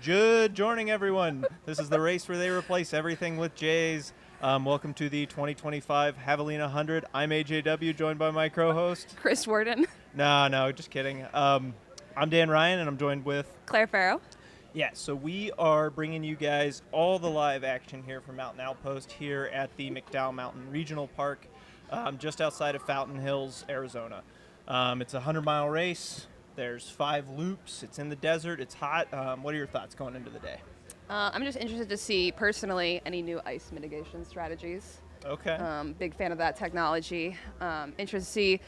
Good joining, everyone. This is the race where they replace everything with J's. Welcome to the 2025 Javelina Jundred. I'm AJW, joined by my co-host. Chris Warden. No, just kidding. I'm Dan Ryan, and I'm joined with Claire Farrow. Yeah, so we are bringing you guys all the live action here from Mountain Outpost here at the McDowell Mountain Regional Park, just outside of Fountain Hills, Arizona. It's a 100-mile race. There's 5 loops. It's in the desert. It's hot. What are your thoughts going into the day? I'm just interested to see, personally, any new ice mitigation strategies. Okay. Big fan of that technology. Interested to see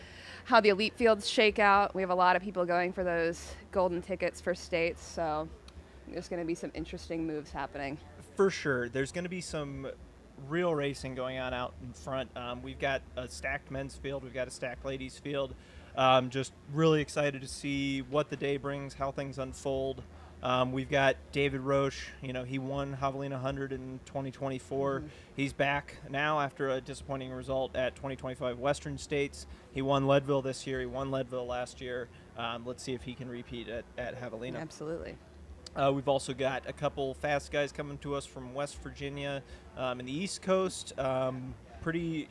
how the elite fields shake out. We have a lot of people going for those golden tickets for states, so there's going to be some interesting moves happening. For sure. There's going to be some real racing going on out in front. We've got a stacked men's field. We've got a stacked ladies field. Just really excited to see what the day brings, how things unfold. We've got David Roche. He won Javelina Jundred in 2024. Mm-hmm. He's back now after a disappointing result at 2025 Western States. He won Leadville this year. He won Leadville last year. Let's see if he can repeat at Javelina. Absolutely. We've also got a couple fast guys coming to us from West Virginia and the East Coast. Pretty,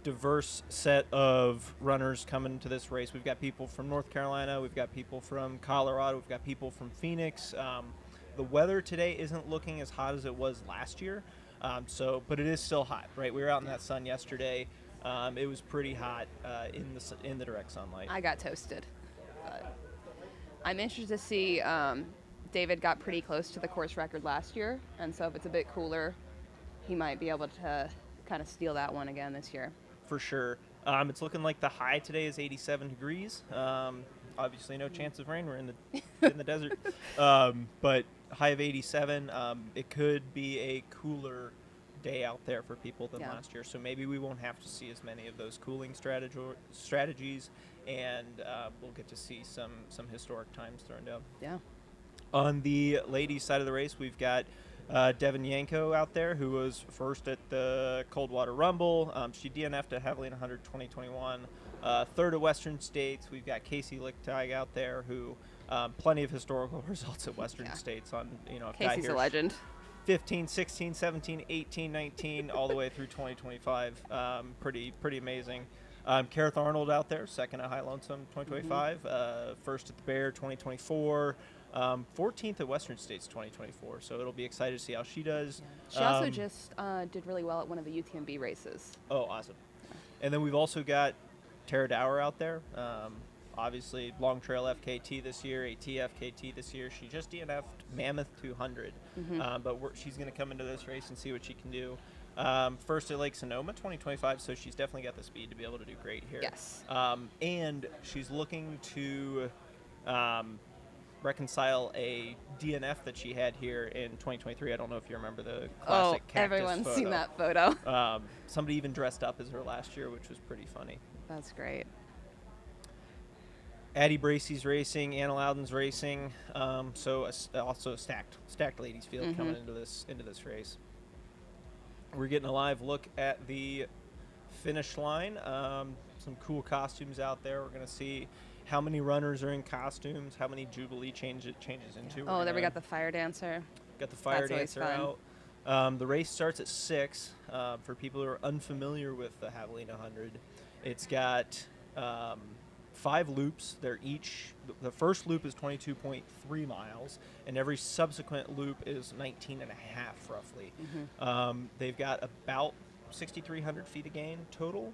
diverse set of runners coming to this race. We've got people from North Carolina. We've got people from Colorado. We've got people from Phoenix. The weather today isn't looking as hot as it was last year, but it is still hot, right? We were out in that sun yesterday. It was pretty hot in the direct sunlight. I got toasted. But I'm interested to see. David got pretty close to the course record last year, and so if it's a bit cooler, he might be able to kind of steal that one again this year. For sure. It's looking like the high today is 87 degrees. Obviously, no chance of rain. We're in the desert. But high of 87. It could be a cooler day out there for people than last year. So maybe we won't have to see as many of those cooling strategies, and we'll get to see some historic times thrown down. Yeah. On the ladies' side of the race, we've got Devin Yanko out there, who was first at the Coldwater Rumble. She DNF'd at Javelina Jundred 2021. Third at Western States. We've got Casey Lichtig out there, who plenty of historical results at Western States on, Casey's a legend. 15, 16, 17, 18, 19, all the way through 2025. Pretty amazing. Kareth Arnold out there, second at High Lonesome 2025. First at the Bear 2024. 14th at Western States 2024, so it'll be excited to see how she does. Yeah. She also just did really well at one of the UTMB races. Oh, awesome. Yeah. And then we've also got Tara Dower out there. Obviously, Long Trail FKT this year, AT FKT this year. She just DNF'd Mammoth 200, but she's going to come into this race and see what she can do. First at Lake Sonoma 2025, so she's definitely got the speed to be able to do great here. Yes. And she's looking to reconcile a DNF that she had here in 2023. I don't know if you remember the classic cactus everyone's photo. seen that photo. Somebody even dressed up as her last year, which was pretty funny. That's great. Addie Bracey's racing, Anna Loudon's racing, also a stacked ladies field coming into this race. We're getting a live look at the finish line. Some cool costumes out there. We're going to see how many runners are in costumes, how many Jubilee changes into. Oh, there we got the fire dancer. Got the fire dancer out. The race starts at 6. For people who are unfamiliar with the Javelina Jundred, it's got 5 loops. The first loop is 22.3 miles, and every subsequent loop is 19 and a half, roughly. They've got about 6,300 feet of gain total,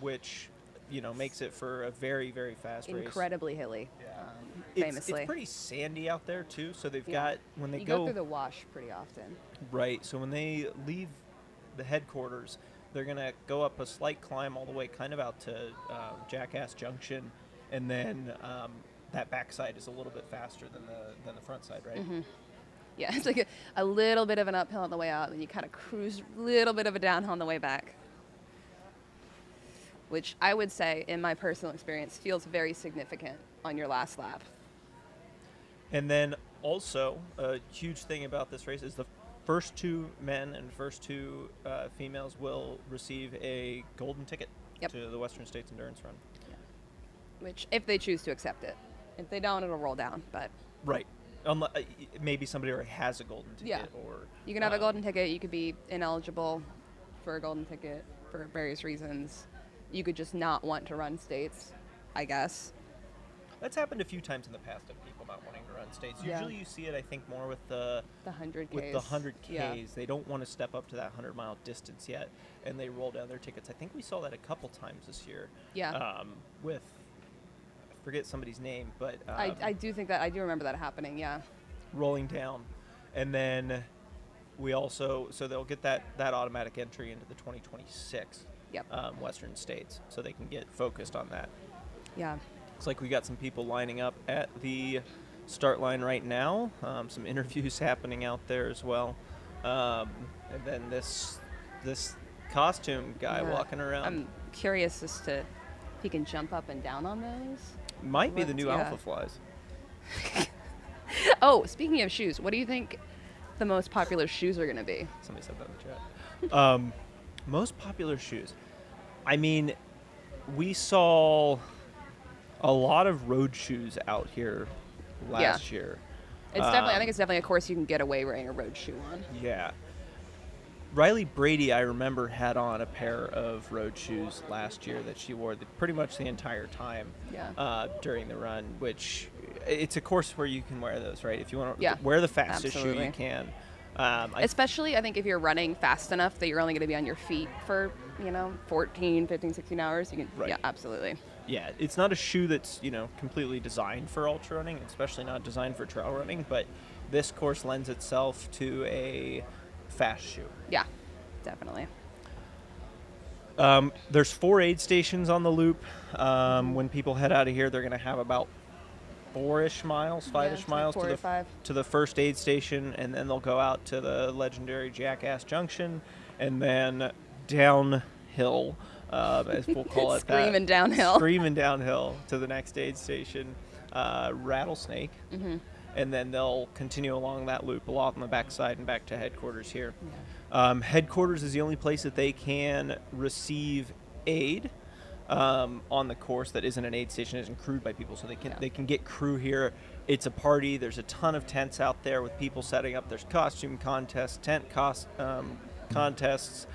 which makes it for a very, very fast race. Incredibly hilly, famously. It's pretty sandy out there, too, so they've got, when they go through the wash pretty often. Right, so when they leave the headquarters, they're going to go up a slight climb all the way kind of out to Jackass Junction, and then that backside is a little bit faster than the front side, right? Yeah, it's like a little bit of an uphill on the way out, and you kind of cruise a little bit of a downhill on the way back, which I would say, in my personal experience, feels very significant on your last lap. And then also, a huge thing about this race is the first 2 men and first 2 females will receive a golden ticket to the Western States Endurance Run. Yeah. Which, if they choose to accept it. If they don't, it'll roll down, but... Right. Maybe somebody already has a golden ticket. Yeah. Or You can have a golden ticket. You could be ineligible for a golden ticket for various reasons. You could just not want to run states, I guess. That's happened a few times in the past of people not wanting to run states. Yeah. Usually you see it, I think, more with the 100Ks. With the 100Ks. Yeah. They don't want to step up to that 100-mile distance yet, and they roll down their tickets. I think we saw that a couple times this year. Yeah. With, I forget somebody's name, but... I do think that, I do remember that happening, yeah. Rolling down. And then we also, so they'll get that automatic entry into the 2026 Yep. Western states, so they can get focused on that. Yeah. Looks like we got some people lining up at the start line right now. Some interviews happening out there as well. And then this costume guy walking around. I'm curious as to if he can jump up and down on those. Might be the new Alpha Flies. Oh, speaking of shoes, what do you think the most popular shoes are going to be? Somebody said that in the chat. Most popular shoes. I mean, we saw a lot of road shoes out here last year. It's definitely, I think it's definitely a course you can get away wearing a road shoe on. Yeah. Riley Brady, I remember, had on a pair of road shoes last year that she wore pretty much the entire time during the run, which it's a course where you can wear those, right? If you want to wear the fastest shoe, you can. Especially, I think, if you're running fast enough that you're only going to be on your feet for, 14, 15, 16 hours, you can, absolutely. Yeah, it's not a shoe that's, completely designed for ultra running, especially not designed for trail running, but this course lends itself to a fast shoe. Yeah, definitely. There's 4 aid stations on the loop. When people head out of here, they're going to have about 4-ish miles, 5-ish miles to the first aid station, and then they'll go out to the legendary Jackass Junction, and then downhill, as we'll call it. Screaming downhill to the next aid station, Rattlesnake. And then they'll continue along that loop along the backside and back to headquarters here. Headquarters is the only place that they can receive aid on the course that isn't an aid station, isn't crewed by people, so they can get crew here. It's a party. There's a ton of tents out there with people setting up. There's costume contests, contests,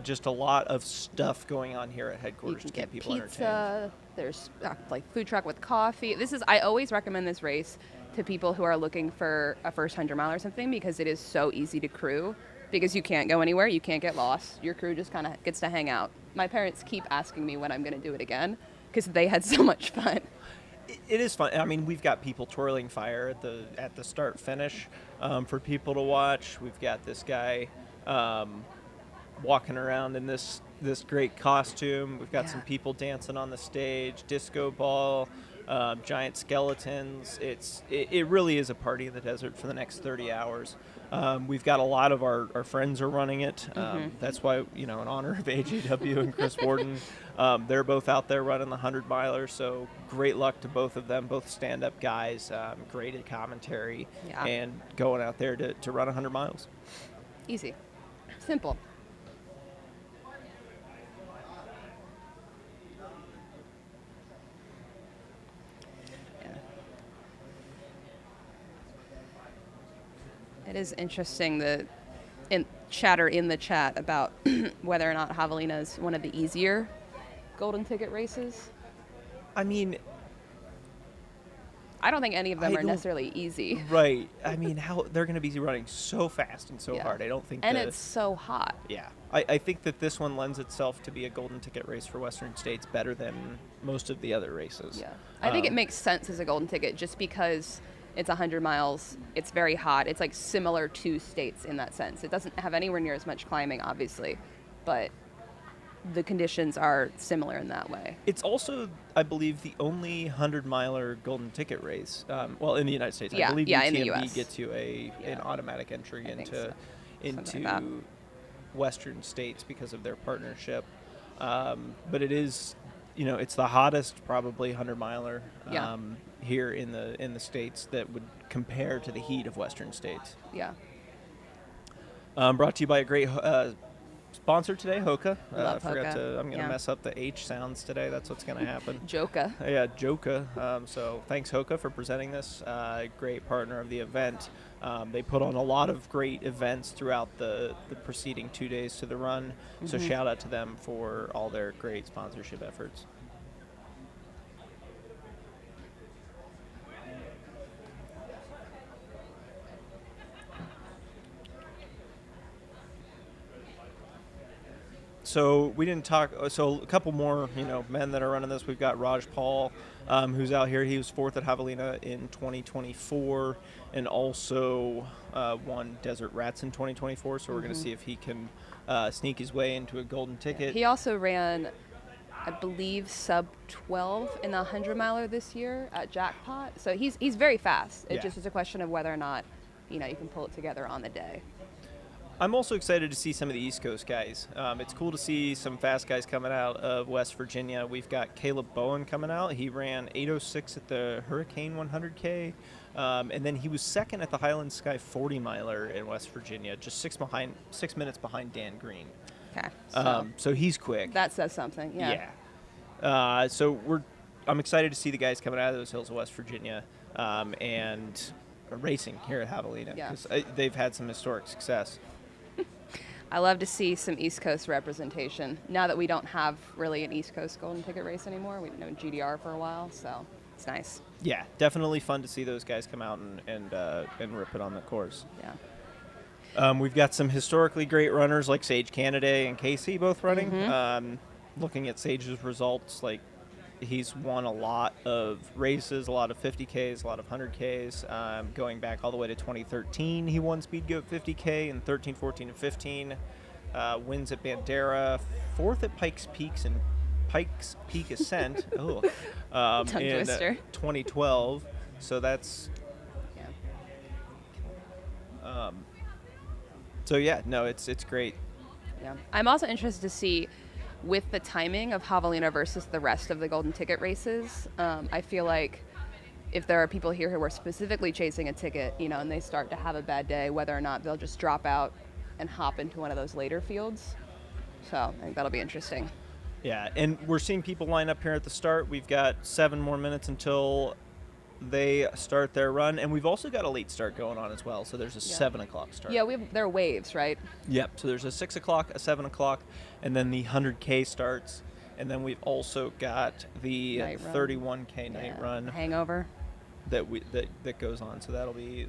just a lot of stuff going on here at headquarters to keep people entertained. There's like food truck with coffee. I always recommend this race to people who are looking for a first 100 mile or something, because it is so easy to crew, because you can't go anywhere, you can't get lost. Your crew just kind of gets to hang out. My parents keep asking me when I'm going to do it again, because they had so much fun. It is fun. I mean, we've got people twirling fire at the start finish for people to watch. We've got this guy walking around in this great costume. We've got some people dancing on the stage, disco ball, giant skeletons. It really is a party in the desert for the next 30 hours. We've got a lot of our friends are running it. That's why, in honor of AJW and Chris Warden, they're both out there running the 100-miler. So great luck to both of them, both stand-up guys, great at commentary, and going out there to run 100 miles. Easy. Simple. It is interesting the chatter in the chat about whether or not Javelina is one of the easier golden ticket races. I mean, I don't think any of them are necessarily easy. Right. I mean, how they're going to be running so fast and so hard. I don't think. And it's so hot. Yeah. I think that this one lends itself to be a golden ticket race for Western states better than most of the other races. Yeah. I think it makes sense as a golden ticket just because it's 100 miles. It's very hot. It's like similar to states in that sense. It doesn't have anywhere near as much climbing, obviously, but the conditions are similar in that way. It's also, I believe, the only 100-miler golden ticket race. Well, in the United States, I believe UTMB in the US. gets you an automatic entry into like Western states because of their partnership. But it is, it's the hottest probably 100-miler here in the states that would compare to the heat of Western states. Yeah. Brought to you by a great Sponsored today, HOKA. Love I forgot HOKA. to. I'm going to Yeah. mess up the H sounds today. That's what's going to happen. Joka. Yeah, Joka. So thanks, HOKA, for presenting this. Great partner of the event. They put on a lot of great events throughout the preceding 2 days to the run. So shout out to them for all their great sponsorship efforts. So we didn't talk. So a couple more, men that are running this. We've got Raj Paul, who's out here. He was 4th at Javelina in 2024, and also won Desert Rats in 2024. So we're going to see if he can sneak his way into a golden ticket. He also ran, I believe, sub 12 in the 100-miler this year at Jackpot. So he's very fast. It just is a question of whether or not, you can pull it together on the day. I'm also excited to see some of the East Coast guys. It's cool to see some fast guys coming out of West Virginia. We've got Caleb Bowen coming out. He ran 8:06 at the Hurricane 100K. And then he was 2nd at the Highland Sky 40-miler in West Virginia, just 6 minutes behind Dan Green. Okay. So he's quick. That says something, yeah. I'm excited to see the guys coming out of those hills of West Virginia and racing here at Javelina, because they've had some historic success. I love to see some East Coast representation now that we don't have really an East Coast golden ticket race anymore. We've known GDR for a while, so it's nice. Yeah, definitely fun to see those guys come out and rip it on the course. Yeah. We've got some historically great runners like Sage Canaday and Casey both running. Looking at Sage's results, like, he's won a lot of races, a lot of 50Ks, a lot of 100Ks. Going back all the way to 2013, he won Speed Goat 50K in 13, 14, and 15. Wins at Bandera, 4th at Pikes Peak Ascent. Tongue in twister. 2012. So that's. It's great. Yeah. I'm also interested to see, with the timing of Javelina versus the rest of the golden ticket races, I feel like if there are people here who are specifically chasing a ticket, and they start to have a bad day, whether or not they'll just drop out and hop into one of those later fields. So I think that'll be interesting. Yeah, and we're seeing people line up here at the start. We've got 7 more minutes until they start their run, and we've also got a late start going on as well. So there's a 7 o'clock start. Yeah, there are waves, right? Yep. So there's a 6 o'clock, a 7 o'clock, and then the 100K starts, and then we've also got the 31K night run hangover that goes on. So that'll be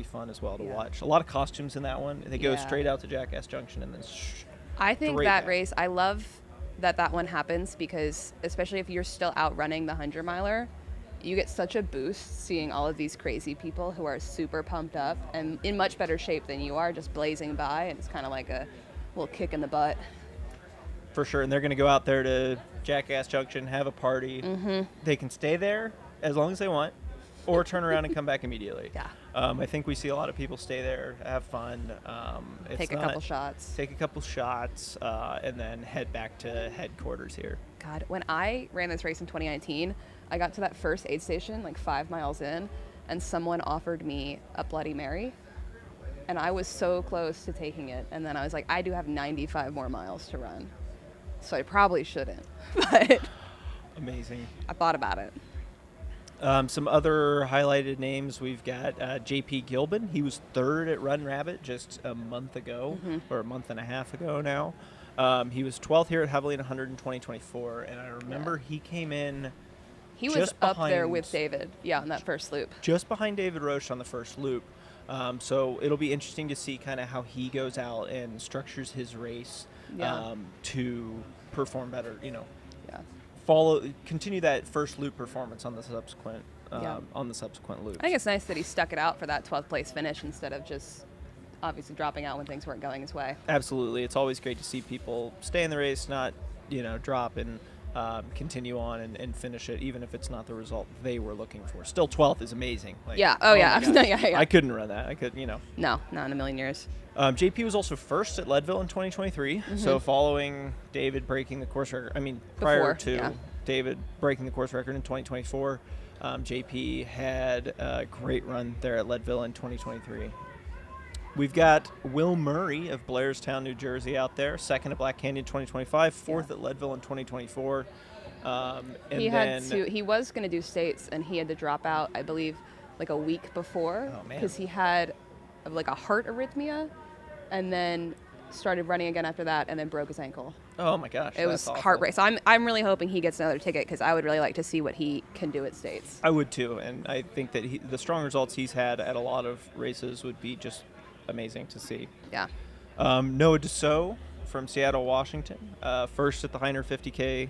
fun as well to watch. A lot of costumes in that one. They go straight out to Jackass Junction and then. I think that race. I love that one happens because, especially if you're still out running the 100-miler, you get such a boost seeing all of these crazy people who are super pumped up and in much better shape than you are, just blazing by, and it's kind of like a little kick in the butt. For sure, and they're going to go out there to Jackass Junction, have a party. They can stay there as long as they want, or turn around and come back immediately. Yeah. I think we see a lot of people stay there, have fun. Take a couple shots. And then head back to headquarters here. God, when I ran this race in 2019, I got to that first aid station like 5 miles in, and someone offered me a Bloody Mary, and I was so close to taking it, and then I was like, I do have 95 more miles to run, so I probably shouldn't, but amazing. I thought about it. Some other highlighted names, we've got JP Gilbin. He was 3rd at Run Rabbit just a month ago, or a month and a half ago now. He was 12th here at Javelina 100 in 2024, and I remember he came in. He was up there with David, on that first loop. Just behind David Roche on the first loop. So it'll be interesting to see kind of how he goes out and structures his race to perform better, continue that first loop performance on the subsequent loops. I think it's nice that he stuck it out for that 12th place finish instead of just obviously dropping out when things weren't going his way. Absolutely. It's always great to see people stay in the race, not, drop and continue on and finish it, even if it's not the result they were looking for. Still, 12th is amazing. Like, No, yeah. I couldn't run that. I could, No, not in a million years. JP was also 1st at Leadville in 2023. So following David breaking the course record, prior to David breaking the course record in We've got Will Murray of Blairstown, New Jersey out there, second at Black Canyon 2025, fourth Yeah. at Leadville in 2024. He was going to do states, and he had to drop out, I believe, like a week before Oh, man. because he had like a heart arrhythmia, and then started running again after that, and then broke his ankle. Oh my gosh, It was heartbreaking. So I'm really hoping he gets another ticket because I would really like to see what he can do at states. I would too, and I think that the strong results he's had at a lot of races would be just amazing to see. Yeah. Noah Dussault from Seattle, Washington, first at the Heiner 50K.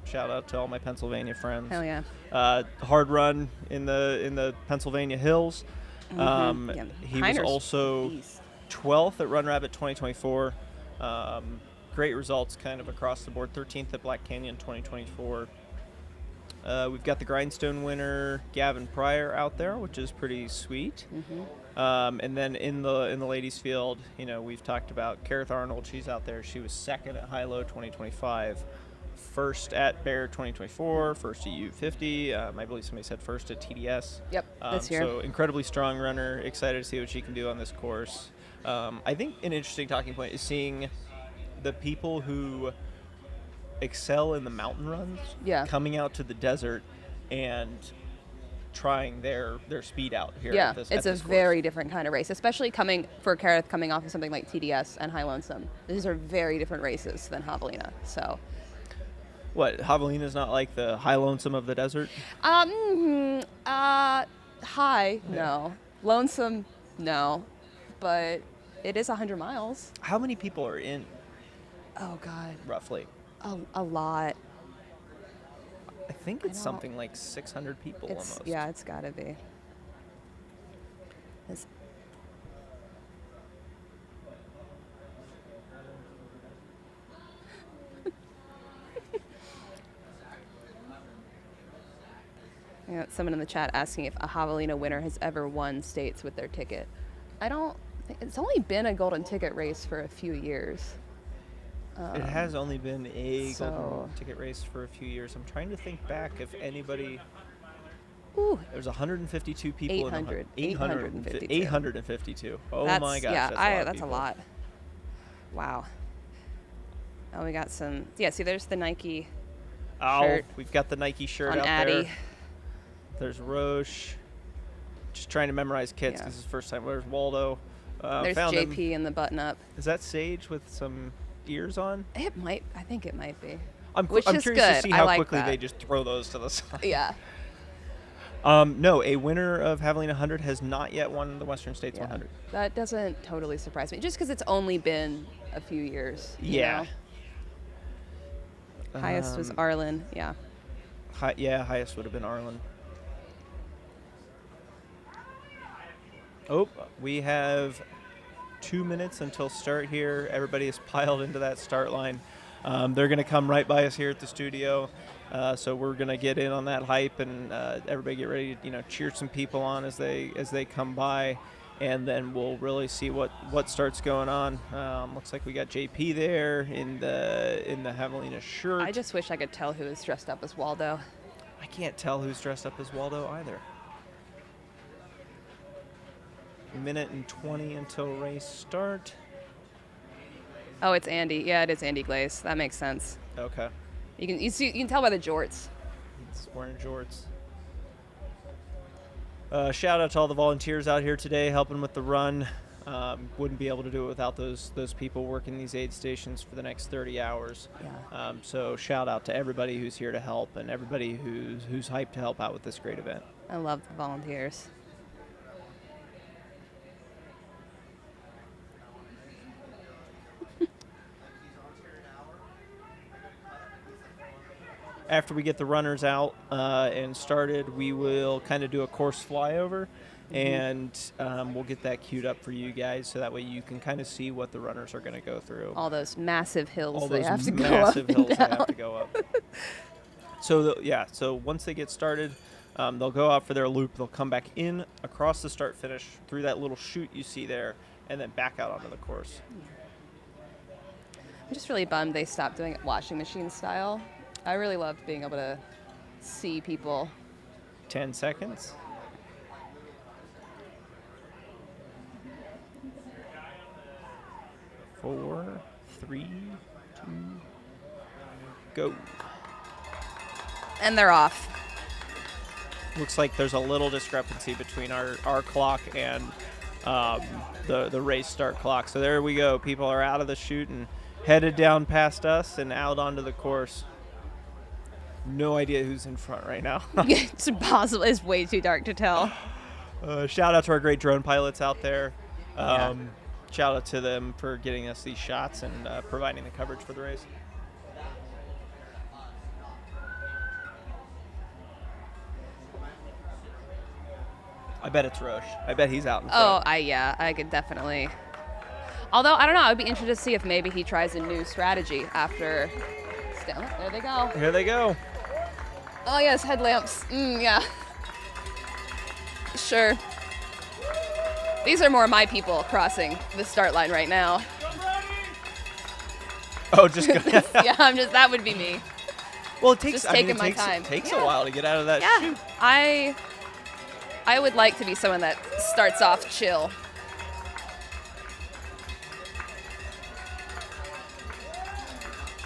Shout out to all my Pennsylvania friends. Hell yeah. Hard run in the Pennsylvania hills. Yeah. He was Heiner's also beast. 12th at Run Rabbit 2024. Great results kind of across the board. 13th at Black Canyon 2024. We've got the Grindstone winner Gavin Pryor out there, which is pretty sweet. And then in the ladies field, we've talked about Kareth Arnold. She's out there. She was second at High Low 2025, first at Bear 2024, first at U50. I believe somebody said first at TDS. Yep, this year. So incredibly strong runner. Excited to see what she can do on this course. I think an interesting talking point is seeing the people who excel in the mountain runs coming out to the desert and trying their speed out here. Yeah, at this, it's at a this course. very different kind of race, especially coming off of something like TDS and High Lonesome. These are very different races than Javelina. So, What, Javelina's not like the High Lonesome of the desert? high, no. Lonesome, no. But it is 100 miles. How many people are in, Oh God, roughly? a lot. I think it's something like 600 people almost. Yeah, it's gotta be. Yeah, someone in the chat asking if a Javelina winner has ever won states with their ticket. I don't think it's only been a golden ticket race for a few years. It has only been a so- golden ticket race for a few years. I'm trying to think back if anybody. Ooh, There's 152 people. 800. 852. Oh that's, my gosh, yeah, that's that's a lot. Wow. Oh, we got some. Yeah, see, there's the Nike shirt We've got the Nike shirt on out Addy. there. There's Roche. Just trying to memorize kits Yeah. because it's the first time. There's Waldo. There's Found him. JP in the button up. Is that Sage with some ears on? I think it might be. I'm Which I'm is curious good. to see I how like quickly that. they just throw those to the side. Yeah. No, a winner of Javelina 100 has not yet won the Western States Yeah. 100. That doesn't totally surprise me, just because it's only been a few years. you Yeah. know? Highest was Arlen. Yeah. Highest would have been Arlen. Oh, we have 2 minutes until start here. Everybody is piled into that start line. They're going to come right by us here at the studio. So we're going to get in on that hype and everybody get ready to cheer some people on as they come by, and then we'll really see what starts going on. Looks like we got JP there in the Javelina shirt. I just wish I could tell who is dressed up as Waldo. I can't tell who's dressed up as Waldo either. Minute and 20 until race start. Oh, it's Andy. Yeah, it is Andy Glaze. That makes sense. Okay. You can tell by the jorts. He's wearing jorts. Shout out to all the volunteers out here today helping with the run. Wouldn't be able to do it without those people working these aid stations for the next 30 hours. Yeah. So shout out to everybody who's here to help and everybody who's hyped to help out with this great event. I love the volunteers. After we get the runners out and started, we will kind of do a course flyover, and we'll get that queued up for you guys so that way you can kind of see what the runners are going to go through. All those massive hills All they those have to go up massive and hills they down. have to go up. So once they get started, they'll go out for their loop. They'll come back in across the start finish through that little chute you see there, and then back out onto the course. I'm just really bummed they stopped doing it washing machine style. I really loved being able to see people. 10 seconds. 4, 3, 2, go. And they're off. Looks like there's a little discrepancy between our clock and the race start clock. So there we go. People are out of the chute and headed down past us and out onto the course. No idea who's in front right now. It's impossible. It's way too dark to tell. Shout out to our great drone pilots out there. Shout out to them for getting us these shots and providing the coverage for the race. I bet it's Roche. I bet he's out in front. I could definitely. Although, I don't know. I'd be interested to see if maybe he tries a new strategy after. There they go. Here they go. Oh, yes, headlamps. Yeah. Sure. These are more my people crossing the start line right now. Oh, just go. Yeah, that would be me. Well, it takes, just taking my time. It takes a while to get out of that chute. I would like to be someone that starts off chill.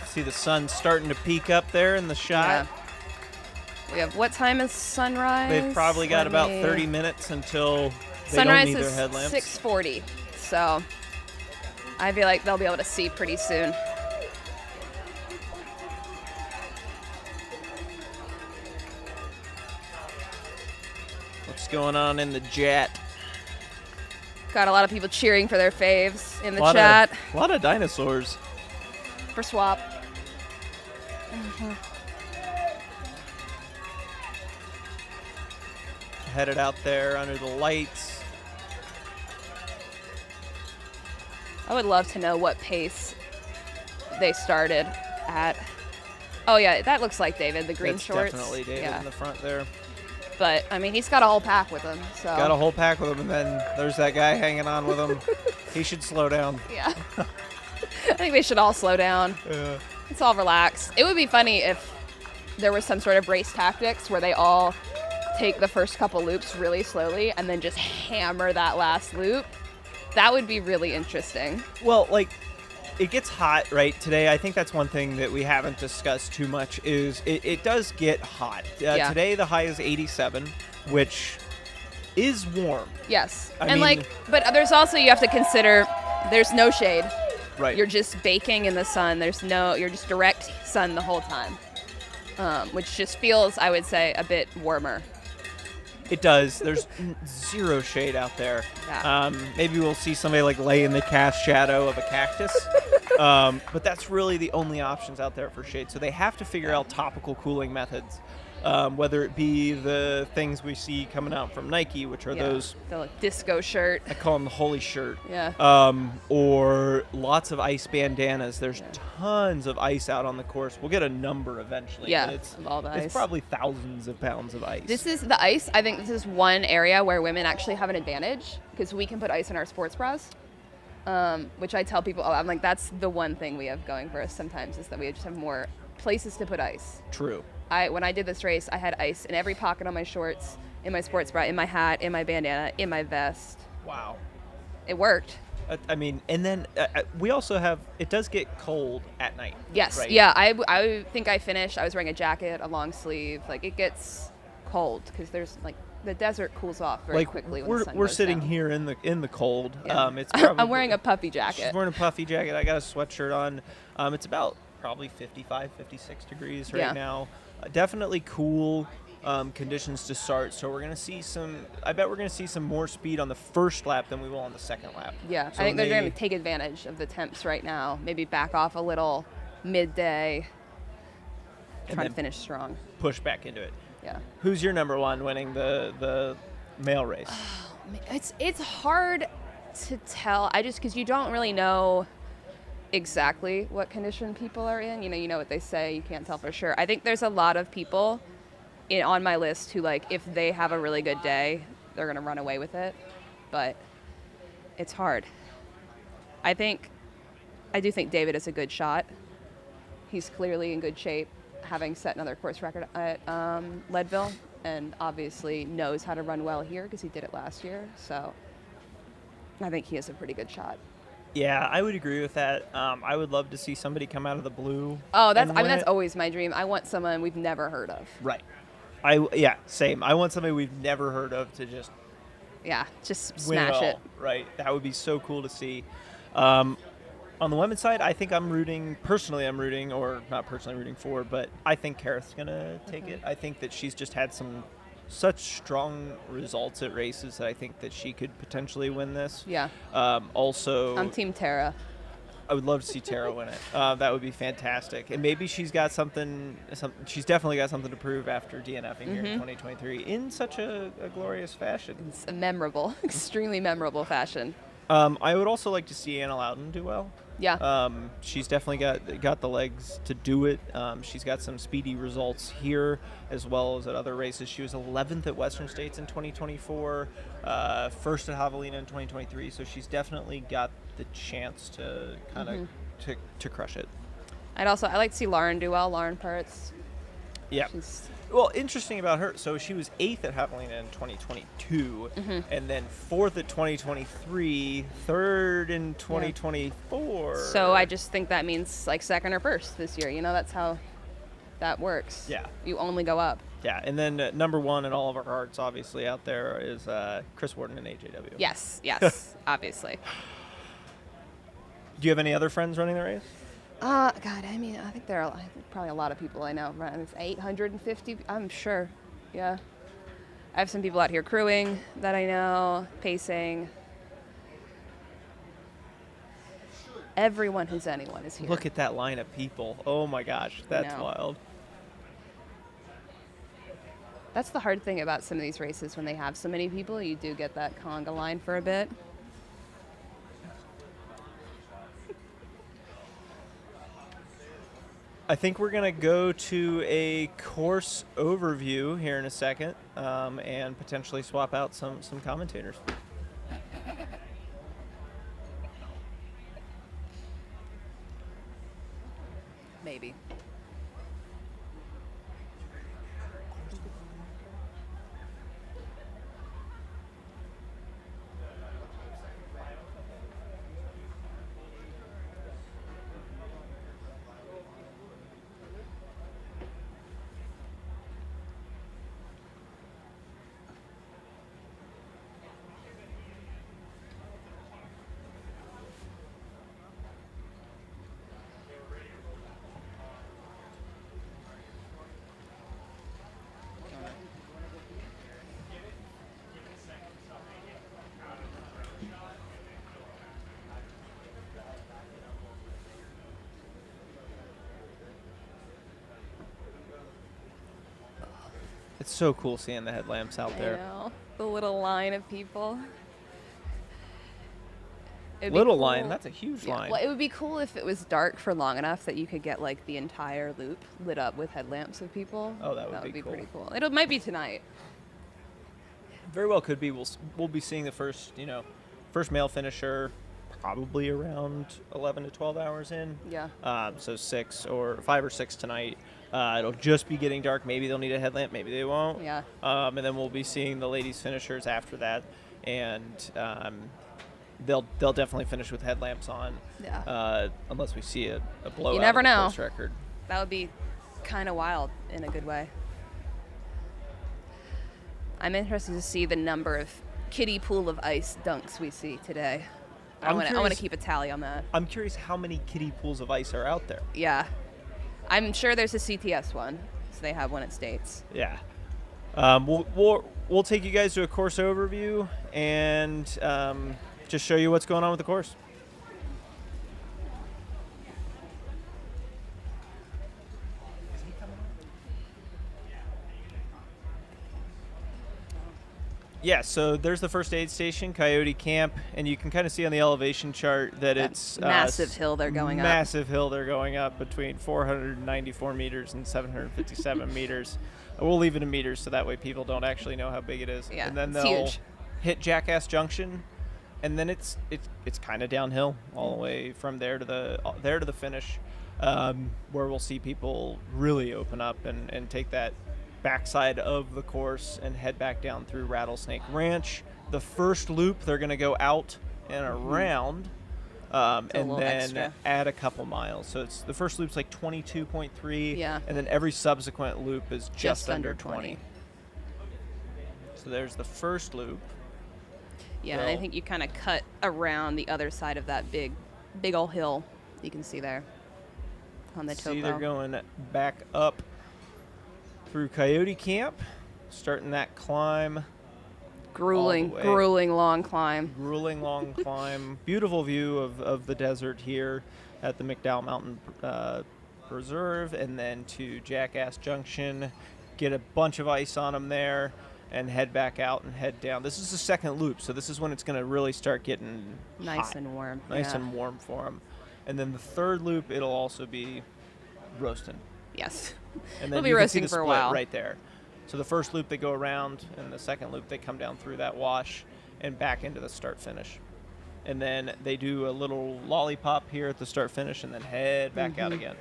See the sun starting to peak up there in the shot. Yeah. We have, what time is sunrise? They've probably got about 30 minutes until they sunrise don't need their is headlamps. 6:40, so I feel like they'll be able to see pretty soon. What's going on in the jet? Got a lot of people cheering for their faves in the chat. A lot of dinosaurs. For swap. Headed out there under the lights. I would love to know what pace they started at. Oh yeah, that looks like David, the green shorts. Definitely David in the front there. But I mean, he's got a whole pack with him. So got a whole pack with him, and then there's that guy hanging on with him. He should slow down. Yeah. I think they should all slow down. Yeah. Let's all relax. It would be funny if there was some sort of race tactics where they all take the first couple loops really slowly and then just hammer that last loop. That would be really interesting. Well, like, it gets hot, right, today. I think that's one thing that we haven't discussed too much is it does get hot. Today the high is 87, which is warm. Yes. I mean, but there's also, you have to consider, there's no shade. Right. You're just baking in the sun. You're just direct sun the whole time, which just feels, I would say, a bit warmer. It does. There's zero shade out there. Yeah. Maybe we'll see somebody like lay in the cast shadow of a cactus. But that's really the only options out there for shade. So they have to figure out topical cooling methods, whether it be the things we see coming out from Nike, which are those the disco shirt. I call them the holy shirt. Yeah. Or lots of ice bandanas. There's tons of ice out on the course. We'll get a number eventually. Yeah, but of all the ice. It's probably thousands of pounds of ice. This is the ice. I think this is one area where women actually have an advantage because we can put ice in our sports bras, which I tell people, I'm like, that's the one thing we have going for us sometimes is that we just have more places to put ice. True. When I did this race, I had ice in every pocket on my shorts, in my sports bra, in my hat, in my bandana, in my vest. Wow. It worked. I mean, and then we also have, it does get cold at night. Yes. Right? Yeah. I think I finished. I was wearing a jacket, a long sleeve. Like, it gets cold because there's like the desert cools off very quickly when the sun we're goes sitting down. here in the cold. Yeah. It's probably, I'm wearing a puffy jacket. She's wearing a puffy jacket. I got a sweatshirt on. It's about probably 55, 56 degrees right now. Definitely cool conditions to start. So we're going to see I bet we're going to see some more speed on the first lap than we will on the second lap. Yeah, So I think they're going to take advantage of the temps right now. Maybe back off a little midday. Try to finish strong. Push back into it. Yeah. Who's your number one winning the male race? It's hard to tell. Because you don't really know exactly what condition people are in. You know what they say. You can't tell for sure. I think there's a lot of people on my list who, like, if they have a really good day, they're going to run away with it. But it's hard. I do think David is a good shot. He's clearly in good shape, having set another course record at Leadville, and obviously knows how to run well here because he did it last year. So I think he has a pretty good shot. Yeah, I would agree with that. I would love to see somebody come out of the blue. Oh, and win that's it. always my dream. I want someone we've never heard of. Right. Yeah, same. I want somebody we've never heard of to just Yeah, just win smash it it. all. Right. That would be so cool to see. On the women's side, I think I'm rooting, or not personally rooting for, but I think Kareth's going to take it. I think that she's just had such strong results at races that I think that she could potentially win this. Yeah. Also, I'm Team Tara. I would love to see Tara win it. That would be fantastic. And maybe she's got she's definitely got something to prove after DNFing here in 2023 in such a glorious fashion. It's a memorable, extremely memorable fashion. I would also like to see Anna Loudon do well. Yeah. She's definitely got the legs to do it. She's got some speedy results here as well as at other races. She was 11th at Western States in 2024, first at Javelina in 2023. So she's definitely got the chance to kind of to crush it. I like to see Lauren do well. Lauren Pertz. Yeah. Well, interesting about her. So she was 8th at Javelina in 2022, and then 4th at 2023, 3rd in 2024. So I just think that means like second or first this year. You know, that's how that works. Yeah. You only go up. Yeah, and then number one in all of our hearts, obviously, out there is Chris Warden in AJW. Yes, obviously. Do you have any other friends running the race? God, I mean, I think probably a lot of people I know. Right? It's 850, I'm sure. Yeah. I have some people out here crewing that I know, pacing. Everyone who's anyone is here. Look at that line of people. Oh my gosh, that's wild. That's the hard thing about some of these races. When they have so many people, you do get that conga line for a bit. I think we're going to go to a course overview here in a second and potentially swap out some commentators. Maybe. It's so cool seeing the headlamps out there. I know. The little line of people. Line? That's a huge line. Well, it would be cool if it was dark for long enough that you could get like the entire loop lit up with headlamps of people. Oh, that would be cool. Pretty cool. It might be tonight. Very well could be. We'll be seeing the first male finisher probably around 11 to 12 hours in. Yeah. So 5 or 6 tonight. It'll just be getting dark. Maybe they'll need a headlamp. Maybe they won't. Yeah. And then we'll be seeing the ladies finishers after that, and they'll definitely finish with headlamps on. Yeah. Unless we see a blowout. You never know. Course record. That would be kind of wild in a good way. I'm interested to see the number of kiddie pool of ice dunks we see today. I want to keep a tally on that. I'm curious how many kiddie pools of ice are out there. Yeah. I'm sure there's a CTS one, so they have one at States. Yeah. We'll take you guys to a course overview and just show you what's going on with the course. Yeah, so there's the first aid station, Coyote Camp, and you can kind of see on the elevation chart that it's massive hill they're going up. Massive hill they're going up between 494 meters and 757 meters. We'll leave it in meters so that way people don't actually know how big it is. Yeah, and then it's they'll huge. hit Jackass Junction, and then it's kind of downhill all the way from there to the finish, where we'll see people really open up and take that backside of the course and head back down through Rattlesnake Ranch. The first loop, they're going to go out and around, and little then extra. add a couple miles. So it's the first loop's like 22.3, Yeah. and then every subsequent loop is just under 20. So there's the first loop. Yeah, and I think you kind of cut around the other side of that big old hill you can see there on the topo. See, they're going back up through Coyote Camp, starting that climb. Grueling long climb. Grueling long climb. Beautiful view of the desert here at the McDowell Mountain Preserve, and then to Jackass Junction. Get a bunch of ice on them there, and head back out and head down. This is the second loop, so this is when it's going to really start getting Nice hot. and warm. Nice and warm for them. And then the third loop, it'll also be roasting. Yes. And then We'll be you can roasting see the for a split while. right there. So the first loop they go around, and the second loop they come down through that wash and back into the start-finish. And then they do a little lollipop here at the start-finish and then head back out again.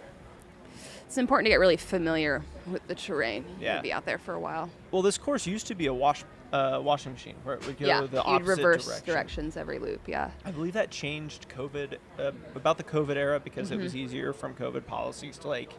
It's important to get really familiar with the terrain. Yeah. You'll be out there for a while. Well, this course used to be a washing machine where it would go Yeah, the you'd opposite reverse directions every loop, yeah. I believe that changed about the COVID era because it was easier from COVID policies to like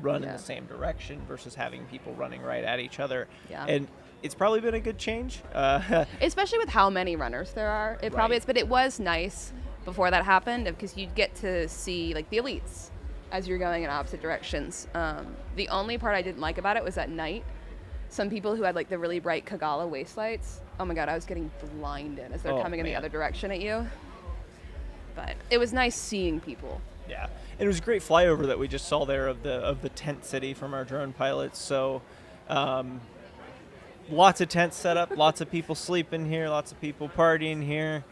run in the same direction versus having people running right at each other. Yeah. And it's probably been a good change. Especially with how many runners there are. It probably Right. is, but it was nice before that happened because you'd get to see like the elites as you're going in opposite directions. The only part I didn't like about it was at night. Some people who had like the really bright Kagala waist lights, oh my God, I was getting blinded as they're coming in the other direction at you. But it was nice seeing people. Yeah, and it was a great flyover that we just saw there of the tent city from our drone pilots. So, lots of tents set up, lots of people sleeping here, lots of people partying here.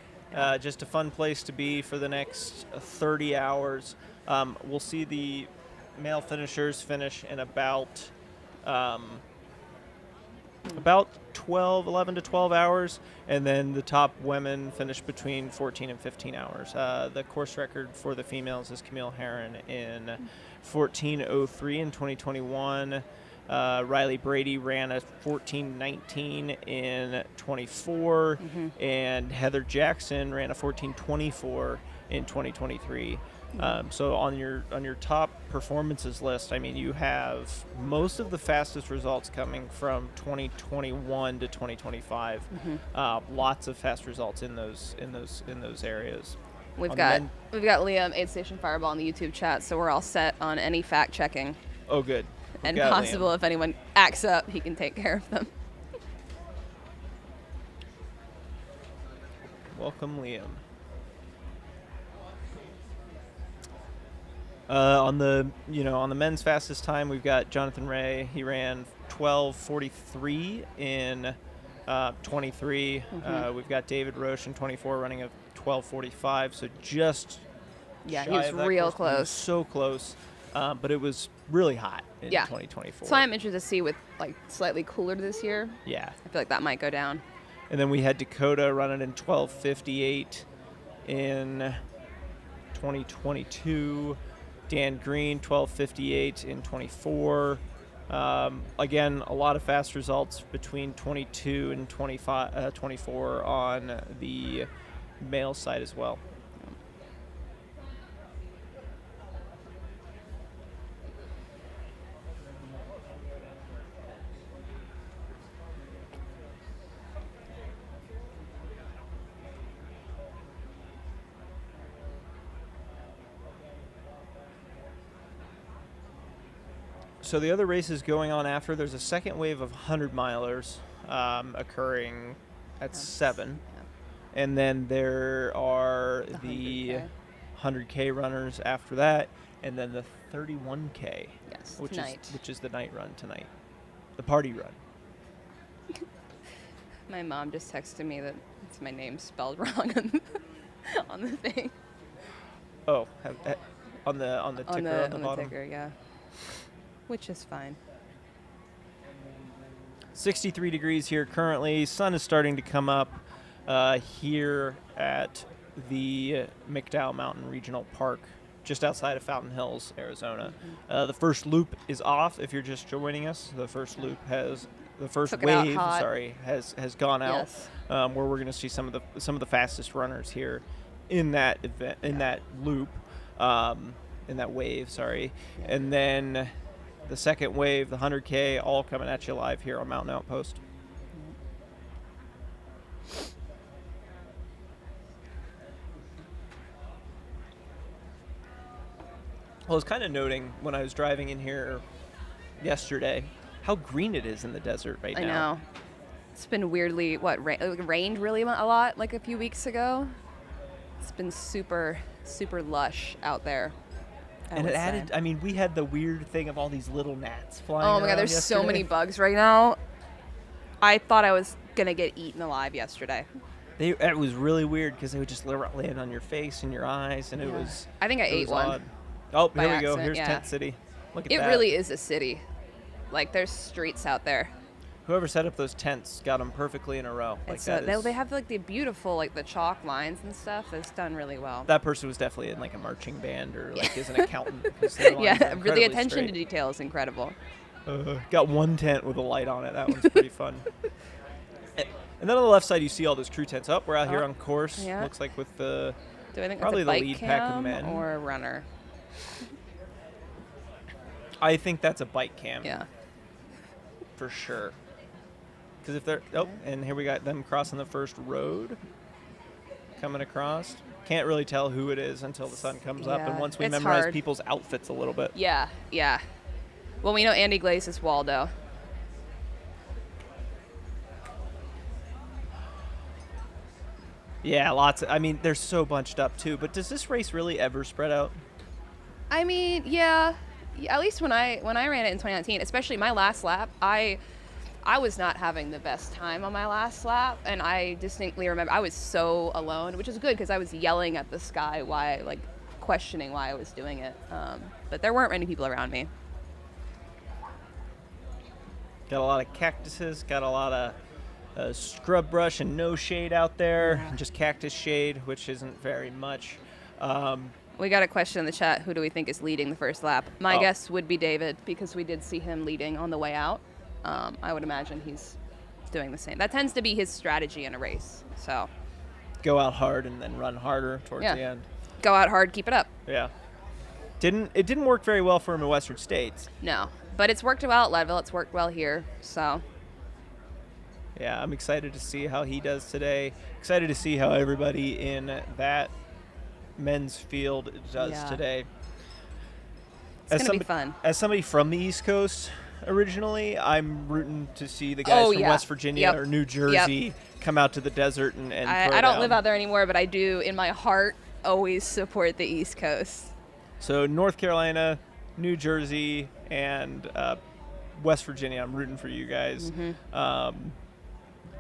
Just a fun place to be for the next 30 hours. We'll see the male finishers finish in about 11 to 12 hours, and then the top women finish between 14 and 15 hours. The course record for the females is Camille Herron in 14:03 in 2021. Riley Brady ran a 14:19 in 24, and Heather Jackson ran a 14:24 in 2023. So on your top performances list, I mean, you have most of the fastest results coming from 2021 to 2025. Lots of fast results in those areas. We've got Liam, Aid Station Fireball in the YouTube chat, so we're all set on any fact checking. Oh, good. And possible if anyone acts up, he can take care of them. Welcome, Liam. On the men's fastest time, we've got Jonathan Ray. He ran 12:43 in 23. We've got David Roche in 24 running a 12:45. So just He was He real was close. so close, but it was really hot in 2024. So I'm interested to see with like slightly cooler this year. Yeah. I feel like that might go down. And then we had Dakota running in 12:58 in 2022. Dan Green, 12:58 in 24. Again, a lot of fast results between 22 and 24 on the male side as well. So the other races going on after, there's a second wave of 100-milers occurring at 7. And then there are the 100K runners after that, and then the 31K, which is the night run tonight, the party run. My mom just texted me that it's my name spelled wrong on the thing. Oh, on the ticker on the bottom. The ticker, yeah. Which is fine. 63 degrees here currently. Sun is starting to come up here at the McDowell Mountain Regional Park, just outside of Fountain Hills, Arizona. The first loop is off. If you're just joining us, the first wave has gone out. Yes. Where we're going to see some of the fastest runners here in that event, in that loop, in that wave, sorry. Yeah. And then the second wave, the 100K, all coming at you live here on Mountain Outpost. Well, I was kind of noting when I was driving in here yesterday how green it is in the desert right now. I know. It's been weirdly, rained really a lot like a few weeks ago. It's been super, super lush out there. And it added, I mean, we had the weird thing of all these little gnats flying Oh my God, around there's yesterday. so many bugs right now. I thought I was going to get eaten alive yesterday. It was really weird because they would just land on your face and your eyes, and it Yeah. was. I think I ate one. Odd. Oh, by here we go. accident, Here's yeah. Tent City. Look at It that. really is a city. Like, there's streets out there. Whoever set up those tents got them perfectly in a row. Like It's that they have like the beautiful, like the chalk lines and stuff. It's done really well. That person was definitely in like a marching band or like is an accountant. 'Cause their lines are Yeah, the incredibly attention to straight. detail is incredible. Got one tent with a light on it. That one's pretty fun. And then on the left side, you see all those crew tents. Up, we're out here on course. Yeah. Looks like with the Do I think probably that's a the bike lead pack of cam men. or a runner? I think that's a bike cam. Yeah. For sure. Because if they're and here we got them crossing the first road, coming across. Can't really tell who it is until the sun comes up, and Yeah, once we it's memorize hard. people's outfits a little bit. Yeah, yeah. Well, we know Andy Glaze is Waldo. Yeah, lots. I mean, they're so bunched up too. But does this race really ever spread out? I mean, yeah. At least when I ran it in 2019, especially my last lap, I was not having the best time on my last lap, and I distinctly remember I was so alone, which is good because I was yelling at the sky questioning why I was doing it. But there weren't many people around me. Got a lot of cactuses. Got a lot of scrub brush and no shade out there. Yeah. Just cactus shade, which isn't very much. We got a question in the chat. Who do we think is leading the first lap? My guess would be David because we did see him leading on the way out. I would imagine he's doing the same. That tends to be his strategy in a race. So Go out hard and then run harder towards the end. Go out hard, keep it up. Yeah. It didn't work very well for him in Western States. No, but it's worked well at Leadville. It's worked well here. So Yeah, I'm excited to see how he does today. Excited to see how everybody in that men's field does today. it's gonna be fun. As somebody from the East Coast originally, I'm rooting to see the guys from West Virginia or New Jersey come out to the desert and I don't live out there anymore, but I do in my heart always support the East Coast. So North Carolina, New Jersey, and West Virginia, I'm rooting for you guys.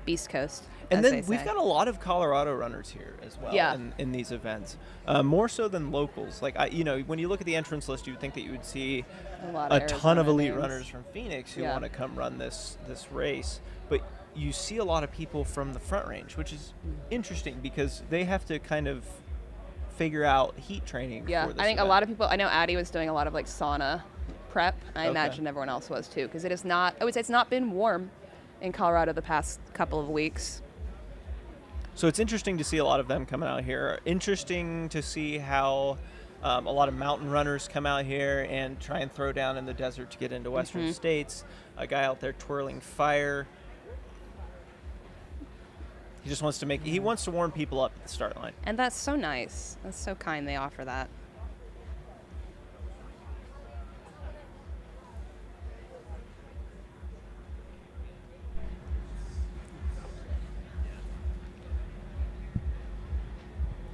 East Coast. And as then they we've say. got a lot of Colorado runners here as well in these events, more so than locals. Like, when you look at the entrance list, you would think that you would see a ton of elite runners from Phoenix who want to come run this race. But you see a lot of people from the Front Range, which is interesting because they have to kind of figure out heat training. Yeah, for this I think event. a lot of people, I know Addie was doing a lot of like sauna prep. I imagine everyone else was too, because it is not, I would say it's not been warm in Colorado the past couple of weeks. So it's interesting to see a lot of them coming out here. Interesting to see how a lot of mountain runners come out here and try and throw down in the desert to get into Western States. A guy out there twirling fire. He just wants to he wants to warm people up at the start line. And that's so nice. That's so kind they offer that.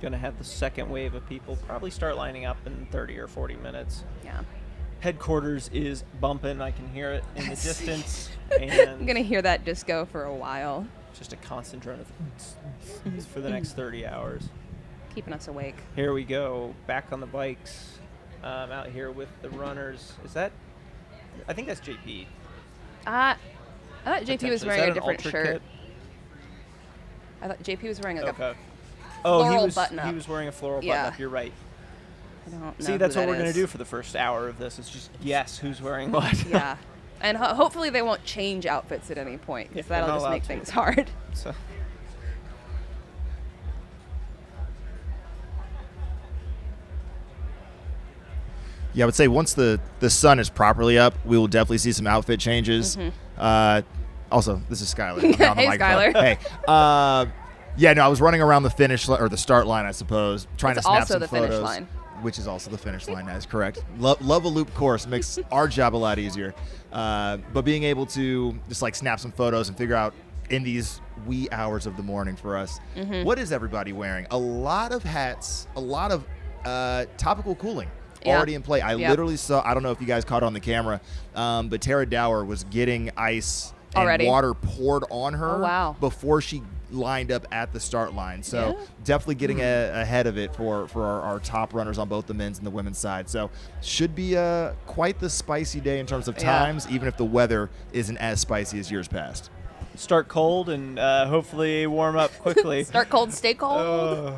Gonna have the second wave of people probably start lining up in 30 or 40 minutes. Yeah. Headquarters is bumping. I can hear it in the distance. I'm And going to hear that just go for a while. just a constant drone of for the next 30 hours. Keeping us awake. Here we go, back on the bikes, out here with the runners. Is that, I think that's JP. I thought JP was Potentially. Is wearing that a an different Ultra shirt. kit? I thought JP was wearing like Okay. He floral was button-up. he was wearing a floral Yeah. button-up. You're right. I don't know See, who that's what that we're gonna is. do for the first hour of this. Is just guess who's wearing what. Yeah. And hopefully they won't change outfits at any point, because Yeah, they're that'll not just allowed make to. things hard. So. Yeah, I would say once the sun is properly up, we will definitely see some outfit changes. Also, this is Skylar. I'm on the Hey, microphone. Skylar. Hey. Yeah, no, I was running around the or the start line, I suppose, trying It's to snap also some the photos. finish line. Which is also the finish line. That is correct. Love a loop course. Makes our job a lot easier. But being able to just like snap some photos and figure out in these wee hours of the morning for us, what is everybody wearing? A lot of hats, a lot of topical cooling already in play. I literally saw, I don't know if you guys caught it on the camera, but Tara Dower was getting ice and water poured on her before she lined up at the start line. So definitely getting ahead of it for our top runners on both the men's and the women's side. So should be quite the spicy day in terms of times, even if the weather isn't as spicy as years past. Start cold and hopefully warm up quickly. Start cold, stay cold.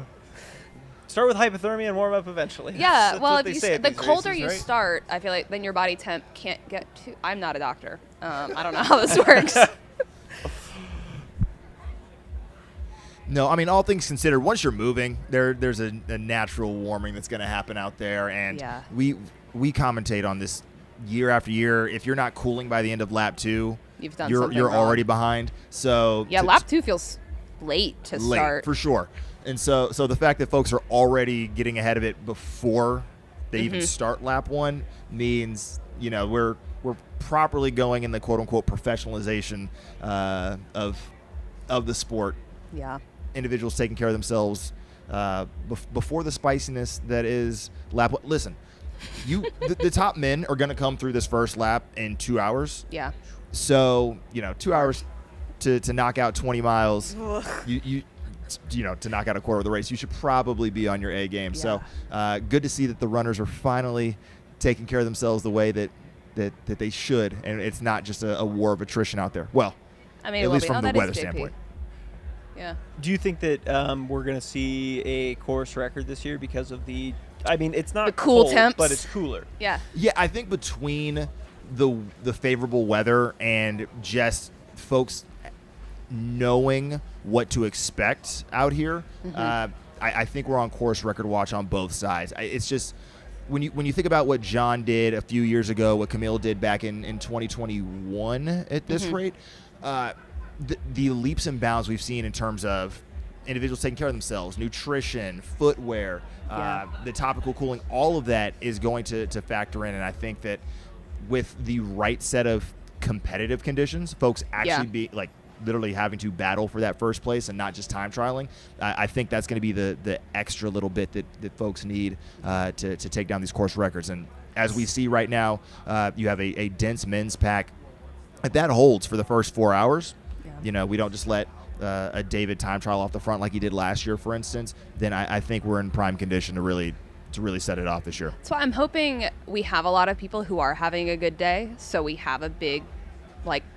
Start with hypothermia and warm up eventually. Yeah, That's well, what if they say the at these colder races, you right? start, I feel like then your body temp can't get too. I'm not a doctor. I don't know how this works. No, I mean, all things considered, once you're moving, there's a natural warming that's going to happen out there, and we commentate on this year after year. If you're not cooling by the end of lap 2, you're already behind. So lap 2 feels late to start for sure. And so the fact that folks are already getting ahead of it before they even start lap 1 means we're properly going in the quote unquote professionalization of the sport. Yeah. Individuals taking care of themselves before the spiciness that is lap 1. Listen, the top men are going to come through this first lap in 2 hours. Yeah. So 2 hours to knock out 20 miles. To knock out a quarter of the race, you should probably be on your A game. Yeah. So good to see that the runners are finally taking care of themselves the way that they should, and it's not just a war of attrition out there. Well, I mean, at least from the weather standpoint. Yeah. Do you think that we're going to see a course record this year because of the? I mean, it's not the cool cold, temps, but it's cooler. Yeah. Yeah, I think between the favorable weather and just folks knowing what to expect out here, I think we're on course record watch on both sides. It's just when you think about what John did a few years ago, what Camille did back in 2021 at this rate, the leaps and bounds we've seen in terms of individuals taking care of themselves, nutrition, footwear, the topical cooling, all of that is going to factor in. And I think that with the right set of competitive conditions, folks actually be like literally having to battle for that first place and not just time trialing. I think that's going to be the extra little bit that folks need to take down these course records. And as we see right now, you have a dense men's pack. If that holds for the first 4 hours, we don't just let a David time trial off the front like he did last year, for instance, then I think we're in prime condition to really set it off this year. So I'm hoping we have a lot of people who are having a good day, so we have a big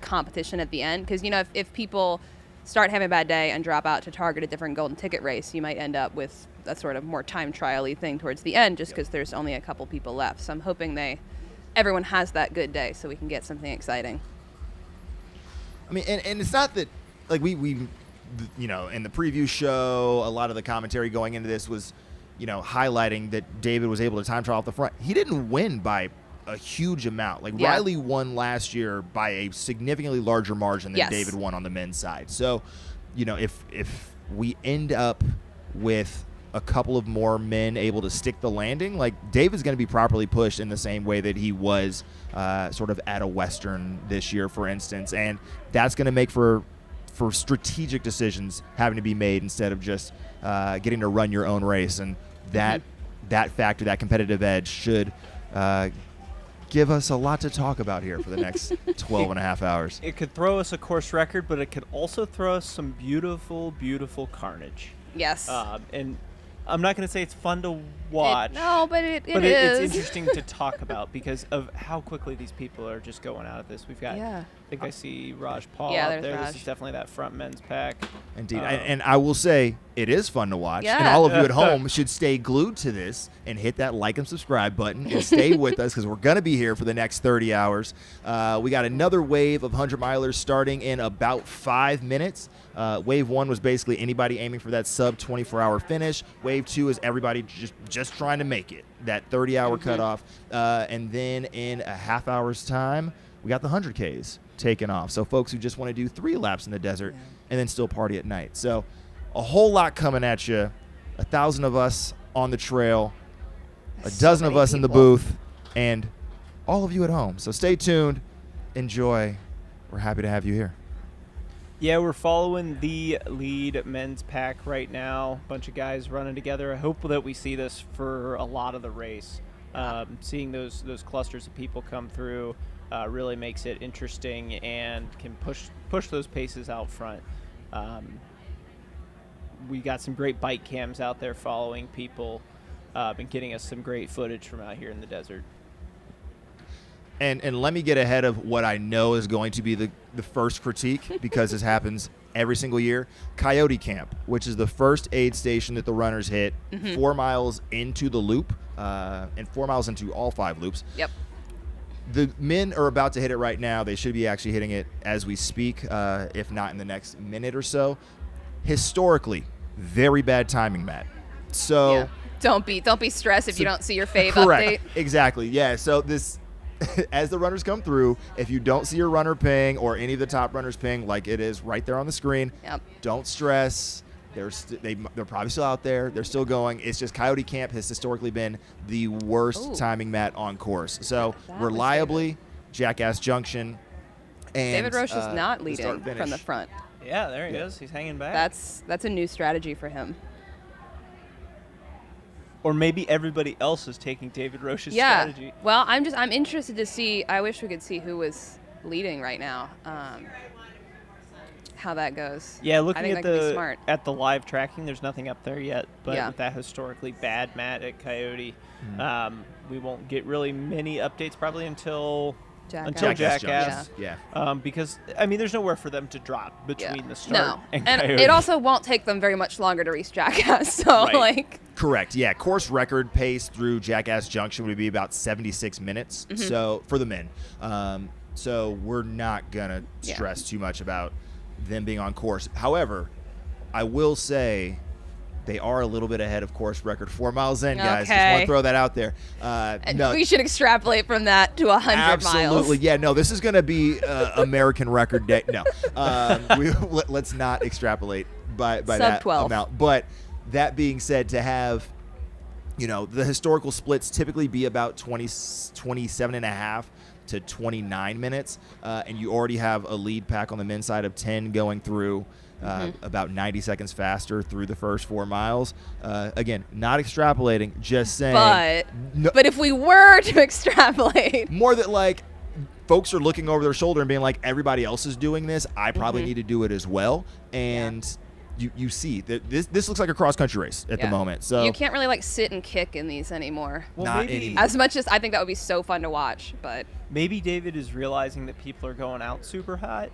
competition at the end, because if people start having a bad day and drop out to target a different golden ticket race, you might end up with a sort of more time trial-y thing towards the end just because there's only a couple people left. So I'm hoping everyone has that good day so we can get something exciting. I mean, and it's not that we in the preview show, a lot of the commentary going into this was highlighting that David was able to time trial off the front. He didn't win by a huge amount. Riley won last year by a significantly larger margin than David won on the men's side. So, if we end up with a couple of more men able to stick the landing, David's going to be properly pushed in the same way that he was sort of at a Western this year, for instance. And that's going to make for strategic decisions having to be made instead of just getting to run your own race. And that factor, that competitive edge should give us a lot to talk about here for the next 12 and a half hours. It could throw us a course record, but it could also throw us some beautiful, beautiful carnage. Yes. And I'm not going to say it's fun to watch. But it is. It's interesting to talk about because of how quickly these people are just going out of this. We've got I think I see Raj Paul Yeah, up there's there. Raj. This is definitely that front men's pack. Indeed. And I will say, it is fun to watch. And Yeah. all of you at home should stay glued to this and hit that like and subscribe button and stay with us because we're going to be here for the next 30 hours. We got another wave of 100-milers starting in about 5 minutes. Wave 1 was basically anybody aiming for that sub 24-hour finish. Wave 2 is everybody just trying to make it, that 30-hour cutoff. And then in a half hour's time, we got the 100Ks taken off. So folks who just want to do 3 laps in the desert and then still party at night. So a whole lot coming at you. 1,000 of us on the trail, a dozen of us in the booth, and all of you at home. So stay tuned. Enjoy. We're happy to have you here. Yeah, we're following the lead men's pack right now. Bunch of guys running together. I hope that we see this for a lot of the race. Seeing those clusters of people come through really makes it interesting and can push those paces out front. We got some great bike cams out there following people and getting us some great footage from out here in the desert. And let me get ahead of what I know is going to be the first critique, because this happens every single year. Coyote Camp, which is the first aid station that the runners hit 4 miles into the loop and 4 miles into all 5 loops. Yep. The men are about to hit it right now. They should be actually hitting it as we speak, if not in the next minute or so. Historically, very bad timing, Matt. So Yeah. Don't be stressed if you don't see your fave correct. update. Exactly. Yeah. So this, as the runners come through, if you don't see your runner ping or any of the top runners ping, like it is right there on the screen, don't stress. They're probably still out there. They're still going. It's just Coyote Camp has historically been the worst timing mat on course. So reliably, Jackass Junction. And David Roche is not the leading start-finish. from the front. Yeah, there he is. He's hanging back. That's a new strategy for him. Or maybe everybody else is taking David Roche's strategy. Well, I'm interested to see. I wish we could see who was leading right now. How that goes. Yeah, I looking think at that could be smart. the live tracking, there's nothing up there yet. But Yeah. with that historically bad mat at Coyote, we won't get really many updates probably until Jackass. Jackass. Yeah. Because I mean, there's nowhere for them to drop between the start No, and and Coyote. it also won't take them very much longer to reach Jackass. So Right. Correct. Yeah. Course record pace through Jackass Junction would be about 76 minutes. So for the men. So we're not gonna stress too much about them being on course. However, I will say they are a little bit ahead of course record 4 miles in, guys. Just want Okay. to throw that out there. No, we should extrapolate from that to 100 absolutely. miles. Yeah, no, this is going to be American record day. No, let's not extrapolate by that 12. amount. But that being said, to have, the historical splits typically be about 27 and a half to 29 minutes, and you already have a lead pack on the men's side of 10 going through. About 90 seconds faster through the first 4 miles. Again, not extrapolating, just saying. But if we were to extrapolate, more that like folks are looking over their shoulder and being like, everybody else is doing this, I probably need to do it as well. And you see that this looks like a cross country race at the moment. So you can't really like sit and kick in these anymore. Well, not maybe, anymore. As much as I think that would be so fun to watch, but maybe David is realizing that people are going out super hot,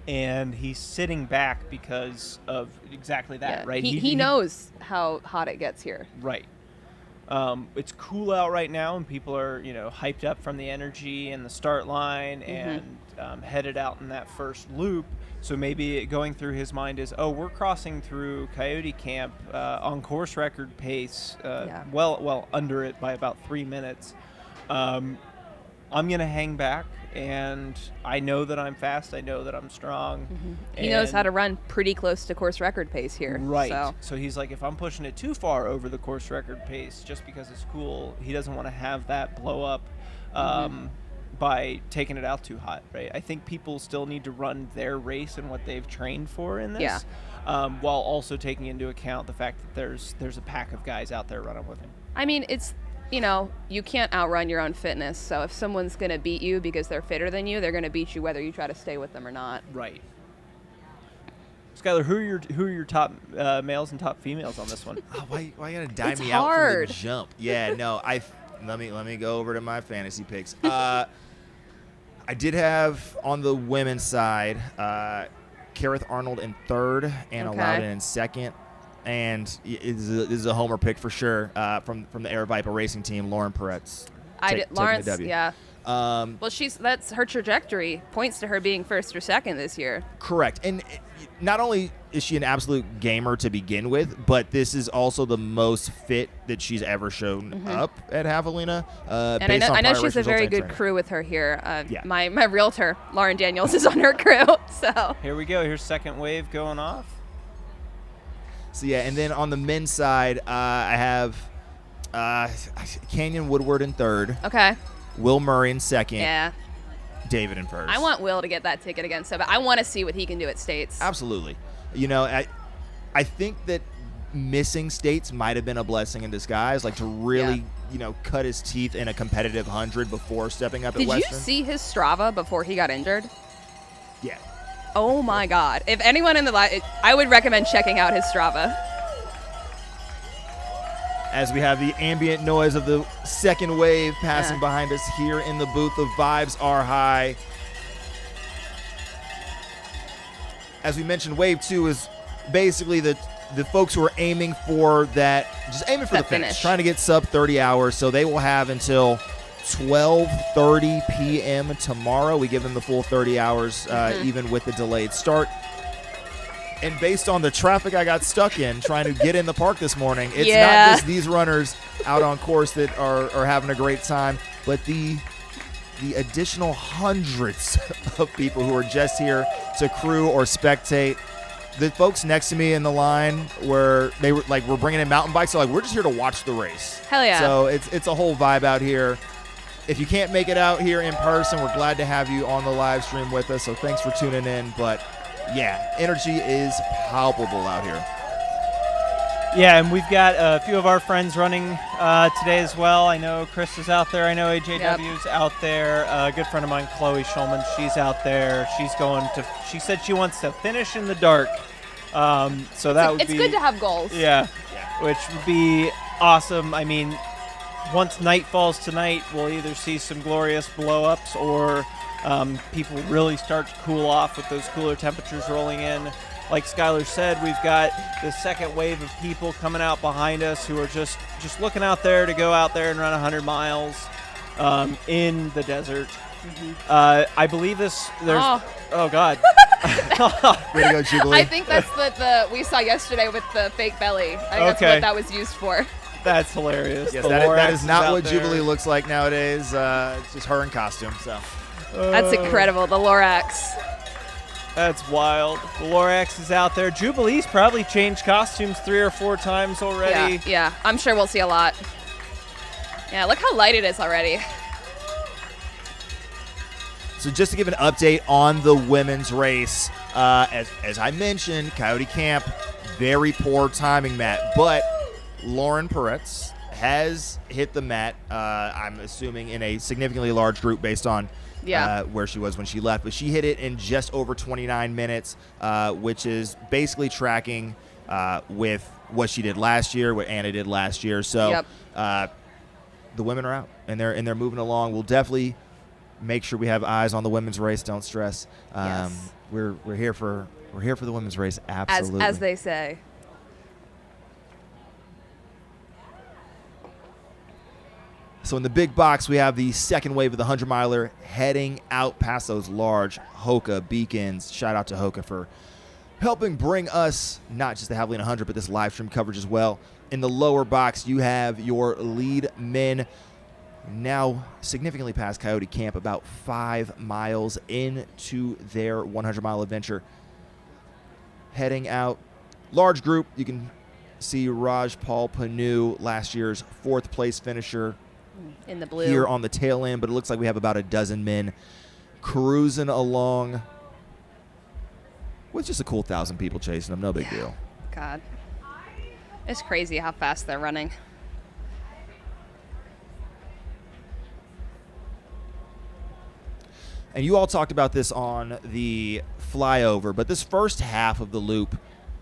and he's sitting back because of exactly that, right? He knows how hot it gets here. Right. It's cool out right now, and people are, hyped up from the energy and the start line and headed out in that first loop. So maybe going through his mind is, we're crossing through Coyote Camp on course record pace, well under it by about 3 minutes. I'm going to hang back, and I know that I'm fast. I know that I'm strong. He knows how to run pretty close to course record pace here. Right. So he's like, if I'm pushing it too far over the course record pace just because it's cool, he doesn't want to have that blow up by taking it out too hot, right? I think people still need to run their race and what they've trained for in this, while also taking into account the fact that there's a pack of guys out there running with him. I mean, it's you can't outrun your own fitness. So if someone's going to beat you because they're fitter than you, they're going to beat you whether you try to stay with them or not. Right. Skylar, who are your top males and top females on this one? Why you gotta dime It's me out hard. from the jump? Yeah, no, let me go over to my fantasy picks. I did have on the women's side, Kareth Arnold in third, Anna Okay. Loudon in second. And this is a homer pick for sure from the Air Viper Racing team, Lauren Peretz. Lawrence, taking the W. yeah. Well, That's her trajectory points to her being first or second this year. Correct. And not only is she an absolute gamer to begin with, but this is also the most fit that she's ever shown up at Javelina. And I know she's a very good crew with her here. Yeah. My realtor, Lauren Daniels, is on her crew. So Here we go. Here's second wave going off. So, yeah, and then on the men's side, I have Canyon Woodward in third, okay, Will Murray in second, yeah. David in first. I want Will to get that ticket again, so but I want to see what he can do at States. Absolutely. You know, I think that missing States might have been a blessing in disguise, like to really, cut his teeth in a competitive 100 before stepping up at Did Western. you see his Strava before he got injured? Yeah. Oh my God! If anyone in the I would recommend checking out his Strava. As we have the ambient noise of the second wave passing behind us here in the booth, the vibes are high. As we mentioned, wave 2 is basically the folks who are aiming for the finish, trying to get sub 30 hours. So they will have until 12:30 p.m. tomorrow. We give them the full 30 hours, even with the delayed start. And based on the traffic I got stuck in trying to get in the park this morning, it's not just these runners out on course that are having a great time, but the additional hundreds of people who are just here to crew or spectate. The folks next to me in the line where they were like, we're bringing in mountain bikes, so like, we're just here to watch the race. Hell yeah. So it's a whole vibe out here. If you can't make it out here in person, we're glad to have you on the live stream with us. So thanks for tuning in. But yeah, energy is palpable out here. Yeah, and we've got a few of our friends running today as well. I know Chris is out there. I know AJW's out there. A good friend of mine, Chloe Schulman, she's out there. She said she wants to finish in the dark. So that would be... It's good to have goals. Yeah, which would be awesome. I mean, once night falls tonight, we'll either see some glorious blow-ups or people really start to cool off with those cooler temperatures rolling in. Like Skylar said, we've got the second wave of people coming out behind us who are just looking out there to go out there and run 100 miles in the desert. I believe there's... Oh, God. Way to go, Jubilee. I think that's the we saw yesterday with the fake belly. I think that's what that was used for. That's hilarious. Yes, that is not what Jubilee looks like nowadays. It's just her in costume. So that's incredible. The Lorax. That's wild. The Lorax is out there. Jubilee's probably changed costumes 3 or 4 times already. Yeah. I'm sure we'll see a lot. Yeah, look how light it is already. So just to give an update on the women's race, as I mentioned, Coyote Camp, very poor timing, Matt. But Lauren Peretz has hit the mat, I'm assuming, in a significantly large group based on where she was when she left. But she hit it in just over 29 minutes, which is basically tracking with what she did last year, what Anna did last year. So the women are out, and they're moving along. We'll definitely make sure we have eyes on the women's race. Don't stress. We're here for the women's race. Absolutely, as they say. So in the big box, we have the second wave of the 100-miler heading out past those large HOKA beacons. Shout out to HOKA for helping bring us not just the Javelina 100, but this live stream coverage as well. In the lower box, you have your lead men now significantly past Coyote Camp, about 5 miles into their 100-mile adventure. Heading out, large group. You can see Raj Paul Panu, last year's 4th place finisher, in the blue here on the tail end, but it looks like we have about a dozen men cruising along with just a cool 1,000 people chasing them. No big deal. God, it's crazy how fast they're running. And you all talked about this on the flyover, but this first half of the loop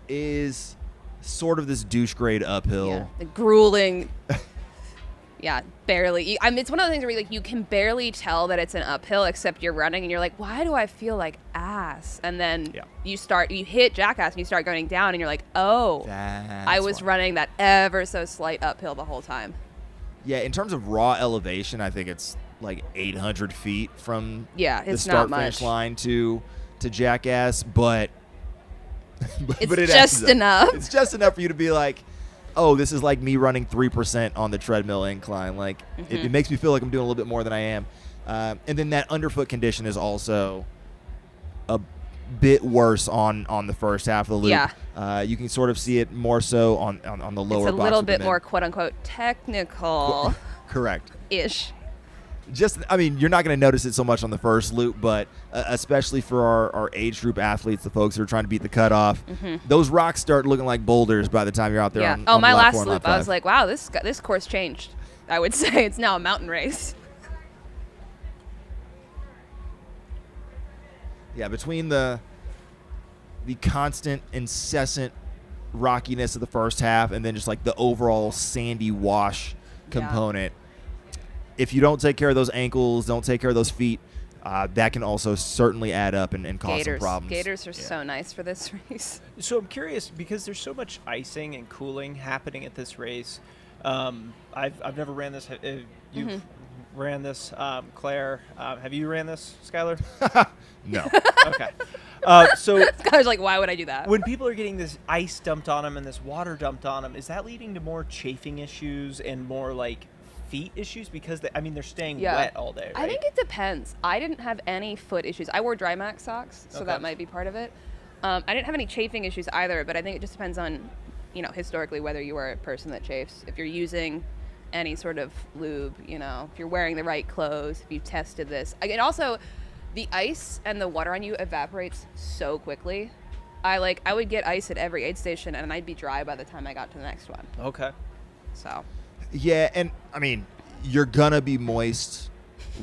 is sort of this douche grade uphill. The grueling Yeah, barely. I mean, it's one of the things where you can barely tell that it's an uphill, except you're running and you're like, why do I feel like ass? And then you hit Jackass and you start going down and you're like, oh, I was running that ever so slight uphill the whole time. Yeah, in terms of raw elevation, I think it's like 800 feet from the it's start not finish much. line to Jackass, but it's but it just enough. It's just enough for you to be like, oh, this is like me running 3% on the treadmill incline. Like it makes me feel like I'm doing a little bit more than I am. And then that underfoot condition is also a bit worse on the first half of the loop. Yeah. You can sort of see it more so on the lower. It's a little bit more quote unquote technical. Correct. Ish. You're not going to notice it so much on the first loop, but especially for our age group athletes, the folks who are trying to beat the cutoff, those rocks start looking like boulders by the time you're out there. Yeah. On my lap last 4 and loop, lap 5. I was like, wow, this course changed. I would say it's now a mountain race. Yeah, between the constant, incessant rockiness of the first half and then just like the overall sandy wash component, if you don't take care of those ankles, don't take care of those feet, that can also certainly add up and cause some problems. Gators are so nice for this race. So I'm curious, because there's so much icing and cooling happening at this race. I've never ran this. You've ran this, Claire. Have you ran this, Skylar? No. Okay. So I was like, why would I do that? when people are getting this ice dumped on them and this water dumped on them, is that leading to more chafing issues and more like feet issues? Because they're staying wet all day, right? I think it depends. I didn't have any foot issues. I wore dry max socks, so that might be part of it. I didn't have any chafing issues either, but I think it just depends on, historically whether you are a person that chafes. If you're using any sort of lube, if you're wearing the right clothes, if you tested this. And also, the ice and the water on you evaporates so quickly. I would get ice at every aid station, and I'd be dry by the time I got to the next one. Okay. So. Yeah, and you're gonna be moist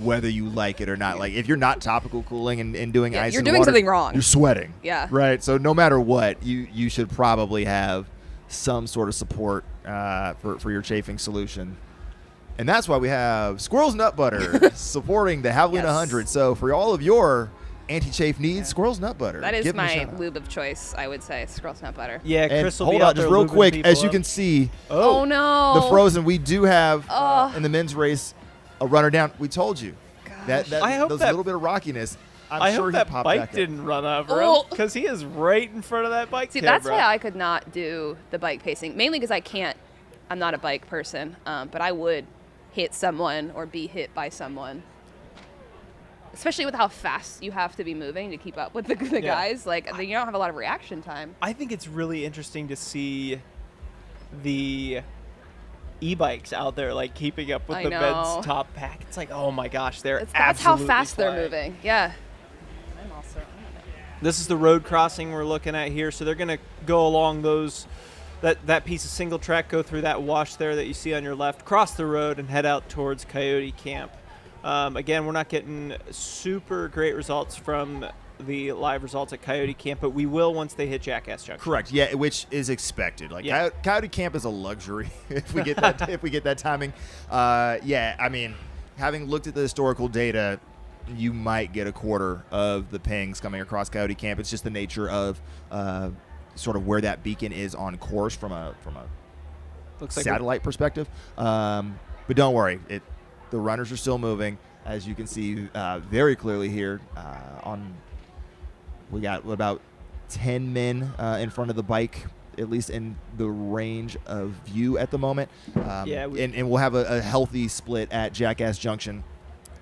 whether you like it or not. Like if you're not topical cooling and doing ice, you're in doing water, something wrong. You're sweating. Yeah. Right. So no matter what, you should probably have some sort of support for your chafing solution. And that's why we have Squirrel's Nut Butter supporting the Javelina Jundred. So for all of your anti-chafe needs, Squirrel's Nut Butter. That is Give them a my shout out. lube of choice, I would say, Squirrel's Nut Butter. Yeah, And Chris will hold be on, out just there real lubing quick, people as you up. can see, Oh no. the Frozen, we do have in the men's race a runner down. We told you that I hope those that- little bit of rockiness. I sure hope he that popped bike back up. didn't run over Oh. him, because he is right in front of that bike. See, camera. that's why I could not do the bike pacing. Mainly because I'm not a bike person, but I would hit someone or be hit by someone. Especially with how fast you have to be moving to keep up with the guys. Like, you don't have a lot of reaction time. I think it's really interesting to see the e-bikes out there, like keeping up with I the know. men's top pack. It's like, oh my gosh, they're That's how absolutely fast they're flying. moving. Yeah. This is the road crossing we're looking at here. So they're going to go along that piece of single track, go through that wash there that you see on your left, cross the road, and head out towards Coyote Camp. Again, we're not getting super great results from the live results at Coyote Camp, but we will once they hit Jackass Junction. Correct. Yeah, which is expected. Like Coyote Camp is a luxury if we get that if we get that timing. Having looked at the historical data, you might get a quarter of the pings coming across Coyote Camp. It's just the nature of sort of where that beacon is on course from a Looks like satellite perspective. But don't worry, the runners are still moving, as you can see very clearly here. We got about 10 men in front of the bike, at least in the range of view at the moment. And we'll have a healthy split at Jackass Junction.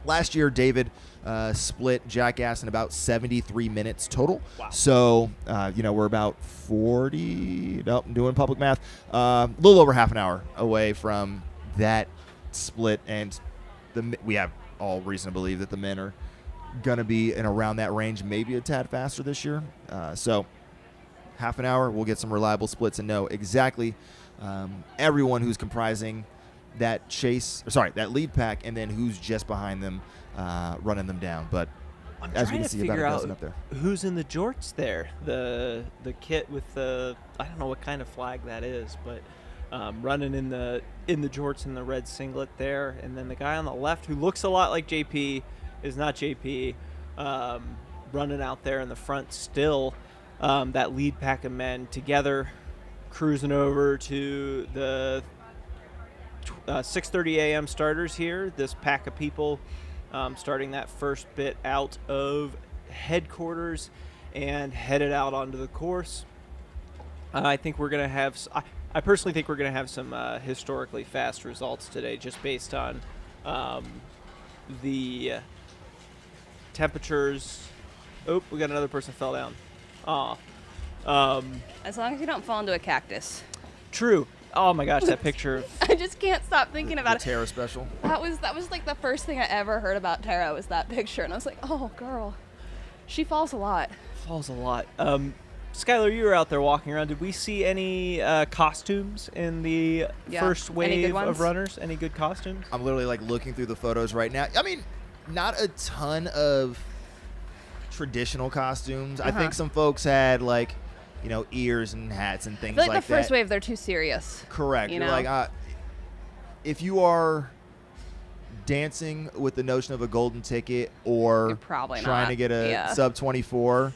Last year, David split Jackass in about 73 minutes total. Wow. So, we're about 40, I'm doing public math, a little over half an hour away from that split. And we have all reason to believe that the men are going to be in around that range, maybe a tad faster this year. So half an hour, we'll get some reliable splits and know exactly everyone who's comprising that lead pack, and then who's just behind them running them down. But I'm as we trying can to see, about figure a out dozen up there. who's in the jorts there. The kit with the, I don't know what kind of flag that is, but running in the jorts and the red singlet there. And then the guy on the left, who looks a lot like JP, is not JP, running out there in the front still. That lead pack of men together, cruising over to the 6:30 a.m. starters here. This pack of people starting that first bit out of headquarters and headed out onto the course. I think we're going to have... I personally think we're going to have some historically fast results today, just based on the temperatures. Oh, we got another person fell down. Aw. As long as you don't fall into a cactus. True. Oh my gosh, that picture. I just can't stop thinking about The Tara special. That was like the first thing I ever heard about Tara was that picture, and I was like, oh girl, she falls a lot. Falls a lot. Skylar, you were out there walking around. Did we see any costumes in the first wave of runners? Any good costumes? I'm literally like looking through the photos right now. I mean, not a ton of traditional costumes. I think some folks had like, ears and hats and things I feel like like the that. first wave, they're too serious. Correct. You You're know? like, if you are dancing with the notion of a golden ticket or You're probably trying not. to get a Yeah. sub 24,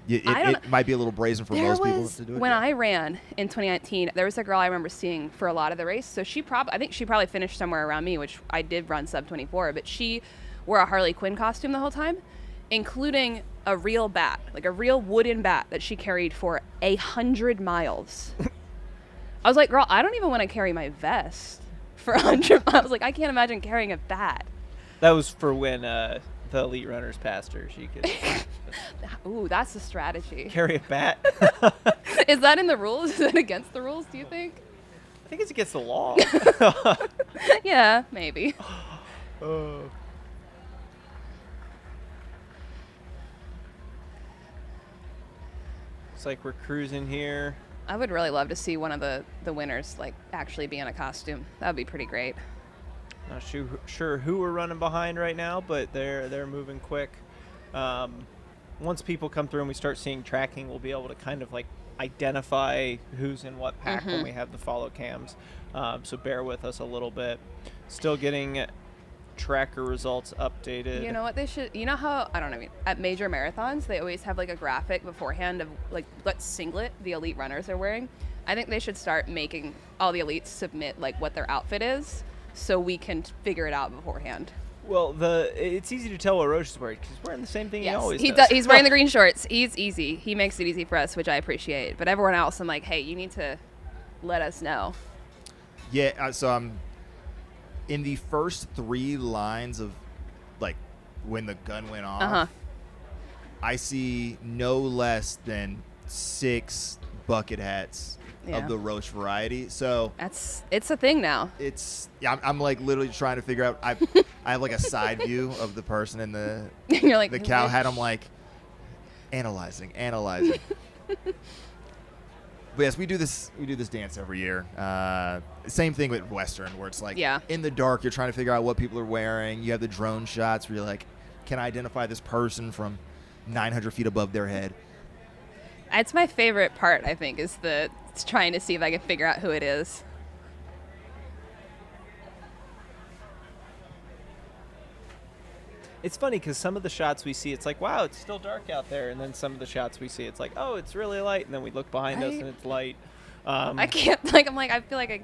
it might be a little brazen for most people to do it. When I ran in 2019, there was a girl I remember seeing for a lot of the race. So I think she probably finished somewhere around me, which I did run sub 24, but she wore a Harley Quinn costume the whole time, including a real bat, like a real wooden bat that she carried for 100 miles. I was like, girl, I don't even want to carry my vest for 100 miles. Like, I can't imagine carrying a bat. That was for when the elite runners passed her. She could Ooh, that's a strategy. carry a bat. Is that in the rules? Is that against the rules, do you think? I think it's against the law. Yeah, maybe. Oh. It's like we're cruising here. I would really love to see one of the winners like actually be in a costume. That would be pretty great. Not sure who we're running behind right now, but they're moving quick. Once people come through and we start seeing tracking, we'll be able to kind of like identify who's in what pack when we have the follow cams. So bear with us a little bit. Still getting tracker results updated. You know what they should, you know how, I don't know, at major marathons, they always have like a graphic beforehand of like what singlet the elite runners are wearing. I think they should start making all the elites submit like what their outfit is so we can figure it out beforehand. Well, it's easy to tell what Roche is wearing because he's wearing the same thing he always does. He's wearing the green shorts. He's easy. He makes it easy for us, which I appreciate. But everyone else, I'm like, hey, you need to let us know. Yeah, so I'm in the first 3 lines of like when the gun went off. I see no less than 6 bucket hats of the Roche variety. So it's a thing now. I'm like literally trying to figure out. I have like a side view of the person in the You're like the cow hat. I'm like analyzing. But yes, we do this dance every year. Same thing with Western, where it's like in the dark, you're trying to figure out what people are wearing. You have the drone shots where you're like, can I identify this person from 900 feet above their head? It's my favorite part, I think, is trying to see if I can figure out who it is. It's funny because some of the shots we see, it's like, wow, it's still dark out there. And then some of the shots we see, it's like, oh, it's really light. And then we look behind us and it's light. I can't, I feel like I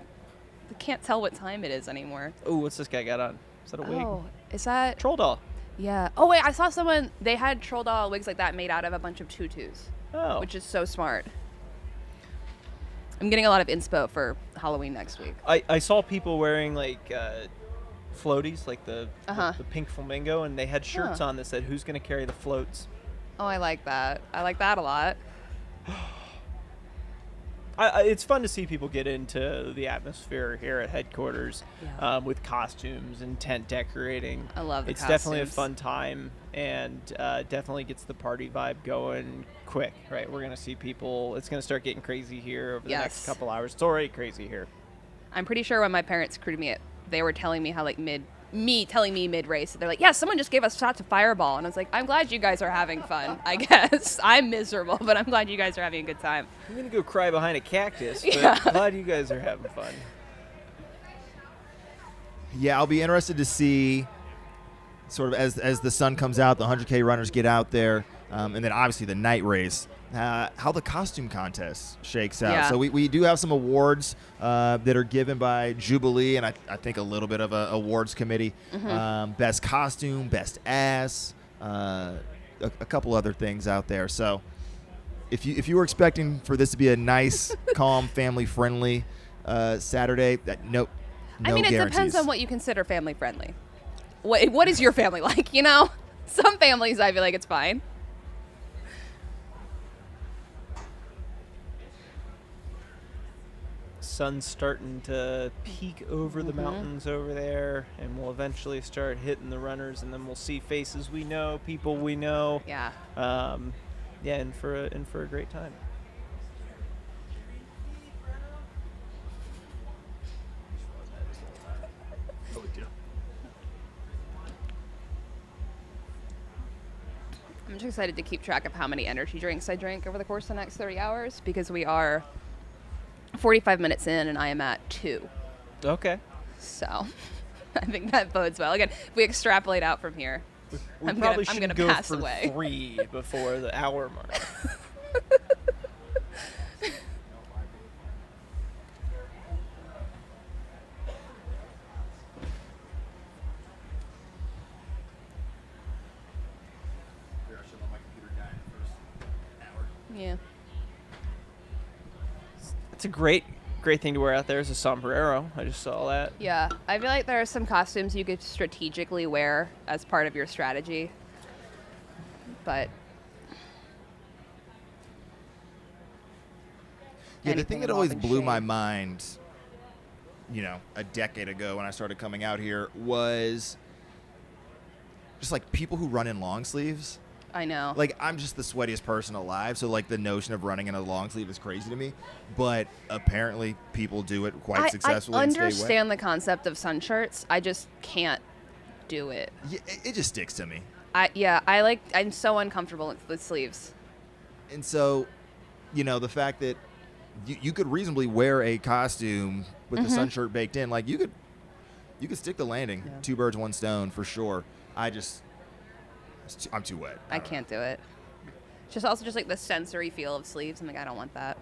can't tell what time it is anymore. Oh, what's this guy got on? Is that a wig? Oh, is that? Troll doll. Yeah. Oh, wait, I saw someone, they had troll doll wigs like that made out of a bunch of tutus. Oh. Which is so smart. I'm getting a lot of inspo for Halloween next week. I saw people wearing like floaties, like the pink flamingo, and they had shirts on that said, who's going to carry the floats? Oh, I like that. I like that a lot. It's fun to see people get into the atmosphere here at headquarters with costumes and tent decorating. I love the It's costumes. definitely a fun time and definitely gets the party vibe going quick, right? We're going to see people. It's going to start getting crazy here over the next couple hours. It's already crazy here. I'm pretty sure when my parents crewed me, they were telling me how like me telling me mid-race, they're like, yeah, someone just gave us shots of Fireball. And I was like, I'm glad you guys are having fun, I guess. I'm miserable, but I'm glad you guys are having a good time. I'm going to go cry behind a cactus, but Yeah. glad you guys are having fun. Yeah, I'll be interested to see sort of as the sun comes out, the 100K runners get out there, and then obviously the night race, how the costume contest shakes out. Yeah. So we do have some awards that are given by Jubilee, and I think a little bit of a awards committee. Best costume, best ass, a couple other things out there. So if you were expecting for this to be a nice, calm, family-friendly Saturday, nope. No I mean, it guarantees. depends on what you consider family friendly. What is your family like, you know? Some families, I feel like it's fine. Sun's starting to peek over the mountains over there, and we'll eventually start hitting the runners, and then we'll see faces we know, people we know. Yeah. Yeah, in for a great time. I'm just excited to keep track of how many energy drinks I drink over the course of the next 30 hours because we are 45 minutes in and I am at 2. Okay. So I think that bodes well. Again, if we extrapolate out from here, We I'm probably gonna shouldn't go pass for away. 3 before the hour mark. Yeah. It's a great thing to wear out there is a sombrero. I just saw that. Yeah. I feel like there are some costumes you could strategically wear as part of your strategy. But Yeah, the anything thing that always involving blew shade. my mind, a decade ago when I started coming out here was just like people who run in long sleeves. I know. Like, I'm just the sweatiest person alive, so like the notion of running in a long sleeve is crazy to me. But apparently people do it quite successfully. I and stay wet. understand the concept of sun shirts. I just can't do it. Yeah, it just sticks to me. I'm so uncomfortable with sleeves. And so, the fact that you could reasonably wear a costume with the sun shirt baked in, like you could stick the landing. Yeah. 2 birds, 1 stone for sure. I'm too wet. I can't do it. It's just also just like the sensory feel of sleeves. I'm like, I don't want that.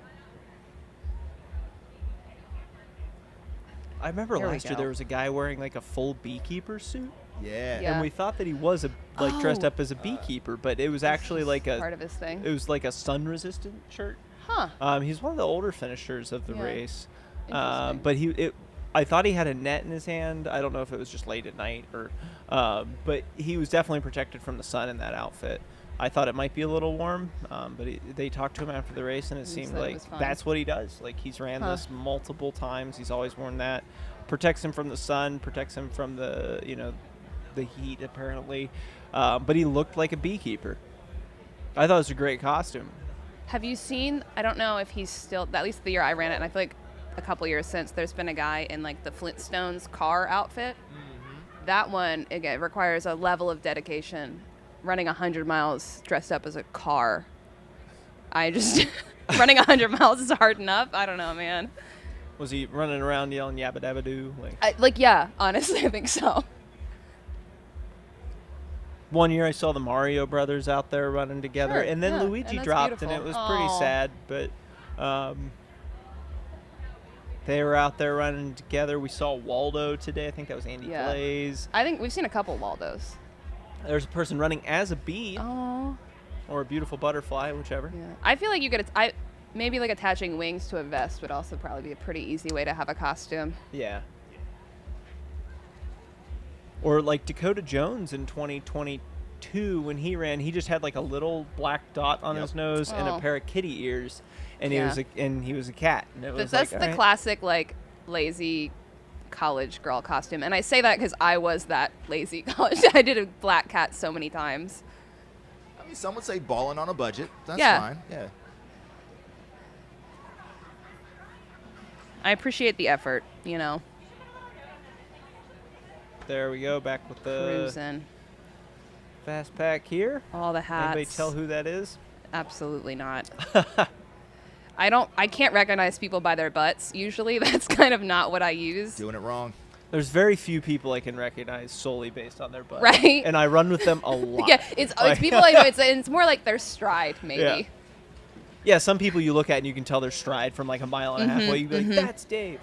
I remember Here we last year go. there was a guy wearing like a full beekeeper suit, Yeah. Yeah. and we thought that he was dressed Oh. up as a beekeeper, but it was actually like Part of his thing. it was like a sun-resistant shirt. Huh. He's one of the older finishers of the Yeah. race, Interesting. but I thought he had a net in his hand. I don't know if it was just late at night or, but he was definitely protected from the sun in that outfit. I thought it might be a little warm, but they talked to him after the race, and it He seemed said it like was fine. that's what he does. Like he's ran Huh. this multiple times. He's always worn that. Protects him from the sun. Protects him from the the heat apparently. But he looked like a beekeeper. I thought it was a great costume. Have you seen, I don't know if he's still, at least the year I ran it, and I feel like a couple years since, there's been a guy in like the Flintstones car outfit. That one, again, requires a level of dedication. Running 100 miles dressed up as a car. I just, running 100 miles is hard enough. I don't know, man. Was he running around yelling yabba dabba doo? Yeah, honestly, I think so. One year I saw the Mario brothers out there running together, Sure, and then yeah, Luigi and that's dropped, and it beautiful. was pretty Aw. sad. But they were out there running together. We saw Waldo today. I think that was Andy Yeah. Glaze. I think we've seen a couple Waldos. There's a person running as a bee Oh. or a beautiful butterfly, whichever. Yeah. I feel like you could, maybe like attaching wings to a vest would also probably be a pretty easy way to have a costume. Yeah. Or like Dakota Jones in 2022 when he ran, he just had like a little black dot on Yep. his nose and a Oh. pair of kitty ears, and Yeah. he was a cat. And it was That's like, the all right. classic, like, lazy college girl costume. And I say that because I was that lazy college. I did a black cat so many times. I mean, some would say balling on a budget. That's Yeah. fine. Yeah. I appreciate the effort, you know. There we go. Back with the Cruising. fast pack here. All the hats. Anybody tell who that is? Absolutely not. I can't recognize people by their butts. Usually that's kind of not what I use. Doing it wrong. There's very few people I can recognize solely based on their butt. Right. And I run with them a lot. Yeah, it's people I know. It's more like their stride, maybe. Yeah. Yeah, some people you look at and you can tell their stride from like a mile and a half away. You'd be like, that's Dave.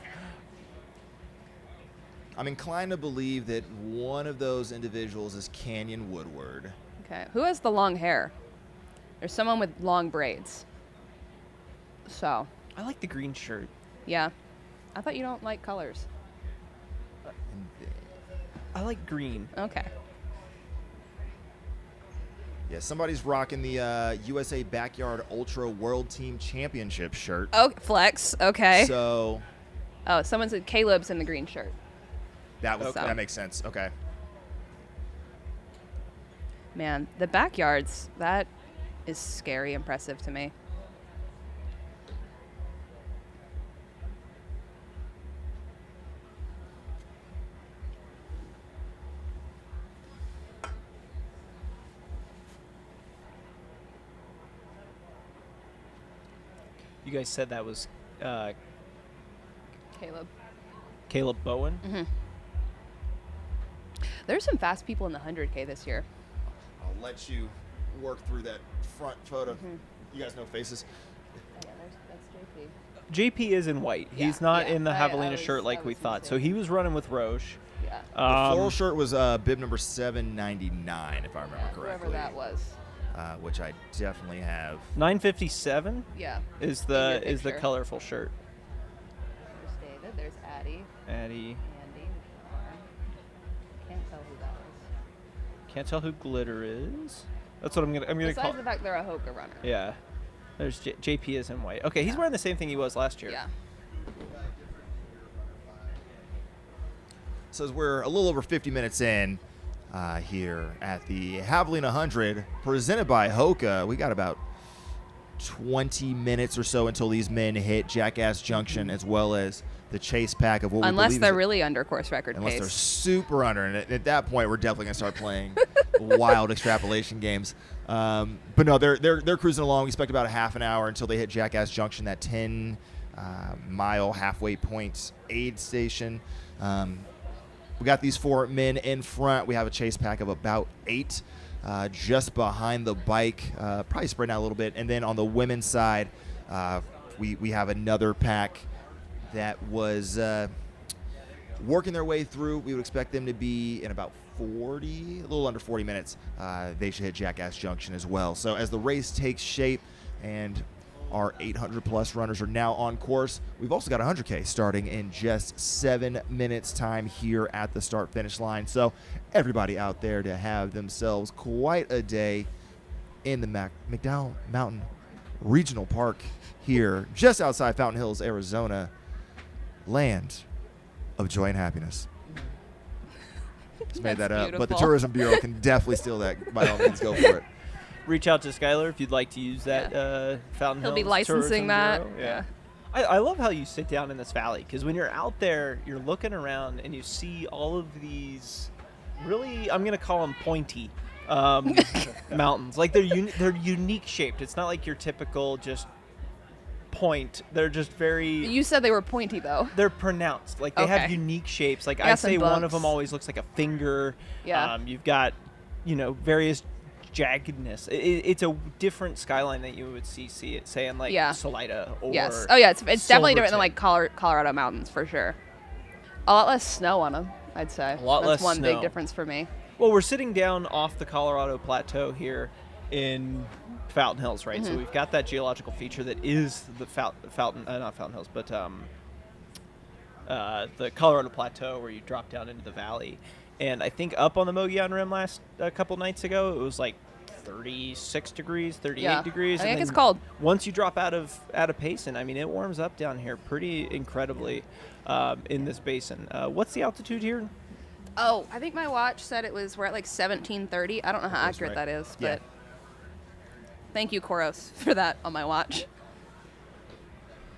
I'm inclined to believe that one of those individuals is Canyon Woodward. Okay. Who has the long hair? There's someone with long braids. So, I like the green shirt. yeah. I thought you don't like colors. I like green. Okay. Yeah, somebody's rocking the USA Backyard Ultra World Team Championship shirt. Oh, flex. Okay. So Oh, someone said Caleb's in the green shirt. that makes sense. Okay. Man, the backyards, that is scary impressive to me. You guys said that was Caleb. Caleb Bowen. There's some fast people in the 100K this year. I'll let you work through that front photo. You guys know faces. Yeah, that's JP. JP is in white. Yeah, He's not yeah. in the I Javelina was- shirt I like we was thought. So mistaken. he was running with Roche. Yeah. The floral shirt was bib number 799, if I remember correctly. Whoever that was. Which I definitely have. 957 Yeah. is In your the picture. colorful shirt. There's David. There's Addie. Addie. Andy. Can't tell who that is. Can't tell who Glitter is. That's what I'm gonna call. Besides the fact they're a HOKA runner. Yeah. There's JP is in white. Okay, he's wearing the same thing he was last year. Yeah. So as we're a little over 50 minutes in here at the Javelina 100, presented by HOKA, we got about 20 minutes or so until these men hit Jackass Junction, as well as the chase pack of what we Unless believe they're is really under course record unless pace. they're super under, and at that point we're definitely gonna start playing wild extrapolation games. But no, they're cruising along. We expect about a half an hour until they hit Jackass Junction, that 10-mile halfway point aid station. We got these 4 men in front. We have a chase pack of about 8 just behind the bike, probably spreading out a little bit. And then on the women's side, we have another pack that was working their way through. We would expect them to be in about 40, a little under 40 minutes. They should hit Jackass Junction as well. So as the race takes shape and our 800-plus runners are now on course, we've also got 100K starting in just 7 minutes time here at the start-finish line. So everybody out there to have themselves quite a day in the McDowell Mountain Regional Park here, just outside Fountain Hills, Arizona, land of joy and happiness. Just made that That's up, but the beautiful. Tourism Bureau can definitely steal that. By all means, go for it. Reach out to Skylar if you'd like to use that Fountain He'll be Hills licensing Tourism that. Bureau. Yeah. I love how you sit down in this valley, because when you're out there, you're looking around and you see all of these really, I'm going to call them pointy mountains. Like they're unique shaped. It's not like your typical just point. They're just very... You said they were pointy, though. They're pronounced. Like they have Okay. unique shapes. Like They got I'd say some one of bumps. them always looks like a finger. Yeah. You've got, various jaggedness. It's a different skyline that you would see it say in like Yeah. Salida or Yes. Oh, yeah. It's definitely different than Silverton. like Colorado mountains for sure. A lot less snow on them, I'd say. A lot That's less one snow. big difference for me. Well, we're sitting down off the Colorado Plateau here in Fountain Hills, right? Mm-hmm. So we've got that geological feature that is the not Fountain Hills, but the Colorado Plateau, where you drop down into the valley. And I think up on the Mogollon Rim a couple nights ago, it was like 36 degrees, 38 Yeah. degrees. I think and it's then cold. Once you drop out of Payson, I mean, it warms up down here pretty incredibly in this basin. What's the altitude here? Oh, I think my watch said we're at like 1730. I don't know how That's accurate right. that is, Yeah. but thank you, Koros, for that on my watch.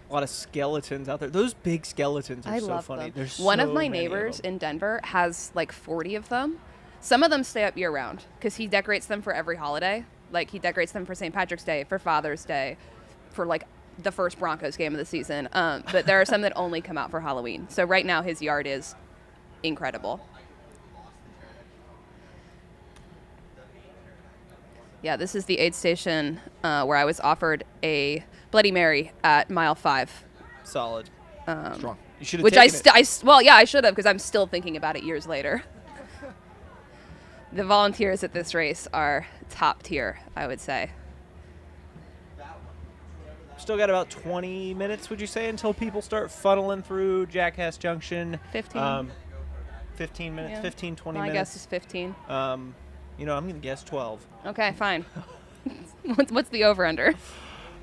A lot of skeletons out there. Those big skeletons are I so love funny. them. There's One of so my many neighbors them. in Denver has like 40 of them. Some of them stay up year round because he decorates them for every holiday. Like he decorates them for St. Patrick's Day, for Father's Day, for like the first Broncos game of the season. But there are some that only come out for Halloween. So right now his yard is incredible. Yeah, this is the aid station where I was offered a Bloody Mary at mile 5. Solid. Strong. You should have Which taken it. I should have because I'm still thinking about it years later. The volunteers at this race are top tier, I would say. Still got about 20 minutes, would you say, until people start funneling through Jackass Junction? 15. 15 minutes, Yeah. 15, 20 My minutes. guess is 15. I'm going to guess 12. Okay, fine. What's the over-under?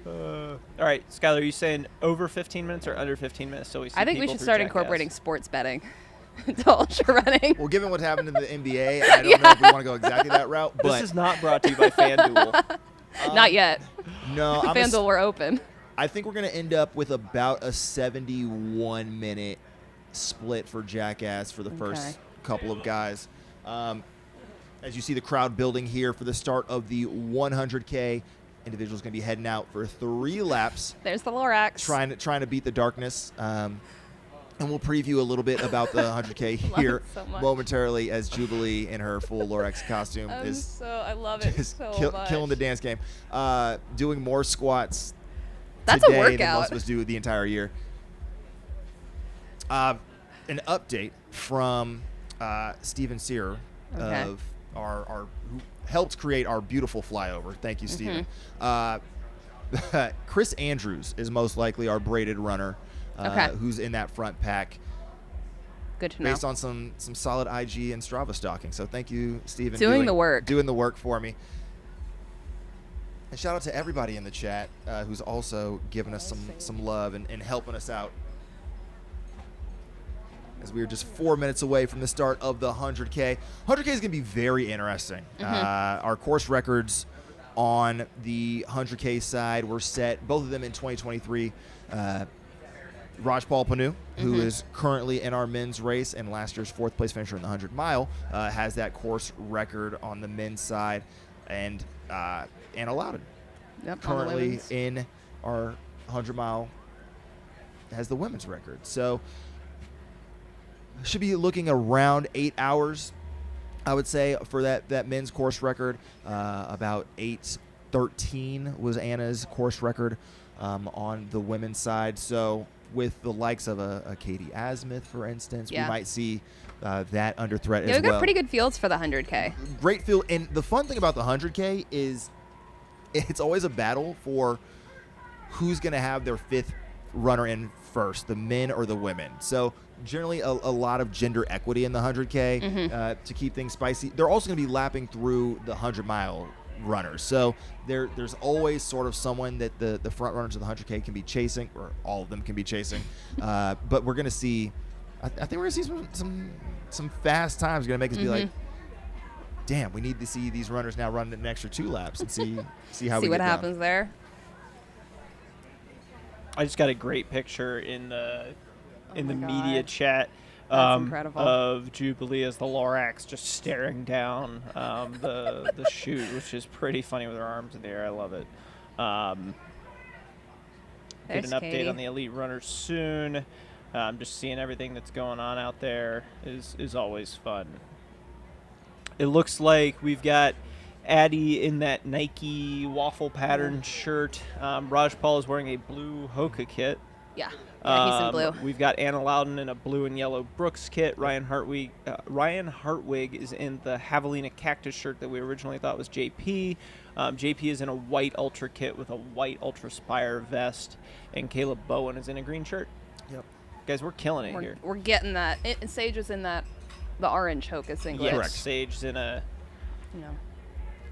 All right, Skylar, are you saying over 15 minutes or under 15 minutes? So we see I think we people should through start Jackass? incorporating sports betting into ultra running. Well, given what happened in the NBA, I don't know if we want to go exactly that route. But This is not brought to you by FanDuel. Not yet. no, I'm FanDuel, we're open. I think we're going to end up with about a 71-minute split for Jackass for the first couple of guys. As you see the crowd building here for the start of the 100K, individuals going to be heading out for 3 laps, There's the Lorax. trying to beat the darkness. And we'll preview a little bit about the 100K Love here it so much. momentarily as Jubilee in her full Lorax costume is I love it just so much. killing the dance game. Doing more squats That's a today than workout. most of us do the entire year. An update from Steven Sear Okay. of our who helped create our beautiful flyover. Thank you, Steven. Chris Andrews is most likely our braided runner who's in that front pack. Good to know. Based on some solid IG and Strava stalking. So thank you, Steven. Doing the work. Doing the work for me. And shout out to everybody in the chat who's also giving us some love and helping us out. As we are just 4 minutes away from the start of the 100K. 100K is going to be very interesting. Our course records on the 100K side were set, both of them in 2023. Rajpal Panu, who is currently in our men's race and last year's 4th place finisher in the 100 mile, has that course record on the men's side, and Loudon, currently in our 100 mile, has the women's record. So should be looking around 8 hours, I would say, for that men's course record. About 8:13 was Anna's course record on the women's side. So with the likes of a Katie Asmith, for instance, we might see that under threat as well. Yeah, we've got pretty good fields for the 100K. Great field. And the fun thing about the 100K is it's always a battle for who's going to have their 5th runner in first, the men or the women. So generally a lot of gender equity in the 100K to keep things spicy. They're also going to be lapping through the 100-mile runners. So there's always sort of someone that the front runners of the 100K can be chasing, or all of them can be chasing. But we're going to see, I think we're going to see some fast times going to make us be like, damn, we need to see these runners now run an extra 2 laps and see how we what get down. happens there. I just got a great picture in the media God. chat That's incredible. of Jubilee as the Lorax just staring down the chute, which is pretty funny with her arms in the air. I love it. Get There's an update Katie. on the elite runners soon. Just seeing everything that's going on out there is always fun. It looks like we've got Addie in that Nike waffle pattern shirt. Rajpal is wearing a blue HOKA kit. Yeah, he's in blue. We've got Anna Loudon in a blue and yellow Brooks kit. Ryan Hartwig is in the Javelina cactus shirt that we originally thought was JP. JP is in a white Ultra kit with a white Ultra Spire vest, and Caleb Bowen is in a green shirt. Yep. Guys, we're killing it here. We're getting that. Sage was in the orange HOKA singlet. Yes, Correct. Sage's in a...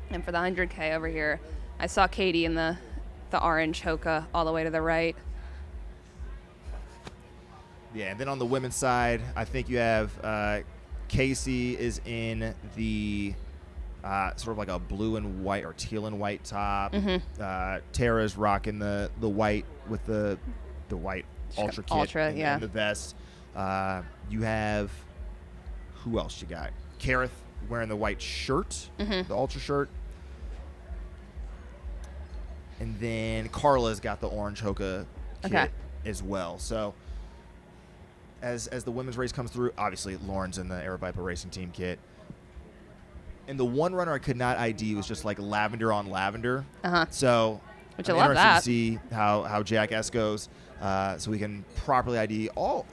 And for the 100K over here, I saw Katie in the orange HOKA all the way to the right. Yeah, and then on the women's side, I think you have Casey is in the sort of like a blue and white or teal and white top. Tara's rocking the white with the the white ultra kit Ultra, and, yeah. and the vest. You have, who else you got? Kareth wearing the white shirt, the ultra shirt. And then Carla's got the orange HOKA kit as well. So as the women's race comes through, obviously Lauren's in the Air Viper Racing Team kit. And the one runner I could not ID was just like lavender on lavender. So Which I'm I love interested that. to see how Jackass goes, so we can properly ID all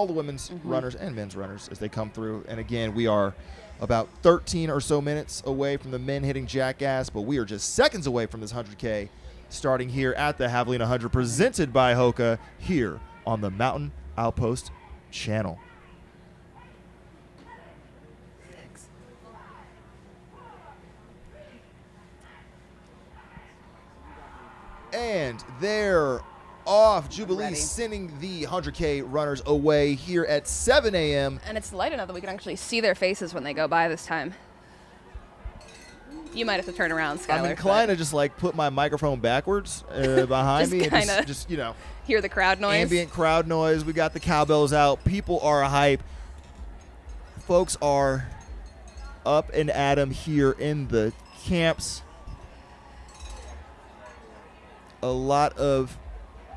the women's runners and men's runners as they come through. And again, we are about 13 or so minutes away from the men hitting Jackass, but we are just seconds away from this 100K starting here at the Javelina 100, presented by HOKA here on the Mountain Outpost channel. And they're off. Jubilee Ready. sending the 100K runners away here at 7 a.m. And it's light enough that we can actually see their faces when they go by this time. You might have to turn around, Skylar. I'm inclined to just like put my microphone backwards behind Just me and kinda just, you know, hear the crowd noise. ambient crowd noise. We got the cowbells out. People are hype. Folks are up and at 'em here in the camps. A lot of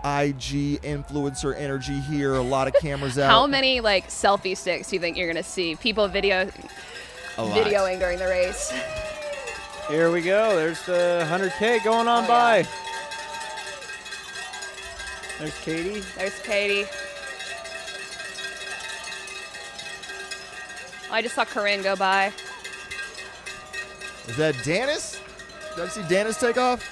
IG influencer energy here. A lot of cameras out. How many like selfie sticks do you think you're gonna see? People videoing during the race. Here we go. There's the 100K going on Oh, by. yeah. There's Katie. There's Katie. I just saw Corinne go by. Is that Danis? Did I see Danis take off?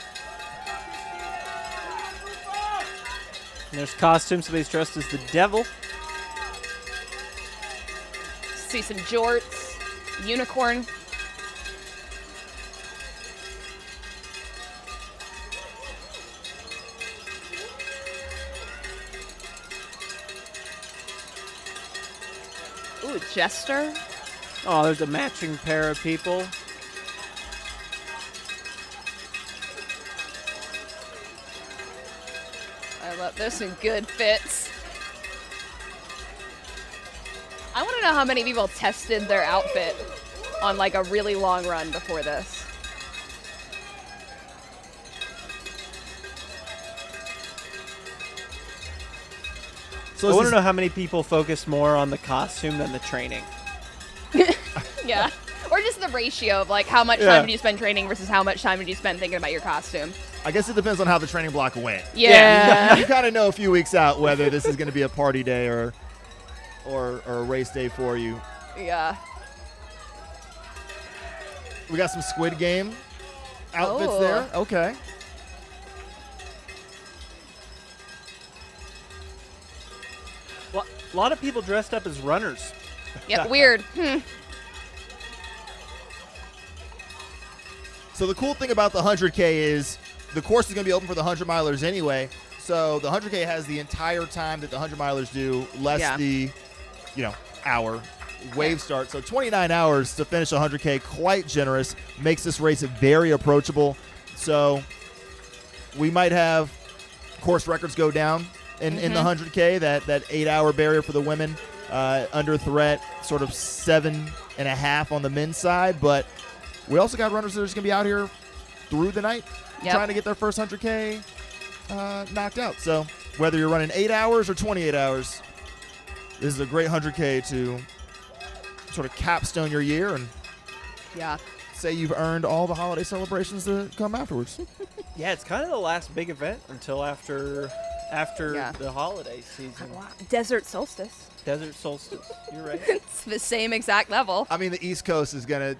And there's costumes. Somebody's dressed as the devil. See some jorts, unicorn. Ooh, Jester. Oh, there's a matching pair of people. I love, there's some good fits. I want to know how many people tested their outfit on like a really long run before this. So I is want to this- know how many people focus more on the costume than the training. Yeah. Or just the ratio of like how much Yeah. time did you spend training versus how much time did you spend thinking about your costume. I guess it depends on how the training block went. Yeah. You kind of know a few weeks out whether this is going to be a party day or a race day for you. Yeah. We got some Squid Game outfits Oh. there. Okay. A lot of people dressed up as runners. Yeah, weird. So the cool thing about the 100K is the course is going to be open for the 100 milers anyway. So the 100K has the entire time that the 100 milers do, less Yeah. the, hour wave start. So 29 hours to finish 100K, quite generous. Makes this race very approachable. So we might have course records go down in the 100K, that 8-hour barrier for the women under threat, sort of 7.5 on the men's side. But we also got runners that are just going to be out here through the night trying to get their first 100K knocked out. So whether you're running 8 hours or 28 hours, this is a great 100K to sort of capstone your year and Yeah. say you've earned all the holiday celebrations that come afterwards. Yeah, it's kind of the last big event until after Yeah. the holiday season. Wow. Desert solstice. Desert solstice. You're right. It's the same exact level. I mean, the East Coast is going to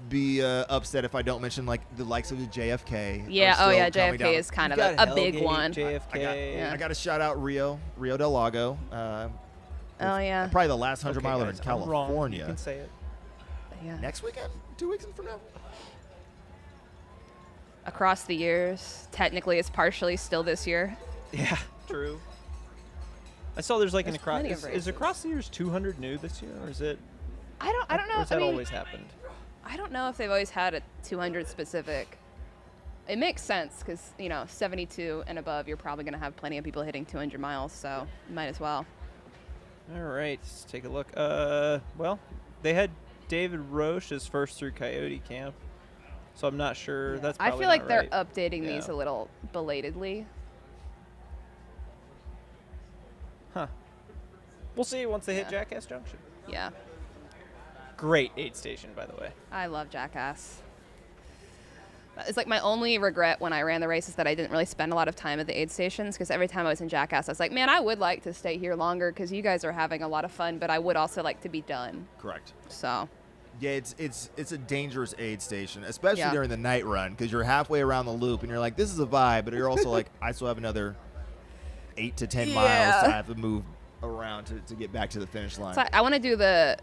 be upset if I don't mention like the likes of the JFK. Yeah. are Oh still yeah. coming down. JFK is kind of You got a big Hellgate, one. JFK. Yeah. I got to shout out Rio Del Lago. Oh yeah. Probably the last 100 Okay, miler guys, in I'm wrong. You California. can say it. Yeah. Next weekend? 2 weeks from now? Across the years, technically, it's partially still this year. Yeah, true. I saw there's like There's an across. plenty of Is races. across the years 200 new this year, or is it? I don't know. Or has I that mean, always happened? I don't know if they've always had a 200 specific. It makes sense because, 72 and above, you're probably going to have plenty of people hitting 200 miles, so you might as well. All right, let's take a look. Well, they had David Roche's first through Coyote Camp, so I'm not sure. That's I probably feel like not they're right. updating these Yeah. a little belatedly. Huh. We'll see once they hit Yeah. Jackass Junction. Yeah. Great aid station, by the way. I love Jackass. It's like my only regret when I ran the race is that I didn't really spend a lot of time at the aid stations, because every time I was in Jackass, I was like, man, I would like to stay here longer because you guys are having a lot of fun, but I would also like to be done. Correct. So, Yeah, it's a dangerous aid station, especially Yeah. during the night run, because you're halfway around the loop and you're like, this is a vibe, but you're also like, I still have another 8 to 10 miles Yeah. I have to move around to get back to the finish line. I want to do the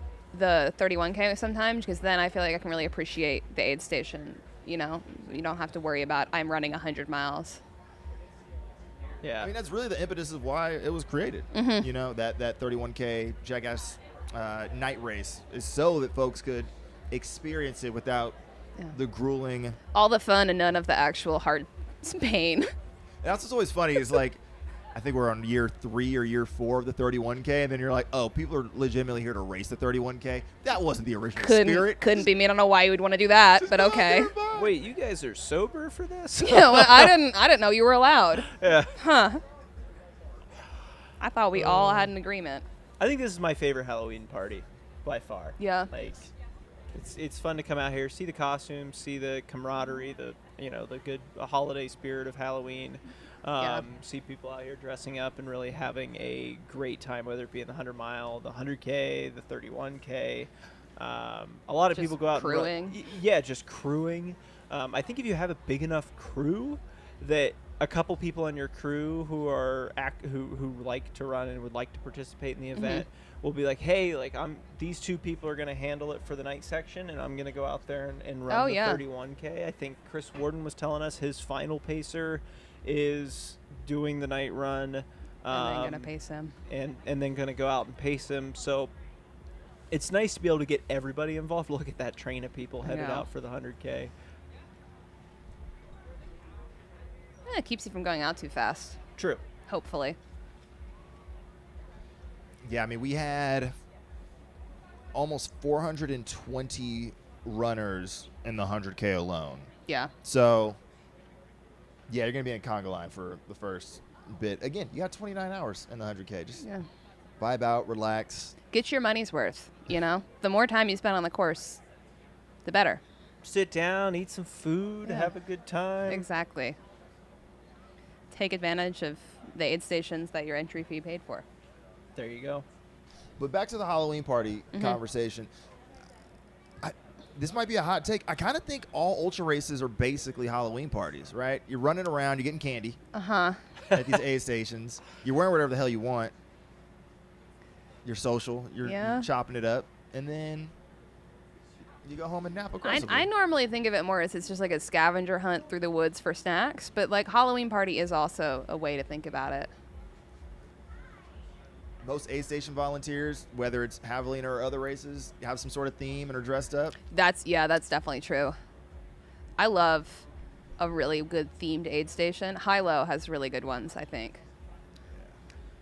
31K sometimes, because then I feel like I can really appreciate the aid station. You don't have to worry about I'm running 100 miles. Yeah. I mean, that's really the impetus of why it was created. Mm-hmm. You know, that 31K Jackass night race is so that folks could experience it without the grueling. All the fun and none of the actual hard pain. And that's what's always funny is like, I think we're on year 3 or year 4 of the 31K, and then you're like, oh, people are legitimately here to race the 31K. That wasn't the original spirit. Couldn't be me. I don't know why you would want to do that, but okay. Wait, you guys are sober for this? Yeah, well, I didn't know you were allowed. Yeah. Huh. I thought we all had an agreement. I think this is my favorite Halloween party, by far. Yeah. Like, it's fun to come out here, see the costumes, see the camaraderie, the good holiday spirit of Halloween. Yeah. See people out here dressing up and really having a great time, whether it be in the 100 mile, the 100K, the 31K. A lot of Just people go out crewing. and yeah, just crewing. I think if you have a big enough crew that a couple people on your crew who are who like to run and would like to participate in the event will be like, hey, like these 2 people are going to handle it for the night section, and I'm going to go out there and run the 31K. I think Chris Warden was telling us his final pacer is doing the night run, And then gonna pace him. and then going to go out and pace him. So it's nice to be able to get everybody involved. Look at that train of people headed Yeah. out for the 100K. It keeps you from going out too fast, True. hopefully. Yeah, I mean, we had almost 420 runners in the 100K alone. Yeah. So, yeah, you're going to be in a conga line for the first bit. Again, you got 29 hours in the 100K. Just vibe out, relax. Get your money's worth, The more time you spend on the course, the better. Sit down, eat some food, Yeah. have a good time. Exactly. Take advantage of the aid stations that your entry fee paid for. There you go. But back to the Halloween party conversation. This might be a hot take. I kind of think all ultra races are basically Halloween parties, right? You're running around, you're getting candy Uh-huh. at these aid stations. You're wearing whatever the hell you want. You're social. You're chopping it up. And then you go home and nap aggressively. I normally think of it more as it's just like a scavenger hunt through the woods for snacks, but like Halloween party is also a way to think about it. Most aid station volunteers, whether it's Javelina or other races, have some sort of theme and are dressed up. That's definitely true. I love a really good themed aid station. Hilo has really good ones, I think.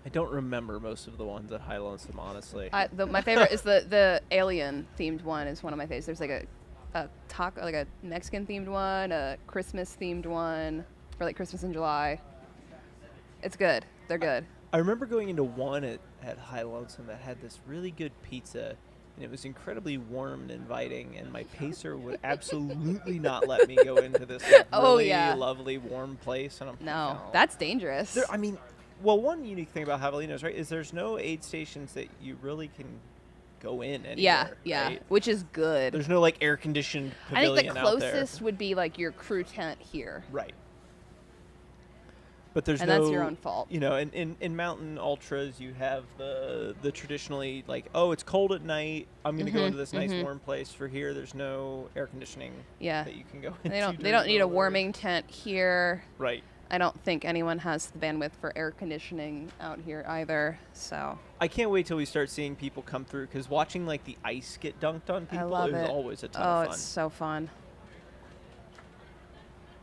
I don't remember most of the ones at High Lonesome, honestly. My favorite is the alien themed one is one of my favorites. There's like a taco, like a Mexican themed one, a Christmas themed one, or like Christmas in July. It's good. They're good. I remember going into one at High Lonesome that had this really good pizza, and it was incredibly warm and inviting, and my pacer would absolutely not let me go into this really lovely, warm place. And I'm No, like, oh. that's dangerous. Well, one unique thing about Javelina is there's no aid stations that you really can go in anywhere. Yeah, right? which is good. There's no like air-conditioned I pavilion think the out there. closest would be like your crew tent here. Right. But there's And no, that's your own fault. In mountain ultras, you have the traditionally like, oh, it's cold at night. I'm going to go into this nice warm place. For here, there's no air conditioning that you can go into. They don't need a warming tent here. Right. I don't think anyone has the bandwidth for air conditioning out here either. So I can't wait till we start seeing people come through, because watching like the ice get dunked on people is always a ton of fun. It's so fun.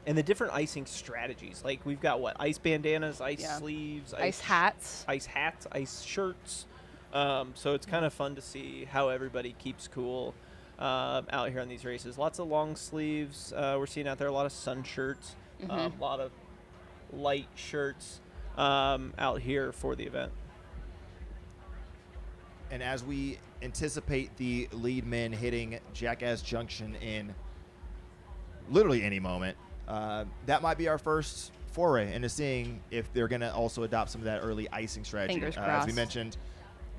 and the different icing strategies. Like we've got what, ice bandanas, ice Yeah. sleeves, Ice hats. ice hats, ice shirts. So it's kind of fun to see how everybody keeps cool out here on these races. Lots of long sleeves we're seeing out there. A lot of sun shirts, a lot of light shirts out here for the event. And as we anticipate the lead men hitting Jackass Junction in literally any moment, that might be our first foray into seeing if they're going to also adopt some of that early icing strategy. Fingers As crossed. we mentioned,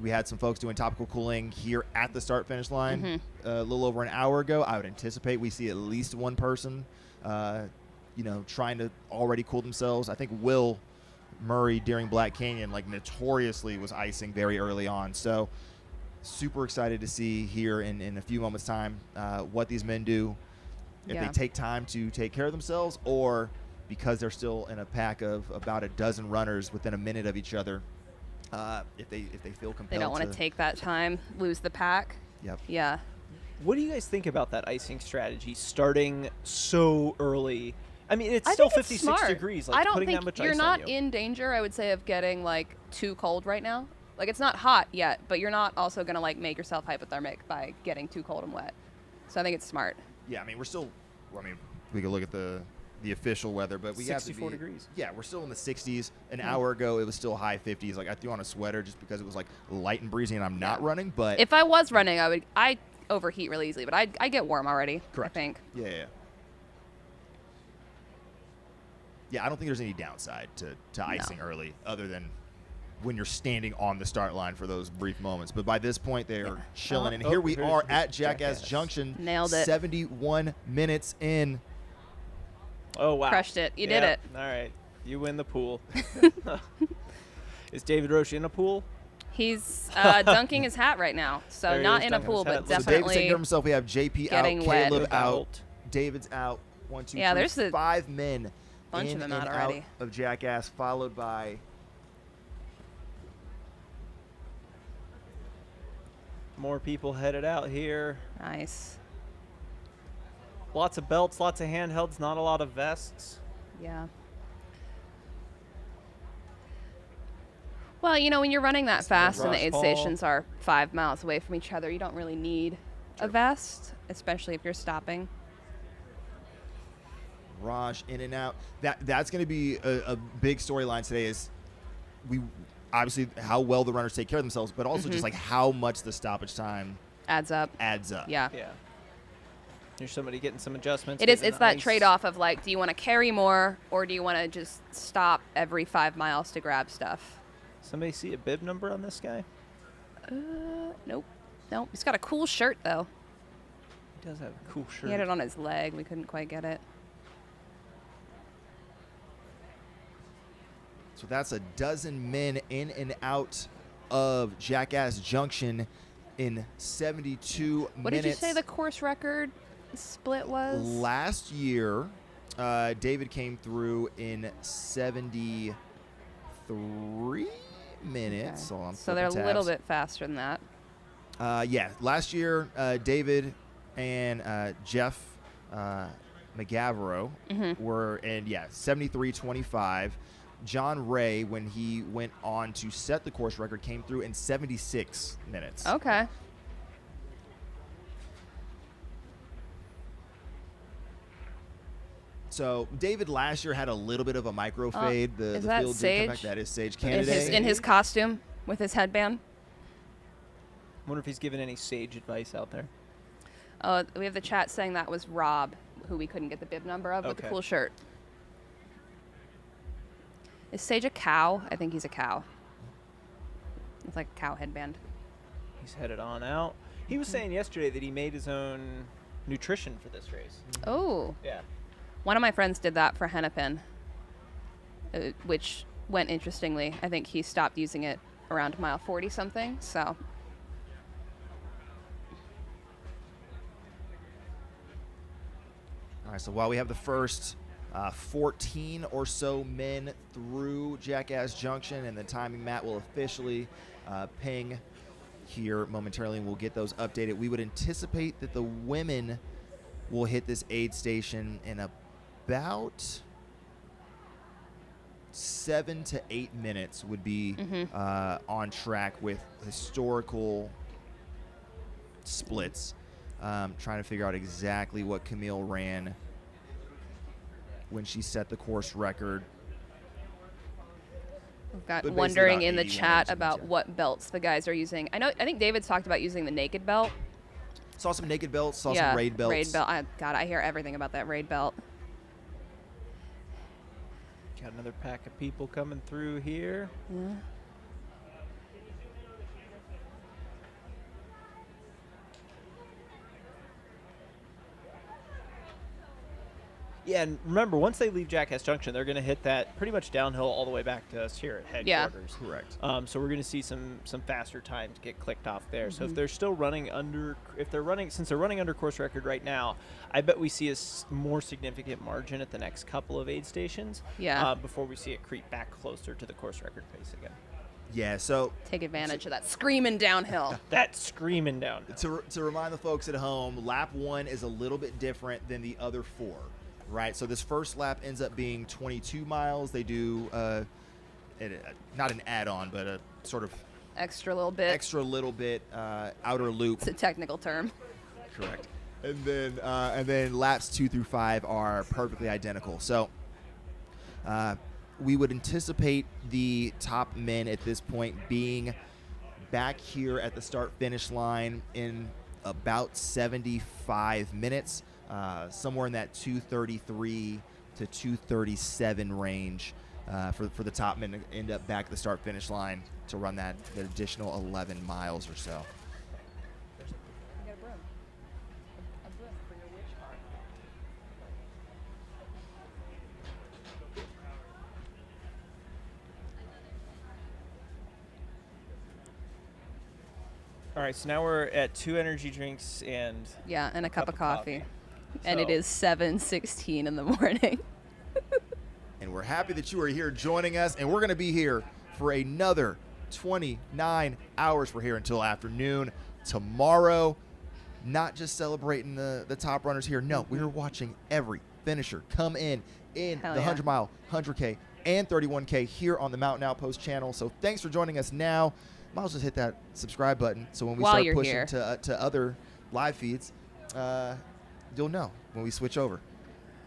we had some folks doing topical cooling here at the start-finish line a little over an hour ago. I would anticipate we see at least one person, trying to already cool themselves. I think Will Murray during Black Canyon, notoriously was icing very early on. So super excited to see here in a few moments' time what these men do. If they take time to take care of themselves, or because they're still in a pack of about a dozen runners within a minute of each other, if they feel compelled. They don't want to take that time, lose the pack. Yep. Yeah. What do you guys think about that icing strategy starting so early? I mean, it's I still think it's 56 smart. degrees. I don't putting think that much you're ice not on you. in danger, I would say, of getting too cold right now. It's not hot yet, but you're not also gonna make yourself hypothermic by getting too cold and wet. So I think it's smart. Yeah, I mean, we could look at the official weather, but we have to be 64 degrees. Yeah, we're still in the 60s. An hour ago, it was still high 50s. I threw on a sweater just because it was light and breezy, and I'm not running. But If I was running, I overheat really easily, but I get warm already. Correct. I think. Yeah. Yeah, I don't think there's any downside to icing early, other than when you're standing on the start line for those brief moments. But by this point, they are chilling. And here we here's are at Jackass Jackass. Junction. Nailed it. 71 minutes in. Oh, wow. Crushed it. You did it. All right. You win the pool. Is David Roche in a pool? He's dunking his hat right now, so There he not is, in a dunking pool, his hat. but So So David's definitely. taking care of himself. We have JP out, getting wet. Caleb out, Out. David's out. 1, 2, Yeah, 3, there's a 5 men bunch in of them and out already. of Jackass, followed by More people headed out here. Nice. Lots of belts, lots of handhelds, not a lot of vests. Yeah. Well, when you're running that fast and the rush aid ball. stations are 5 miles away from each other, you don't really need a vest, especially if you're stopping. Raj in and out. That's going to be a big storyline today. Is we obviously how well the runners take care of themselves, but also just how much the stoppage time Adds up. adds up. Yeah. Yeah. Here's somebody getting some adjustments. It is. getting It's the that ice. trade-off of do you want to carry more or do you want to just stop every 5 miles to grab stuff? Somebody see a bib number on this guy? Nope. He's got a cool shirt though. He does have a cool shirt. He had it on his leg. We couldn't quite get it. So that's a dozen men in and out of Jackass Junction in 72 minutes. What did you say the course record split was? Last year, David came through in 73 minutes. Okay. Hold on, So they're a flipping little tabs. bit faster than that. Yeah, last year, David and Jeff McGavero were in, 73:25. John Ray, when he went on to set the course record, came through in 76 minutes. Okay. So David last year had a little bit of a micro fade. The is that field did come back. Sage? That is Sage In Candidate. his costume with his headband. Wonder if he's giving any sage advice out there. Oh, we have the chat saying that was Rob, who we couldn't get the bib number of, with the Okay. cool shirt. Is Sage a cow? I think he's a cow. It's like a cow headband. He's headed on out. He was saying yesterday that he made his own nutrition for this race. Oh. Yeah. One of my friends did that for Hennepin, which went interestingly. I think he stopped using it around mile 40 something, so. All right, so while we have the first 14 or so men through Jackass Junction, and the timing mat will officially ping here momentarily, and we'll get those updated. We would anticipate that the women will hit this aid station in about 7 to 8 minutes would be on track with historical splits. Trying to figure out exactly what Camille ran when she set the course record. We've got But basically wondering about in the 81 chat or about something, what belts the guys are using. I think David's talked about using the naked belt. Saw some naked belts, saw some raid belts. Raid belt. God, I hear everything about that raid belt. Got another pack of people coming through here. Yeah. Yeah, and remember, once they leave Jackass Junction, they're going to hit that pretty much downhill all the way back to us here at Yeah. headquarters. Correct. So we're going to see some faster times get clicked off there. So if they're still running under, since they're running under course record right now, I bet we see a more significant margin at the next couple of aid stations. Yeah. Before we see it creep back closer to the course record pace again. Yeah, so Take advantage of that screaming downhill. That screaming down. to remind the folks at home, lap 1 is a little bit different than the other 4. Right, so this first lap ends up being 22 miles. They do not an add-on, but a sort of Extra little bit. outer loop. It's a technical term. Correct. And then laps 2 through 5 are perfectly identical. So we would anticipate the top men at this point being back here at the start-finish line in about 75 minutes. Somewhere in that 2:33 to 2:37 range for the top men to end up back at the start-finish line to run that additional 11 miles or so. All right, so now we're at 2 energy drinks and Yeah, and a cup of coffee. And So- it is 7:16 in the morning. And we're happy that you are here joining us, and we're going to be here for another 29 hours. We're here until afternoon tomorrow. Not just celebrating the top runners here. No, we're watching every finisher come in Hell the yeah. 100-mile, 100K, and 31K here on the Mountain Outpost channel. So thanks for joining us now. Might as well just hit that subscribe button so when we While start you're pushing here. to other live feeds, you'll know when we switch over.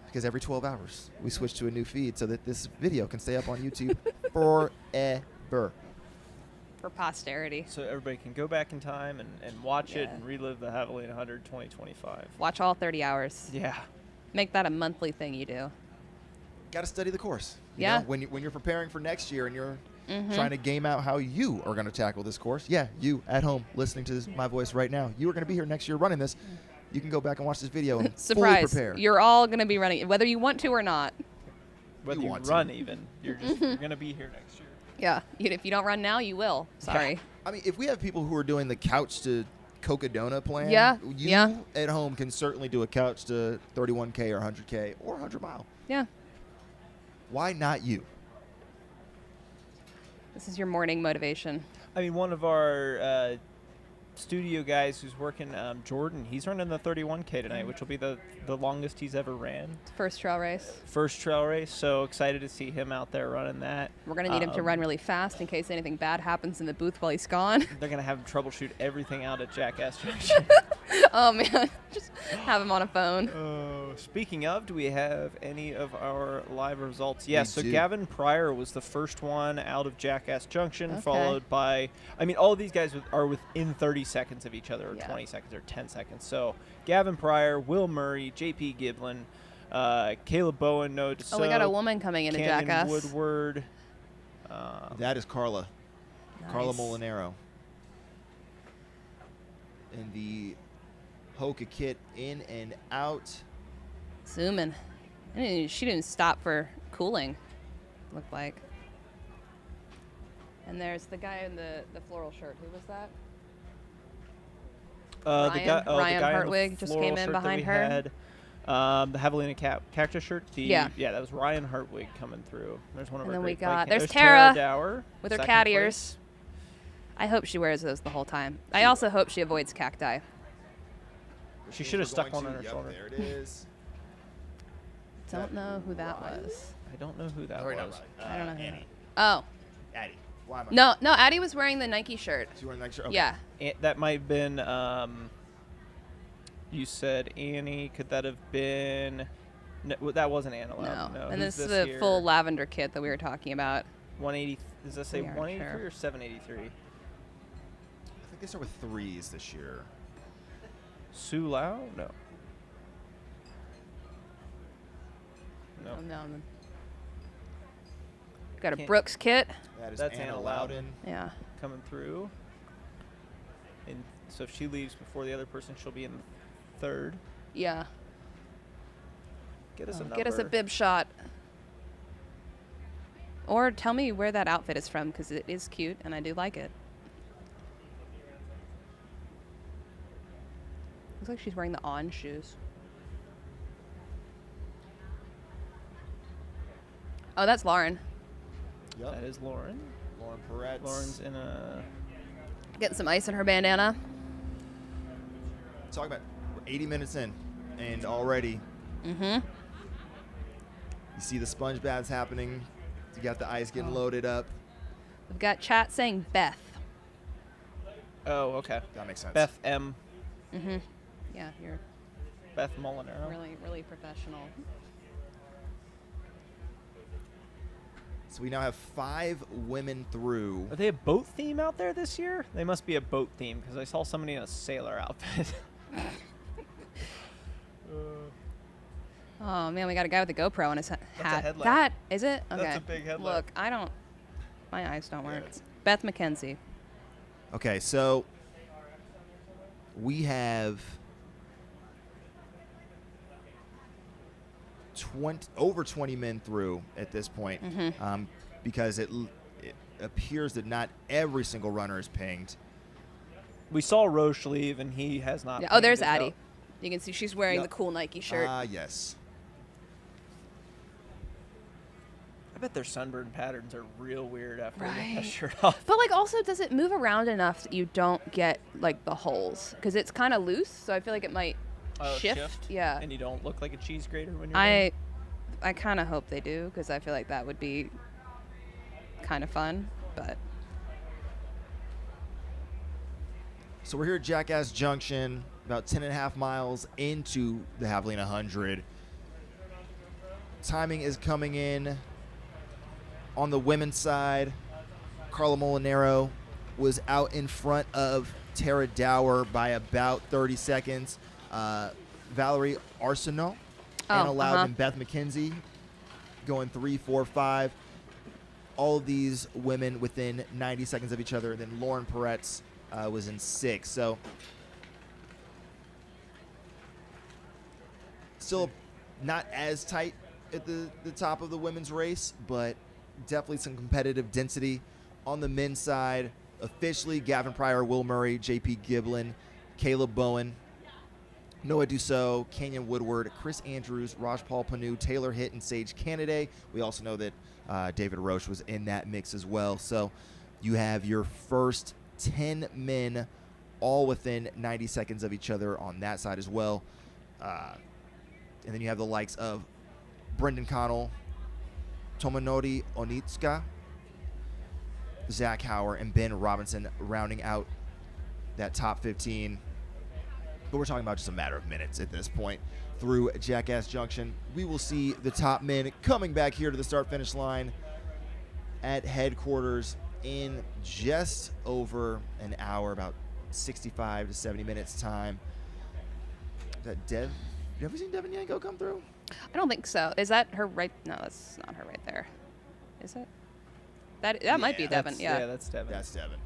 Because every 12 hours, we switch to a new feed so that this video can stay up on YouTube forever. For posterity. so everybody can go back in time and watch it Yeah. and relive the Javelina 100 2025. Watch all 30 hours. Yeah. Make that a monthly thing you do. Got to study the course. You Yeah. know, when you're preparing for next year and you're trying to game out how you are going to tackle this course. Yeah, you at home listening to my voice right now. You are going to be here next year running this. You can go back and watch this video and fully Surprise. prepare. You're all going to be running, whether you want to or not. Whether you want to. run even, you're going to be here next year. Yeah. If you don't run now, you will. Sorry. I mean, if we have people who are doing the couch to Cocodona plan, Yeah, you yeah. at home can certainly do a couch to 31K or 100K or 100 mile. Yeah. Why not you? This is your morning motivation. I mean, one of our studio guys who's working, Jordan, he's running the 31K tonight, which will be the longest he's ever ran. First trail race. First trail race, so excited to see him out there running that. We're going to need him to run really fast in case anything bad happens in the booth while he's gone. They're going to have him troubleshoot everything out at Jackass Junction. Oh, man. Just have him on a phone. Speaking of, do we have any of our live results? Yes, so do. Gavin Pryor was the first one out of Jackass Junction, Okay. followed by, I mean, all of these guys are within 30 seconds of each other, or Yeah. 20 seconds, or 10 seconds. So Gavin Pryor, Will Murray, JP Giblin, Caleb Bowen, Noah Deso, Oh, we got a woman coming into Canyon Jackass. Woodward. That is Carla. Carla Nice. Molinaro. And the HOKA kit in and out. Zooming. She didn't stop for cooling, looked like. And there's the guy in the floral shirt. Who was that? The guy, Ryan the guy in the Hartwig just floral came in shirt that behind we her. had. The Javelina cactus shirt. Yeah. Yeah, that was Ryan Hartwig coming through. There's one of And our then we great got- bike- there's Tara Tara Dower with her second cat place. ears. I hope she wears those the whole time. I also hope she avoids cacti. She should have stuck one on her shoulder. There it is. don't know who that was. I don't know who that Sorry, was. not Riley. I don't know who Annie. Oh. Addie. Why am I? No, Addie was wearing the Nike shirt. She wearing the next shirt? Okay. Yeah. That might have been. You said Annie. Could that have been? No, that wasn't Anna Loud. No. And Who's this is the here? full lavender kit that we were talking about. 180. Does that say We aren't 183 sure. or 783? I think they start with threes this year. Sue Lau? No. No. Oh, no. Got a Can't- Brooks kit. That is That's Anna Anna Loudon. Yeah. Coming through. And so if she leaves before the other person, she'll be in third. Yeah. Get us a number. Get us a bib shot. Or tell me where that outfit is from, because it is cute and I do like it. Looks like she's wearing the On shoes. Oh, that's Lauren. Yep. That is Lauren. Lauren Peretz. Lauren's in a. Getting some ice in her bandana. Talk about we're 80 minutes in, and already you see the sponge baths happening. You got the ice getting loaded up. We've got chat saying Beth. Oh, okay. That makes sense. Beth M. Yeah, you're Beth Molinaro. really, really professional. So we now have 5 women through. Are they a boat theme out there this year? They must be a boat theme because I saw somebody in a sailor outfit. Oh man, we got a guy with a GoPro on his hat. headlamp. That is it? Okay. That's a big headlamp. Look, my eyes don't work. it's- Beth McKenzie. Okay, so we have over 20 men through at this point, because it appears that not every single runner is pinged. We saw Roche leave, and he has not. Yeah. Oh, there's pinged us Addie. out. You can see she's wearing Yep. the cool Nike shirt. Yes. I bet their sunburn patterns are real weird after they get that Right. shirt off. But like, also, does it move around enough that you don't get like the holes? Because it's kind of loose, so I feel like it might shift. Yeah. And you don't look like a cheese grater when you're I kind of hope they do, because I feel like that would be kind of fun. But So we're here at Jackass Junction, about 10.5 miles into the Javelina 100. Timing is coming in. On the women's side, Carla Molinaro was out in front of Tara Dower by about 30 seconds. Valerie Arsenault, Anna Loud, and Beth McKenzie going 3, 4, 5. All of these women within 90 seconds of each other. And then Lauren Peretz was in 6. So still not as tight at the top of the women's race, but definitely some competitive density. On the men's side, officially Gavin Pryor, Will Murray, JP Giblin, Caleb Bowen, Noah Dussault, Kenyon Woodward, Chris Andrews, Raj Paul Panu, Taylor Hitt, and Sage Canaday. We also know that David Roche was in that mix as well. So you have your first 10 men all within 90 seconds of each other on that side as well. And then you have the likes of Brendan Connell, Tomonori Onitsuka, Zach Hauer, and Ben Robinson rounding out that top 15. But we're talking about just a matter of minutes at this point through Jackass Junction. We will see the top men coming back here to the start-finish line at headquarters in just over an hour, about 65 to 70 minutes time. Is that Dev? You ever seen Devin Yanko come through? I don't think so. Is that her right? No, that's not her right there. Is it? That might be Devin. Yeah, that's Devin. That's Devin.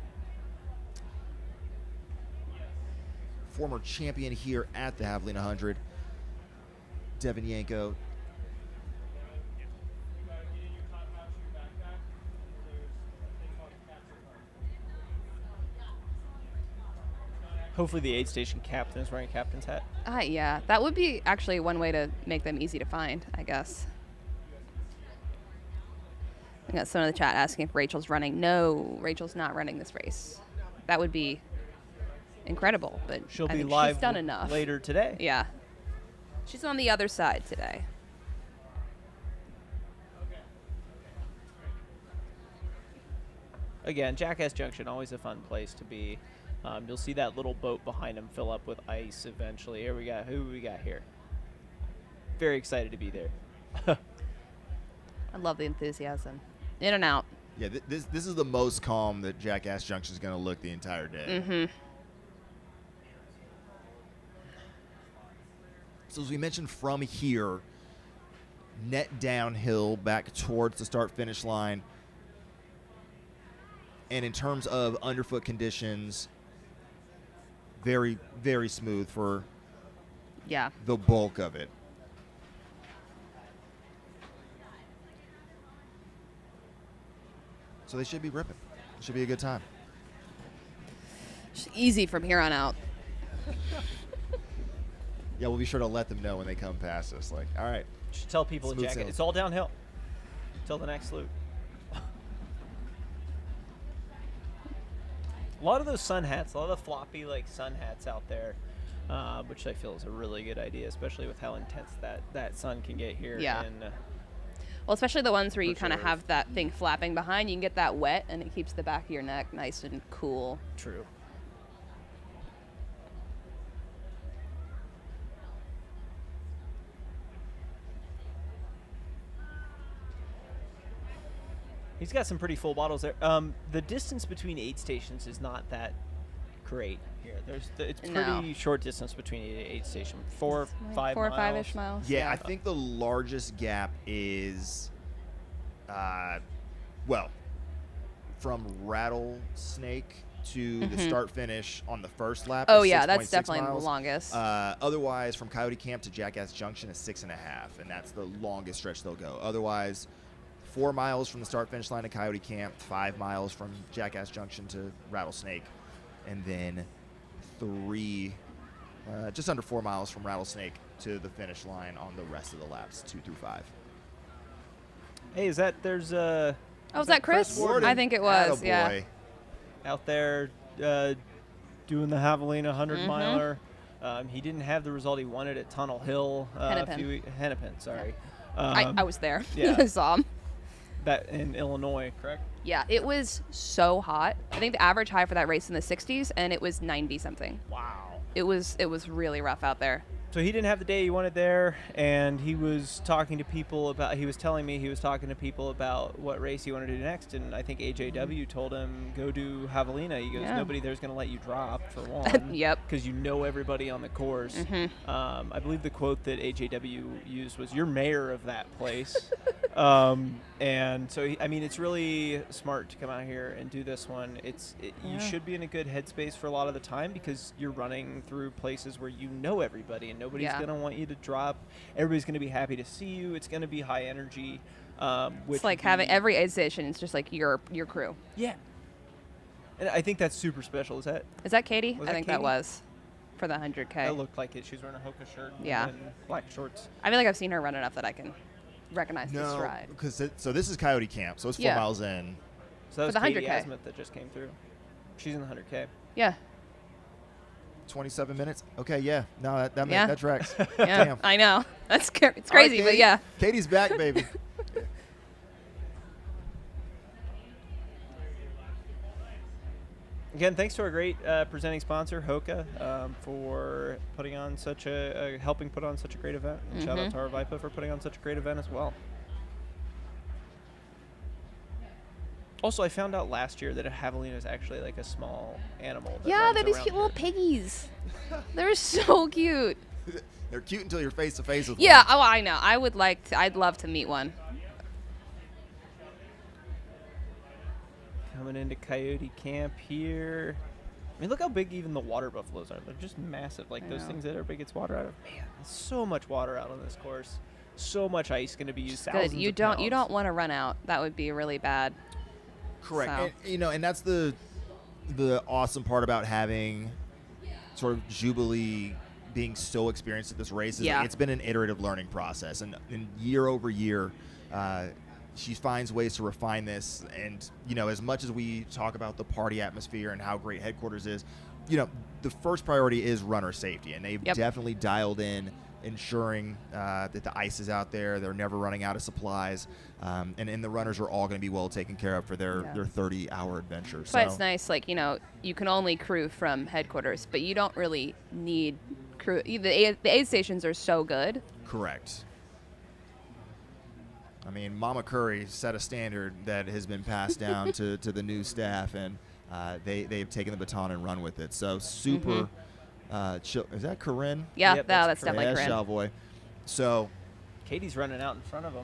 Former champion here at the Javelina 100, Devin Yanko. Hopefully the aid station captain is wearing a captain's hat. Yeah, that would be actually one way to make them easy to find, I guess. I got someone in the chat asking if Rachel's running. No, Rachel's not running this race. That would be incredible, but She'll I be think live she's done enough. later today. Yeah. She's on the other side today. again, Jackass Junction, always a fun place to be. You'll see that little boat behind him fill up with ice eventually. Here we got, who we got here? Very excited to be there. I love the enthusiasm. In and out. Yeah, this is the most calm that Jackass Junction is going to look the entire day. Mm-hmm. So as we mentioned, from here, net downhill back towards the start-finish line. And in terms of underfoot conditions, very, very smooth for the bulk of it. So they should be ripping. It should be a good time. Just easy from here on out. Yeah, we'll be sure to let them know when they come past us. Like, all right. Should tell people in Smooth Jackass, sailing. it's all downhill till the next loop. A lot of those sun hats, a lot of the floppy like sun hats out there, which I feel is a really good idea, especially with how intense that sun can get here. Yeah. In, Well, especially the ones where you kind of Reserve. have that thing flapping behind. You can get that wet, and it keeps the back of your neck nice and cool. True. He's got some pretty full bottles there. The distance between aid stations is not that great here. It's pretty No. short distance between aid station. 4, 5 4 or miles. 5-ish miles. Yeah, I think the largest gap is, from Rattlesnake to the start finish on the first lap. Oh is yeah, that's 6.6 definitely miles. the longest. Otherwise, from Coyote Camp to Jackass Junction is 6.5, and that's the longest stretch they'll go. Otherwise, 4 miles from the start finish line to Coyote Camp, 5 miles from Jackass Junction to Rattlesnake, and then just under 4 miles from Rattlesnake to the finish line on the rest of the laps, 2 through 5. Hey, is that was that Chris? Warden. I think it was. Yeah. Attaboy. out there doing the Javelina 100 miler? He didn't have the result he wanted at Tunnel Hill. Hennepin, sorry. I was there. yeah. I saw him. That in Illinois, correct? Yeah, it was so hot. I think the average high for that race in the 60s, and it was 90 something. Wow. It was really rough out there. So he didn't have the day he wanted there, and he was talking to people about. He was telling me he was talking to people about what race he wanted to do next, and I think AJW told him go do Javelina. He goes, nobody there's going to let you drop for one. Yep. Because you know everybody on the course. I believe the quote that AJW used was, "You're mayor of that place." And so it's really smart to come out here and do this one. You should be in a good headspace for a lot of the time because you're running through places where you know everybody and nobody's going to want you to drop. Everybody's going to be happy to see you. It's going to be high energy. It's like having every aid station. It's just like your crew. Yeah. And I think that's super special. Is that Katie? Was I that think Katie? that was for the 100K. That looked like it. She was wearing a HOKA shirt and black shorts. I feel like I've seen her run enough that I can recognize the stride. So this is Coyote Camp, so it's 4 miles in. So that was For the Katie 100K. Asmuth that just came through. She's in the 100K. Yeah. 27 minutes. Okay, yeah. No, that tracks. Yeah. Damn. I know. It's All right, crazy, Katie. but yeah. Katie's back, baby. Again, thanks to our great presenting sponsor, HOKA, for putting on helping put on such a great event. And shout out to our Vipa for putting on such a great event as well. Also, I found out last year that a javelina is actually like a small animal. They're these cute little piggies. They're so cute. They're cute until you're face to face with Yeah. one. Oh, I know. I'd love to meet one. Coming into Coyote Camp here. I mean, look how big even the water buffaloes are. They're just massive. Like those things that everybody gets water out of. Man, there's so much water out on this course. So much ice going to be used. Good. You don't want to run out. That would be really bad. Correct. So. And that's the awesome part about having sort of Jubilee being so experienced at this race is that it's been an iterative learning process, and year over year, she finds ways to refine this. And as much as we talk about the party atmosphere and how great headquarters is, the first priority is runner safety, and they've definitely dialed in ensuring that the ice is out there. They're never running out of supplies. And the runners are all going to be well taken care of for their 30-hour adventure. That's why it's nice, like, you know, you can only crew from headquarters, but you don't really need crew. The aid stations are so good. Correct. I mean, Mama Curry set a standard that has been passed down to the new staff, and they've taken the baton and run with it. So super chill. Is that Corinne? Yeah, Yep, that's definitely yeah, Corinne. Chavoy. So Katie's running out in front of them.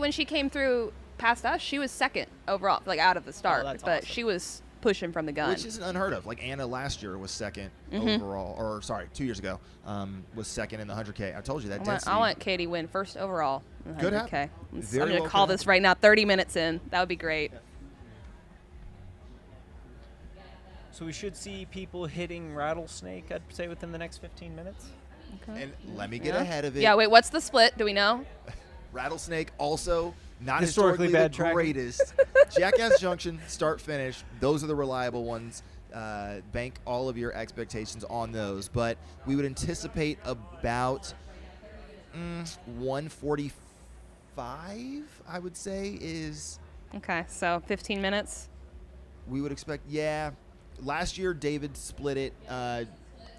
When she came through past us, she was second overall, like out of the start. that's but awesome. she was pushing from the gun. which isn't unheard of. Like Anna last year was second overall, or sorry, 2 years ago, was second in the 100K. I told you that. I want Katie win first overall. in the Could 100K. happen. I'm Very going to well call could this right now, 30 minutes in. That would be great. So we should see people hitting Rattlesnake, I'd say, within the next 15 minutes. Okay. And let me get ahead of it. Yeah, wait, what's the split? Do we know? Rattlesnake also not Historically historically bad the tracking. greatest. Jackass Junction, start finish. Those are the reliable ones. Bank all of your expectations on those. But we would anticipate about 145, I would say, is Okay, so 15 minutes. we would expect. Yeah. Last year, David split it at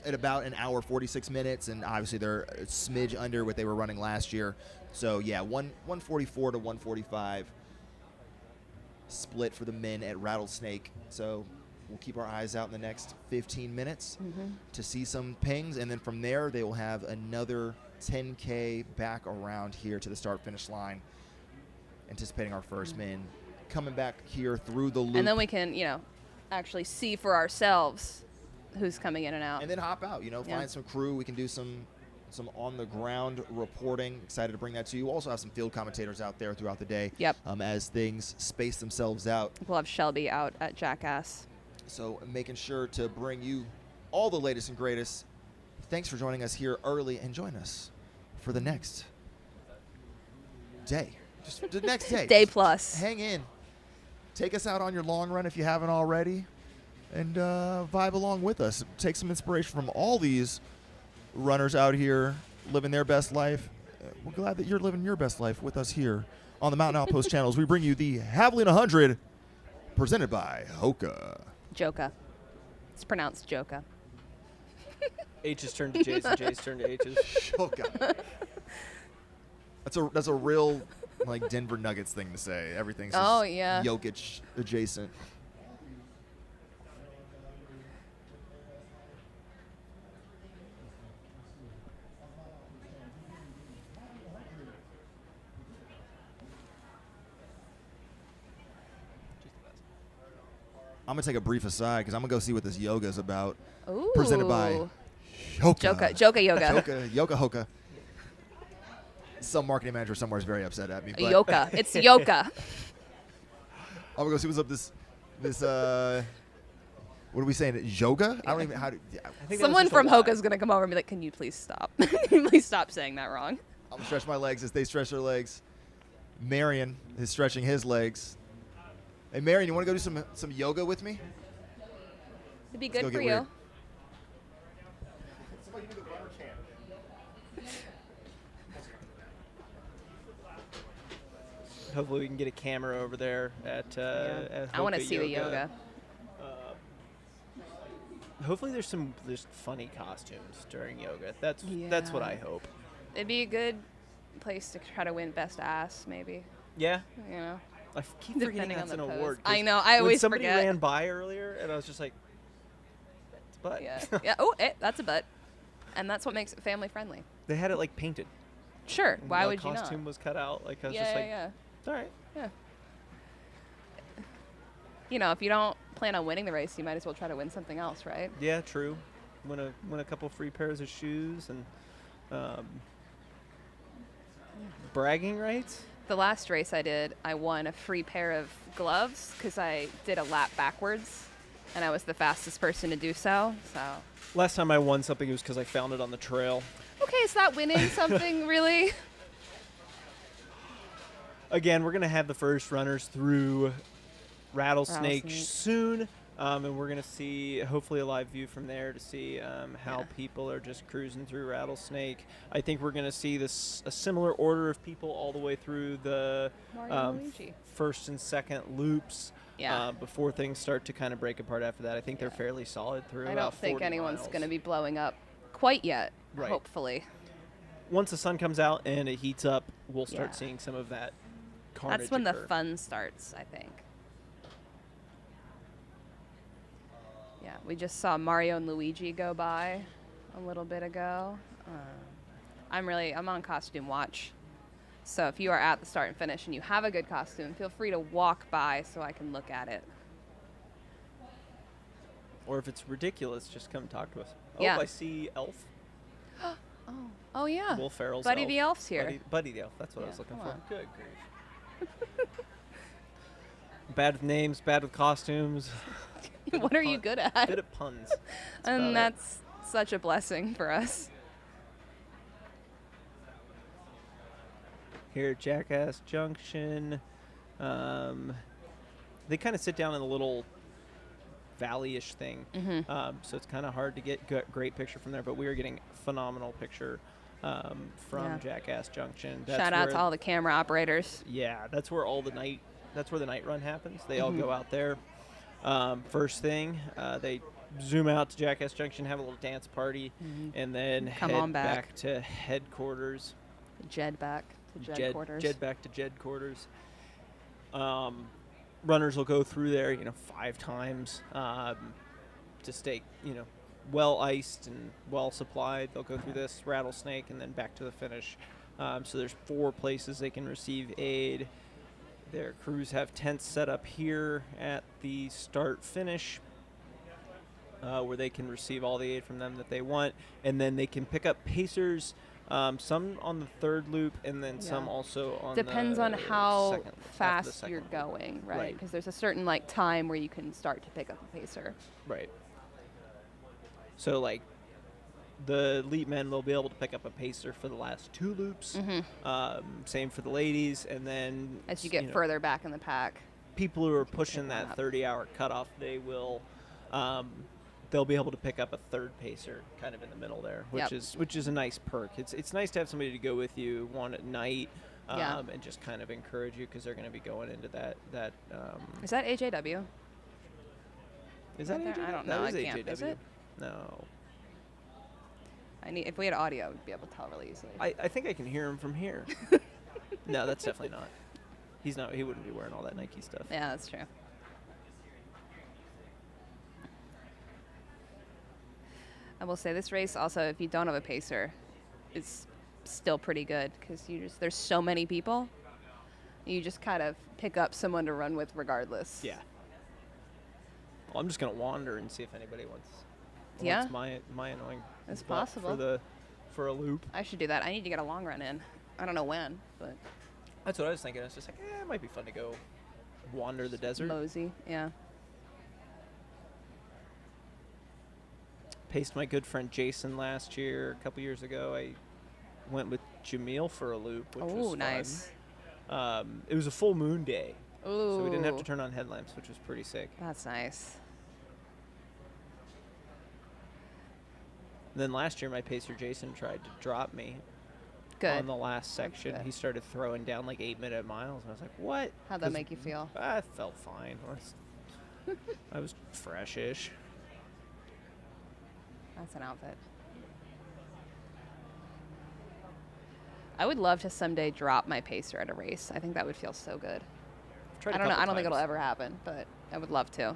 about an hour, 46 minutes, and obviously they're a smidge under what they were running last year. So, yeah, 144 to 145 split for the men at Rattlesnake. So we'll keep our eyes out in the next 15 minutes to see some pings, and then from there they will have another 10K back around here to the start-finish line, anticipating our first men coming back here through the loop. And then we can, you know, actually see for ourselves who's coming in and out. And then hop out, you know, Yeah. find some crew. We can do some on-the-ground reporting. Excited to bring that to you. We'll also have some field commentators out there throughout the day. Yep. As things space themselves out. We'll have Shelby out at Jackass. So making sure to bring you all the latest and greatest. Thanks for joining us here early, and join us for the next day. Just the next day. Day Just plus. Hang in. Take us out on your long run if you haven't already, and vibe along with us. Take some inspiration from all these runners out here living their best life. We're glad that you're living your best life with us here on the Mountain Outpost channels. We bring you the Javelina Jundred, presented by HOKA. Joka. It's pronounced Joka. H's turn to J's and J's turn to H's. HOKA. That's a real like Denver Nuggets thing to say. Everything's just Jokic adjacent. I'm gonna take a brief aside because I'm gonna go see what this yoga is about. Ooh. Presented by HOKA. Joka yoga. Yoga HOKA. Some marketing manager somewhere is very upset at me. But Yoka. It's Yoka. I'm gonna go see what's up. This what are we saying? Yoga? I don't even how to. I think that was Someone just a from lie. Hoka is going to come over and be like, can you please stop? Can you please stop saying that wrong? I'm gonna stretch my legs as they stretch their legs. Marion is stretching his legs. Hey, Marion, you want to go do some yoga with me? It'd be Let's good go for get you. weird. Hopefully we can get a camera over there at I want to Hoka see the yoga. Hopefully there's funny costumes during yoga. That's what Yeah. I hope. It'd be a good place to try to win best ass, maybe. Yeah. You know? I keep forgetting Depending that's on an the pose. award. I know, I always when somebody forget. ran by earlier, and I was just like, "It's a butt." Yeah. Yeah. Oh, that's a butt. And that's what makes it family friendly. They had it like painted. Sure. And Why the would you not? costume was cut out. Like I was Yeah, just like, yeah. all right. Yeah. You know, if you don't plan on winning the race, you might as well try to win something else, right? Yeah, true. Win a couple free pairs of shoes and bragging rights. The last race I did, I won a free pair of gloves because I did a lap backwards, and I was the fastest person to do so. So, Last time I won something, it was because I found it on the trail. okay, is that winning something really? Again, we're going to have the first runners through Rattlesnake Rattlesnake. soon. And we're going to see, hopefully, a live view from there to see how people are just cruising through Rattlesnake. I think we're going to see this a similar order of people all the way through the Mario and Luigi. first and second loops before things start to kind of break apart after that. I think they're fairly solid through I about don't think 40 anyone's miles. going to be blowing up quite yet, Right. hopefully. Once the sun comes out and it heats up, we'll start seeing some of that carnage That's when occur. the fun starts, I think. Yeah, we just saw Mario and Luigi go by a little bit ago. I'm on costume watch. So if you are at the start and finish and you have a good costume, feel free to walk by so I can look at it. Or if it's ridiculous, just come talk to us. Oh, Yeah. I see Elf. Oh yeah. Will Ferrell's Buddy Elf. the Elf's here. Buddy the Elf. That's what I Yeah, was looking come for. on. Good grief. Bad with names, bad with costumes. What are you good at? Good at puns. That's about And it. that's such a blessing for us. Here at Jackass Junction. They kind of sit down in a little valley-ish thing. So it's kind of hard to get great picture from there, but we are getting phenomenal picture from Jackass Junction. That's Shout out where- to all the camera operators. Yeah, that's where the night run happens. They all go out there. First thing, they zoom out to Jackass Junction, have a little dance party, and then Come head on back. to headquarters. Jed back to Jed quarters. Jed back to Jed quarters. Runners will go through there, 5 times to stay, well iced and well supplied. They'll go through this Rattlesnake and then back to the finish. So there's 4 places they can receive aid. Their crews have tents set up here at the start finish where they can receive all the aid from them that they want. And then they can pick up pacers, some on the 3rd loop and then some also on Depends the on how second, after the fast second you're loop. going, right? Right. Because there's a certain time where you can start to pick up a pacer. Right. So the elite men will be able to pick up a pacer for the last 2 loops. Same for the ladies, and then As you get further back in the pack. people who are pushing one that up. 30-hour cutoff, they'll be able to pick up a 3rd pacer kind of in the middle there, which is a nice perk. It's nice to have somebody to go with you one at night. And just kind of encourage you because they're going to be going into that. Is that AJW? Is that Out there? AJW? I don't That know. is I can't. Is AJW. it? No. If we had audio, we'd be able to tell really easily. I think I can hear him from here. No, that's definitely not. He's not. He wouldn't be wearing all that Nike stuff. Yeah, that's true. I will say this race also, if you don't have a pacer, is still pretty good because there's so many people. You just kind of pick up someone to run with regardless. Yeah. Well, I'm just gonna wander and see if anybody wants Yeah. my annoying It's butt possible. for a loop. I should do that. I need to get a long run in. I don't know when, but That's what I was thinking. I was just like, it might be fun to go wander the desert. mosey. Yeah. Paced my good friend Jason last year. A couple years ago, I went with Jamil for a loop, which was Oh, fun. nice. It was a full moon day, Ooh. so we didn't have to turn on headlamps, which was pretty sick. That's nice. Then last year, my pacer Jason tried to drop me Good. on the last section. good. He started throwing down 8-minute miles, and I was like, "What?" How'd that 'Cause make you feel? I felt fine. I was fresh-ish. That's an outfit. I would love to someday drop my pacer at a race. I think that would feel so good. Tried I a don't know. couple I don't think it'll times. ever happen, but I would love to.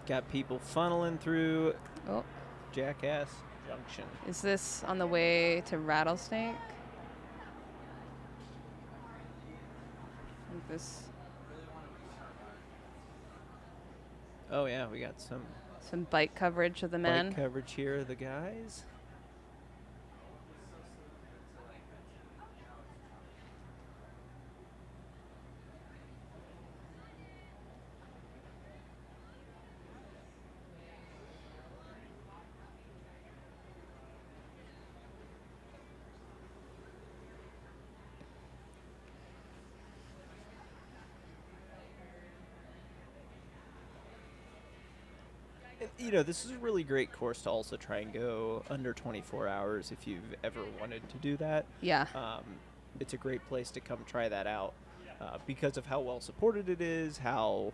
Got people funneling through Oh, Jackass Junction. is this on the way to Rattlesnake? I think this Oh yeah, we got some some bike coverage of the men. bike coverage here of the guys. This is a really great course to also try and go under 24 hours if you've ever wanted to do that. Yeah. It's a great place to come try that out because of how well supported it is, how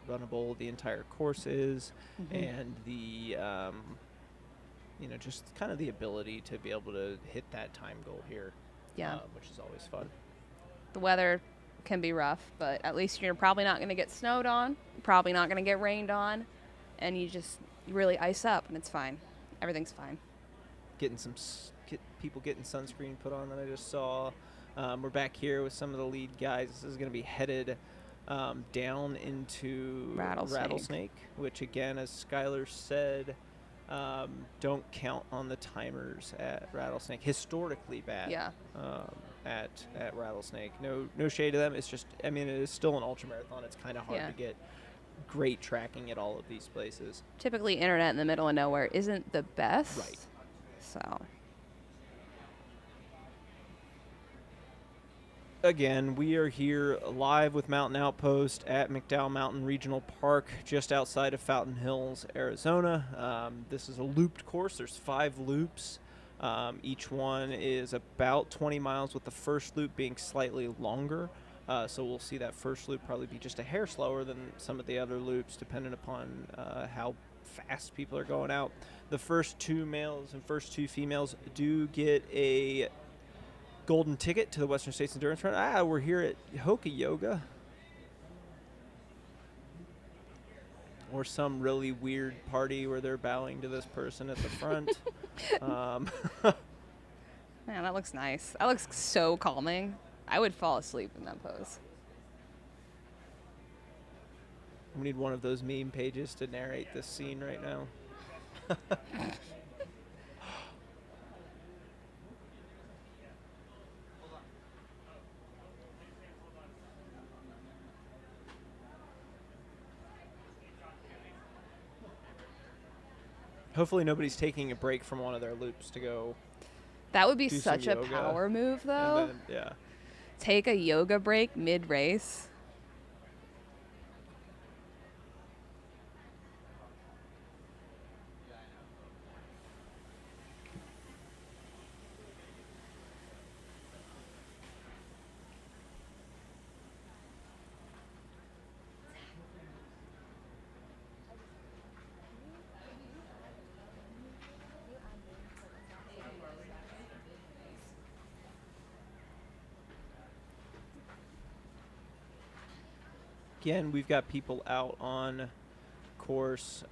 runnable the entire course is, and the just kind of the ability to be able to hit that time goal here. Yeah. Which is always fun. The weather can be rough, but at least you're probably not going to get snowed on, probably not going to get rained on, and you really ice up, and it's fine. Everything's fine. People getting sunscreen put on that I just saw. We're back here with some of the lead guys. This is going to be headed down into Rattlesnake, which again, as Skylar said, don't count on the timers at Rattlesnake. Historically bad. Yeah. At Rattlesnake. No shade to them. It's just, it is still an ultramarathon. It's kind of hard to get great tracking at all of these places. Typically, internet in the middle of nowhere isn't the best. Right. So. Again, we are here live with Mountain Outpost at McDowell Mountain Regional Park, just outside of Fountain Hills, Arizona. This is a looped course. There's 5 loops. Each one is about 20 miles, with the first loop being slightly longer. So we'll see that first loop probably be just a hair slower than some of the other loops, depending upon how fast people are going out. The first 2 males and first 2 females do get a golden ticket to the Western States Endurance Run. We're here at HOKA Yoga. Or some really weird party where they're bowing to this person at the front. Man, that looks nice. That looks so calming. I would fall asleep in that pose. We need one of those meme pages to narrate this scene right now. Hopefully nobody's taking a break from one of their loops to go. That would be do such a yoga. power move, though. And then, yeah. Take a yoga break mid-race. Again, we've got people out on course,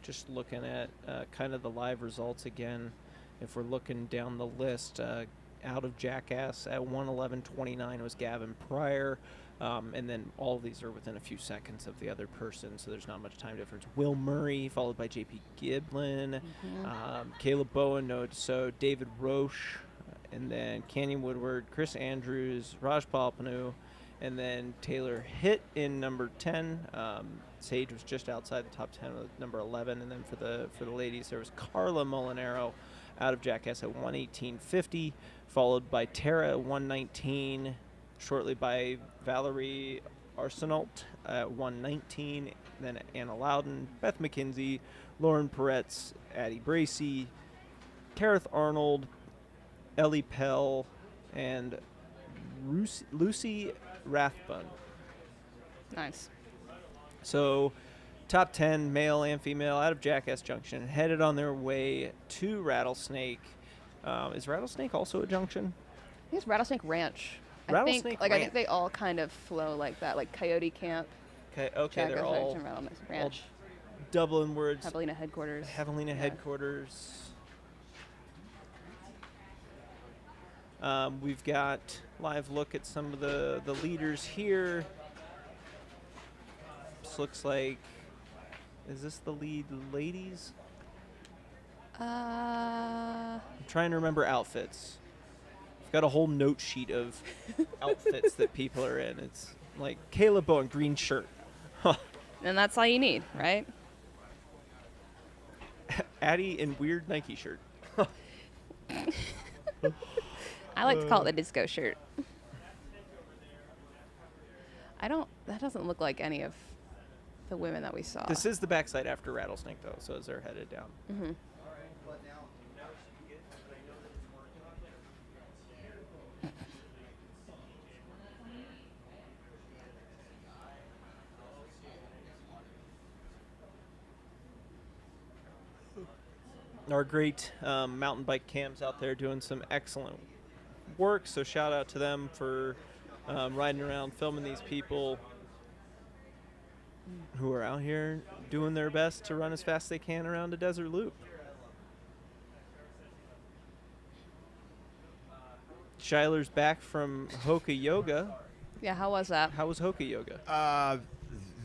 just looking at kind of the live results again. If we're looking down the list, out of Jackass at 1:11:29 was Gavin Pryor, and then all of these are within a few seconds of the other person, so there's not much time difference. Will Murray, followed by JP Giblin, Caleb Bowen, Noah So, David Roche, and then Canyon Woodward, Chris Andrews, Raj Palpanu, and then Taylor Hitt in number 10. Sage was just outside the top 10 with number 11. And then for the ladies, there was Carla Molinaro out of Jackass at 1:18:50, followed by Tara at 1:19, shortly by Valerie Arsenault at 1:19, then Anna Loudon, Beth McKenzie, Lauren Peretz, Addie Bracey, Kareth Arnold, Ellie Pell, and Lucy Rathbun. Nice. So, top 10 male and female out of Jackass Junction, headed on their way to Rattlesnake. Is Rattlesnake also a junction? I think it's Rattlesnake Ranch. Rattlesnake I Ranch. think they all kind of flow like that, like Coyote Camp, Okay, Jackass they're all Junction, Rattlesnake Ranch, Dublin words. Javelina headquarters. Javelina Yeah. headquarters. We've got live look at some of the leaders here. This looks like, is this the lead ladies? I'm trying to remember outfits. I've got a whole note sheet of outfits that people are in. It's like Caleb Bowen, green shirt. And that's all you need, right? Addie in weird Nike shirt. I like to call it the disco shirt. That doesn't look like any of the women that we saw. This is the backside after Rattlesnake, though, so as they're headed down. Mm-hmm. Our great mountain bike cams out there doing some excellent work, so shout out to them for riding around, filming these people who are out here doing their best to run as fast as they can around a desert loop. Schuyler's back from HOKA yoga. Yeah, how was that? How was HOKA yoga?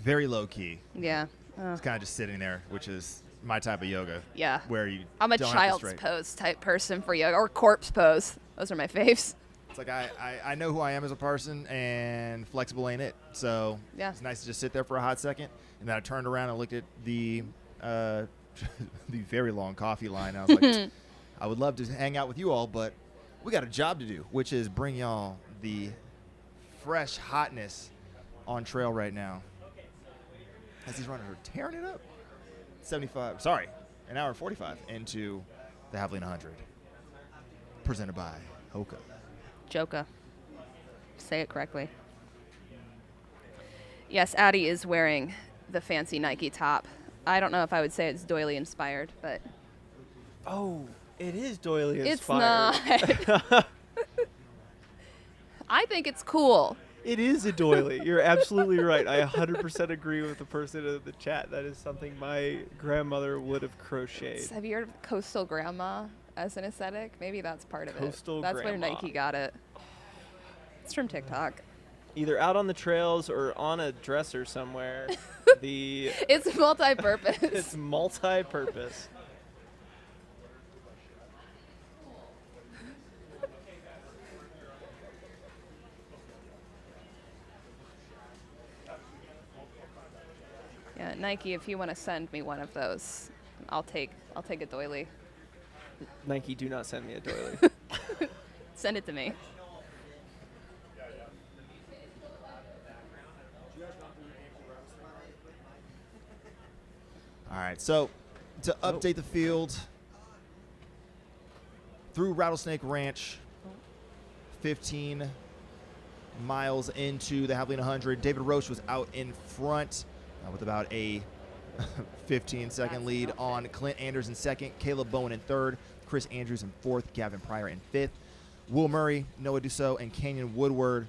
Very low key. Yeah. It's kind of just sitting there, which is my type of yoga. Yeah. Where you I'm a don't have to child's straighten. pose type person for yoga, or corpse pose. Those are my faves. It's like I know who I am as a person, and flexible ain't it. So Yeah. it's nice to just sit there for a hot second, and then I turned around and looked at the the very long coffee line. I was like, I would love to hang out with you all, but we got a job to do, which is bring y'all the fresh hotness on trail right now. As these runners are tearing it up. 75, sorry, an hour and 45 into the Javelina Jundred. Presented by HOKA. Joka. Say it correctly. Yes, Addie is wearing the fancy Nike top. I don't know if I would say it's doily inspired, but Oh, it is doily it's inspired. not. I think it's cool. It is a doily. You're absolutely right. I 100% agree with the person in the chat. That is something my grandmother would have crocheted. Have you heard of coastal grandma as an aesthetic? Maybe that's part of Coastal it. That's where grandma. Nike got it. It's from TikTok. Either out on the trails or on a dresser somewhere. It's multi-purpose. It's multi-purpose. Yeah, Nike, if you want to send me one of those, I'll take a doily. Nike, do not send me a doily. Send it to me. All right, so to update the field, through Rattlesnake Ranch, 15 miles into the Javelina Jundred, David Roche was out in front with about a 15-second lead on Clint Anders in second, Caleb Bowen in third, Chris Andrews in fourth, Gavin Pryor in fifth. Will Murray, Noah Dussault, and Kenyon Woodward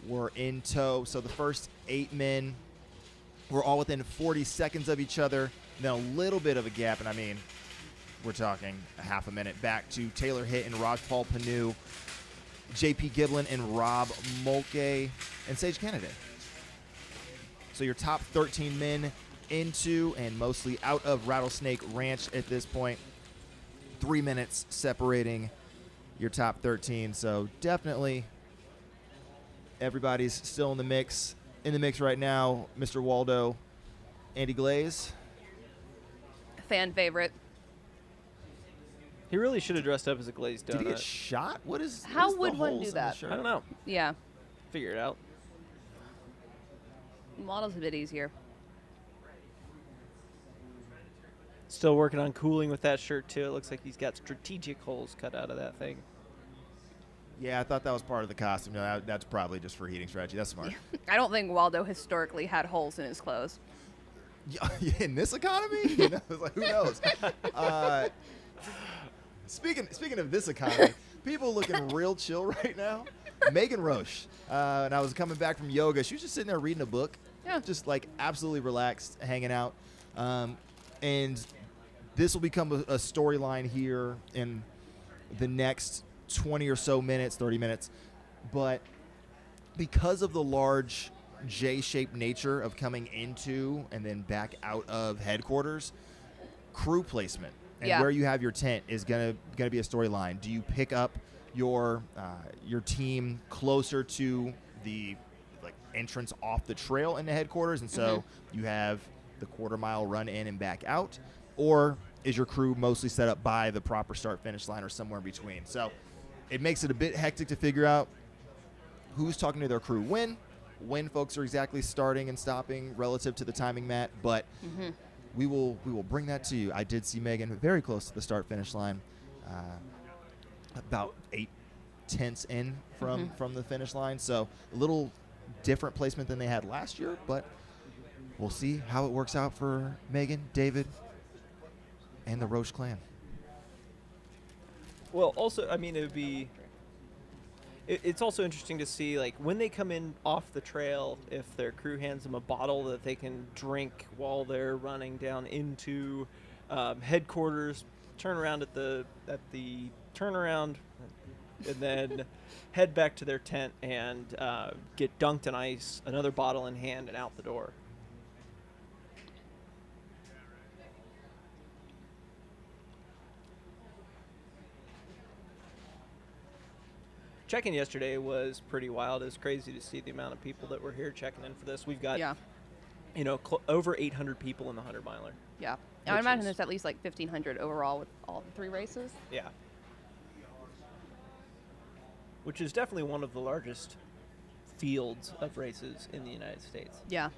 were in tow. So the first 8 men were all within 40 seconds of each other. Then a little bit of a gap, and I mean, we're talking a half a minute back to Taylor Hitt and Rajpal Panu, JP Giblin and Rob Mulcahy, and Sage Kennedy. So your top 13 men into and mostly out of Rattlesnake Ranch at this point. 3 minutes separating your top 13. So definitely everybody's still in the mix. In the mix right now, Mr. Waldo, Andy Glaze. Fan favorite. He really should have dressed up as a glazed donut. Did he get shot? What is? How what is the would one holes do in the that? shirt? I don't know. Yeah. Figure it out. Model's a bit easier. Still working on cooling with that shirt, too. It looks like he's got strategic holes cut out of that thing. Yeah, I thought that was part of the costume. No, that's probably just for heating strategy. That's smart. I don't think Waldo historically had holes in his clothes. Yeah, in this economy, you know, it's like, who knows? Speaking of this economy, people looking real chill right now. Megan Roche, and I was coming back from yoga. She was just sitting there reading a book, just like absolutely relaxed, hanging out. And this will become a storyline here in the next 20 or so minutes, 30 minutes. But because of the large J-shaped nature of coming into and then back out of headquarters, crew placement and where you have your tent is gonna be a storyline. Do you pick up your team closer to the entrance off the trail into headquarters, and so you have the quarter-mile run in and back out, or is your crew mostly set up by the proper start-finish line or somewhere in between? So it makes it a bit hectic to figure out who's talking to their crew when, when folks are exactly starting and stopping relative to the timing, Matt, but we will bring that to you. I did see Megan very close to the start-finish line, about 8/10 in from the finish line. So a little different placement than they had last year, but we'll see how it works out for Megan, David, and the Roche clan. Well, also, I mean, it's also interesting to see, like, when they come in off the trail, if their crew hands them a bottle that they can drink while they're running down into headquarters, turn around at the turnaround, and then head back to their tent and get dunked in ice, another bottle in hand, and out the door. Check-in yesterday was pretty wild. It was crazy to see the amount of people that were here checking in for this. We've got, over 800 people in the 100-miler. Yeah. I imagine there's at least like 1,500 overall with all 3 races. Yeah. Which is definitely one of the largest fields of races in the United States. Yeah.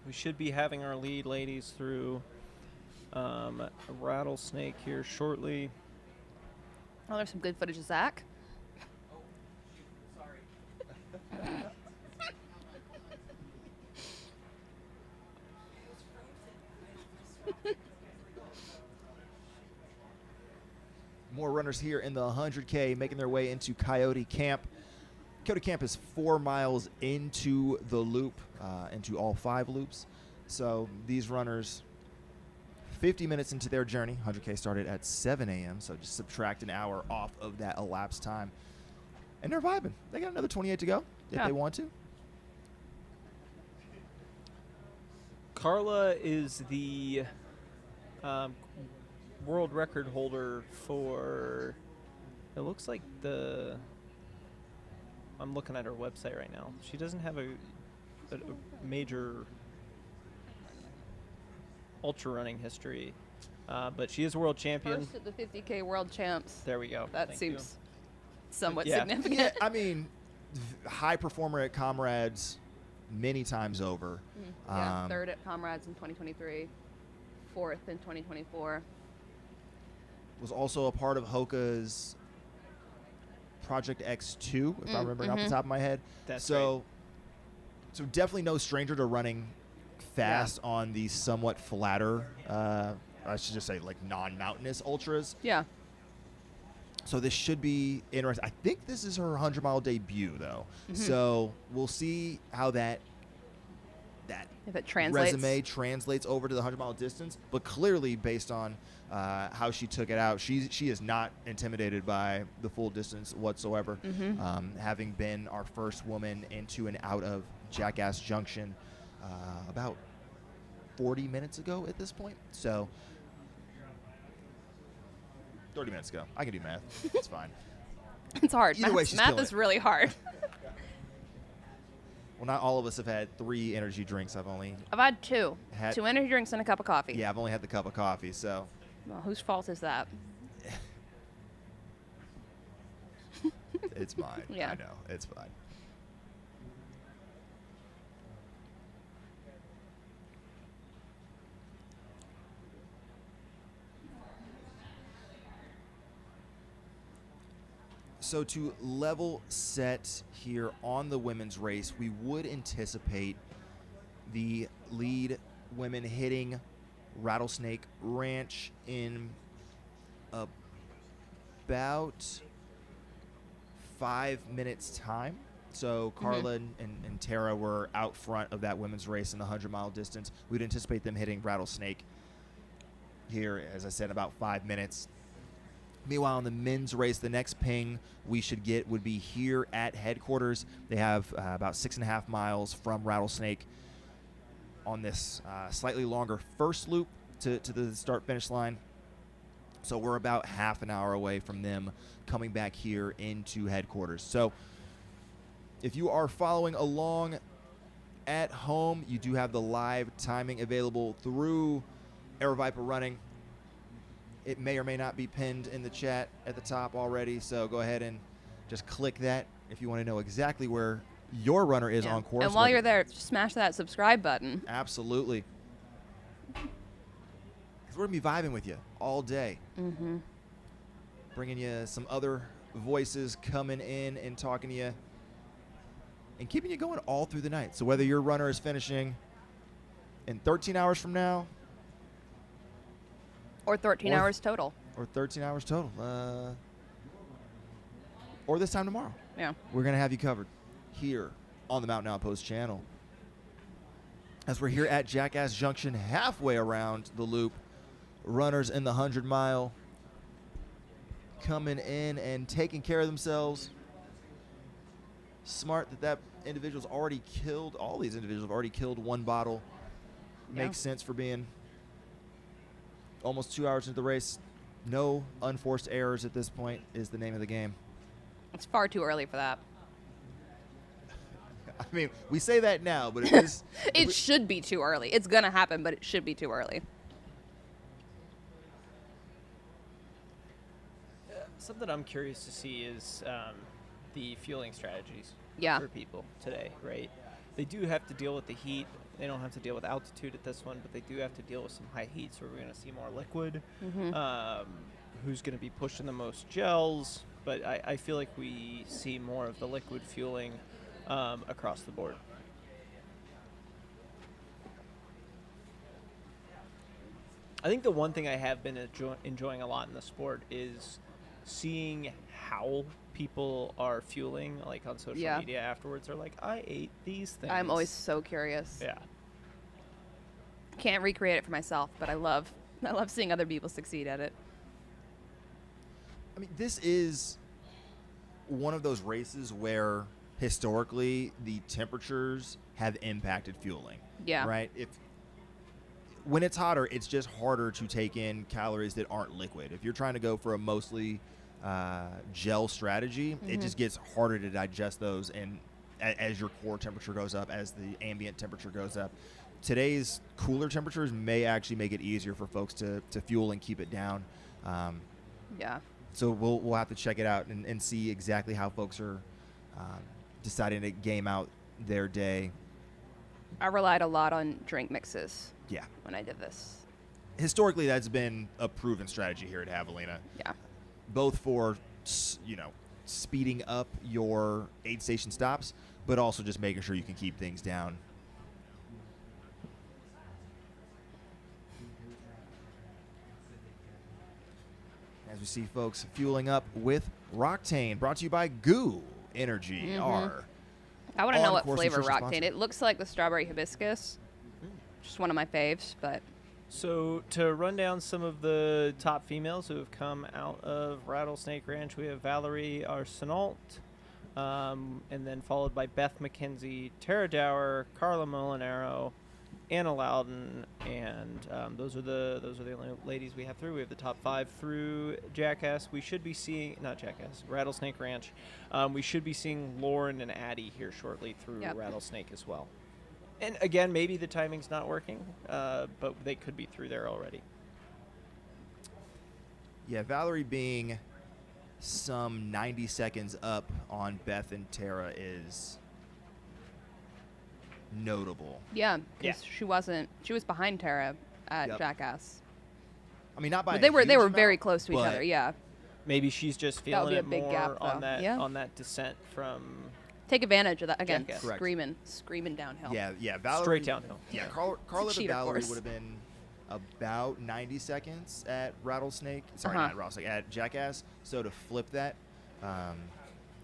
We should be having our lead ladies through Rattlesnake here shortly. Oh, there's some good footage of Zach. More runners here in the 100K making their way into Coyote Camp. Coyote Camp is 4 miles into the loop, into all 5 loops. So these runners, 50 minutes into their journey, 100K started at 7 a.m., so just subtract an hour off of that elapsed time. And they're vibing. They got another 28 to go if they want to. Carla is the world record holder for, it looks like I'm looking at her website right now. She doesn't have a major ultra running history, but she is a world champion. First at the 50K world champs. There we go. That Thank seems somewhat Yeah. significant. Yeah, I mean, high performer at Comrades many times over. Yeah, 3rd at Comrades in 2023, 4th in 2024. Was also a part of HOKA's Project X2, if I'm remembering off the top of my head. That's so definitely no stranger to running fast on the somewhat flatter, I should just say like non-mountainous ultras. Yeah. So this should be interesting. I think this is her 100-mile debut, though. So we'll see how that if it translates. resume translates over to the 100-mile distance. But clearly, based on how she took it out, she is not intimidated by the full distance whatsoever. Having been our first woman into and out of Jackass Junction about 40 minutes ago at this point. So 30 minutes ago. I can do math. It's fine. It's hard. Either way, she's Math killing is it. really hard. Well, not all of us have had 3 energy drinks. I've had 2. Had- 2 energy drinks and a cup of coffee. Yeah, I've only had the cup of coffee, so. Well, whose fault is that? It's mine. Yeah. I know. It's fine. So to level set here on the women's race, we would anticipate the lead women hitting Rattlesnake Ranch in about 5 minutes time. So Carla and Tara were out front of that women's race in the 100-mile distance. We'd anticipate them hitting Rattlesnake here, as I said, about 5 minutes. Meanwhile, in the men's race, the next ping we should get would be here at headquarters. They have about 6.5 miles from Rattlesnake on this slightly longer first loop to the start-finish line. So we're about half an hour away from them coming back here into headquarters. So if you are following along at home, you do have the live timing available through Air Viper Running. It may or may not be pinned in the chat at the top already, so go ahead and just click that if you want to know exactly where your runner is on course. And while you're there, smash that subscribe button. Absolutely. Because we're going to be vibing with you all day. Mm-hmm. Bringing you some other voices coming in and talking to you and keeping you going all through the night. So whether your runner is finishing in 13 hours from now, Or 13 hours total. or 13 hours total, or this time tomorrow, Yeah. we're going to have you covered here on the Mountain Outpost channel. As we're here at Jackass Junction, halfway around the loop, runners in the 100-mile coming in and taking care of themselves. Smart that individual's already killed, all these individuals have already killed one bottle. Yeah. Makes sense for being almost 2 hours into the race. No unforced errors at this point is the name of the game. It's far too early for that. I mean, we say that now, but it is. It should be too early. It's going to happen, but it should be too early. Something I'm curious to see is the fueling strategies for people today, right? They do have to deal with the heat. They don't have to deal with altitude at this one, but they do have to deal with some high heat, so we're going to see more liquid. Who's going to be pushing the most gels? But I feel like we see more of the liquid fueling across the board. I think the one thing I have been enjoying a lot in the sport is seeing how people are fueling, like on social media afterwards. They're like, I ate these things. I'm always so curious. Yeah. Can't recreate it for myself, but I love seeing other people succeed at it. I mean, this is one of those races where historically the temperatures have impacted fueling. Yeah. Right? When it's hotter, it's just harder to take in calories that aren't liquid. If you're trying to go for a mostly gel strategy, it just gets harder to digest those, and as your core temperature goes up, as the ambient temperature goes up. Today's cooler temperatures may actually make it easier for folks to fuel and keep it down. Yeah. So we'll have to check it out and see exactly how folks are deciding to game out their day. I relied a lot on drink mixes. Yeah. When I did this. Historically, that's been a proven strategy here at Javelina. Yeah. Both for, speeding up your aid station stops, but also just making sure you can keep things down. As we see folks fueling up with Roctane, brought to you by Goo Energy. I want to know what flavor Roctane. Sponsor. It looks like the strawberry hibiscus. Just one of my faves, but So to run down some of the top females who have come out of Rattlesnake Ranch, we have Valerie Arsenault, and then followed by Beth McKenzie, Tara Dower, Carla Molinaro, Anna Loudon, and those are the only ladies we have through. We have the top 5 through Jackass. We should be seeing Rattlesnake Ranch. We should be seeing Lauren and Addie here shortly through Rattlesnake as well. And again, maybe the timing's not working, but they could be through there already. Yeah, Valerie being some 90 seconds up on Beth and Tara is notable. yeah, because she was behind Tara at Jackass. I mean, not by But they were amount, very close to each other. Yeah. Maybe she's just That would feeling be a it big more gap, on though. that on that descent from Take advantage of that again. Jackass. Correct. Screaming downhill. Yeah, Valerie. straight downhill. Yeah, Carla cheat, to of Valerie course. would have been about 90 seconds at Rattlesnake. Sorry, not Rattlesnake, at Jackass. So to flip that,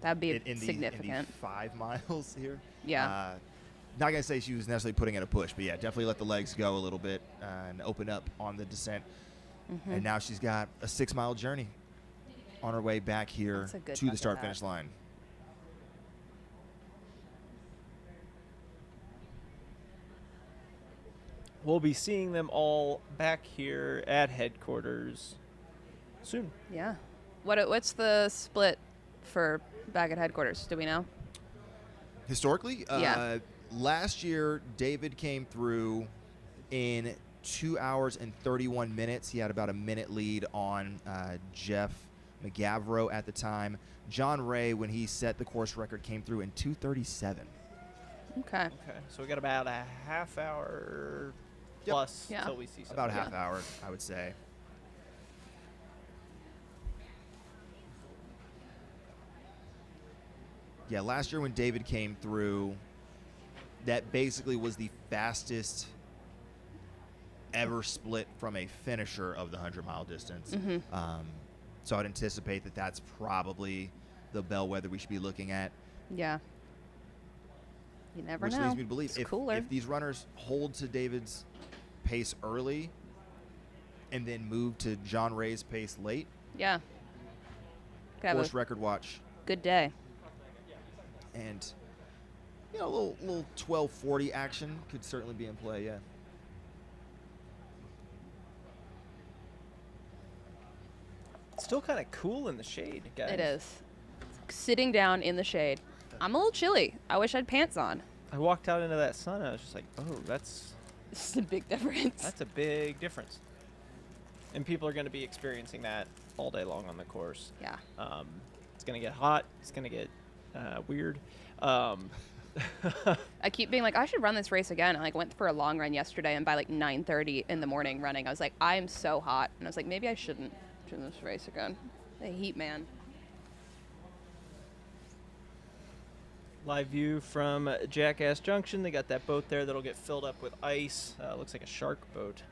That'd be in significant. the 5 miles here. Yeah. Not gonna say she was necessarily putting in a push, but yeah, definitely let the legs go a little bit and open up on the descent. And now she's got a 6-mile journey on her way back here That's a good to the bucket start-finish hat. line. We'll be seeing them all back here at headquarters soon. Yeah. What's the split for back at headquarters? Do we know? Historically, Yeah. last year David came through in 2 hours and 31 minutes. He had about a minute lead on Jeff McGavro at the time. John Ray, when he set the course record, came through in 2:37. Okay. Okay, so we got about a half hour plus Yeah. until we see something. About a half hour, I would say. Yeah, last year when David came through, that basically was the fastest ever split from a finisher of the 100-mile distance. So I'd anticipate that that's probably the bellwether we should be looking at. Yeah. You never Which know. leads me to believe It's cooler. if these runners hold to David's pace early and then move to John Ray's pace late, Yeah. Could have course a record watch. good day. And a little 1240 action could certainly be in play, yeah. It's still kind of cool in the shade, guys. It is. Sitting down in the shade. I'm a little chilly. I wish I had pants on. I walked out into that sun. I was just like, oh, that's It's a big difference. a big difference. And people are going to be experiencing that all day long on the course. Yeah. It's going to get hot. It's going to get weird. I keep being like, I should run this race again. I went for a long run yesterday, and by 9:30 in the morning running, I was like, I am so hot. And I was like, maybe I shouldn't do this race again. The heat, man. Live view from Jackass Junction. They got that boat there that'll get filled up with ice. Looks like a shark boat.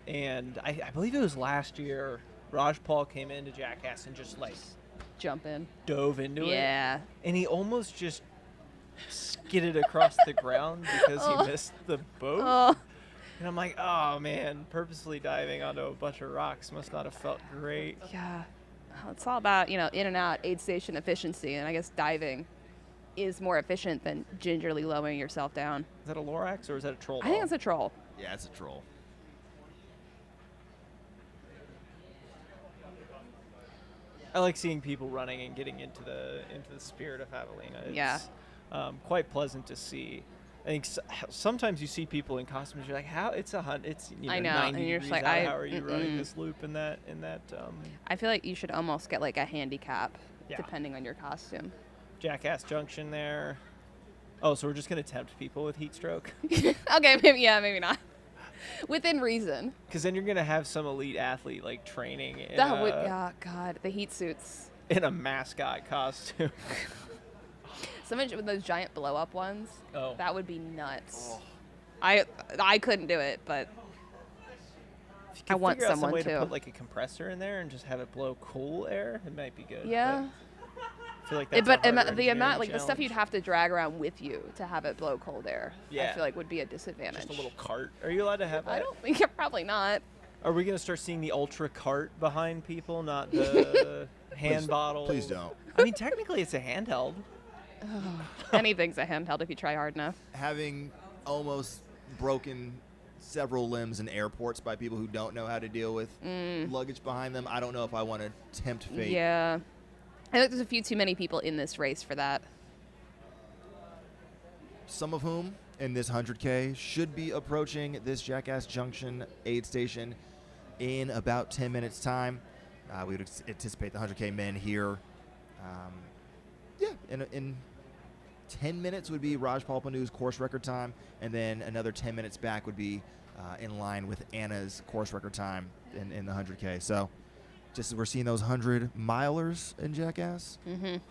And I believe it was last year, Raj Paul came into Jackass and just Jump in. dove into it. Yeah. And he almost just skidded across the ground because he missed the boat. Oh. And I'm like, oh man, purposely diving onto a bunch of rocks must not have felt great. Yeah. Well, it's all about, in and out aid station efficiency. And I guess diving is more efficient than gingerly lowering yourself down. Is that a Lorax or is that a troll? I think it's a troll. Yeah, it's a troll. I like seeing people running and getting into the spirit of Javelina. It's, Yeah. Quite pleasant to see. I think sometimes you see people in costumes. You're like, how? It's a hunt. It's I know, 90 and you're just degrees like, out. How are you running this loop in that? I feel like you should almost get a handicap Yeah. depending on your costume. Jackass Junction there. Oh, so we're just gonna tempt people with heat stroke? Okay, maybe not. Within reason. Because then you're gonna have some elite athlete training in, That would, God, the heat suits. in a mascot costume. Someone with those giant blow up ones. Oh. That would be nuts. I couldn't do it, but If you I could want figure out some someone way to. to put a compressor in there and just have it blow cool air, it might be good. Yeah. But I feel like that's But a harder the amount, engineering the stuff you'd challenge. have to drag around with you to have it blow cold air, I Yeah. feel like would be a disadvantage. Just a little cart. Are you allowed to have that? I don't think probably not. Are we gonna start seeing the ultra cart behind people, not the hand bottle? Please don't. I mean, technically, it's a handheld. Anything's a handheld if you try hard enough. Having almost broken several limbs in airports by people who don't know how to deal with luggage behind them, I don't know if I want to tempt fate. Yeah. I think there's a few too many people in this race for that. Some of whom in this 100K should be approaching this Jackass Junction aid station in about 10 minutes time. We would anticipate the 100K men here. In 10 minutes would be Raj Palpanu's course record time, and then another 10 minutes back would be in line with Anna's course record time in the 100K. So just as we're seeing those 100 milers in Jackass,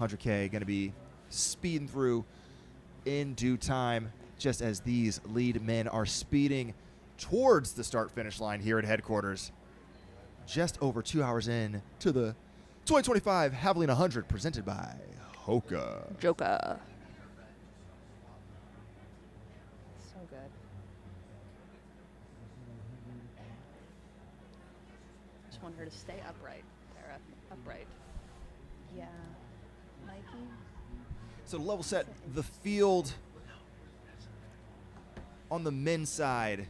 100K going to be speeding through in due time, just as these lead men are speeding towards the start-finish line here at headquarters. Just over 2 hours in to the 2025 Javelina 100 presented by HOKA. Joker. So good. Just want her to stay upright, Tara. Upright. Yeah. Mikey? So to level set the field on the men's side,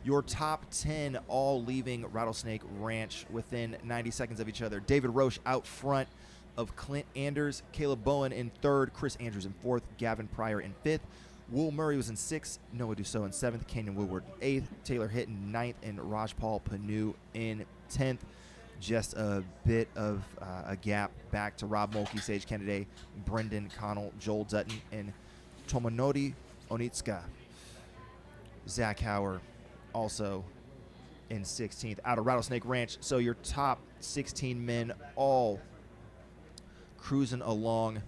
your top 10 all leaving Rattlesnake Ranch within 90 seconds of each other. David Roche out front of Clint Anders, Caleb Bowen in third, Chris Andrews in fourth, Gavin Pryor in fifth, Will Murray was in 6th, Noah Dussault in 7th, Canyon Woodward in 8th, Taylor Hitton 9th, and Rajpal Panu in 10th. Just a bit of a gap back to Rob Mulkey, Sage Kennedy, Brendan Connell, Joel Dutton, and Tomonori Onitsuka. Zach Hauer also in 16th out of Rattlesnake Ranch. So your top 16 men all cruising along,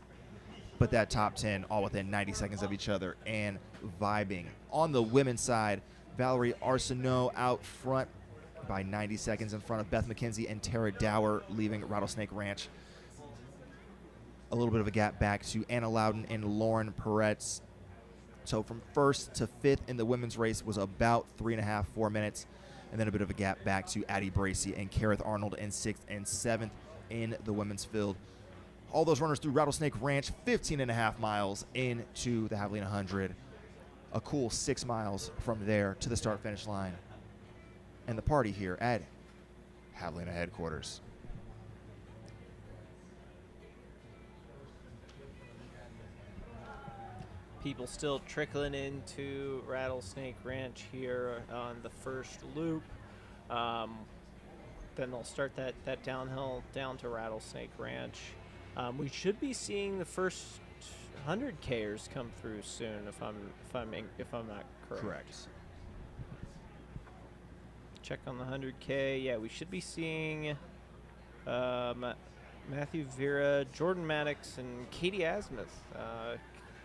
but that top 10 all within 90 seconds of each other and vibing. On the women's side, Valerie Arsenault out front by 90 seconds in front of Beth McKenzie and Tara Dower, leaving Rattlesnake Ranch. A little bit of a gap back to Anna Loudon and Lauren Peretz. So from 1st to 5th in the women's race was about 3.5, 4 minutes. And then a bit of a gap back to Addie Bracey and Kareth Arnold in 6th and 7th in the women's field. All those runners through Rattlesnake Ranch, 15.5 miles into the Javelina Jundred. A cool 6 miles from there to the start-finish line. And the party here at Javelina headquarters. People still trickling into Rattlesnake Ranch here on the first loop. Then they'll start that downhill down to Rattlesnake Ranch. We should be seeing the first 100Kers come through soon, if I'm not correct. Correct. Check on the 100K. Yeah, we should be seeing Matthew Vera, Jordan Maddox, and Katie Asmuth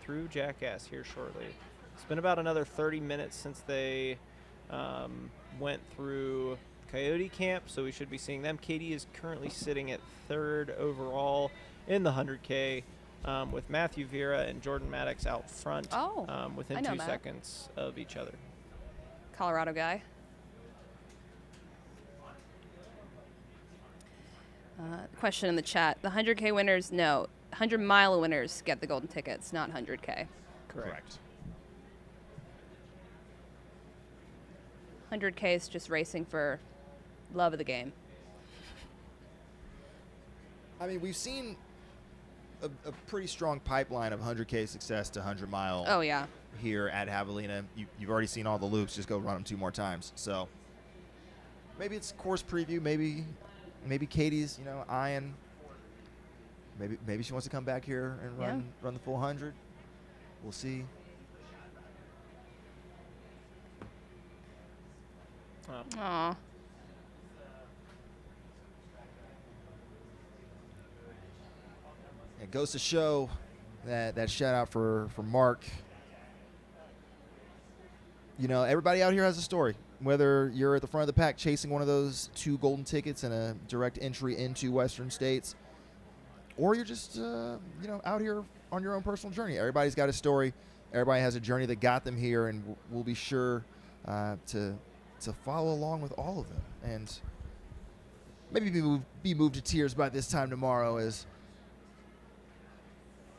through Jackass here shortly. It's been about another 30 minutes since they went through Coyote Camp, so we should be seeing them. Katie is currently sitting at 3rd overall in the 100K with Matthew Vera and Jordan Maddox out front within 2 seconds of each other. Colorado guy. Question in the chat. The 100K winners, no. 100-mile winners get the golden tickets, not 100K. Correct. 100K is just racing for love of the game. I mean, we've seen a pretty strong pipeline of 100K success to 100-mile. Oh, yeah. Here at Javelina. You've already seen all the loops. Just go run them 2 more times. So maybe it's course preview. Maybe Katie's, eyeing. Maybe she wants to come back here and run the full 100. We'll see. Aw. It goes to show that shout out for Mark. Everybody out here has a story. Whether you're at the front of the pack chasing one of those 2 golden tickets and a direct entry into Western States, or you're just out here on your own personal journey. Everybody's got a story. Everybody has a journey that got them here, and we'll be sure to follow along with all of them, and maybe be moved to tears by this time tomorrow as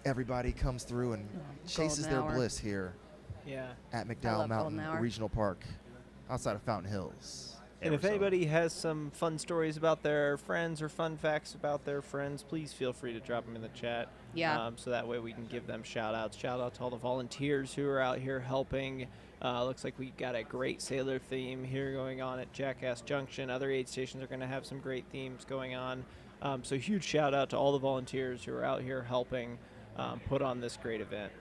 everybody comes through and chases their bliss here at McDowell Mountain Regional Park outside of Fountain Hills. And if anybody has some fun stories about their friends or fun facts about their friends, please feel free to drop them in the chat. Yeah. So that way we can give them shout-outs. Shout-out to all the volunteers who are out here helping. Looks like we got a great sailor theme here going on at Jackass Junction. Other aid stations are going to have some great themes going on. So huge shout-out to all the volunteers who are out here helping put on this great event.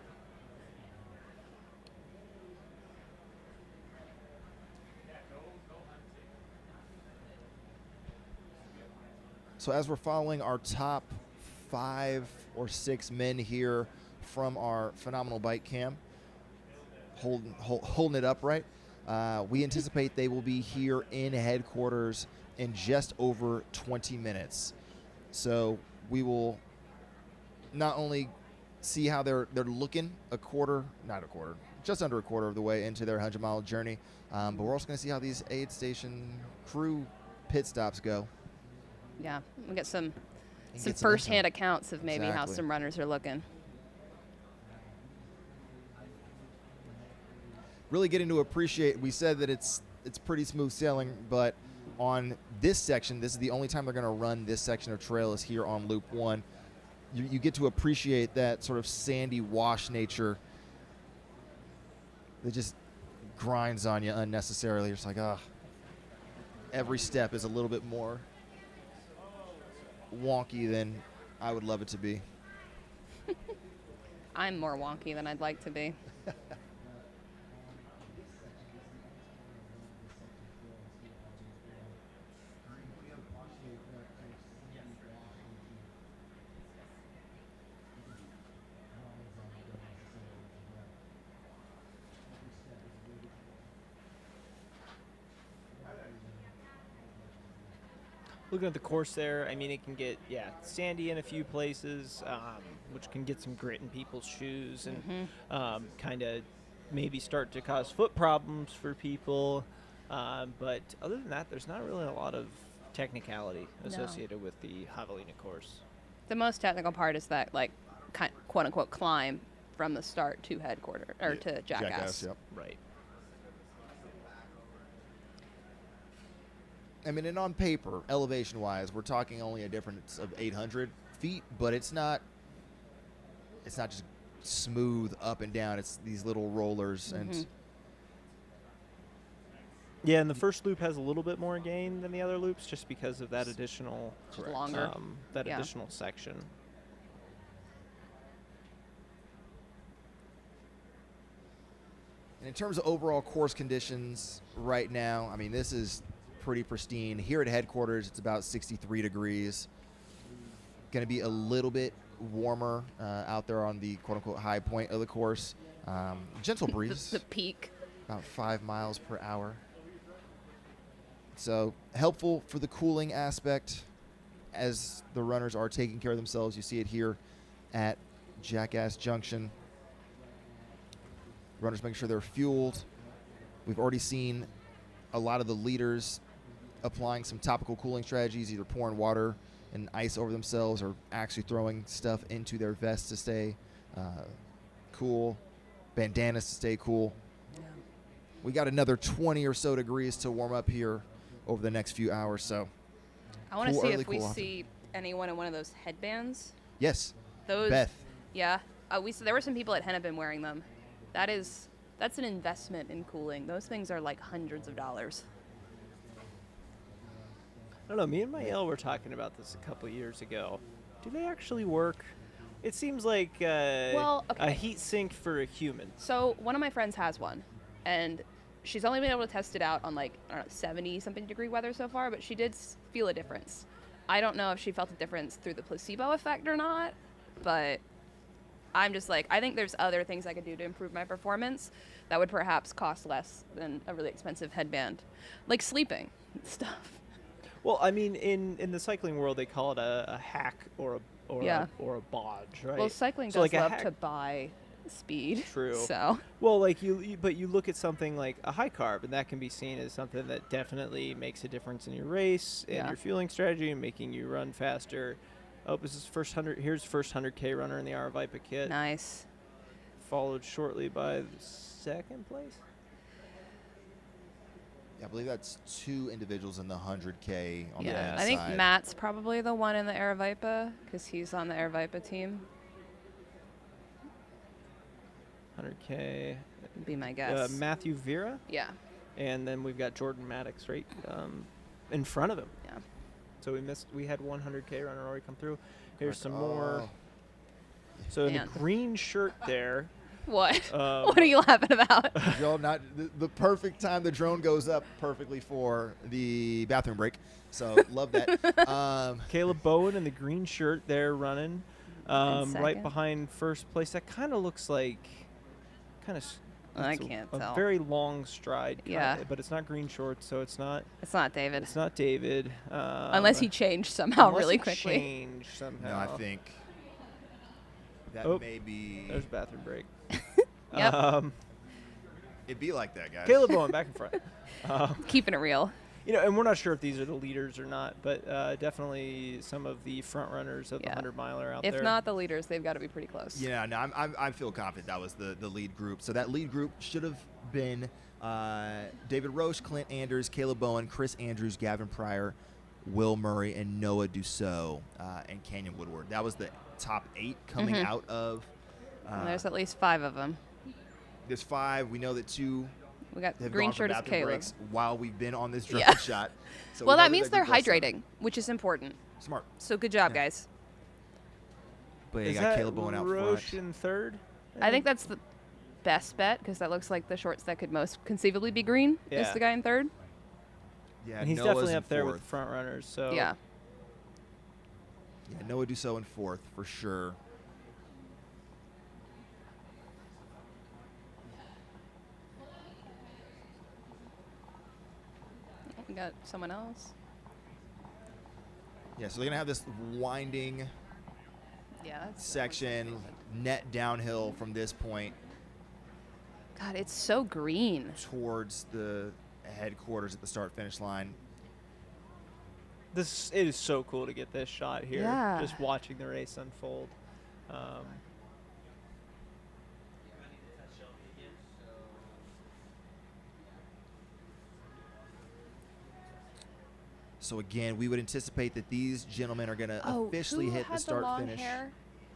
So as we're following our top 5 or 6 men here from our phenomenal bike cam, holding it upright, we anticipate they will be here in headquarters in just over 20 minutes. So we will not only see how they're looking just under a quarter of the way into their 100-mile journey, but we're also going to see how these aid station crew pit stops go. Yeah, we'll get some first-hand accounts of maybe how some runners are looking. Really getting to appreciate, we said that it's pretty smooth sailing, but on this section, this is the only time they're going to run this section of trail is here on Loop 1. You get to appreciate that sort of sandy wash nature that just grinds on you unnecessarily. You're just like, every step is a little bit more wonky than I would love it to be. I'm more wonky than I'd like to be. Looking at the course there, I mean, it can get, sandy in a few places, which can get some grit in people's shoes and kind of maybe start to cause foot problems for people. But other than that, there's not really a lot of technicality associated with the Javelina course. The most technical part is that, like, quote unquote, climb from the start to headquarters or to Jackass. Yep. Right. I mean, and on paper, elevation-wise, we're talking only a difference of 800 feet, but it's not just smooth up and down. It's these little rollers. And yeah, and the first loop has a little bit more gain than the other loops just because of that additional longer. Additional section. And in terms of overall course conditions right now, I mean, this is pretty pristine. Here at headquarters, it's about 63 degrees. Going to be a little bit warmer out there on the quote-unquote high point of the course. Gentle breeze. The peak. About 5 miles per hour. So helpful for the cooling aspect as the runners are taking care of themselves. You see it here at Jackass Junction. Runners making sure they're fueled. We've already seen a lot of the leaders applying some topical cooling strategies, either pouring water and ice over themselves or actually throwing stuff into their vests to stay cool, bandanas to stay cool. Yeah. We got another 20 or so degrees to warm up here over the next few hours. So I want to cool see early, if we cool often. see anyone in one of those headbands. Yes. Those. Beth. Yeah. There were some people at Hennepin wearing them. That's an investment in cooling. Those things are like hundreds of dollars. I don't know. Me and Mael were talking about this a couple years ago. Do they actually work? It seems like a heat sink for a human. So one of my friends has one, and she's only been able to test it out on like, I don't know, 70-something degree weather so far, but she did feel a difference. I don't know if she felt a difference through the placebo effect or not, but I'm just like, I think there's other things I could do to improve my performance that would perhaps cost less than a really expensive headband, like sleeping and stuff. Well, I mean, in the cycling world, they call it a hack or a bodge, right? Well, cycling So does like love to buy speed. True. So. Well, like but you look at something like a high carb, and that can be seen as something that definitely makes a difference in your race and your fueling strategy and making you run faster. Oh, this is first 100. Here's first 100K runner in the Aravipa kit. Nice. Followed shortly by the second place. Yeah, I believe that's 2 individuals in the 100K on the Yeah, men's I think side. Matt's probably the one in the Aravipa because he's on the Aravipa team. 100K. Would be my guess. Matthew Vera. Yeah. And then we've got Jordan Maddox right in front of him. Yeah. So we had 100K runner already come through. Here's some Oh. more. So in Man. the green shirt there. What? What are you laughing about? Joe, not the perfect time the drone goes up perfectly for the bathroom break. So love that. Caleb Bowen in the green shirt there running right second. behind first place. That kind of looks like I can't a tell. very long stride. Yeah. But it's not green shorts, so it's not David. It's not David. Unless he changed somehow unless really he quickly. changed somehow. No, I think that may be. There's bathroom break. Yep. It'd be like that, guys. Caleb Bowen back in front. Keeping it real. And we're not sure if these are the leaders or not, but definitely some of the front runners of the 100-miler out there. If not the leaders, they've got to be pretty close. Yeah, no, I feel confident that was the lead group. So that lead group should have been David Roche, Clint Anders, Caleb Bowen, Chris Andrews, Gavin Pryor, Will Murray, and Noah Dussault and Canyon Woodward. That was the top 8 coming out of. Well, there's at least 5 of them. There's 5. We know that 2 We got have green gone for shirt is bathroom Caleb. breaks while we've been on this drone Yeah. shot. So Well, we know that means they're group well started. hydrating, which is important. Smart. So good job, Yeah. guys. But you Is got that Caleb Bowen out Roche front. in third? I think that's the best bet because that looks like the shorts that could most conceivably be green is Yeah. the guy in third. Yeah, And he's Noah's definitely in up there with 4th. the front runners. So Yeah. Yeah, Noah Dussault in 4th for sure. We got someone else. Yeah, so they're going to have this winding Yeah, that's section, net downhill from this point God, it's so green. towards the headquarters at the start-finish line. it is so cool to get this shot here. Yeah. Just watching the race unfold. So again, we would anticipate that these gentlemen are going to Oh, officially who hit had the start long finish. hair?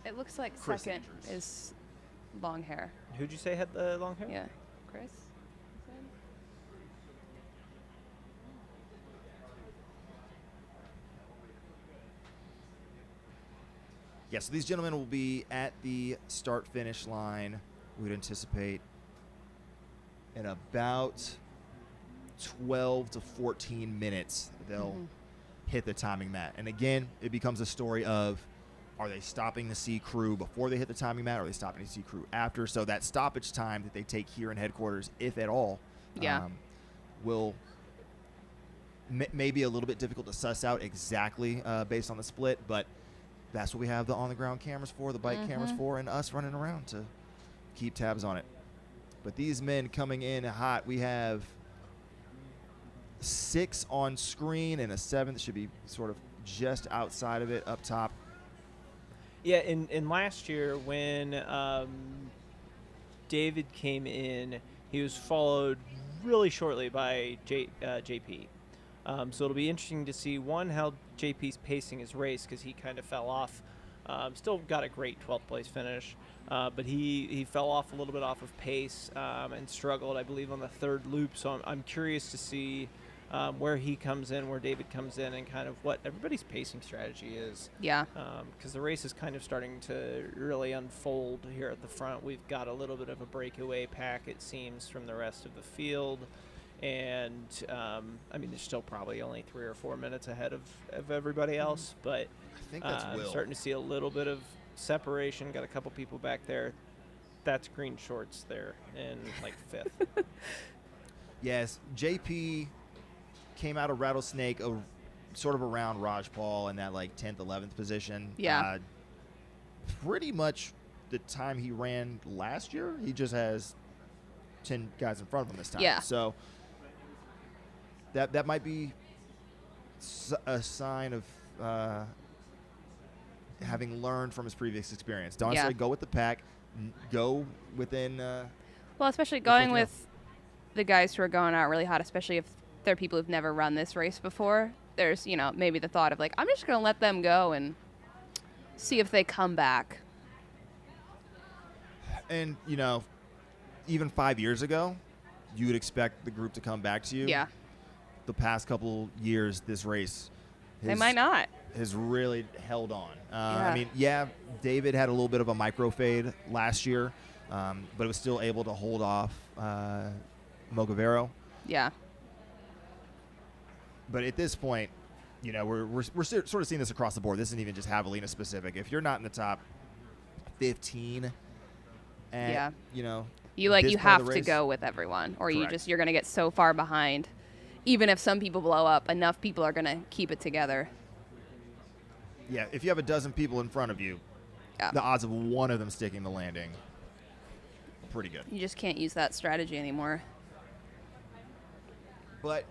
It looks like Chris second Andrews. is long hair. Who'd you say had the long hair? Yeah, Chris. Yeah, so these gentlemen will be at the start finish line. We would anticipate in about 12 to 14 minutes they'll hit the timing mat. And again, it becomes a story of, are they stopping the C crew before they hit the timing mat? Or are they stopping the C crew after? So that stoppage time that they take here in headquarters, if at all, Yeah. will may be a little bit difficult to suss out exactly based on the split, but that's what we have the on-the-ground cameras for, the bike cameras for, and us running around to keep tabs on it. But these men coming in hot, we have 6 on screen and a 7th should be sort of just outside of it up top. Yeah, in last year when David came in, he was followed really shortly by JP. So it'll be interesting to see, one, how JP's pacing his race because he kind of fell off. Still got a great 12th place finish, but he fell off a little bit off of pace and struggled, I believe, on the 3rd loop. So I'm curious to see where he comes in, where David comes in, and kind of what everybody's pacing strategy is. Yeah. Because the race is kind of starting to really unfold here at the front. We've got a little bit of a breakaway pack, it seems, from the rest of the field. And, I mean, there's still probably only 3 or 4 minutes ahead of everybody else. But I think that's I'm Will. starting to see a little bit of separation. Got a couple people back there. That's green shorts there in, like, 5th. Yes, JP came out of Rattlesnake sort of around Raj Paul in that like 10th, 11th position. Yeah. Pretty much the time he ran last year. He just has 10 guys in front of him this time. Yeah. So that might be a sign of having learned from his previous experience. Don't Yeah. necessarily go with the pack. Go within. Well, especially That's what going you with the guys who are going out really hot, especially if they're people who've never run this race before. There's, maybe the thought of like, I'm just going to let them go and see if they come back. And, even 5 years ago, you would expect the group to come back to you. Yeah. The past couple years, this race They might not. has really held on. Yeah. I mean, David had a little bit of a micro fade last year, but it was still able to hold off Mogavero. Yeah. But at this point, we're sort of seeing this across the board. This isn't even just Javelina specific. If you're not in the top 15, Yeah. this You part of have the to race- go with everyone, or Correct. you're going to get so far behind. Even if some people blow up, enough people are going to keep it together. Yeah, if you have a dozen people in front of you, Yeah. the odds of one of them sticking the landing, pretty good. You just can't use that strategy anymore. But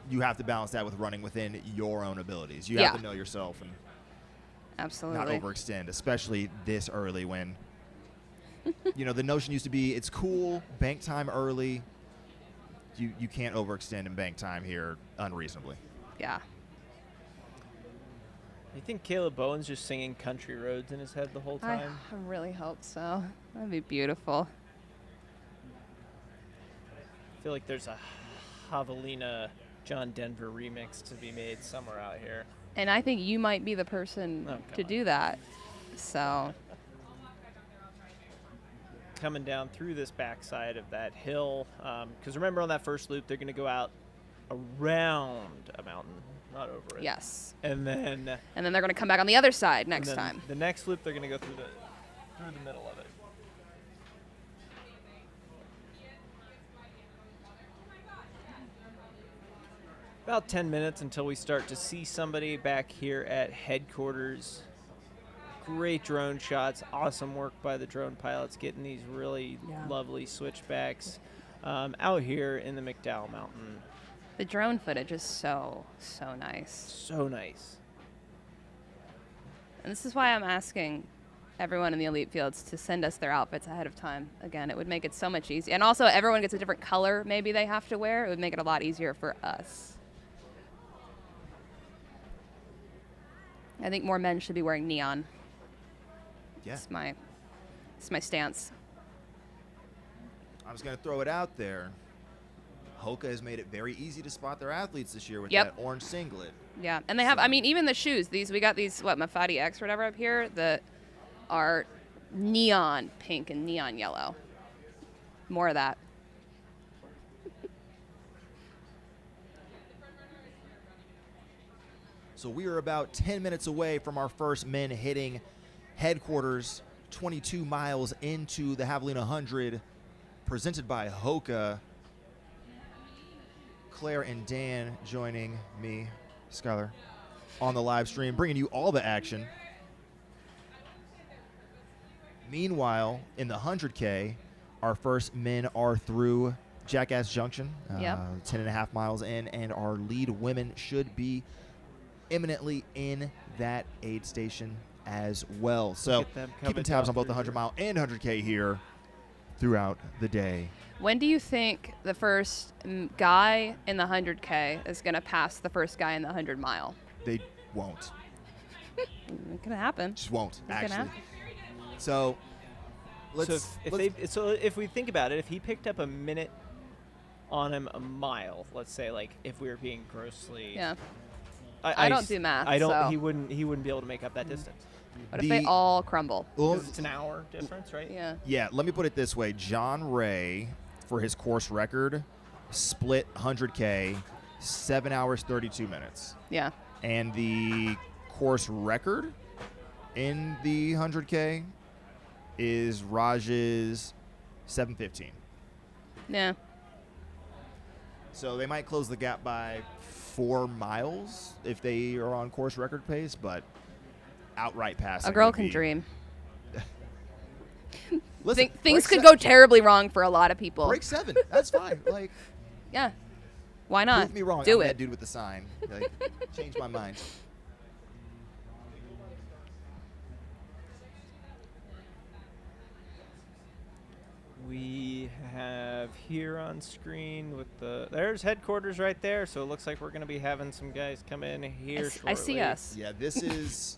you have to balance that with running within your own abilities. You Yeah. have to know yourself and Absolutely. not overextend, especially this early when, the notion used to be it's cool, bank time early. You can't overextend in bank time here unreasonably. Yeah. You think Caleb Bowen's just singing Country Roads in his head the whole I time? really hope so. That'd be beautiful. feel like there's a Javelina John Denver remix to be made somewhere out here. And I think you might be the person to do that. So coming down through this backside of that hill, because remember on that first loop, they're going to go out around a mountain, not over it. yes. And then And then they're going to come back on the other side next time. the next loop, they're going to go through the middle of it. About 10 minutes until we start to see somebody back here at headquarters. Great drone shots. Awesome work by the drone pilots getting these really lovely switchbacks out here in the McDowell Mountain. The drone footage is so nice. So nice. And this is why I'm asking everyone in the elite fields to send us their outfits ahead of time. Again, it would make it so much easier. And also, everyone gets a different color maybe they have to wear. It would make it a lot easier for us. I think more men should be wearing neon. Yeah. It's my stance. I'm just going to throw it out there. HOKA has made it very easy to spot their athletes this year with Yep. that orange singlet. Yeah, and they have, I mean, even the shoes. We got these, Mafati X or whatever up here that are neon pink and neon yellow. More of that. So we are about 10 minutes away from our first men hitting headquarters, 22 miles into the Javelina 100, presented by HOKA. Claire and Dan joining me, Skylar, on the live stream, bringing you all the action. Meanwhile, in the 100K, our first men are through Jackass Junction, 10.5 miles in, and our lead women should be imminently in that aid station as well. So keeping tabs on both the 100-mile and 100K here throughout the day. When do you think the first guy in the 100K is going to pass the first guy in the 100-mile? They won't. It's going to happen. Just won't, It's gonna actually. happen. So let's... So if we think about it, if he picked up a minute on him a mile, let's say, like if we were being grossly... Yeah. I don't do math, I don't. so. He wouldn't be able to make up that distance. What if they all crumble? Well, 'Cause it's an hour difference, right? Yeah. yeah, let me put it this way. John Ray, for his course record, split 100K 7 hours, 32 minutes. Yeah. And the course record in the 100K is Raj's 7:15. Yeah. So they might close the gap by 4 miles if they are on course record pace, but outright passing. A girl would can be- dream. Listen, Things break could go terribly wrong for a lot of people. Break 7. That's fine. Like, Yeah. Why not? prove me wrong. Do I'm it. that dude with the sign. Like, change my mind. We have here on screen with there's headquarters right there. So it looks like we're going to be having some guys come in here shortly. I see us. Yeah, this is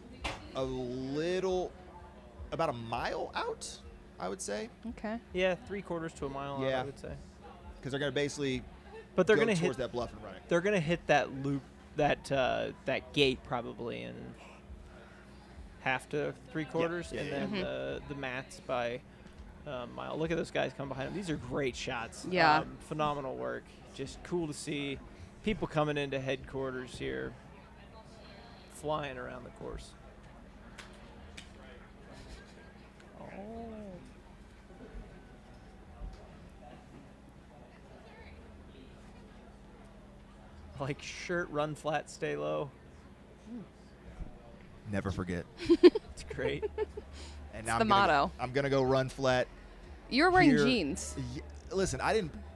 about a mile out, I would say. Okay. Yeah, 3/4 to a mile out, Yeah. I would say. Because they're going to basically But they're go going to towards hit that bluff and run it. They're going to hit that loop, that gate probably in half to 3/4, Yeah, and yeah, then the mats by mile. Look at those guys come behind them. These are great shots. Yeah. Phenomenal work. Just cool to see people coming into headquarters here, flying around the course. Oh. Like shirt, run flat, stay low. Never forget. It's great. And the motto. I'm going to go run flat. You're wearing here. jeans. Listen,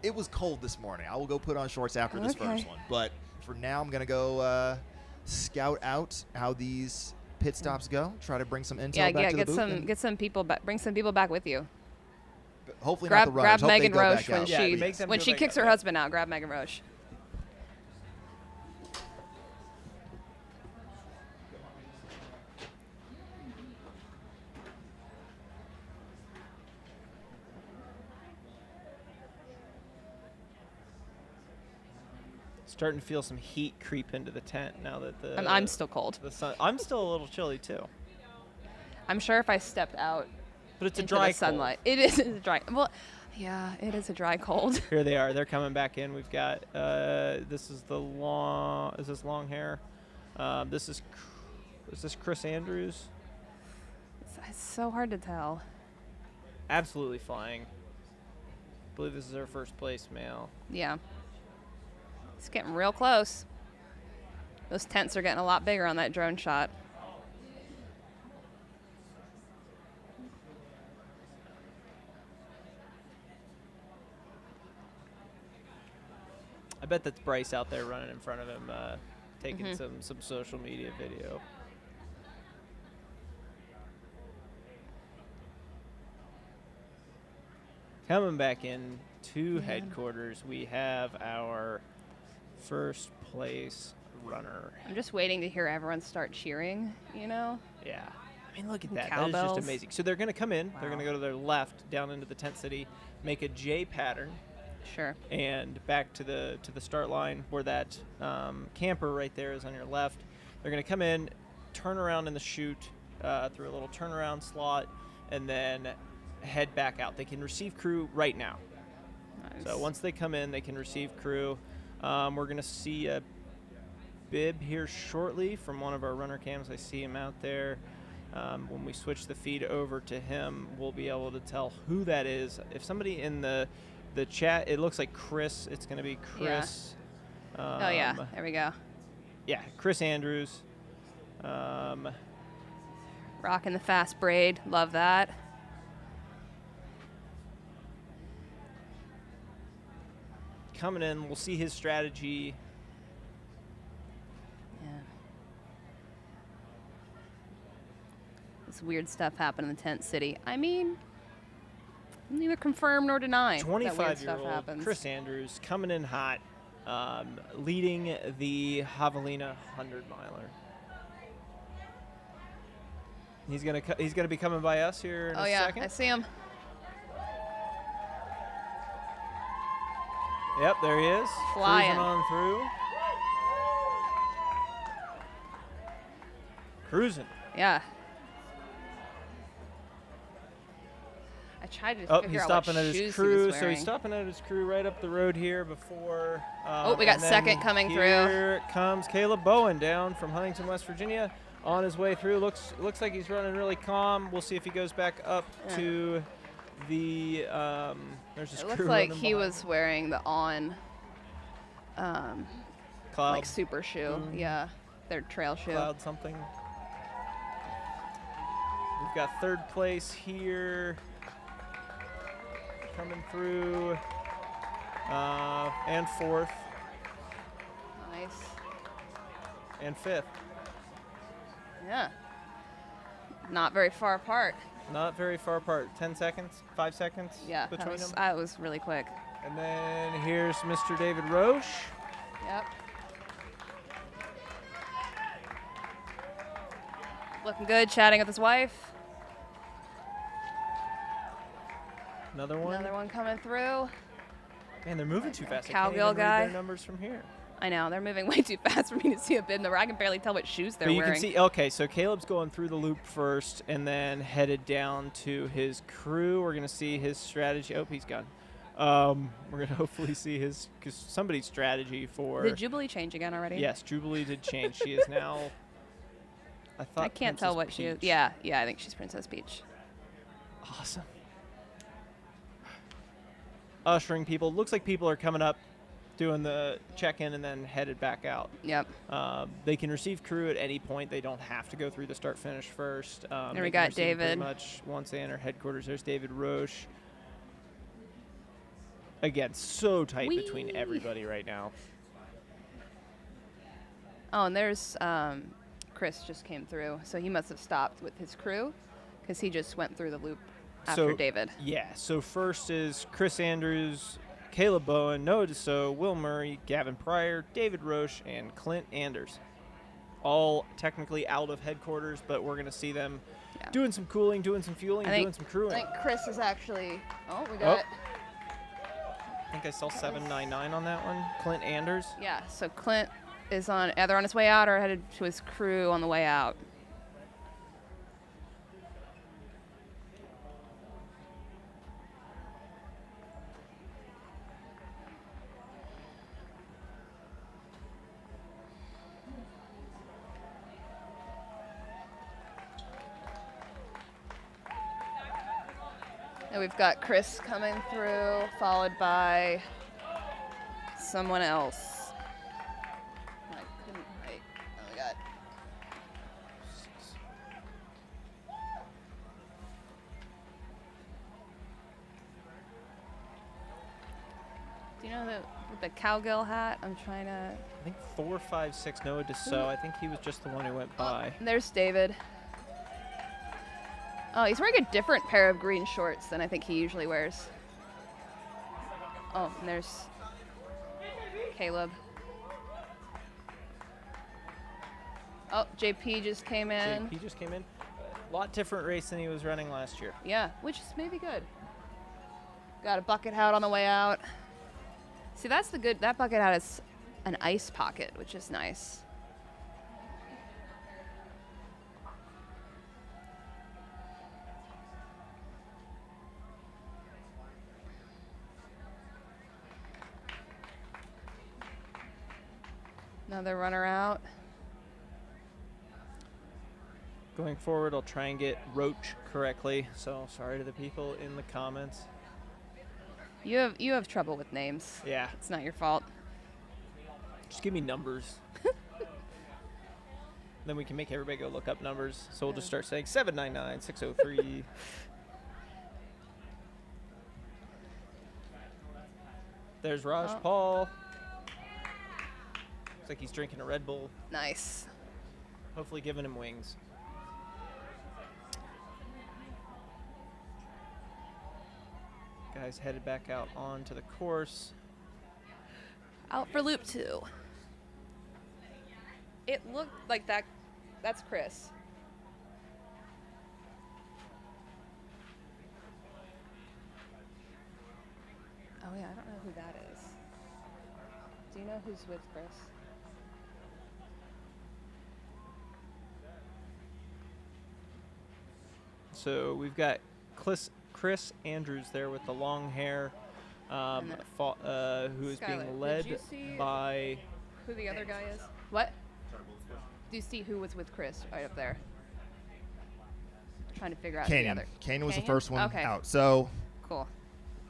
it was cold this morning. I will go put on shorts after this Okay. first one. But for now, I'm going to go scout out how these pit stops go. Try to bring some intel back to the booth. and get some people back. Bring some people back with you. hopefully not the runners. Grab Hope they Megan go back Roche when out. Yeah, she make them when go she back kicks out, her yeah. husband out. Grab Megan Roche. Starting to feel some heat creep into the tent now that the I'm still cold. the sun. I'm still a little chilly too. I'm sure if I stepped out But it's a into dry the sunlight, it is a dry. Well, yeah, it is a dry cold. Here they are. They're coming back in. We've got this is the long. Is this long hair? Is this Chris Andrews? It's so hard to tell. Absolutely flying. I believe this is our first place male. Yeah. It's getting real close. Those tents are getting a lot bigger on that drone shot. I bet that's Bryce out there running in front of him, taking some social media video. Coming back in to headquarters, we have our first place runner. I'm just waiting to hear everyone start cheering, you know? Yeah. I mean, look at And that. That is cowbells. just amazing. So they're going to come in. They're Wow. going to go to their left down into the tent city, make a J pattern, Sure. and back to the start line where that camper right there is on your left. They're going to come in, turn around in the chute through a little turnaround slot, and then head back out. They can receive crew right now. Nice. So once they come in, they can receive crew. We're going to see a bib here shortly from one of our runner cams. I see him out there. When we switch the feed over to him, we'll be able to tell who that is. If somebody in the chat, it looks like Chris. It's going to be Chris. Oh, yeah. There we go. Yeah, Chris Andrews. Rocking the fast braid. Love that. Coming in, we'll see his strategy. Yeah. This weird stuff happened in the tent city. I mean, neither confirm nor deny that weird stuff 25-year-old happens. Chris Andrews coming in hot, leading the Javelina 100-miler. He's gonna be coming by us here in Oh a yeah, second. I see him. Yep, there he is. Flying. Cruising on through. Cruising. Yeah. I tried to Oh, figure he's out stopping what at shoes his he crew. was So wearing. he's stopping at his crew right up the road here before. Oh, we got and then second coming through. Here comes Caleb Bowen down from Huntington, West Virginia, on his way through. Looks like he's running really calm. We'll see if he goes back up Yeah. to the. There's his It crew. looks like running he behind. was wearing the On, Cloud, like super shoe. Boom. Yeah, their trail shoe. Cloud something. We've got third place here. Coming through. And fourth. Nice. And fifth. Yeah. Not very far apart. Not very far apart. 10 seconds, 5 seconds Yeah, between them. that was really quick. And then here's Mr. David Roche. Yep. Looking good, chatting with his wife. Another one. Another one coming through. Man, they're moving too fast. I Cowgirl can't even read guy. their numbers from here. I know, they're moving way too fast for me to see a bib number. I can barely tell what shoes they're But you wearing. can see, okay, so Caleb's going through the loop first and then headed down to his crew. We're going to see his strategy. Oh, he's gone. We're going to hopefully see somebody's strategy for. Did Jubilee change again already? Yes, Jubilee did change. She is now. I can't tell what Princess she is. Peach. Yeah, I think she's Princess Peach. Awesome. Ushering people. Looks like people are coming up, doing the check-in, and then headed back out. Yep. They can receive crew at any point. They don't have to go through the start-finish first. There they we can got receive pretty David. much once they enter headquarters. There's David Roche. Again, so tight between Whee! everybody right now. Oh, and there's Chris just came through, so he must have stopped with his crew because he just went through the loop after David. Yeah, so first is Chris Andrews, Caleb Bowen, Noah Deso, Will Murray, Gavin Pryor, David Roche, and Clint Anders. All technically out of headquarters, but we're going to see them doing some cooling, doing some fueling, doing some crewing. I think Chris is actually. Oh, we got think I saw 799 on that one. Clint Anders. Yeah, so Clint is either on his way out or headed to his crew on the way out. And we've got Chris coming through, followed by someone else. I couldn't wait. Oh my god. Do you know the cowgirl hat? I'm trying to. I think 456 Noah Dussault. I think he was just the one who went by. And there's David. Oh, he's wearing a different pair of green shorts than I think he usually wears. Oh, and there's Caleb. Oh, JP just came in. JP just came in. A lot different race than he was running last year. Yeah, which is maybe good. Got a bucket hat on the way out. See, that's the good. That bucket hat is an ice pocket, which is nice. Another runner out. Going forward, I'll try and get Roach correctly. So sorry to the people in the comments. You have trouble with names. Yeah. It's not your fault. Just give me numbers. Then we can make everybody go look up numbers. So we'll just start saying 799, 603. There's Raj Paul. Looks like he's drinking a Red Bull. Nice. Hopefully giving him wings. Guys headed back out onto the course. Out for loop 2. It looked like that. That's Chris. Oh yeah, I don't know who that is. Do you know who's with Chris? So we've got Chris Andrews there with the long hair, who is Skylar, being did led you see by. Who the other guy is? What? Do you see who was with Chris right up there? Trying to figure out who the Canyon. other. Canyon was the Canyon? first one Okay. out. So, Cool.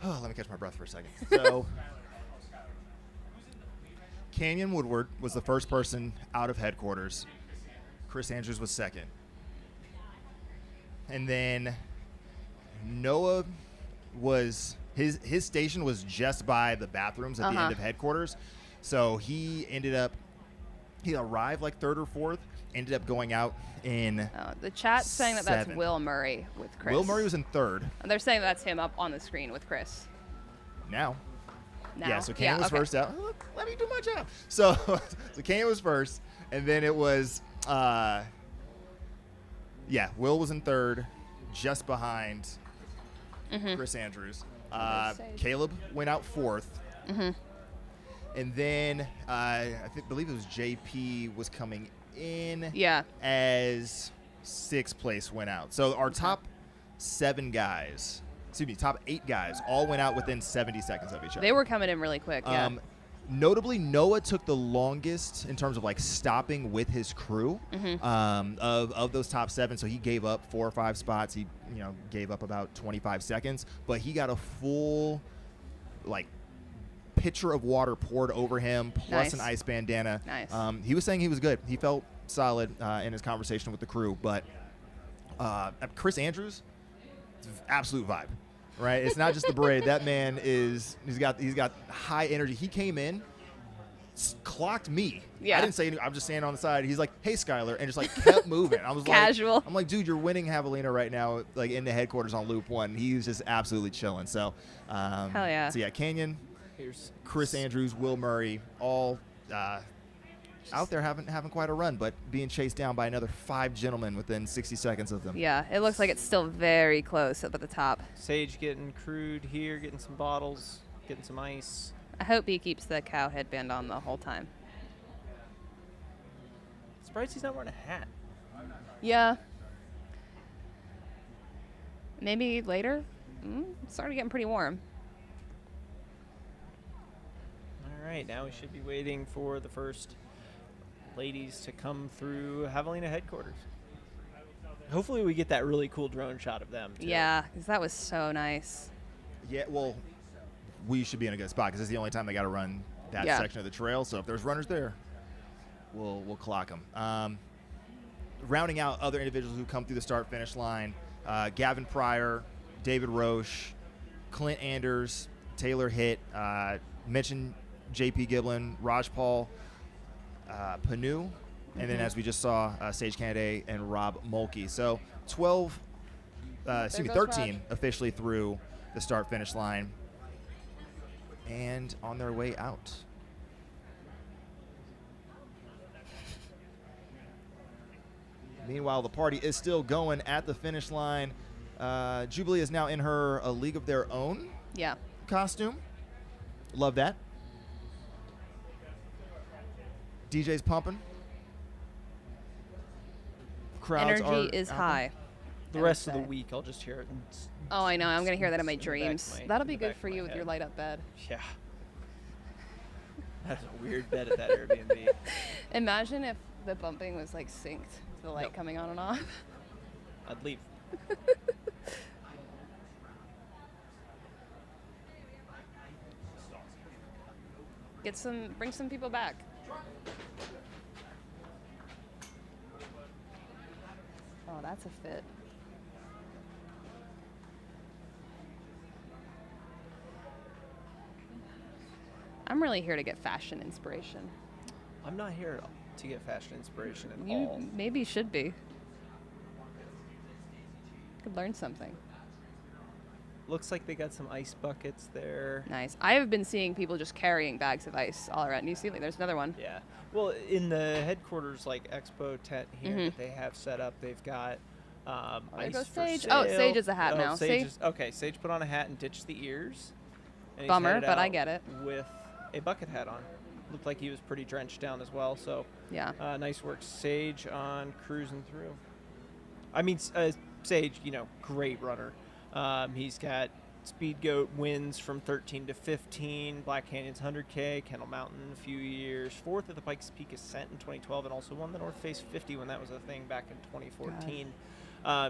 let me catch my breath for a second. So, Canyon Woodward was the first person out of headquarters. Chris Andrews was second. And then Noah his station was just by the bathrooms at the end of headquarters. So he arrived like third or fourth, ended up going out in The chat's saying that that's 7. Will Murray with Chris. Will Murray was in third. And they're saying that's him up on the screen with Chris. Now. Now? Yeah, so Canyon was okay. first out. Let me do my job. So Canyon was first, and then it was Will was in third, just behind Chris Andrews. Caleb went out fourth. And then believe it was JP was coming in as sixth place went out. So our top 8 guys all went out within 70 seconds of each other. They were coming in really quick, yeah. Notably, Noah took the longest in terms of like stopping with his crew of those top 7. So he gave up 4 or 5 spots. He gave up about 25 seconds, but he got a full like pitcher of water poured over him, plus an ice bandana. Nice. He was saying he was good. He felt solid in his conversation with the crew, but Chris Andrews, absolute vibe. Right, it's not just the braid. That man he's got high energy. He came in, clocked me. Yeah. I didn't say anything. I'm just standing on the side. He's like, "Hey, Skylar," and just like kept moving. I was Casual. I'm like, dude, you're winning Javelina right now, like in the headquarters on Loop 1. He was just absolutely chilling. So, Hell yeah. So yeah, Canyon, Here's Chris Andrews, Will Murray, all out there having quite a run, but being chased down by another 5 gentlemen within 60 seconds of them. Yeah, it looks like it's still very close up at the top. Sage getting crewed here, getting some bottles. getting some ice. I hope he keeps the cow headband on the whole time. Surprised he's not wearing a hat. Yeah. Maybe later? It's already getting pretty warm. All right, now we should be waiting for the first ladies to come through Javelina headquarters. Hopefully we get that really cool drone shot of them, too. Yeah, because that was so nice. Yeah, well, we should be in a good spot because it's the only time they got to run that section of the trail. So if there's runners there, we'll clock them. Rounding out other individuals who come through the start-finish line, Gavin Pryor, David Roche, Clint Anders, Taylor Hitt, mentioned J.P. Giblin, Raj Paul, Panu, and then as we just saw, Sage Kennedy and Rob Mulkey. So 13 Raj. officially through the start-finish line and on their way out. Meanwhile, the party is still going at the finish line. Jubilee is now in her A League of Their Own costume. Love that. DJ's pumping. Crowds Energy are is out high. The I would rest of the say. week, I'll just hear it. Oh, I know. I'm going to hear that in my in the back of dreams. my- That'll in be the good back for of my you with your head. light-up bed. Yeah. That's a weird bed at that Airbnb. Imagine if the bumping was, like, synced to the light Nope. coming on and off. I'd leave. Bring some people back. Oh, that's a fit. I'm really here to get fashion inspiration. I'm not here to get fashion inspiration at You all. maybe should be. Could learn something. Looks like they got some ice buckets there. Nice. I have been seeing people just carrying bags of ice all around New Zealand. There's another one. Yeah. Well, in the headquarters, like expo tent here that they have set up, they've got there ice goes for Sage. sale. Oh, Sage is a hat now. Sage See? is, okay, Sage put on a hat and ditched the ears. And he's Bummer, headed but I out get it. With a bucket hat on. Looked like he was pretty drenched down as well. So Yeah. nice work, Sage, on cruising through. I mean, Sage, great runner. He's got Speed Goat wins from 13 to 15, Black Canyon's 100K, Kendall Mountain a few years, fourth at the Pikes Peak Ascent in 2012, and also won the North Face 50 when that was a thing back in 2014.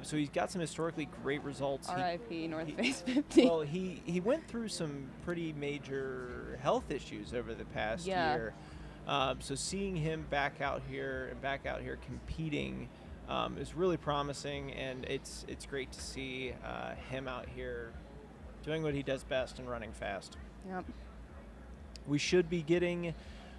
So he's got some historically great results. R.I.P. North Face 50. Well, he went through some pretty major health issues over the past year. So seeing him back out here competing is really promising, and it's great to see him out here doing what he does best and running fast. Yep. We should be getting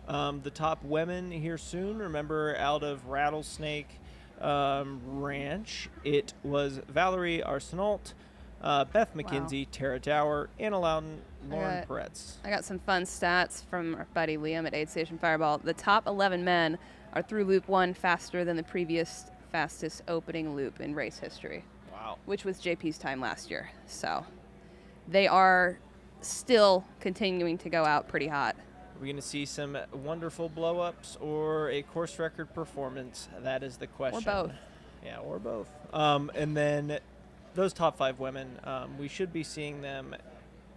the top women here soon. Remember, out of Rattlesnake Ranch, it was Valerie Arsenault, Beth McKenzie, Tara Dower, Anna Loudon, Lauren Peretz. I got some fun stats from our buddy Liam at Aid Station Fireball. The top 11 men are through Loop 1 faster than the previous fastest opening loop in race history. Wow. Which was JP's time last year. So they are still continuing to go out pretty hot. Are we going to see some wonderful blow-ups or a course record performance? That is the question. Or both. Yeah, or both. And then those top 5 women, we should be seeing them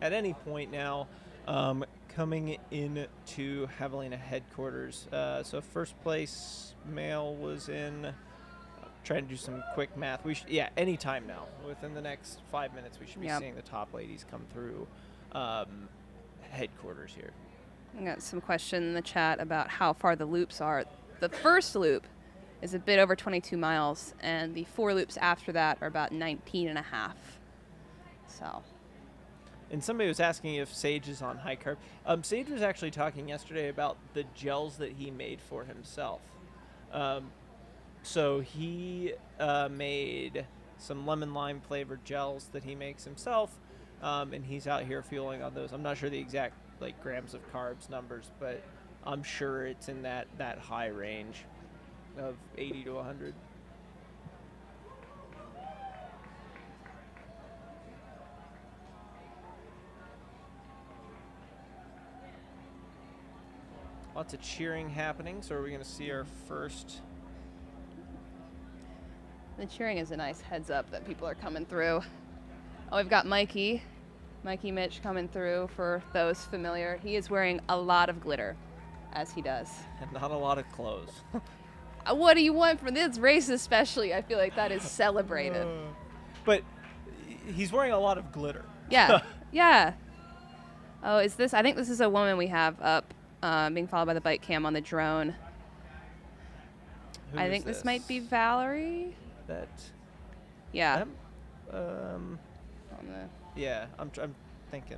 at any point now coming into Javelina headquarters. So first place male was in... Trying to do some quick math. Any time now. Within the next 5 minutes, we should be seeing the top ladies come through headquarters here. I got some question in the chat about how far the loops are. The first loop is a bit over 22 miles, and the 4 loops after that are about 19 and a half. So. And somebody was asking if Sage is on high carb. Sage was actually talking yesterday about the gels that he made for himself. So he made some lemon lime flavored gels that he makes himself, and he's out here fueling on those. I'm not sure the exact grams of carbs numbers, but I'm sure it's in that high range of 80 to 100. Lots of cheering happening. So are we going to see our first? The cheering is a nice heads up that people are coming through. Oh, we've got Mikey Mitch coming through for those familiar. He is wearing a lot of glitter, as he does. And not a lot of clothes. What do you want for this race especially? I feel like that is celebrated. But he's wearing a lot of glitter. Yeah, yeah. Oh, is this? I think this is a woman we have up, being followed by the bike cam on the drone. Who I is think this might be Valerie. That. Yeah. Um. On the, Yeah, I'm thinking.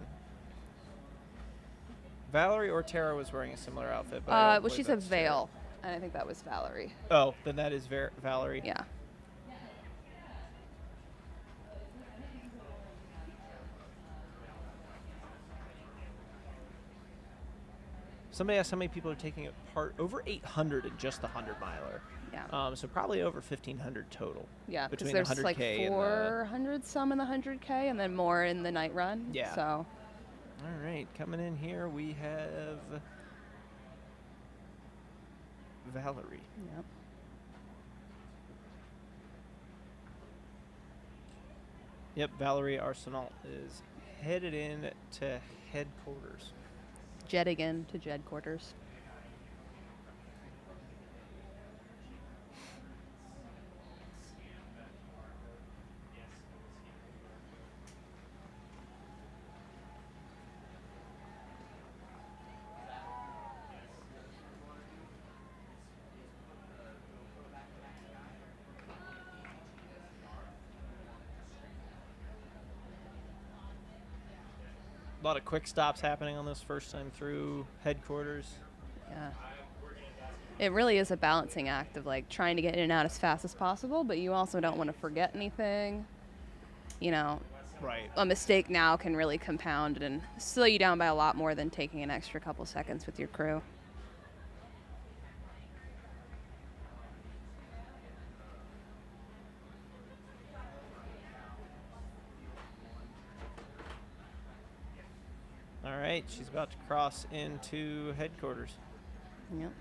Valerie or Tara was wearing a similar outfit. But I don't well, believe she's a that's Tara. veil, and I think that was Valerie. Oh, then that is Valerie. Yeah. Somebody asked how many people are taking part. Over 800 in just the 100-miler. Yeah. So probably over 1,500 total. Yeah, because between there's the 100K like 400 some in the 100K, and then more in the night run. Yeah. So. All right, coming in here we have Valerie. Yep. Yep, Valerie Arsenal is headed in to headquarters. Jetting in to Jed quarters. A lot of quick stops happening on this first time through headquarters. Yeah. It really is a balancing act of like trying to get in and out as fast as possible, but you also don't want to forget anything. You know, Right. a mistake now can really compound and slow you down by a lot more than taking an extra couple seconds with your crew. All right, she's about to cross into headquarters. Yep.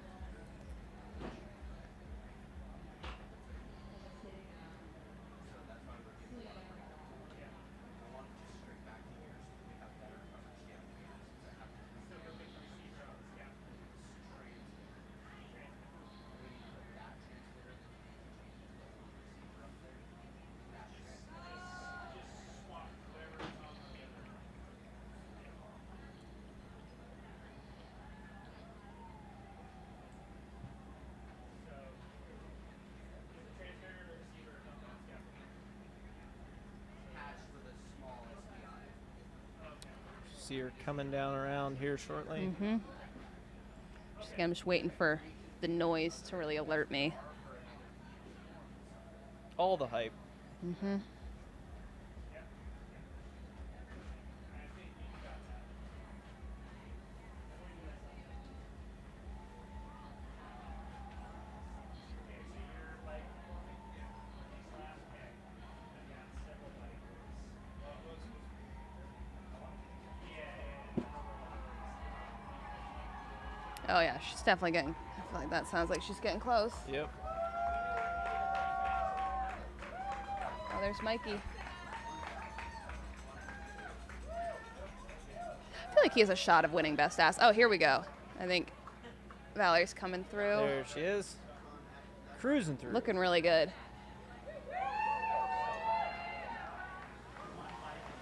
See her coming down around here shortly. I'm just waiting for the noise to really alert me. All the hype. Oh yeah, she's definitely getting, I feel like that sounds like she's getting close. Yep. Oh, there's Mikey. I feel like he has a shot of winning best ass. Oh, here we go. I think Valerie's coming through. There she is. Cruising through. Looking really good.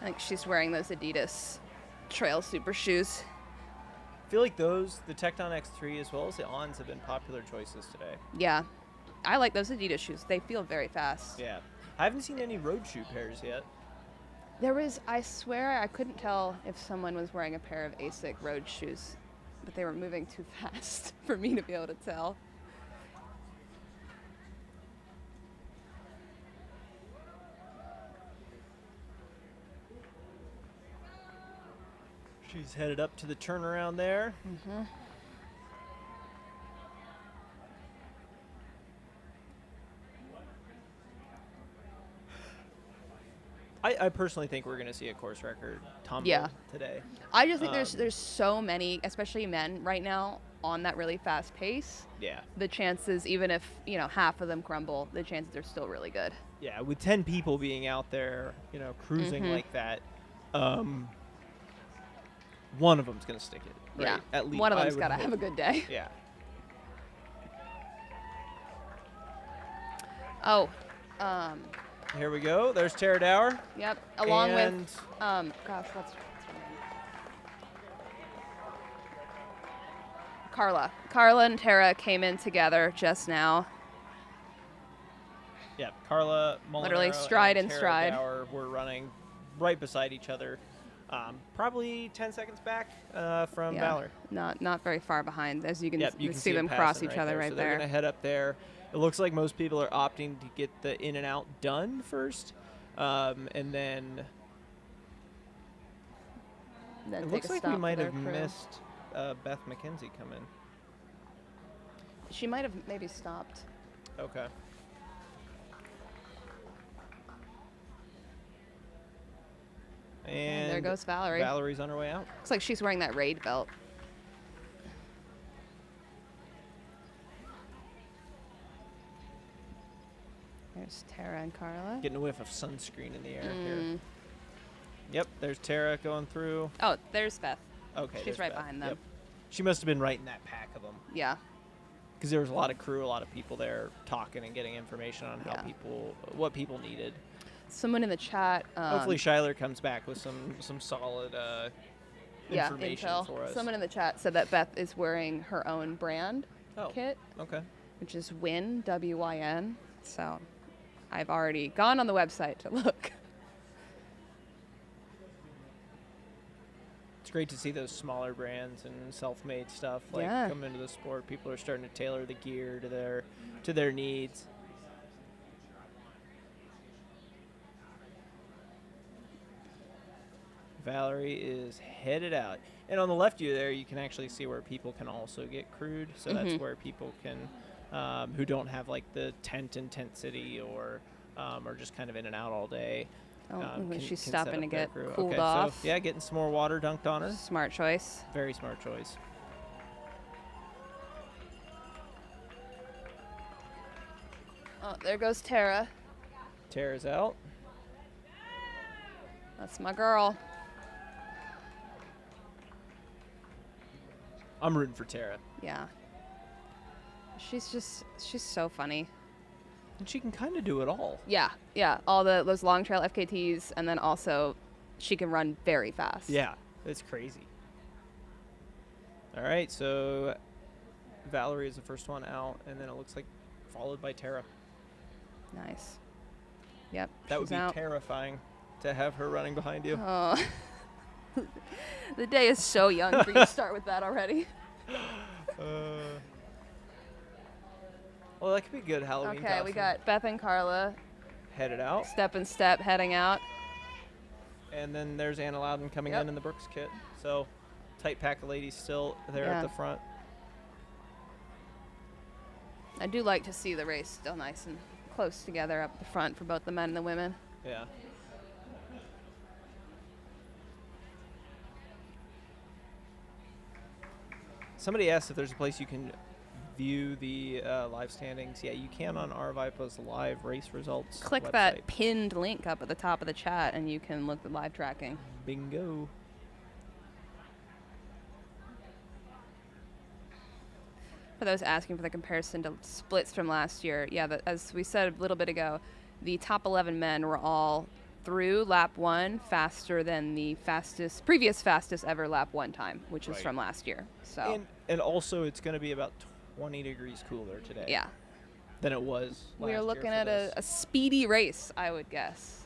I think she's wearing those Adidas Trail Super shoes. I feel like the Tecton X3 as well as the Ons have been popular choices today. Yeah. I like those Adidas shoes. They feel very fast. Yeah. I haven't seen any road shoe pairs yet. There was, I swear, I couldn't tell if someone was wearing a pair of ASIC road shoes, but they were moving too fast for me to be able to tell. She's headed up to the turnaround there. I personally think we're going to see a course record tumble Yeah. today. I just think there's so many, especially men right now, on that really fast pace, Yeah. the chances, even if, you know, half of them crumble, the chances are still really good. Yeah, with 10 people being out there, you know, cruising like that, one of them's going to stick it. Right? Yeah. At least one of them's I would got to hope. have a good day. Yeah. Oh, Here we go. There's Tara Dower. yep. Along And with, gosh, what's her name? Carla. Carla and Tara came in together just now. Yeah, Carla Molinaro Literally stride and in Tara stride. Dower were running right beside each other, probably 10 seconds back from Yeah, Valor. not very far behind, as you can, Yep, you can see them passing cross each other there. right So they're there. going to head up there. It looks like most people are opting to get the in and out done first, and then Then it take looks a like stop we for might their have crew. missed Beth McKenzie come in. She might have maybe stopped. Okay. And there goes Valerie. Valerie's on her way out. Looks like she's wearing that raid belt. There's Tara and Carla. Getting a whiff of sunscreen in the air here. Yep, there's Tara going through. Oh, there's Beth. Okay, She's there's right Beth. behind them. Yep. She must have been right in that pack of them Yeah. because there was a lot of crew, a lot of people there talking and getting information on how Yeah. what people needed. Someone in the chat. Hopefully, Shyler comes back with some solid yeah, information intel. for us. Someone in the chat said that Beth is wearing her own brand Oh, kit, okay. which is Wyn, W-Y-N. So I've already gone on the website to look. It's great to see those smaller brands and self-made stuff Yeah. come into the sport. People are starting to tailor the gear to their needs. Valerie is headed out. And on the left view there, you can actually see where people can also get crewed. So that's where people can, who don't have like the tent in Tent City or are just kind of in and out all day. Oh, she's can stopping set to up their get crew. cooled Okay, off. So, yeah, getting some more water dunked on her. Smart choice. Very smart choice. Oh, there goes Tara. Tara's out. That's my girl. I'm rooting for Tara. Yeah. She's so funny. And she can kind of do it all. Yeah, yeah. All those long trail FKTs, and then also she can run very fast. Yeah, it's crazy. All right, so Valerie is the first one out, and then it looks like followed by Tara. Nice. Yep. That would she's be out. terrifying to have her running behind you. Oh. The day is so young for you to start with that already. Well, that could be good Halloween Okay, we costume. got Beth and Carla Headed out. step and step heading out. And then there's Anna Loudon coming Yep. in the Brooks kit. So tight pack of ladies still there Yeah. at the front. I do like to see the race still nice and close together up the front for both the men and the women. Yeah. Somebody asked if there's a place you can view the live standings. Yeah, you can on Outpost live race results. Click website. that pinned link up at the top of the chat and you can look at live tracking. Bingo. For those asking for the comparison to splits from last year, yeah, as we said a little bit ago, the top 11 men were all through lap 1 faster than the previous fastest ever lap 1 time, which is Right. from last year. So And also it's going to be about 20 degrees cooler today. yeah, Than it was. we are last looking year at for a speedy race, I would guess,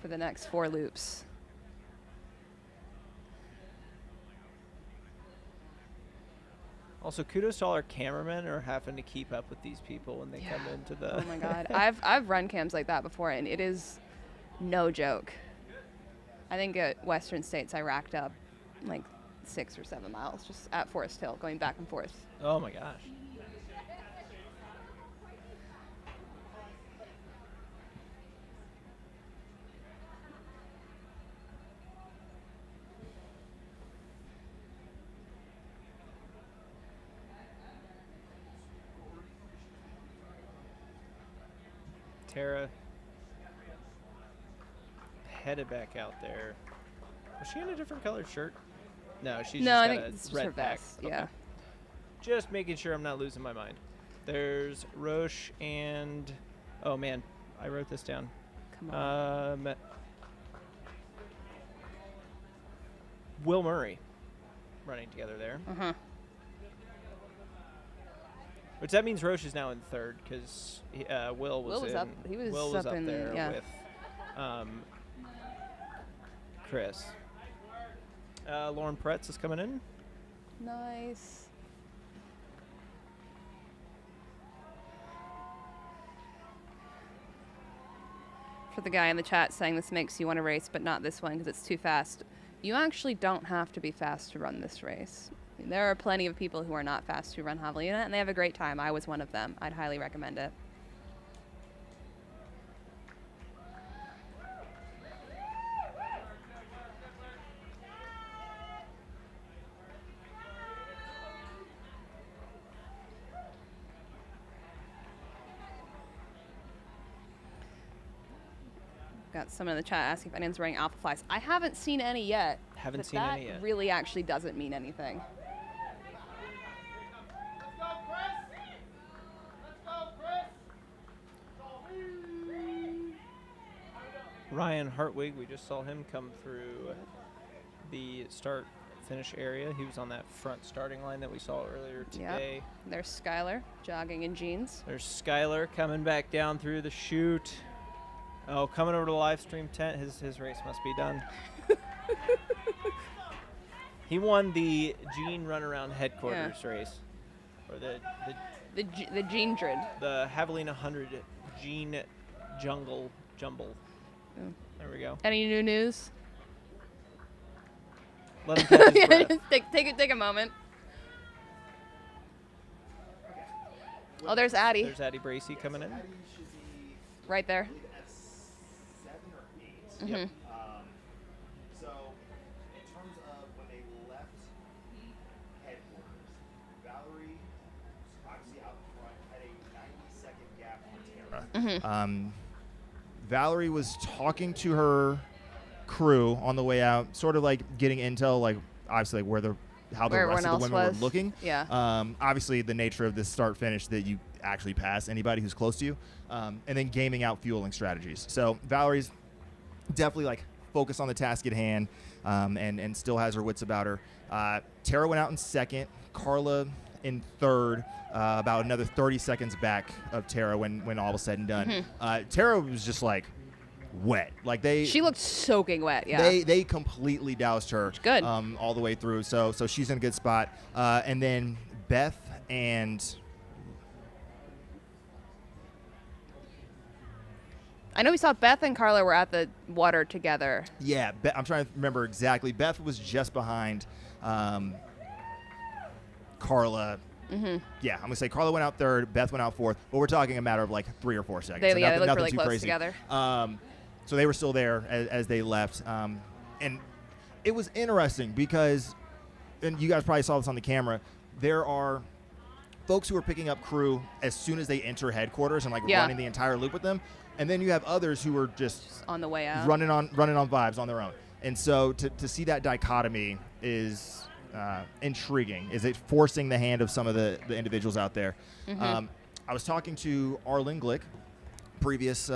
for the next 4 loops. Also, kudos to all our cameramen who are having to keep up with these people when they come Yeah. into the. Oh my God, I've run cams like that before, and it is no joke. I think at Western States I racked up like 6 or 7 miles just at Forest Hill, going back and forth. Oh my gosh. Tara headed back out there. Was she in a different colored shirt? No, she's No, just I got think a it's just red her pack. vest. Okay. Yeah. Just making sure I'm not losing my mind. There's Roche and... Oh, man. I wrote this down. Come on. Will Murray running together there. Uh-huh. Which that means Roche is now in third because Will was up. He was Will was up up in, there yeah. with Chris. Lauren Pretz is coming in. Nice. For the guy in the chat saying this makes you want to race, but not this one because it's too fast. You actually don't have to be fast to run this race. I mean, there are plenty of people who are not fast who run Javelina, and they have a great time. I was one of them. I'd highly recommend it. Got someone in the chat asking if anyone's wearing alpha flies. I haven't seen any yet. Haven't seen any yet. That really actually doesn't mean anything. Ryan Hartwig, we just saw him come through the start-finish area. He was on that front starting line that we saw earlier today. Yep. There's Skylar, jogging in jeans. There's Skylar coming back down through the chute. Oh, coming over to the live stream tent. His race must be done. He won the Gene Runaround Headquarters race. Or The Jundred. the Javelina Jundred Gene Jumble. Oh. There we go. Any new news? Let him catch his Yeah, breath. just take a moment. Oh, there's Addie. There's Addie Bracey coming in. Right there. Yep. Mhm. So, in terms of when they left headquarters, Valerie, obviously out front, had a 90-second gap on Tara. Valerie was talking to her crew on the way out, sort of like getting intel, like obviously like how the Where rest of the everyone women else were looking. Yeah. Obviously, the nature of this start finish that you actually pass anybody who's close to you, and then gaming out fueling strategies. So Valerie's definitely like focused on the task at hand, and still has her wits about her. Tara went out in second, Carla in third, about another 30 seconds back of Tara when all was said and done. Tara was just like wet, like She looked soaking wet. Yeah. they completely doused her. Good. All the way through. So she's in a good spot. And then Beth and I know we saw Beth and Carla were at the water together. yeah, I'm trying to remember exactly. Beth was just behind Carla. Yeah, I'm gonna say Carla went out third, Beth went out fourth, but we're talking a matter of like 3 or 4 seconds. They So looked nothing really too close crazy. together. So they were still there as they left, and it was interesting because, and you guys probably saw this on the camera, there are folks who are picking up crew as soon as they enter headquarters and like Yeah. running the entire loop with them, and then you have others who are just On the way out. running on vibes on their own. And so to see that dichotomy is intriguing. Is it forcing the hand of some of the individuals out there? I was talking to Arlen Glick, previous.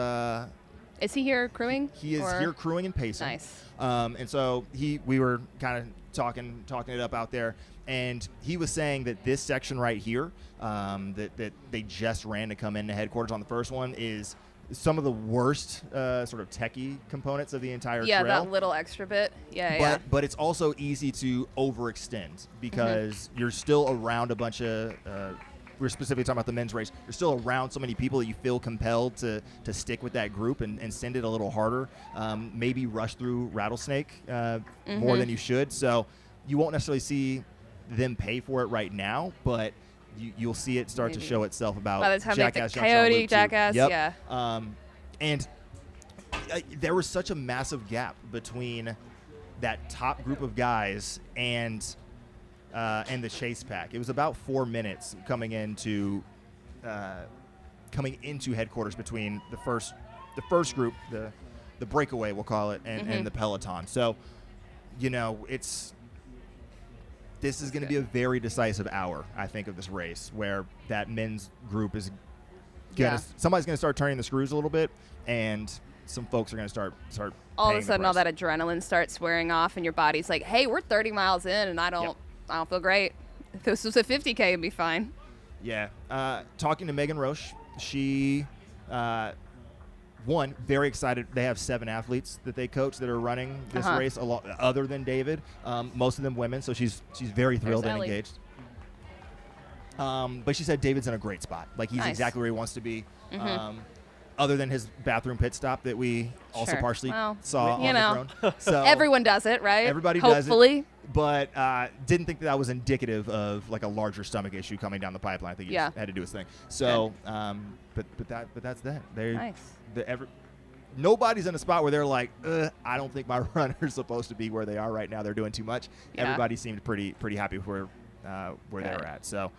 Is he here crewing? He is or? here crewing and pacing. Nice. And so we were kind of talking it up out there, and he was saying that this section right here, that they just ran to come into headquarters on the first one, is some of the worst sort of techie components of the entire Yeah, trail. that little extra bit. Yeah. But it's also easy to overextend because you're still around a bunch of. We're specifically talking about the men's race. You're still around so many people that you feel compelled to stick with that group and send it a little harder. Maybe rush through Rattlesnake more than you should. So you won't necessarily see them pay for it right now, but you'll see it start to show itself about By the time Jackass they Junction Coyote, on Loop 2. Jackass, Yep. yeah. And there was such a massive gap between that top group of guys and the chase pack. It was about 4 minutes coming into coming into headquarters between the first group, the breakaway we'll call it, and the peloton. So, this is going to be a very decisive hour, I think, of this race, where that men's group is somebody's going to start turning the screws a little bit, and some folks are going to start all of paying a the sudden all price. that adrenaline starts wearing off, and your body's like, hey, we're 30 miles in, and I don't feel great. If this was a 50K, it'd be fine. Yeah. Talking to Megan Roche, she very excited. They have 7 athletes that they coach that are running this race, other than David. Most of them women, so she's very thrilled and Ellie. engaged. But she said David's in a great spot. Like, he's Nice. exactly where he wants to be. Other than his bathroom pit stop that we also Sure. partially Well, saw you on know. the drone. So Everyone does it, right? everybody does it. Hopefully. But didn't think that was indicative of like a larger stomach issue coming down the pipeline. I think he Yeah. just had to do his thing. So, but that's that. Nice. Nobody's in a spot where they're like, I don't think my runner's supposed to be where they are right now. They're doing too much. Yeah. Everybody seemed pretty happy with where they were at. So.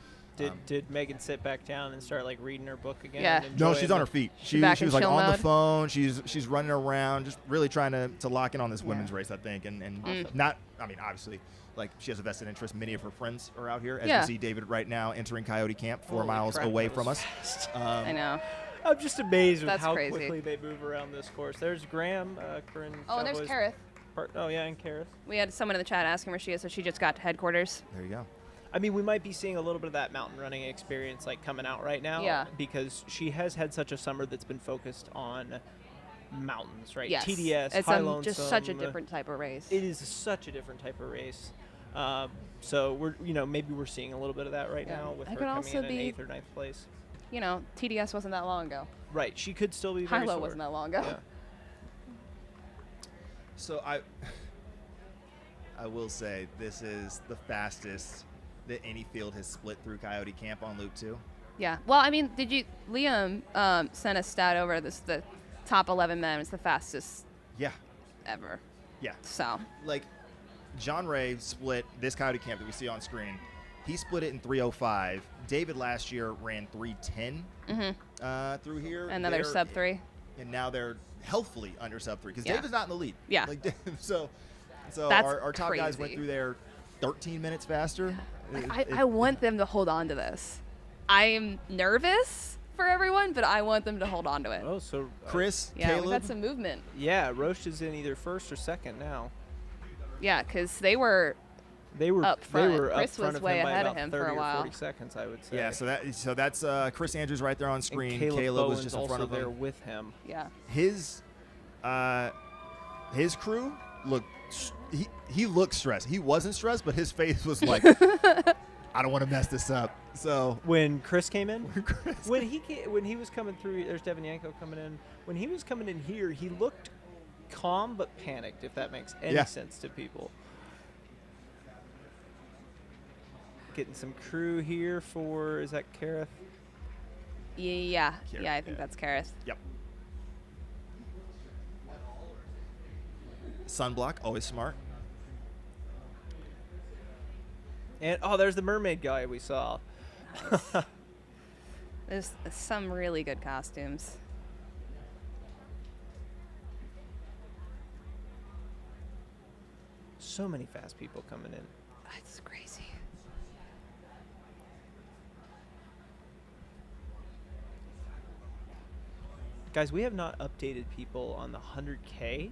Did Megan sit back down and start like reading her book again? Yeah. and No, enjoying she's on the- her feet. She She back in was like chill on the mode? phone. She's running around, just really trying to lock in on this women's race, I think, and not. I mean, obviously, like she has a vested interest. Many of her friends are out here, as Yeah. we see David right now entering Coyote Camp, 4 Holy miles crap, away that from was us. fast. I know. I'm just amazed with That's how crazy. quickly they move around this course. There's Graham, Corinne. Oh, and there's Cowboys Kareth. Oh yeah, and Kareth. We had someone in the chat asking where she is, so she just got to headquarters. There you go. I mean, we might be seeing a little bit of that mountain running experience like coming out right now. Yeah. Because she has had such a summer that's been focused on mountains, right? Yes. TDS, It's High just such a Lonesome. different type of race. It is such a different type of race. So we're, maybe we're seeing a little bit of that right Yeah. now with It her could coming also in be- 8th or 9th place. TDS wasn't that long ago. Right. She could still be very Hilo sore. wasn't that long ago. Yeah. So I will say this is the fastest that any field has split through Coyote Camp on Loop 2. Yeah. Well, I mean, Liam sent a stat over this, the top 11 men was the fastest Yeah. ever. Yeah. So, Like, John Ray split this Coyote Camp that we see on screen. He split it in 3:05. David last year ran 3:10 through here. and then they're sub 3. And now they're healthfully under sub 3 because Yeah. David's not in the lead. Yeah. Like, so That's our top guys went crazy. through there 13 minutes faster. I want them to hold on to this. I am nervous for everyone, but I want them to hold on to it. Oh, so Chris, Yeah, we've Caleb, had some movement. yeah, Roche is in either first or second now. Yeah, because they were They were Up front. They were Chris up front was of way him by ahead of about him for 30 a or while. 40 seconds, I would say. Yeah, so that's Chris Andrews right there on screen. And Caleb was Bowen's just in also front of there him. with him. yeah. His crew looked. He looked stressed. He wasn't stressed, but his face was like, I don't want to mess this up. So When Chris came in, when he was coming through, there's Devin Yanko coming in. When he was coming in here, he looked calm but panicked. If that makes any Yeah. sense to people. Getting some crew here for, is that Kareth? Yeah, Kareth, I think yeah. that's Kareth. Yep. Sunblock, always smart. And there's the mermaid guy we saw. There's some really good costumes. So many fast people coming in. It's crazy. Guys, we have not updated people on the 100K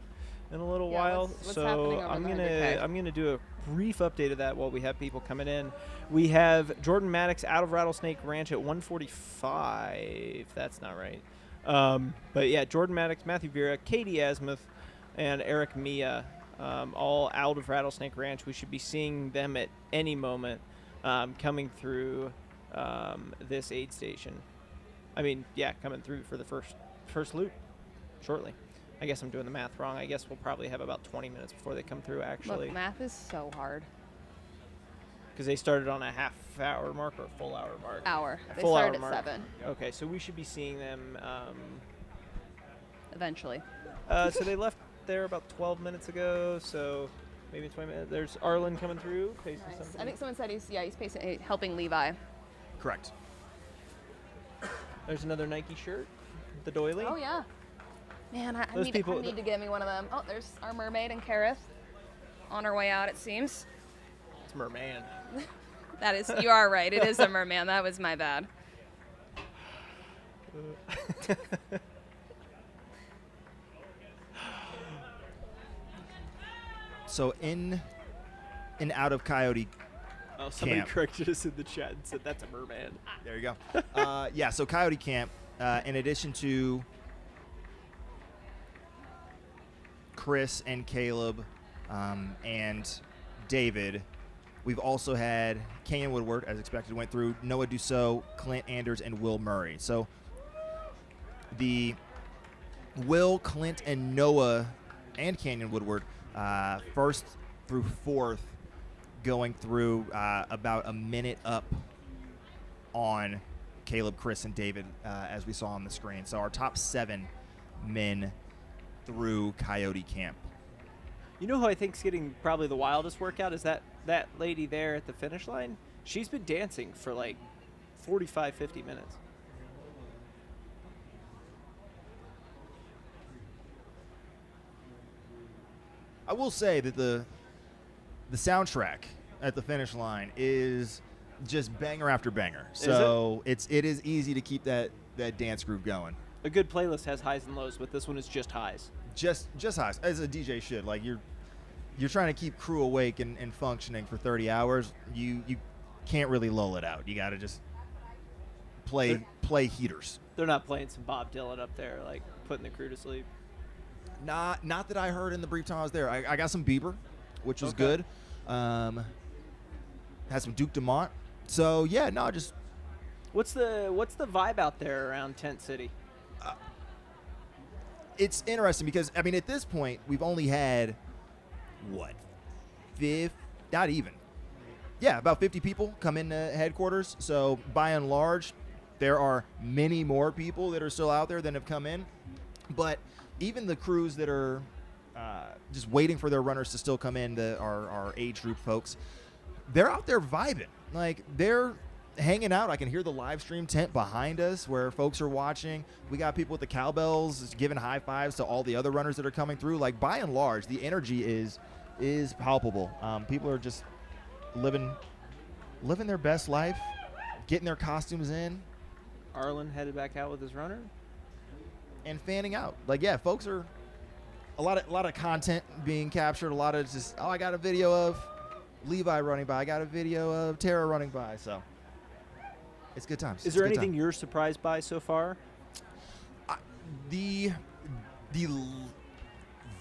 in a little Yeah, while, what's so happening over I'm the gonna 100K? I'm gonna do a brief update of that while we have people coming in. We have Jordan Maddox out of Rattlesnake Ranch at 145. That's not right, but yeah, Jordan Maddox, Matthew Vera, Katie Asmuth, and Eric Mia, all out of Rattlesnake Ranch. We should be seeing them at any moment coming through this aid station. I mean, yeah, coming through for the first loop shortly. I guess I'm doing the math wrong. I guess we'll probably have about 20 minutes before they come through, actually, Look, math is so hard. because they started on a half-hour mark or a full-hour mark. Hour. They Full hour started at mark. 7 Okay, so we should be seeing them. eventually. So they left there about 12 minutes ago. So maybe 20 minutes. There's Arlen coming through. Facing Nice. something. I think someone said he's pacing, helping Levi. Correct. There's another Nike shirt, the doily. Oh yeah. Man, I Those need people- to get me one of them. Oh, there's our mermaid and Kareth on her way out, it seems. It's merman. That is, you are right. It is a merman. That was my bad. So in and out of Coyote. Oh, somebody Camp. corrected us in the chat and said that's a merman. There you go. Yeah, so Coyote Camp, in addition to Chris and Caleb and David, we've also had Kenyon Woodward, as expected, went through, Noah Dussault, Clint Anders, and Will Murray. So the Will, Clint, and Noah and Kenyon Woodward, first through fourth, going through about a minute up on Caleb, Chris, and David, as we saw on the screen. So our top 7 men through Coyote Camp. You know who I think's getting probably the wildest workout is that lady there at the finish line. She's been dancing for like 45, 50 minutes. I will say that the soundtrack at the finish line is just banger after banger. So it is easy to keep that dance groove going. A good playlist has highs and lows, but this one is just highs. Just highs, as a DJ should. Like you're trying to keep crew awake and functioning for 30 hours. You can't really lull it out. You got to just play heaters. They're not playing some Bob Dylan up there, like putting the crew to sleep. Not that I heard in the brief time I was there. I got some Bieber, which was Okay. good. Had some Duke Dumont. So yeah, no, just What's the vibe out there around Tent City? it's interesting because I mean at this point we've only had not even. Yeah, about 50 people come into headquarters. So by and large, there are many more people that are still out there than have come in. But even the crews that are just waiting for their runners to still come in, our age group folks, they're out there vibing. Like, they're hanging out. I can hear the live stream tent behind us where folks are watching. We got people with the cowbells giving high fives to all the other runners that are coming through. Like, by and large, the energy is palpable. People are just living their best life, getting their costumes in, Arlen headed back out with his runner. and fanning out. Like, yeah, folks are a lot of content being captured. A lot of just, I got a video of Levi running by. I got a video of Tara running by. So it's good times. Is there anything you're surprised by so far? The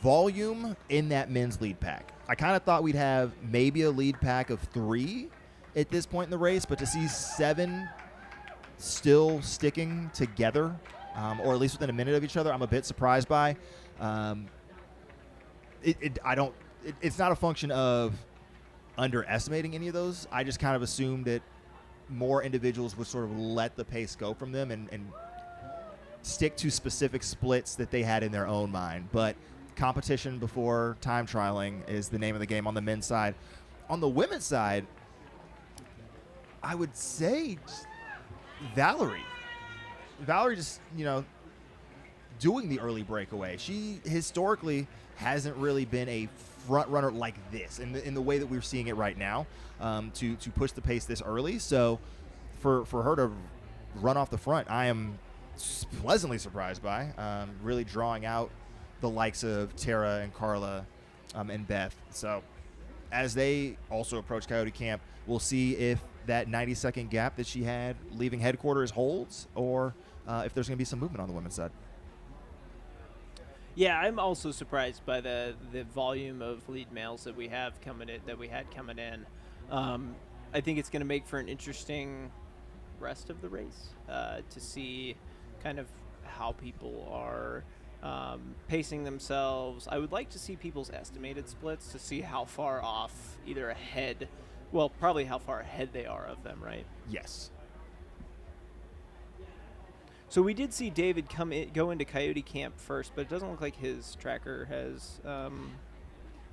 volume in that men's lead pack. I kind of thought we'd have maybe a lead pack of 3 at this point in the race, but to see 7 still sticking together, or at least within a minute of each other, I'm a bit surprised by. It's not a function of underestimating any of those. I just kind of assumed that more individuals would sort of let the pace go from them and stick to specific splits that they had in their own mind. But competition before time trialing is the name of the game on the men's side. On the women's side, I would say Valerie just, doing the early breakaway. She historically hasn't really been a front runner like this in the way that we're seeing it right now, to push the pace this early. So for her to run off the front, I am pleasantly surprised by, really drawing out the likes of Tara and Carla and Beth. So as they also approach Coyote Camp, we'll see if that 90-second gap that she had leaving headquarters holds, or if there's going to be some movement on the women's side. Yeah, I'm also surprised by the volume of lead males that we had coming in. I think it's going to make for an interesting rest of the race, to see kind of how people are pacing themselves. I would like to see people's estimated splits to see how far off either ahead, well, probably how far ahead they are of them, right? Yes. So we did see David go into Coyote Camp first, but it doesn't look like his tracker has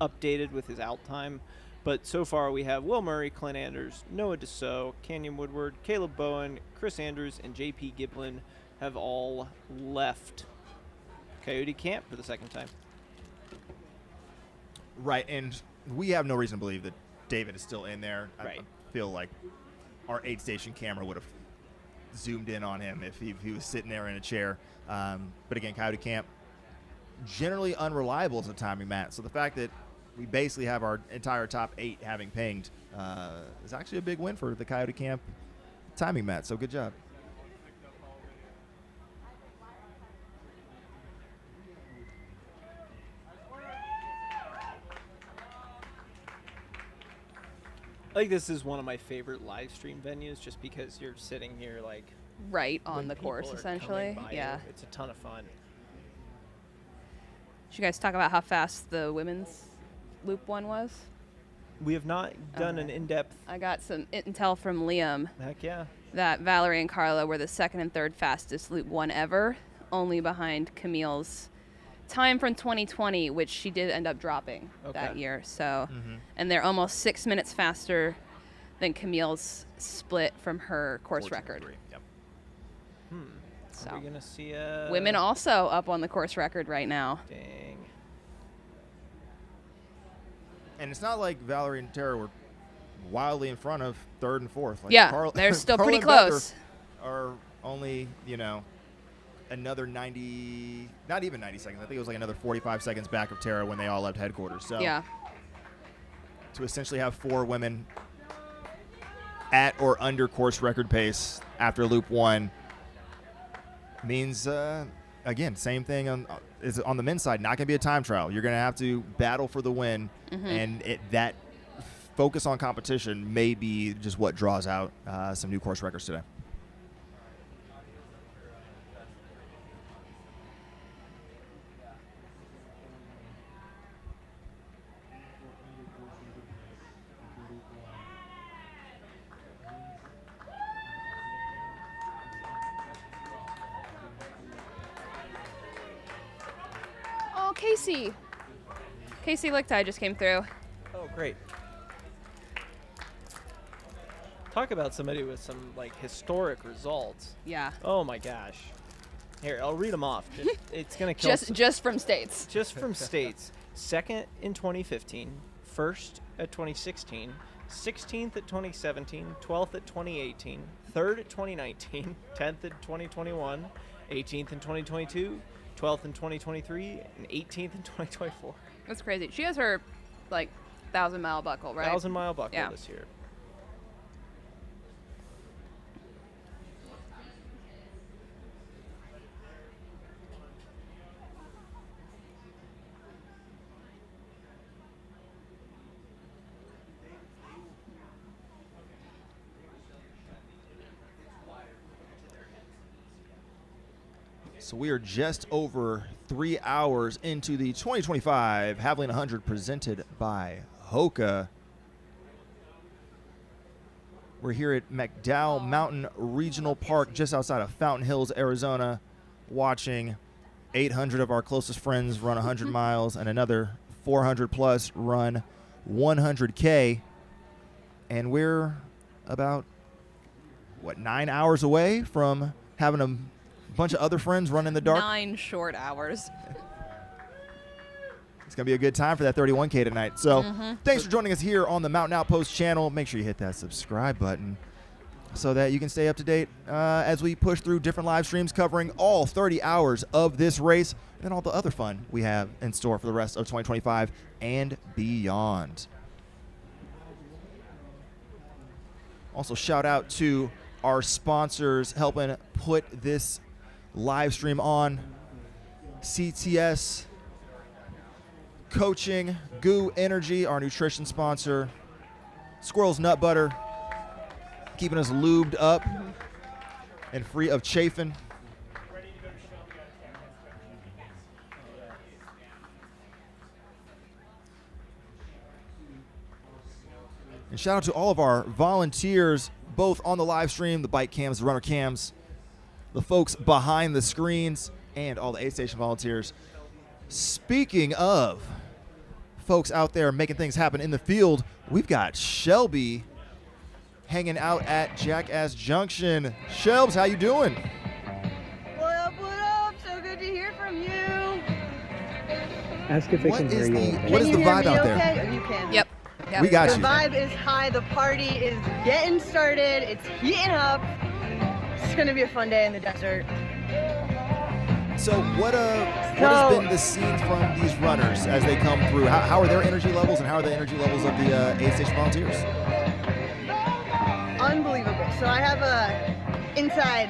updated with his out time. But so far we have Will Murray, Clint Anders, Noah Dussault, Kenyon Woodward, Caleb Bowen, Chris Andrews, and JP Giblin have all left Coyote Camp for the second time. Right, and we have no reason to believe that David is still in there. Right. I feel like our 8-station camera would have zoomed in on him if he was sitting there in a chair. But again, Coyote Camp, generally unreliable as a timing mat. So the fact that we basically have our entire top 8 having pinged is actually a big win for the Coyote Camp timing mat. So good job. I think this is one of my favorite live stream venues just because you're sitting here like Right on when the people course, are essentially. coming by Yeah. you. It's a ton of fun. Should you guys talk about how fast the women's loop one was? We have not done an in-depth. I got some intel from Liam Heck yeah. that Valerie and Carla were the second and third fastest loop one ever, only behind Camille's time from 2020, which she did end up dropping that Okay. year. So, and they're almost 6 minutes faster than Camille's split from her course record. 14.3. Yep. So, Are we gonna see a women also up on the course record right now. Dang. And it's not like Valerie and Tara were wildly in front of third and fourth. Like Yeah, they're still Carla pretty and Beth close. Are only, another 90, not even 90 seconds. I think it was like another 45 seconds back of Tara when they all left headquarters. So Yeah. to essentially have 4 women at or under course record pace after loop 1 means, again, same thing is on the men's side. Not going to be a time trial. You're going to have to battle for the win, and that focus on competition may be just what draws out some new course records today. Oh, Casey. Casey Lichtai just came through. Oh, great. Talk about somebody with some like historic results. Yeah. Oh my gosh. Here, I'll read them off. It's gonna kill. Just from states. Just from states. Second in 2015, first at 2016, 16th at 2017, 12th at 2018, third at 2019, 10th at 2021, 18th in 2022, 12th in 2023, and 18th in 2024. That's crazy. She has her, 1,000-mile buckle, right? 1,000-mile buckle Yeah. this year. So we are just over 3 hours into the 2025 Javelina 100 presented by HOKA. We're here at McDowell Mountain Regional Park just outside of Fountain Hills, Arizona, watching 800 of our closest friends run 100 miles and another 400 plus run 100K. And we're about, 9 hours away from having a bunch of other friends run in the dark. 9 short hours. It's going to be a good time for that 31K tonight. So thanks for joining us here on the Mountain Outpost channel. Make sure you hit that subscribe button so that you can stay up to date as we push through different live streams covering all 30 hours of this race and all the other fun we have in store for the rest of 2025 and beyond. Also, shout out to our sponsors helping put this live stream on. CTS Coaching, Goo Energy, our nutrition sponsor, Squirrel's Nut Butter, keeping us lubed up and free of chafing. And shout out to all of our volunteers, both on the live stream, the bike cams, the runner cams, the folks behind the screens, and all the 8-station volunteers. Speaking of folks out there making things happen in the field, we've got Shelby hanging out at Jackass Junction. Shelbs, how you doing? Ask if they What can hear is you. the- okay? what is Can the you hear vibe me out there? okay? You can. Yep. We got The you. vibe is high. The party is getting started. It's heating up. It's gonna be a fun day in the desert. So what has been the scene from these runners as they come through? How are their energy levels, and how are the energy levels of the aid station volunteers? Unbelievable. So I have a inside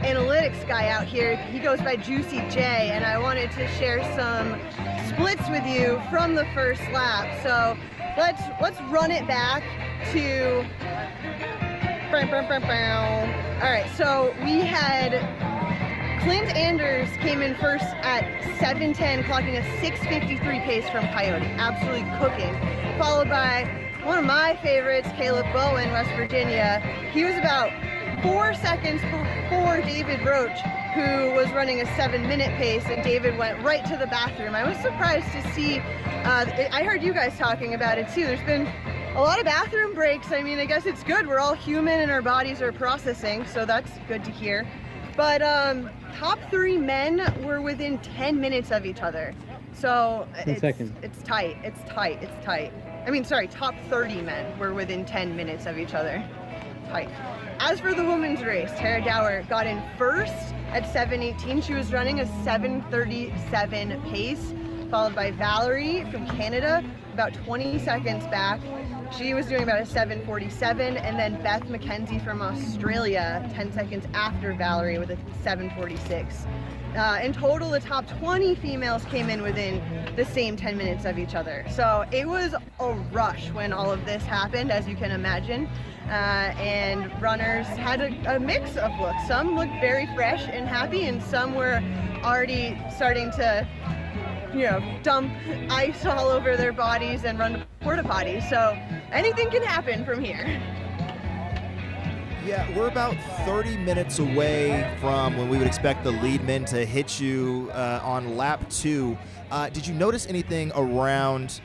analytics guy out here. He goes by Juicy J, and I wanted to share some splits with you from the first lap. So let's run it back to. All right. So we had Clint Anders came in first at 7:10, clocking a 6:53 pace from Coyote, absolutely cooking. Followed by one of my favorites, Caleb Bowen, West Virginia. He was about 4 seconds before David Roach, who was running a 7-minute pace, and David went right to the bathroom. I was surprised to see, I heard you guys talking about it too. There's been a lot of bathroom breaks. I mean, I guess it's good. We're all human and our bodies are processing, so that's good to hear. But top 3 men were within 10 minutes of each other. So it's tight. It's tight. It's tight. I mean, sorry, top 30 men were within 10 minutes of each other. Tight. As for the women's race, Tara Dower got in first at 7:18. She was running a 7:37 pace, followed by Valerie from Canada, about 20 seconds back. She was doing about a 7:47, and then Beth McKenzie from Australia, 10 seconds after Valerie with a 7:46. In total, the top 20 females came in within the same 10 minutes of each other. So it was a rush when all of this happened, as you can imagine. And runners had a mix of looks. Some looked very fresh and happy, and some were already starting to, dump ice all over their bodies and run to porta potties. So anything can happen from here. Yeah, we're about 30 minutes away from when we would expect the lead men to hit you on lap 2. Did you notice anything around,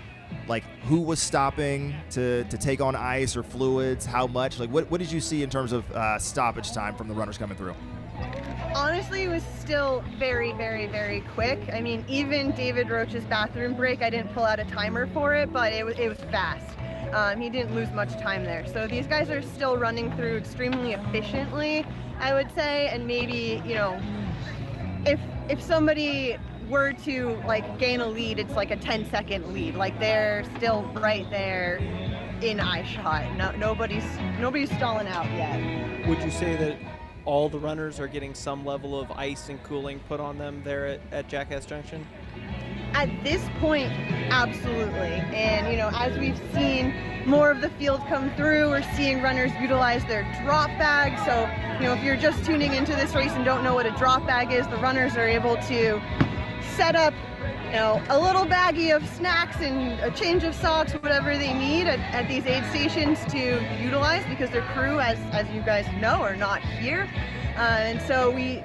like, who was stopping to take on ice or fluids, how much? Like, what did you see in terms of stoppage time from the runners coming through? Honestly, it was still very, very, very quick. I mean, even David Roach's bathroom break, I didn't pull out a timer for it, but it was fast. He didn't lose much time there. So these guys are still running through extremely efficiently, I would say, and maybe, if somebody were to gain a lead, it's like a 10-second lead. Like, they're still right there in eye shot. No, nobody's stalling out yet. Would you say that all the runners are getting some level of ice and cooling put on them there at Jackass Junction? At this point, absolutely. And, as we've seen more of the field come through, we're seeing runners utilize their drop bag. So, if you're just tuning into this race and don't know what a drop bag is, the runners are able to set up, a little baggie of snacks and a change of socks, whatever they need at these aid stations to utilize, because their crew, as you guys know, are not here. And so we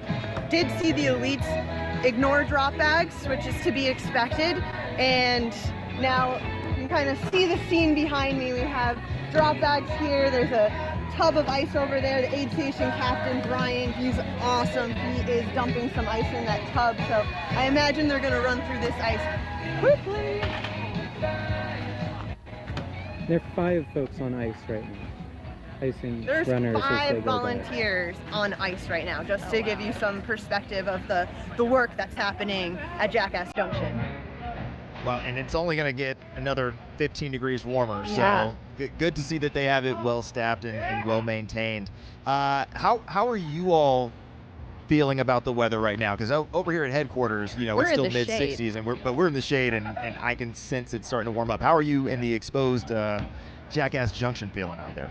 did see the elites ignore drop bags, which is to be expected. And now you can kind of see the scene behind me. We have drop bags here. There's a tub of ice over there. The aid station captain, Brian, he's awesome. He is dumping some ice in that tub. So I imagine they're going to run through this ice quickly. There are 5 folks on ice right now. Icing There's runners as they 5 go by. volunteers on ice right now, just to give you some perspective of the work that's happening at Jackass Junction. Well, and it's only going to get another 15 degrees warmer, Yeah. so good to see that they have it well staffed and well maintained. How are you all feeling about the weather right now? Because over here at headquarters, We're it's in still the mid 60s, but we're in the shade, and I can sense it's starting to warm up. How are you in the exposed Jackass Junction feeling out there?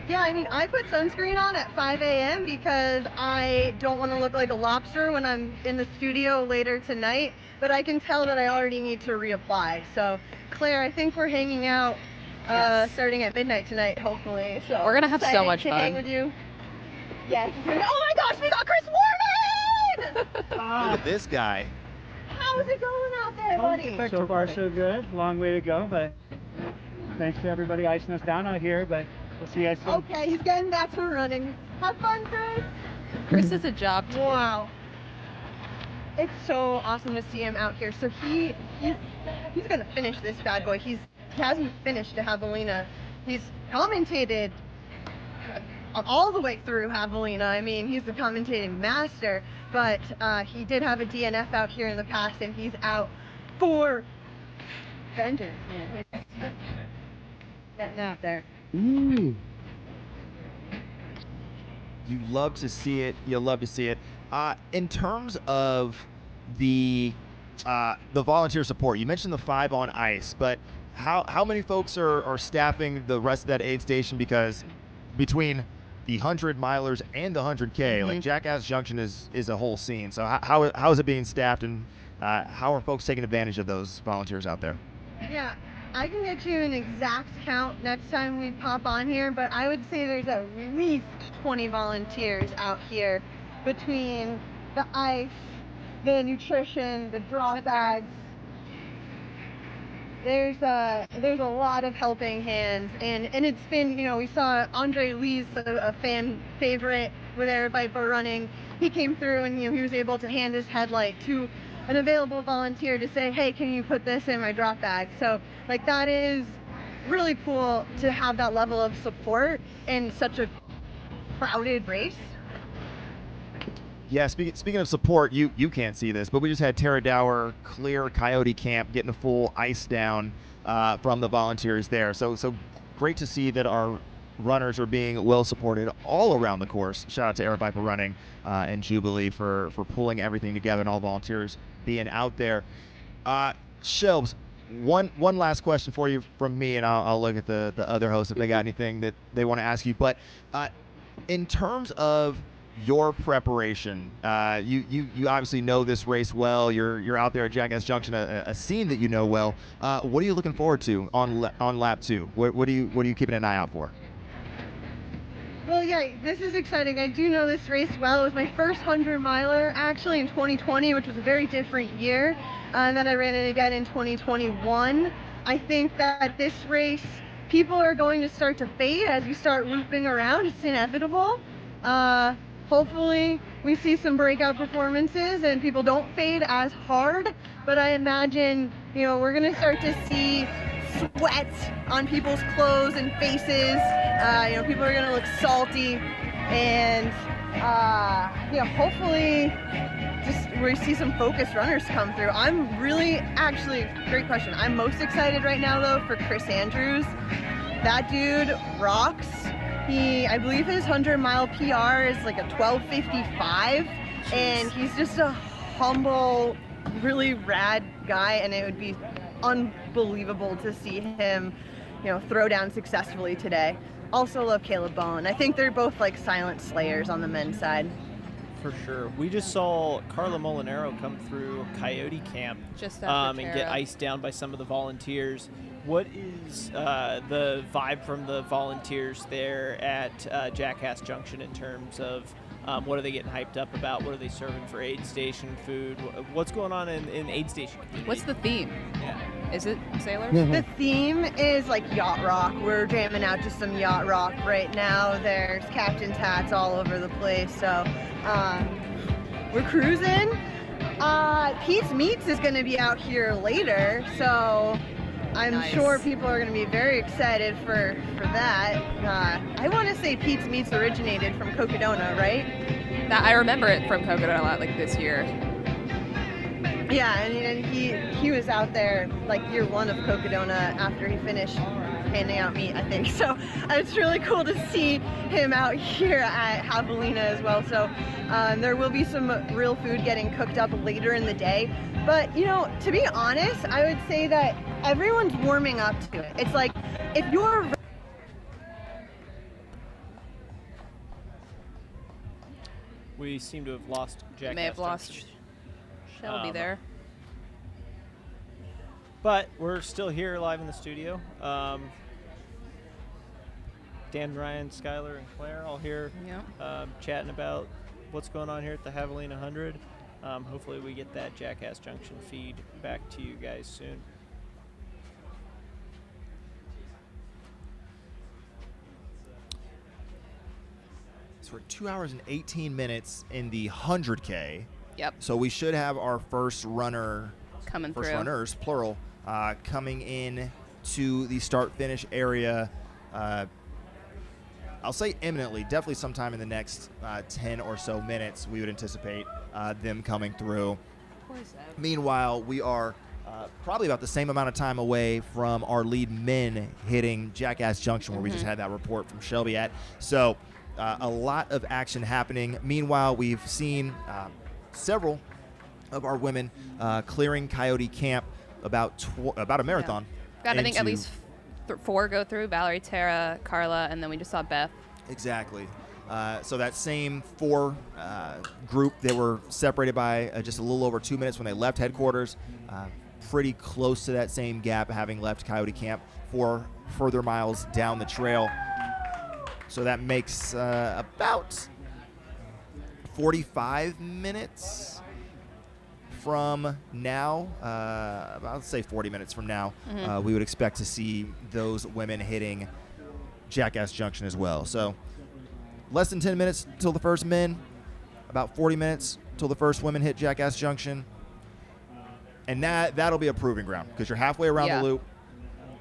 Yeah, I mean, I put sunscreen on at 5 a.m. because I don't want to look like a lobster when I'm in the studio later tonight, but I can tell that I already need to reapply. So, Claire, I think we're hanging out starting at midnight tonight, hopefully. So We're gonna have so excited much to fun. hang with you. Yes. Oh my gosh, we got Chris Warman! Look at this guy. How's it going out there, buddy? So far, so good. Long way to go, but thanks to everybody icing us down out here. But we'll see you guys soon. Okay, he's getting back to running. Have fun, Chris. Chris is a job. Wow. it's so awesome to see him out here. So he's gonna finish this bad boy. He hasn't finished a Javelina. He's commentated all the way through Javelina. I mean, he's the commentating master, but he did have a DNF out here in the past, and he's out for vengeance. Getting out there. Ooh. You love to see it. You love to see it. In terms of the volunteer support, you mentioned the 5 on ice, but how many folks are staffing the rest of that aid station? Because between the 100 milers and the 100K, like Jackass Junction is a whole scene. So how is it being staffed, and how are folks taking advantage of those volunteers out there? Yeah, I can get you an exact count next time we pop on here, but I would say there's at least 20 volunteers out here between the ice, the nutrition, the drop bags. There's a lot of helping hands, and it's been, we saw Andre Lee's a fan favorite with Air Viper running. He came through and he was able to hand his headlight to an available volunteer to say, hey, can you put this in my drop bag? So like, that is really cool to have that level of support in such a crowded race. Yeah, speaking of support, you can't see this, but we just had Tara Dower clear Coyote Camp, getting a full ice down from the volunteers there. So great to see that our runners are being well supported all around the course. Shout out to Air Viper Running and Jubilee for pulling everything together, and all volunteers being out there. Shelbs, one last question for you from me, and I'll look at the other hosts if they got anything that they want to ask you. But in terms of your preparation, you obviously know this race well. You're out there at Jackass Junction, a scene that you know well. What are you looking forward to on lap 2? What are you keeping an eye out for? Well, yeah, this is exciting. I do know this race well. It was my first 100 miler actually in 2020, which was a very different year. And then I ran it again in 2021. I think that this race, people are going to start to fade as you start looping around. It's inevitable. Hopefully we see some breakout performances and people don't fade as hard, but I imagine, we're going to start to see sweat on people's clothes and faces. People are going to look salty, and hopefully just we see some focused runners come through. I'm really, actually, great question. I'm most excited right now though for Chris Andrews. That dude rocks. I believe his 100-mile PR is like a 12:55, and he's just a humble, really rad guy, and it would be unbelievable to see him, throw down successfully today. Also love Caleb Bowen. I think they're both like silent slayers on the men's side. For sure. We just saw Carla Molinaro come through Coyote Camp Just after and get iced down by some of the volunteers. What is the vibe from the volunteers there at Jackass Junction in terms of what are they getting hyped up about? What are they serving for aid station food? What's going on in aid station community? What's the theme? Yeah. Is it sailors? The theme is like yacht rock. We're jamming out to some yacht rock right now. There's captain's hats all over the place. So we're cruising. Pete's Meats is going to be out here later. So I'm sure people are going to be very excited for that. I want to say Pete's Meats originated from Cocodona, right? I remember it from Cocodona a lot, like this year. Yeah, and he was out there like year 1 of Cocodona after he finished handing out meat, I think. So it's really cool to see him out here at Javelina as well. So there will be some real food getting cooked up later in the day. But, to be honest, I would say that everyone's warming up to it. It's like, if you're... We seem to have lost Jackass May have lost Junction. Shelby there. But we're still here live in the studio. Dan, Ryan, Skylar, and Claire all here chatting about what's going on here at the Javelina 100. Hopefully we get that Jackass Junction feed back to you guys soon. So we're 2 hours and 18 minutes in the 100K. Yep. So we should have our first Coming through. runners, plural, coming in to the start-finish area. I'll say imminently, definitely sometime in the next 10 or so minutes, we would anticipate them coming through. Meanwhile, we are probably about the same amount of time away from our lead men hitting Jackass Junction, where we just had that report from Shelby at. So a lot of action happening. Meanwhile, we've seen several of our women clearing Coyote Camp about a marathon. Got, I think, at least 4 go through: Valerie, Tara, Carla, and then we just saw Beth. Exactly. So that same 4 group, they were separated by just a little over 2 minutes when they left headquarters. Pretty close to that same gap, having left Coyote Camp 4 further miles down the trail. So that makes about 45 minutes from now. I'll say 40 minutes from now, we would expect to see those women hitting Jackass Junction as well. So less than 10 minutes till the first men, about 40 minutes till the first women hit Jackass Junction. And that'll be a proving ground, because you're halfway around the loop,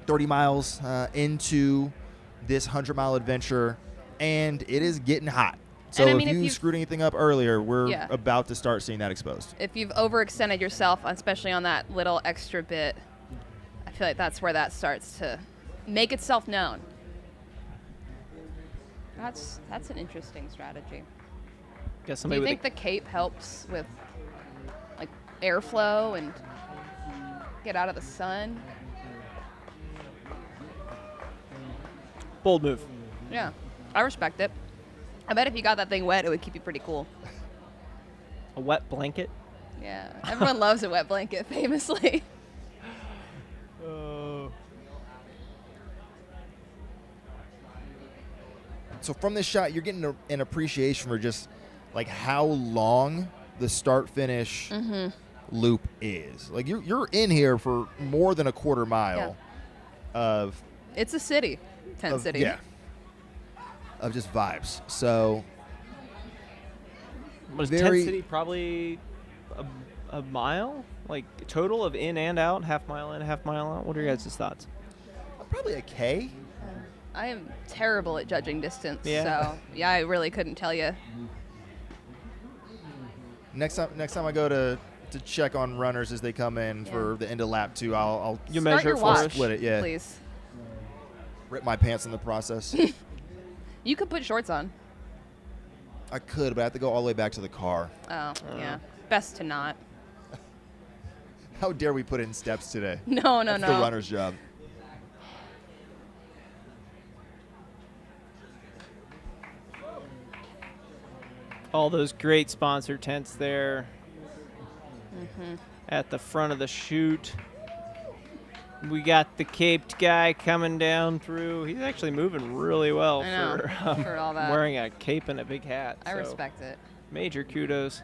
30 miles into this 100-mile adventure, and it is getting hot. So if you screwed anything up earlier, we're about to start seeing that exposed. If you've overextended yourself, especially on that little extra bit, I feel like that's where that starts to make itself known. That's an interesting strategy. Guess Do you think the cape helps with like airflow and get out of the sun? Bold move. Yeah, I respect it. I bet if you got that thing wet, it would keep you pretty cool. A wet blanket? Yeah, everyone loves a wet blanket, famously. So from this shot, you're getting an appreciation for just like how long the start-finish loop is. Like you're in here for more than a quarter mile of. It's a city, tent city. Yeah. Of just vibes. So. Was tent city probably a mile? Like total of in and out, half mile in, half mile out? What are your guys' thoughts? Probably a K. I am terrible at judging distance, Yeah. so I really couldn't tell you. Next time I go to check on runners as they come in for the end of lap 2, I'll you Start measure your for watch, us? split it, please. Rip my pants in the process. You could put shorts on. I could, but I have to go all the way back to the car. Oh, yeah. Best to not. How dare we put in steps today? No. That's the runner's job. All those great sponsor tents there at the front of the chute. We got the caped guy coming down through. He's actually moving really well for all that. wearing a cape and a big hat. I respect it. Major kudos.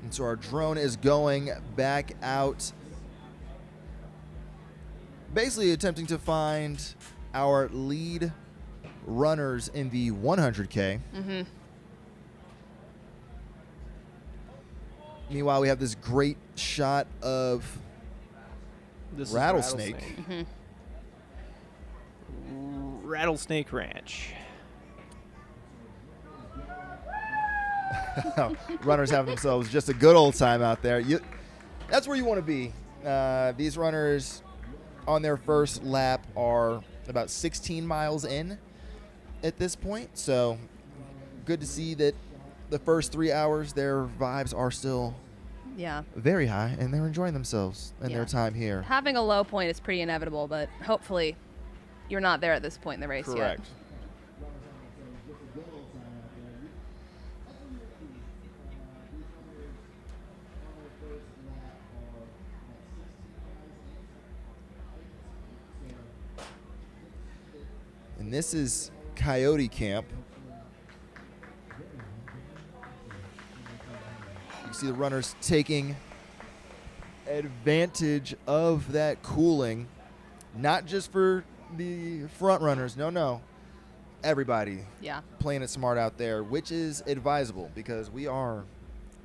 And so our drone is going back out, basically attempting to find our lead runners in the 100K. Meanwhile, we have this great shot of Rattlesnake. Rattlesnake Ranch. Runners having themselves just a good old time out there. That's where you want to be. These runners on their first lap are about 16 miles in at this point. So good to see that the first 3 hours, their vibes are still very high, and they're enjoying themselves and their time here. Having a low point is pretty inevitable, but hopefully you're not there at this point in the race Correct. yet. And this is Coyote Camp. You see the runners taking advantage of that cooling, not just for the front runners. No. Everybody Yeah. playing it smart out there, which is advisable because we are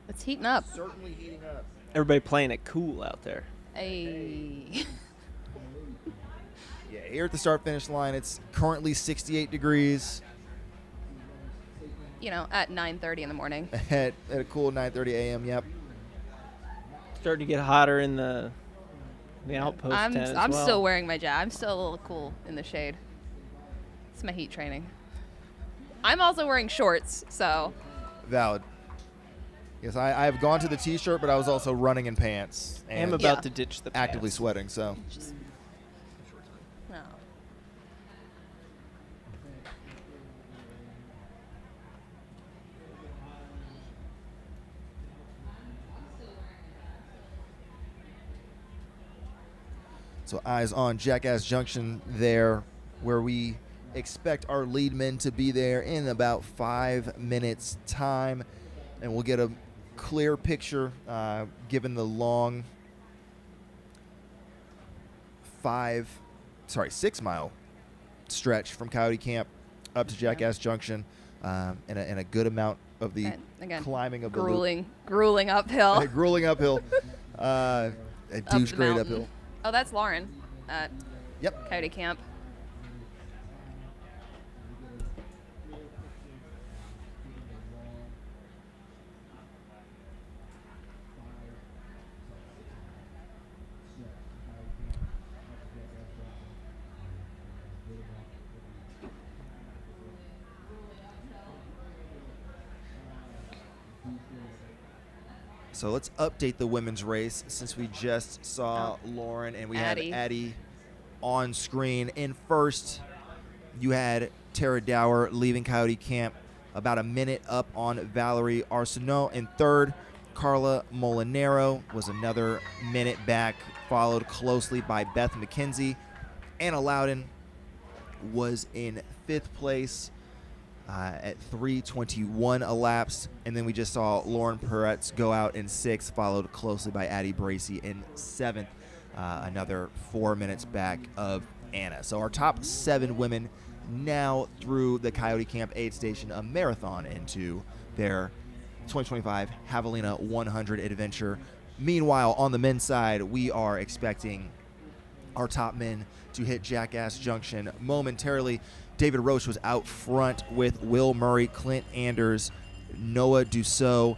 It's heating up. certainly heating up. Everybody playing it cool out there. Hey. Yeah, here at the start-finish line, it's currently 68 degrees You know, at 9:30 in the morning. at a cool 9:30 a.m. Yep. Starting to get hotter in the Outpost tent as I'm well. still wearing my jacket. I'm still a little cool in the shade. It's my heat training. I'm also wearing shorts, so. Valid. Yes, I have gone to the T-shirt, but I was also running in pants I am and about Yeah. to ditch the actively pants. sweating. So No. So eyes on Jackass Junction there, where we expect our lead men to be there in about 5 minutes time, and we'll get a clear picture given the long 6 mile stretch from Coyote Camp up to Jackass Junction, and a good amount of the And again, climbing of the loop. grueling uphill. Grueling uphill, a Up douche the grade mountain. uphill. Oh, that's Lauren at Yep. Coyote Camp. So let's update the women's race since we just saw Lauren and we Addie. have Addie on screen. In first, you had Tara Dower leaving Coyote Camp about a minute up on Valerie Arsenault. In third, Carla Molinaro was another minute back, followed closely by Beth McKenzie. Anna Loudon was in fifth place at 3:21 elapsed, and then we just saw Lauren Peretz go out in sixth, followed closely by Addie Bracy in seventh, another 4 minutes back of Anna. So our top 7 women now through the Coyote Camp aid station, a marathon into their 2025 Javelina 100 adventure. Meanwhile, on the men's side, we are expecting our top men to hit Jackass Junction momentarily. David Roche was out front with Will Murray, Clint Anders, Noah Dussault,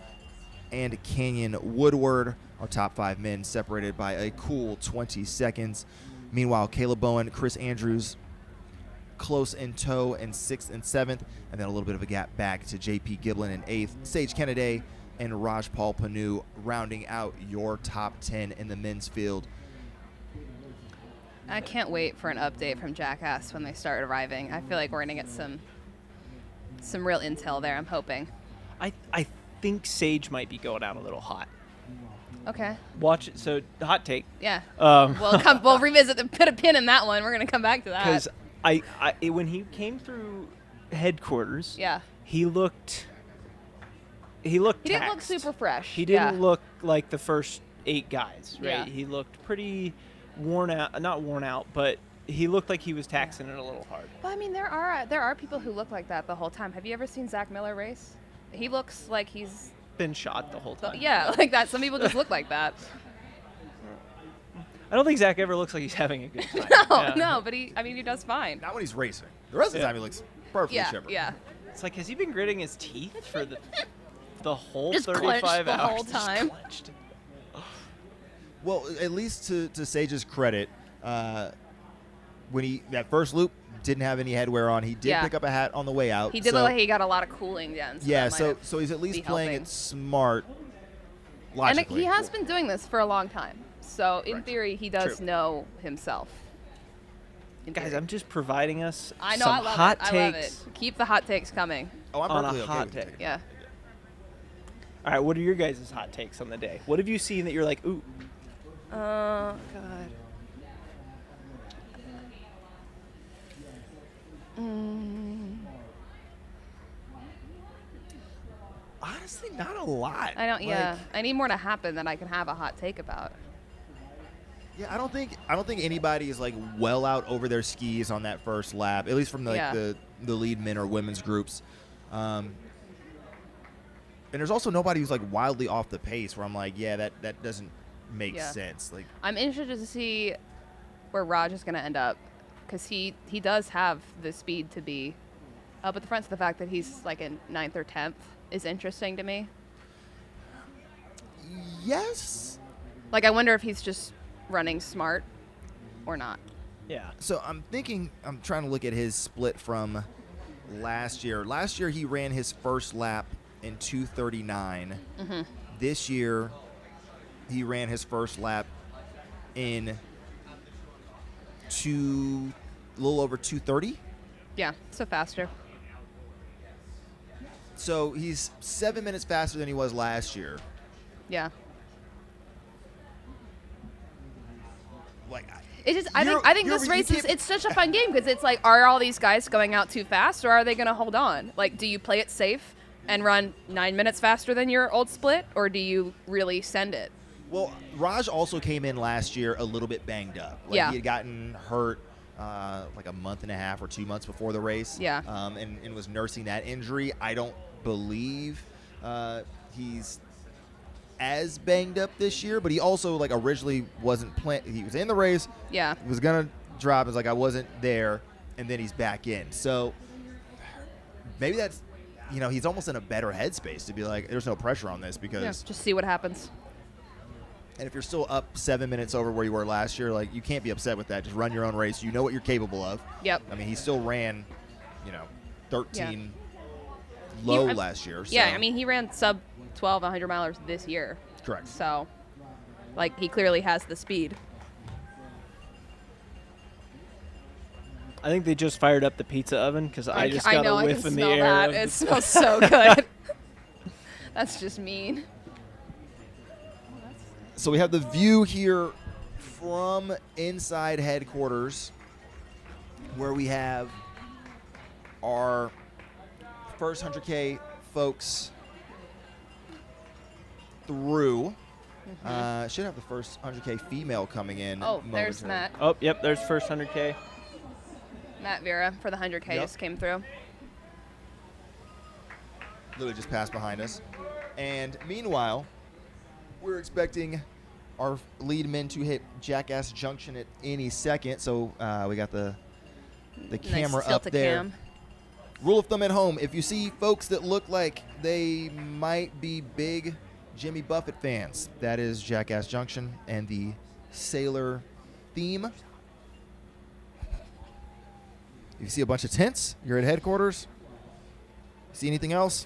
and Canyon Woodward. Our top 5 men separated by a cool 20 seconds. Meanwhile, Caleb Bowen, Chris Andrews close in tow in 6th and 7th, and then a little bit of a gap back to JP Giblin in 8th. Sage Kennedy and Raj Paul Panu rounding out your top 10 in the men's field. I can't wait for an update from Jackass when they start arriving. I feel like we're gonna get some real intel there. I'm hoping. I think Sage might be going out a little hot. Okay. Watch it. So hot take. Yeah. Um, We'll revisit put a pin in that one. We're gonna come back to that. Because when he came through headquarters, Yeah. he looked He didn't look taxed. super fresh. He didn't Yeah. look like the first 8 guys, right? Yeah. He looked pretty worn out, not worn out, but he looked like he was taxing it a little hard. Well, I mean, there are people who look like that the whole time. Have you ever seen Zach Miller race? He looks like he's Been shot the whole time. yeah, like that. Some people just look like that. I don't think Zach ever looks like he's having a good time. No, Yeah. no, but he does fine. Not when he's racing. The rest of the Yeah. time, he looks perfectly Yeah, chipper. yeah. It's like, has he been gritting his teeth for the whole Just 35 clenched the hours? whole Just time. clenched. Well, at least to Sage's credit, when he that first loop didn't have any headwear on, he did Yeah. pick up a hat on the way out. He did so, look like he got a lot of cooling done. So yeah, that might so have- so he's at least be playing helping. it smart. and Logically, he has been doing this for a long time. So in Right. theory, he does True. know himself. In Guys, theory. I'm just providing us I know, some I love hot it. I love it. takes. Keep the hot takes coming. Oh, I'm on a perfectly okay hot with you take. taking it. Yeah. All right, what are your guys' hot takes on the day? What have you seen that you're like, ooh, God. honestly not a lot. I don't. Like, Yeah, I need more to happen that I can have a hot take about. Yeah, I don't think anybody is like well out over their skis on that first lap, at least from the lead men or women's groups. And there's also nobody who's like wildly off the pace where I'm like, yeah, that doesn't make sense. Like, I'm interested to see where Raj is going to end up, because he does have the speed to be up at the front. So the fact that he's like in 9th or 10th is interesting to me. yes. Like, I wonder if he's just running smart or not. Yeah. So I'm trying to look at his split from last year. Last year he ran his first lap in 2:39. Mm-hmm. This year he ran his first lap in a little over 2:30. Yeah, so faster. So he's 7 minutes faster than he was last year. Yeah. Like, I think this race is, it's such a fun game, because it's like, are all these guys going out too fast, or are they going to hold on? Like, do you play it safe and run 9 minutes faster than your old split, or do you really send it? well, Raj also came in last year a little bit banged up. Like, Yeah. he had gotten hurt like a month and a half or 2 months before the race. Yeah. And was nursing that injury. I don't believe he's as banged up this year, but he also like originally wasn't playing. He was in the race. Yeah. Was gonna drop. It's like I wasn't there, and then he's back in. So maybe that's, he's almost in a better headspace to be like, there's no pressure on this because. Yeah, just see what happens. And if you're still up 7 minutes over where you were last year, like, you can't be upset with that. Just run your own race. You know what you're capable of. Yep. I mean, he still ran, 13 low last year. So. Yeah, I mean, he ran sub 12 100 milers this year. Correct. So, like, he clearly has the speed. I think they just fired up the pizza oven because I just got a whiff in the air. That. It smells so good. That's just mean. So we have the view here from inside headquarters where we have our first 100K folks through. Should have the first 100K female coming in. Oh, there's momentarily. Matt. Oh, yep, there's first 100K. Matt Vera for the 100K Yep. just came through. Literally just passed behind us. And meanwhile, we're expecting our lead men to hit Jackass Junction at any second. So we got the camera nice up tilt there. cam. Rule of thumb at home, if you see folks that look like they might be big Jimmy Buffett fans, that is Jackass Junction and the sailor theme. If you see a bunch of tents, you're at headquarters. See anything else?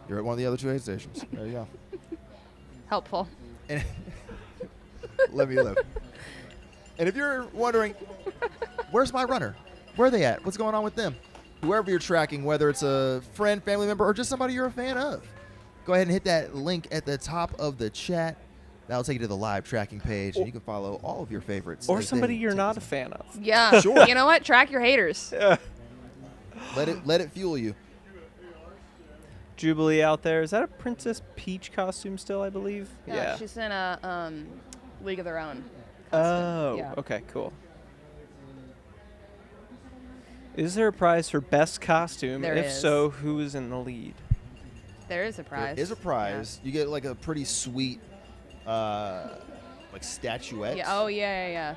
You're at one of the other two aid stations. There you go. Helpful. And let me live. And if you're wondering, where's my runner? Where are they at? What's going on with them? Whoever you're tracking, whether it's a friend, family member, or just somebody you're a fan of, go ahead and hit that link at the top of the chat. That'll take you to the live tracking page, and you can follow all of your favorites. Or as somebody they you're take not us. a fan of. Yeah. Sure. You know what? Track your haters. Let it fuel you. Jubilee out there. Is that a Princess Peach costume still, I believe? Yeah. She's in a League of Their Own. Oh, Yeah. okay, cool. Is there a prize for best costume? There if is. so, who is in the lead? There is a prize. There is a prize. You get like a pretty sweet, like statuette. Yeah. Oh, yeah.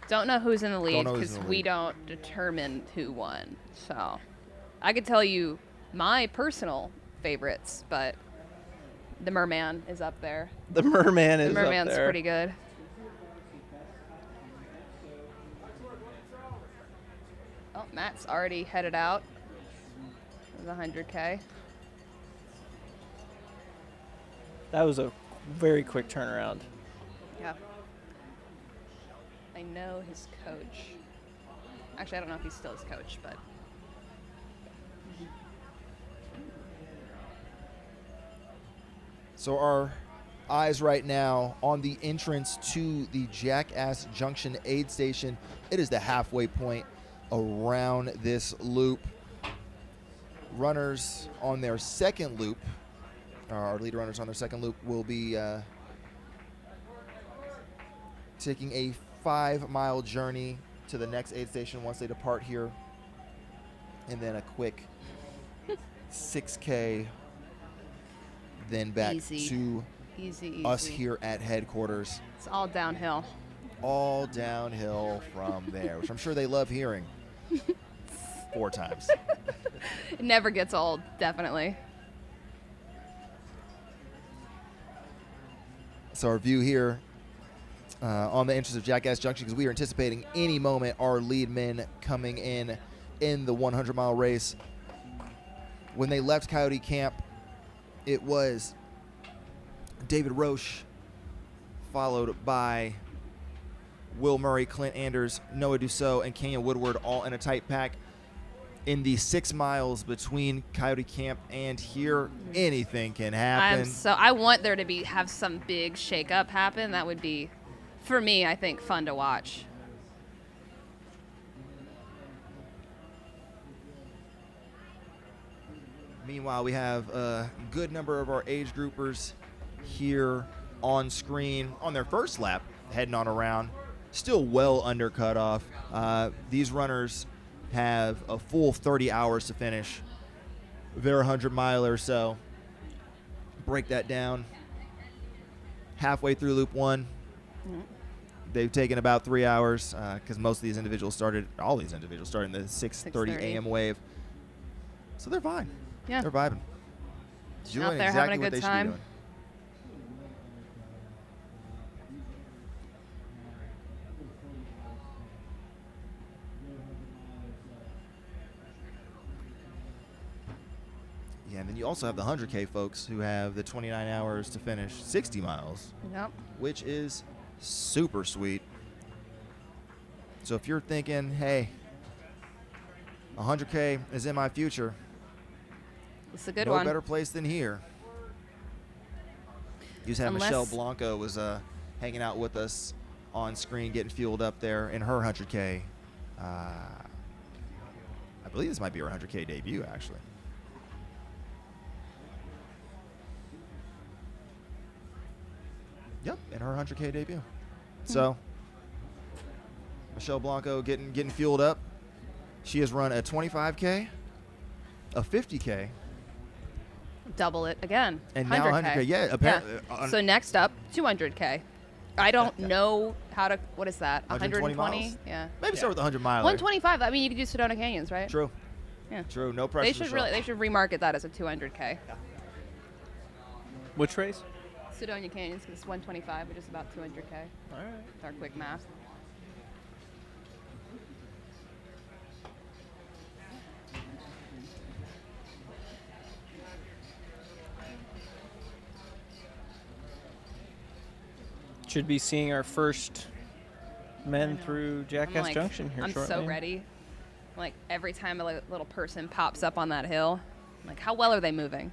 Don't know who's in the lead know who's because in the we lead. don't determine who won. So I could tell you my personal favorites, but the Merman is up there. The Merman is The Merman's up there. pretty good. Oh, Matt's already headed out. It was 100K. That was a very quick turnaround. Yeah. I know his coach. Actually, I don't know if he's still his coach, but So our eyes right now on the entrance to the Jackass Junction aid station. It is the halfway point around this loop. runners on their second loop, our lead runners on their second loop, will be taking a 5-mile journey to the next aid station once they depart here, and then a quick 6K, then back to Easy. us here at headquarters. It's all downhill. All downhill from there, which I'm sure they love hearing 4 times. It never gets old, definitely. So our view here on the entrance of Jackass Junction, because we are anticipating any moment our lead men coming in the 100-mile race. When they left Coyote Camp, it was David Roche, followed by Will Murray, Clint Anders, Noah Dussault, and Kenyon Woodward, all in a tight pack. In the 6 miles between Coyote Camp and here, anything can happen. I want there to have some big shakeup happen. That would be, for me, I think, fun to watch. Meanwhile, we have a good number of our age groupers here on screen on their first lap, heading on around. Still well under cutoff. These runners have a full 30 hours to finish their 100-miler, so break that down. Halfway through loop 1, they've taken about 3 hours because all these individuals started in the 6:30 a.m. wave. So they're fine. Yeah. They're vibing. Doing Out there exactly having a what good they should be time. doing. Yeah, and then you also have the 100K folks who have the 29 hours to finish 60 miles, Yep. which is super sweet. So if you're thinking, hey, 100K is in my future, It's a good no one. better place than here. You just have Michelle Unless- Blanco was hanging out with us on screen, getting fueled up there in her 100K. I believe this might be her 100K debut, actually. Yep, in her 100K debut. So, Michelle Blanco getting fueled up. She has run a 25K, a 50K, Double it again. and now 100K. Yeah, apparently. So next up, 200K. I don't know how to. What is that? 120 miles? Yeah. Maybe start with the 100 miler. 125. I mean, you could do Sedona Canyons, right? True. Yeah. True. No pressure. They should they should remarket that as a 200K. Which race? Sedona Canyons, because it's 125, which is about 200K. All right. It's our quick math. Should be seeing our first men through Jackass Junction here I'm shortly. so ready. Like, every time a little person pops up on that hill, I'm like, how well are they moving?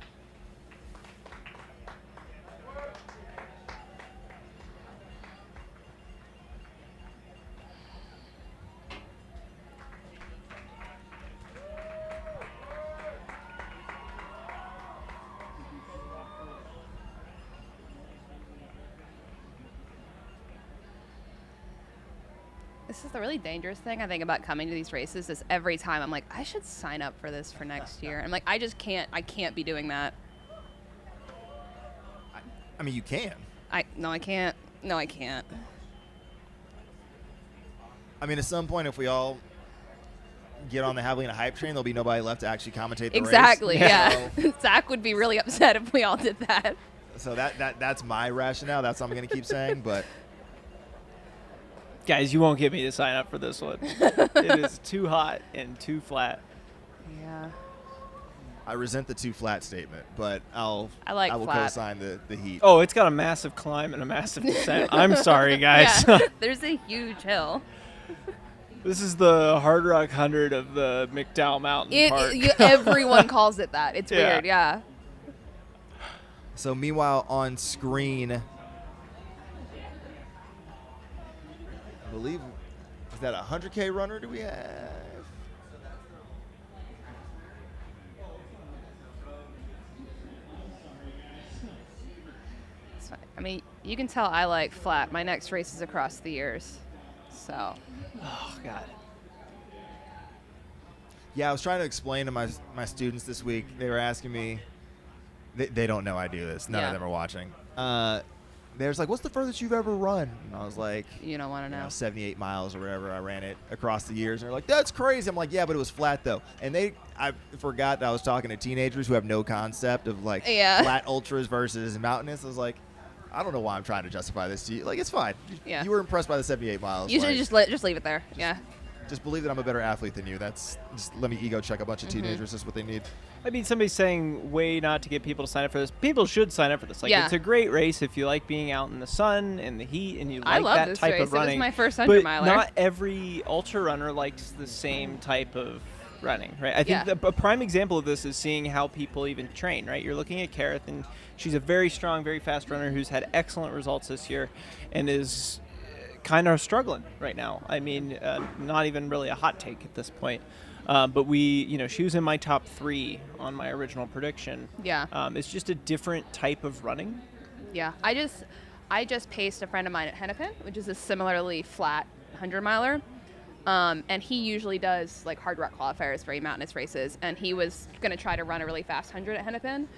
This is the really dangerous thing I think about coming to these races is every time I'm like, I should sign up for this for next year. I'm like, I can't be doing that. I mean, you can. No, I can't. No, I can't. I mean, at some point, if we all get on the Javelina hype train, there'll be nobody left to actually commentate the Exactly, race. yeah. Zach would be really upset if we all did that. So that's my rationale. That's what I'm going to keep saying. But Guys, you won't get me to sign up for this one. It is too hot and too flat. Yeah. I resent the too flat statement. But I will flat. co-sign the heat. Oh, it's got a massive climb and a massive descent. I'm sorry, guys. Yeah. There's a huge hill. This is the Hard Rock 100 of the McDowell Mountain Park. Everyone calls it that. It's Yeah. weird, yeah. So meanwhile, on screen, I believe, is that a 100K runner do we have? So, I mean, you can tell I like flat. My next race is across the years. So. Oh, God. Yeah, I was trying to explain to my students this week. They were asking me. They don't know I do this. None of them are watching. They was like, "What's the furthest you've ever run?" And I was like, "You don't want to know." 78 miles or whatever. I ran it across the years. And they're like, "That's crazy." I'm like, "Yeah, but it was flat though." And I forgot that I was talking to teenagers who have no concept of like flat ultras versus mountainous. I was like, I don't know why I'm trying to justify this to you. Like, it's fine. Yeah. You were impressed by the 78 miles. You should just leave it there. Yeah. Just believe that I'm a better athlete than you. Just let me ego check a bunch of teenagers. That's what they need. I mean, somebody's saying way not to get people to sign up for this. People should sign up for this. Like, it's a great race if you like being out in the sun and the heat and you like that type of running. It was my first 100 miler. But not every ultra runner likes the same type of running, right? I think a prime example of this is seeing how people even train, right? You're looking at Kareth, and she's a very strong, very fast runner who's had excellent results this year and is kind of struggling right now. I mean, not even really a hot take at this point. But she was in my top 3 on my original prediction. Yeah. It's just a different type of running. Yeah. I just paced a friend of mine at Hennepin, which is a similarly flat 100 miler. And he usually does like hard rock qualifiers, very mountainous races. And he was going to try to run a really fast 100 at Hennepin,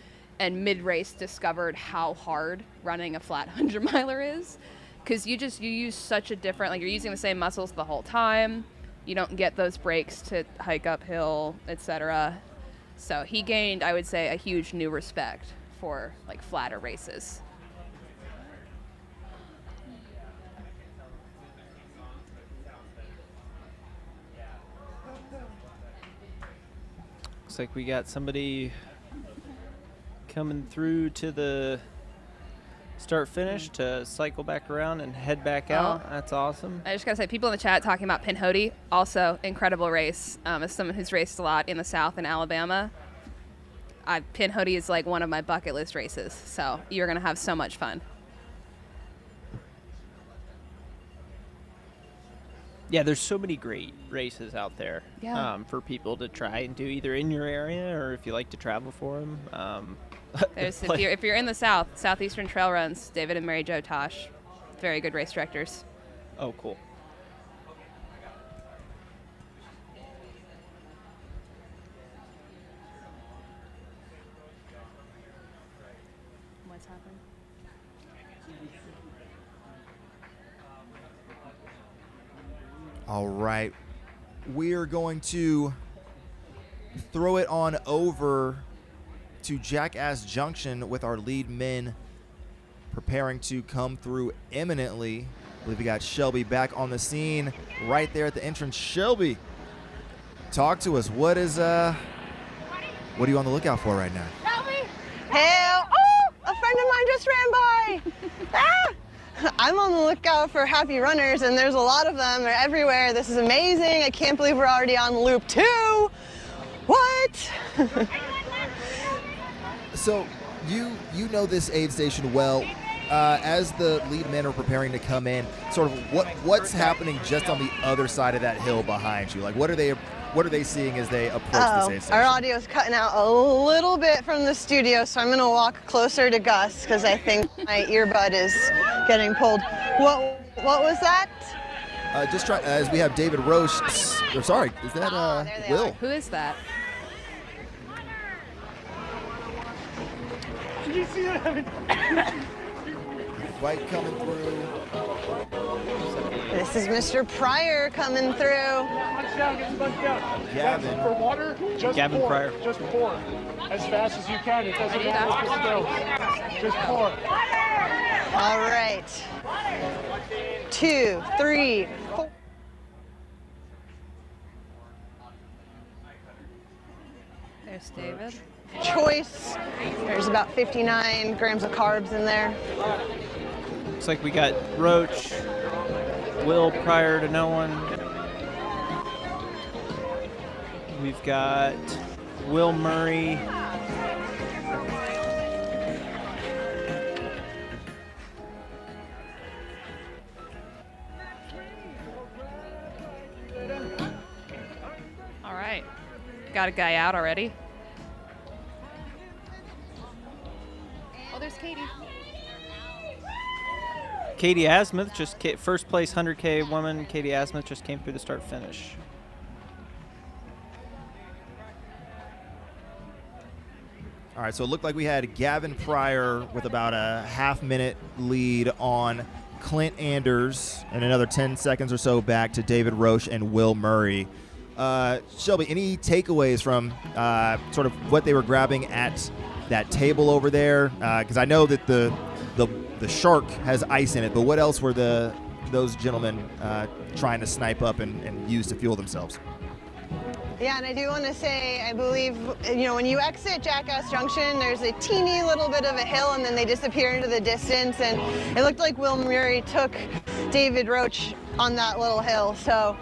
and mid-race discovered how hard running a flat 100 miler is. Because you use such a different, like you're using the same muscles the whole time. You don't get those breaks to hike uphill, etc. So he gained, I would say, a huge new respect for like flatter races. Looks like we got somebody coming through to the start-finish to cycle back around and head back out. That's awesome. I just got to say, people in the chat talking about Pinhoti, also incredible race. As someone who's raced a lot in the South and Alabama, Pinhoti is like one of my bucket list races. So you're going to have so much fun. Yeah, there's so many great races out there for people to try and do either in your area or if you like to travel for them. If you're in the Southeastern Trail Runs, David and Mary Jo Tosh, very good race directors. Oh, cool. What's happening? All right. We're going to throw it on over to Jackass Junction with our lead men preparing to come through imminently. I believe we got Shelby back on the scene right there at the entrance. Shelby, talk to us. What are you on the lookout for right now? Shelby! Hey, oh, a friend of mine just ran by. I'm on the lookout for happy runners, and there's a lot of them. They're everywhere. This is amazing. I can't believe we're already on loop 2. What? So you know this aid station well. As the lead men are preparing to come in, sort of what's happening just on the other side of that hill behind you? Like what are they seeing as they approach this aid station? Our audio is cutting out a little bit from the studio, so I'm gonna walk closer to Gus because I think my earbud is getting pulled. What was that? Just try as we have David Roche. Sorry, is that Will? Who is that? Did you see that? White coming through. This is Mr. Pryor coming through. Bunch down, get bunch down. Gavin. For water, just Gavin pour. Pryor. Just pour. As fast as you can. It doesn't matter what the skills. Just pour. All right. 2, 3, 4. There's David. Choice. There's about 59 grams of carbs in there. Looks like we got Roach, Will Pryor to no one. We've got Will Murray. All right. Got a guy out already. Oh, there's Katie. Katie Asmuth first place 100K woman. Katie Asmuth just came through the start finish. All right, so it looked like we had Gavin Pryor with about a half-minute lead on Clint Anders, and another 10 seconds or so back to David Roche and Will Murray. Shelby, any takeaways from sort of what they were grabbing at that table over there? Because I know that the shark has ice in it, but what else were those gentlemen trying to snipe up and use to fuel themselves? Yeah, and I do want to say, I believe, when you exit Jackass Junction, there's a teeny little bit of a hill, and then they disappear into the distance, and it looked like Will Murray took David Roche on that little hill, so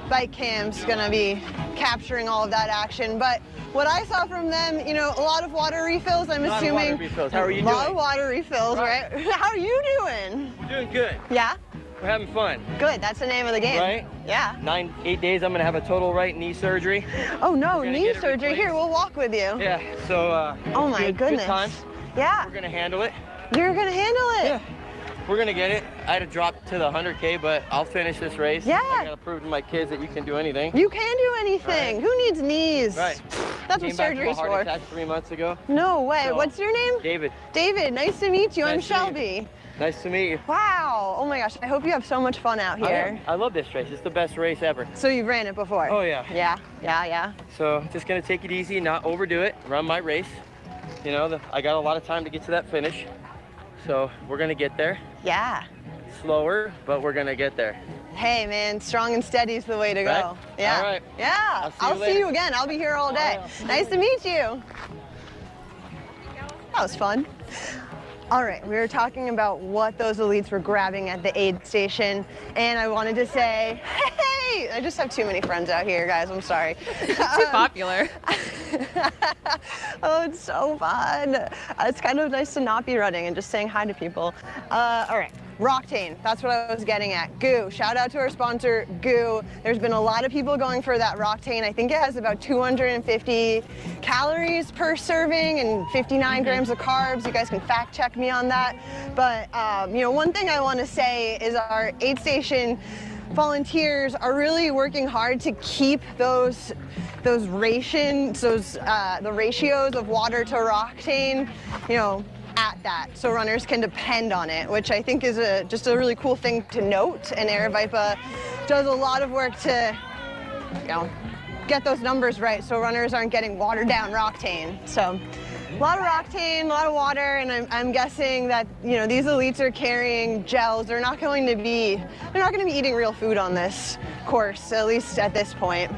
bike cam's going to be capturing all of that action. But what I saw from them, a lot of water refills, I'm assuming. Water refills. How are you doing? A lot of water refills, right? How are you doing? We're doing good. Yeah? We're having fun. Good, that's the name of the game. Right? Yeah. 8 days, I'm gonna have a total right knee surgery. Oh no, knee surgery. Here, we'll walk with you. Yeah, so oh my goodness. Good times. Yeah. We're gonna handle it. You're gonna handle it? Yeah. We're gonna get it. I had to drop to the 100K, but I'll finish this race. Yeah. I gotta prove to my kids that you can do anything. You can do anything. Right. Who needs knees? Right. That's Came what back from a surgery's heart for. attack 3 months ago. No way. So, What's your name? David. David, nice to meet you. I'm Nice to meet you. Shelby. Nice to meet you. Wow. Oh my gosh. I hope you have so much fun out here. I love this race. It's the best race ever. So you've ran it before? Oh yeah. Yeah. So just gonna take it easy, not overdo it, run my race. I got a lot of time to get to that finish. So we're gonna get there. Yeah. Slower, but we're gonna get there. Hey man, strong and steady is the way to Right? go. Yeah. All right. Yeah. I'll see you later. again. I'll be here all day. All right. Nice to meet you. That was fun. All right, we were talking about what those elites were grabbing at the aid station, and I wanted to say, hey, I just have too many friends out here, guys. I'm sorry. Too popular. Oh, it's so fun. It's kind of nice to not be running and just saying hi to people. All right. Roctane, that's what I was getting at. GOO, shout out to our sponsor, GOO. There's been a lot of people going for that Roctane. I think it has about 250 calories per serving and 59 grams of carbs. You guys can fact check me on that. But, one thing I want to say is our aid station volunteers are really working hard to keep the ratios of water to Roctane, at that, so runners can depend on it, which I think is just a really cool thing to note. And Aravaipa does a lot of work to, get those numbers right, so runners aren't getting watered down Roctane. So, a lot of Roctane, a lot of water, and I'm guessing that these elites are carrying gels. They're not going to be eating real food on this course, at least at this point.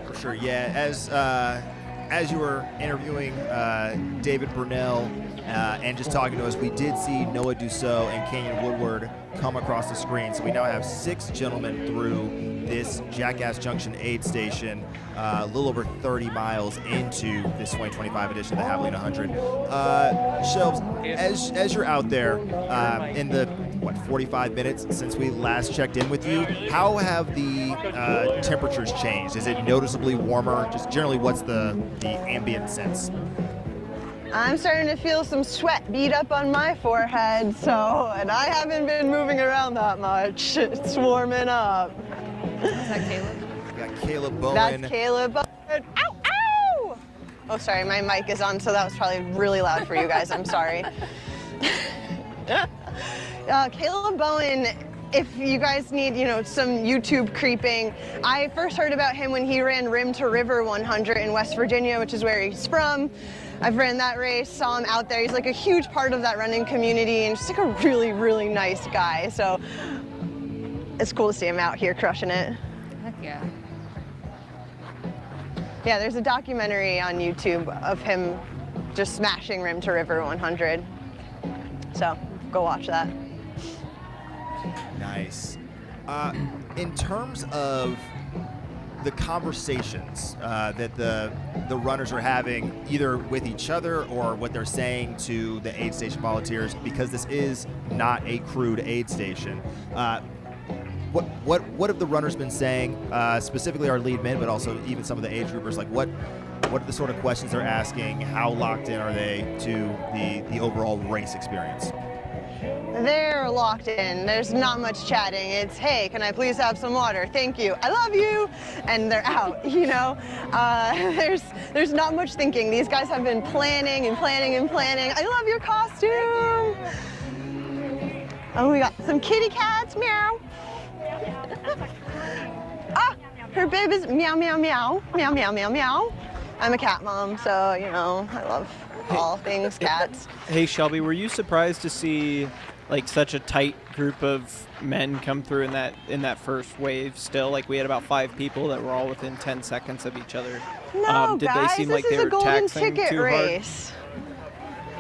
For sure, yeah. As you were interviewing David Burnell and just talking to us, we did see Noah Dussault and Kenyon Woodward come across the screen. So we now have 6 gentlemen through this Jackass Junction aid station, a little over 30 miles into this 2025 edition of the Javelina 100. Shelbs, as you're out there in the 45 minutes since we last checked in with you, how have the temperatures changed? Is it noticeably warmer? Just generally, what's the ambient sense? I'm starting to feel some sweat bead up on my forehead, and I haven't been moving around that much. It's warming up. Is that Caleb? We got Caleb Bowen. That's Caleb Bowen. Ow, ow! Oh, sorry, my mic is on, so that was probably really loud for you guys. I'm sorry. Caleb Bowen, if you guys need, some YouTube creeping, I first heard about him when he ran Rim to River 100 in West Virginia, which is where he's from. I've ran that race, saw him out there. He's like a huge part of that running community and just like a really, really nice guy. So it's cool to see him out here crushing it. Heck yeah. Yeah, there's a documentary on YouTube of him just smashing Rim to River 100. So go watch that. Nice. In terms of the conversations that the runners are having, either with each other or what they're saying to the aid station volunteers, because this is not a crewed aid station, what have the runners been saying, specifically our lead men, but also even some of the age groupers? Like what are the sort of questions they're asking? How locked in are they to the overall race experience? they're locked in. There's not much chatting. It's, hey, can I please have some water? Thank you. I love you. And they're out, you know? There's not much thinking. These guys have been planning and planning and planning. I love your costume. Oh, we got some kitty cats, meow. Ah, her baby's meow, meow, meow, meow, meow, meow, meow. I'm a cat mom, so, you know, I love all things cats. Hey, Shelby, were you surprised to see like such a tight group of men come through in that first wave still? Like we had about 5 people that were all within 10 seconds of each other. No, did guys, they seem this like they is a were golden taxing ticket too race.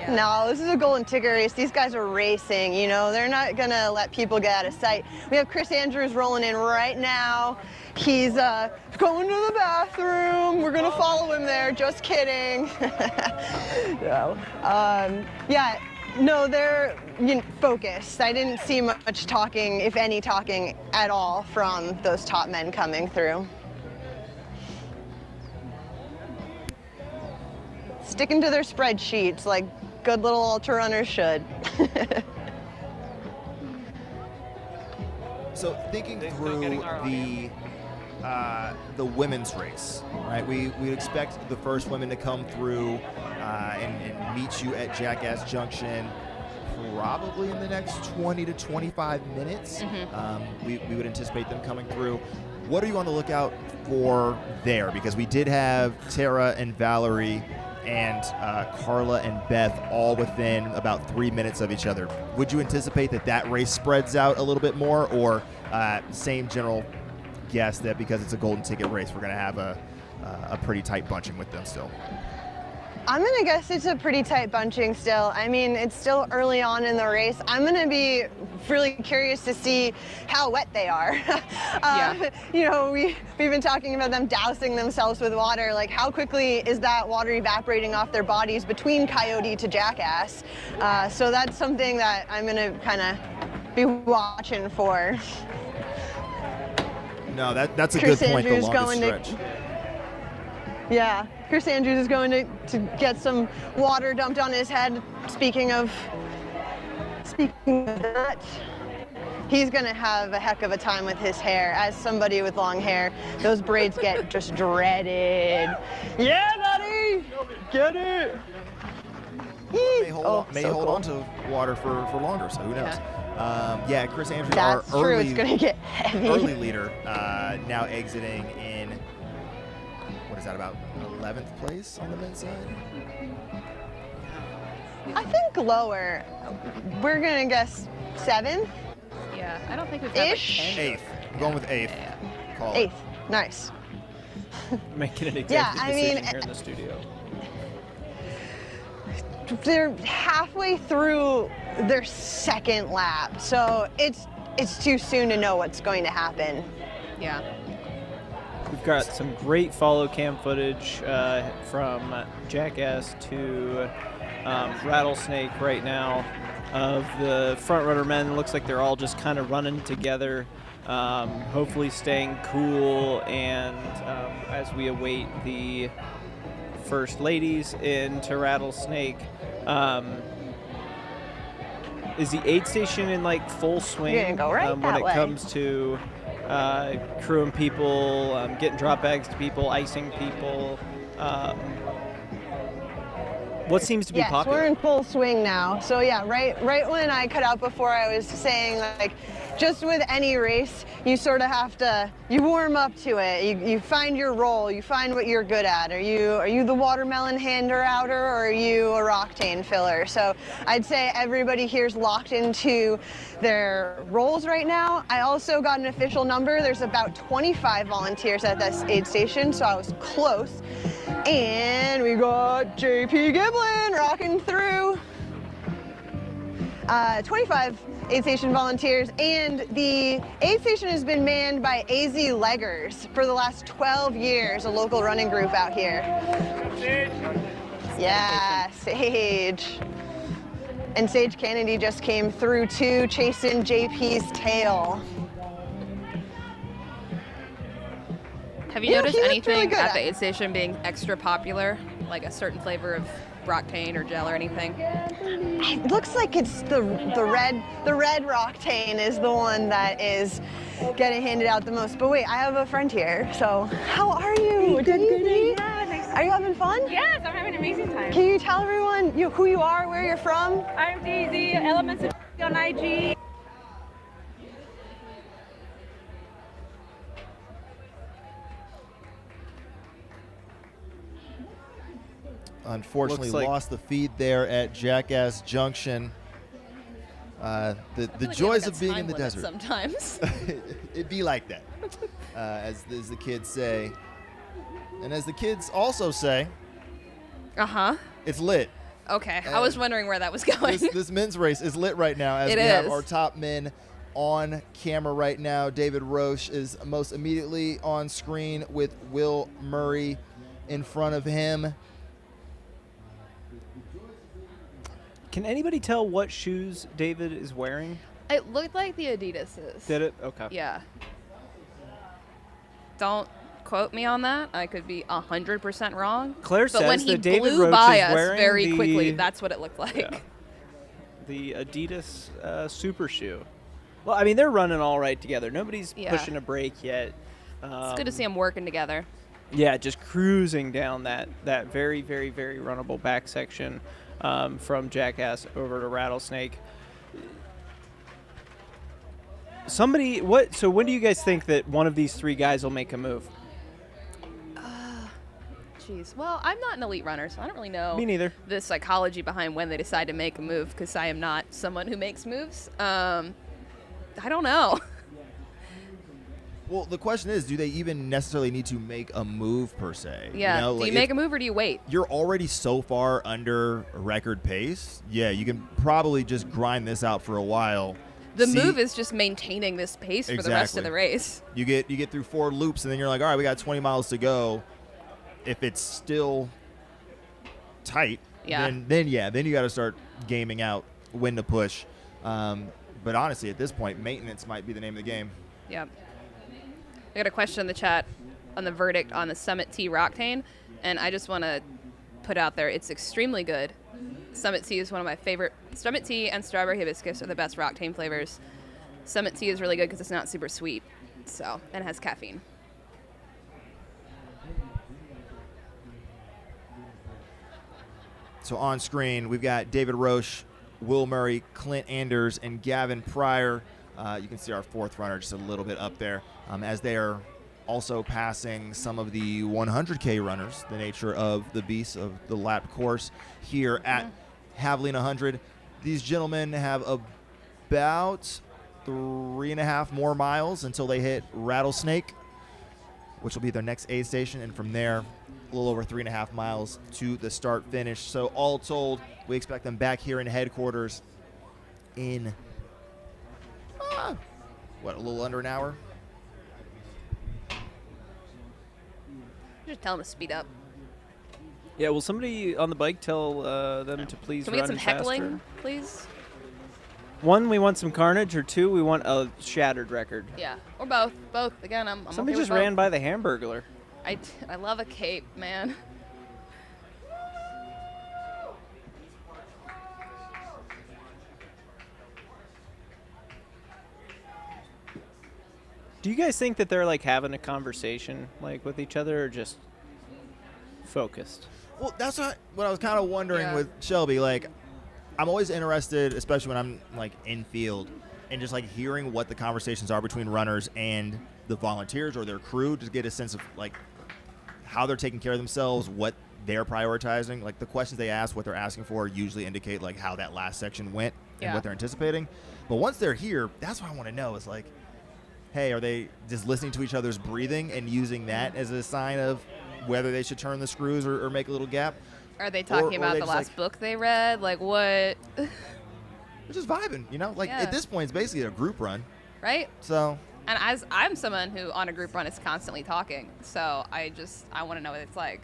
Yeah. No, this is a golden ticket race. These guys are racing, you know, they're not gonna let people get out of sight. We have Chris Andrews rolling in right now. He's going to the bathroom. We're gonna follow him there, just kidding. No. Yeah, no, they're focused. I didn't see much talking, if any talking at all, from those top men coming through. Sticking to their spreadsheets like good little ultra runners should. So thinking through the women's race, right? We expect the first women to come through and meet you at Jackass Junction probably in the next 20 to 25 minutes. We would anticipate them coming through. What are you on the lookout for there? Because we did have Tara and Valerie and Carla and Beth all within about 3 minutes of each other. Would you anticipate that race spreads out a little bit more, or same general guess that because it's a golden ticket race, we're going to have a pretty tight bunching with them still? I'm gonna guess it's a pretty tight bunching still. I mean, it's still early on in the race. I'm gonna be really curious to see how wet they are. Yeah. You know, we've been talking about them dousing themselves with water. Like, how quickly is that water evaporating off their bodies between Coyote to Jackass? So that's something that I'm gonna kind of be watching for. No, that's a Chris good point, the Andrews longest going stretch. Yeah, Chris Andrews is going to get some water dumped on his head. Speaking of that, he's going to have a heck of a time with his hair. As somebody with long hair, those braids get just dreaded. Yeah, buddy! Get it! May hold on to water for longer, so who knows? Yeah, Chris Andrews, That's our true, early, it's going to get heavy. early leader, now exiting in, what is that, about 11th place on the men's side? I think lower. We're going to guess 7th? Yeah, I don't think we've had Ish? like 10. 8th. I'm going with 8th. Call 8th. it. Nice. Making an executive Yeah, I decision mean, here in the studio. They're halfway through their second lap, so it's too soon to know what's going to happen. Yeah. We've got some great follow cam footage from Jackass to Rattlesnake right now of the front runner men. It looks like they're all just kind of running together, hopefully staying cool, and as we await the first ladies into Rattlesnake. Is the aid station in like full swing? You're gonna go right when that it way. comes to crewing people, getting drop bags to people, icing people? What seems to be Yes, popular? we're in full swing now. So yeah, right when I cut out before, I was saying, like, just with any race, you sort of have to, you warm up to it. You find your role, you find what you're good at. Are you the watermelon hander outer, or are you a Roctane filler? So I'd say everybody here's locked into their roles right now. I also got an official number. There's about 25 volunteers at this aid station, so I was close. And we got JP Giblin rocking through. 25 aid station volunteers, and the aid station has been manned by AZ Leggers for the last 12 years, a local running group out here. Yeah, Sage. And Sage Kennedy just came through too, chasing JP's tail. Have you Yeah, noticed he looked anything really good at at the it. aid station being extra popular? like a certain flavor of Roctane or gel or anything? It looks like it's the red Roctane is the one that is getting handed out the most. But wait, I have a friend here. So how are you? Daisy? Are you having fun? Yes, I'm having an amazing time. Can you tell everyone who you are, where you're from? I'm Daisy, Elements of on IG. Unfortunately, Looks like- lost the feed there at Jackass Junction. The joys of being in the desert. Sometimes. It'd be like that, as the kids say. And as the kids also say, it's lit. Okay, I was wondering where that was going. This men's race is lit right now, as It we have is. our top men on camera right now. David Roche is most immediately on screen with Will Murray in front of him. Can anybody tell what shoes David is wearing? It looked like the Adidas's. Did it? Okay. Yeah. Don't quote me on that. I could be 100% wrong. Claire but when says he that David blew Roach by is us wearing very the- quickly, that's what it looked like. Yeah. The Adidas super shoe. Well, I mean, they're running all right together. Nobody's Yeah. pushing a break yet. It's good to see them working together. Yeah, just cruising down that very, very, very runnable back section from Jackass over to Rattlesnake. So when do you guys think that one of these three guys will make a move? Jeez. Well, I'm not an elite runner, so I don't really know Me neither. the psychology behind when they decide to make a move, because I am not someone who makes moves. I don't know. Well, the question is, do they even necessarily need to make a move per se? Yeah. You know, Do like, you make if a move or do you wait? you're already so far under record pace, yeah, you can probably just grind this out for a while. The See- move is just maintaining this pace for the rest of Exactly. the race. You get through 4 loops, and then you're like, all right, we got 20 miles to go. If it's still tight, Yeah. then you got to start gaming out when to push. But honestly, at this point, maintenance might be the name of the game. Yep. I got a question in the chat on the verdict on the Summit Tea Roctane, and I just want to put out there it's extremely good. Summit Tea is one of my favorite. Summit Tea and Strawberry Hibiscus are the best Roctane flavors. Summit Tea is really good because it's not super sweet, and it has caffeine. So on screen, we've got David Roche, Will Murray, Clint Anders, and Gavin Pryor. You can see our fourth runner just a little bit up there, as they are also passing some of the 100K runners, the nature of the beast of the lap course here at Javelina Jundred. These gentlemen have about 3.5 more miles until they hit Rattlesnake, which will be their next aid station, and from there, a little over 3.5 miles to the start finish. So all told, we expect them back here in headquarters in a little under an hour. Just tell them to speed up. Yeah, will somebody on the bike tell them to please Can we get run some heckling, faster? please? 1, we want some carnage, or 2, we want a shattered record. Yeah, or both. Both. Again, I'm Somebody okay with just ran both. by the Hamburglar. I love a cape, man. Do you guys think that they're like having a conversation like with each other, or just focused? Well, that's what I was kind of wondering Yeah. with Shelby. Like, I'm always interested, especially when I'm like in field, and just like hearing what the conversations are between runners and the volunteers or their crew, to get a sense of like how they're taking care of themselves, what they're prioritizing. Like the questions they ask, what they're asking for, usually indicate like how that last section went and Yeah. what they're anticipating. But once they're here, that's what I want to know is like, hey, are they just listening to each other's breathing and using that as a sign of whether they should turn the screws or make a little gap? Are they talking or about they the just, last like- book they read? Like what? They're just vibing, you know? Like Yeah. at this point, it's basically a group run. Right? So And as I'm someone who on a group run is constantly talking, so I want to know what it's like.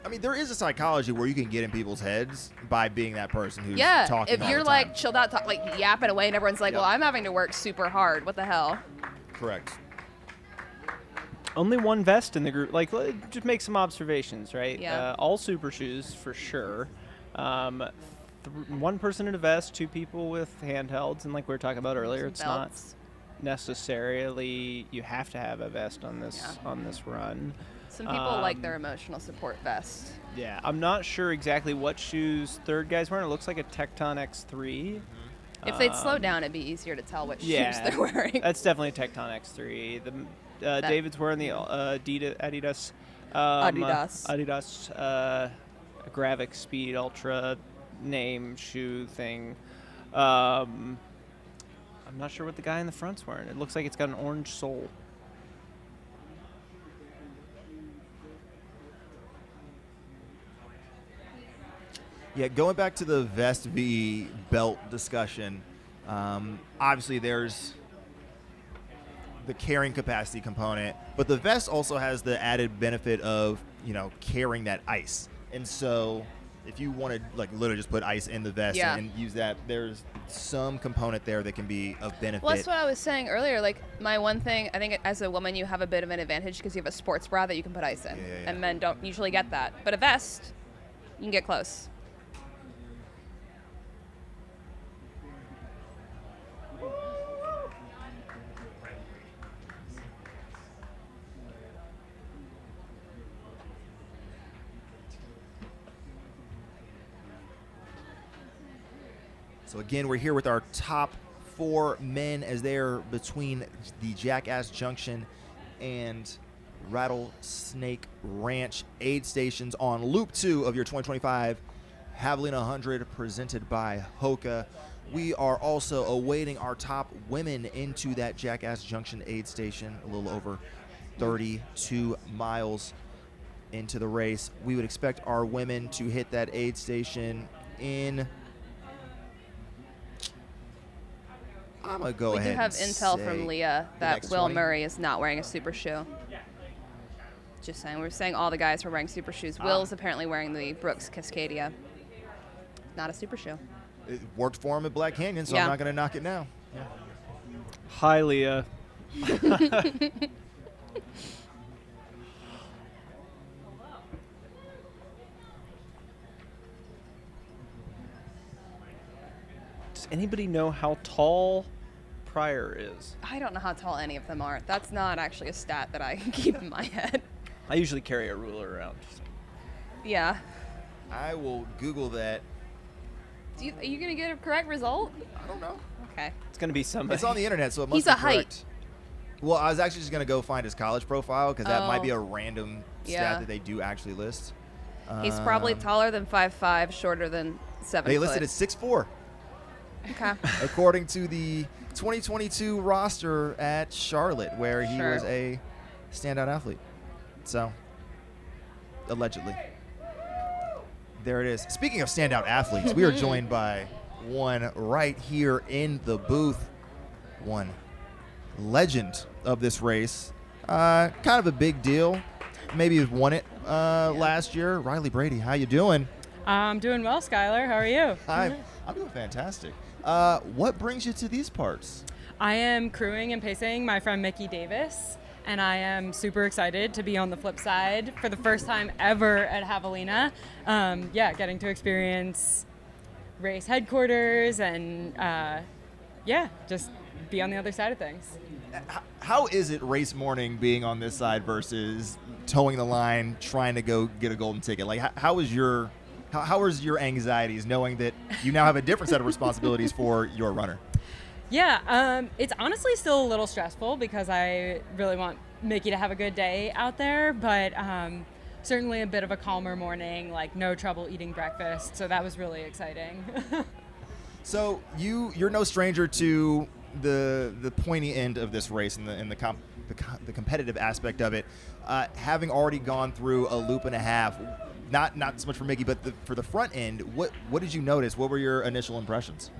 I mean, there is a psychology where you can get in people's heads by being that person who's Yeah, talking if all you're the like time. chilled out, like yapping away, and everyone's like, Yep. "Well, I'm having to work super hard. What the hell?" Correct. Only one vest in the group. Like, just make some observations, right? Yeah. All super shoes for sure. One person in a vest, 2 people with handhelds, and like we were talking about earlier, it's Belts. not necessarily you have to have a vest on this run. Some people like their emotional support vest. Yeah, I'm not sure exactly what shoes third guy's wearing. It looks like a Tecton X3. If they'd slow down, it'd be easier to tell what Yeah, shoes they're wearing. That's definitely a Tecton X3. David's wearing the Adidas. Adidas Gravik Speed Ultra name shoe thing. I'm not sure what the guy in the front's wearing. It looks like it's got an orange sole. Yeah, going back to the vest v belt discussion, obviously there's the carrying capacity component, but the vest also has the added benefit of, carrying that ice. And so if you want to like literally just put ice in the vest and use that, there's some component there that can be of benefit. Well, that's what I was saying earlier. Like, my one thing, I think as a woman, you have a bit of an advantage because you have a sports bra that you can put ice in. And men don't usually get that. But a vest, you can get close. So again, we're here with our top 4 men as they're between the Jackass Junction and Rattlesnake Ranch aid stations on Loop 2 of your 2025 Javelina Jundred presented by HOKA. We are also awaiting our top women into that Jackass Junction aid station, a little over 32 miles into the race. We would expect our women to hit that aid station in... I'm going to go ahead. We do have and intel say from Leah that Will 20. Murray is not wearing a super shoe. Just saying. We're saying all the guys were wearing super shoes. Will's apparently wearing the Brooks Cascadia. Not a super shoe. It worked for him at Black Canyon, so I'm not going to knock it now. Yeah. Hi, Leah. Does anybody know how tall Pryor is? I don't know how tall any of them are. That's not actually a stat that I keep in my head. I usually carry a ruler around. Yeah. I will Google that. Are you going to get a correct result? I don't know. Okay. It's going to be somebody. It's on the internet, so it must He's be a correct. height. Well, I was actually just going to go find his college profile because that might be a random Yeah. stat that they do actually list. He's probably taller than 5'5", shorter than 7 They foot. listed at 6'4", Okay. according to the 2022 roster at Charlotte, where he Sure. was a standout athlete. So, allegedly. There it is. Speaking of standout athletes, we are joined by one right here in the booth. One legend of this race. Kind of a big deal. Maybe you've won it last year. Riley Brady, how you doing? I'm doing well, Skylar. How are you? I'm doing fantastic. What brings you to these parts? I am crewing and pacing my friend Mickey Davis, and I am super excited to be on the flip side for the first time ever at Javelina. Getting to experience race headquarters and just be on the other side of things. How is it race morning being on this side versus towing the line, trying to go get a golden ticket? Like, how is your anxieties knowing that you now have a different set of responsibilities for your runner? Yeah, it's honestly still a little stressful because I really want Mickey to have a good day out there, but certainly a bit of a calmer morning, like no trouble eating breakfast, so that was really exciting. So you're no stranger to the pointy end of this race and the competitive aspect of it, having already gone through a loop and a half. Not so much for Mickey, but for the front end, what did you notice? What were your initial impressions?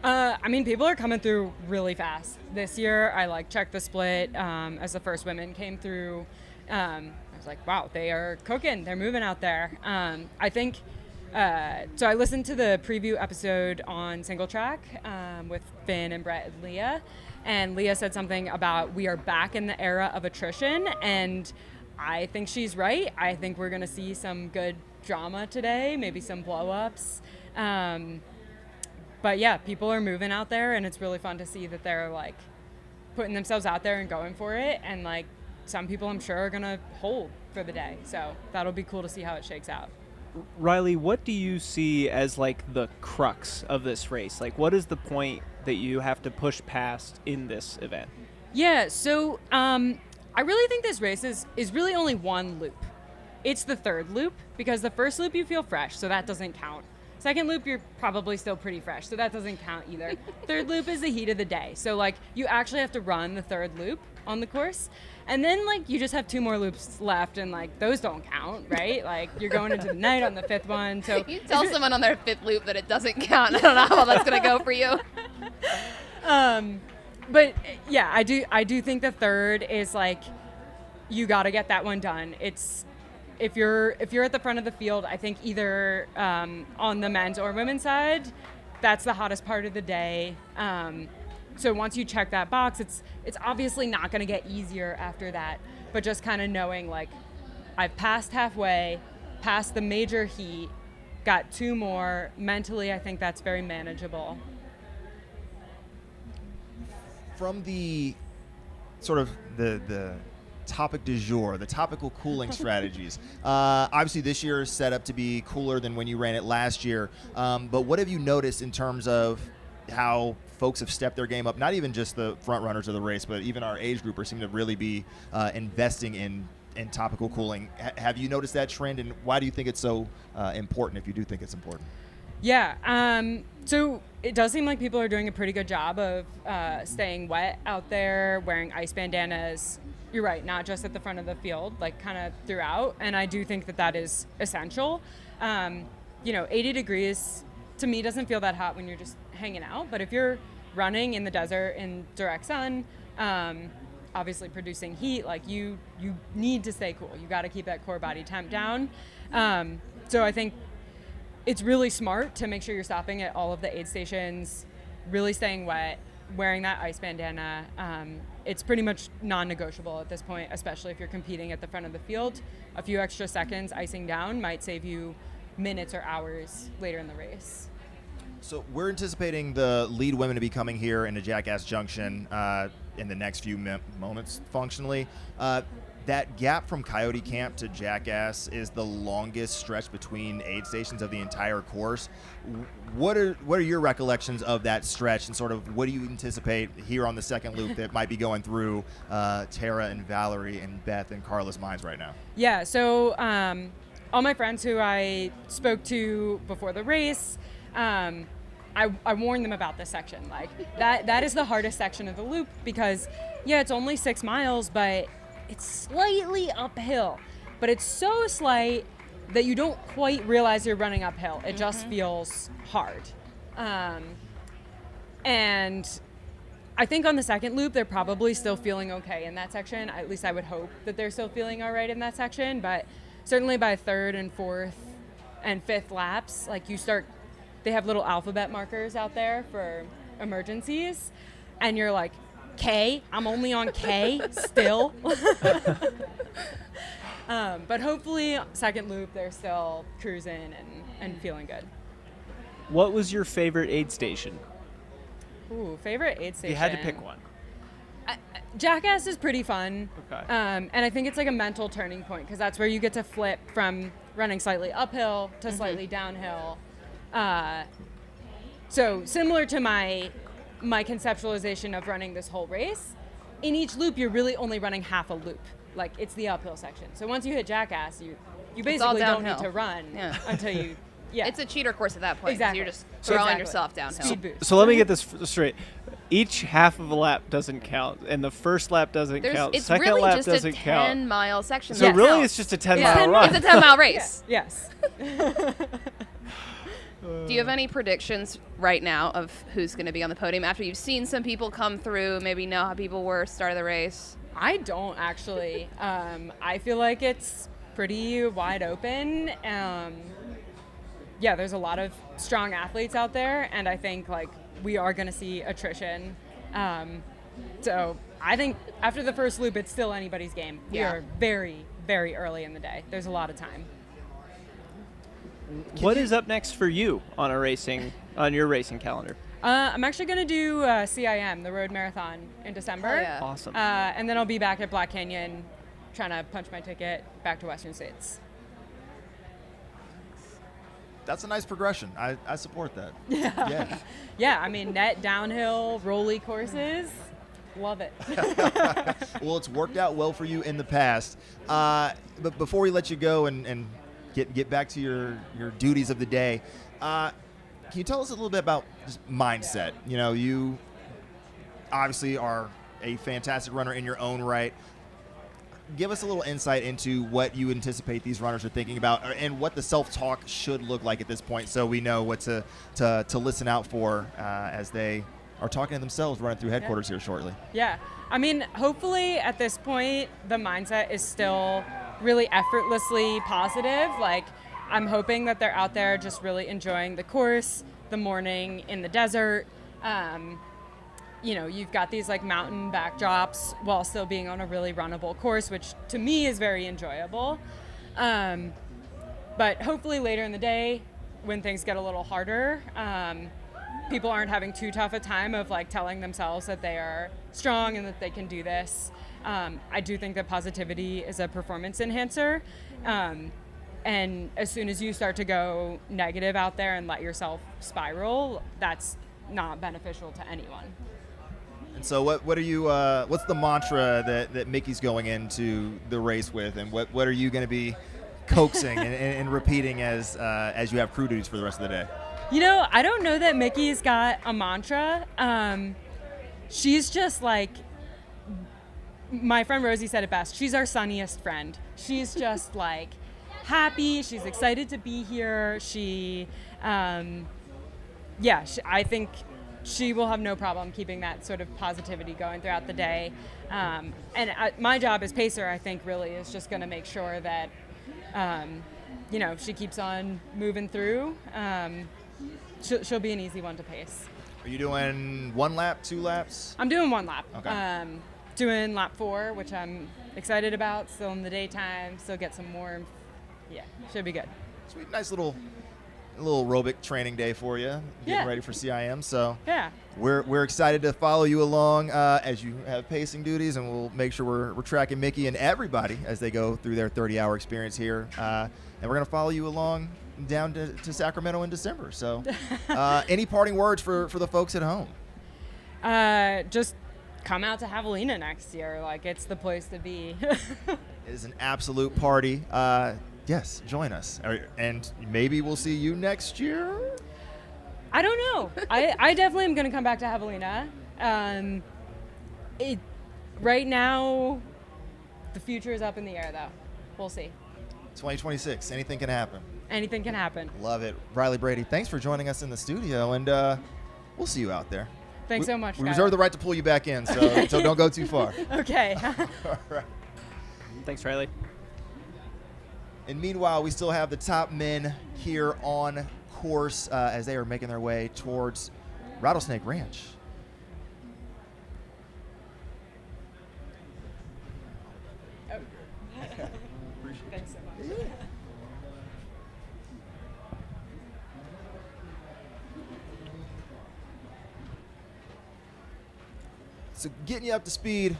People are coming through really fast. This year, I checked the split as the first women came through. I was like, wow, they are cooking. They're moving out there. I think So I listened to the preview episode on Single Track with Finn and Brett and Leah, and Leah said something about we are back in the era of attrition, and I think she's right. I think we're going to see some good drama today, maybe some blow-ups. But yeah, people are moving out there, and it's really fun to see that they're like putting themselves out there and going for it, and like some people I'm sure are going to hold for the day. So that'll be cool to see how it shakes out. Riley, what do you see as like the crux of this race? Like, what is the point that you have to push past in this event? Yeah, so I really think this race is really only one loop. It's the third loop, because the first loop you feel fresh, so that doesn't count. Second loop, you're probably still pretty fresh, so that doesn't count either. Third loop is the heat of the day, so like you actually have to run the third loop on the course. And then like you just have 2 more loops left, and like those don't count, right? Like you're going into the night on the 5th one. So you tell someone on their 5th loop that it doesn't count. I don't know how that's gonna go for you. But yeah, I do think the third is like you got to get that one done. It's if you're at the front of the field, I think either on the men's or women's side, that's the hottest part of the day. So once you check that box, it's obviously not going to get easier after that, but just kind of knowing like I've passed halfway, past the major heat, got 2 more. Mentally, I think that's very manageable. From the sort of the topic du jour, the topical cooling strategies. Obviously, this year is set up to be cooler than when you ran it last year. But what have you noticed in terms of how folks have stepped their game up? Not even just the front runners of the race, but even our age groupers seem to really be investing in topical cooling. Have you noticed that trend, and why do you think it's so important, if you do think it's important? Yeah, so it does seem like people are doing a pretty good job of staying wet out there, wearing ice bandanas. You're right, not just at the front of the field, like kind of throughout. And I do think that is essential. 80 degrees to me doesn't feel that hot when you're just hanging out. But if you're running in the desert in direct sun, obviously producing heat, like you need to stay cool. You got to keep that core body temp down. So I think it's really smart to make sure you're stopping at all of the aid stations, really staying wet, wearing that ice bandana. It's pretty much non-negotiable at this point, especially if you're competing at the front of the field. A few extra seconds icing down might save you minutes or hours later in the race. So we're anticipating the lead women to be coming here into Jackass Junction in the next few moments, functionally. That gap from Coyote Camp to Jackass is the longest stretch between aid stations of the entire course. What are your recollections of that stretch, and sort of what do you anticipate here on the second loop that might be going through Tara and Valerie and Beth and Carla's minds right now? Yeah, so all my friends who I spoke to before the race, I warned them about this section. Like that is the hardest section of the loop, because yeah, it's only 6 miles, but it's slightly uphill, but it's so slight that you don't quite realize you're running uphill. It just feels hard. And I think on the second loop, they're probably still feeling okay in that section. At least I would hope that they're still feeling all right in that section. But certainly by 3rd and 4th and 5th laps, like they have little alphabet markers out there for emergencies. And you're like, K, I'm only on K still. But hopefully second loop they're still cruising and feeling good. What was your favorite aid station? Ooh, favorite aid station. If you had to pick one. Jackass is pretty fun. Okay. And I think it's like a mental turning point, because that's where you get to flip from running slightly uphill to slightly downhill. So similar to my conceptualization of running this whole race, in each loop you're really only running half a loop. Like it's the uphill section. So once you hit Jackass, you basically don't need to run until you. Yeah. It's a cheater course at that point. Exactly. You're just throwing yourself downhill. Speed boost. So let me get this straight. Each half of a lap doesn't count, and the first lap doesn't count. It's Second really lap just doesn't a count. 10-mile section. So really, it's just a 10-mile run. It's a 10-mile race. Yes. Do you have any predictions right now of who's going to be on the podium after you've seen some people come through, maybe know how people were start of the race? I don't actually. I feel like it's pretty wide open. yeah, there's a lot of strong athletes out there, and I think like we are going to see attrition. So I think after the first loop, it's still anybody's game. We Yeah. are very, very early in the day. There's a lot of time. What is up next for you on your racing calendar? I'm actually going to do CIM, the road marathon, in December. Oh, yeah. Awesome. And then I'll be back at Black Canyon trying to punch my ticket back to Western States. That's a nice progression. I support that. Yeah. Yeah, I mean, net downhill, rolly courses. Love it. Well, it's worked out well for you in the past. But before we let you go and get back to your duties of the day, can you tell us a little bit about just mindset? You know, you obviously are a fantastic runner in your own right. Give us a little insight into what you anticipate these runners are thinking about and what the self-talk should look like at this point, so we know what to listen out for as they are talking to themselves running through headquarters here shortly. Yeah. I mean, hopefully at this point, the mindset is still really effortlessly positive. Like, I'm hoping that they're out there just really enjoying the course, the morning in the desert. You know, you've got these like mountain backdrops while still being on a really runnable course, which to me is very enjoyable. But hopefully later in the day, when things get a little harder, people aren't having too tough a time of like telling themselves that they are strong and that they can do this. I do think that positivity is a performance enhancer. And as soon as you start to go negative out there and let yourself spiral, that's not beneficial to anyone. And so what are you what's the mantra that Mickey's going into the race with, and what are you going to be coaxing and repeating as you have crew duties for the rest of the day? You know, I don't know that Mickey's got a mantra. She's just like, my friend Rosie said it best, she's our sunniest friend. She's just like happy, she's excited to be here. I think she will have no problem keeping that sort of positivity going throughout the day. My job as pacer, I think, really is just going to make sure that, she keeps on moving through. She'll be an easy one to pace. Are you doing 1 lap, 2 laps? I'm doing 1 lap. Okay. Doing lap 4, which I'm excited about. Still in the daytime, still get some warmth. Yeah, should be good. Sweet, nice little aerobic training day for you, getting ready for CIM. So yeah, we're excited to follow you along as you have pacing duties, and we'll make sure we're tracking Mickey and everybody as they go through their 30-hour experience here. And we're going to follow you along down to Sacramento in December. So any parting words for the folks at home? Just come out to Javelina next year. Like, it's the place to be. It is an absolute party. Yes, join us. And maybe we'll see you next year? I don't know. I definitely am going to come back to Javelina. Right now, the future is up in the air, though. We'll see. 2026, anything can happen. Anything can happen. Love it. Riley Brady, thanks for joining us in the studio, and we'll see you out there. Thanks so much, We guys. reserve the right to pull you back in, so don't go too far. Okay. All right. Thanks, Riley. And meanwhile, we still have the top men here on course as they are making their way towards Rattlesnake Ranch. Thanks so much. So getting you up to speed,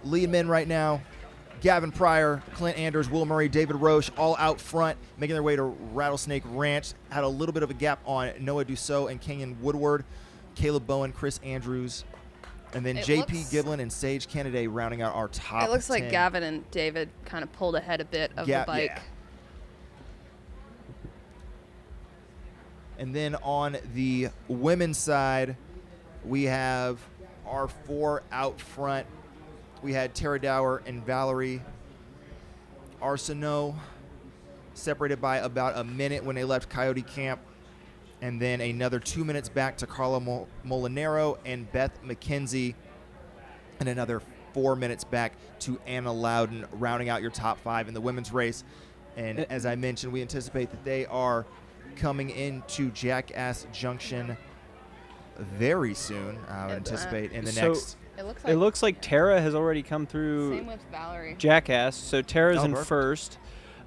lead men right now, Gavin Pryor, Clint Anders, Will Murray, David Roche, all out front, making their way to Rattlesnake Ranch. Had a little bit of a gap on Noah Dussault and Kenyon Woodward, Caleb Bowen, Chris Andrews, and then JP Giblin and Sage Kennedy rounding out our top 10. It looks like Gavin and David kind of pulled ahead a bit of the bike. Yeah. And then on the women's side, we have our 4 out front. We had Tara Dower and Valerie Arsenault separated by about a minute when they left Coyote Camp, and then another 2 minutes back to Carla Molinaro and Beth McKenzie, and another 4 minutes back to Anna Loudon, rounding out your top 5 in the women's race. And as I mentioned, we anticipate that they are coming into Jackass Junction very soon. I would anticipate in the So- next. It looks like Tara has already come through Same with Valerie. Jackass. So Tara's in perfect. first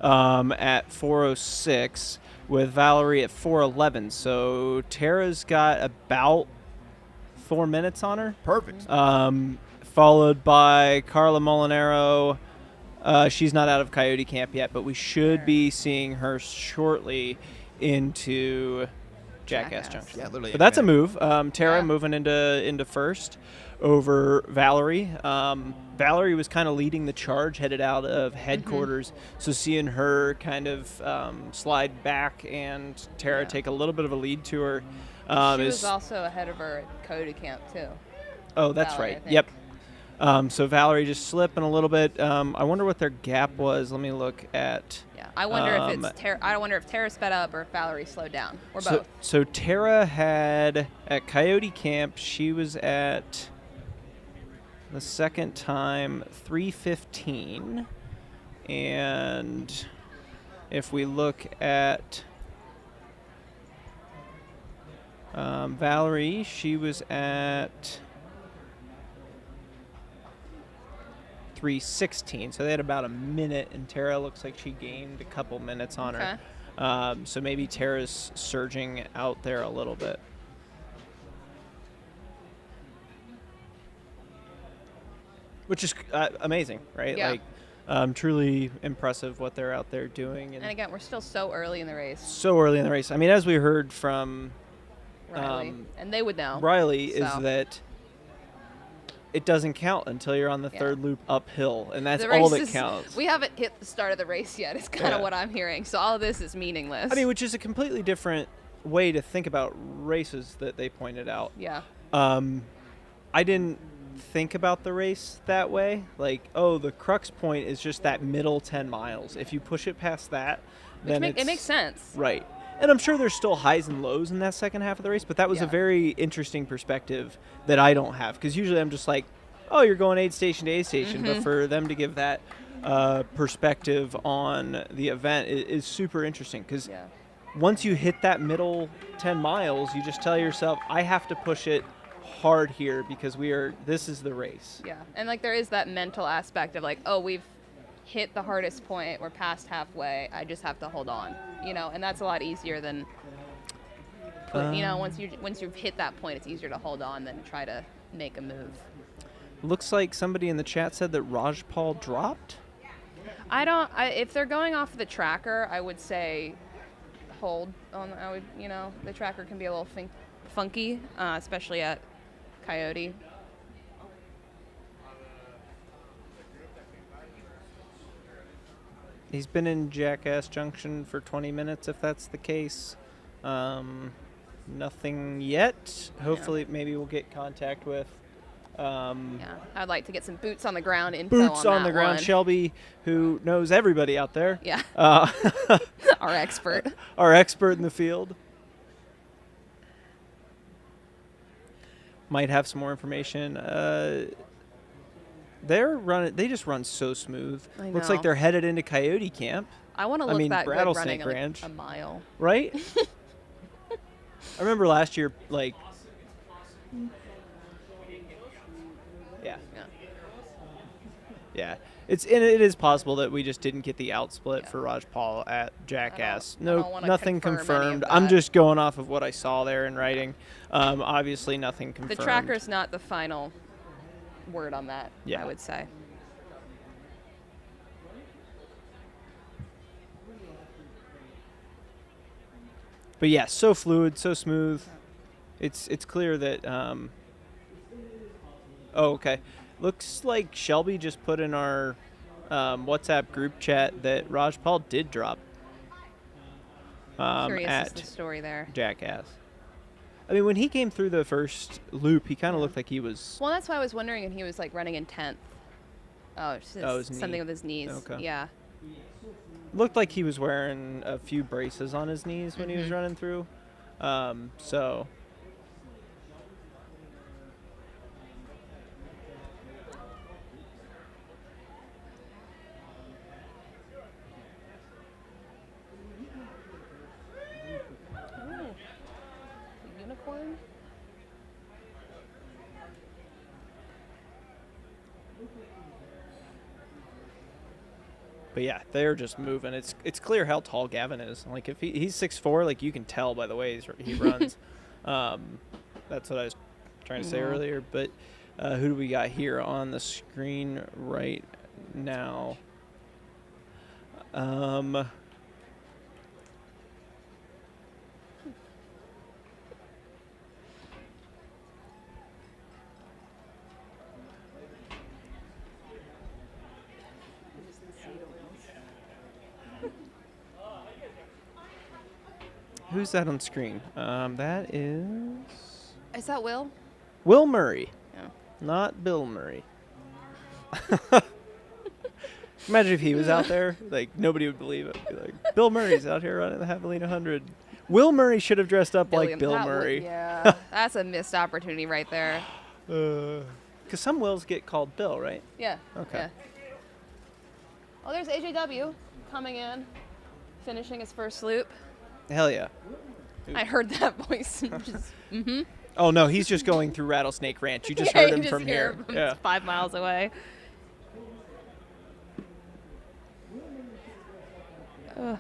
at 4:06 with Valerie at 4:11. So Tara's got about 4 minutes on her. Perfect. Followed by Carla Molinaro. She's not out of Coyote Camp yet, but we should be seeing her shortly into Jackass Junction. Yeah, literally. But that's a minute. move. Tara Yeah. moving into first over Valerie. Valerie was kind of leading the charge headed out of headquarters. So seeing her kind of slide back and Tara take a little bit of a lead to her. She was also ahead of her at Coyote Camp too. Oh, that's Valerie, I right. think. Yep. So Valerie just slipping a little bit. I wonder what their gap was. Let me look at. Yeah, I wonder if it's Tara. I wonder if Tara sped up or if Valerie slowed down, or both. So Tara had at Coyote Camp. She was at the second time 3:15, and if we look at Valerie, she was at 3:16, so they had about a minute, and Tara looks like she gained a couple minutes on her. So maybe Tara's surging out there a little bit. Which is amazing, right? Yeah. Like, truly impressive what they're out there doing. And again, we're still so early in the race. So early in the race. I mean, as we heard from Riley, and they would know. Riley, is so. that it doesn't count until you're on the third loop uphill, and that's The all race that counts. We haven't hit the start of the race yet. It's kind of what I'm hearing. So all of this is meaningless. I mean, which is a completely different way to think about races that they pointed out. Yeah. I didn't think about the race that way. Like, oh, the crux point is just that middle 10 miles. If you push it past that, then it makes sense. Right. And I'm sure there's still highs and lows in that second half of the race, but that was a very interesting perspective that I don't have. Because usually I'm just like, oh, you're going aid station to aid station. But for them to give that perspective on the event is super interesting. Because once you hit that middle 10 miles, you just tell yourself, I have to push it hard here because this is the race. Yeah. And like there is that mental aspect of like, oh, we've hit the hardest point, we're past halfway, I just have to hold on, and that's a lot easier than once you've hit that point, it's easier to hold on than try to make a move. Looks like somebody in the chat said that Raj Paul dropped. If they're going off the tracker, I would say hold on. The tracker can be a little funky, especially at Coyote. He's been in Jackass Junction for 20 minutes, if that's the case. Nothing yet. Hopefully, maybe we'll get contact with. I'd like to get some boots on the ground info Boots on the ground. one. Shelby, who knows everybody out there. Yeah. Our expert. Our expert in the field. Might have some more information. They just run so smooth. I Looks know. like they're headed into Coyote Camp. I want to look that good Rattlesnake running Ranch. like a mile. Right? I remember last year, like, yeah. It is possible that we just didn't get the out split for Raj Paul at Jackass. I don't wanna Nothing confirm any of confirmed. that. I'm just going off of what I saw there in writing. Obviously, nothing confirmed. The tracker's not the final word on that, Yeah. I would say. But yeah, so fluid, so smooth. It's clear that. Oh, okay. Looks like Shelby just put in our WhatsApp group chat that Raj Paul did drop. Curious At is the story there. Jackass. I mean, when he came through the first loop, he kind of looked like he was. Well, that's why I was wondering if he was like running in 10th. Oh, it's just his something knee. with his knees. Okay. Yeah. Looked like he was wearing a few braces on his knees when he was running through. So. But yeah, they're just moving. It's clear how tall Gavin is. Like if he's 6'4", like you can tell by the way he runs. That's what I was trying to say earlier. But who do we got here on the screen right now? Who's that on screen? That Is that Will? Will Murray, Yeah. not Bill Murray. Imagine if he was out there, like nobody would believe it. Be like, Bill Murray's out here running the Javelina 100. Will Murray should have dressed up like Bill Murray. Yeah, that's a missed opportunity right there. Because some Wills get called Bill, right? Yeah. Okay. Yeah. Oh, there's AJW coming in, finishing his first loop. Hell yeah. I heard that voice. And just, Oh no, he's just going through Rattlesnake Ranch. You just Yeah, heard you him just from hear here. him Yeah. 5 miles away. Ugh.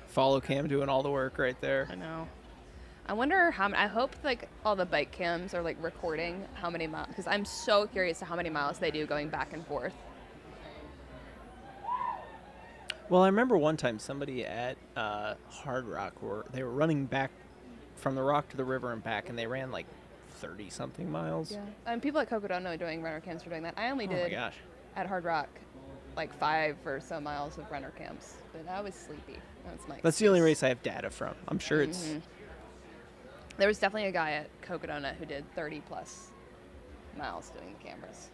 Follow cam doing all the work right there. I know. I wonder how. I hope like all the bike cams are like recording how many miles, because I'm so curious to how many miles they do going back and forth. Well, I remember one time somebody at Hard Rock they were running back from the rock to the river and back, and they ran like 30-something miles. Yeah. And people at Cocodona doing runner camps are doing that. I only Oh my did gosh. at Hard Rock like 5 or so miles of runner camps, but I was sleepy. That's my. That's the only excuse. race I have data from. I'm sure it's. There was definitely a guy at Cocodona who did 30+ miles doing the cameras.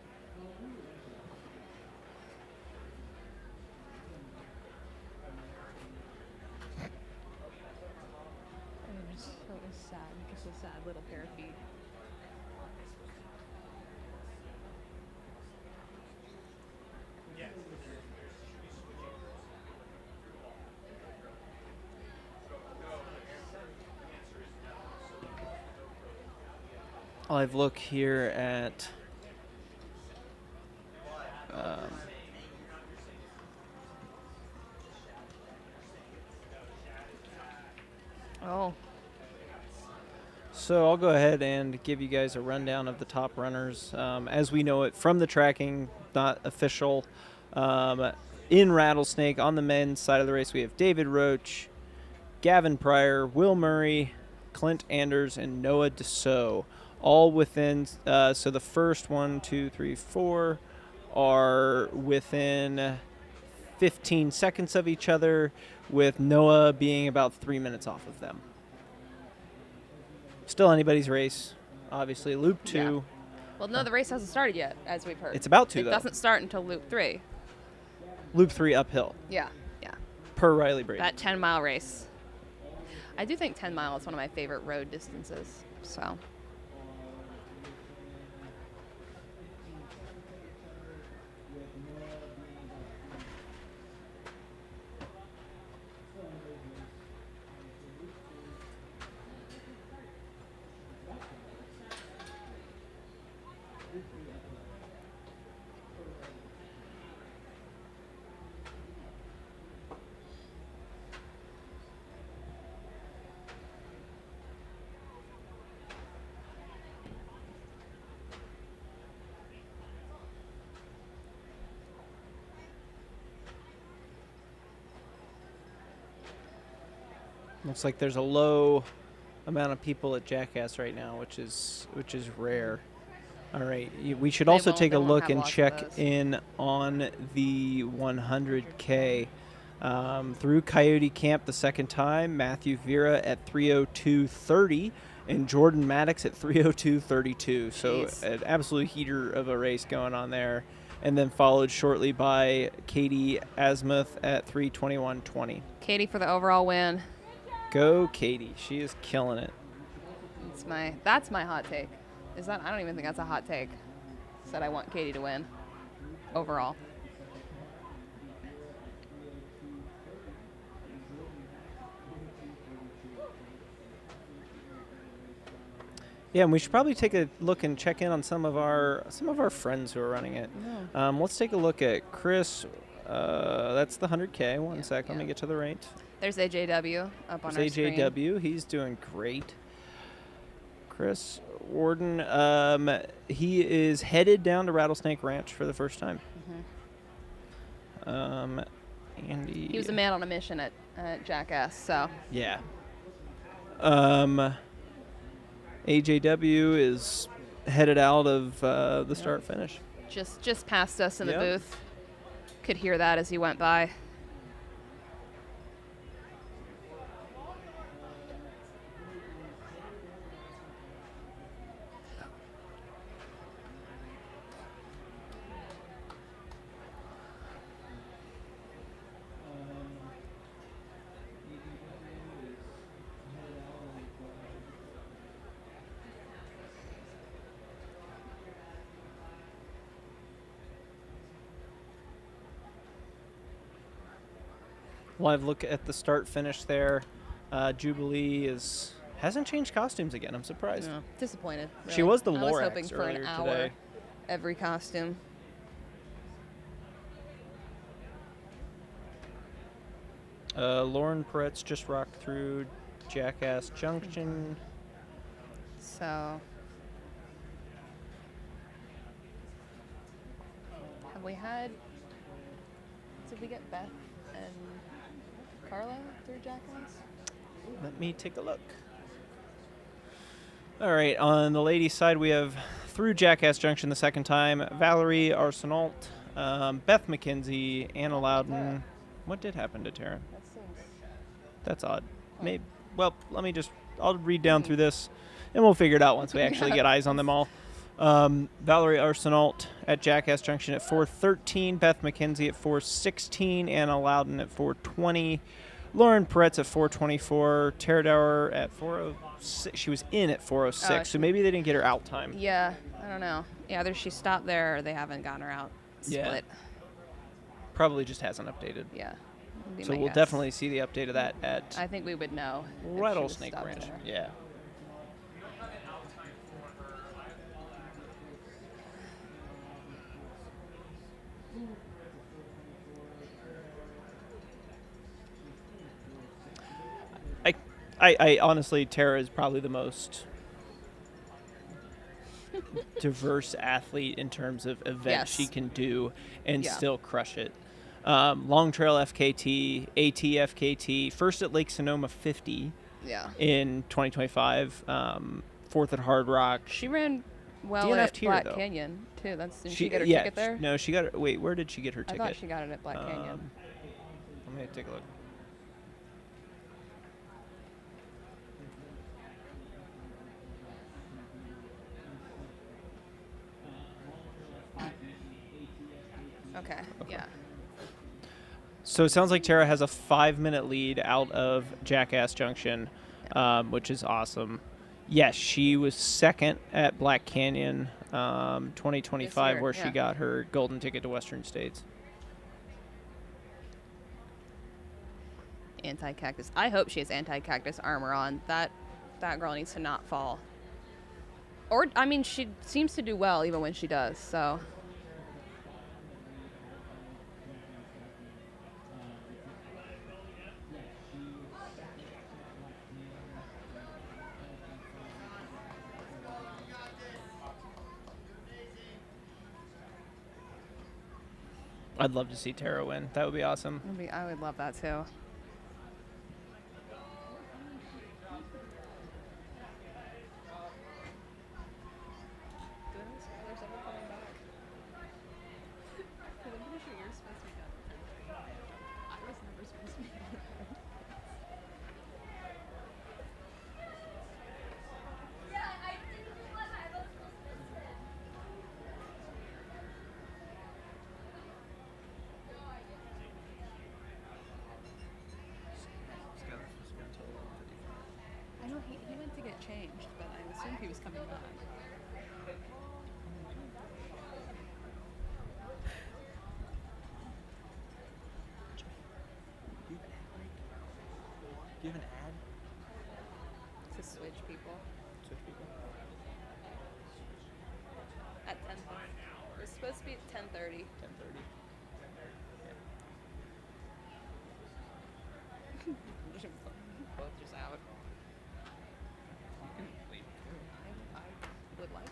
It was sad, just a sad little pair of feet. I've looked here at. Oh. So I'll go ahead and give you guys a rundown of the top runners as we know it from the tracking, not official. In Rattlesnake, on the men's side of the race, we have David Roach, Gavin Pryor, Will Murray, Clint Anders, and Noah Dussault, all within. So the first 1, 2, 3, 4 are within 15 seconds of each other, with Noah being about 3 minutes off of them. Still anybody's race, obviously. Loop 2. Yeah. Well, no, the race hasn't started yet, as we've heard. It's about to, It though. doesn't start until Loop 3. Loop 3 uphill, Yeah, yeah. per Riley Brady. That 10-mile race. I do think 10 miles is one of my favorite road distances, so. Looks like there's a low amount of people at Jackass right now, which is rare. All right, we should also take a look and check in on the 100K. Through Coyote Camp the second time, Matthew Vera at 3:02:30 and Jordan Maddox at 3:02:32. So an absolute heater of a race going on there. And then followed shortly by Katie Asmuth at 3:21:20. Katie for the overall win. Go Katie, she is killing it. That's my hot take. Is that? I don't even think that's a hot take. Said I want Katie to win overall. Yeah, and we should probably take a look and check in on some of our friends who are running it. Yeah. Let's take a look at Chris. That's the 100K. One sec. Let me get to the rate. There's AJW up on our There's screen. AJW. He's doing great. Chris Warden. He is headed down to Rattlesnake Ranch for the first time. Andy. He was a man on a mission at Jackass, so. Yeah. AJW is headed out of the start finish. Just past us in the Yep. booth. Could hear that as he went by. Live look at the start finish there. Jubilee hasn't changed costumes again. I'm surprised. No, disappointed. She really. was the I was Lorax hoping for an earlier hour today. every costume. Lauren Peretz just rocked through Jackass Junction. So. Have we had. Did we get Beth and Carla through Jackass? Let me take a look. All right, on the ladies' side, we have through Jackass Junction the second time, Valerie Arsenault, Beth McKenzie, Anna Loudon. What did happen to Tara? That seems. That's odd. Maybe. Well, I'll read down through this, and we'll figure it out once we actually get eyes on them all. Valerie Arsenault at Jackass Junction at 4:13, Beth McKenzie at 4:16, Anna Loudon at 4:20, Lauren Peretz at 4:24, Tara Dower at 4:06. She was in at 4:06, so maybe they didn't get her out time. Yeah, I don't know. Yeah, either she stopped there or they haven't gotten her out. Yeah. Split. Probably just hasn't updated. Yeah. would be So my we'll guess. definitely see the update of that at I think we would know. if she was Rattlesnake stopped Ranch. there. Yeah. I honestly, Tara is probably the most diverse athlete in terms of events Yes. she can do and Yeah. still crush it. Long Trail FKT, AT FKT, first at Lake Sonoma 50 Yeah. in 2025, fourth at Hard Rock. She ran well DNF'd at here, Black though. Canyon too. Didn't she get her yeah, ticket there? No, she got it. Wait, where did she get her I ticket? thought she got it at Black Canyon. Let me take a look. Okay. Yeah. So it sounds like Tara has a 5-minute lead out of Jackass Junction, which is awesome. Yes, she was second at Black Canyon 2025, This year, where she yeah. got her golden ticket to Western States. Anti-cactus. I hope she has anti-cactus armor on. That girl needs to not fall. Or I mean, she seems to do well even when she does. So. I'd love to see Tara win. That would be awesome. I would love that too. I know he went to get changed, but I assumed he was coming back. Do you have an ad? To switch people. Switch people? 10:30. 10:30. Both just out. You can leave. I would like to.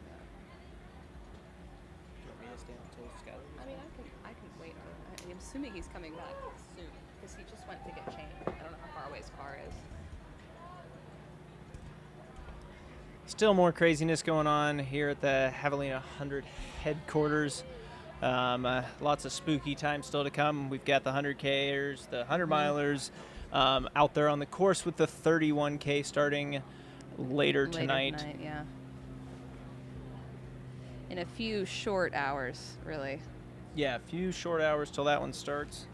Yeah. Do you want me to stay until Skylar? I mean, I can wait. I'm assuming he's coming back soon because he just went to get changed. I don't know how far away his car is. Still more craziness going on here at the Javelina Jundred headquarters. Lots of spooky time still to come. We've got the 100Kers, the 100 milers out there on the course with the 31K starting later tonight. Yeah. In a few short hours, really. Yeah, a few short hours till that one starts.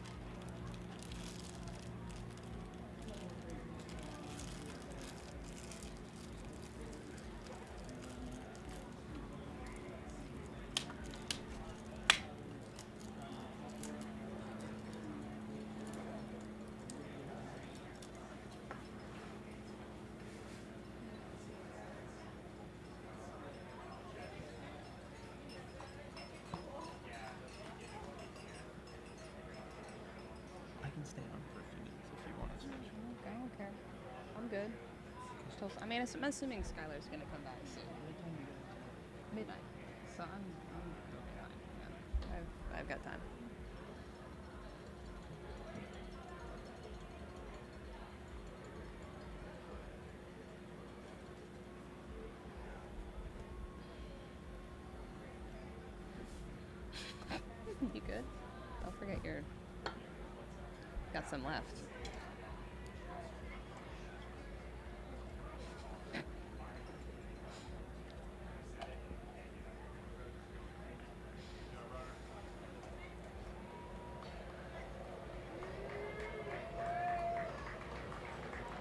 I can stay on for a few minutes if you want to switch. Okay, I don't care. I'm good. I mean, I'm assuming Skylar's gonna come back soon. Midnight. So I'm fine. Yeah. I've got time. You good? Don't forget your. Got some left.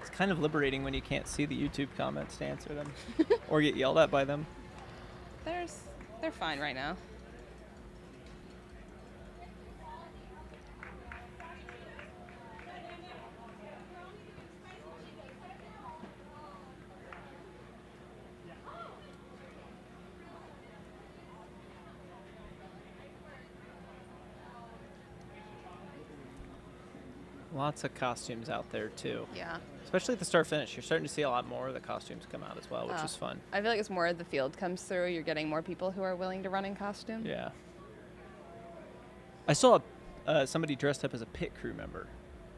It's kind of liberating when you can't see the YouTube comments to answer them or get yelled at by them. They're fine right now. Lots of costumes out there too. Yeah. Especially at the start finish. You're starting to see a lot more of the costumes come out as well, which Oh. is fun. I feel like as more of the field comes through, you're getting more people who are willing to run in costume. Yeah. I saw somebody dressed up as a pit crew member.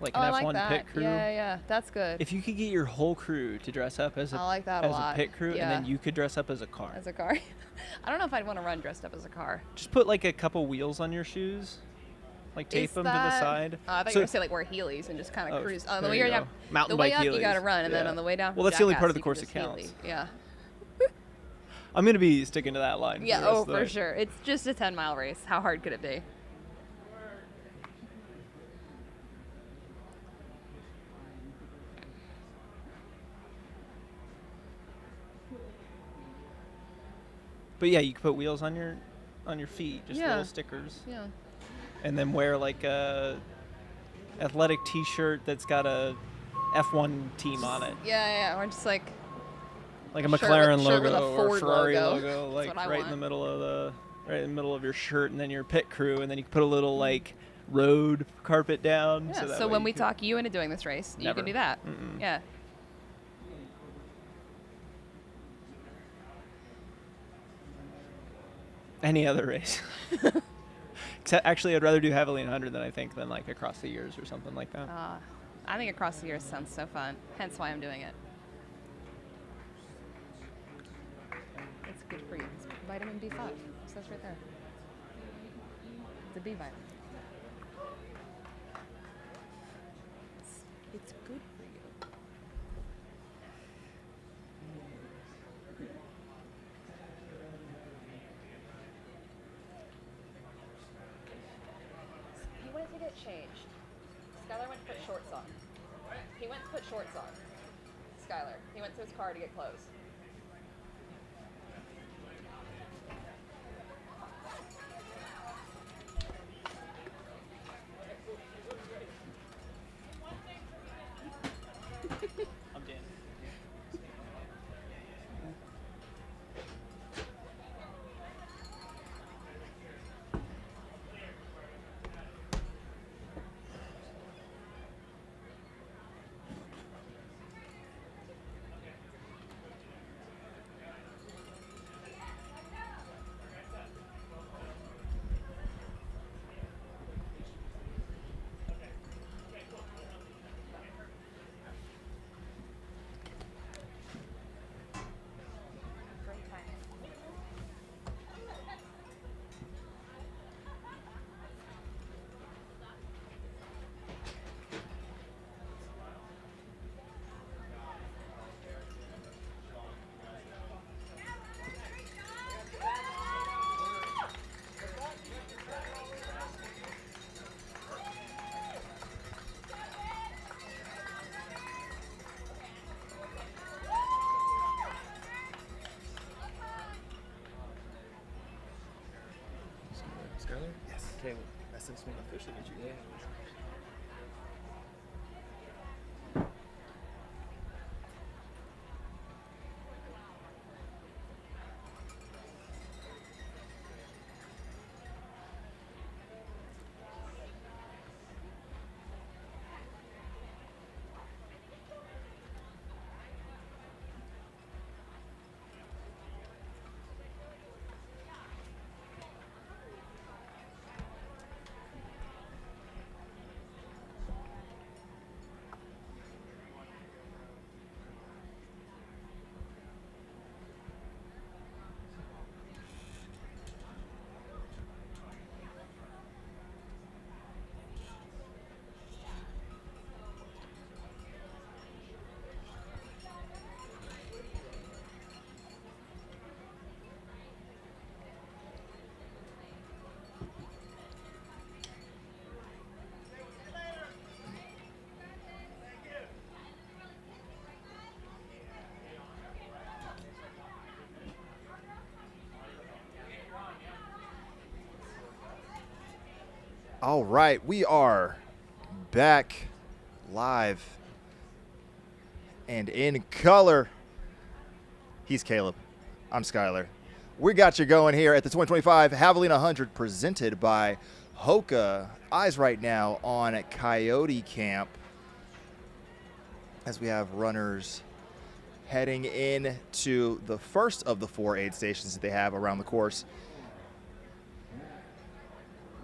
Like an I F1 like that. pit crew. Yeah, that's good. If you could get your whole crew to dress up as a, I like that a as lot. a pit crew, Yeah. and then you could dress up as a car. As a car. I don't know if I'd want to run dressed up as a car. Just put like a couple wheels on your shoes. Like tape Is them to the that- side. I thought you were going to say like wear Heelys and just kind of Oh, cruise. On the there way you you're go. Mountain the way bike up, you Heelys. got to run, and then Yeah. on the way down. Well, from that's the only part of Jackass, the you course can that just counts. Heelys. Yeah. I'm gonna be sticking to that line. For Yeah. the rest Oh, of the for way. sure. It's just a 10-mile race. How hard could it be? But yeah, you could put wheels on your feet, just Yeah. little stickers, Yeah. and then wear like a athletic T-shirt that's got a F1 team on it, Yeah. Or just like like a Shirt with- McLaren shirt with a logo or Ford Ferrari logo. logo, That's like what I right in the want. middle of your shirt, and then your pit crew, and then you can put a little like road carpet down. yeah. that So way when you we could- talk you into doing this race, you Never. can do that. Mm-mm. Yeah. any other race. Except, actually, I'd rather do Javelina 100 than like across the years or something like that. I think across the years sounds so fun. Hence why I'm doing it. It's good for you. It's vitamin B5. It says right there. It's a B vitamin. It's good for you. He went to get changed. Skylar went to put shorts on. He went to put shorts on. Skylar. He went to his car to get clothes. I'm Dan. Skylar? Yes. Okay. Nice to officially meet you. Yeah. All right, we are back live and in color. He's Caleb. I'm Skylar. We got you going here at the 2025 Javelina Jundred presented by HOKA. Eyes right now on Coyote Camp as we have runners heading in to the first of the 4 aid stations that they have around the course.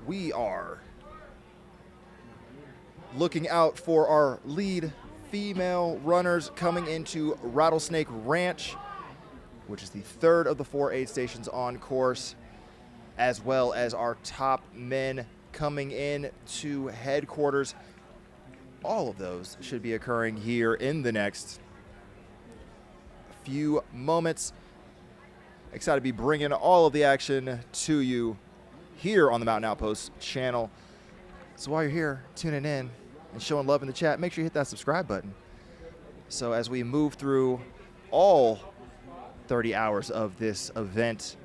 We are looking out for our lead female runners coming into Rattlesnake Ranch, which is the 3rd of the 4 aid stations on course, as well as our top men coming in to headquarters. All of those should be occurring here in the next few moments. Excited to be bringing all of the action to you here on the Mountain Outpost channel. So while you're here tuning in and showing love in the chat, make sure you hit that subscribe button. So as we move through all 30 hours of this event,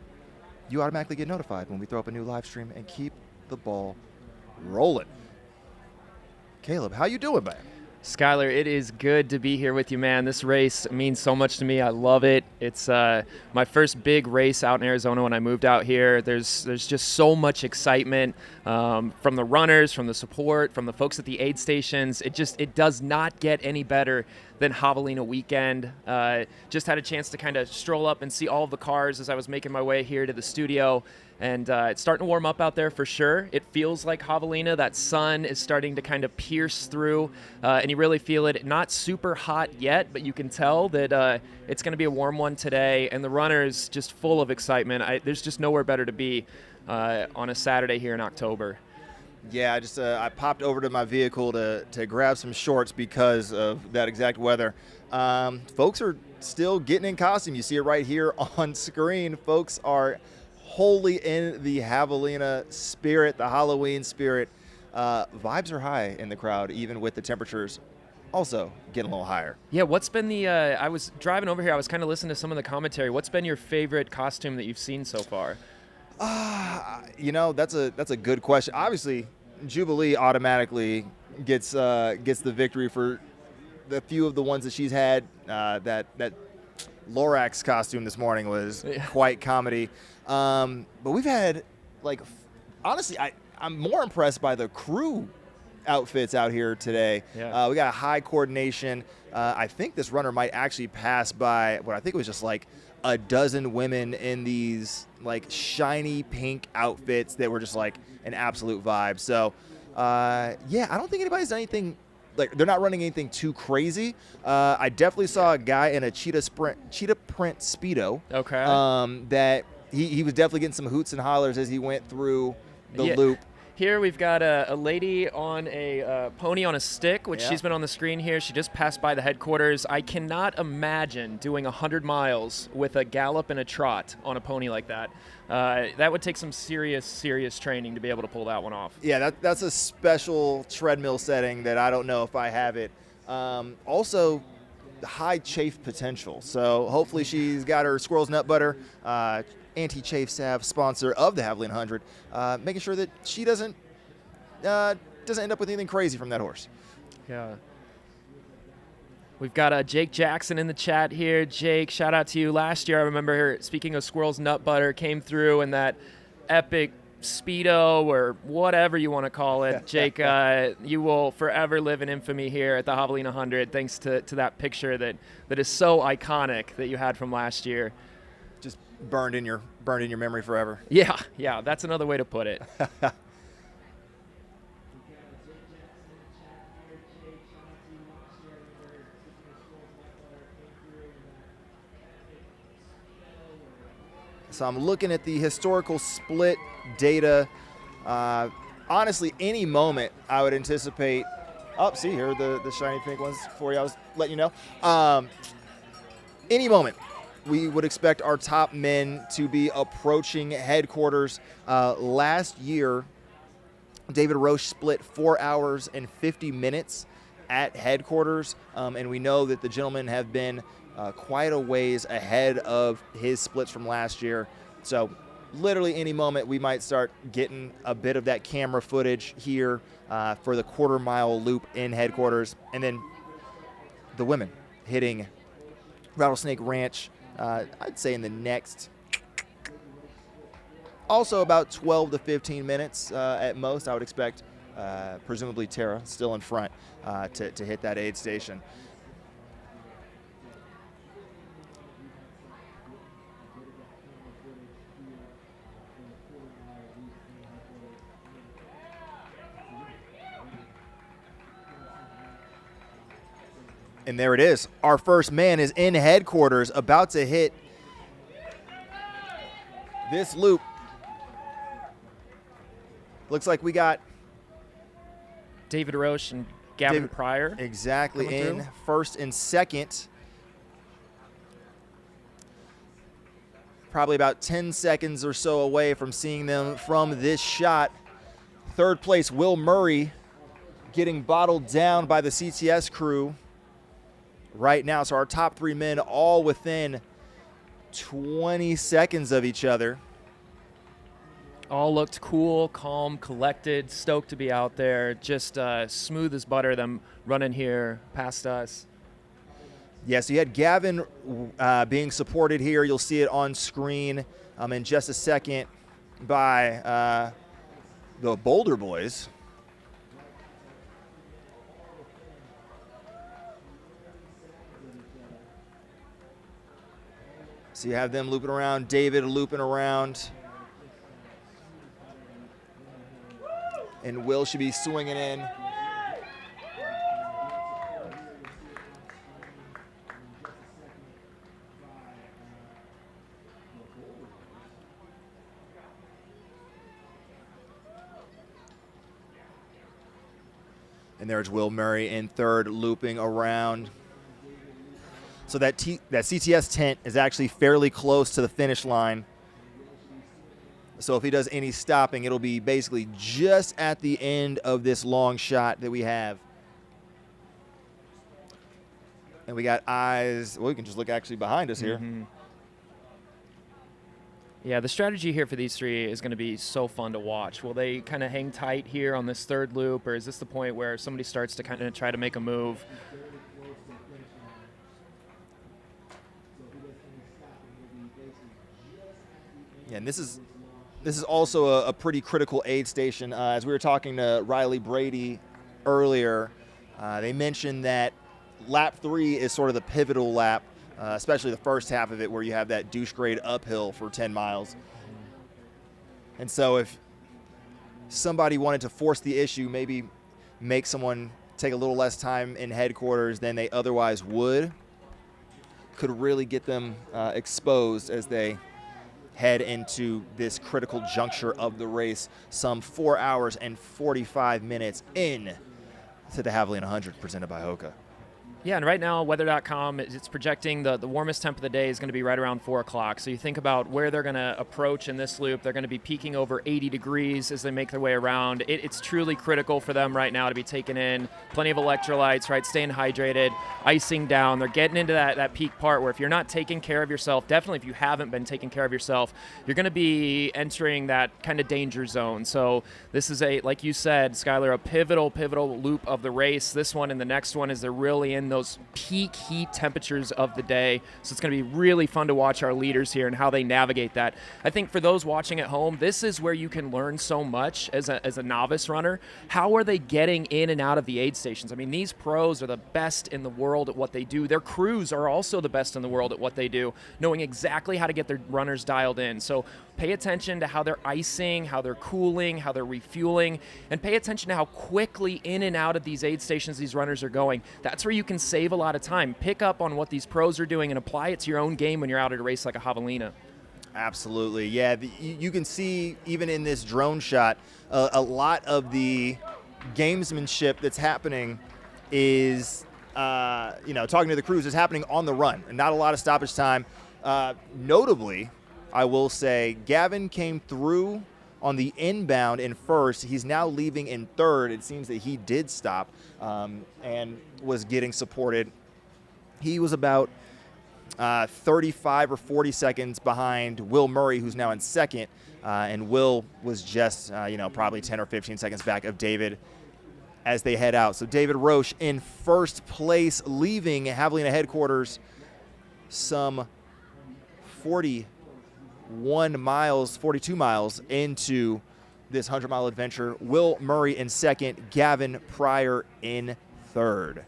you automatically get notified when we throw up a new live stream and keep the ball rolling. Caleb, how you doing, man? Skylar, it is good to be here with you, man. This race means so much to me. I love it. It's my first big race out in Arizona when I moved out here. There's just so much excitement from the runners, from the support, from the folks at the aid stations. It does not get any better than Javelina weekend. Just had a chance to kind of stroll up and see all of the cars as I was making my way here to the studio. And it's starting to warm up out there for sure. It feels like Javelina. That sun is starting to kind of pierce through, and you really feel it. Not super hot yet, but you can tell that it's going to be a warm one today, and the runners just full of excitement. There's just nowhere better to be on a Saturday here in October. Yeah, I popped over to my vehicle to grab some shorts because of that exact weather. Folks are still getting in costume. You see it right here on screen. Folks are wholly in the Javelina spirit, the Halloween spirit. Vibes are high in the crowd, even with the temperatures also getting a little higher. Yeah, what's been I was driving over here, I was kind of listening to some of the commentary. What's been your favorite costume that you've seen so far? That's a good question. Obviously, Jubilee automatically gets the victory for the few of the ones that she's had. That Lorax costume this morning was quite comedy. But we've had, honestly, I'm more impressed by the crew outfits out here today. Yeah. We got a high coordination. I think this runner might actually pass by what I think was just like a dozen women in these shiny pink outfits that were just like an absolute vibe. So, I don't think anybody's done anything. They're not running anything too crazy. I definitely saw a guy in a cheetah print Speedo. Okay. That he was definitely getting some hoots and hollers as he went through the loop. Here we've got a lady on a pony on a stick, which she's been on the screen here. She just passed by the headquarters. I cannot imagine doing 100 miles with a gallop and a trot on a pony like that. That would take some serious training to be able to pull that one off. Yeah, that's a special treadmill setting that I don't know if I have it. Also, high chafe potential. So hopefully she's got her squirrel's nut butter. anti-chafe salve sponsor of the Javelina 100, making sure that she doesn't end up with anything crazy from that horse. Yeah. We've got Jake Jackson in the chat here. Jake, shout out to you. Last year, I remember, speaking of squirrels, nut butter came through in that epic Speedo or whatever you want to call it. Jake, you will forever live in infamy here at the Javelina 100 thanks to that picture that is so iconic that you had from last year. Just burned in your memory forever. Yeah, that's another way to put it. So I'm looking at the historical split data. Honestly, any moment I would anticipate. Oh, see here, the shiny pink ones for you. I was letting you know. Any moment, we would expect our top men to be approaching headquarters. Last year, David Roche split 4 hours and 50 minutes at headquarters, and we know that the gentlemen have been quite a ways ahead of his splits from last year. So literally any moment we might start getting a bit of that camera footage here for the quarter-mile loop in headquarters. And then the women hitting Rattlesnake Ranch, I'd say in the next also about 12 to 15 minutes at most. I would expect presumably Tara still in front to hit that aid station. And there it is. Our first man is in headquarters, about to hit this loop. Looks like we got David Roche and Gavin Pryor. Exactly, in through. First and second. Probably about 10 seconds or so away from seeing them from this shot. Third place, Will Murray, getting bottled down by the CTS crew right now. So our top three men all within 20 seconds of each other. All looked cool, calm, collected, stoked to be out there. Just smooth as butter, them running here past us. Yeah, so you had Gavin being supported here. You'll see it on screen in just a second by the Boulder Boys. So you have them looping around, David looping around. And Will should be swinging in. And there's Will Murray in third, looping around. So that CTS tent is actually fairly close to the finish line. So if he does any stopping, it'll be basically just at the end of this long shot that we have. And we got eyes. Well, we can just look actually behind us here. Mm-hmm. Yeah, the strategy here for these three is going to be so fun to watch. Will they kind of hang tight here on this third loop, or is this the point where somebody starts to kind of try to make a move? Yeah, and this is also a pretty critical aid station. As we were talking to Riley Brady earlier, they mentioned that lap 3 is sort of the pivotal lap, especially the first half of it where you have that douche grade uphill for 10 miles. And so if somebody wanted to force the issue, maybe make someone take a little less time in headquarters than they otherwise would, could really get them exposed as they head into this critical juncture of the race, some 4 hours and 45 minutes in to the Javelina 100 presented by HOKA. Yeah, and right now, weather.com, it's projecting the warmest temp of the day is going to be right around 4 o'clock. So you think about where they're going to approach in this loop. They're going to be peaking over 80 degrees as they make their way around. It's truly critical for them right now to be taking in plenty of electrolytes, right, staying hydrated, icing down. They're getting into that peak part where if you're not taking care of yourself, definitely if you haven't been taking care of yourself, you're going to be entering that kind of danger zone. So this is like you said, Skylar, a pivotal loop of the race. This one and the next one is they're really in those peak heat temperatures of the day. So it's going to be really fun to watch our leaders here and how they navigate that. I think for those watching at home, this is where you can learn so much as a novice runner. How are they getting in and out of the aid stations? I mean, these pros are the best in the world at what they do. Their crews are also the best in the world at what they do, knowing exactly how to get their runners dialed in. So pay attention to how they're icing, how they're cooling, how they're refueling, and pay attention to how quickly in and out of these aid stations these runners are going. That's where you can save a lot of time. Pick up on what these pros are doing and apply it to your own game when you're out at a race like a Javelina. Absolutely, yeah. You can see even in this drone shot, a lot of the gamesmanship that's happening is, talking to the crews is happening on the run and not a lot of stoppage time. Notably, I will say, Gavin came through on the inbound in first. He's now leaving in third. It seems that he did stop and was getting supported. He was about 35 or 40 seconds behind Will Murray, who's now in second. And Will was just, probably 10 or 15 seconds back of David as they head out. So David Roche in first place, leaving Javelina headquarters some 42 miles into this 100-mile adventure. Will Murray in second, Gavin Pryor in third.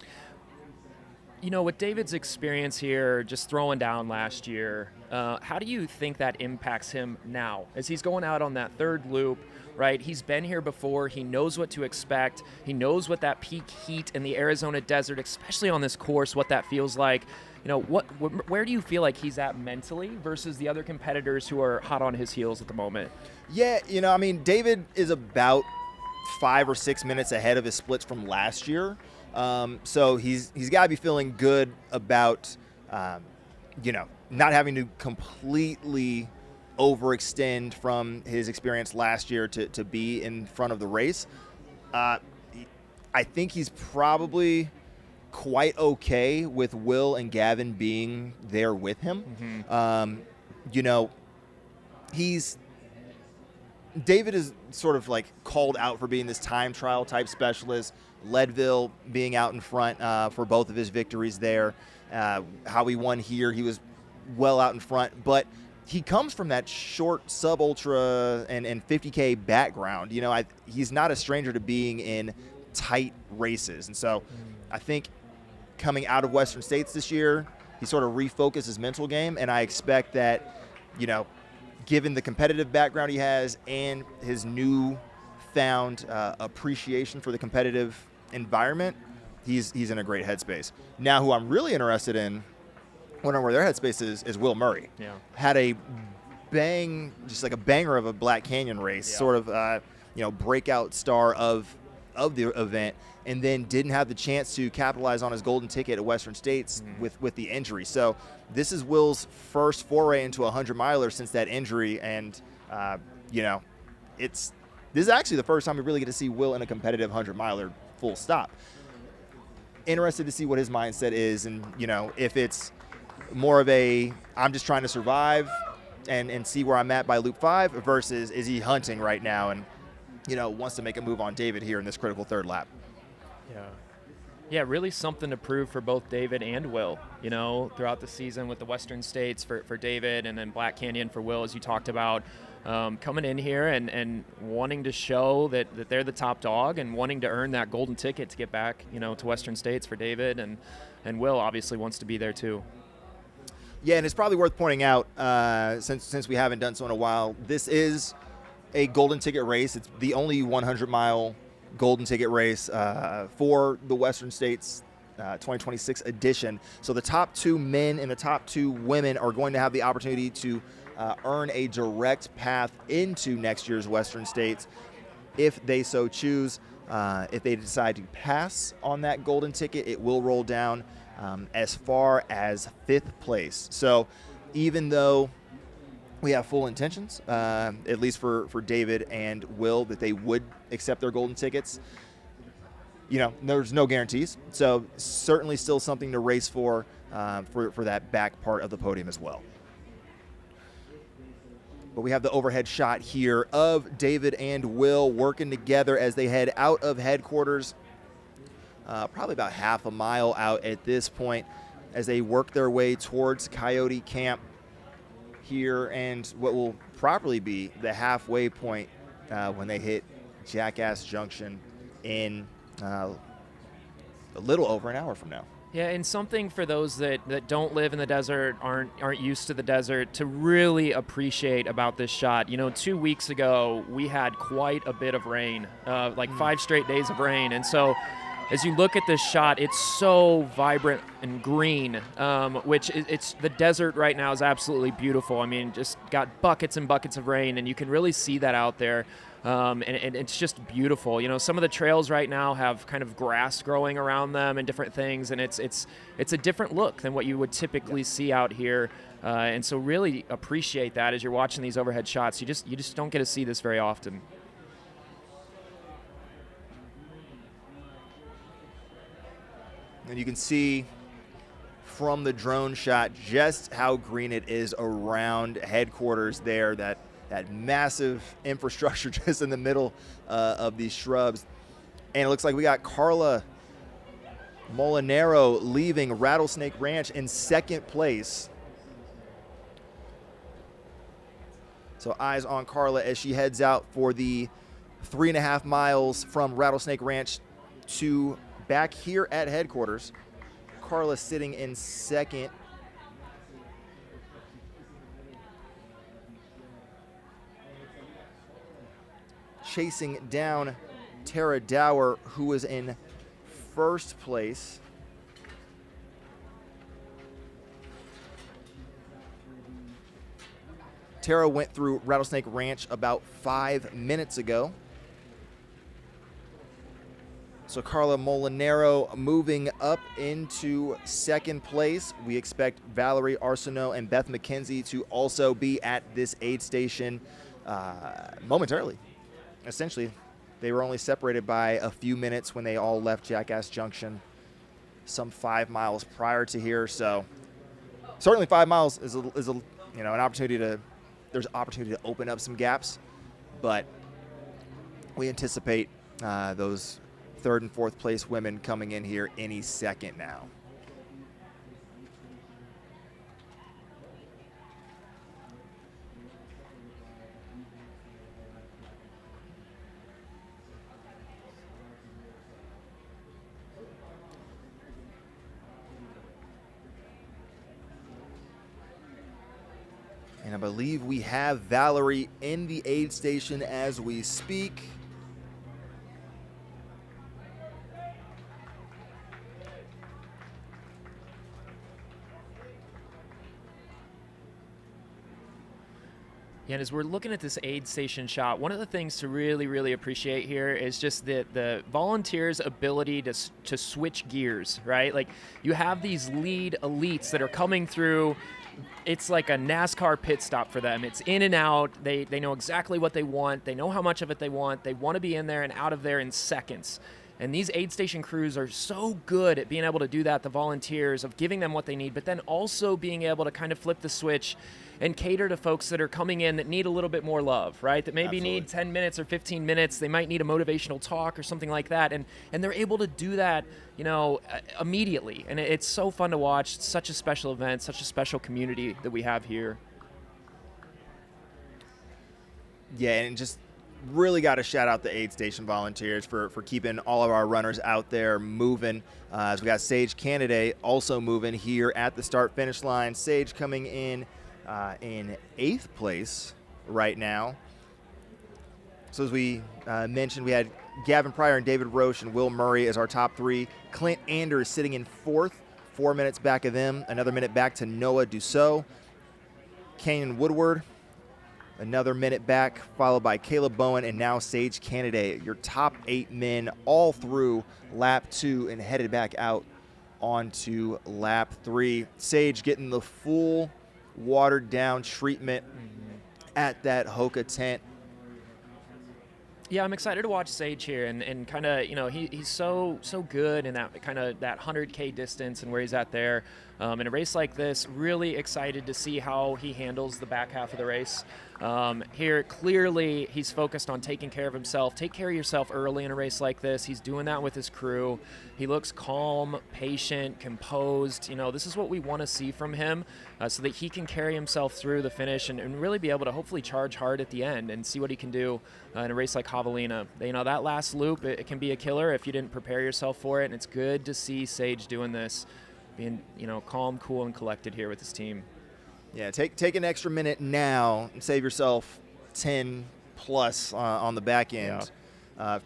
With David's experience here, just throwing down last year, how do you think that impacts him now as he's going out on that third loop, right? He's been here before. He knows what to expect. He knows what that peak heat in the Arizona desert, especially on this course, what that feels like. Where do you feel like he's at mentally versus the other competitors who are hot on his heels at the moment? Yeah, David is about 5 or 6 minutes ahead of his splits from last year. So he's got to be feeling good about, not having to completely overextend from his experience last year to be in front of the race. I think he's probably quite okay with Will and Gavin being there with him. Mm-hmm. David is sort of like called out for being this time trial type specialist. Leadville being out in front for both of his victories there. How he won here, he was well out in front, but he comes from that short sub-ultra and 50K background. He's not a stranger to being in tight races. And so I think coming out of Western States this year, he sort of refocused his mental game, and I expect that, given the competitive background he has and his newfound appreciation for the competitive environment, he's in a great headspace. Now, who I'm really interested in, wondering where their headspace is Will Murray. Yeah. Had a just like a banger of a Black Canyon race, sort of, breakout star of the event, and then didn't have the chance to capitalize on his golden ticket at Western States with the injury. So this is Will's first foray into a 100-miler since that injury, and this is actually the first time we really get to see Will in a competitive 100-miler full stop. Interested to see what his mindset is, and if it's more of a I'm just trying to survive and see where I'm at by loop 5 versus is he hunting right now and wants to make a move on David here in this critical third lap. Yeah, really something to prove for both David and Will, throughout the season with the Western States for David and then Black Canyon for Will, as you talked about. Coming in here and wanting to show that they're the top dog and wanting to earn that golden ticket to get back, to Western States for David, and Will obviously wants to be there too. Yeah, and it's probably worth pointing out, since we haven't done so in a while, this is a golden ticket race. It's the only 100-mile golden ticket race for the Western States 2026 edition. So the top 2 men and the top 2 women are going to have the opportunity to earn a direct path into next year's Western States if they so choose. If they decide to pass on that golden ticket, it will roll down as far as 5th place. So even though we have full intentions, at least for David and Will, that they would accept their golden tickets, there's no guarantees. So certainly still something to race for that back part of the podium as well. But we have the overhead shot here of David and Will working together as they head out of headquarters, probably about half a mile out at this point, as they work their way towards Coyote Camp here, and what will probably be the halfway point when they hit Jackass Junction in a little over an hour from now. Yeah, and something for those that don't live in the desert, aren't used to the desert, to really appreciate about this shot. 2 weeks ago, we had quite a bit of rain, 5 straight days of rain. And so as you look at this shot, it's so vibrant and green, which it's the desert right now is absolutely beautiful. I mean, just got buckets and buckets of rain, and you can really see that out there. And it's just beautiful. Some of the trails right now have kind of grass growing around them and different things, and it's a different look than what you would typically see out here. And so really appreciate that as you're watching these overhead shots. You just don't get to see this very often. And you can see from the drone shot just how green it is around headquarters there, that massive infrastructure just in the middle of these shrubs. And it looks like we got Carla Molinaro leaving Rattlesnake Ranch in 2nd place. So eyes on Carla as she heads out for the 3.5 miles from Rattlesnake Ranch to back here at headquarters. Carla sitting in 2nd. Chasing down Tara Dower, who was in 1st place. Tara went through Rattlesnake Ranch about 5 minutes ago. So Carla Molinaro moving up into 2nd place. We expect Valerie Arsenault and Beth McKenzie to also be at this aid station momentarily. Essentially, they were only separated by a few minutes when they all left Jackass Junction some 5 miles prior to here. So certainly 5 miles is an opportunity there's opportunity to open up some gaps, but we anticipate those 3rd and 4th place women coming in here any second now. And I believe we have Valerie in the aid station as we speak. Yeah, and as we're looking at this aid station shot, one of the things to really, really appreciate here is just the volunteers' ability to switch gears, right? Like, you have these lead elites that are coming through. It's like a NASCAR pit stop for them. It's in and out. They know exactly what they want. They know how much of it they want. They want to be in there and out of there in seconds. And these aid station crews are so good at being able to do that, the volunteers, of giving them what they need, but then also being able to kind of flip the switch and cater to folks that are coming in that need a little bit more love, right? That maybe need 10 minutes or 15 minutes. They might need a motivational talk or something like that. And they're able to do that, immediately. And it's so fun to watch. It's such a special event, such a special community that we have here. Yeah, and just really got to shout out the aid station volunteers for keeping all of our runners out there moving. As we got Sage Canaday also moving here at the start-finish line. Sage coming in 8th place right now. So as we mentioned, we had Gavin Pryor and David Roche and Will Murray as our top 3. Clint Anders sitting in 4th, 4 minutes back of them. Another minute back to Noah Dussault. Kanan Woodward, another minute back, followed by Caleb Bowen and now Sage Canaday. Your top 8 men all through lap 2 and headed back out on to lap 3. Sage getting the full watered down treatment at that HOKA tent. Yeah, I'm excited to watch Sage here, and kind of, he's so good in that kind of that 100K distance and where he's at there. In a race like this, really excited to see how he handles the back half of the race. Here, clearly, he's focused on taking care of himself. Take care of yourself early in a race like this. He's doing that with his crew. He looks calm, patient, composed. This is what we want to see from him, so that he can carry himself through the finish and really be able to hopefully charge hard at the end and see what he can do in a race like Javelina. That last loop, it can be a killer if you didn't prepare yourself for it, and it's good to see Sage doing this, being calm, cool, and collected here with his team. Yeah, take an extra minute now and save yourself 10 plus on the back end,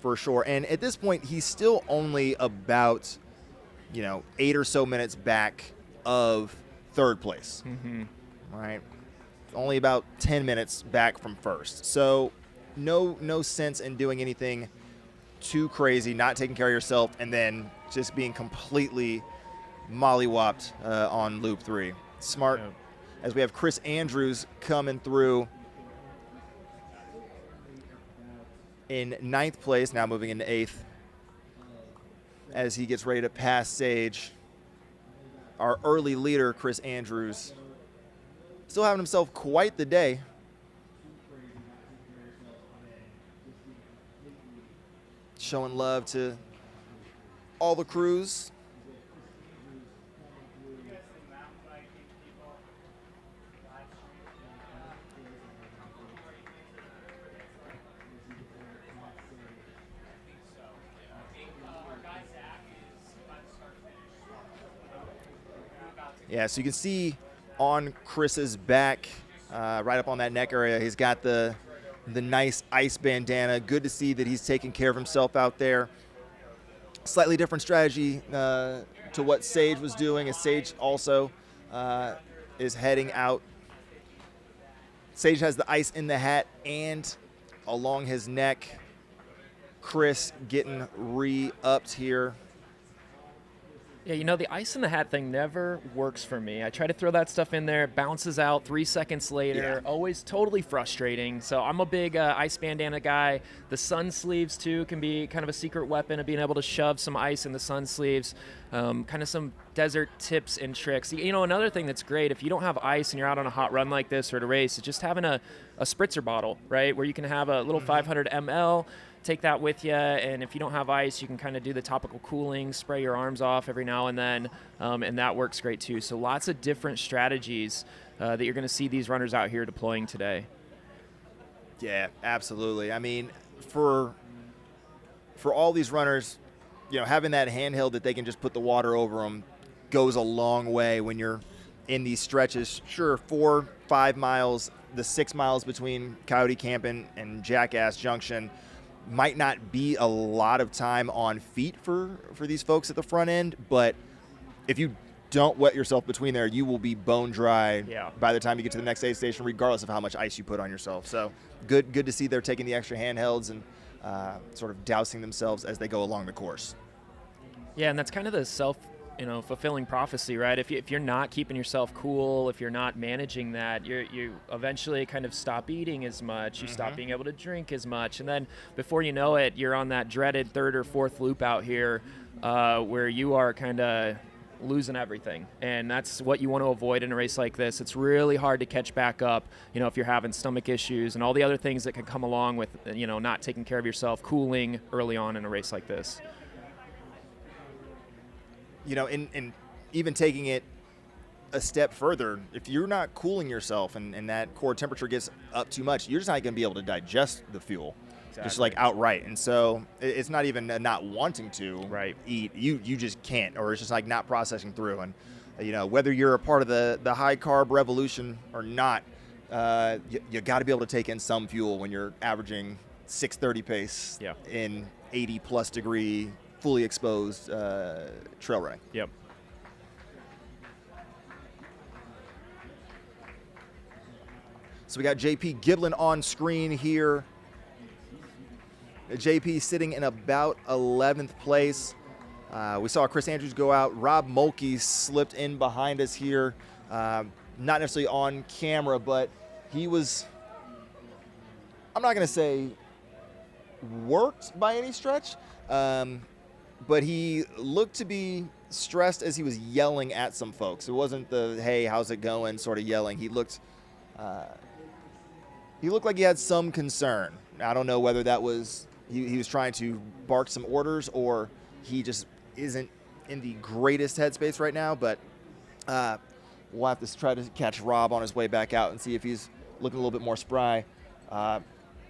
for sure. And at this point, he's still only about 8 or so minutes back of third place. Right, only about 10 minutes back from first. So no sense in doing anything too crazy, not taking care of yourself, and then just being completely mollywopped on loop 3. Smart. Yeah. As we have Chris Andrews coming through in 9th place, now moving into 8th as he gets ready to pass Sage. Our early leader, Chris Andrews, still having himself quite the day. Showing love to all the crews. Yeah, so you can see on Chris's back, right up on that neck area, he's got the nice ice bandana. Good to see that he's taking care of himself out there. Slightly different strategy to what Sage was doing, as Sage also is heading out. Sage has the ice in the hat and along his neck. Chris getting re-upped here. Yeah, the ice in the hat thing never works for me. I try to throw that stuff in there, it bounces out 3 seconds later, always totally frustrating. So I'm a big ice bandana guy. The sun sleeves, too, can be kind of a secret weapon of being able to shove some ice in the sun sleeves. Kind of some desert tips and tricks. Another thing that's great, if you don't have ice and you're out on a hot run like this or at a race, is just having a spritzer bottle, right, where you can have a little 500 ml. Take that with you, and if you don't have ice, you can kind of do the topical cooling, spray your arms off every now and then, and that works great too. So lots of different strategies that you're going to see these runners out here deploying today. Yeah, absolutely. I mean, for all these runners, having that handheld that they can just put the water over them goes a long way when you're in these stretches. Sure, 4-5 miles, the 6 miles between Coyote Camp and Jackass Junction might not be a lot of time on feet for these folks at the front end, but if you don't wet yourself between there, you will be bone dry by the time you get to the next aid station, regardless of how much ice you put on yourself. So good to see they're taking the extra handhelds and sort of dousing themselves as they go along the course. Yeah, and that's kind of the fulfilling prophecy, right? If you're not keeping yourself cool, if you're not managing that, you eventually kind of stop eating as much, you stop being able to drink as much, and then before you know it, you're on that dreaded 3rd or 4th loop out here where you are kind of losing everything, and that's what you want to avoid in a race like this. It's really hard to catch back up, if you're having stomach issues and all the other things that can come along with, not taking care of yourself, cooling early on in a race like this. And even taking it a step further, if you're not cooling yourself and that core temperature gets up too much, you're just not going to be able to digest the fuel, just like outright. And so it's not even not wanting to eat. You just can't, or it's just like not processing through. And, whether you're a part of the high carb revolution or not, you got to be able to take in some fuel when you're averaging 6:30 pace in 80 plus degree fully exposed trail running. Yep. So we got JP Giblin on screen here. JP sitting in about 11th place. We saw Chris Andrews go out. Rob Mulkey slipped in behind us here. Not necessarily on camera, but he was, I'm not going to say worked by any stretch, but he looked to be stressed as he was yelling at some folks. It wasn't the, hey, how's it going sort of yelling. He looked like he had some concern. I don't know whether that was he was trying to bark some orders or he just isn't in the greatest headspace right now, but we'll have to try to catch Rob on his way back out and see if he's looking a little bit more spry.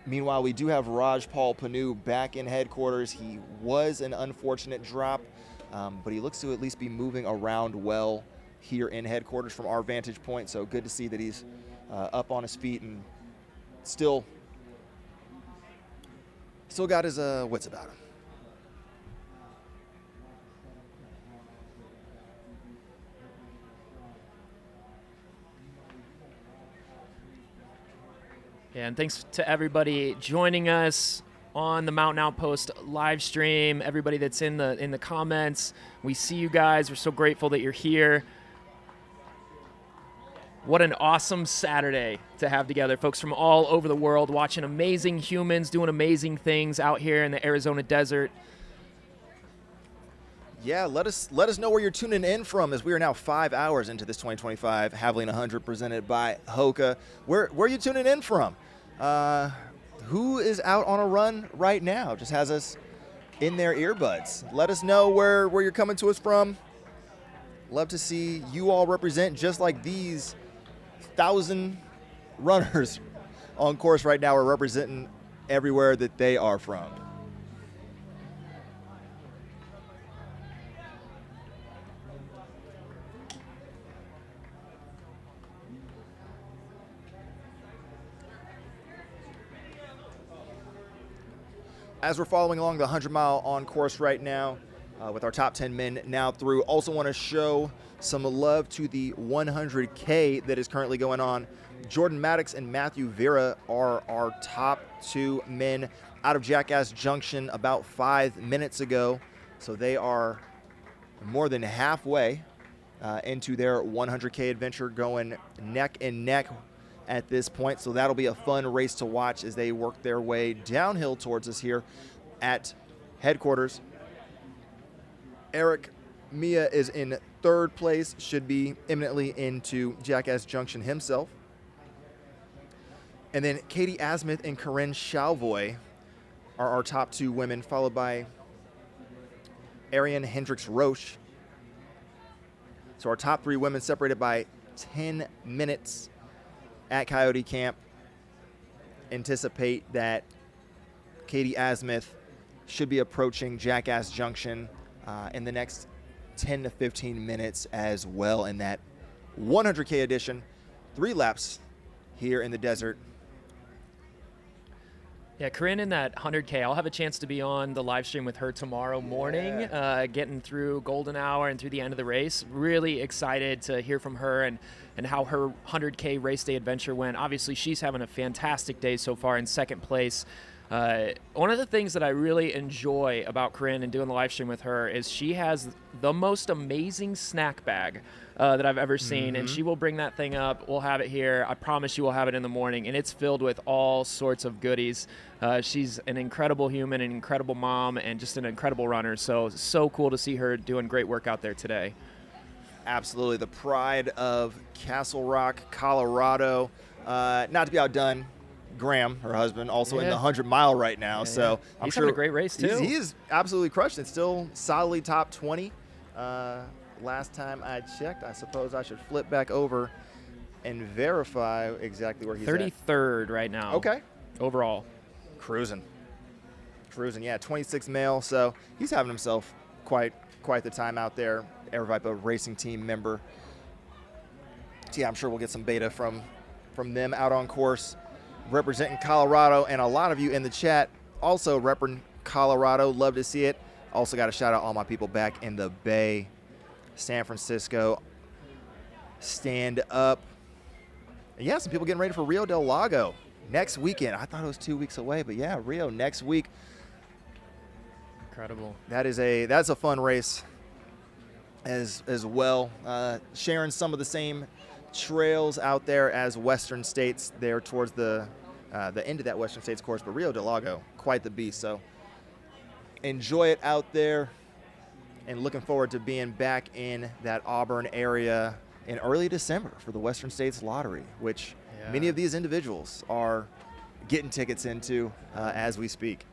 Meanwhile, we do have Raj Paul Panu back in headquarters. He was an unfortunate drop, but he looks to at least be moving around well here in headquarters from our vantage point. So good to see that he's up on his feet and still got his wits about him. And thanks to everybody joining us on the Mountain Outpost live stream, everybody that's in the comments. We see you guys. We're so grateful that you're here. What an awesome Saturday to have together. Folks from all over the world watching amazing humans doing amazing things out here in the Arizona desert. Yeah, let us know where you're tuning in from, as we are now 5 hours into this 2025 Javelina Jundred presented by HOKA. Where are you tuning in from? Who is out on a run right now? Just has us in their earbuds. Let us know where you're coming to us from. Love to see you all represent just like these 1,000 runners on course right now are representing everywhere that they are from. As we're following along the 100-mile on course right now, with our top 10 men now through, also want to show some love to the 100K that is currently going on. Jordan Maddox and Matthew Vera are our top 2 men out of Jackass Junction about 5 minutes ago. So they are more than halfway into their 100K adventure, going neck and neck at this point. So that'll be a fun race to watch as they work their way downhill towards us here at headquarters. Eric Mia is in 3rd place, should be imminently into Jackass Junction himself. And then Katie Asmith and Corinne Chalvoy are our top 2 women, followed by Ariane Hendricks Roche. So our top 3 women separated by 10 minutes at Coyote Camp. Anticipate that Katie Asmith should be approaching Jackass Junction in the next 10 to 15 minutes as well in that 100K edition. 3 laps here in the desert. Yeah, Corinne in that 100K, I'll have a chance to be on the live stream with her tomorrow morning, getting through golden hour and through the end of the race. Really excited to hear from her and how her 100K race day adventure went. Obviously, she's having a fantastic day so far in 2nd place. One of the things that I really enjoy about Corinne and doing the live stream with her is she has the most amazing snack bag that I've ever seen, and she will bring that thing up. We'll have it here. I promise you we'll have it in the morning, and it's filled with all sorts of goodies. She's an incredible human, an incredible mom, and just an incredible runner. So cool to see her doing great work out there today. Absolutely. The pride of Castle Rock, Colorado. Not to be outdone, Graham, her husband, also in the 100-mile right now. So I'm he's sure having a great race too. He is absolutely crushed. It's still solidly top 20. Last time I checked, I suppose I should flip back over and verify exactly where he's 33rd right now. Okay. Overall. Cruising, yeah, 26 male. So he's having himself quite the time out there. Airvipa Racing Team member. So yeah, I'm sure we'll get some beta from them out on course, representing Colorado, and a lot of you in the chat also repping Colorado. Love to see it. Also got to shout out all my people back in the Bay, San Francisco. Stand up. And yeah, some people getting ready for Rio del Lago next weekend. I thought it was 2 weeks away, but yeah, Rio next week. Incredible. That's a fun race as well. Sharing some of the same trails out there as Western States there towards the end of that Western States course, but Rio del Lago, quite the beast. So enjoy it out there, and looking forward to being back in that Auburn area in early December for the Western States Lottery, which many of these individuals are getting tickets into as we speak.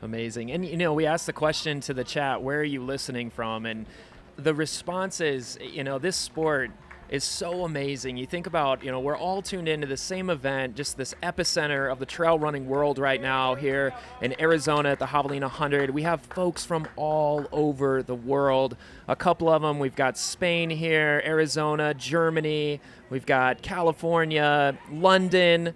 Amazing. And, you know, we asked the question to the chat, where are you listening from? And the response is, you know, this sport is so amazing. You think about, you know, we're all tuned into the same event, just this epicenter of the trail running world right now here in Arizona at the Javelina 100. We have folks from all over the world. A couple of them, we've got Spain here, Arizona, Germany, we've got California, London,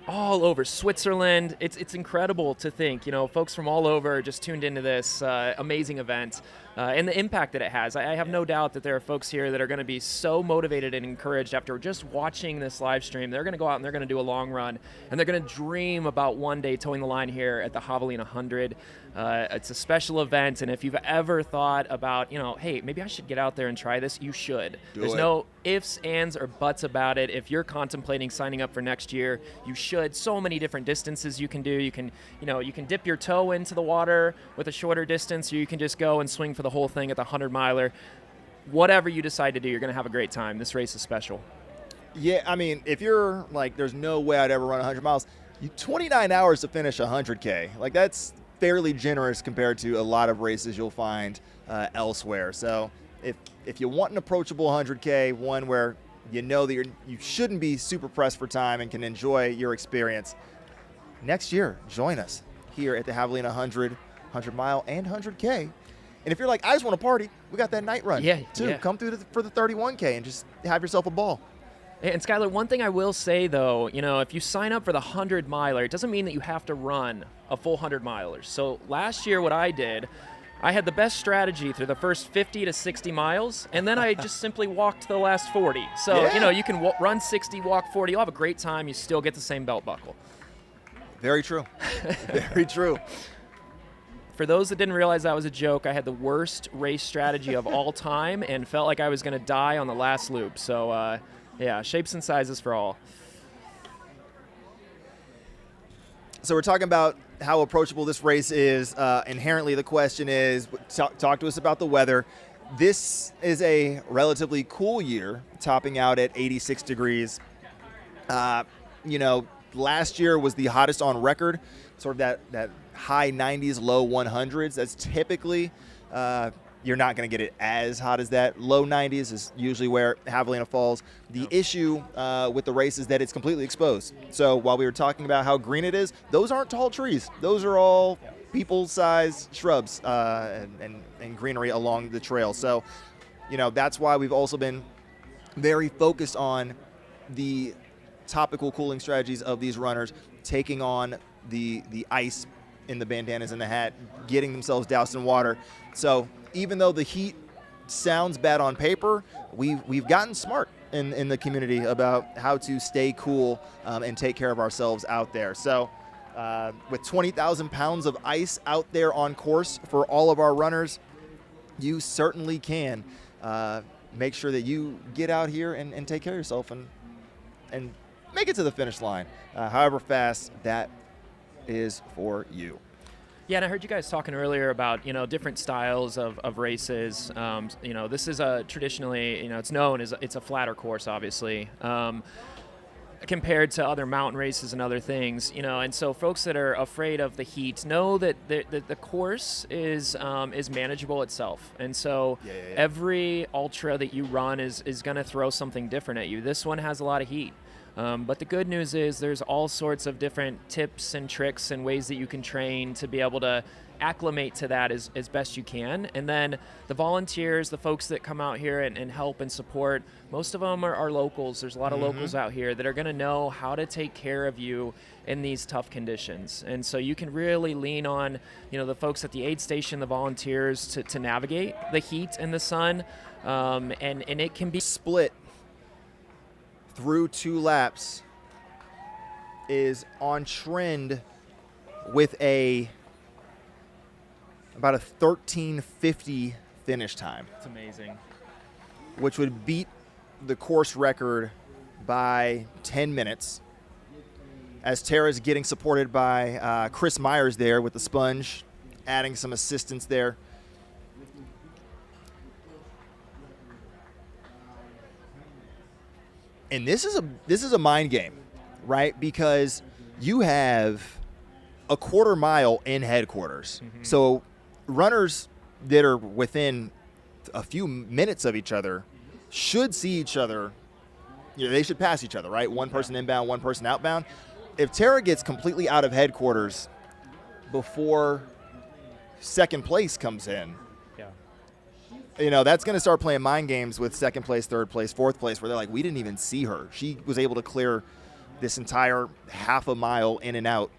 all over Switzerland. It's incredible to think, you know, folks from all over just tuned into this amazing event and the impact that it has. I have no doubt that there are folks here that are going to be so motivated and encouraged after just watching this live stream. They're going to go out and they're going to do a long run, and they're going to dream about one day towing the line here at the Javelina 100. It's a special event, and if you've ever thought about, you know, hey, maybe I should get out there and try this, you should. There's no ifs, ands, or buts about it. If you're contemplating signing up for next year, you should. So many different distances you can do. You can dip your toe into the water with a shorter distance, or you can just go and swing for the whole thing at the 100-miler. Whatever you decide to do, you're going to have a great time. This race is special. Yeah, I mean, if you're like, there's no way I'd ever run 100 miles, 29 hours to finish 100K. Like, that's fairly generous compared to a lot of races you'll find elsewhere. So if you want an approachable 100K, one where you know that you shouldn't be super pressed for time and can enjoy your experience, next year, join us here at the Javelina 100, 100-mile, and 100K. And if you're like, I just want to party, we got that night run too. Yeah. Come through for the 31K and just have yourself a ball. And Skylar, one thing I will say though, you know, if you sign up for the 100-miler, it doesn't mean that you have to run a full 100-miler. So last year what I did, I had the best strategy through the first 50 to 60 miles, and then I just simply walked the last 40. So, you know, you can run 60, walk 40, you'll have a great time, you still get the same belt buckle. Very true. Very true. For those that didn't realize that was a joke, I had the worst race strategy of all time and felt like I was going to die on the last loop. So, yeah, shapes and sizes for all. So we're talking about how approachable this race is. Inherently, the question is, talk to us about the weather. This is a relatively cool year, topping out at 86 degrees. You know, last year was the hottest on record, sort of that high 90s, low 100s. That's typically, you're not going to get it as hot as that. Low 90s is usually where Javelina falls. The issue with the race is that it's completely exposed. So while we were talking about how green it is, those aren't tall trees. Those are all people-sized shrubs and greenery along the trail. So, you know, that's why we've also been very focused on the topical cooling strategies of these runners, taking on the ice in the bandanas and the hat, getting themselves doused in water. So even though the heat sounds bad on paper, we've gotten smart in the community about how to stay cool and take care of ourselves out there. So with 20,000 pounds of ice out there on course for all of our runners, you certainly can make sure that you get out here and take care of yourself and make it to the finish line, however fast that is for you. Yeah, and I heard you guys talking earlier about, you know, different styles of races. You know, this is traditionally, you know, it's known as it's a flatter course, obviously, compared to other mountain races and other things, you know. And so folks that are afraid of the heat know that the course is manageable itself. And so every ultra that you run is going to throw something different at you. This one has a lot of heat. But the good news is there's all sorts of different tips and tricks and ways that you can train to be able to acclimate to that as best you can. And then the volunteers, the folks that come out here and help and support, most of them are locals. There's a lot of locals out here that are going to know how to take care of you in these tough conditions. And so you can really lean on, you know, the folks at the aid station, the volunteers to navigate the heat and the sun. And it can be split through 2 laps is on trend with a about a 13:50 finish time, It's amazing. which would beat the course record by 10 minutes. As Tara's getting supported by Chris Myers there with the sponge, adding some assistance there. And this is a mind game, right? Because you have a quarter mile in headquarters. So runners that are within a few minutes of each other should see each other. You know, they should pass each other, right? One person inbound, one person outbound. If Tara gets completely out of headquarters before second place comes in, you know, that's going to start playing mind games with second place, third place, fourth place, where they're like, we didn't even see her. She was able to clear this entire half a mile in and out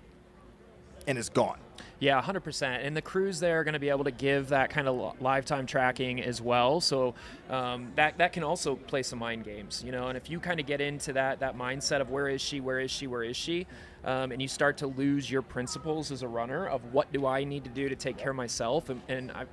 and is gone. Yeah, 100%. And the crews there are going to be able to give that kind of live time tracking as well. So that can also play some mind games, you know. And if you kind of get into that mindset of where is she, and you start to lose your principles as a runner of what do I need to do to take care of myself,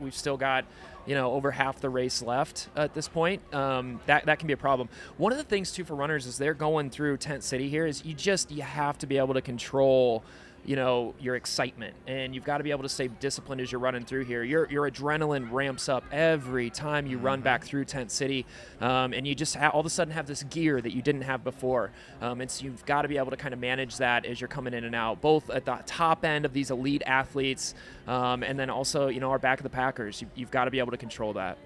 we've still got, you know, over half the race left at this point, that can be a problem. One of the things too for runners is they're going through Tent City here is you have to be able to control, you know, your excitement, and you've got to be able to stay disciplined as you're running through here. Your adrenaline ramps up every time you run back through Tent City, and you just all of a sudden have this gear that you didn't have before, and so you've got to be able to kind of manage that as you're coming in and out, both at the top end of these elite athletes, and then also, you know, our back of the packers. You've got to be able to control that.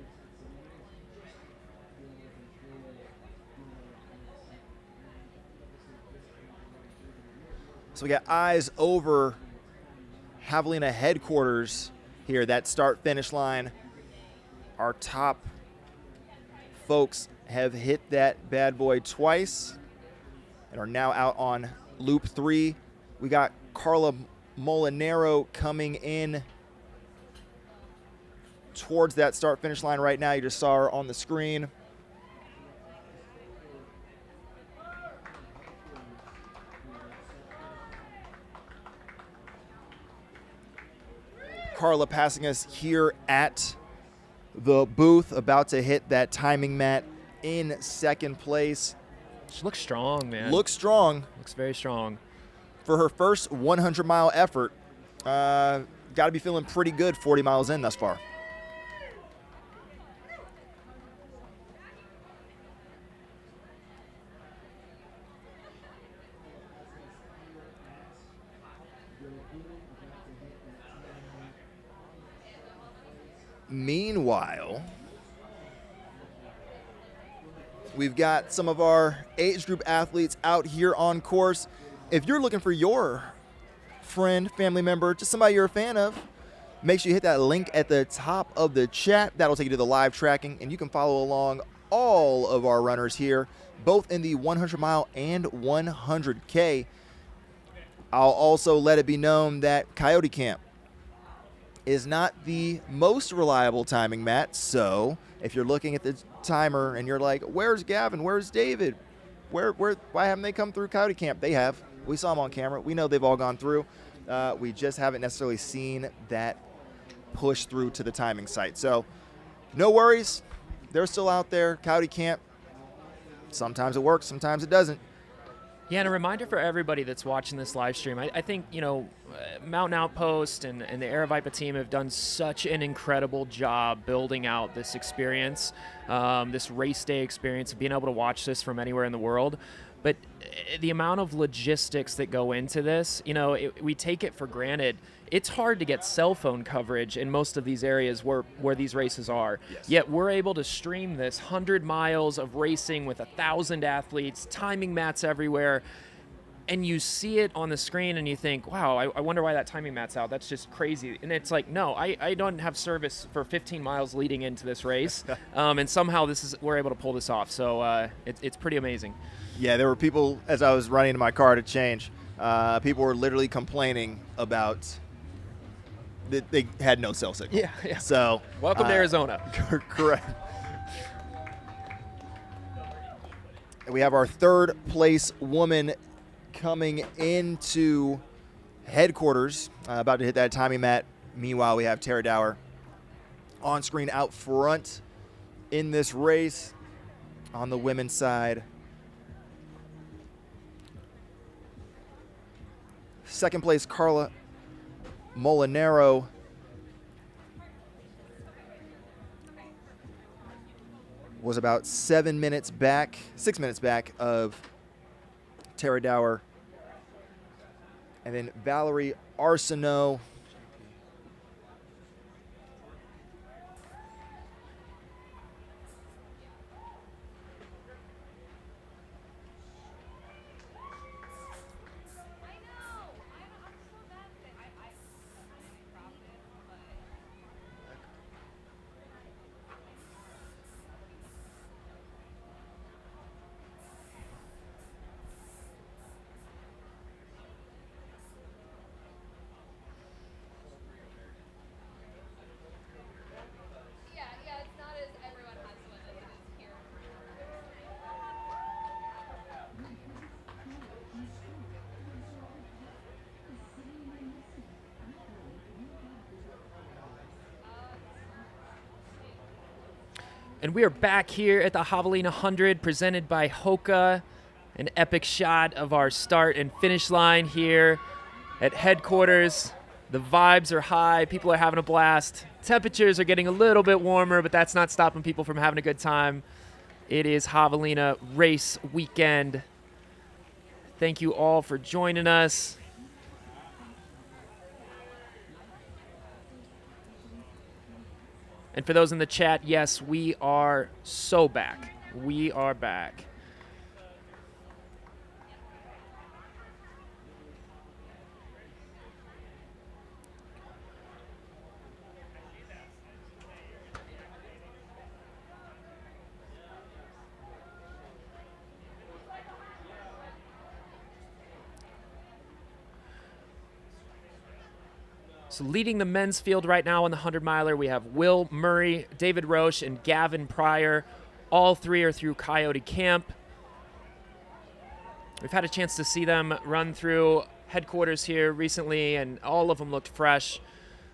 So we got eyes over Javelina headquarters here, that start-finish line. Our top folks have hit that bad boy twice and are now out on loop 3. We got Carla Molinaro coming in towards that start-finish line right now. You just saw her on the screen. Carla passing us here at the booth, about to hit that timing mat in second place. She looks strong, man. Looks strong. Looks very strong. For her first 100-mile effort, got to be feeling pretty good 40 miles in thus far. Meanwhile, we've got some of our age group athletes out here on course. If you're looking for your friend, family member, just somebody you're a fan of, make sure you hit that link at the top of the chat. That'll take you to the live tracking, and you can follow along all of our runners here, both in the 100-mile and 100K. I'll also let it be known that Coyote Camp is not the most reliable timing mat, so if you're looking at the timer and you're like, where's Gavin, where's David, why haven't they come through Coyote Camp? They have. We saw them on camera. We know they've all gone through. We just haven't necessarily seen that push through to the timing site. So no worries. They're still out there. Coyote Camp, sometimes it works, sometimes it doesn't. Yeah, and a reminder for everybody that's watching this live stream, I think, you know, Mountain Outpost and the Aravaipa team have done such an incredible job building out this experience, this race day experience, of being able to watch this from anywhere in the world. But the amount of logistics that go into this, you know, we take it for granted. It's hard to get cell phone coverage in most of these areas where these races are. Yes. Yet we're able to stream this 100 miles of racing with 1,000 athletes, timing mats everywhere, and you see it on the screen and you think, wow, I wonder why that timing mat's out. That's just crazy. And it's like, no, I don't have service for 15 miles leading into this race, and somehow we're able to pull this off. So it's pretty amazing. Yeah, there were people, as I was running to my car to change, people were literally complaining about that they had no cell signal. Yeah. So welcome to Arizona. Correct. And we have our third place woman coming into headquarters, about to hit that timing mat Meanwhile, we have Tara Dower on screen out front in this race on the women's side. Second place, Carla Molinaro. Was about 6 minutes back of Tara Dower. And then Valerie Arsenault. And we are back here at the Javelina 100 presented by HOKA. An epic shot of our start and finish line here at headquarters. The vibes are high. People are having a blast. Temperatures are getting a little bit warmer, but that's not stopping people from having a good time. It is Javelina race weekend. Thank you all for joining us. And for those in the chat, yes, we are so back. We are back. So leading the men's field right now on the 100-miler, we have Will Murray, David Roche, and Gavin Pryor. All three are through Coyote Camp. We've had a chance to see them run through headquarters here recently, and all of them looked fresh,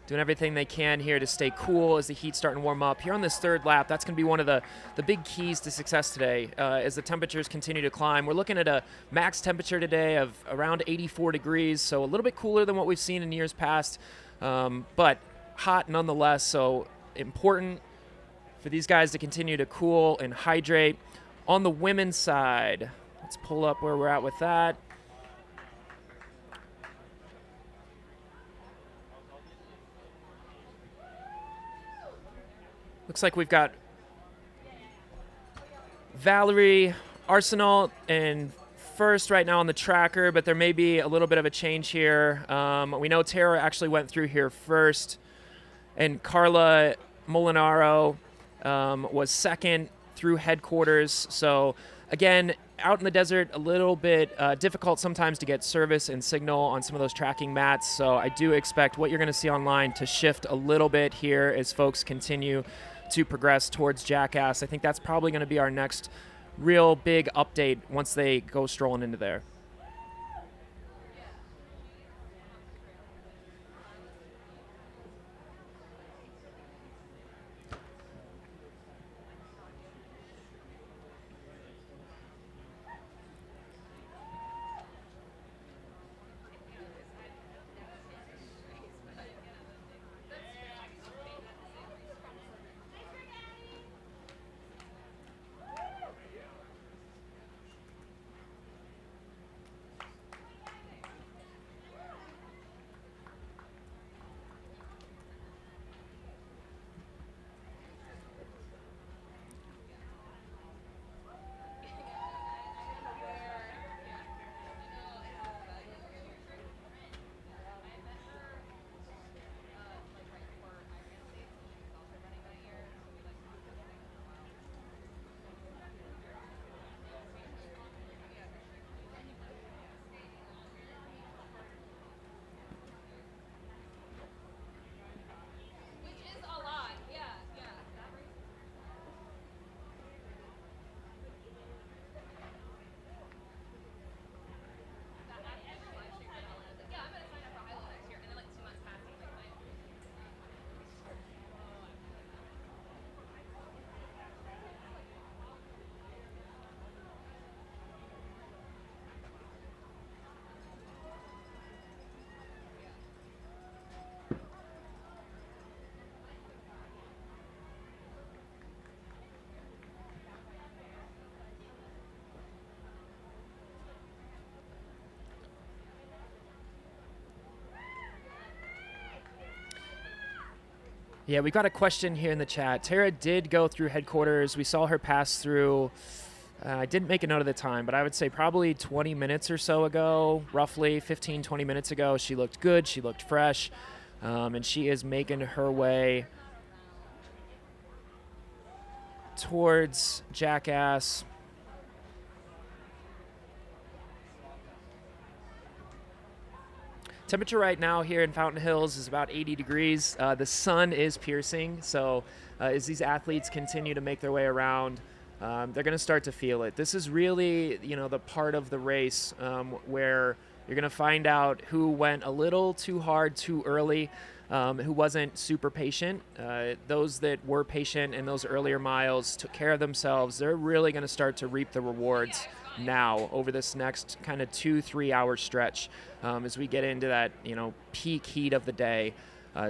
doing everything they can here to stay cool as the heat's starting to warm up. Here on this third lap, that's going to be one of the big keys to success today as the temperatures continue to climb. We're looking at a max temperature today of around 84 degrees, so a little bit cooler than what we've seen in years past. But hot nonetheless, so important for these guys to continue to cool and hydrate. On the women's side, let's pull up where we're at with that. Looks like we've got Valerie Arsenault and first right now on the tracker, but there may be a little bit of a change here. We know Tara actually went through here first, and Carla Molinaro was second through headquarters. So again, out in the desert, a little bit difficult sometimes to get service and signal on some of those tracking mats. So I do expect what you're going to see online to shift a little bit here as folks continue to progress towards Jackass. I think that's probably going to be our next real big update once they go strolling into there. Yeah, we got a question here in the chat. Tara did go through headquarters. We saw her pass through. I didn't make a note of the time, but I would say probably 20 minutes or so ago, roughly 15, 20 minutes ago. She looked good. She looked fresh. And she is making her way towards Jackass. Temperature right now here in Fountain Hills is about 80 degrees. The sun is piercing, so as these athletes continue to make their way around, they're going to start to feel it. This is really, the part of the race where you're going to find out who went a little too hard too early, who wasn't super patient. Those that were patient in those earlier miles took care of themselves. They're really going to start to reap the rewards now over this next kind of 2-3 hour stretch as we get into that peak heat of the day.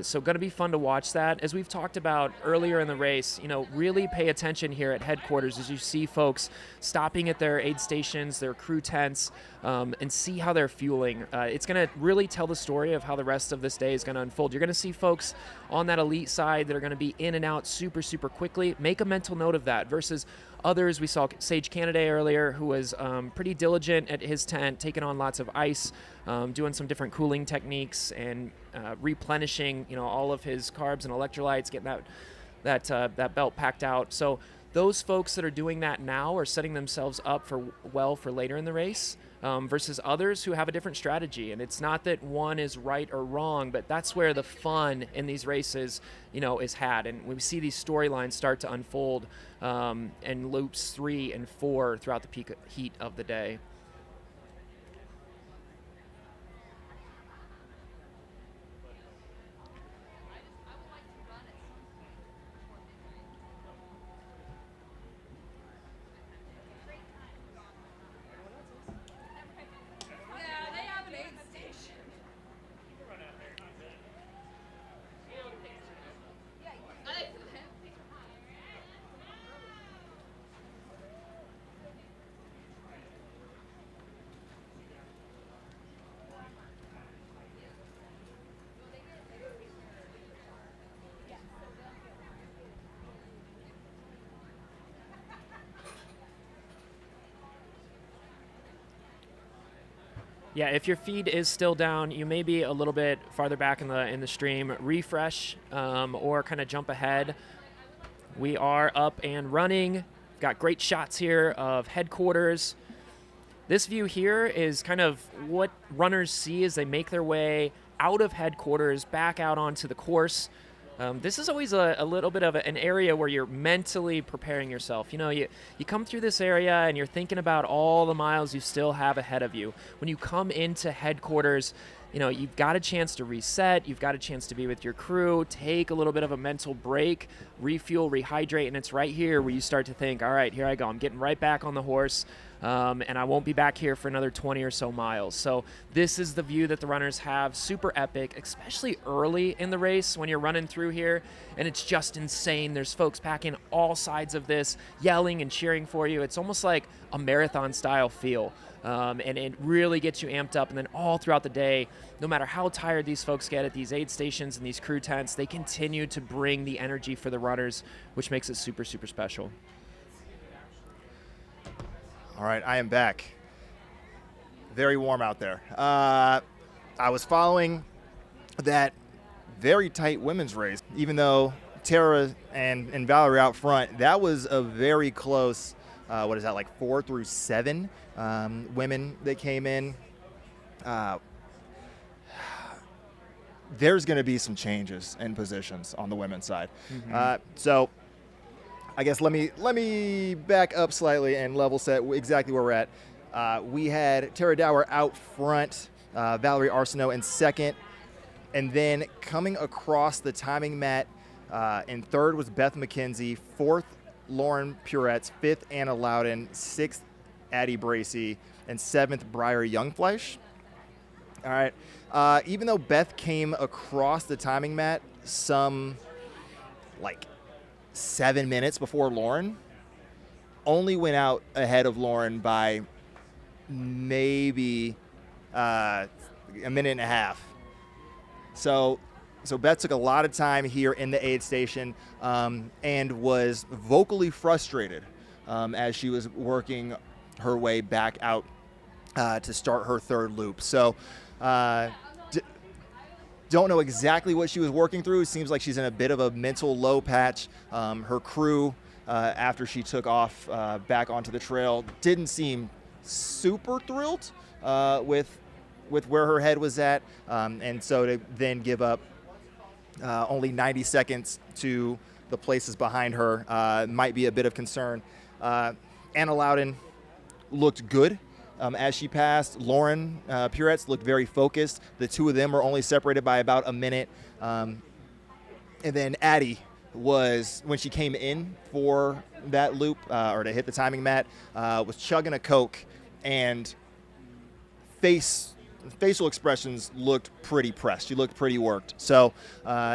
So going to be fun to watch that. As we've talked about earlier in the race, really pay attention here at headquarters as you see folks stopping at their aid stations, their crew tents, and see how they're fueling. It's going to really tell the story of how the rest of this day is going to unfold. You're going to see folks on that elite side that are going to be in and out super, super quickly. Make a mental note of that versus others. We saw Sage Canaday earlier, who was pretty diligent at his tent, taking on lots of ice, doing some different cooling techniques and replenishing, all of his carbs and electrolytes, getting that belt packed out. So those folks that are doing that now are setting themselves up for later in the race, versus others who have a different strategy. And it's not that one is right or wrong, but that's where the fun in these races, is had. And we see these storylines start to unfold in loops 3 and 4 throughout the peak heat of the day. Yeah, if your feed is still down, you may be a little bit farther back in the stream. Refresh or kind of jump ahead. We are up and running. Got great shots here of headquarters. This view here is kind of what runners see as they make their way out of headquarters, back out onto the course. This is always a little bit of an area where you're mentally preparing yourself. You come through this area and you're thinking about all the miles you still have ahead of you. When you come into headquarters, you've got a chance to reset. You've got a chance to be with your crew, take a little bit of a mental break, refuel, rehydrate, and it's right here where you start to think, all right, here I go. I'm getting right back on the horse. And I won't be back here for another 20 or so miles. So this is the view that the runners have. Super epic, especially early in the race when you're running through here, and it's just insane. There's folks packing all sides of this, yelling and cheering for you. It's almost like a marathon style feel. And it really gets you amped up. And then all throughout the day, no matter how tired these folks get at these aid stations and these crew tents, they continue to bring the energy for the runners, which makes it super, super special. All right, I am back. Very warm out there. I was following that very tight women's race. Even though Tara and Valerie out front, that was a very close, 4 through 7 women that came in. There's going to be some changes in positions on the women's side. Mm-hmm. So I guess let me back up slightly and level set exactly where we're at. We had Tara Dower out front, Valerie Arsenault in second, and then coming across the timing mat in third was Beth McKenzie, fourth Lauren Puretz, fifth Anna Loudon, sixth Addie Bracey, and seventh Briar Youngfleisch. All right. Even though Beth came across the timing mat some 7 minutes before Lauren, only went out ahead of Lauren by maybe a minute and a half. So So Beth took a lot of time here in the aid station and was vocally frustrated as she was working her way back out to start her third loop. So don't know exactly what she was working through. It seems like she's in a bit of a mental low patch. Her crew, after she took off back onto the trail, didn't seem super thrilled with where her head was at. And so to then give up only 90 seconds to the places behind her might be a bit of concern. Anna Loudon looked good as she passed. Lauren Puretz looked very focused. The two of them were only separated by about a minute. And then Addie was, when she came in for that loop or to hit the timing mat, was chugging a Coke, and facial expressions looked pretty pressed. She looked pretty worked. So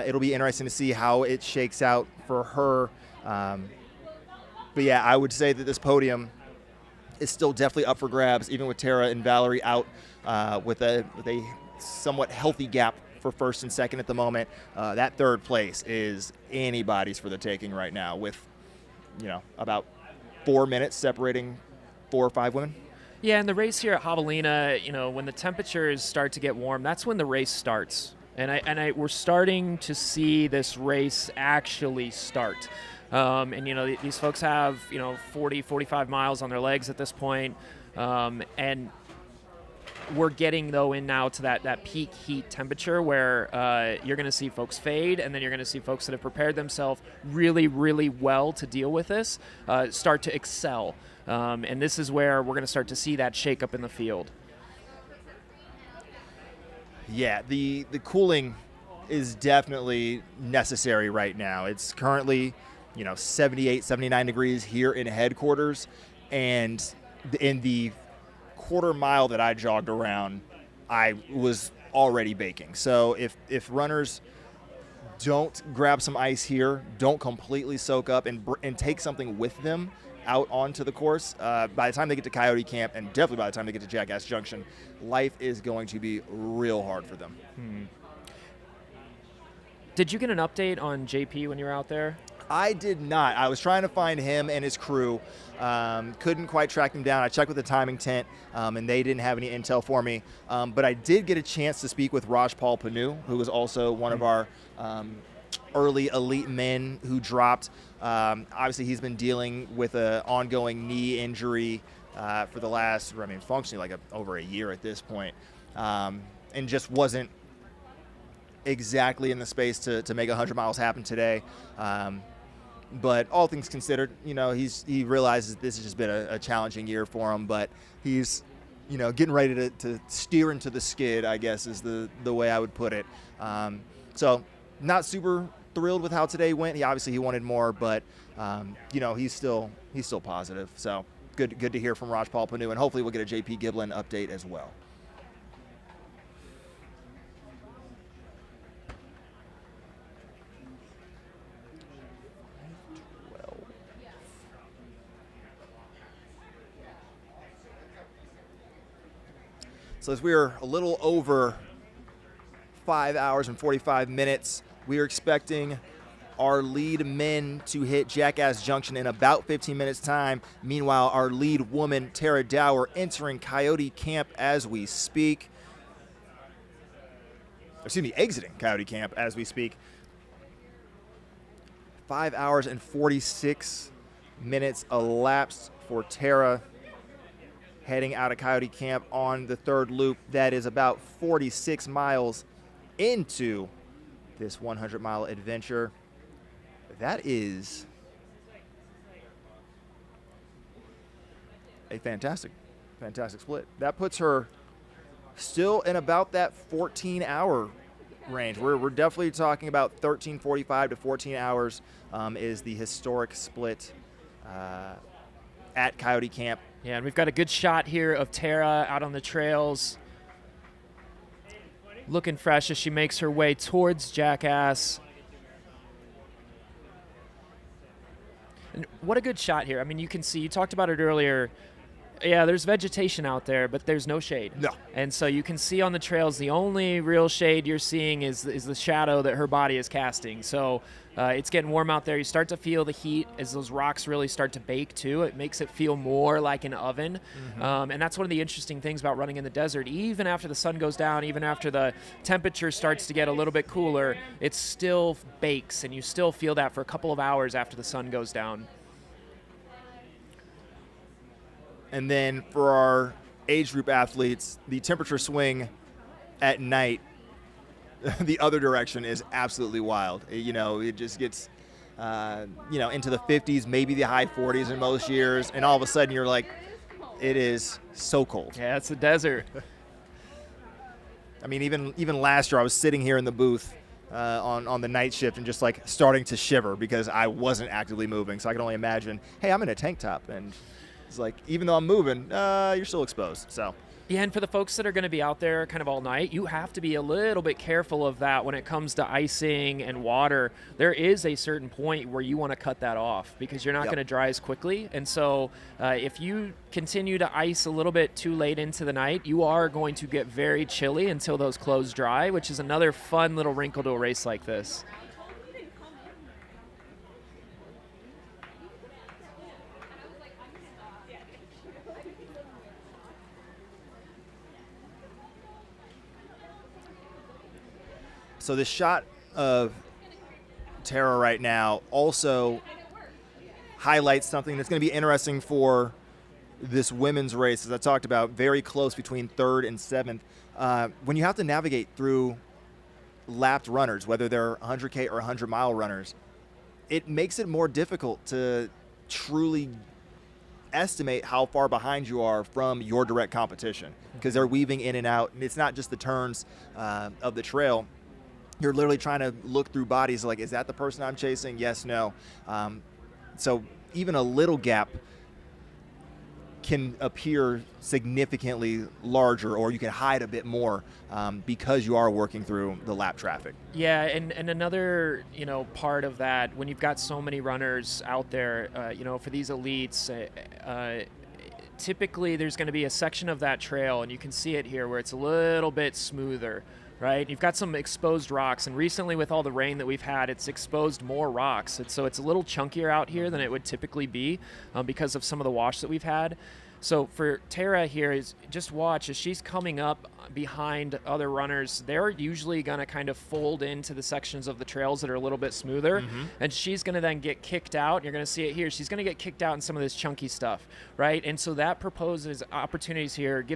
it'll be interesting to see how it shakes out for her. But yeah, I would say that this podium is still definitely up for grabs, even with Tara and Valerie out with a somewhat healthy gap for first and second at the moment. That third place is anybody's for the taking right now, with about 4 minutes separating 4 or 5 women. Yeah, and the race here at Javelina, when the temperatures start to get warm, that's when the race starts. And we're starting to see this race actually start. And these folks have 40, 45 miles on their legs at this point, and we're getting though in now to that peak heat temperature where you're going to see folks fade, and then you're going to see folks that have prepared themselves really, really well to deal with this start to excel, and this is where we're going to start to see that shake up in the field. Yeah, the cooling is definitely necessary right now. It's currently 78, 79 degrees here in headquarters, and in the quarter mile that I jogged around, I was already baking. So if runners don't grab some ice here, don't completely soak up and take something with them out onto the course, by the time they get to Coyote Camp, and definitely by the time they get to Jackass Junction, life is going to be real hard for them. Did you get an update on JP when you were out there? I did not. I was trying to find him and his crew. Couldn't quite track them down. I checked with the timing tent, and they didn't have any intel for me. But I did get a chance to speak with Rajpal Panu, who was also one of our early elite men who dropped. Obviously, he's been dealing with an ongoing knee injury for the last, functionally over a year at this point, and just wasn't exactly in the space to make 100 miles happen today. But all things considered, he realizes this has just been a challenging year for him, but he's, getting ready to steer into the skid, I guess is the way I would put it. So not super thrilled with how today went. He wanted more, but he's still positive. So good to hear from Rajpal Panu, and hopefully we'll get a JP Giblin update as well. So as we are a little over 5 hours and 45 minutes, we are expecting our lead men to hit Jackass Junction in about 15 minutes time. Meanwhile, our lead woman, Tara Dower, entering Coyote Camp as we speak. Exiting Coyote Camp as we speak. 5 hours and 46 minutes elapsed for Tara, heading out of Coyote Camp on the third loop. That is about 46 miles into this 100-mile adventure. That is a fantastic split. That puts her still in about that 14-hour range. We're definitely talking about 13:45 to 14 hours is the historic split at Coyote Camp. Yeah, and we've got a good shot here of Tara out on the trails, looking fresh as she makes her way towards Jackass. And what a good shot here. You can see, you talked about it earlier, there's vegetation out there, but there's no shade. No. And so you can see on the trails, the only real shade you're seeing is the shadow that her body is casting. So it's getting warm out there. You start to feel the heat as those rocks really start to bake too. It makes it feel more like an oven. And that's one of the interesting things about running in the desert. Even after the sun goes down, even after the temperature starts to get a little bit cooler, it still bakes, and you still feel that for a couple of hours after the sun goes down. And then for our age group athletes, the temperature swing at night, the other direction is absolutely wild. It just gets, into the 50s, maybe the high 40s in most years, and all of a sudden you're like, it is so cold. Yeah, it's a desert. I mean, even last year I was sitting here in the booth on the night shift and just like starting to shiver because I wasn't actively moving. So I can only imagine, hey, I'm in a tank top, and it's like, even though I'm moving, you're still exposed. So. Yeah, and for the folks that are going to be out there kind of all night, you have to be a little bit careful of that when it comes to icing and water. There is a certain point where you want to cut that off because you're not going to dry as quickly. And so if you continue to ice a little bit too late into the night, you are going to get very chilly until those clothes dry, which is another fun little wrinkle to a race like this. So this shot of Tara right now also highlights something that's going to be interesting for this women's race, as I talked about, very close between 3rd and 7th. When you have to navigate through lapped runners, whether they're 100K or 100-mile runners, it makes it more difficult to truly estimate how far behind you are from your direct competition because they're weaving in and out. And it's not just the turns of the trail. You're literally trying to look through bodies like, is that the person I'm chasing? Yes, no. So even a little gap can appear significantly larger, or you can hide a bit more because you are working through the lap traffic. Yeah, and another part of that, when you've got so many runners out there, for these elites, typically there's going to be a section of that trail, and you can see it here where it's a little bit smoother. Right, you've got some exposed rocks, and recently with all the rain that we've had, it's exposed more rocks. So it's a little chunkier out here than it would typically be because of some of the wash that we've had. So for Tara here, is just watch as she's coming up behind other runners. They're usually going to kind of fold into the sections of the trails that are a little bit smoother, and she's going to then get kicked out. You're going to see it here. She's going to get kicked out in some of this chunky stuff, right? And so that gives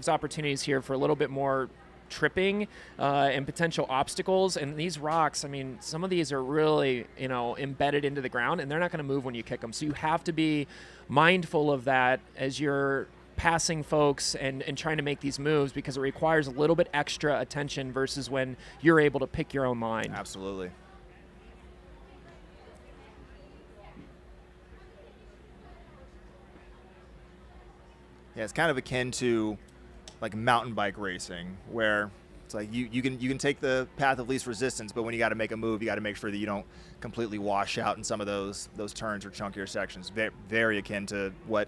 opportunities here for a little bit more tripping and potential obstacles. And these rocks, I mean, some of these are really embedded into the ground, and they're not going to move when you kick them. So you have to be mindful of that as you're passing folks and trying to make these moves, because it requires a little bit extra attention versus when you're able to pick your own line. Absolutely. Yeah, it's kind of akin to like mountain bike racing, where it's like you can take the path of least resistance, but when you got to make a move, you got to make sure that you don't completely wash out in some of those turns or chunkier sections. Very akin to what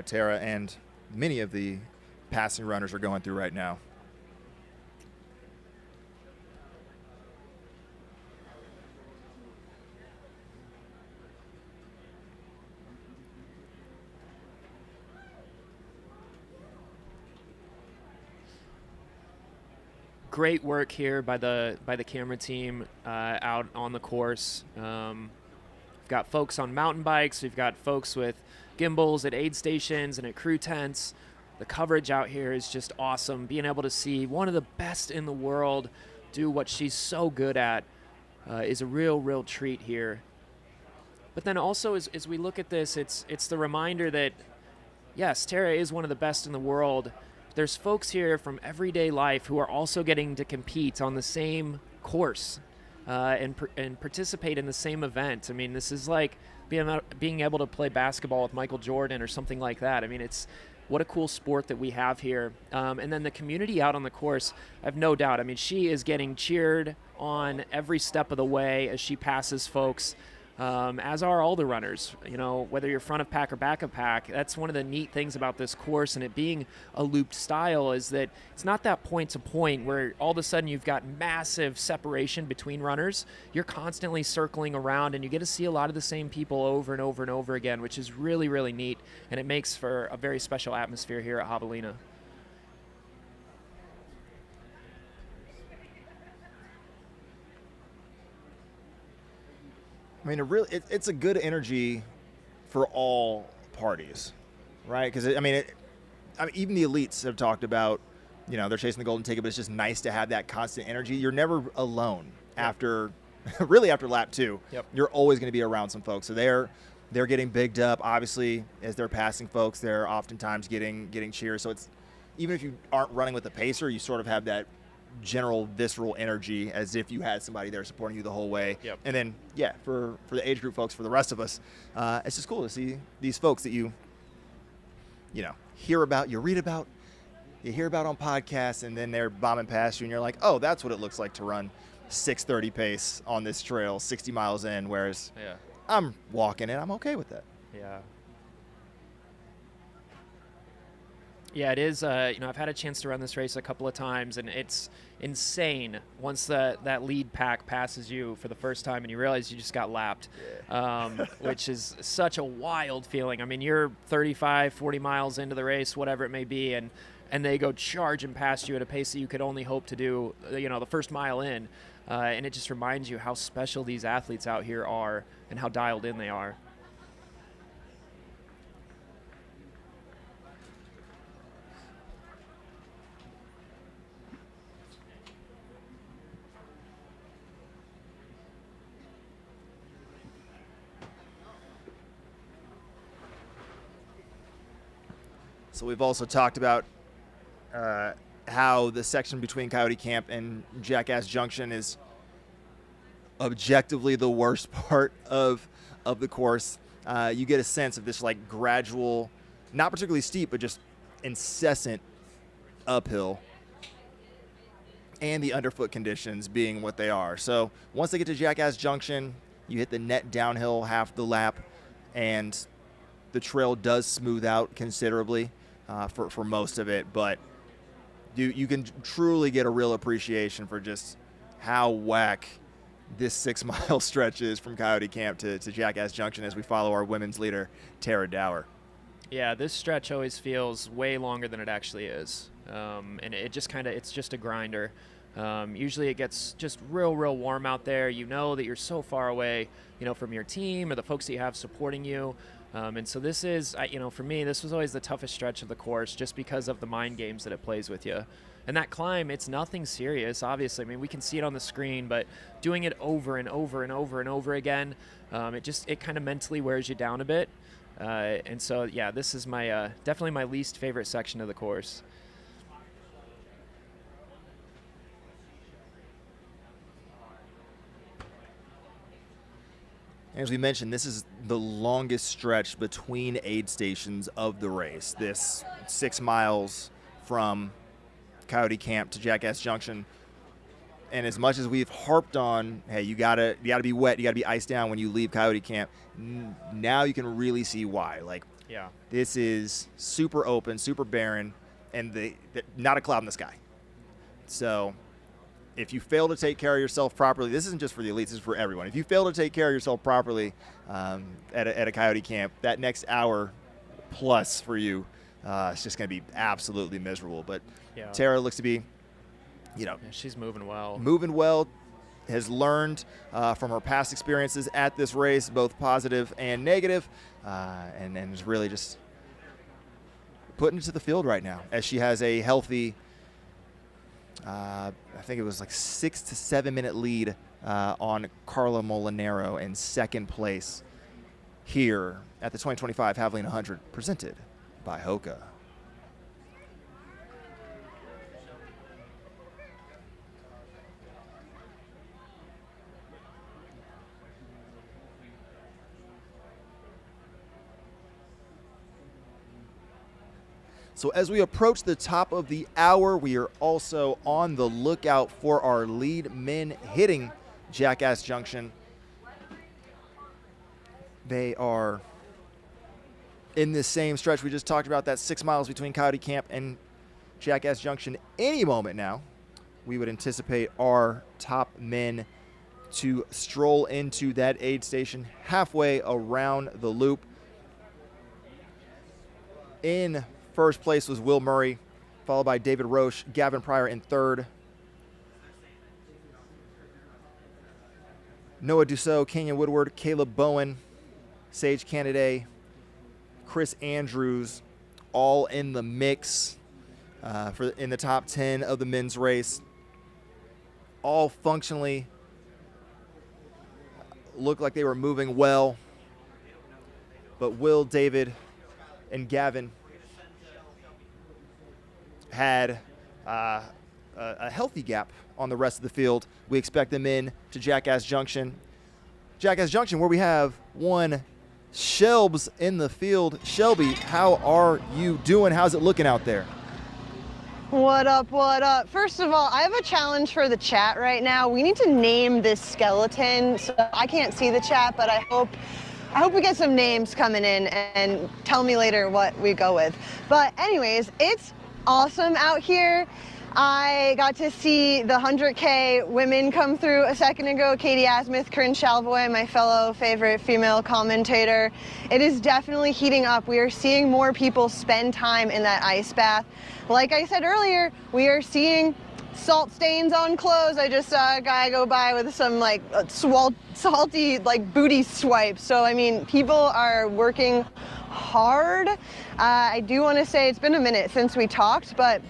Tara and many of the passing runners are going through right now. Great work here by the camera team out on the course. We've got folks on mountain bikes. We've got folks with gimbals at aid stations and at crew tents. The coverage out here is just awesome. Being able to see one of the best in the world do what she's so good at is a real treat here. But then also as we look at this, it's the reminder that, yes, Tara is one of the best in the world. There's folks here from everyday life who are also getting to compete on the same course and participate in the same event. I mean, this is like being able to play basketball with Michael Jordan or something like that. I mean, it's what a cool sport that we have here. And then the community out on the course, I have no doubt. I mean, she is getting cheered on every step of the way as she passes folks. as are all the runners. You know, whether you're front of pack or back of pack, that's one of the neat things about this course and it being a looped style is that it's not that point to point where all of a sudden you've got massive separation between runners. You're constantly circling around and you get to see a lot of the same people over and over and over again, which is really, really neat, and it makes for a very special atmosphere here at Javelina. I mean, it's a good energy for all parties, right? Because, I mean, even the elites have talked about, you know, they're chasing the golden ticket, but it's just nice to have that constant energy. You're never alone after, really after lap 2. Yep. You're always going to be around some folks. So they're getting bigged up. Obviously, as they're passing folks, they're oftentimes getting cheers. So it's, even if you aren't running with a pacer, you sort of have that general visceral energy as if you had somebody there supporting you the whole way. Yep. And then, yeah, for the age group folks, for the rest of us, it's just cool to see these folks that you know, hear about, you read about, you hear about on podcasts, and then they're bombing past you, and you're like, oh, that's what it looks like to run 6:30 pace on this trail, 60 miles in, whereas I'm walking and I'm okay with that. Yeah. Yeah, it is. You know, I've had a chance to run this race a couple of times, and it's insane once that lead pack passes you for the first time and you realize you just got lapped, which is such a wild feeling. I mean, you're 35, 40 miles into the race, whatever it may be, and they go charging past you at a pace that you could only hope to do, you know, the first mile in. And it just reminds you how special these athletes out here are and how dialed in they are. So we've also talked about how the section between Coyote Camp and Jackass Junction is objectively the worst part of the course. You get a sense of this like gradual, not particularly steep, but just incessant uphill, and the underfoot conditions being what they are. So once they get to Jackass Junction, you hit the net downhill half the lap, and the trail does smooth out considerably for most of it, but you can truly get a real appreciation for just how whack this 6 mile stretch is from Coyote Camp to Jackass Junction as we follow our women's leader, Tara Dower. Yeah, this stretch always feels way longer than it actually is. And it just it's just a grinder. Usually it gets just real warm out there. You know that you're so far away, you know, from your team or the folks that you have supporting you. And so this is, you know, for me, this was always the toughest stretch of the course just because of the mind games that it plays with you. And that climb, it's nothing serious, obviously. I mean, we can see it on the screen, but doing it over and over and over and over again, it kind of mentally wears you down a bit. And so, yeah, this is my definitely my least favorite section of the course. As we mentioned, this is the longest stretch between aid stations of the race. This 6 miles from Coyote Camp to Jackass Junction. And as much as we've harped on, hey, you gotta be wet, you gotta be iced down when you leave Coyote Camp, now you can really see why. Like, yeah, this is super open, super barren, and not a cloud in the sky. So if you fail to take care of yourself properly, this isn't just for the elites, this is for everyone. If you fail to take care of yourself properly at a Coyote Camp, that next hour plus for you, it's just going to be absolutely miserable. But yeah. Tara looks to be, you know, she's moving well. Moving well, has learned from her past experiences at this race, both positive and negative, and is really just putting it to the field right now as she has a healthy, I think it was like 6 to 7 minute lead on Carla Molinaro in second place here at the 2025 Javelina 100 presented by HOKA. So as we approach the top of the hour, we are also on the lookout for our lead men hitting Jackass Junction. they are in this same stretch we just talked about, that 6 miles between Coyote Camp and Jackass Junction. Any moment now, we would anticipate our top men to stroll into that aid station halfway around the loop. In first place was Will Murray, followed by David Roche, Gavin Pryor in third. Noah Dussault, Kenyon Woodward, Caleb Bowen, Sage Canaday, Chris Andrews, all in the mix in the top 10 of the men's race. All functionally looked like they were moving well, but Will, David, and Gavin had a healthy gap on the rest of the field. We expect them in to Jackass Junction. Jackass Junction, where we have one Shelbs in the field. Shelby, how are you doing? How's it looking out there? What up, what up? First of all, I have a challenge for the chat right now. We need to name this skeleton. So I can't see the chat, but I hope we get some names coming in and tell me later what we go with. But anyways, it's awesome out here. I got to see the 100K women come through a second ago. Katie Asmuth, Corinne Shalvoy, my fellow favorite female commentator. It is definitely heating up. We are seeing more people spend time in that ice bath. Like I said earlier, we are seeing salt stains on clothes. I just saw a guy go by with some like salty like booty swipes. So I mean, people are working hard. I do want to say it's been a minute since we talked, but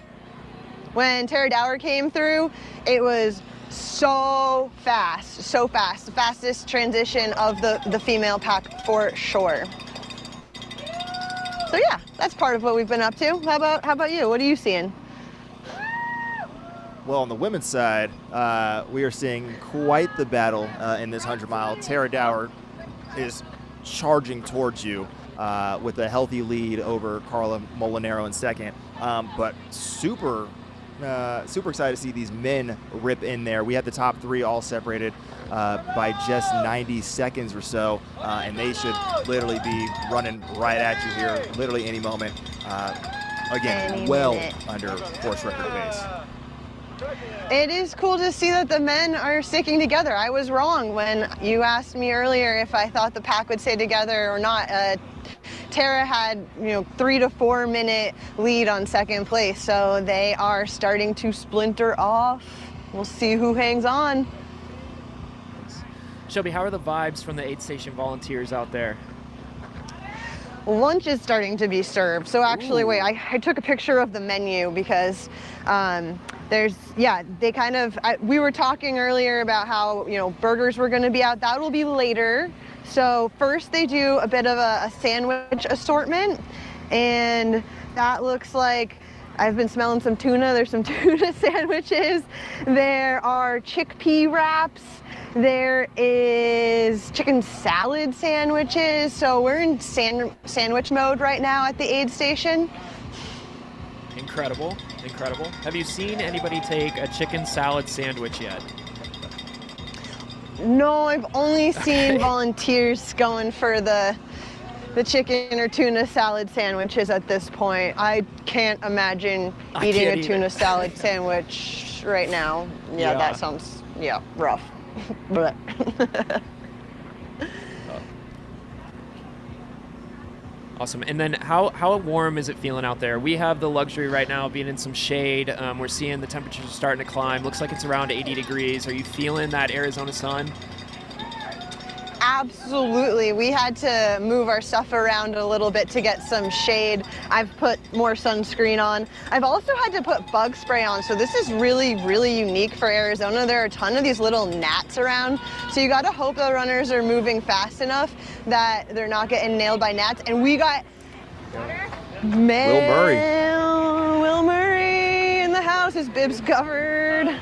when Tara Dower came through, it was so fast, so fast. The fastest transition of the female pack for sure. So yeah, that's part of what we've been up to. How about you? What are you seeing? Well, on the women's side, we are seeing quite the battle in this 100-mile. Tara Dower is charging towards you with a healthy lead over Carla Molinaro in second, but super excited to see these men rip in there. We have the top three all separated by just 90 seconds or so, and they should literally be running right at you here literally any moment. Again, well under course record pace. It is cool to see that the men are sticking together. I was wrong when you asked me earlier if I thought the pack would stay together or not. Tara had, 3 to 4 minute lead on second place, so they are starting to splinter off. We'll see who hangs on. Shelby, how are the vibes from the aid station volunteers out there? Lunch is starting to be served. So actually, wait, I took a picture of the menu because we were talking earlier about how, burgers were going to be out. That will be later. So first they do a bit of a sandwich assortment, and that looks like I've been smelling some tuna. There's some tuna sandwiches. There are chickpea wraps. There is chicken salad sandwiches. So we're in sandwich mode right now at the aid station. Incredible, incredible. Have you seen anybody take a chicken salad sandwich yet? No, I've only seen volunteers going for the chicken or tuna salad sandwiches at this point. I can't imagine eating a tuna salad sandwich right now. Yeah, that sounds, rough. But Awesome. And then how warm is it feeling out there? We have the luxury right now of being in some shade. We're seeing the temperatures starting to climb. Looks like it's around 80 degrees. Are you feeling that Arizona sun? Absolutely. We had to move our stuff around a little bit to get some shade. I've put more sunscreen on. I've also had to put bug spray on. So this is really, really unique for Arizona. There are a ton of these little gnats around. So you got to hope the runners are moving fast enough that they're not getting nailed by gnats. And we got Will Murray. Will Murray in the house. His bib's covered,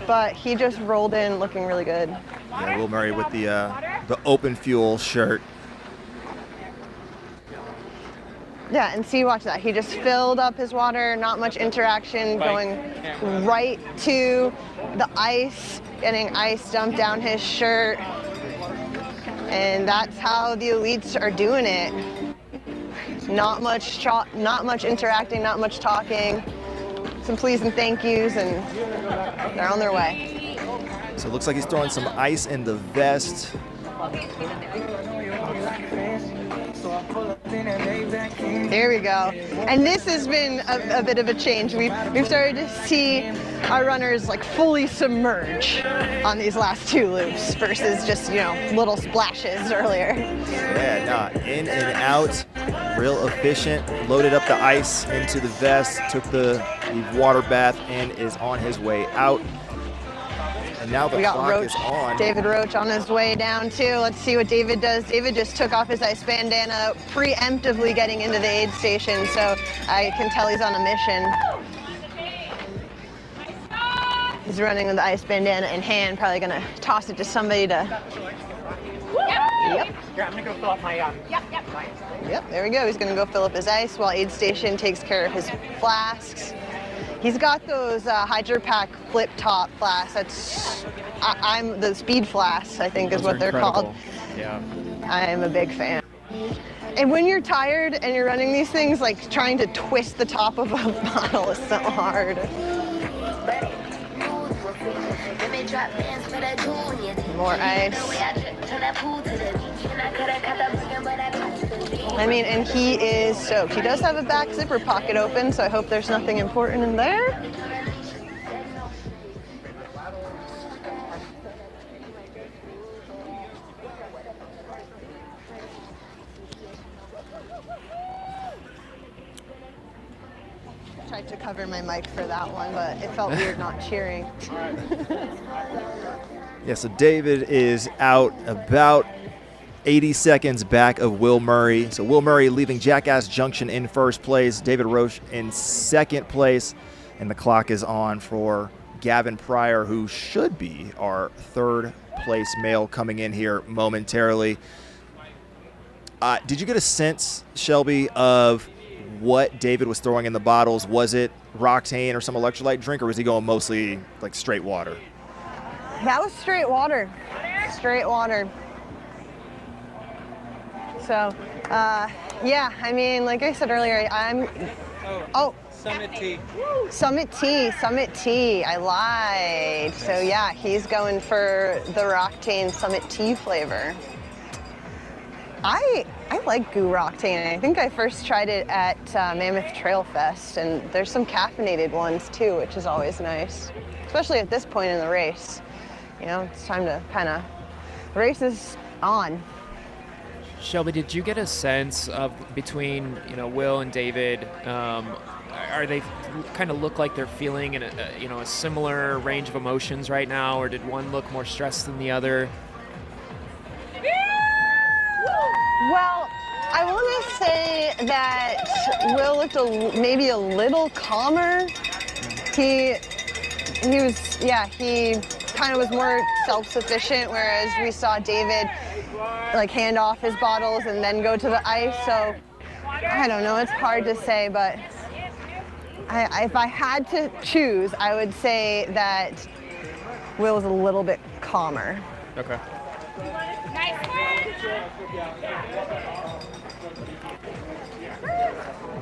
but he just rolled in looking really good. Yeah, Will Murray with the open fuel shirt. Yeah, and see, watch that. He just filled up his water, not much interaction, going right to the ice, getting ice dumped down his shirt. And that's how the elites are doing it. Not much interacting, not much talking. Some please and thank yous, and they're on their way. So it looks like he's throwing some ice in the vest. There we go. And this has been a bit of a change. We've started to see our runners like fully submerge on these last 2 loops versus just, you know, little splashes earlier. Yeah, no, in and out, real efficient. Loaded up the ice into the vest, took the water bath, and is on his way out. And now the clock is on. David Roach on his way down too. Let's see what David does. David just took off his ice bandana, preemptively getting into the aid station, so I can tell he's on a mission. He's running with the ice bandana in hand, probably gonna toss it to somebody to... Yep. Here, I'm gonna go fill up my Yep, there we go. He's gonna go fill up his ice while aid station takes care of his flasks. He's got those Hydro Pack flip top flasks. That's I'm the speed flasks, I think, is what they're called. Yeah. I am a big fan. And when you're tired and you're running these things, like trying to twist the top of a bottle is so hard. More ice. I mean, and he is soaked. He does have a back zipper pocket open, so I hope there's nothing important in there. Tried to cover my mic for that one, but it felt weird not cheering. Yeah, so David is out about 80 seconds back of Will Murray. So Will Murray leaving Jackass Junction in first place, David Roche in second place, and the clock is on for Gavin Pryor, who should be our third place male coming in here momentarily. Did you get a sense, Shelby, of what David was throwing in the bottles? Was it Roctane or some electrolyte drink, or was he going mostly like straight water? That was straight water. Straight water. So, yeah, I mean, like I said earlier, Summit Tea. Summit Tea. I lied. So yeah, he's going for the Roctane Summit Tea flavor. I like Goo Roctane. I think I first tried it at Mammoth Trail Fest, and there's some caffeinated ones too, which is always nice, especially at this point in the race. You know, it's time to the race is on. Shelby, did you get a sense of between Will and David? Are they kind of look like they're feeling in a similar range of emotions right now, or did one look more stressed than the other? Well, I want to say that Will looked maybe a little calmer. He kind of was more self-sufficient, whereas we saw David like hand off his bottles and then go to the ice. So I don't know, it's hard to say, but if I had to choose, I would say that Will was a little bit calmer. Okay.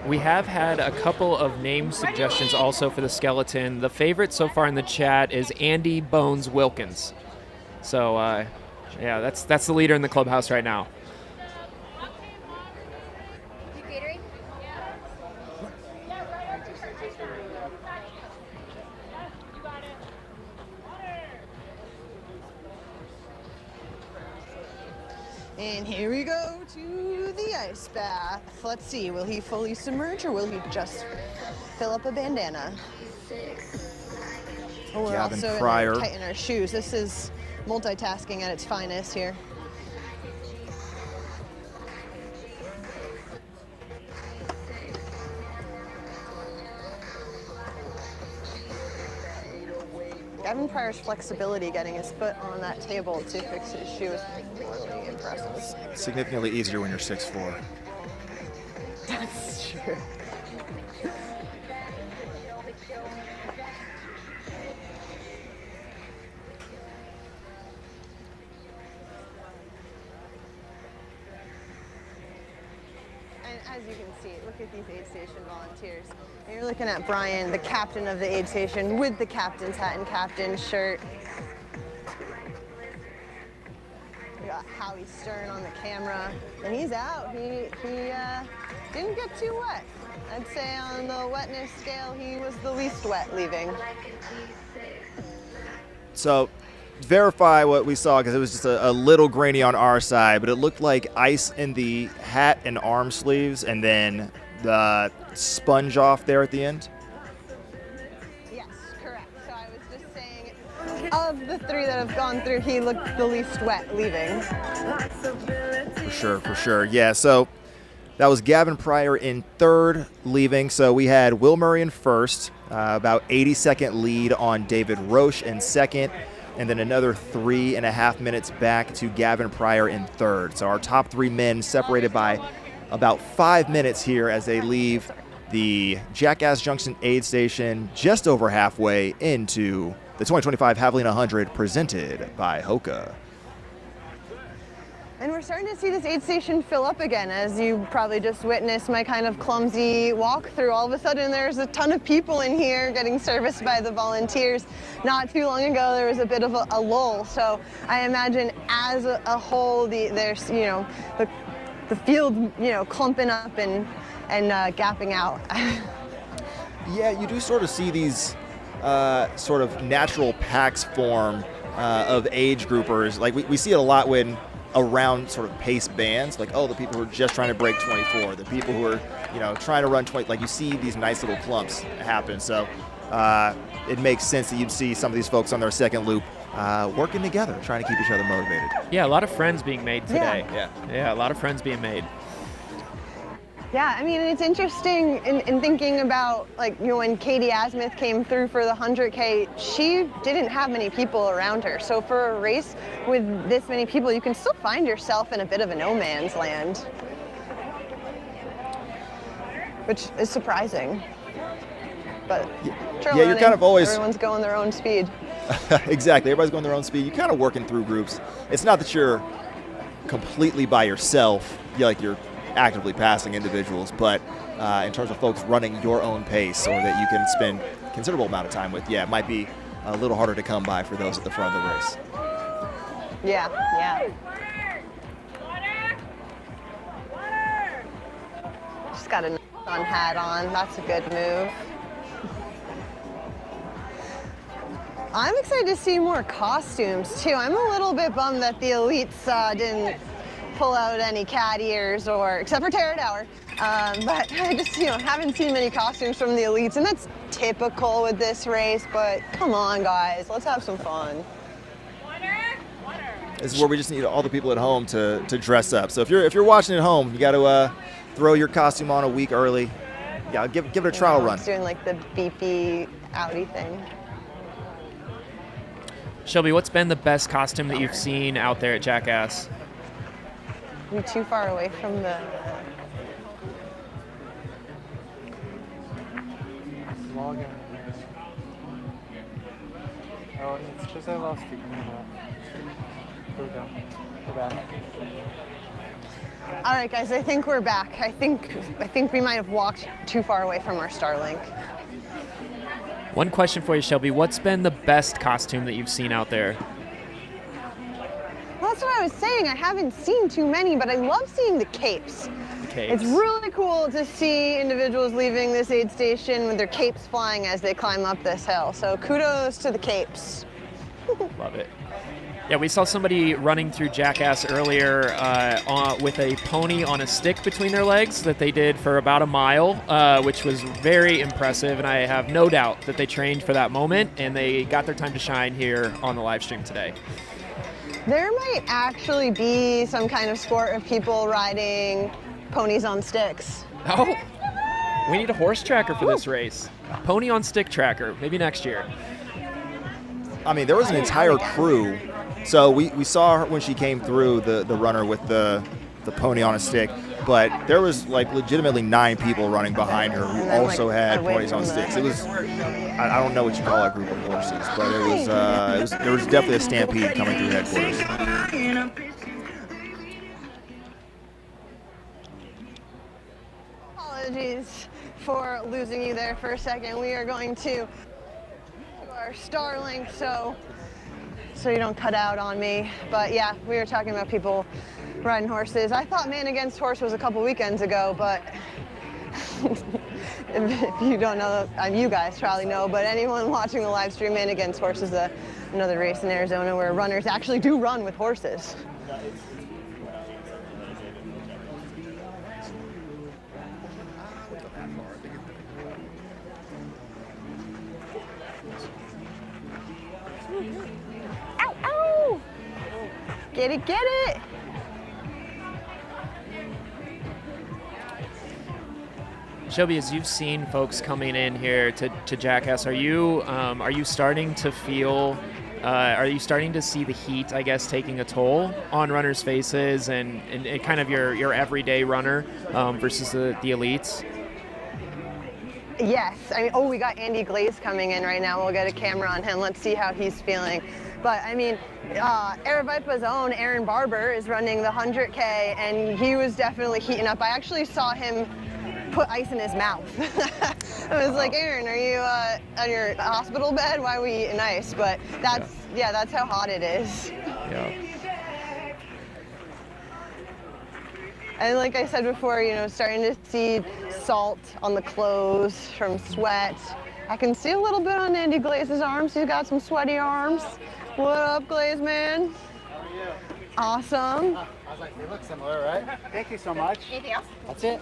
We have had a couple of name suggestions also for the skeleton. The favorite so far in the chat is Andy Bones Wilkins. So, yeah, that's the leader in the clubhouse right now. And here we go to the ice bath. Let's see, will he fully submerge or will he just fill up a bandana? Oh, we're Gavin also Pryor. gonna tighten our shoes. This is multitasking at its finest here. Gavin Pryor's flexibility getting his foot on that table to fix his shoe is really impressive. Significantly easier when you're 6'4". That's true. as you can see, look at these aid station volunteers. And you're looking at Brian, the captain of the aid station, with the captain's hat and captain's shirt. We got Howie Stern on the camera, and he's out. He didn't get too wet. I'd say on the wetness scale, he was the least wet leaving. So, verify what we saw, because it was just a little grainy on our side, but it looked like ice in the hat and arm sleeves, and then the sponge off there at the end. Yes, correct. So I was just saying, of the three that have gone through, he looked the least wet leaving. For sure. Yeah, so that was Gavin Pryor in third leaving. So we had Will Murray in first, about 80-second lead on David Roche in second, and then another 3.5 minutes back to Gavin Pryor in third. So our top three men separated by about 5 minutes here as they leave the Jackass Junction aid station just over halfway into the 2025 Javelina 100 presented by HOKA. And we're starting to see this aid station fill up again, as you probably just witnessed my kind of clumsy walkthrough. All of a sudden, there's a ton of people in here getting serviced by the volunteers. Not too long ago, there was a bit of a lull. So I imagine as a whole, there's, you know, the field, you know, clumping up and gapping out. Yeah, you do sort of see these sort of natural packs form of age groupers. Like we see it a lot when around sort of pace bands, like, oh, the people who are just trying to break 24, the people who are, you know, trying to run 20, like you see these nice little clumps happen. So it makes sense that you'd see some of these folks on their second loop working together, trying to keep each other motivated. Yeah, a lot of friends being made today. Yeah, a lot of friends being made. Yeah, I mean, it's interesting in thinking about, like, you know, when Katie Asmuth came through for the 100K, she didn't have many people around her. So for a race with this many people, you can still find yourself in a bit of a no man's land, which is surprising. But trail you're running, kind of always, everyone's going their own speed. Exactly, everybody's going their own speed. You're kind of working through groups. It's not that you're completely by yourself. You're actively passing individuals, but in terms of folks running your own pace, or that you can spend a considerable amount of time with, yeah, it might be a little harder to come by for those at the front of the race. Yeah. Just got a sun hat on. That's a good move. I'm excited to see more costumes too. I'm a little bit bummed that the elites didn't pull out any cat ears, or except for Tara Dower, but I just, you know, haven't seen many costumes from the elites, and that's typical with this race. But come on, guys, let's have some fun. This is where we just need all the people at home to dress up. So if you're watching at home, you got to throw your costume on a week early. Yeah, give it a trial run. Doing like the beefy Audi thing. Shelby, what's been the best costume that you've seen out there at Jackass? You're too far away from the... Login. Oh, it's just I lost it. Go down. Go back. All right, guys, I think we're back. I think we might have walked too far away from our Starlink. One question for you, Shelby. What's been the best costume that you've seen out there? Well, that's what I was saying. I haven't seen too many, but I love seeing the capes. It's really cool to see individuals leaving this aid station with their capes flying as they climb up this hill. So kudos to the capes. Love it. Yeah, we saw somebody running through Jackass earlier with a pony on a stick between their legs that they did for about a mile, which was very impressive, and I have no doubt that they trained for that moment, and they got their time to shine here on the live stream today. There might actually be some kind of sport of people riding ponies on sticks. Oh, we need a horse tracker for this race. Pony on stick tracker, maybe next year. I mean, there was an entire crew. So we saw her when she came through, the runner with the pony on a stick, but there was like legitimately 9 people running behind her who also had ponies on sticks. It was, I don't know what you call a group of horses, but there was definitely a stampede coming through headquarters. apologies for losing you there for a second. We are going to our Starlink so you don't cut out on me. But yeah, we were talking about people riding horses. I thought Man Against Horse was a couple weekends ago, but if you don't know, you guys probably know, but anyone watching the live stream, Man Against Horse is another race in Arizona where runners actually do run with horses. Ow, ow! Get it, get it! Shelby, as you've seen folks coming in here to Jackass, are you starting to feel, are you starting to see the heat, I guess, taking a toll on runners' faces and kind of your everyday runner versus the elites? Yes, I mean, we got Andy Glaze coming in right now. We'll get a camera on him. Let's see how he's feeling. But I mean, Aravaipa's own Aaron Barber is running the 100K, and he was definitely heating up. I actually saw him put ice in his mouth. I was like, Aaron, are you on your hospital bed? Why are we eating ice? But that's how hot it is. Yeah. And like I said before, starting to see salt on the clothes from sweat. I can see a little bit on Andy Glaze's arms. He's got some sweaty arms. What up, Glaze man? How are you? Awesome. I was like, they look similar, right? Thank you so much. Anything else? That's it.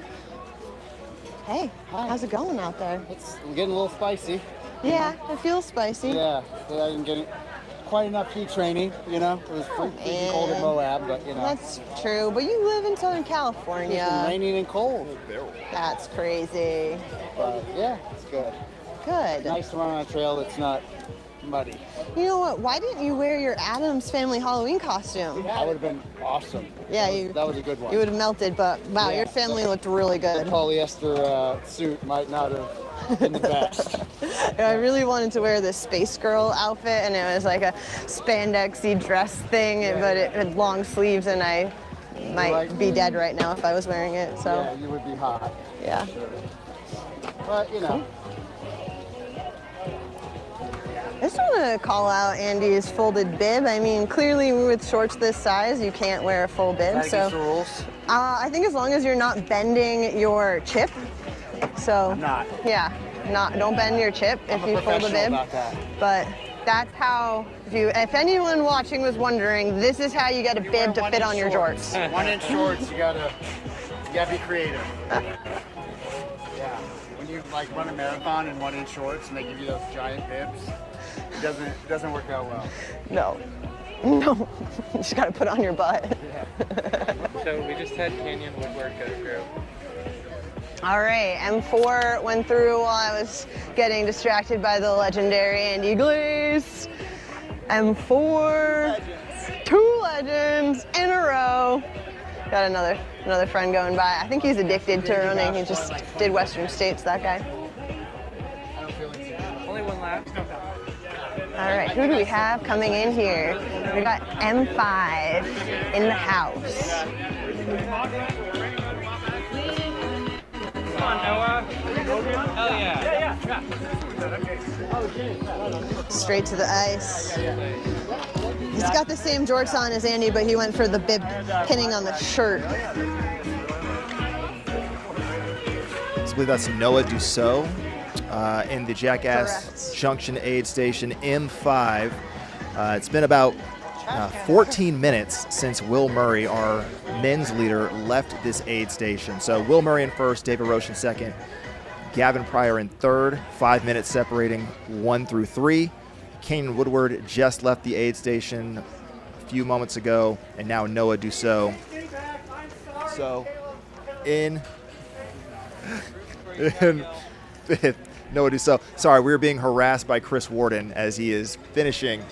Hey, how's it going out there? I'm getting a little spicy. Yeah, it feels spicy. Yeah, I didn't get quite enough heat training, It was freaking cold at Moab, but That's true, but you live in Southern California. It's been raining and cold. That's crazy. But yeah, it's good. Good. Nice to run on a trail that's not muddy. You know what? Why didn't you wear your Addams Family Halloween costume? That would have been awesome. Yeah, that was a good one. You would have melted, but wow, your family looked really good. The polyester suit might not have been the best. I really wanted to wear this Space Girl outfit, and it was like a spandexy dress thing, but it had long sleeves, and I might be dead right now if I was wearing it. So yeah, you would be hot. Yeah. Sure. But Cool. I just want to call out Andy's folded bib. I mean, clearly with shorts this size, you can't wear a full bib. Is that against the rules? I think as long as you're not bending your chip. So I'm not. Yeah, don't bend your chip if you fold a bib. About that. But that's how. If anyone watching was wondering, this is how you get a bib to fit on your shorts. 1 inch shorts, you gotta be creative. Yeah. When you run a marathon in 1 inch shorts and they give you those giant bibs. It doesn't work out well. No. You just gotta put it on your butt. Yeah. So we just had Canyon Woodwork go through. All right, M4 went through while I was getting distracted by the legendary Andy Glaze. M4, legends. 2 legends in a row. Got another friend going by. I think he's addicted to running. He just did Western States, that guy. Only one lap. All right, who do we have coming in here? We got M5 in the house. Come on, Noah. Hell yeah. Straight to the ice. He's got the same jorts on as Andy, but he went for the bib pinning on the shirt. I believe that's Noah Dussault in the Jackass Junction aid station M5. It's been about 14 minutes since Will Murray, our men's leader, left this aid station. So Will Murray in first, David Roche in second, Gavin Pryor in third, 5 minutes separating 1 through 3. Canyon Woodward just left the aid station a few moments ago, and now Noah Dussault. So in fifth, Noah Dussault. Sorry, we were being harassed by Chris Warden as he is finishing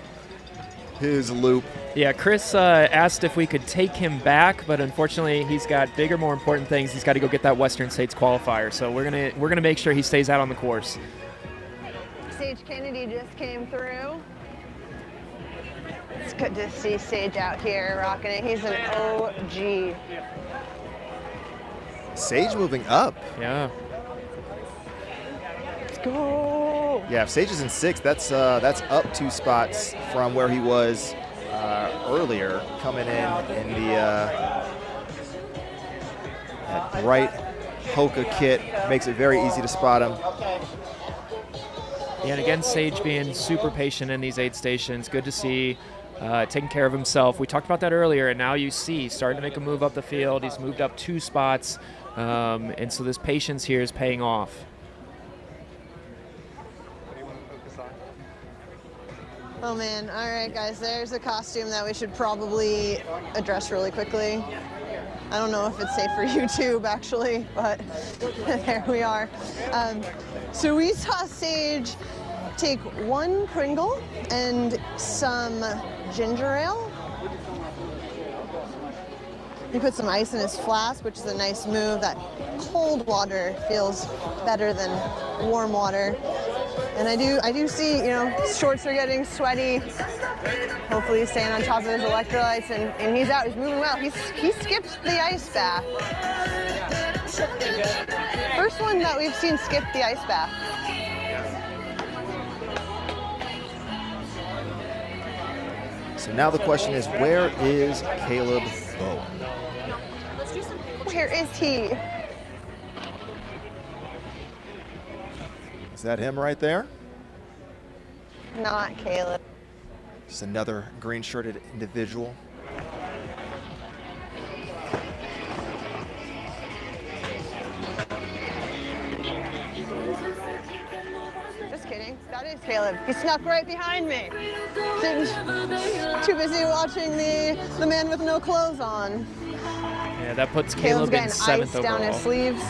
his loop. Yeah, Chris asked if we could take him back, but unfortunately he's got bigger, more important things. He's got to go get that Western States qualifier, so we're gonna make sure he stays out on the course. Sage Kennedy just came through. It's good to see Sage out here rocking it. He's an OG. Sage moving up. Yeah. go. Yeah, if Sage is in 6th, that's up 2 spots from where he was earlier, coming in the that bright HOKA kit. Makes it very easy to spot him. Yeah, and again, Sage being super patient in these aid stations. Good to see. Taking care of himself. We talked about that earlier, and now you see starting to make a move up the field. He's moved up 2 spots, and so this patience here is paying off. Oh man, all right guys, there's a costume that we should probably address really quickly. I don't know if it's safe for YouTube actually, but there we are. So we saw Sage take 1 Pringle and some ginger ale. He put some ice in his flask, which is a nice move. That cold water feels better than warm water. And I do see, you know, shorts are getting sweaty. Hopefully he's staying on top of his electrolytes, and he's out, he's moving well. He skipped the ice bath. First one that we've seen skip the ice bath. So now the question is, where is Caleb Bowen? Where is he? Is that him right there? Not Caleb. Just another green-shirted individual. Just kidding. That is Caleb. He snuck right behind me. Too busy watching the man with no clothes on. Yeah, that puts Caleb's Caleb in getting 7th ice down his overall. sleeves.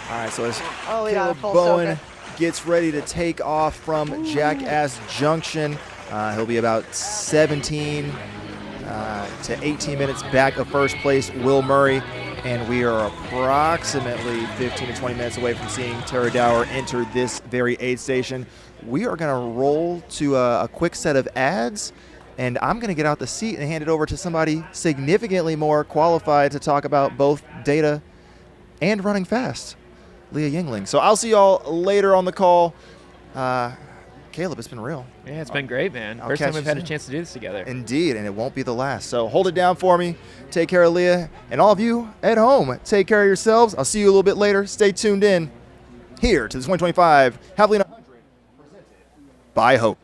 All right, so as Oh, we got a Caleb full Bowen soaker. gets ready to take off from Jackass Junction, he'll be about 17 to 18 minutes back of first place, Will Murray, and we are approximately 15 to 20 minutes away from seeing Tara Dower enter this very aid station. We are going to roll to a quick set of ads, and I'm going to get out the seat and hand it over to somebody significantly more qualified to talk about both data and running fast, Leah Yingling. So I'll see y'all later on the call. Caleb, it's been real. Yeah, it's been great, man. I'll First catch time we've you had a soon. chance to do this together. Indeed, and it won't be the last. So hold it down for me. Take care of Leah. And all of you at home, take care of yourselves. I'll see you a little bit later. Stay tuned in here to the 2025 Javelina Jundred presented by HOKA.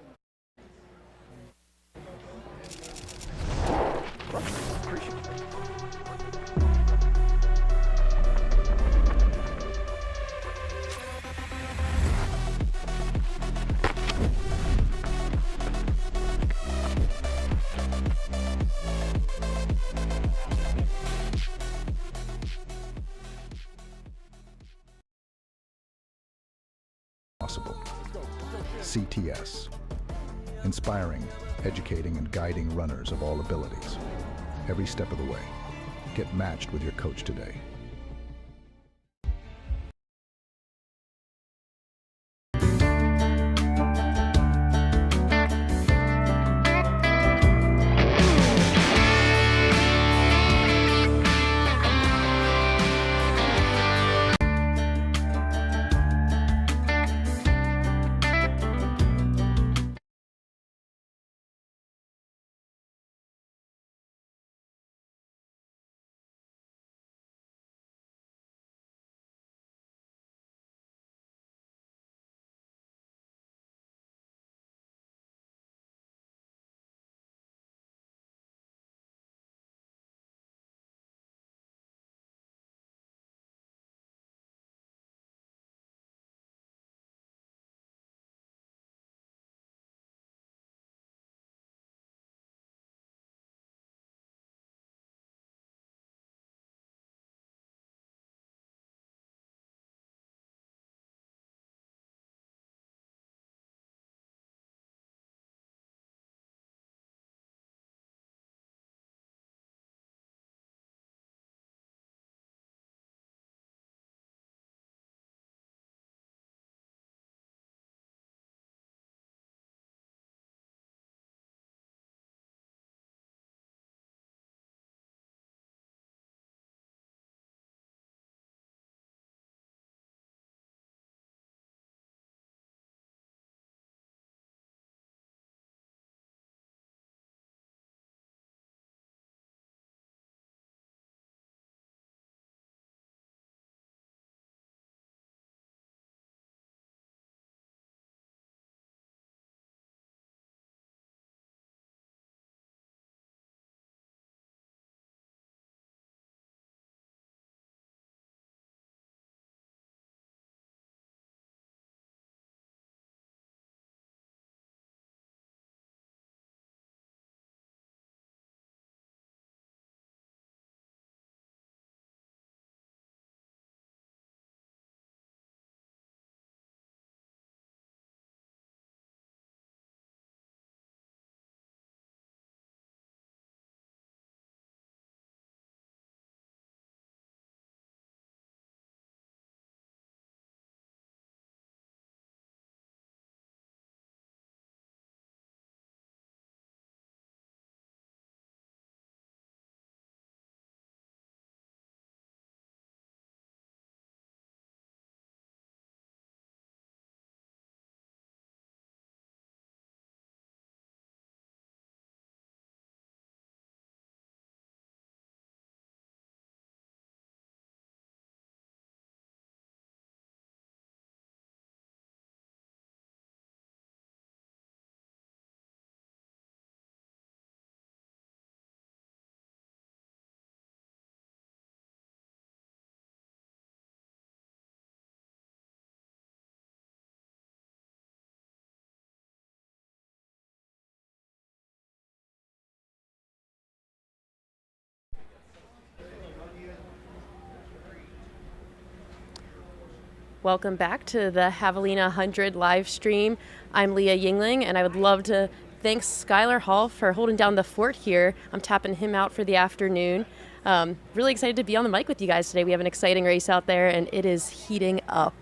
Possible. CTS. Inspiring, educating, and guiding runners of all abilities. Every step of the way. Get matched with your coach today. Welcome back to the Javelina Jundred live stream. I'm Leah Yingling, and I would love to thank Skylar Hall for holding down the fort here. I'm tapping him out for the afternoon. Really excited to be on the mic with you guys today. We have an exciting race out there, and it is heating up.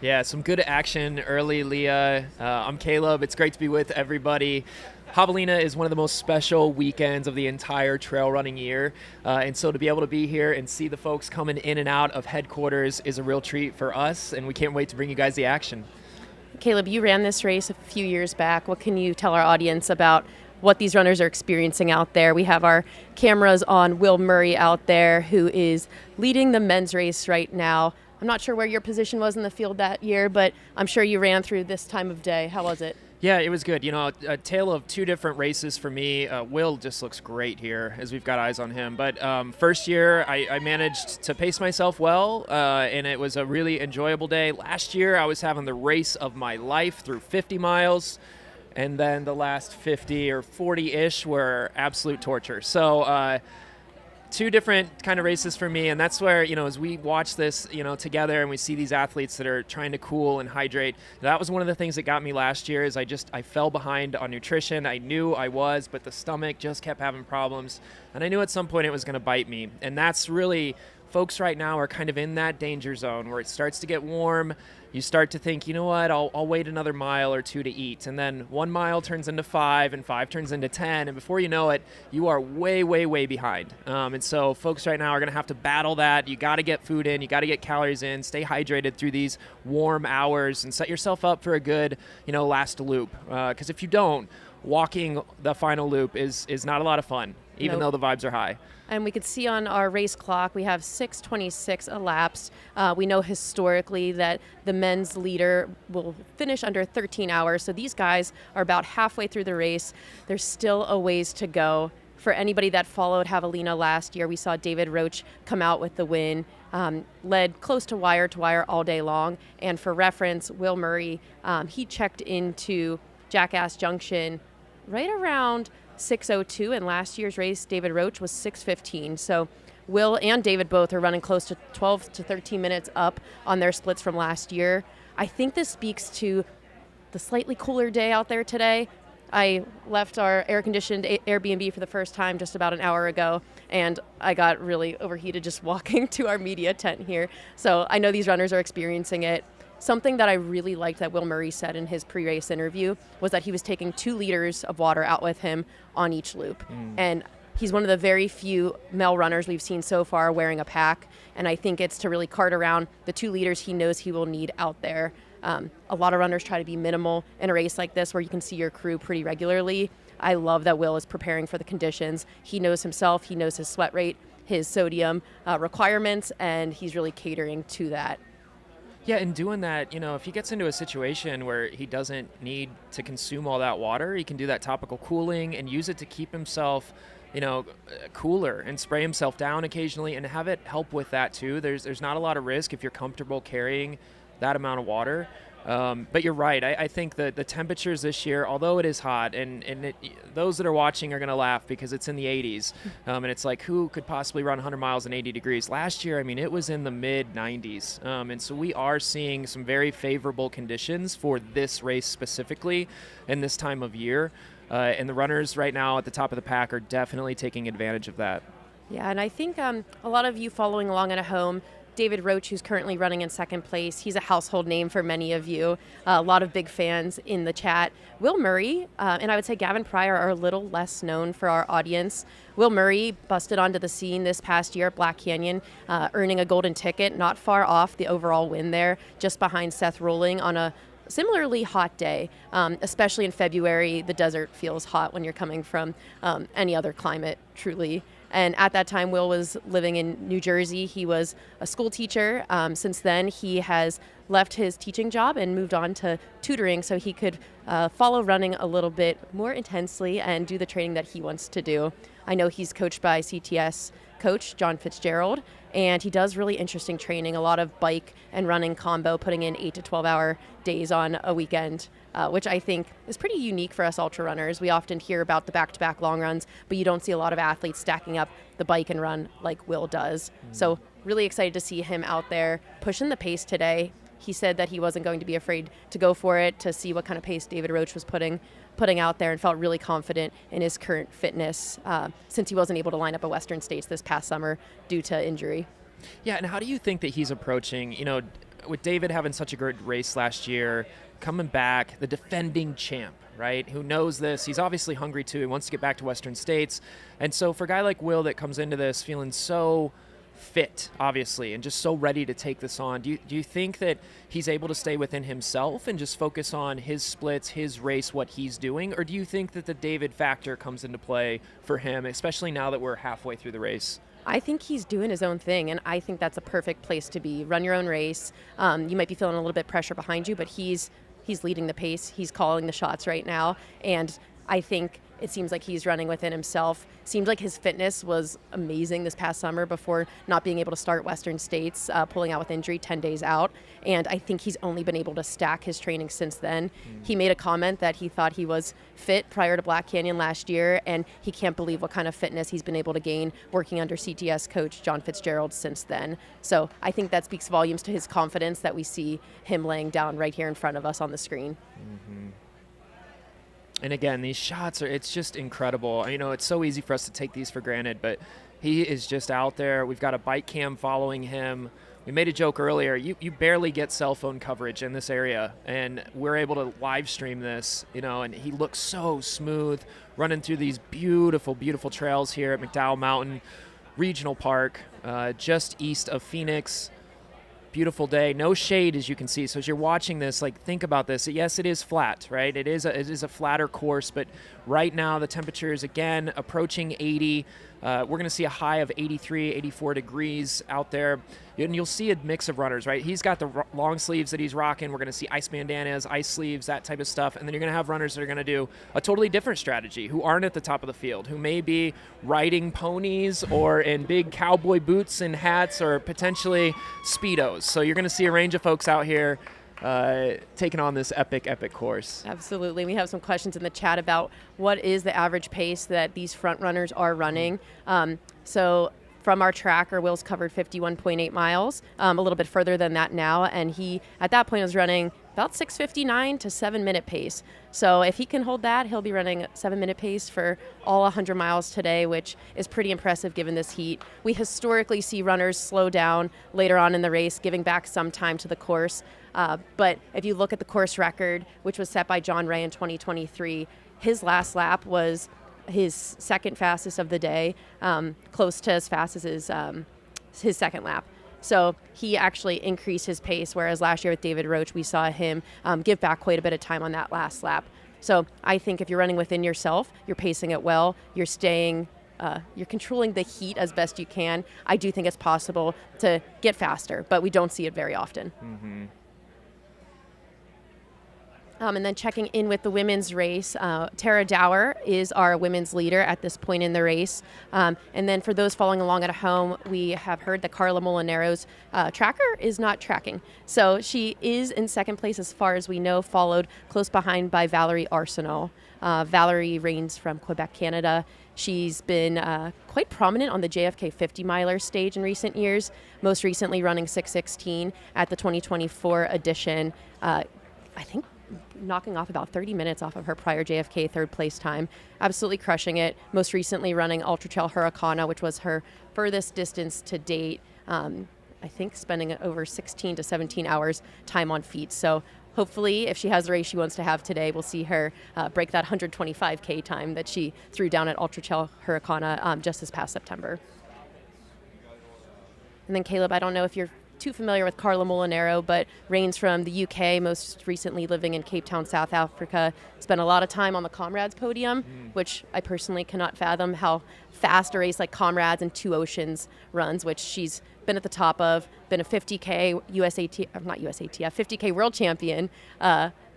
Yeah, some good action early, Leah. I'm Caleb. It's great to be with everybody. Javelina is one of the most special weekends of the entire trail running year. And so to be able to be here and see the folks coming in and out of headquarters is a real treat for us, and we can't wait to bring you guys the action. Caleb, you ran this race a few years back. What can you tell our audience about what these runners are experiencing out there? We have our cameras on Will Murray out there, who is leading the men's race right now. I'm not sure where your position was in the field that year, but I'm sure you ran through this time of day. How was it? Yeah, it was good. You know, a tale of two different races for me. Will just looks great here as we've got eyes on him. But first year, I managed to pace myself well, and it was a really enjoyable day. Last year, I was having the race of my life through 50 miles, and then the last 50 or 40-ish were absolute torture. So two different kind of races for me, and that's where, you know, as we watch this, you know, together and we see these athletes that are trying to cool and hydrate, that was one of the things that got me last year. Is I fell behind on nutrition. I knew I was, but the stomach just kept having problems, and I knew at some point it was going to bite me. And that's really, folks right now are kind of in that danger zone where it starts to get warm. You start to think, you know what, I'll wait another mile or two to eat. And then 1 mile turns into 5, and 5 turns into 10. And before you know it, you are way, way, way behind. And so folks right now are going to have to battle that. You got to get food in. You got to get calories in. Stay hydrated through these warm hours and set yourself up for a good, you know, last loop. Because if you don't, walking the final loop is not a lot of fun, even though the vibes are high. And we could see on our race clock, we have 6:26 elapsed. We know historically that the men's leader will finish under 13 hours. So these guys are about halfway through the race. There's still a ways to go. For anybody that followed Javelina last year, we saw David Roach come out with the win, led close to wire all day long. And for reference, Will Murray, he checked into Jackass Junction right around 6:02, and last year's race, David Roach was 6:15. So Will and David both are running close to 12 to 13 minutes up on their splits from last year. I think this speaks to the slightly cooler day out there today. I left our air-conditioned Airbnb for the first time just about an hour ago, and I got really overheated just walking to our media tent here. So I know these runners are experiencing it. Something that I really liked that Will Murray said in his pre-race interview was that he was taking 2 liters of water out with him on each loop. And he's one of the very few male runners we've seen so far wearing a pack. And I think it's to really cart around the 2 liters he knows he will need out there. A lot of runners try to be minimal in a race like this where you can see your crew pretty regularly. I love that Will is preparing for the conditions. He knows himself, he knows his sweat rate, his sodium requirements, and he's really catering to that. Yeah, and doing that, you know, if he gets into a situation where he doesn't need to consume all that water, he can do that topical cooling and use it to keep himself, you know, cooler and spray himself down occasionally and have it help with that too. There's not a lot of risk if you're comfortable carrying that amount of water. But you're right. I think that the temperatures this year, although it is hot, and those that are watching are going to laugh because it's in the 80s. And it's like, who could possibly run 100 miles in 80 degrees? Last year, I mean, it was in the mid-90s. And so we are seeing some very favorable conditions for this race specifically in this time of year. And the runners right now at the top of the pack are definitely taking advantage of that. Yeah, and I think a lot of you following along at home, David Roach, who's currently running in second place, he's a household name for many of you. A lot of big fans in the chat. Will Murray and I would say Gavin Pryor are a little less known for our audience. Will Murray busted onto the scene this past year at Black Canyon, earning a golden ticket, not far off the overall win there, just behind Seth Rolling on a similarly hot day, especially in February. The desert feels hot when you're coming from any other climate, truly. And at that time, Will was living in New Jersey. He was a school teacher. Since then, he has left his teaching job and moved on to tutoring so he could follow running a little bit more intensely and do the training that he wants to do. I know he's coached by CTS coach John Fitzgerald, and he does really interesting training, a lot of bike and running combo, putting in 8 to 12 hour days on a weekend, which I think is pretty unique for us ultra runners. We often hear about the back-to-back long runs, but you don't see a lot of athletes stacking up the bike and run like Will does. So really excited to see him out there pushing the pace today. he said that he wasn't going to be afraid to go for it, to see what kind of pace David Roach was putting out there, and felt really confident in his current fitness since he wasn't able to line up at Western States this past summer due to injury. Yeah, and how do you think that he's approaching, with David having such a great race last year, coming back, the defending champ, right? Who knows this? He's obviously hungry too. He wants to get back to Western States. And so for a guy like Will that comes into this feeling so fit, obviously, and just so ready to take this on, do you think that he's able to stay within himself and just focus on his splits, his race, what he's doing? Or do you think that the David factor comes into play for him, especially now that we're halfway through the race? I think he's doing his own thing, and I think that's a perfect place to be. Run your own race. You might be feeling a little bit pressure behind you, but he's leading the pace. He's calling the shots right now, and I think it seems like he's running within himself. Seems like his fitness was amazing this past summer before not being able to start Western States, pulling out with injury 10 days out. And I think he's only been able to stack his training since then. He made a comment that he thought he was fit prior to Black Canyon last year, and he can't believe what kind of fitness he's been able to gain working under CTS coach John Fitzgerald since then. So I think that speaks volumes to his confidence that we see him laying down right here in front of us on the screen. Mm-hmm. And again, these shots it's just incredible. It's so easy for us to take these for granted, but he is just out there. We've got a bike cam following him. We made a joke earlier. You barely get cell phone coverage in this area, and we're able to live stream this, and he looks so smooth running through these beautiful, beautiful trails here at McDowell Mountain Regional Park, just east of Phoenix. Beautiful day, no shade as you can see. So as you're watching this, think about this. Yes, it is flat, right? It is a flatter course, but right now the temperature is again approaching 80. We're going to see a high of 83, 84 degrees out there. And you'll see a mix of runners, right? He's got the long sleeves that he's rocking. We're going to see ice bandanas, ice sleeves, that type of stuff. And then you're going to have runners that are going to do a totally different strategy, who aren't at the top of the field, who may be riding ponies or in big cowboy boots and hats or potentially Speedos. So you're going to see a range of folks out here taking on this epic course. Absolutely. We have some questions in the chat about what is the average pace that these front runners are running. So from our tracker, Will's covered 51.8 miles, a little bit further than that now, and he at that point was running about 6:59 to 7-minute pace. So if he can hold that, he'll be running 7-minute pace for all 100 miles today, which is pretty impressive given this heat. We historically see runners slow down later on in the race, giving back some time to the course. But if you look at the course record, which was set by John Ray in 2023, his last lap was his second fastest of the day, close to as fast as his second lap. So he actually increased his pace, whereas last year with David Roach, we saw him give back quite a bit of time on that last lap. So I think if you're running within yourself, you're pacing it well, you're staying, you're controlling the heat as best you can. I do think it's possible to get faster, but we don't see it very often. Mm-hmm. And then checking in with the women's race, Tara Dower is our women's leader at this point in the race. And then for those following along at home, we have heard that Carla Molinero's tracker is not tracking. So she is in second place as far as we know, followed close behind by Valerie Arsenault. Valerie reigns from Quebec, Canada. She's been quite prominent on the JFK 50-miler stage in recent years, most recently running 6:16 at the 2024 edition. I think knocking off about 30 minutes off of her prior JFK third place time. Absolutely crushing it. Most recently running Ultra Trail Hurricane, which was her furthest distance to date. I think spending over 16 to 17 hours time on feet. So hopefully if she has the race she wants to have today, we'll see her break that 125K time that she threw down at Ultra Trail Hurricane just this past September. And then Caleb, I don't know if you're too familiar with Carla Molinero, but reigns from the UK, most recently living in Cape Town, South Africa. Spent a lot of time on the Comrades podium, which I personally cannot fathom how fast a race like Comrades and Two Oceans runs, which she's been at the top of, been a 50K 50K world champion,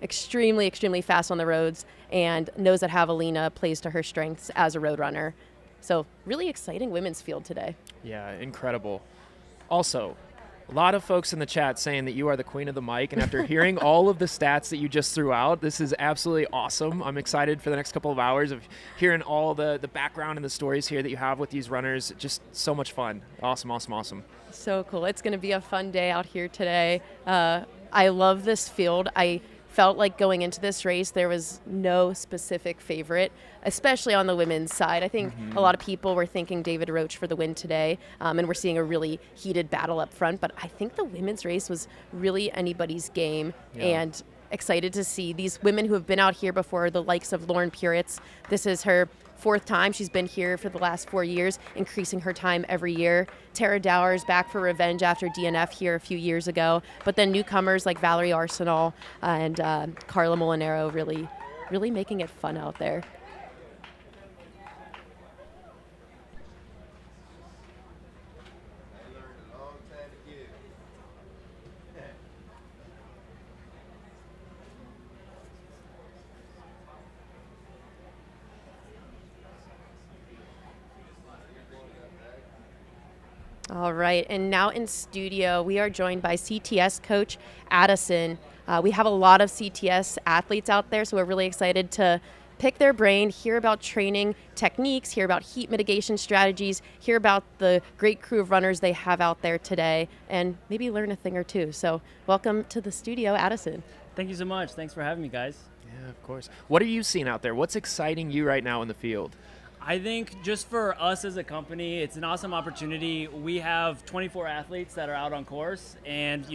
extremely, extremely fast on the roads, and knows that Javelina plays to her strengths as a road runner. So really exciting women's field today. Yeah, incredible. Also, a lot of folks in the chat saying that you are the queen of the mic, and after hearing all of the stats that you just threw out, this is absolutely awesome. I'm excited for the next couple of hours of hearing all the background and the stories here that you have with these runners. Just so much fun. Awesome, awesome, awesome. So cool. It's going to be a fun day out here today. I love this field. I felt like going into this race, there was no specific favorite, especially on the women's side. I think a lot of people were thinking David Roach for the win today, and we're seeing a really heated battle up front. But I think the women's race was really anybody's game, and excited to see these women who have been out here before, the likes of Lauren Puritz. This is her 4th time. She's been here for the last 4 years, increasing her time every year. Tara Dower's back for revenge after DNF here a few years ago. But then newcomers like Valerie Arsenal and Carla Molinaro really making it fun out there. All right, and now in studio, we are joined by CTS coach Addison. We have a lot of CTS athletes out there, so we're really excited to pick their brain, hear about training techniques, hear about heat mitigation strategies, hear about the great crew of runners they have out there today, and maybe learn a thing or two. So welcome to the studio, Addison. Thank you so much. Thanks for having me, guys. Yeah, of course. What are you seeing out there? What's exciting you right now in the field? I think just for us as a company, it's an awesome opportunity. We have 24 athletes that are out on course, and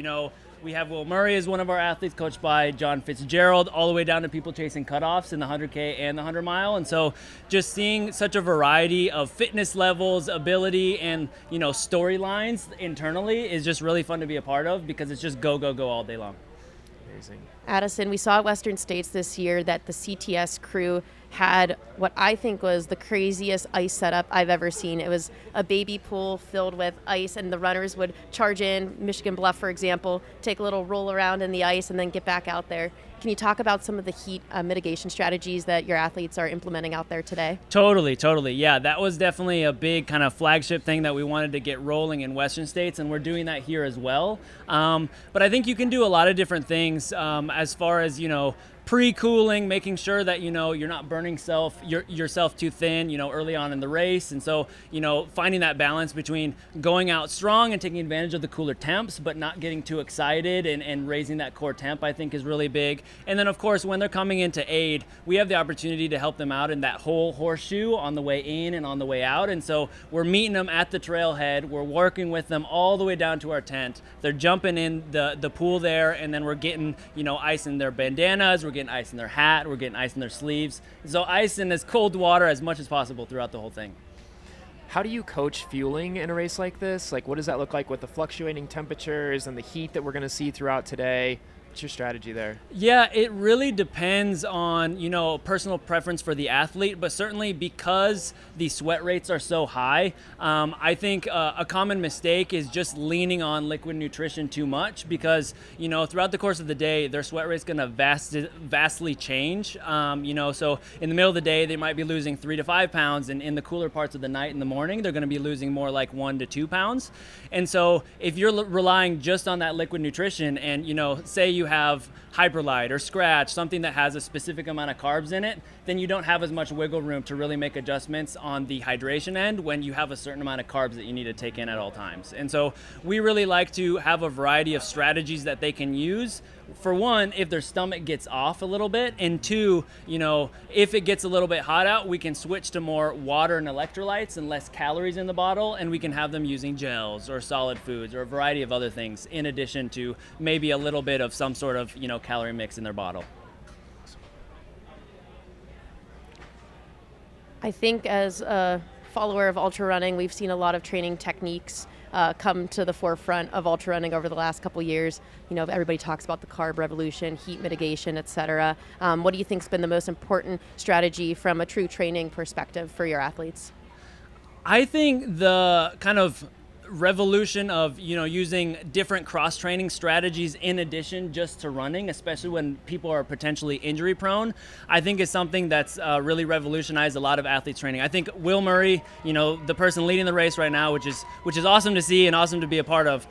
we have Will Murray as one of our athletes, coached by John Fitzgerald, all the way down to people chasing cutoffs in the 100K and the 100 mile. And so just seeing such a variety of fitness levels, ability, and storylines internally is just really fun to be a part of, because it's just go, go, go all day long. Amazing. Addison, we saw at Western States this year that the CTS crew had what I think was the craziest ice setup I've ever seen. It was a baby pool filled with ice, and the runners would charge in, Michigan Bluff, for example, take a little roll around in the ice, and then get back out there. Can you talk about some of the heat mitigation strategies that your athletes are implementing out there today? Totally. Yeah, that was definitely a big kind of flagship thing that we wanted to get rolling in Western States, and we're doing that here as well. But I think you can do a lot of different things as far as, pre-cooling, making sure that you're not burning yourself too thin early on in the race. And so finding that balance between going out strong and taking advantage of the cooler temps, but not getting too excited, and raising that core temp, I think, is really big. And then of course, when they're coming into aid, we have the opportunity to help them out in that whole horseshoe on the way in and on the way out. And so we're meeting them at the trailhead, we're working with them all the way down to our tent. They're jumping in the pool there, and then we're getting ice in their bandanas, we're getting ice in their hat, we're getting ice in their sleeves. So ice in as cold water as much as possible throughout the whole thing. How do you coach fueling in a race like this? Like, what does that look like with the fluctuating temperatures and the heat that we're going to see throughout today? What's your strategy there? Yeah, it really depends on, personal preference for the athlete, but certainly because the sweat rates are so high, I think a common mistake is just leaning on liquid nutrition too much, because, throughout the course of the day, their sweat rate's going to vastly change. So in the middle of the day, they might be losing 3 to 5 pounds, and in the cooler parts of the night in the morning, they're going to be losing more like 1 to 2 pounds. And so if you're relying just on that liquid nutrition, and, say you have Hyperlite or Scratch, something that has a specific amount of carbs in it, then you don't have as much wiggle room to really make adjustments on the hydration end when you have a certain amount of carbs that you need to take in at all times. And so we really like to have a variety of strategies that they can use. For one, if their stomach gets off a little bit, and two, if it gets a little bit hot out, we can switch to more water and electrolytes and less calories in the bottle, and we can have them using gels or solid foods or a variety of other things, in addition to maybe a little bit of some sort of calorie mix in their bottle. I think as a follower of ultra running, we've seen a lot of training techniques come to the forefront of ultra running over the last couple years. Everybody talks about the carb revolution, heat mitigation, etc. What do you think's been the most important strategy from a true training perspective for your athletes? I think the kind of revolution of using different cross training strategies in addition just to running, especially when people are potentially injury prone, I think is something that's really revolutionized a lot of athletes training. I think Will Murray, the person leading the race right now, which is awesome to see and awesome to be a part of,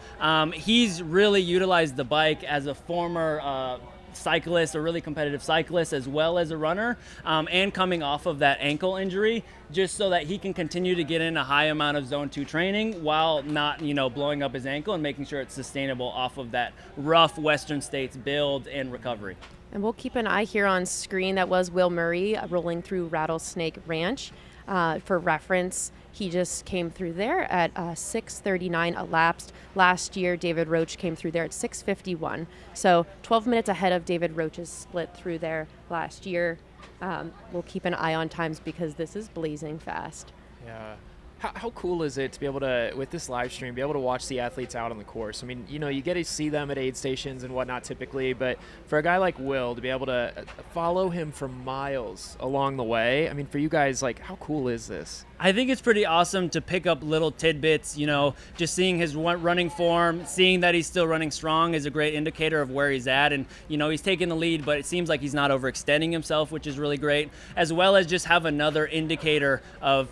he's really utilized the bike as a former cyclist, a really competitive cyclist, as well as a runner, and coming off of that ankle injury, just so that he can continue to get in a high amount of zone 2 training while not, blowing up his ankle, and making sure it's sustainable off of that rough Western States build and recovery. And we'll keep an eye here on screen. That was Will Murray rolling through Rattlesnake Ranch. For reference, he just came through there at 6:39 elapsed. Last year, David Roach came through there at 6:51. So 12 minutes ahead of David Roach's split through there last year. We'll keep an eye on times because this is blazing fast. Yeah. How cool is it to be able to, with this live stream, be able to watch the athletes out on the course? I mean, you get to see them at aid stations and whatnot typically, but for a guy like Will to be able to follow him for miles along the way, I mean, for you guys, like, how cool is this? I think it's pretty awesome to pick up little tidbits, just seeing his running form, seeing that he's still running strong is a great indicator of where he's at. And, he's taking the lead, but it seems like he's not overextending himself, which is really great, as well as just have another indicator of,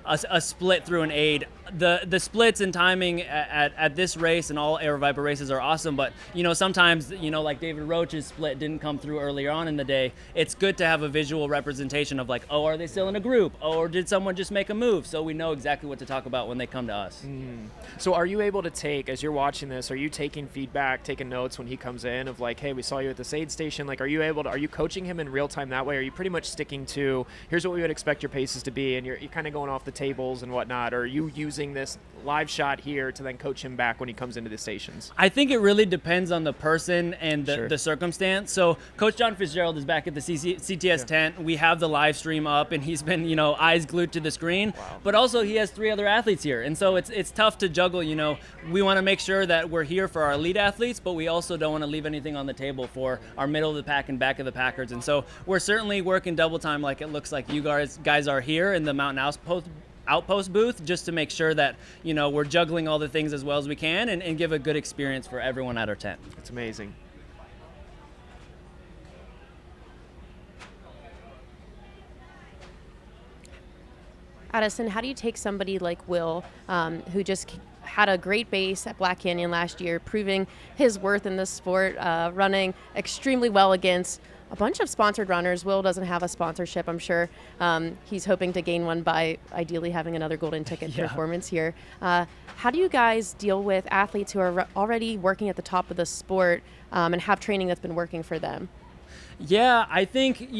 a split through an aid. The splits and timing at this race and all Air Viper races are awesome, but, sometimes, like David Roach's split didn't come through earlier on in the day. It's good to have a visual representation of like, oh, are they still in a group? Oh, or did someone just make a move? So we know exactly what to talk about when they come to us. So are you able to take, as you're watching this, are you taking feedback, taking notes when he comes in of like, hey, we saw you at this aid station? Like, are you coaching him in real time that way? Or are you pretty much sticking to, here's what we would expect your paces to be, and you're kind of going off the tables and whatnot? Or are you using this live shot here to then coach him back when he comes into the stations? I think it really depends on the person and the circumstance. So Coach John Fitzgerald is back at the CTS tent. We have the live stream up, and he's been, eyes glued to the screen. But also he has 3 other athletes here, and so it's tough to juggle. We want to make sure that we're here for our elite athletes, but we also don't want to leave anything on the table for our middle of the pack and back of the packers. And so we're certainly working double time, like it looks like you guys are here in the Mountain Outpost booth, just to make sure that we're juggling all the things as well as we can and give a good experience for everyone at our tent. It's amazing. Addison, how do you take somebody like Will, who just had a great base at Black Canyon last year, proving his worth in this sport, running extremely well against a bunch of sponsored runners? Will doesn't have a sponsorship, I'm sure. He's hoping to gain one by ideally having another golden ticket performance here. How do you guys deal with athletes who are already working at the top of the sport and have training that's been working for them? Yeah, I think,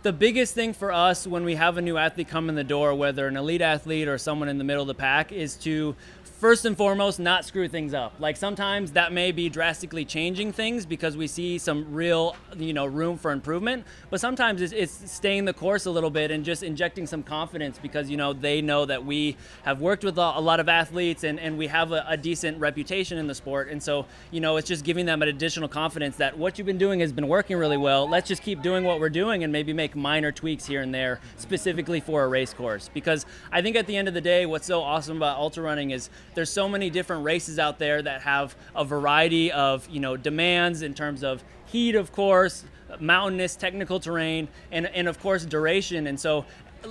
the biggest thing for us when we have a new athlete come in the door, whether an elite athlete or someone in the middle of the pack, is to first and foremost not screw things up. Like sometimes that may be drastically changing things because we see some real room for improvement, but sometimes it's staying the course a little bit and just injecting some confidence because they know that we have worked with a lot of athletes and we have a decent reputation in the sport, and so it's just giving them an additional confidence that what you've been doing has been working really well. Let's just keep doing what we're doing and maybe make minor tweaks here and there specifically for a race course, because I think at the end of the day what's so awesome about ultra running is there's so many different races out there that have a variety of demands in terms of heat, of course, mountainous technical terrain, and of course duration. And so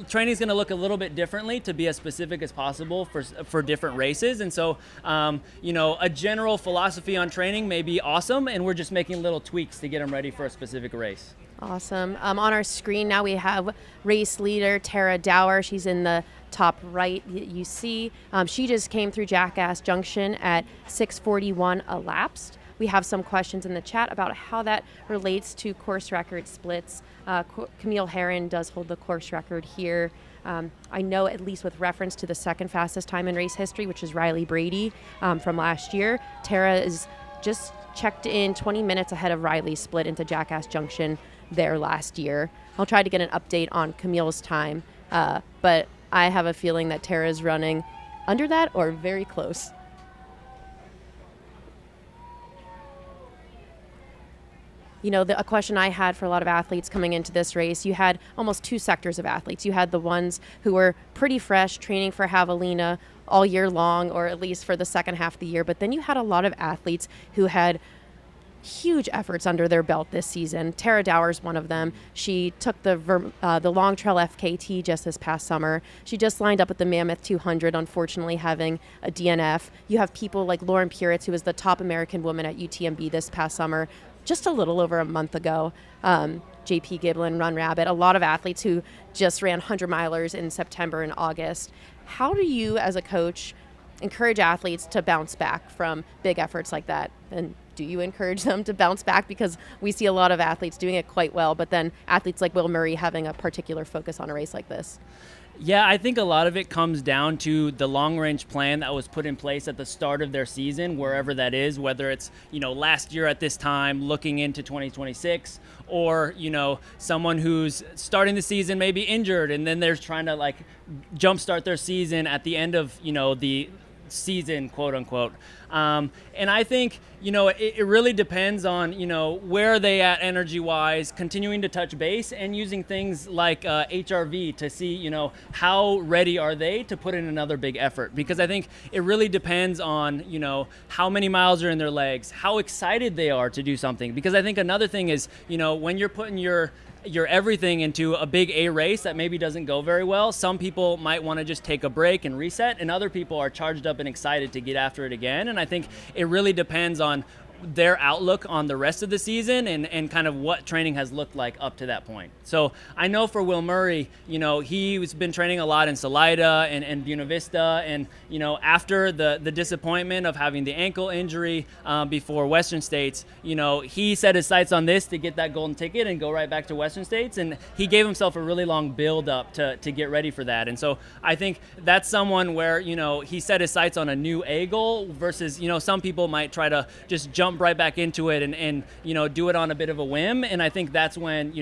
training is going to look a little bit differently to be as specific as possible for different races. And so a general philosophy on training may be awesome, and we're just making little tweaks to get them ready for a specific race. Awesome. On our screen now we have race leader Tara Dower. She's in the top right you see. She just came through Jackass Junction at 6:41 elapsed. We have some questions in the chat about how that relates to course record splits. Camille Herron does hold the course record here. I know, at least with reference to the second fastest time in race history, which is Riley Brady from last year. Tara is just checked in 20 minutes ahead of Riley's split into Jackass Junction there last year. I'll try to get an update on Camille's time, but I have a feeling that Tara is running under that or very close. A question I had for a lot of athletes coming into this race, you had almost 2 sectors of athletes. You had the ones who were pretty fresh, training for Javelina all year long, or at least for the second half of the year. But then you had a lot of athletes who had huge efforts under their belt this season. Tara Dower's one of them. She took the Long Trail FKT just this past summer. She just lined up at the Mammoth 200, unfortunately having a DNF. You have people like Lauren Puritz, who was the top American woman at UTMB this past summer, just a little over a month ago. JP Giblin, Run Rabbit, a lot of athletes who just ran 100 milers in September and August. How do you, as a coach, encourage athletes to bounce back from big efforts like that? And do you encourage them to bounce back? Because we see a lot of athletes doing it quite well, but then athletes like Will Murray having a particular focus on a race like this. Yeah, I think a lot of it comes down to the long-range plan that was put in place at the start of their season, wherever that is, whether it's, last year at this time looking into 2026, or, someone who's starting the season maybe injured and then they're trying to jumpstart their season at the end of, the season, quote unquote. And I think, it really depends on, where are they at energy wise, continuing to touch base and using things like HRV to see, how ready are they to put in another big effort? Because I think it really depends on, how many miles are in their legs, how excited they are to do something. Because I think another thing is, when you're putting your everything into a big A race that maybe doesn't go very well, some people might want to just take a break and reset, and other people are charged up and excited to get after it again. And I think it really depends on their outlook on the rest of the season and kind of what training has looked like up to that point. So I know for Will Murray, he's been training a lot in Salida and Buena Vista, and after the disappointment of having the ankle injury before Western States, he set his sights on this to get that golden ticket and go right back to Western States, and he gave himself a really long build up to get ready for that. And so I think that's someone where he set his sights on a new A goal versus some people might try to just jump right back into it and do it on a bit of a whim. And I think that's when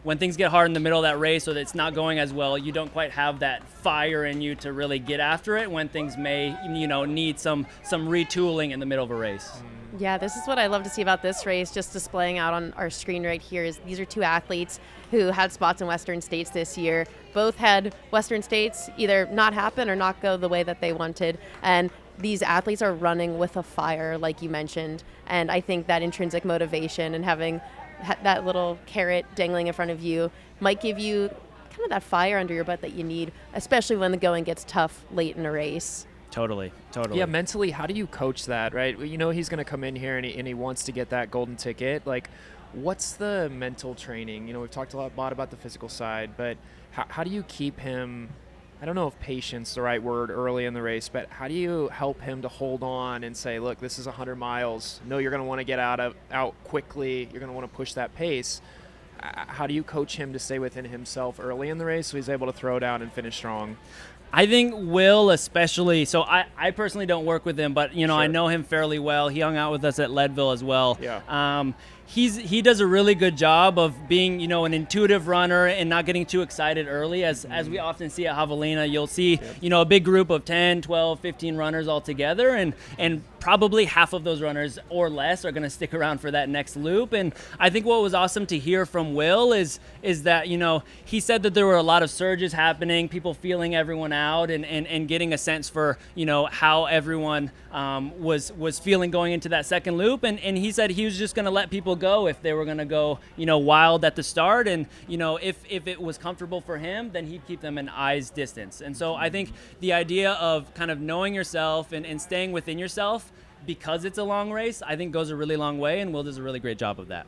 when things get hard in the middle of that race or that it's not going as well, you don't quite have that fire in you to really get after it when things may need some retooling in the middle of a race. Yeah, this is what I love to see about this race, just displaying out on our screen right here. Is these are two athletes who had spots in Western States this year. Both had Western States either not happen or not go the way that they wanted. And these athletes are running with a fire, like you mentioned. And I think that intrinsic motivation and having that little carrot dangling in front of you might give you kind of that fire under your butt that you need, especially when the going gets tough late in a race. Totally. Yeah, mentally, how do you coach that, right? He's going to come in here and he wants to get that golden ticket. What's the mental training? We've talked a lot about the physical side, but how do you keep him, I don't know if patience is the right word early in the race, but how do you help him to hold on and say, look, this is 100 miles. No, you're going to want to get out quickly. You're going to want to push that pace. How do you coach him to stay within himself early in the race so he's able to throw down and finish strong? I think Will especially, so I personally don't work with him, but, sure. I know him fairly well. He hung out with us at Leadville as well. Yeah. He does a really good job of being, an intuitive runner and not getting too excited early. As we often see at Javelina, you'll see, a big group of 10, 12, 15 runners all together, and probably half of those runners or less are going to stick around for that next loop. And I think what was awesome to hear from Will is that, he said that there were a lot of surges happening, people feeling everyone out and getting a sense for, how everyone was feeling going into that second loop. And he said he was just going to let people go if they were going to go, wild at the start. And, if it was comfortable for him, then he'd keep them an eye's distance. And so I think the idea of kind of knowing yourself and staying within yourself because it's a long race, I think goes a really long way. And Will does a really great job of that.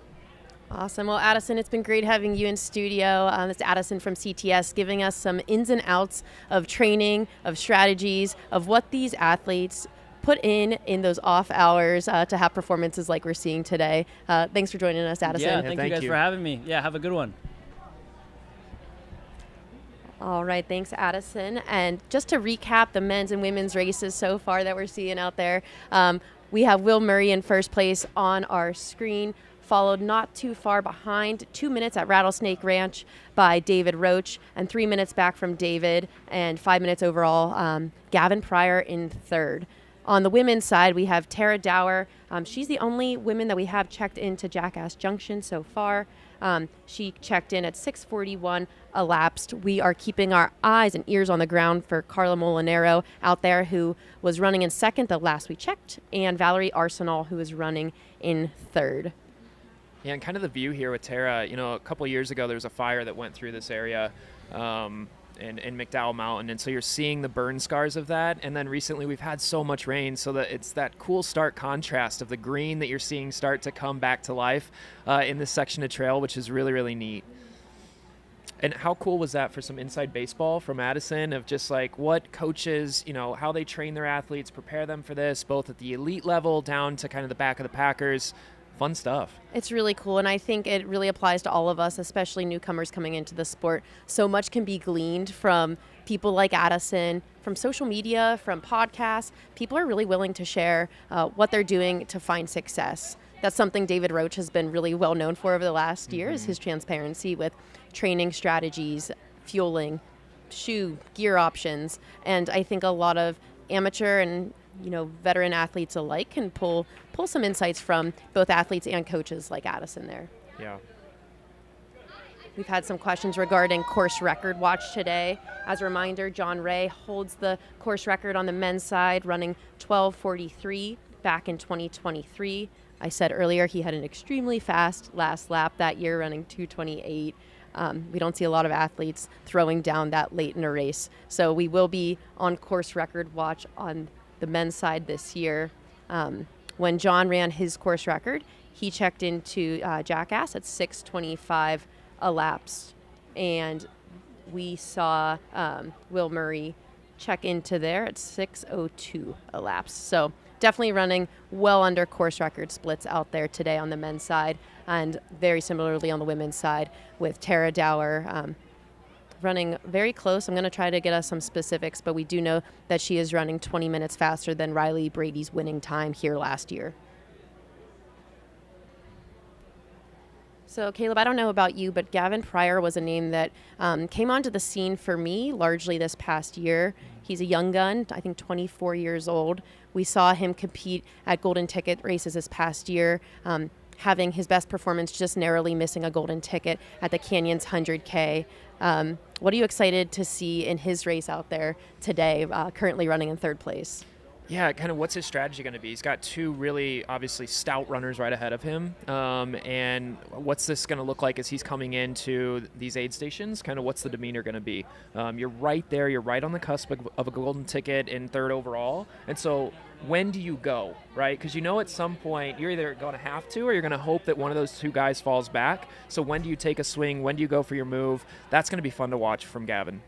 Awesome. Well, Addison, it's been great having you in studio. It's Addison from CTS giving us some ins and outs of training, of strategies, of what these athletes put in those off hours to have performances like we're seeing today. Thanks for joining us, Addison. Yeah, thank you guys for having me. Yeah, have a good one. All right, thanks, Addison. And just to recap the men's and women's races so far that we're seeing out there, we have Will Murray in first place on our screen, followed not too far behind, 2 minutes at Rattlesnake Ranch by David Roach, and 3 minutes back from David, and 5 minutes overall, Gavin Pryor in third. On the women's side, we have Tara Dower. She's the only woman that we have checked into Jackass Junction so far. She checked in at 6:41 elapsed. We are keeping our eyes and ears on the ground for Carla Molinero out there, who was running in second the last we checked, and Valerie Arsenal, who is running in third. Yeah, and kind of the view here with Tara, a couple of years ago there was a fire that went through this area. in McDowell Mountain. And so you're seeing the burn scars of that. And then recently we've had so much rain, so that it's that cool stark contrast of the green that you're seeing start to come back to life in this section of trail, which is really, really neat. And how cool was that for some inside baseball from Addison of just like what coaches, how they train their athletes, prepare them for this, both at the elite level down to kind of the back of the Packers. Fun stuff. It's really cool, and I think it really applies to all of us, especially newcomers coming into the sport. So much can be gleaned from people like Addison, from social media, from podcasts. People are really willing to share what they're doing to find success. That's something David Roach has been really well known for over the last year, is his transparency with training strategies, fueling, shoe, gear options. And I think a lot of amateur and veteran athletes alike can pull some insights from both athletes and coaches like Addison there. Yeah. We've had some questions regarding course record watch today. As a reminder, John Ray holds the course record on the men's side, running 12:43 back in 2023. I said earlier he had an extremely fast last lap that year, running 2:28. We don't see a lot of athletes throwing down that late in a race. So we will be on course record watch on the men's side this year. When John ran his course record, he checked into Jackass at 6:25 elapsed, and we saw Will Murray check into there at 6:02 elapsed. So definitely running well under course record splits out there today on the men's side, and very similarly on the women's side with Tara Dower running very close. I'm going to try to get us some specifics, but we do know that she is running 20 minutes faster than Riley Brady's winning time here last year. So, Caleb, I don't know about you, but Gavin Pryor was a name that came onto the scene for me largely this past year. He's a young gun, I think 24 years old. We saw him compete at Golden Ticket races this past year, having his best performance, just narrowly missing a golden ticket at the Canyons 100K. What are you excited to see in his race out there today, currently running in third place? Yeah, kind of what's his strategy going to be? He's got two really obviously stout runners right ahead of him. And what's this going to look like as he's coming into these aid stations? Kind of what's the demeanor going to be? You're right there. You're right on the cusp of a golden ticket in third overall. And so when do you go, right? Because at some point you're either going to have to or you're going to hope that one of those two guys falls back. So when do you take a swing? When do you go for your move? That's going to be fun to watch from Gavin.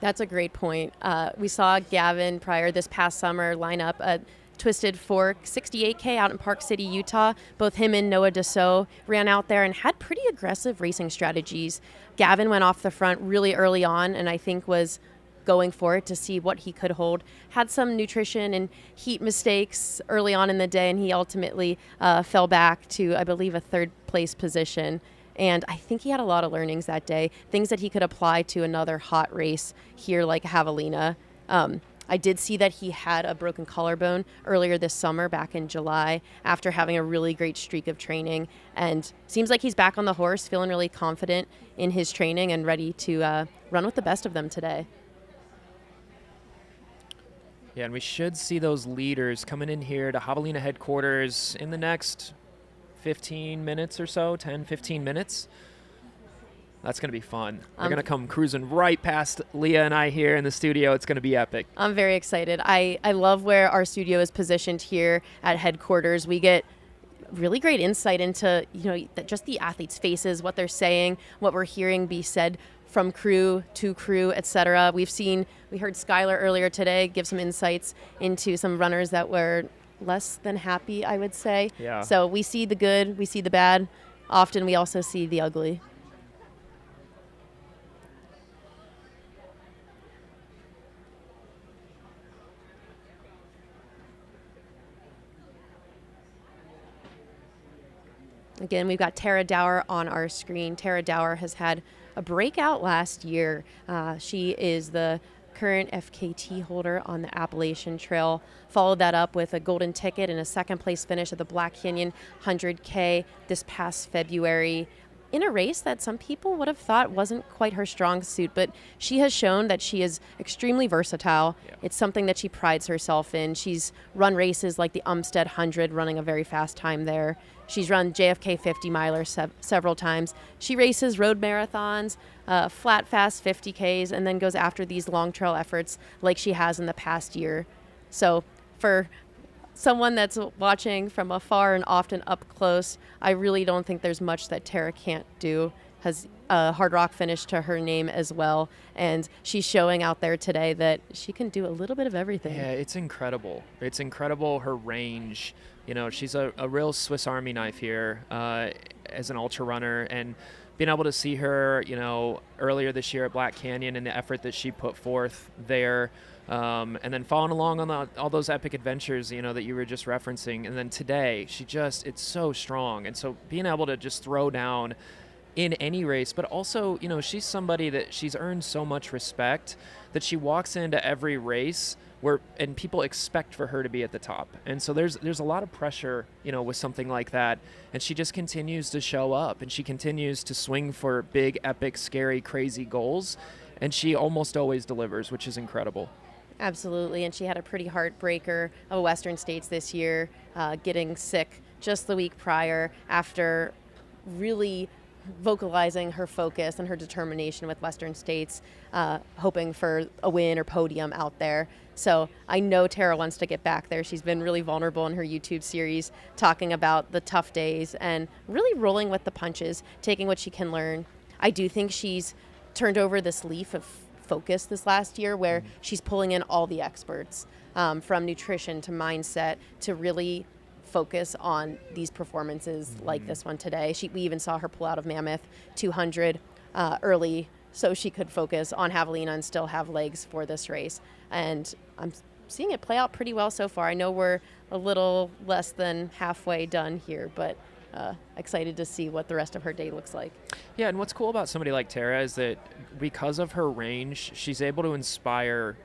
That's a great point. We saw Gavin Pryor this past summer line up a Twisted Fork 68K out in Park City, Utah. Both him and Noah Dassault ran out there and had pretty aggressive racing strategies. Gavin went off the front really early on and I think was going for it to see what he could hold. Had some nutrition and heat mistakes early on in the day, and he ultimately fell back to, I believe, a third place position. And I think he had a lot of learnings that day, things that he could apply to another hot race here like Javelina. I did see that he had a broken collarbone earlier this summer, back in July, after having a really great streak of training. And seems like he's back on the horse, feeling really confident in his training and ready to run with the best of them today. Yeah, and we should see those leaders coming in here to Javelina headquarters in the next 15 minutes or so, 10, 15 minutes. That's going to be fun. They're going to come cruising right past Leah and I here in the studio. It's going to be epic. I'm very excited. I love where our studio is positioned here at headquarters. We get really great insight into, just the athletes' faces, what they're saying, what we're hearing be said from crew to crew, etc. We heard Skylar earlier today give some insights into some runners that were less than happy, I would say. Yeah. So we see the good, we see the bad. Often we also see the ugly. Again, we've got Tara Dower on our screen. Tara Dower has had a breakout last year. She is the current FKT holder on the Appalachian Trail. Followed that up with a golden ticket and a second place finish at the Black Canyon 100K this past February. in a race that some people would have thought wasn't quite her strong suit, but she has shown that she is extremely versatile. Yeah. It's something that she prides herself in. She's run races like the Umstead 100, running a very fast time there. She's run JFK 50 miler several times. She races road marathons, flat fast 50Ks, and then goes after these long trail efforts like she has in the past year. So for someone that's watching from afar and often up close, I really don't think there's much that Tara can't do. Has a Hard Rock finish to her name as well, and she's showing out there today that she can do a little bit of everything. Yeah, it's incredible. It's incredible, her range. You know, she's a real Swiss Army knife here as an ultra runner, and being able to see her, you know, earlier this year at Black Canyon and the effort that she put forth there, and then following along on all those epic adventures, you know, that you were just referencing. And then today, it's so strong. And so being able to just throw down in any race, but also, you know, she's somebody that she's earned so much respect that she walks into every race and people expect for her to be at the top. And so there's a lot of pressure, you know, with something like that. And she just continues to show up, and she continues to swing for big, epic, scary, crazy goals. And she almost always delivers, which is incredible. Absolutely, and she had a pretty heartbreaker of Western States this year, getting sick just the week prior after really vocalizing her focus and her determination with Western States, hoping for a win or podium out there. So I know Tara wants to get back there. She's been really vulnerable in her YouTube series, talking about the tough days and really rolling with the punches, taking what she can learn. I do think she's turned over this leaf of focus this last year where she's pulling in all the experts, from nutrition to mindset, to really focus on these performances like this one today. We even saw her pull out of Mammoth 200 early so she could focus on Javelina and still have legs for this race. And I'm seeing it play out pretty well so far. I know we're a little less than halfway done here, but excited to see what the rest of her day looks like. Yeah, and what's cool about somebody like Tara is that because of her range, she's able to inspire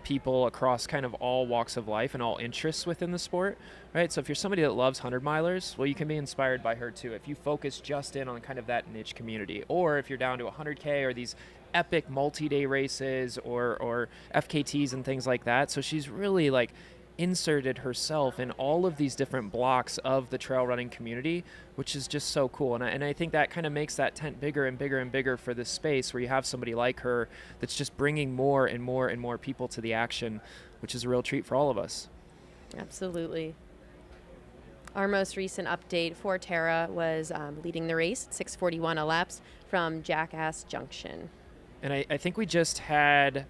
people across kind of all walks of life and all interests within the sport, right? So if you're somebody that loves 100-milers, well, you can be inspired by her too if you focus just in on kind of that niche community. Or if you're down to 100K or these epic multi-day races or FKTs and things like that. So she's really like inserted herself in all of these different blocks of the trail running community, which is just so cool. And I think that kind of makes that tent bigger and bigger and bigger for this space where you have somebody like her that's just bringing more and more and more people to the action, which is a real treat for all of us. Absolutely. Our most recent update for Tara was leading the race at 6:41 elapsed from Jackass Junction. And I think we just had,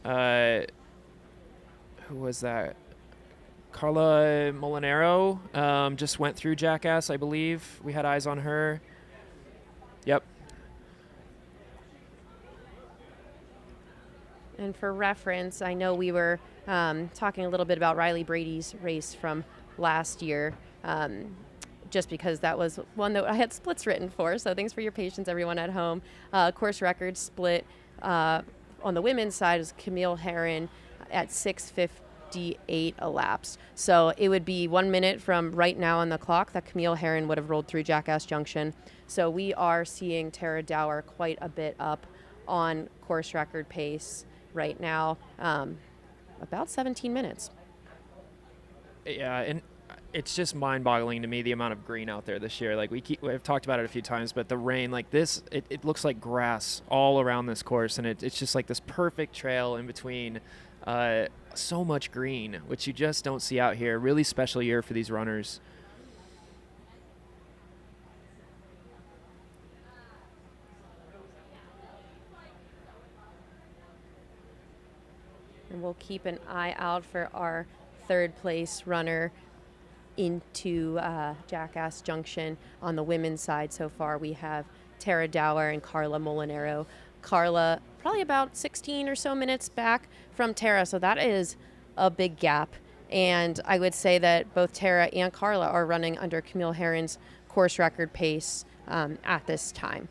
who was that? Carla Molinaro just went through Jackass, I believe. We had eyes on her. Yep. And for reference, I know we were talking a little bit about Riley Brady's race from last year, just because that was one that I had splits written for. So thanks for your patience, everyone at home. Course record split on the women's side was Camille Herron at 6:58 elapsed. So it would be 1 minute from right now on the clock that Camille Herron would have rolled through Jackass Junction. So we are seeing Tara Dower quite a bit up on course record pace right now, about 17 minutes. Yeah, and it's just mind-boggling to me the amount of green out there this year. Like we've talked about it a few times, but the rain, like this, it looks like grass all around this course, and it's just like this perfect trail in between. So much green, which you just don't see out here. Really special year for these runners. And we'll keep an eye out for our third place runner into Jackass Junction. On the women's side so far, we have Tara Dower and Carla Molinaro. Carla probably about 16 or so minutes back from Tara, so that is a big gap. And I would say that both Tara and Carla are running under Camille Herron's course record pace at this time.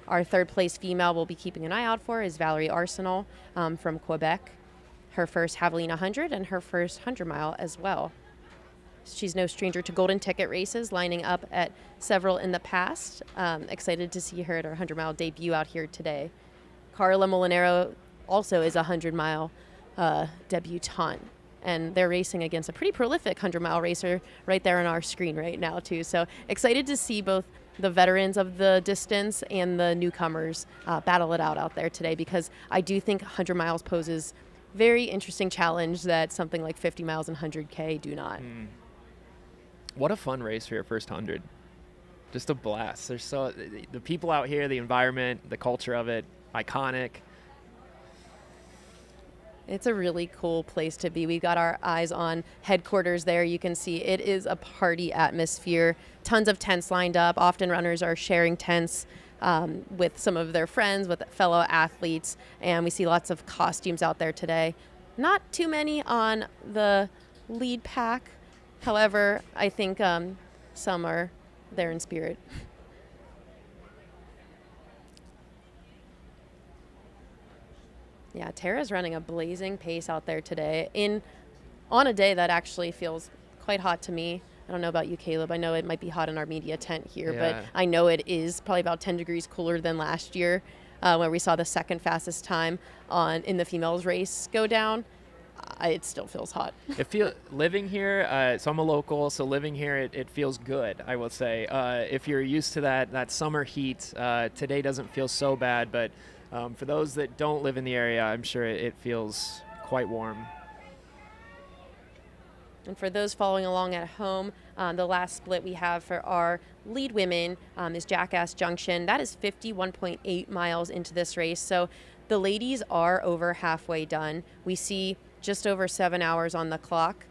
Our third place female we'll be keeping an eye out for is Valerie Arsenal from Quebec. Her first Javelina 100 and her first 100 mile as well. She's no stranger to golden ticket races, lining up at several in the past. Excited to see her at her 100-mile debut out here today. Carla Molinero also is a 100-mile debutante, and they're racing against a pretty prolific 100-mile racer right there on our screen right now too. So excited to see both the veterans of the distance and the newcomers battle it out there today, because I do think 100 miles poses very interesting challenge that something like 50 miles and 100K do not. What a fun race for your first 100. Just a blast. There's the people out here, the environment, the culture of it, iconic. It's a really cool place to be. We've got our eyes on headquarters there. You can see it is a party atmosphere. Tons of tents lined up. Often runners are sharing tents with some of their friends, with fellow athletes, and we see lots of costumes out there today. Not too many on the lead pack. However, I think some are there in spirit. Yeah, Tara's running a blazing pace out there today on a day that actually feels quite hot to me. I don't know about you, Caleb. I know it might be hot in our media tent here, but I know it is probably about 10 degrees cooler than last year, where we saw the second fastest time in the females race go down. It still feels hot. Living here, so I'm a local, so living here, it feels good, I will say. If you're used to that summer heat, today doesn't feel so bad, but for those that don't live in the area, I'm sure it feels quite warm. And for those following along at home, the last split we have for our lead women is Jackass Junction. That is 51.8 miles into this race. So the ladies are over halfway done. We see just over 7 hours on the clock.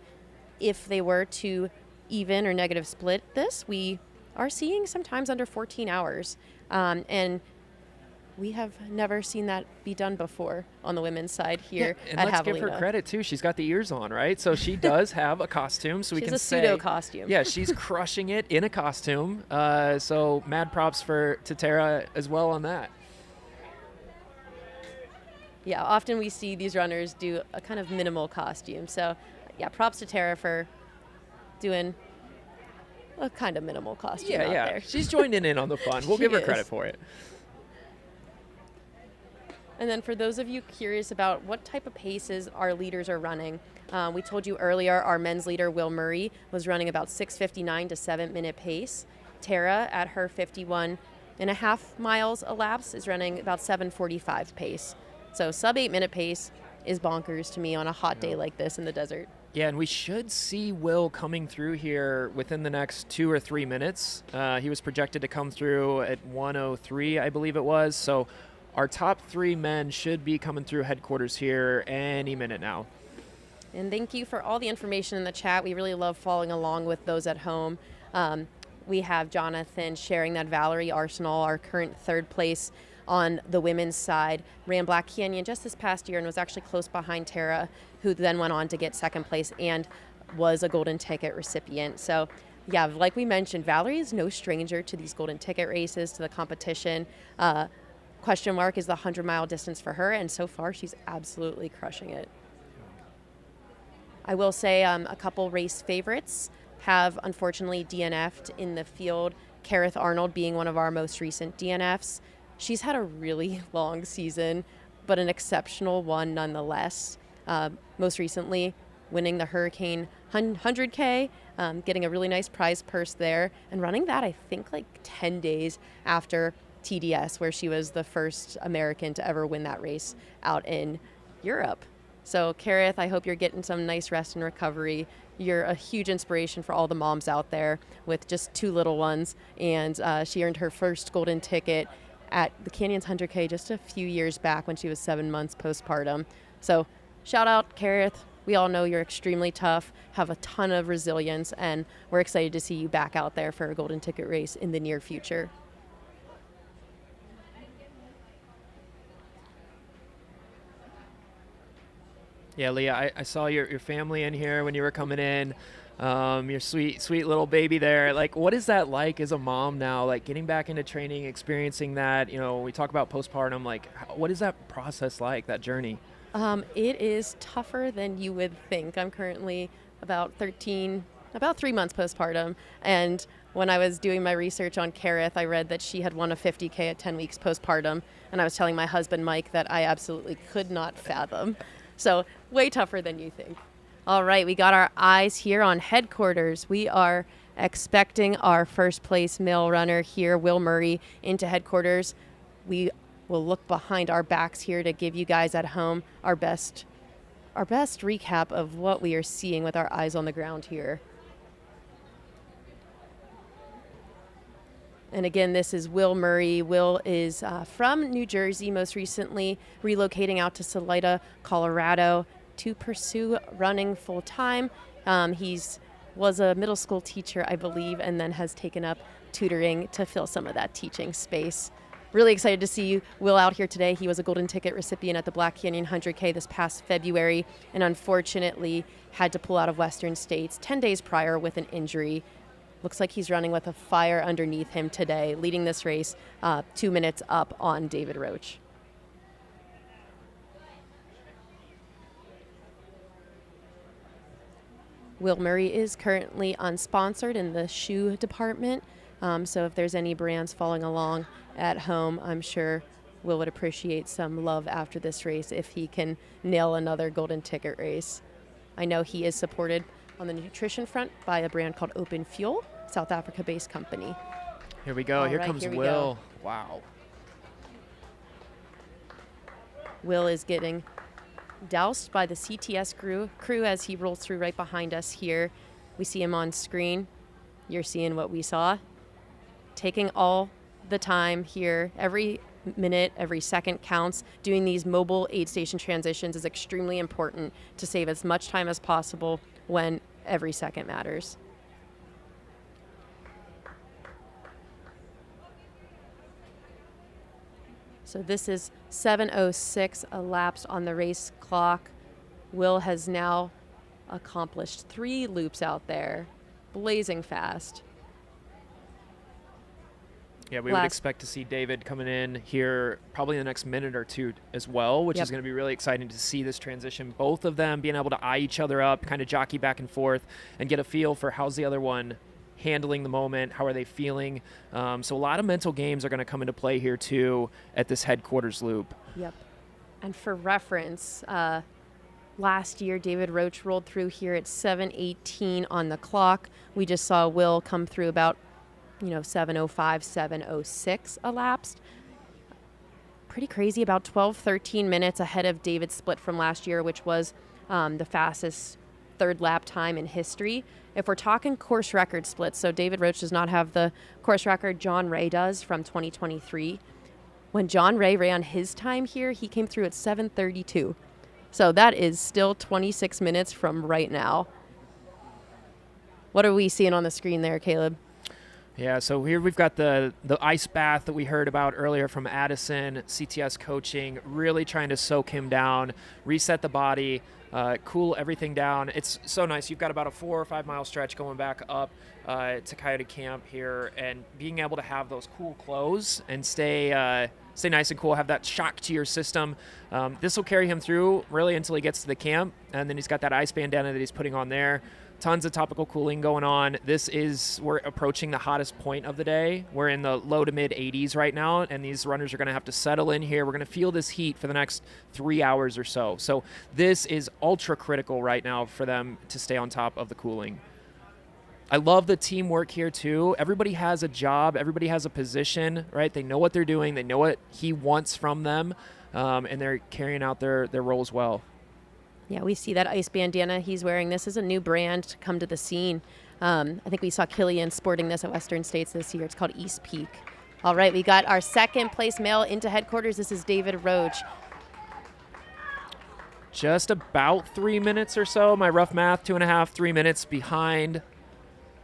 If they were to even or negative split this, we are seeing sometimes under 14 hours. And we have never seen that be done before on the women's side here and at let's Javelina. give her credit too. She's got the ears on, right? So she does have a costume, so we She's can a say pseudo costume. Yeah, she's crushing it in a costume. So mad props to Tara as well on that. Yeah, often we see these runners do a kind of minimal costume. So yeah, props to Tara for doing a kind of minimal costume out there. She's joining in on the fun. We'll give her credit for it. And then for those of you curious about what type of paces our leaders are running, we told you earlier our men's leader, Will Murray, was running about 6:59 to 7-minute pace. Tara, at her 51.5 miles elapsed, is running about 7:45 pace. So sub 8-minute pace is bonkers to me on a hot day like this in the desert. Yeah, and we should see Will coming through here within the next 2 or 3 minutes. He was projected to come through at 1:03, I believe it was. So our top 3 men should be coming through headquarters here any minute now. And thank you for all the information in the chat. We really love following along with those at home. We have Jonathan sharing that Valerie Arsenal, our current third place on the women's side, ran Black Canyon just this past year and was actually close behind Tara, who then went on to get second place and was a golden ticket recipient. So yeah, like we mentioned, Valerie is no stranger to these golden ticket races, to the competition. Question mark is the 100-mile distance for her, and so far she's absolutely crushing it. I will say a couple race favorites have unfortunately DNF'd in the field, Kareth Arnold being one of our most recent DNFs. She's had a really long season, but an exceptional one nonetheless. Most recently, winning the Hurricane 100K, getting a really nice prize purse there, and running that, I think, like 10 days after TDS, where she was the first American to ever win that race out in Europe. So Kareth, I hope you're getting some nice rest and recovery. You're a huge inspiration for all the moms out there with just 2 little ones, and she earned her first golden ticket at the Canyons 100K just a few years back when she was 7 months postpartum. So shout out, Kareth. We all know you're extremely tough, have a ton of resilience, and we're excited to see you back out there for a golden ticket race in the near future. Yeah, Leah, I saw your family in here when you were coming in. Your sweet little baby there. Like, what is that like as a mom now? Like, getting back into training, experiencing that. You know, we talk about postpartum. Like, what is that process like? That journey? It is tougher than you would think. I'm currently about 13 about 3 months postpartum. And when I was doing my research on Kareth, I read that she had won a 50K at 10 weeks postpartum. And I was telling my husband, Mike, that I absolutely could not fathom. So way tougher than you think. All right, we got our eyes here on headquarters. We are expecting our first place male runner here, Will Murray, into headquarters. We will look behind our backs here to give you guys at home our best recap of what we are seeing with our eyes on the ground here. And again, this is Will Murray. Will is from New Jersey, most recently relocating out to Salida, Colorado to pursue running full time. He's was a middle school teacher, I believe, and then has taken up tutoring to fill some of that teaching space. Really excited to see Will out here today. He was a golden ticket recipient at the Black Canyon 100K this past February, and unfortunately had to pull out of Western States 10 days prior with an injury. Looks like he's running with a fire underneath him today, leading this race 2 minutes up on David Roach. Will Murray is currently unsponsored in the shoe department, so if there's any brands following along at home, I'm sure Will would appreciate some love after this race if he can nail another golden ticket race. I know he is supported on the nutrition front by a brand called Open Fuel, South Africa-based company. Here we go. All Here right, comes here we Will. go. Wow. Will is getting doused by the CTS crew as he rolls through right behind us here. We see him on screen. You're seeing what we saw. Taking all the time here. Every minute, every second counts. Doing these mobile aid station transitions is extremely important to save as much time as possible when every second matters. So this is 7:06 elapsed on the race clock. Will has now accomplished 3 loops out there, blazing fast. Yeah, we would expect to see David coming in here probably in the next minute or two as well, which is going to be really exciting to see this transition. Both of them being able to eye each other up, kind of jockey back and forth, and get a feel for how's the other one handling the moment, how are they feeling. So a lot of mental games are going to come into play here too at this headquarters loop. Yep. And for reference, last year David Roach rolled through here at 7:18 on the clock. We just saw Will come through about 7:05, 7:06 elapsed. Pretty crazy, about 12, 13 minutes ahead of David's split from last year, which was the fastest third lap time in history. If we're talking course record splits, so David Roach does not have the course record, John Ray does from 2023. When John Ray ran his time here, he came through at 7:32. So that is still 26 minutes from right now. What are we seeing on the screen there, Caleb? Yeah, so here we've got the ice bath that we heard about earlier from Addison, CTS coaching, really trying to soak him down, reset the body, cool everything down. It's so nice. You've got about a 4 or 5 mile stretch going back up to Coyote Camp here, and being able to have those cool clothes and stay nice and cool, have that shock to your system. This will carry him through really until he gets to the camp, and then he's got that ice bandana that he's putting on there. Tons of topical cooling going on. We're approaching the hottest point of the day. We're in the low to mid 80s right now, and these runners are going to have to settle in here. We're going to feel this heat for the next 3 hours or so. So this is ultra critical right now for them to stay on top of the cooling. I love the teamwork here too. Everybody has a job. Everybody has a position, right? They know what they're doing. They know what he wants from them, and they're carrying out their roles well. Yeah, we see that ice bandana he's wearing. This is a new brand to come to the scene. I think we saw Killian sporting this at Western States this year. It's called East Peak. All right, we got our second place male into headquarters. This is David Roach. Just about 3 minutes or so. My rough math, 2.5, 3 minutes behind.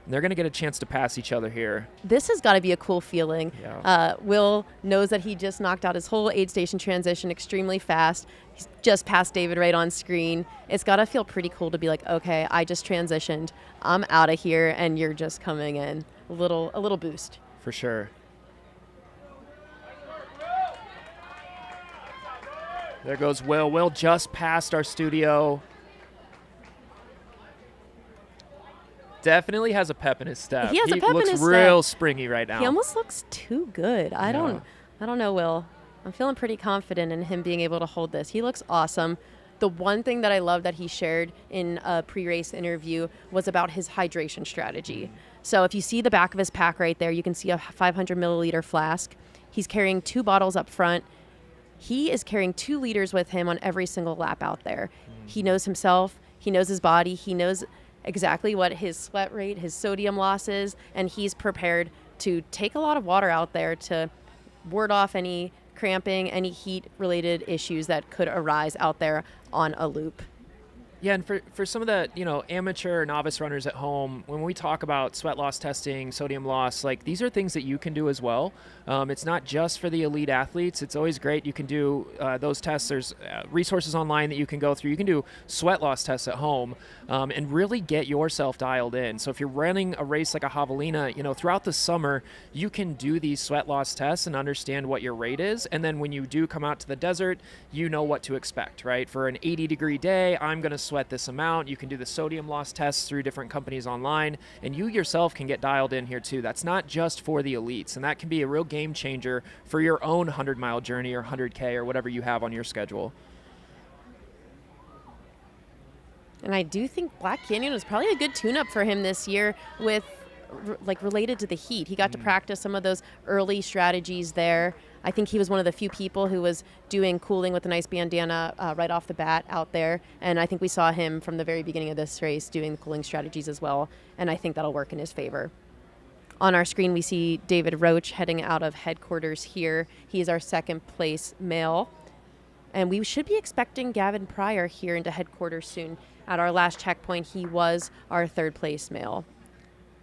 They're going to get a chance to pass each other here. This has got to be a cool feeling. Yeah. Will knows that he just knocked out his whole aid station transition extremely fast. He's just passed David right on screen. It's got to feel pretty cool to be like, okay, I just transitioned. I'm out of here, and you're just coming in. A little boost. For sure. There goes Will. Will just passed our studio. Definitely has a pep in his step. He has a pep in looks his real step. springy right now. He almost looks too good. I don't know, Will. I'm feeling pretty confident in him being able to hold this. He looks awesome. The one thing that I love that he shared in a pre-race interview was about his hydration strategy. So if you see the back of his pack right there, you can see a 500 milliliter flask. He's carrying 2 bottles up front. He is carrying 2 liters with him on every single lap out there. He knows himself. He knows his body. He knows exactly what his sweat rate, his sodium loss is, and he's prepared to take a lot of water out there to ward off any cramping, any heat-related issues that could arise out there on a loop. Yeah, and for some of the, amateur novice runners at home, when we talk about sweat loss testing, sodium loss, like these are things that you can do as well. It's not just for the elite athletes. It's always great. You can do those tests. There's resources online that you can go through. You can do sweat loss tests at home and really get yourself dialed in. So if you're running a race like a Javelina, throughout the summer, you can do these sweat loss tests and understand what your rate is. And then when you do come out to the desert, you know what to expect, right? For an 80-degree day, I'm going to sweat this amount. You can do the sodium loss tests through different companies online, and you yourself can get dialed in here too. That's not just for the elites, and that can be a real game changer for your own 100-mile journey or 100K or whatever you have on your schedule. And I do think Black Canyon was probably a good tune-up for him this year with related to the heat. He got to practice some of those early strategies there. I think he was one of the few people who was doing cooling with a nice bandana right off the bat out there. And I think we saw him from the very beginning of this race doing the cooling strategies as well. And I think that'll work in his favor. On our screen, we see David Roach heading out of headquarters here. He is our second place male. And we should be expecting Gavin Pryor here into headquarters soon. At our last checkpoint, he was our third place male.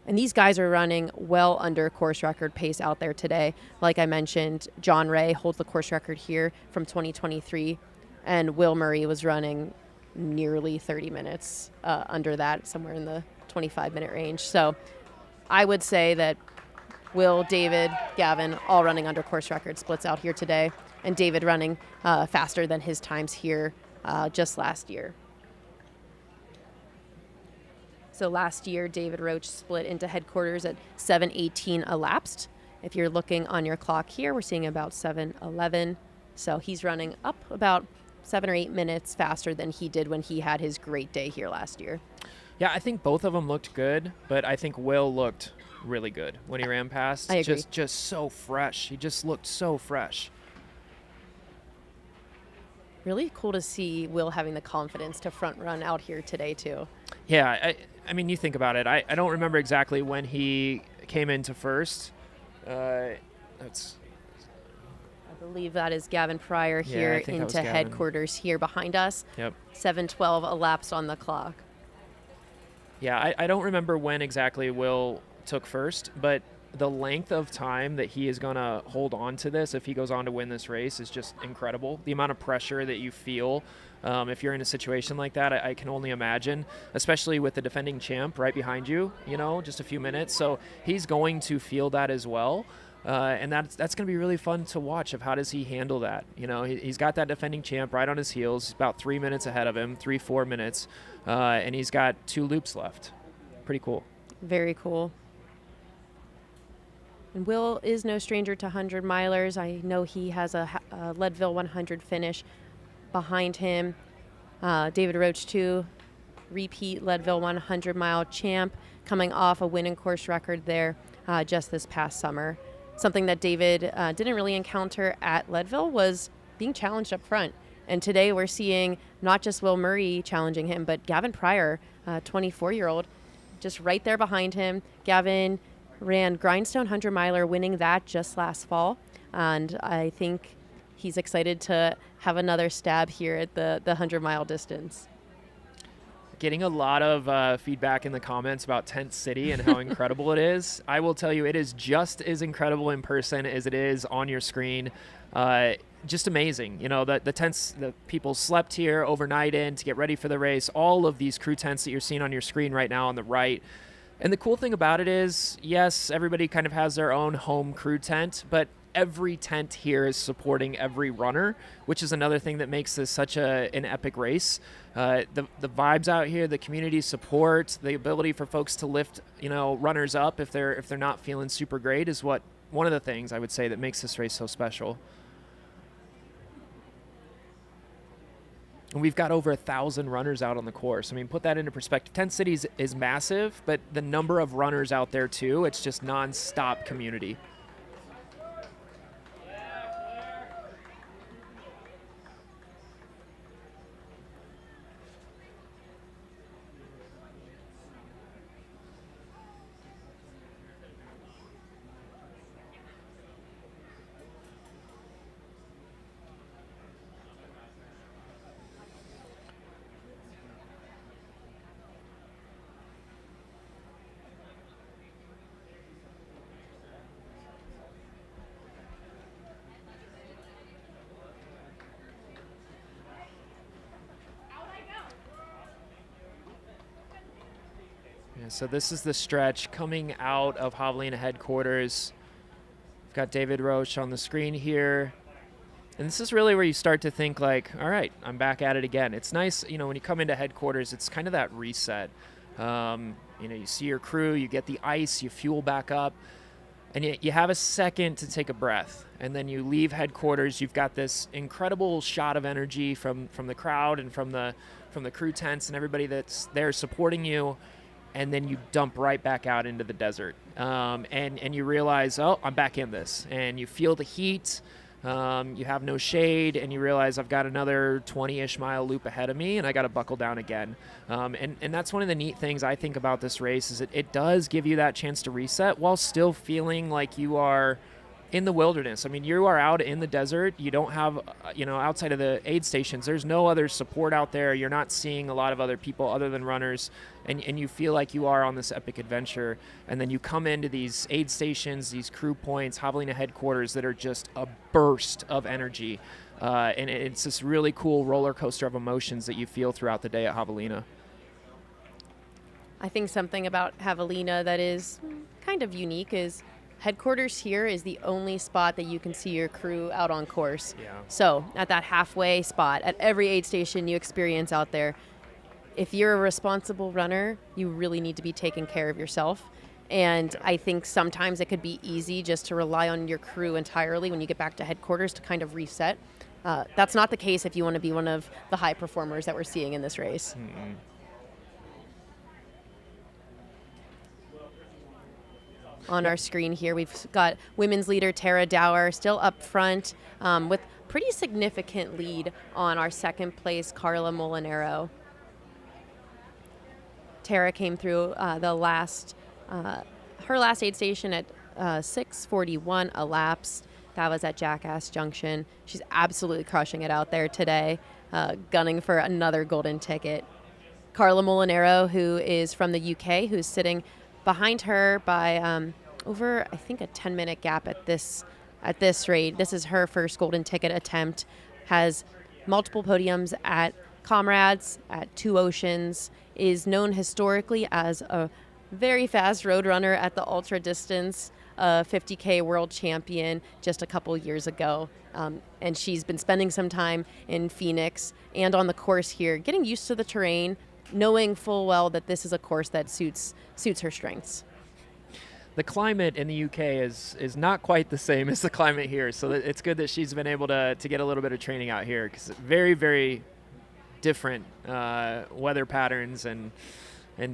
And these guys are running well under course record pace out there today. Like I mentioned, John Ray holds the course record here from 2023, and Will Murray was running nearly 30 minutes under that, somewhere in the 25-minute range. So I would say that Will, David, Gavin, all running under course record splits out here today, and David running faster than his times here just last year. So last year, David Roach split into headquarters at 7:18 elapsed. If you're looking on your clock here, we're seeing about 7:11. So he's running up about 7 or 8 minutes faster than he did when he had his great day here last year. Yeah, I think both of them looked good, but I think Will looked really good when he ran past. I agree. Just so fresh. He just looked so fresh. Really cool to see Will having the confidence to front run out here today too. Yeah, I mean, you think about it. I don't remember exactly when he came into first. I believe that is Gavin Pryor here into headquarters here behind us. Yep. 7:12 elapsed on the clock. Yeah, I don't remember when exactly Will took first, but the length of time that he is going to hold on to this if he goes on to win this race is just incredible. The amount of pressure that you feel if you're in a situation like that, I can only imagine, especially with the defending champ right behind you, just a few minutes. So he's going to feel that as well. And that's going to be really fun to watch of how does he handle that. He's got that defending champ right on his heels. He's about 3 minutes ahead of him, 4 minutes, and he's got 2 loops left. Pretty cool. Very cool. And Will is no stranger to 100 milers. I know he has a Leadville 100 finish behind him. David Roach, too, repeat Leadville 100 mile champ, coming off a winning course record there just this past summer. Something that David didn't really encounter at Leadville was being challenged up front. And today we're seeing not just Will Murray challenging him, but Gavin Pryor, 24-year-old, just right there behind him. Gavin ran Grindstone 100 miler, winning that just last fall. And I think he's excited to have another stab here at the 100-mile distance. Getting a lot of feedback in the comments about Tent City and how incredible it is. I will tell you, it is just as incredible in person as it is on your screen. Just amazing. The tents, the people slept here overnight in to get ready for the race. All of these crew tents that you're seeing on your screen right now on the right. And the cool thing about it is, yes, everybody kind of has their own home crew tent, but every tent here is supporting every runner, which is another thing that makes this such an epic race. The vibes out here, the community support, the ability for folks to lift, runners up if they're not feeling super great is one of the things I would say that makes this race so special. And we've got over 1,000 runners out on the course. I mean, put that into perspective. Tent City is massive, but the number of runners out there too, it's just nonstop community. So this is the stretch coming out of Javelina headquarters. We've got David Roche on the screen here. And this is really where you start to think like, all right, I'm back at it again. It's nice, when you come into headquarters, it's kind of that reset. You see your crew, you get the ice, you fuel back up, and you have a second to take a breath. And then you leave headquarters, you've got this incredible shot of energy from the crowd and from the crew tents and everybody that's there supporting you. And then you dump right back out into the desert. And you realize, oh, I'm back in this. And you feel the heat, you have no shade, and you realize I've got another 20-ish mile loop ahead of me, and I got to buckle down again. And that's one of the neat things I think about this race is it does give you that chance to reset while still feeling like you are in the wilderness. I mean, you are out in the desert. You don't have, outside of the aid stations, there's no other support out there. You're not seeing a lot of other people other than runners, and you feel like you are on this epic adventure. And then you come into these aid stations, these crew points, Javelina headquarters that are just a burst of energy. And it's this really cool roller coaster of emotions that you feel throughout the day at Javelina. I think something about Javelina that is kind of unique is headquarters here is the only spot that you can see your crew out on course. Yeah. So at that halfway spot, at every aid station you experience out there, if you're a responsible runner, you really need to be taking care of yourself. And I think sometimes it could be easy just to rely on your crew entirely when you get back to headquarters to kind of reset. That's not the case if you want to be one of the high performers that we're seeing in this race. Mm-hmm. On our screen here, we've got women's leader Tara Dower still up front with pretty significant lead on our second place Carla Molinaro. Tara came through her last aid station at 6:41 elapsed. That was at Jackass Junction. She's absolutely crushing it out there today, gunning for another golden ticket. Carla Molinaro, who is from the UK, who's sitting behind her by over, I think, a 10-minute gap at this rate. This is her first golden ticket attempt. Has multiple podiums at Comrades, at Two Oceans. Is known historically as a very fast road runner at the ultra distance, 50K world champion just a couple years ago. And she's been spending some time in Phoenix and on the course here, getting used to the terrain, knowing full well that this is a course that suits her strengths. The climate in the UK is not quite the same as the climate here, so it's good that she's been able to get a little bit of training out here, because very, very different weather patterns and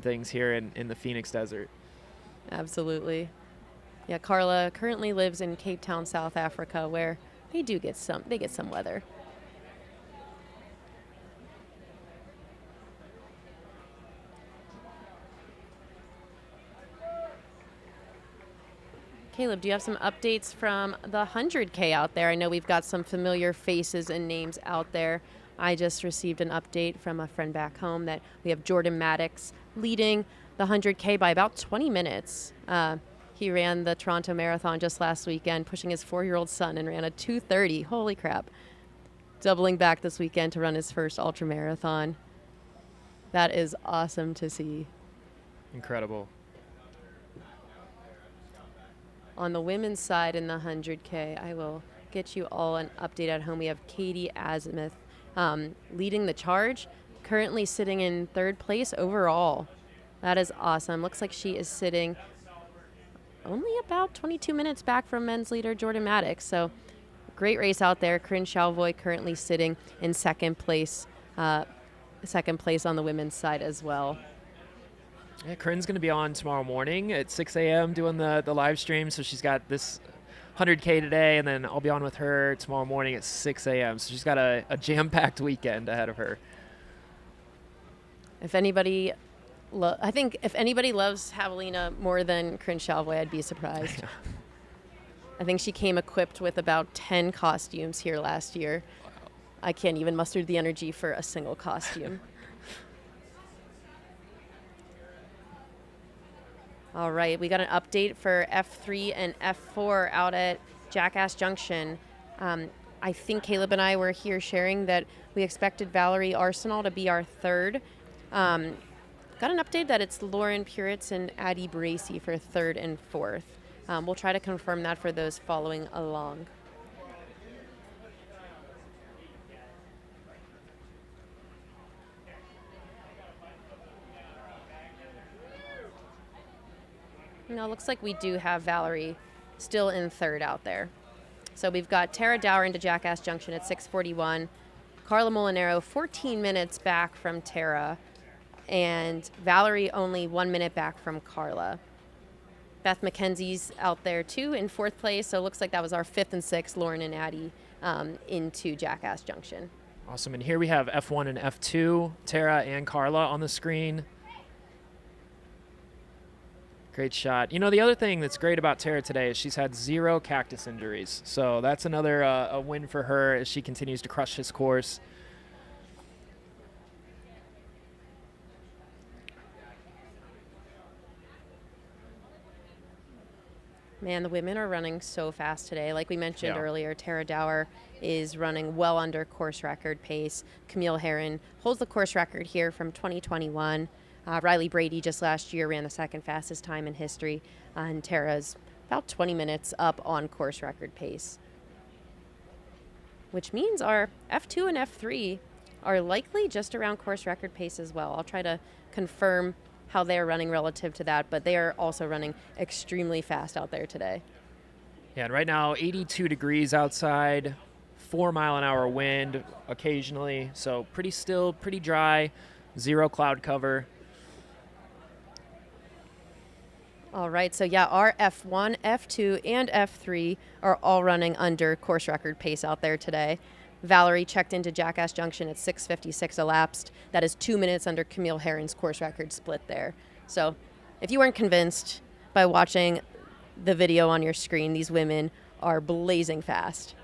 things here in the Phoenix desert. Absolutely. Yeah, Carla currently lives in Cape Town, South Africa, where they get some weather. Caleb, do you have some updates from the 100K out there? I know we've got some familiar faces and names out there. I just received an update from a friend back home that we have Jordan Maddox leading the 100K by about 20 minutes. He ran the Toronto Marathon just last weekend, pushing his 4-year-old son, and ran a 2:30. Holy crap. Doubling back this weekend to run his first ultra marathon. That is awesome to see. Incredible. On the women's side in the 100K, I will get you all an update at home. We have Katie Azimuth leading the charge, currently sitting in 3rd place overall. That is awesome. Looks like she is sitting only about 22 minutes back from men's leader Jordan Maddox. So great race out there. Corinne Chalvoy currently sitting in 2nd place. 2nd place on the women's side as well. Yeah, Corinne's going to be on tomorrow morning at 6 a.m. doing the live stream. So she's got this 100K today, and then I'll be on with her tomorrow morning at 6 a.m. So she's got a jam-packed weekend ahead of her. If anybody, I think if anybody loves Javelina more than Corinne Chalvoy, I'd be surprised. I think she came equipped with about 10 costumes here last year. I can't even muster the energy for a single costume. All right, we got an update for F3 and F4 out at Jackass Junction. I think Caleb and I were here sharing that we expected Valerie Arsenal to be our 3rd. Got an update that it's Lauren Puritz and Addie Bracey for 3rd and 4th. We'll try to confirm that for those following along. No, looks like we do have Valerie still in 3rd out there. So we've got Tara Dower into Jackass Junction at 6:41. Carla Molinaro 14 minutes back from Tara. And Valerie only 1 minute back from Carla. Beth McKenzie's out there too in 4th place. So it looks like that was our 5th and 6th, Lauren and Addie, into Jackass Junction. Awesome. And here we have F1 and F2, Tara and Carla on the screen. Great shot. You know, the other thing that's great about Tara today is she's had 0 cactus injuries. So that's another a win for her as she continues to crush this course. Man, the women are running so fast today. Like we mentioned earlier, Tara Dower is running well under course record pace. Camille Herron holds the course record here from 2021. Riley Brady just last year ran the 2nd fastest time in history, and Tara's about 20 minutes up on course record pace. Which means our F2 and F3 are likely just around course record pace as well. I'll try to confirm how they're running relative to that, but they are also running extremely fast out there today. Yeah, and right now 82 degrees outside, 4-mile-an-hour wind occasionally, so pretty still, pretty dry, 0 cloud cover. All right, so yeah, our F1, F2, and F3 are all running under course record pace out there today. Valerie checked into Jackass Junction at 6:56 elapsed. That is 2 minutes under Camille Herron's course record split there. So if you weren't convinced by watching the video on your screen, these women are blazing fast.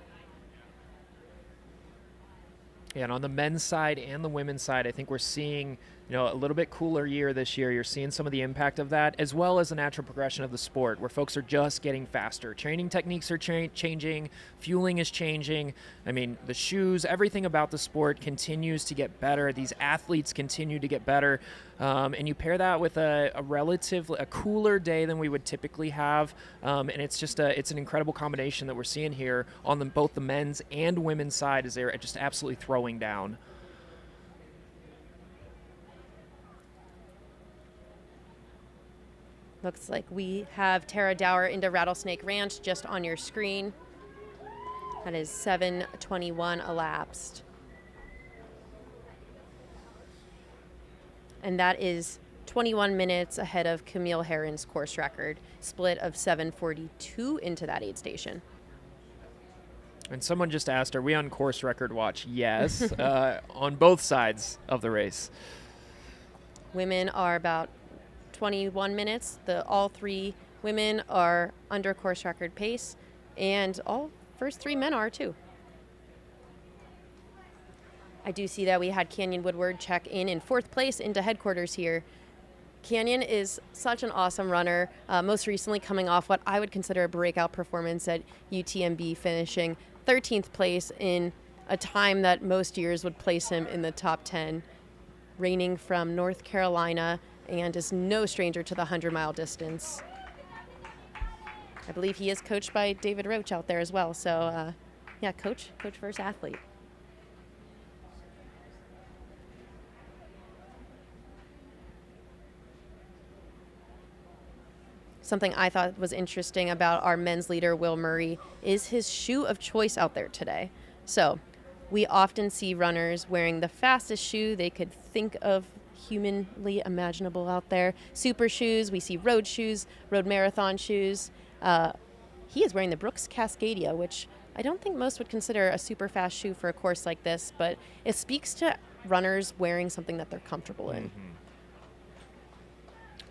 Yeah, and on the men's side and the women's side, I think we're seeing, you know, a little bit cooler year this year. You're seeing some of the impact of that, as well as the natural progression of the sport, where folks are just getting faster. Training techniques are changing, fueling is changing. I mean, the shoes, everything about the sport continues to get better. These athletes continue to get better. And you pair that with a cooler day than we would typically have. And it's just it's an incredible combination that we're seeing here on both the men's and women's side, as they're just absolutely throwing down. Looks like we have Tara Dower into Rattlesnake Ranch just on your screen. That is 7:21 elapsed. And that is 21 minutes ahead of Camille Herron's course record, split of 7:42 into that aid station. And someone just asked, are we on course record watch? Yes, on both sides of the race. Women are about 21 minutes. All 3 women are under course record pace, and all first 3 men are too. I do see that we had Canyon Woodward check in 4th place into headquarters here. Canyon is such an awesome runner, most recently coming off what I would consider a breakout performance at UTMB, finishing 13th place in a time that most years would place him in the top 10, reigning from North Carolina, and is no stranger to the 100-mile distance. I believe he is coached by David Roach out there as well. So, yeah, coach versus athlete. Something I thought was interesting about our men's leader, Will Murray, is his shoe of choice out there today. So we often see runners wearing the fastest shoe they could think of humanly imaginable out there. Super shoes, we see road shoes, road marathon shoes. He is wearing the Brooks Cascadia, which I don't think most would consider a super fast shoe for a course like this, but it speaks to runners wearing something that they're comfortable in.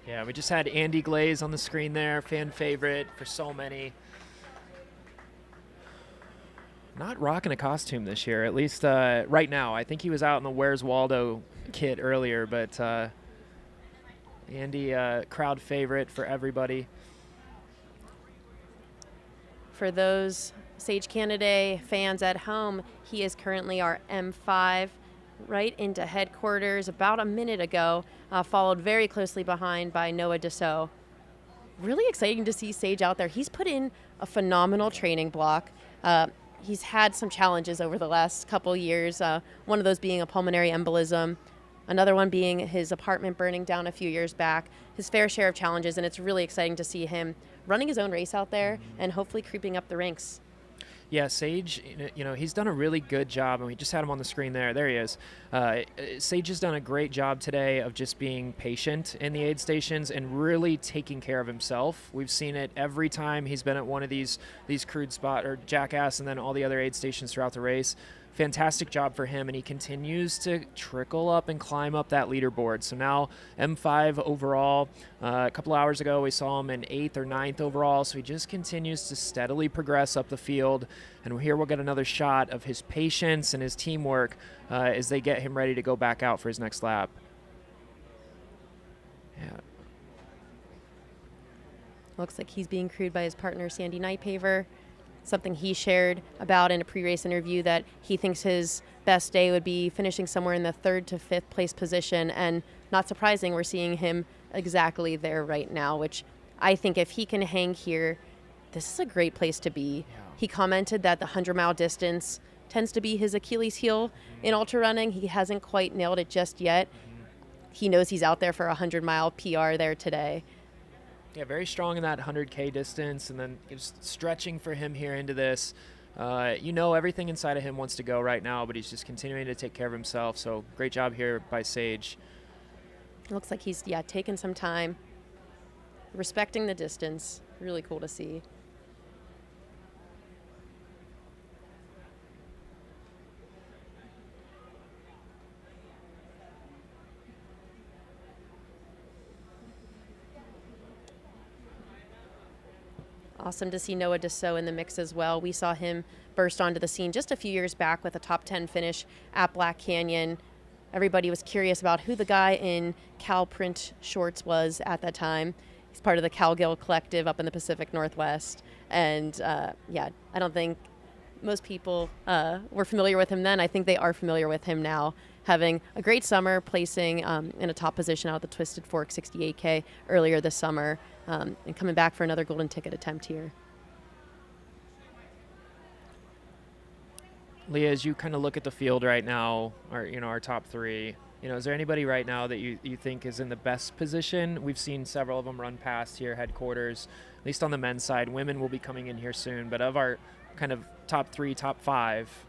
Yeah, we just had Andy Glaze on the screen there, fan favorite for so many. Not rocking a costume this year, at least right now. I think he was out in the Where's Waldo kit earlier, but Andy, crowd favorite for everybody. For those Sage Canada fans at home, he is currently our M5 right into headquarters about a minute ago, followed very closely behind by Noah Dassault. Really exciting to see Sage out there. He's put in a phenomenal training block. He's had some challenges over the last couple years, one of those being a pulmonary embolism, another one being his apartment burning down a few years back, his fair share of challenges, and it's really exciting to see him running his own race out there and hopefully creeping up the ranks. Yeah, Sage, he's done a really good job, and we just had him on the screen there. There he is. Sage has done a great job today of just being patient in the aid stations and really taking care of himself. We've seen it every time he's been at one of these crude spot or Jackass and then all the other aid stations throughout the race. Fantastic job for him, and he continues to trickle up and climb up that leaderboard. So now M5 overall. A couple hours ago we saw him in 8th or 9th overall, so he just continues to steadily progress up the field. And here we'll get another shot of his patience and his teamwork as they get him ready to go back out for his next lap. Yeah. Looks like he's being crewed by his partner, Sandy Nightpaver. Something he shared about in a pre-race interview that he thinks his best day would be finishing somewhere in the 3rd to 5th place position. And not surprising, we're seeing him exactly there right now, which I think if he can hang here, this is a great place to be. Yeah. He commented that the 100-mile distance tends to be his Achilles heel in ultra running. He hasn't quite nailed it just yet. He knows he's out there for a 100-mile PR there today. Yeah, very strong in that 100K distance, and then just stretching for him here into this. Everything inside of him wants to go right now, but he's just continuing to take care of himself. So great job here by Sage. It looks like he's, taking some time, respecting the distance. Really cool to see. Awesome to see Noah Dassault in the mix as well. We saw him burst onto the scene just a few years back with a top 10 finish at Black Canyon. Everybody was curious about who the guy in Cal print shorts was at that time. He's part of the Calgill Collective up in the Pacific Northwest. And I don't think most people were familiar with him then. I think they are familiar with him now, having a great summer, placing in a top position out of the Twisted Fork 68K earlier this summer, and coming back for another golden ticket attempt here. Leah, as you kind of look at the field right now, our top three, is there anybody right now that you think is in the best position? We've seen several of them run past here, headquarters, at least on the men's side. Women will be coming in here soon, but of our kind of top 3, top 5,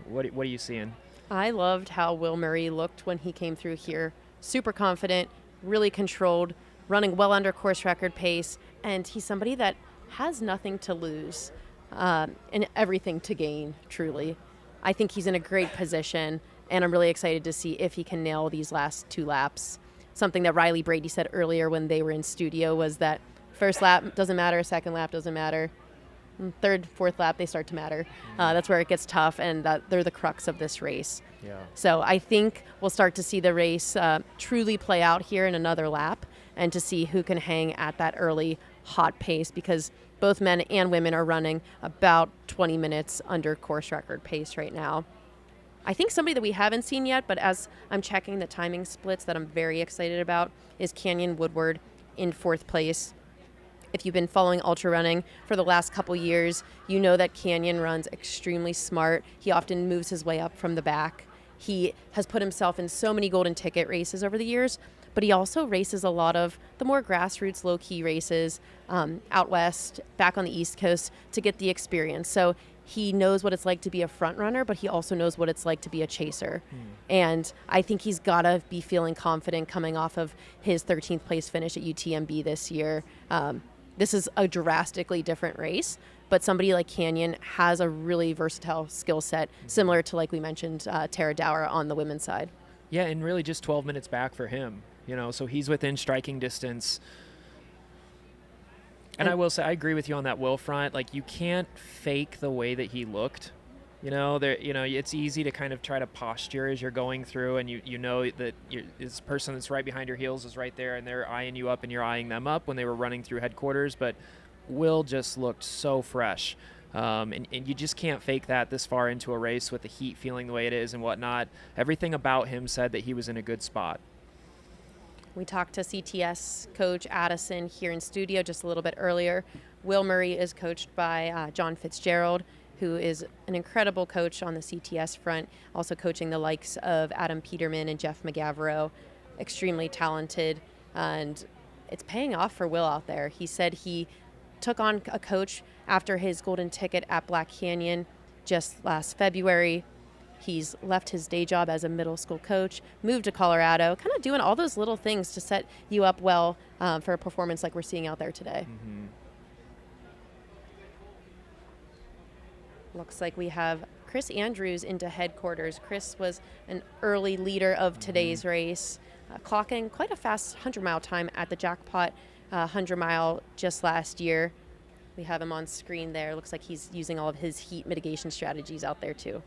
what are you seeing? I loved how Will Murray looked when he came through here. Super confident, really controlled, running well under course record pace, and he's somebody that has nothing to lose and everything to gain, truly. I think he's in a great position, and I'm really excited to see if he can nail these last 2 laps. Something that Riley Brady said earlier when they were in studio was that first lap doesn't matter, second lap doesn't matter. 3rd, 4th lap, they start to matter. That's where it gets tough, and they're the crux of this race. Yeah. So I think we'll start to see the race truly play out here in another lap, and to see who can hang at that early hot pace, because both men and women are running about 20 minutes under course record pace right now. I think somebody that we haven't seen yet, but as I'm checking the timing splits that I'm very excited about, is Canyon Woodward in 4th place. If you've been following ultra running for the last couple years, you know that Canyon runs extremely smart. He often moves his way up from the back. He has put himself in so many golden ticket races over the years, but he also races a lot of the more grassroots, low-key races out west, back on the East Coast to get the experience. So he knows what it's like to be a front runner, but he also knows what it's like to be a chaser. And I think he's got to be feeling confident coming off of his 13th place finish at UTMB this year. This is a drastically different race, but somebody like Canyon has a really versatile skill set, similar to, like we mentioned, Tara Dower on the women's side. Yeah, and really just 12 minutes back for him, so he's within striking distance. And I will say, I agree with you on that Will front. Like, you can't fake the way that he looked. It's easy to kind of try to posture as you're going through, and you know that this person that's right behind your heels is right there, and they're eyeing you up, and you're eyeing them up when they were running through headquarters. But Will just looked so fresh, and you just can't fake that this far into a race with the heat feeling the way it is and whatnot. Everything about him said that he was in a good spot. We talked to CTS coach Addison here in studio just a little bit earlier. Will Murray is coached by John Fitzgerald, who is an incredible coach on the CTS front, also coaching the likes of Adam Peterman and Jeff McGavero. Extremely talented, and it's paying off for Will out there. He said he took on a coach after his golden ticket at Black Canyon just last February. He's left his day job as a middle school coach, moved to Colorado, kind of doing all those little things to set you up well for a performance like we're seeing out there today. Looks like we have Chris Andrews into headquarters. Chris was an early leader of today's race, clocking quite a fast 100-mile time at the Jackpot 100-mile just last year. We have him on screen there. Looks like he's using all of his heat mitigation strategies out there too.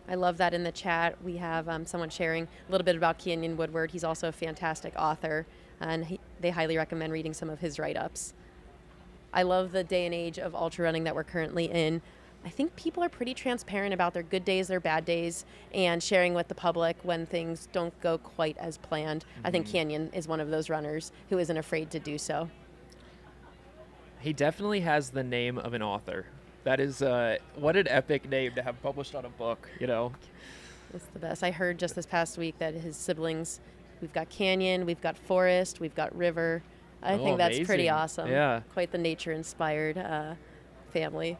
I love that in the chat. We have someone sharing a little bit about Canyon Woodward. He's also a fantastic author, and they highly recommend reading some of his write-ups. I love the day and age of ultra running that we're currently in. I think people are pretty transparent about their good days, their bad days, and sharing with the public when things don't go quite as planned. I think Canyon is one of those runners who isn't afraid to do so. He definitely has the name of an author. That is, what an epic name to have published on a book, It's the best. I heard just this past week that his siblings, we've got Canyon, we've got Forest, we've got River. I think that's pretty awesome. Yeah. Quite the nature-inspired family.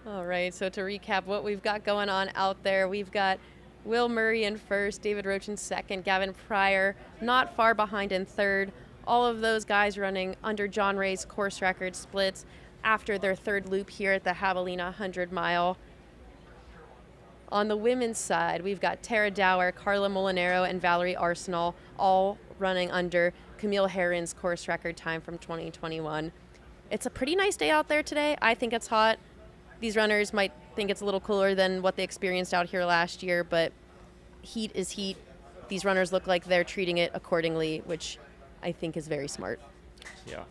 All right, so to recap what we've got going on out there, we've got Will Murray in first, David Roach in second, Gavin Pryor not far behind in third. All of those guys running under John Ray's course record splits after their third loop here at the Javelina 100-mile. On the women's side, we've got Tara Dower, Carla Molinaro, and Valerie Arsenal all running under Camille Herron's course record time from 2021. It's a pretty nice day out there today. I think it's hot. These runners might think it's a little cooler than what they experienced out here last year, but heat is heat. These runners look like they're treating it accordingly, which I think is very smart. Yeah.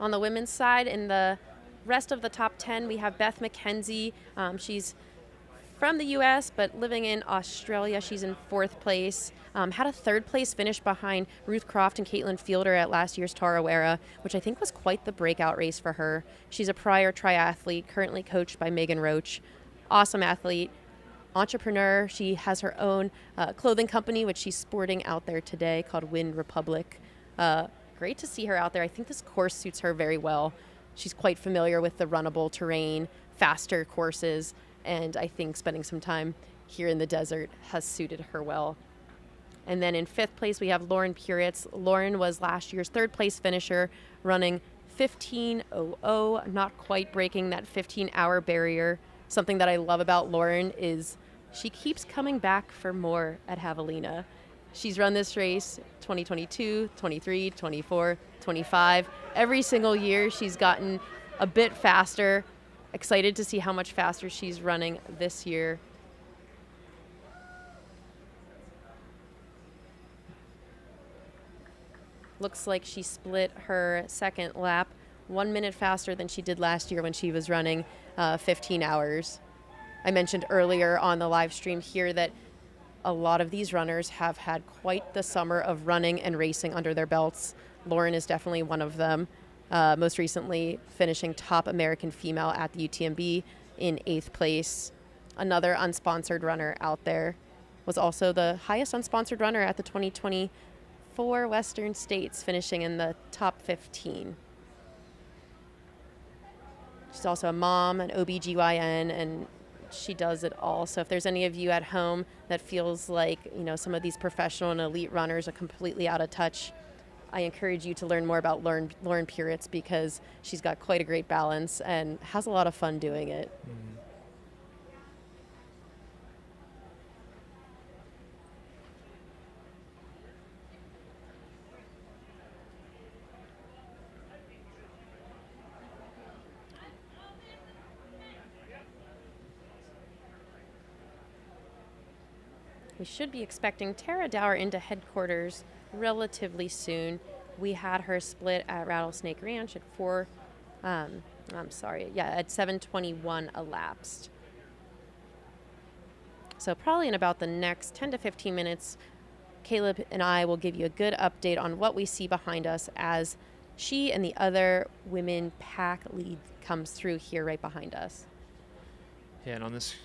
On the women's side, in the rest of the top 10, we have Beth McKenzie. She's from the U.S., but living in Australia. She's in fourth place. Had a third place finish behind Ruth Croft and Caitlin Fielder at last year's Tarawera, which I think was quite the breakout race for her. She's a prior triathlete, currently coached by Megan Roach. Awesome athlete, entrepreneur. She has her own clothing company, which she's sporting out there today, called Wind Republic. Great to see her out there. I think this course suits her very well. She's quite familiar with the runnable terrain, faster courses, and I think spending some time here in the desert has suited her well. And then in fifth place, we have Lauren Puritz. Lauren was last year's third place finisher, running 15:00, not quite breaking that 15-hour barrier. Something that I love about Lauren is she keeps coming back for more at Javelina. She's run this race 2022, 23, 24, 25. Every single year she's gotten a bit faster. Excited to see how much faster she's running this year. Looks like she split her second lap 1 minute faster than she did last year when she was running 15 hours. I mentioned earlier on the live stream here that a lot of these runners have had quite the summer of running and racing under their belts. Lauren is definitely one of them. Most recently finishing top American female at the UTMB in 8th place. Another unsponsored runner out there was also the highest unsponsored runner at the 2024 Western States, finishing in the top 15. She's also a mom, an OBGYN, and she does it all. So if there's any of you at home that feels like, some of these professional and elite runners are completely out of touch, I encourage you to learn more about Lauren Puritz, because she's got quite a great balance and has a lot of fun doing it. Mm-hmm. We should be expecting Tara Dower into headquarters relatively soon. We had her split at Rattlesnake Ranch at 7:21 elapsed. So probably in about the next 10 to 15 minutes, Caleb and I will give you a good update on what we see behind us as she and the other women pack lead comes through here right behind us. Yeah, and on this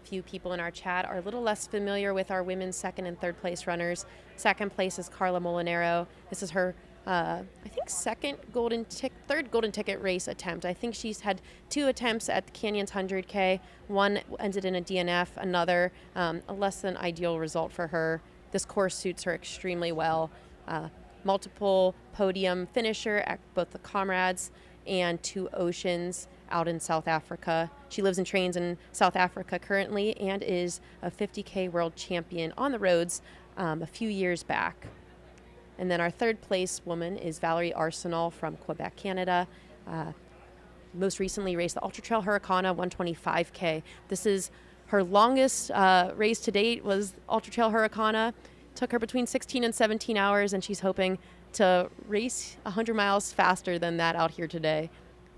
few people in our chat are a little less familiar with our women's second and third place runners. Second place is Carla Molinaro. This is her, I think, third golden ticket race attempt. I think she's had 2 attempts at the Canyons 100K. One ended in a DNF, another a less than ideal result for her. This course suits her extremely well. Multiple podium finisher at both the Comrades and 2 Oceans out in South Africa. She lives and trains in South Africa currently and is a 50K world champion on the roads a few years back. And then our third place woman is Valerie Arsenal from Quebec, Canada. Most recently raced the Ultra Trail Hurricane 125K. This is her longest race to date, was Ultra Trail Hurricane. Took her between 16 and 17 hours, and she's hoping to race 100 miles faster than that out here today.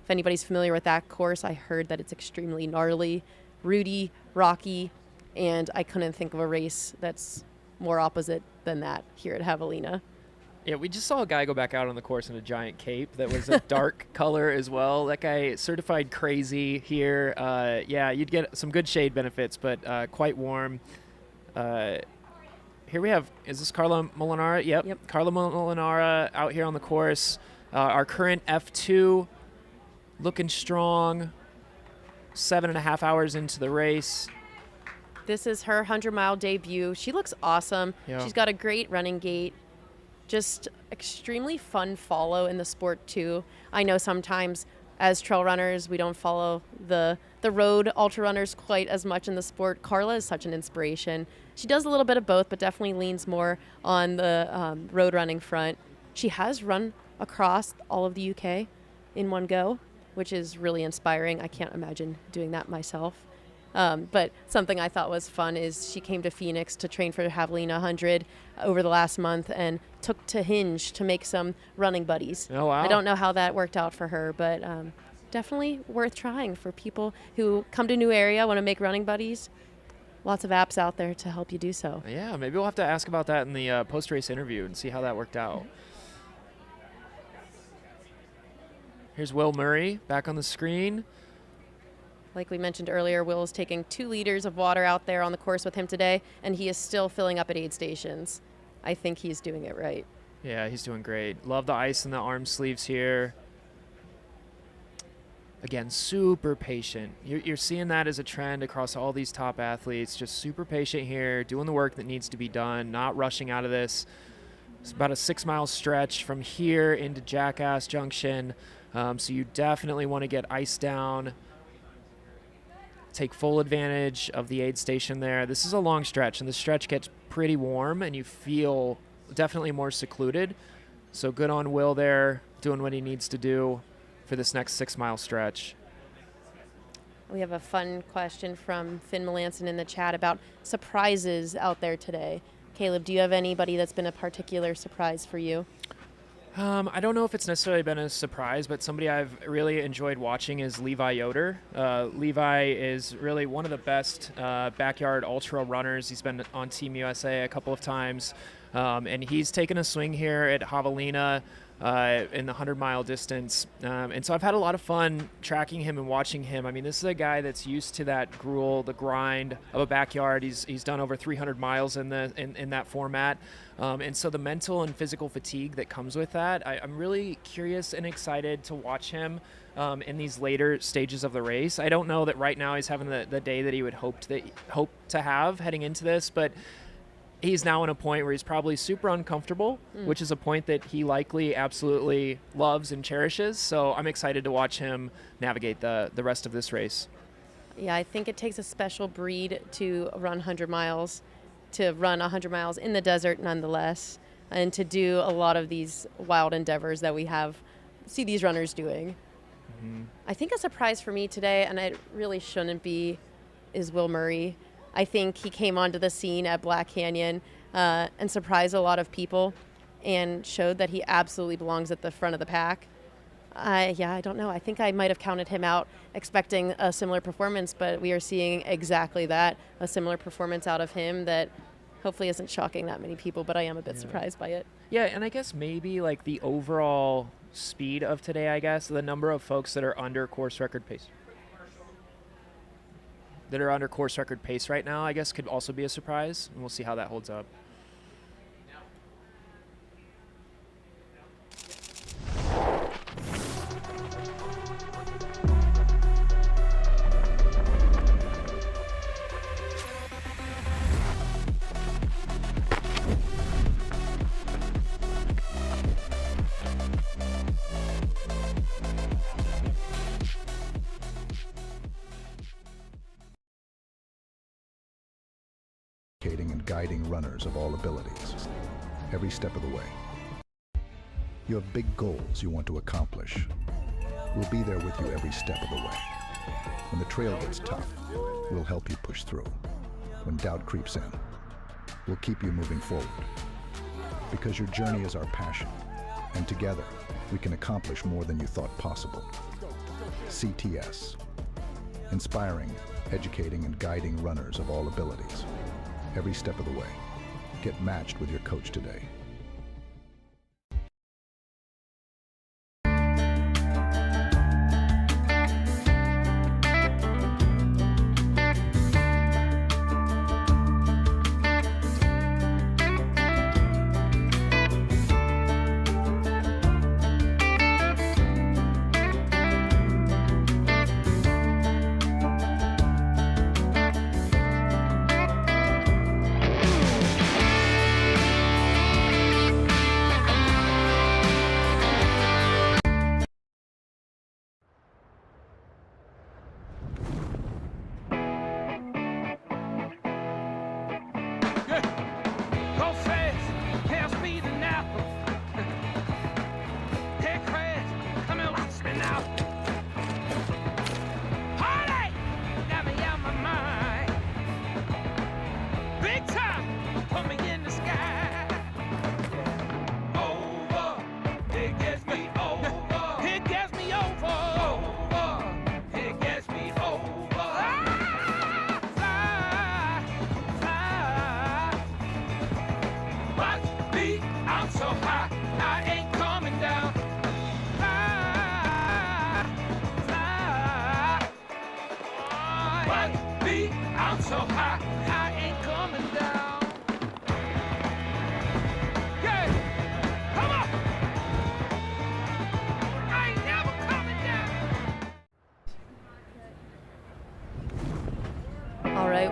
If anybody's familiar with that course, I heard that it's extremely gnarly, rooty, rocky, and I couldn't think of a race that's more opposite than that here at Javelina. Yeah, we just saw a guy go back out on the course in a giant cape that was a dark color as well. That guy certified crazy here. Yeah, you'd get some good shade benefits, but quite warm. Here we have, is this Carla Molinaro? Yep. Carla Molinaro out here on the course. Our current F2, looking strong. 7.5 hours into the race. This is her 100-mile debut. She looks awesome. Yeah. She's got a great running gait. Just extremely fun follow in the sport too. I know sometimes as trail runners we don't follow the road ultra runners quite as much in the sport. Carla is such an inspiration. She does a little bit of both, but definitely leans more on the road running front. She has run across all of the UK in one go, which is really inspiring. I can't imagine doing that myself. But something I thought was fun is she came to Phoenix to train for the Javelina 100 over the last month and took to Hinge to make some running buddies. Oh, wow. I don't know how that worked out for her, but definitely worth trying for people who come to a new area, want to make running buddies. Lots of apps out there to help you do so. Yeah, maybe we'll have to ask about that in the post-race interview and see how that worked out. Here's Will Murray back on the screen. Like we mentioned earlier, Will is taking 2 liters of water out there on the course with him today, and he is still filling up at aid stations. I think he's doing it right. Yeah, he's doing great. Love the ice in the arm sleeves here. Again, super patient. You're seeing that as a trend across all these top athletes. Just super patient here, doing the work that needs to be done, not rushing out of this. It's about a 6-mile stretch from here into Jackass Junction. So you definitely want to get ice down. Take full advantage of the aid station there. This is a long stretch, and the stretch gets pretty warm, and you feel definitely more secluded. So good on Will there, doing what he needs to do for this next 6-mile stretch. We have a fun question from Finn Melanson in the chat about surprises out there today. Caleb, do you have anybody that's been a particular surprise for you? I don't know if it's necessarily been a surprise, but somebody I've really enjoyed watching is Levi Yoder. Levi is really one of the best backyard ultra runners. He's been on Team USA a couple of times, and he's taken a swing here at Javelina in the 100-mile distance. And so I've had a lot of fun tracking him and watching him. I mean, this is a guy that's used to that gruel, the grind of a backyard. He's done over 300 miles in that format. And so the mental and physical fatigue that comes with that, I'm really curious and excited to watch him in these later stages of the race. I don't know that right now he's having the day that he would hope to have heading into this, but he's now in a point where he's probably super uncomfortable, which is a point that he likely absolutely loves and cherishes. So I'm excited to watch him navigate the rest of this race. Yeah, I think it takes a special breed to run 100 miles, to run 100 miles in the desert nonetheless, and to do a lot of these wild endeavors that we see these runners doing. Mm-hmm. I think a surprise for me today, and it really shouldn't be, is Will Murray. I think he came onto the scene at Black Canyon and surprised a lot of people and showed that he absolutely belongs at the front of the pack. I don't know. I think I might have counted him out expecting a similar performance, but we are seeing exactly that, a similar performance out of him that hopefully isn't shocking that many people, but I am a bit surprised by it. Yeah, and I guess maybe like the overall speed of today, I guess, the number of folks that are under course record pace. That are under course record pace right now, I guess, could also be a surprise, and we'll see how that holds up. And guiding runners of all abilities, every step of the way. You have big goals you want to accomplish. We'll be there with you every step of the way. When the trail gets tough, we'll help you push through. When doubt creeps in, we'll keep you moving forward. Because your journey is our passion, and together, we can accomplish more than you thought possible. CTS. Inspiring, educating, and guiding runners of all abilities. Every step of the way. Get matched with your coach today.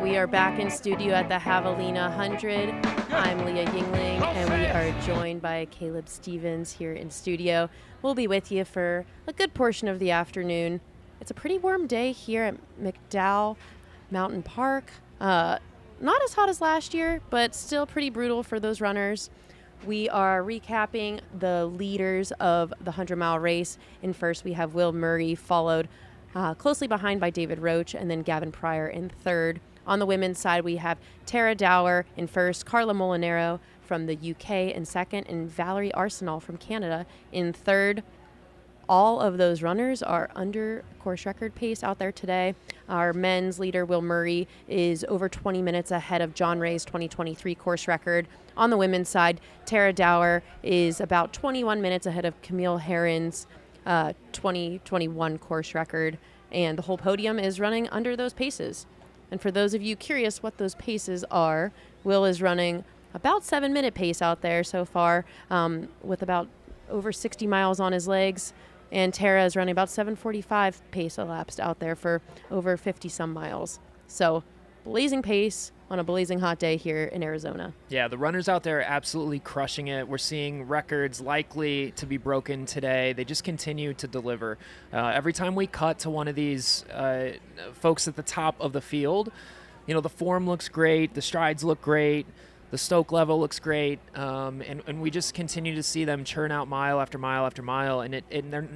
We are back in studio at the Javelina Jundred. I'm Leah Yingling, and we are joined by Caleb Stevens here in studio. We'll be with you for a good portion of the afternoon. It's a pretty warm day here at McDowell Mountain Park. Not as hot as last year, but still pretty brutal for those runners. We are recapping the leaders of the 100-mile race. In first, we have Will Murray, followed closely behind by David Roach, and then Gavin Pryor in third. On the women's side, we have Tara Dower in first, Carla Molinaro from the UK in second, and Valerie Arsenal from Canada in third. All of those runners are under course record pace out there today. Our men's leader, Will Murray, is over 20 minutes ahead of John Ray's 2023 course record. On the women's side, Tara Dower is about 21 minutes ahead of Camille Herron's 2021 course record. And the whole podium is running under those paces. And for those of you curious what those paces are, Will is running about 7-minute pace out there so far, with about over 60 miles on his legs. And Tara is running about 7:45 pace elapsed out there for over 50-some miles. So blazing pace on a blazing hot day here in Arizona. Yeah, the runners out there are absolutely crushing it. We're seeing records likely to be broken today. They just continue to deliver. Every time we cut to one of these folks at the top of the field, you know, the form looks great, the strides look great, the stoke level looks great, and we just continue to see them churn out mile after mile after mile, and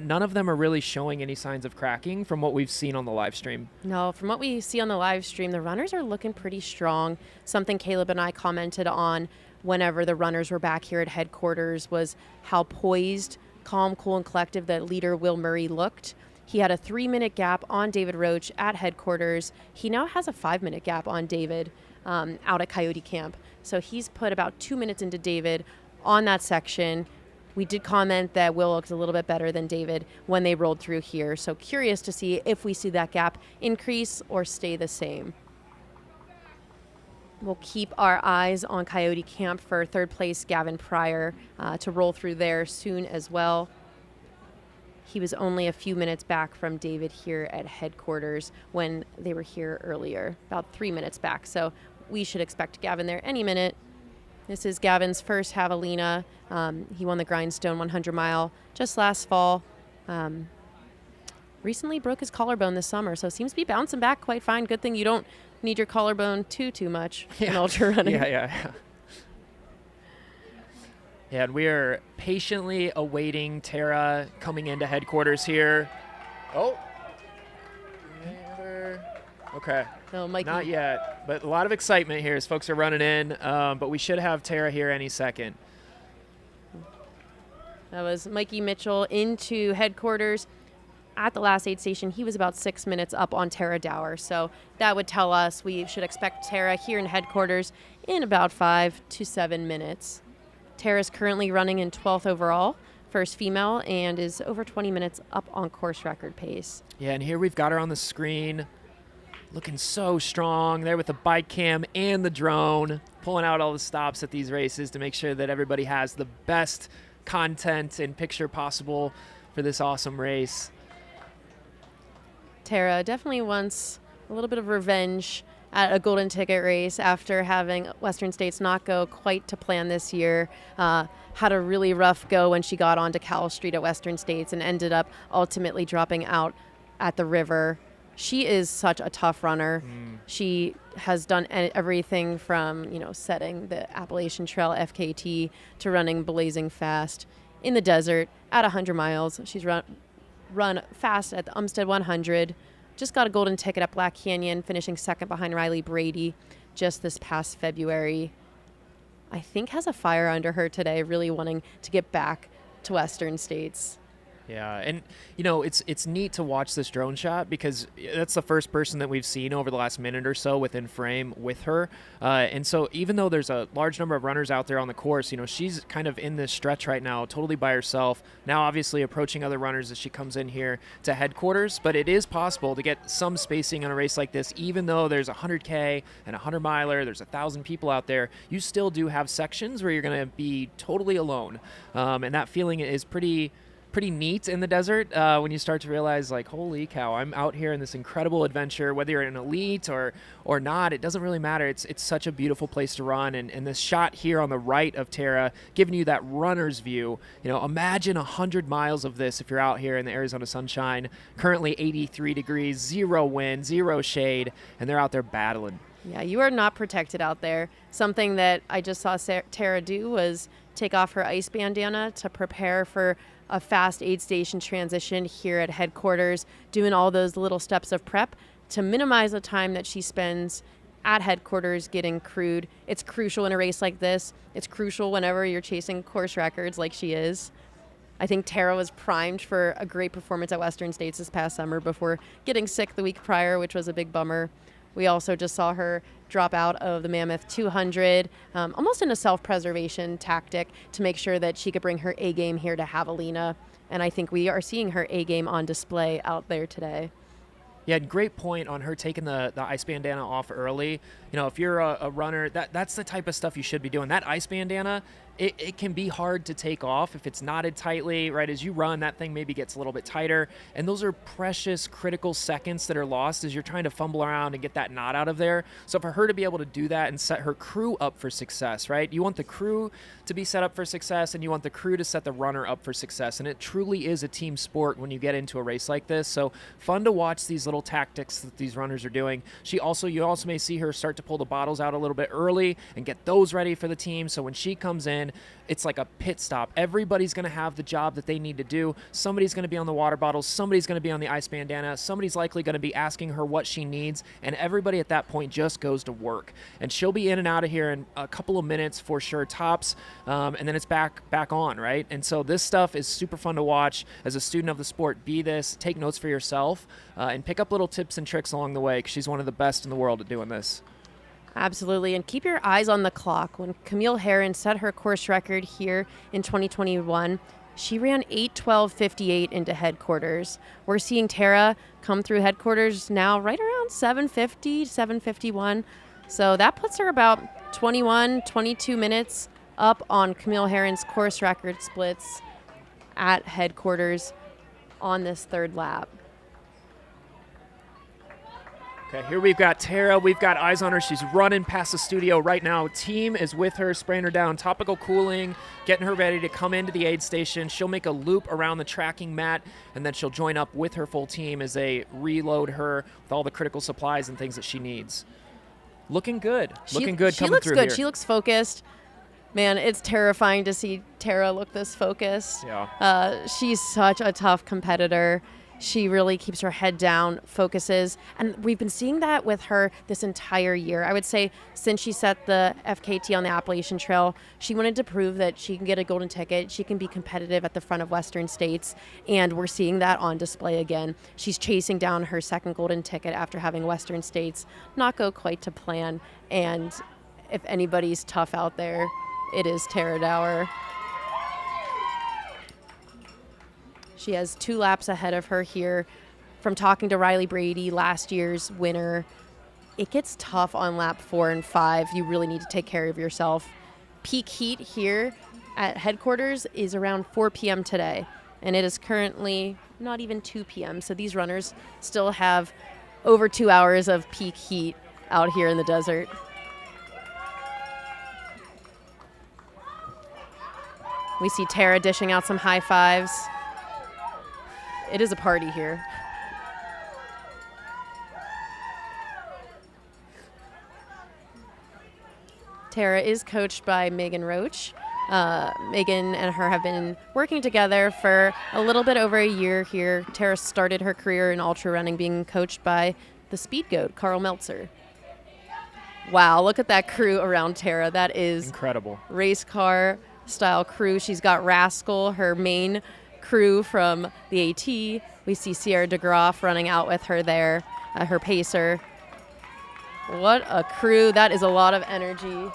none of them are really showing any signs of cracking from what we've seen on the live stream. No, from what we see on the live stream, the runners are looking pretty strong. Something Caleb and I commented on whenever the runners were back here at headquarters was how poised, calm, cool, and collective that leader Will Murray looked. He had a 3-minute gap on David Roach at headquarters. He now has a 5-minute gap on David out at Coyote Camp. So he's put about 2 minutes into David on that section. We did comment that Will looked a little bit better than David when they rolled through here. So curious to see if we see that gap increase or stay the same. We'll keep our eyes on Coyote Camp for third place Gavin Pryor to roll through there soon as well. He was only a few minutes back from David here at headquarters when they were here earlier, about 3 minutes back. So we should expect Gavin there any minute. This is Gavin's first Javelina. He won the Grindstone 100-mile just last fall. Recently broke his collarbone this summer, so seems to be bouncing back quite fine. Good thing you don't need your collarbone too much in ultra running. Yeah, and we are patiently awaiting Tara coming into headquarters here. Oh. Okay. No, Mikey. Not yet, but a lot of excitement here as folks are running in, but we should have Tara here any second. That was Mikey Mitchell into headquarters. At the last aid station, he was about 6 minutes up on Tara Dower, so that would tell us we should expect Tara here in headquarters in about 5 to 7 minutes. Tara's currently running in 12th overall, first female, and is over 20 minutes up on course record pace. Yeah, and here we've got her on the screen, looking so strong there with the bike cam and the drone, pulling out all the stops at these races to make sure that everybody has the best content and picture possible for this awesome race. Tara definitely wants a little bit of revenge at a golden ticket race after having Western States not go quite to plan this year. Had a really rough go when she got onto Cal Street at Western States and ended up ultimately dropping out at the river. She is such a tough runner. She has done everything from, setting the Appalachian Trail FKT to running blazing fast in the desert at 100 miles. She's run fast at the Umstead 100. Just got a golden ticket at Black Canyon, finishing second behind Riley Brady just this past February. I think has a fire under her today, really wanting to get back to Western States. Yeah, and it's neat to watch this drone shot because that's the first person that we've seen over the last minute or so within frame with her. And so even though there's a large number of runners out there on the course, she's kind of in this stretch right now, totally by herself. Now, obviously approaching other runners as she comes in here to headquarters, but it is possible to get some spacing on a race like this, even though there's a 100K and a 100-miler, there's 1,000 people out there. You still do have sections where you're going to be totally alone. And that feeling is pretty neat in the desert when you start to realize, like, holy cow, I'm out here in this incredible adventure. Whether you're an elite or not, it doesn't really matter. It's such a beautiful place to run. And this shot here on the right of Tara, giving you that runner's view. Imagine 100 miles of this if you're out here in the Arizona sunshine. Currently 83 degrees, 0 wind, 0 shade, and they're out there battling. Yeah, you are not protected out there. Something that I just saw Tara do was take off her ice bandana to prepare for a fast aid station transition here at headquarters, doing all those little steps of prep to minimize the time that she spends at headquarters getting crewed. It's crucial in a race like this. It's crucial whenever you're chasing course records like she is. I think Tara was primed for a great performance at Western States this past summer before getting sick the week prior, which was a big bummer. We also just saw her drop out of the Mammoth 200, almost in a self-preservation tactic to make sure that she could bring her A game here to Javelina. And I think we are seeing her A game on display out there today. Yeah, great point on her taking the ice bandana off early. You know, if you're a runner, that's the type of stuff you should be doing. That ice bandana, it can be hard to take off if it's knotted tightly, right? As you run, that thing maybe gets a little bit tighter. And those are precious, critical seconds that are lost as you're trying to fumble around and get that knot out of there. So for her to be able to do that and set her crew up for success, right? You want the crew to be set up for success, and you want the crew to set the runner up for success. And it truly is a team sport when you get into a race like this. So fun to watch these little tactics that these runners are doing. You also may see her start to pull the bottles out a little bit early and get those ready for the team. So when she comes in, it's like a pit stop. Everybody's going to have the job that they need to do. Somebody's going to be on the water bottles. Somebody's going to be on the ice bandana. Somebody's likely going to be asking her what she needs. And everybody at that point just goes to work. And she'll be in and out of here in a couple of minutes for sure, tops. And then it's back on, right? And so this stuff is super fun to watch. As a student of the sport, be this, take notes for yourself, and pick up little tips and tricks along the way, because she's one of the best in the world at doing this. Absolutely, and keep your eyes on the clock. When Camille Herron set her course record here in 2021, she ran 8:12:58 into headquarters. We're seeing Tara come through headquarters now right around 7:50, 7:51. So that puts her about 21, 22 minutes up on Camille Herron's course record splits at headquarters on this third lap. Okay, here we've got Tara. We've got eyes on her. She's running past the studio right now. Team is with her, spraying her down, topical cooling, getting her ready to come into the aid station. She'll make a loop around the tracking mat, and then she'll join up with her full team as they reload her with all the critical supplies and things that she needs. Looking good. Looking good She coming looks through good. here. She looks focused. Man, it's terrifying to see Tara look this focused. Yeah. She's such a tough competitor. She really keeps her head down, focuses, and we've been seeing that with her this entire year. I would say since she set the FKT on the Appalachian Trail, she wanted to prove that she can get a golden ticket, she can be competitive at the front of Western States, and we're seeing that on display again. She's chasing down her second golden ticket after having Western States not go quite to plan, and if anybody's tough out there, it is Tara Dower. She has 2 laps ahead of her here. From talking to Riley Brady, last year's winner, it gets tough on lap 4 and 5. You really need to take care of yourself. Peak heat here at headquarters is around 4 p.m. today, and it is currently not even 2 p.m. So these runners still have over 2 hours of peak heat out here in the desert. We see Tara dishing out some high fives. It is a party here. Tara is coached by Megan Roach. Megan and her have been working together for a little bit over a year here. Tara started her career in ultra running being coached by the speed goat, Carl Meltzer. Wow, look at that crew around Tara. That is incredible. Race car style crew. She's got Rascal, her main crew from the AT. We see Sierra DeGroff running out with her there, her pacer. What a crew. That is a lot of energy.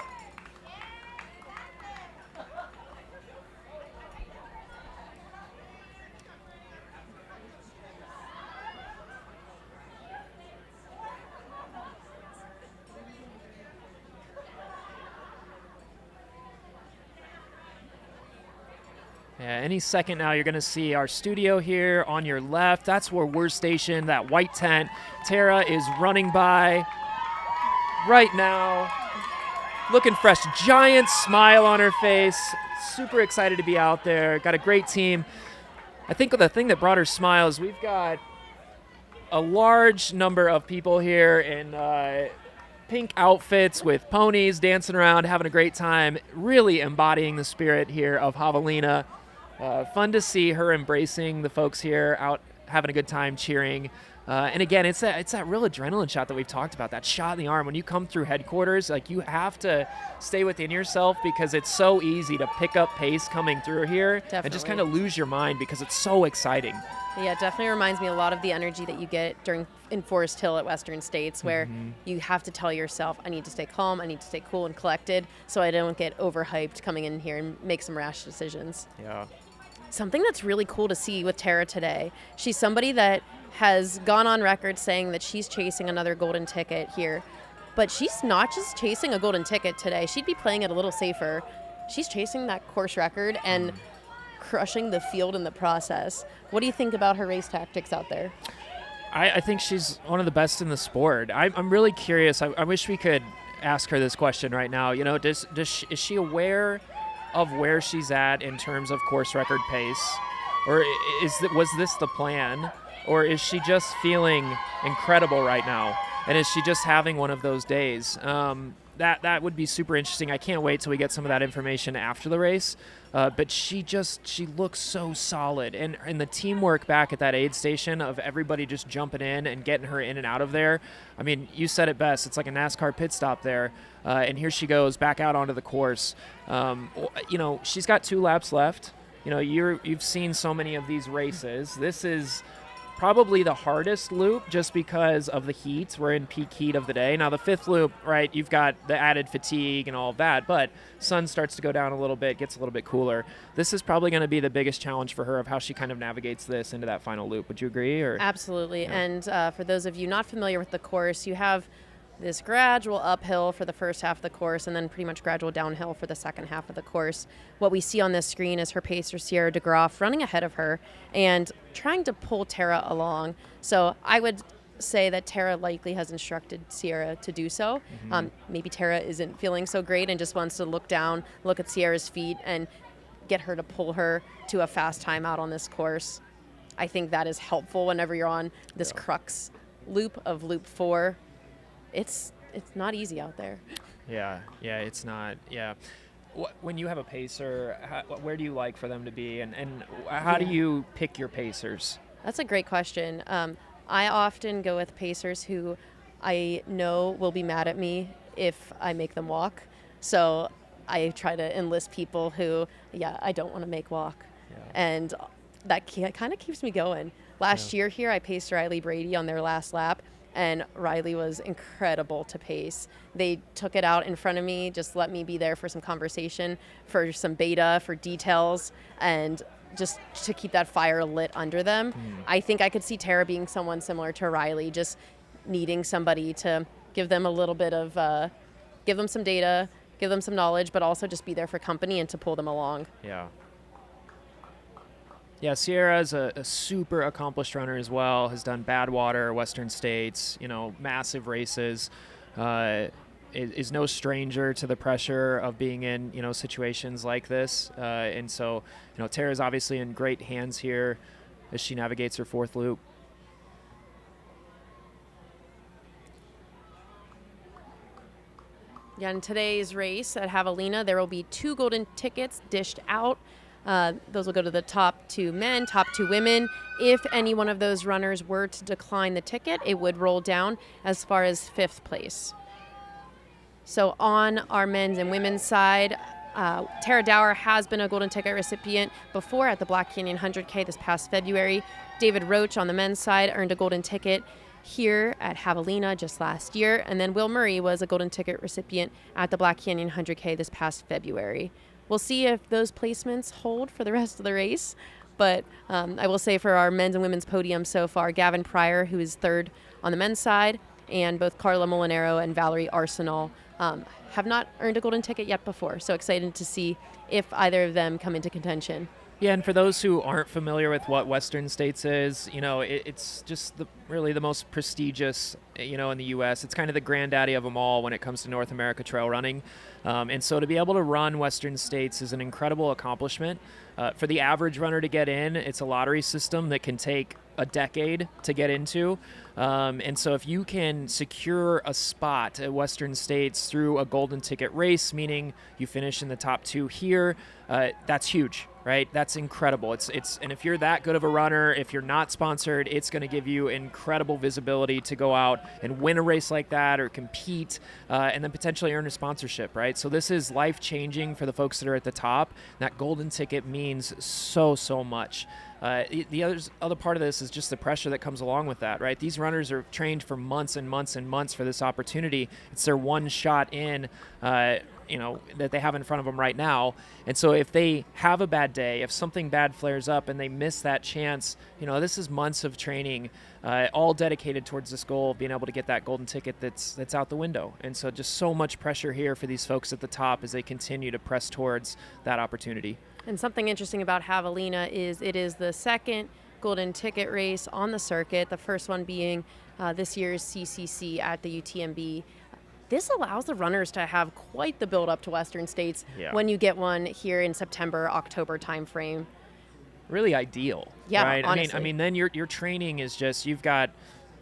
Yeah, any second now you're going to see our studio here on your left. That's where we're stationed, that white tent. Tara is running by right now, looking fresh, giant smile on her face, super excited to be out there. Got a great team. I think the thing that brought her smile is we've got a large number of people here in pink outfits with ponies, dancing around, having a great time, really embodying the spirit here of Javelina. Fun to see her embracing the folks here, out having a good time, cheering. And again, it's that real adrenaline shot that we've talked about, that shot in the arm. When you come through headquarters, like, you have to stay within yourself because it's so easy to pick up pace coming through here. Definitely. And just kind of lose your mind because it's so exciting. Yeah, it definitely reminds me a lot of the energy that you get in Forest Hill at Western States, where you have to tell yourself, I need to stay calm, I need to stay cool and collected so I don't get overhyped coming in here and make some rash decisions. Yeah. Something that's really cool to see with Tara today, she's somebody that has gone on record saying that she's chasing another golden ticket here. But she's not just chasing a golden ticket today. She'd be playing it a little safer. She's chasing that course record and crushing the field in the process. What do you think about her race tactics out there? I think she's one of the best in the sport. I'm really curious. I wish we could ask her this question right now. You know, is she aware of where she's at in terms of course record pace? Or was this the plan? Or is she just feeling incredible right now? And is she just having one of those days? That would be super interesting. I can't wait till we get some of that information after the race. But she looks so solid. And the teamwork back at that aid station of everybody just jumping in and getting her in and out of there. I mean, you said it best. It's like a NASCAR pit stop there. And here she goes back out onto the course. You know, she's got 2 laps left. You know, you've seen so many of these races. This is probably the hardest loop just because of the heat. We're in peak heat of the day. Now the 5th loop, right, you've got the added fatigue and all of that, but sun starts to go down a little bit, gets a little bit cooler. This is probably going to be the biggest challenge for her of how she kind of navigates this into that final loop. Would you agree? Or? Absolutely. Yeah. And for those of you not familiar with the course, you have this gradual uphill for the first half of the course and then pretty much gradual downhill for the second half of the course. What we see on this screen is her pacer, Sierra DeGroff, running ahead of her and trying to pull Tara along. So I would say that Tara likely has instructed Sierra to do so. Maybe Tara isn't feeling so great and just wants to look down, look at Sierra's feet, and get her to pull her to a fast time out on this course. I think that is helpful whenever you're on this crux loop of loop 4. It's not easy out there. Yeah, it's not. Yeah. When you have a pacer, where do you like for them to be, and how do you pick your pacers? That's a great question. I often go with pacers who I know will be mad at me if I make them walk. So I try to enlist people who, I don't want to make walk. Yeah. And that kind of keeps me going. Last year here, I paced Riley Brady on their last lap. And Riley was incredible to pace. They took it out in front of me, just let me be there for some conversation, for some beta, for details, and just to keep that fire lit under them. I think I could see Tara being someone similar to Riley, just needing somebody to give them a little bit of, give them some data, give them some knowledge, but also just be there for company and to pull them along. Yeah, Sierra is a super accomplished runner as well, has done Badwater, Western States, massive races, is no stranger to the pressure of being in, situations like this. And so, Tara's obviously in great hands here as she navigates her 4th loop. Yeah, in today's race at Javelina, there will be 2 golden tickets dished out. Those will go to the top 2 men, top 2 women. If any one of those runners were to decline the ticket, it would roll down as far as 5th place. So on our men's and women's side, Tara Dower has been a golden ticket recipient before at the Black Canyon 100K this past February. David Roach on the men's side earned a golden ticket here at Javelina just last year. And then Will Murray was a golden ticket recipient at the Black Canyon 100K this past February. We'll see if those placements hold for the rest of the race. But I will say for our men's and women's podium so far, Gavin Pryor, who is 3rd on the men's side, and both Carla Molinaro and Valerie Arsenal have not earned a golden ticket yet before. So excited to see if either of them come into contention. Yeah, and for those who aren't familiar with what Western States is, it's just really the most prestigious, in the U.S. It's kind of the granddaddy of them all when it comes to North America trail running. And so to be able to run Western States is an incredible accomplishment. For the average runner to get in, it's a lottery system that can take a decade to get into. And so if you can secure a spot at Western States through a golden ticket race, meaning you finish in the top 2 here, that's huge, right? That's incredible. And if you're that good of a runner, if you're not sponsored, it's going to give you incredible visibility to go out and win a race like that or compete and then potentially earn a sponsorship, right? So this is life-changing for the folks that are at the top. That golden ticket means so much. The other part of this is just the pressure that comes along with that, right? These runners are trained for months and months and months for this opportunity. It's their one shot in, that they have in front of them right now. And so if they have a bad day, if something bad flares up and they miss that chance, this is months of training, all dedicated towards this goal of being able to get that golden ticket that's out the window. And so just so much pressure here for these folks at the top as they continue to press towards that opportunity. And something interesting about Javelina is it is the second golden ticket race on the circuit, the first one being this year's CCC at the UTMB. This allows the runners to have quite the build up to Western States when you get one here in September, October timeframe. Really ideal, yeah, right? Honestly. I mean, then your training is just, you've got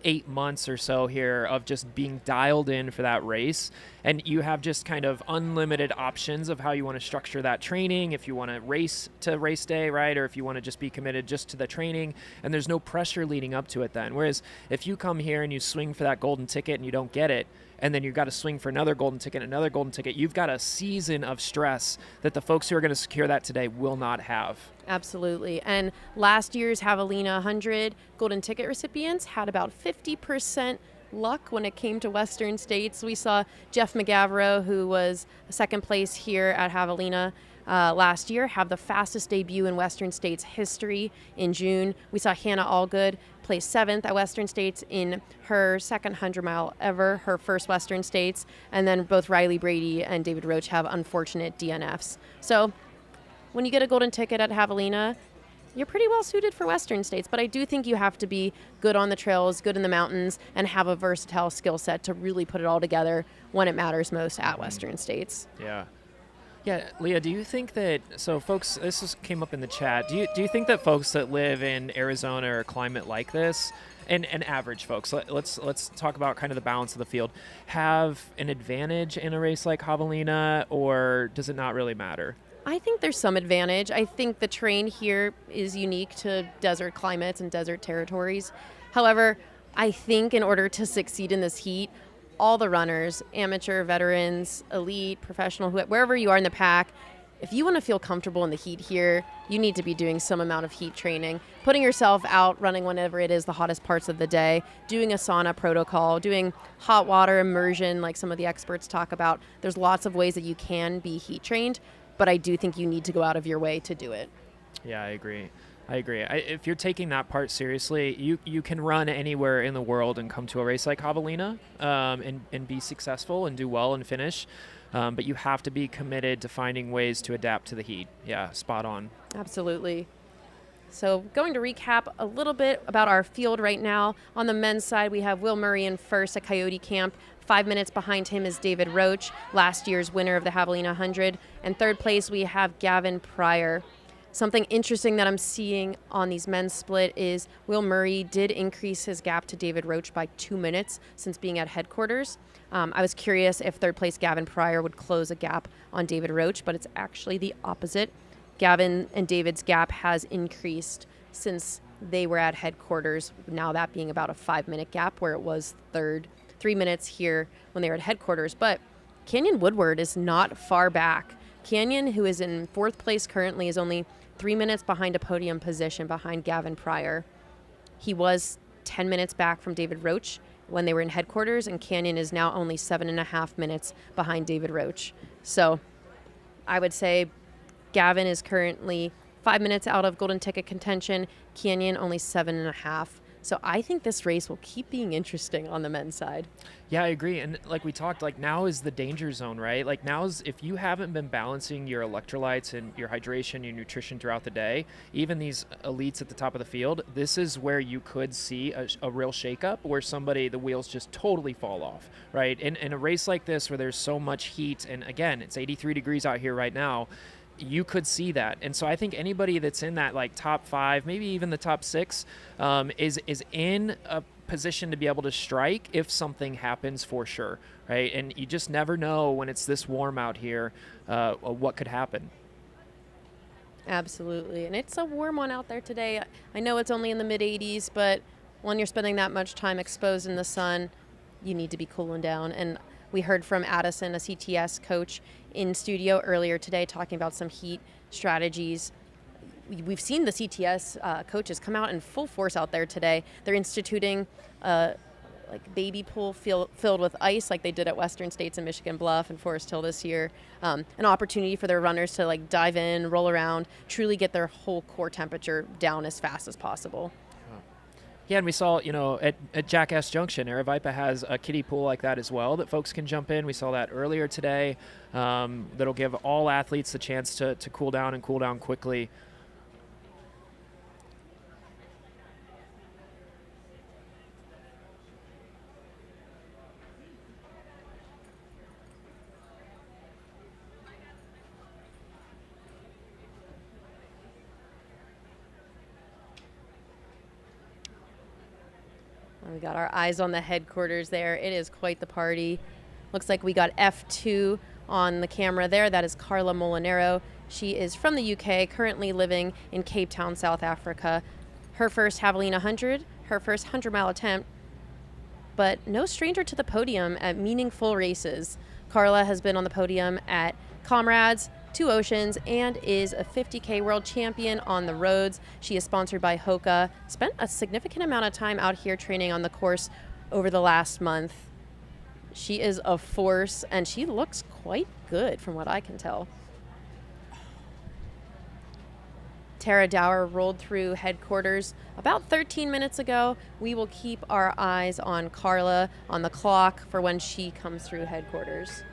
8 months or so here of just being dialed in for that race, and you have just kind of unlimited options of how you want to structure that training, if you want to race to race day, right, or if you want to just be committed just to the training, and there's no pressure leading up to it then. Whereas if you come here and you swing for that golden ticket and you don't get it, and then you've got to swing for another golden ticket, you've got a season of stress that the folks who are going to secure that today will not have. Absolutely. And last year's Javelina Jundred golden ticket recipients had about 50% luck when it came to Western States. We saw Jeff McGavro, who was second place here at Javelina last year, have the fastest debut in Western States history in June. We saw Hannah Allgood place 7th at Western States in her second 100-mile ever, her first Western States. And then both Riley Brady and David Roach have unfortunate DNFs. So when you get a golden ticket at Javelina, you're pretty well suited for Western States, but I do think you have to be good on the trails, good in the mountains, and have a versatile skill set to really put it all together when it matters most at Western States. Yeah, Leah, do you think that, so folks, came up in the chat, do you think that folks that live in Arizona or a climate like this, and average folks, let's talk about kind of the balance of the field, have an advantage in a race like Javelina, or does it not really matter? I think there's some advantage. I think the terrain here is unique to desert climates and desert territories. However, I think in order to succeed in this heat, all the runners, amateur, veterans, elite, professional, wherever you are in the pack, if you want to feel comfortable in the heat here, you need to be doing some amount of heat training, putting yourself out, running whenever it is the hottest parts of the day, doing a sauna protocol, doing hot water immersion like some of the experts talk about. There's lots of ways that you can be heat trained, but I do think you need to go out of your way to do it. Yeah, I agree. If you're taking that part seriously, you can run anywhere in the world and come to a race like Javelina and be successful and do well and finish. But you have to be committed to finding ways to adapt to the heat. Yeah, spot on. Absolutely. So going to recap a little bit about our field right now. On the men's side, we have Will Murray in first at Coyote Camp. 5 minutes behind him is David Roach, last year's winner of the Javelina 100. And third place, we have Gavin Pryor. Something interesting that I'm seeing on these men's split is Will Murray did increase his gap to David Roach by 2 minutes since being at headquarters. I was curious if third place Gavin Pryor would close a gap on David Roach, but it's actually the opposite. Gavin and David's gap has increased since they were at headquarters, now that being about a 5-minute gap where it was 3 minutes here when they were at headquarters. But Canyon Woodward is not far back. Canyon, who is in 4th place currently, is only 3 minutes behind a podium position behind Gavin Pryor. He was 10 minutes back from David Roach when they were in headquarters, and Canyon is now only 7.5 minutes behind David Roach. So I would say Gavin is currently 5 minutes out of golden ticket contention, Canyon only 7.5. So I think this race will keep being interesting on the men's side. Yeah, I agree. And like we talked, like now is the danger zone, right? Like now's, if you haven't been balancing your electrolytes and your hydration, your nutrition throughout the day, even these elites at the top of the field, this is where you could see a real shakeup where the wheels just totally fall off, right? In a race like this where there's so much heat, and again, it's 83 degrees out here right now, you could see that. And so I think anybody that's in that like top 5, maybe even the top 6, is in a position to be able to strike if something happens, for sure, right? And you just never know when it's this warm out here what could happen. Absolutely. And it's a warm one out there today. I know it's only in the mid 80s, but when you're spending that much time exposed in the sun, you need to be cooling down. And we heard from Addison, a CTS coach, in studio earlier today talking about some heat strategies. We've seen the CTS coaches come out in full force out there today. They're instituting like baby pool filled with ice like they did at Western States and Michigan Bluff and Forest Hill this year. An opportunity for their runners to like dive in, roll around, truly get their whole core temperature down as fast as possible. Yeah, and we saw, at Jackass Junction, Aravaipa has a kiddie pool like that as well that folks can jump in. We saw that earlier today. That'll give all athletes the chance to cool down and cool down quickly. We got our eyes on the headquarters there. It is quite the party. Looks like we got F2 on the camera there. That is Carla Molinaro. She is from the UK, currently living in Cape Town, South Africa. Her first Javelina 100, her first 100-mile attempt, but no stranger to the podium at meaningful races. Carla has been on the podium at Comrades, Two Oceans, and is a 50K world champion on the roads. She is sponsored by HOKA, spent a significant amount of time out here training on the course over the last month. She is a force, and she looks quite good from what I can tell. Tara Dower rolled through headquarters about 13 minutes ago. We will keep our eyes on Carla on the clock for when she comes through headquarters.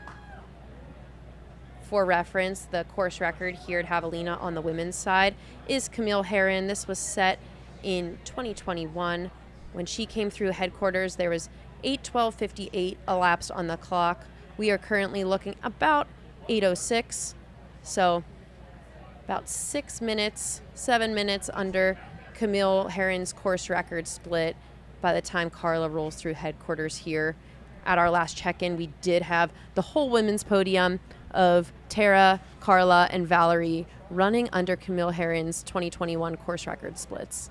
For reference, the course record here at Javelina on the women's side is Camille Herron. This was set in 2021. When she came through headquarters, there was 8:12:58 elapsed on the clock. We are currently looking about 8:06, so about 6 minutes, 7 minutes under Camille Herron's course record split by the time Carla rolls through headquarters here. At our last check-in, we did have the whole women's podium of Tara, Carla, and Valerie running under Camille Herron's 2021 course record splits.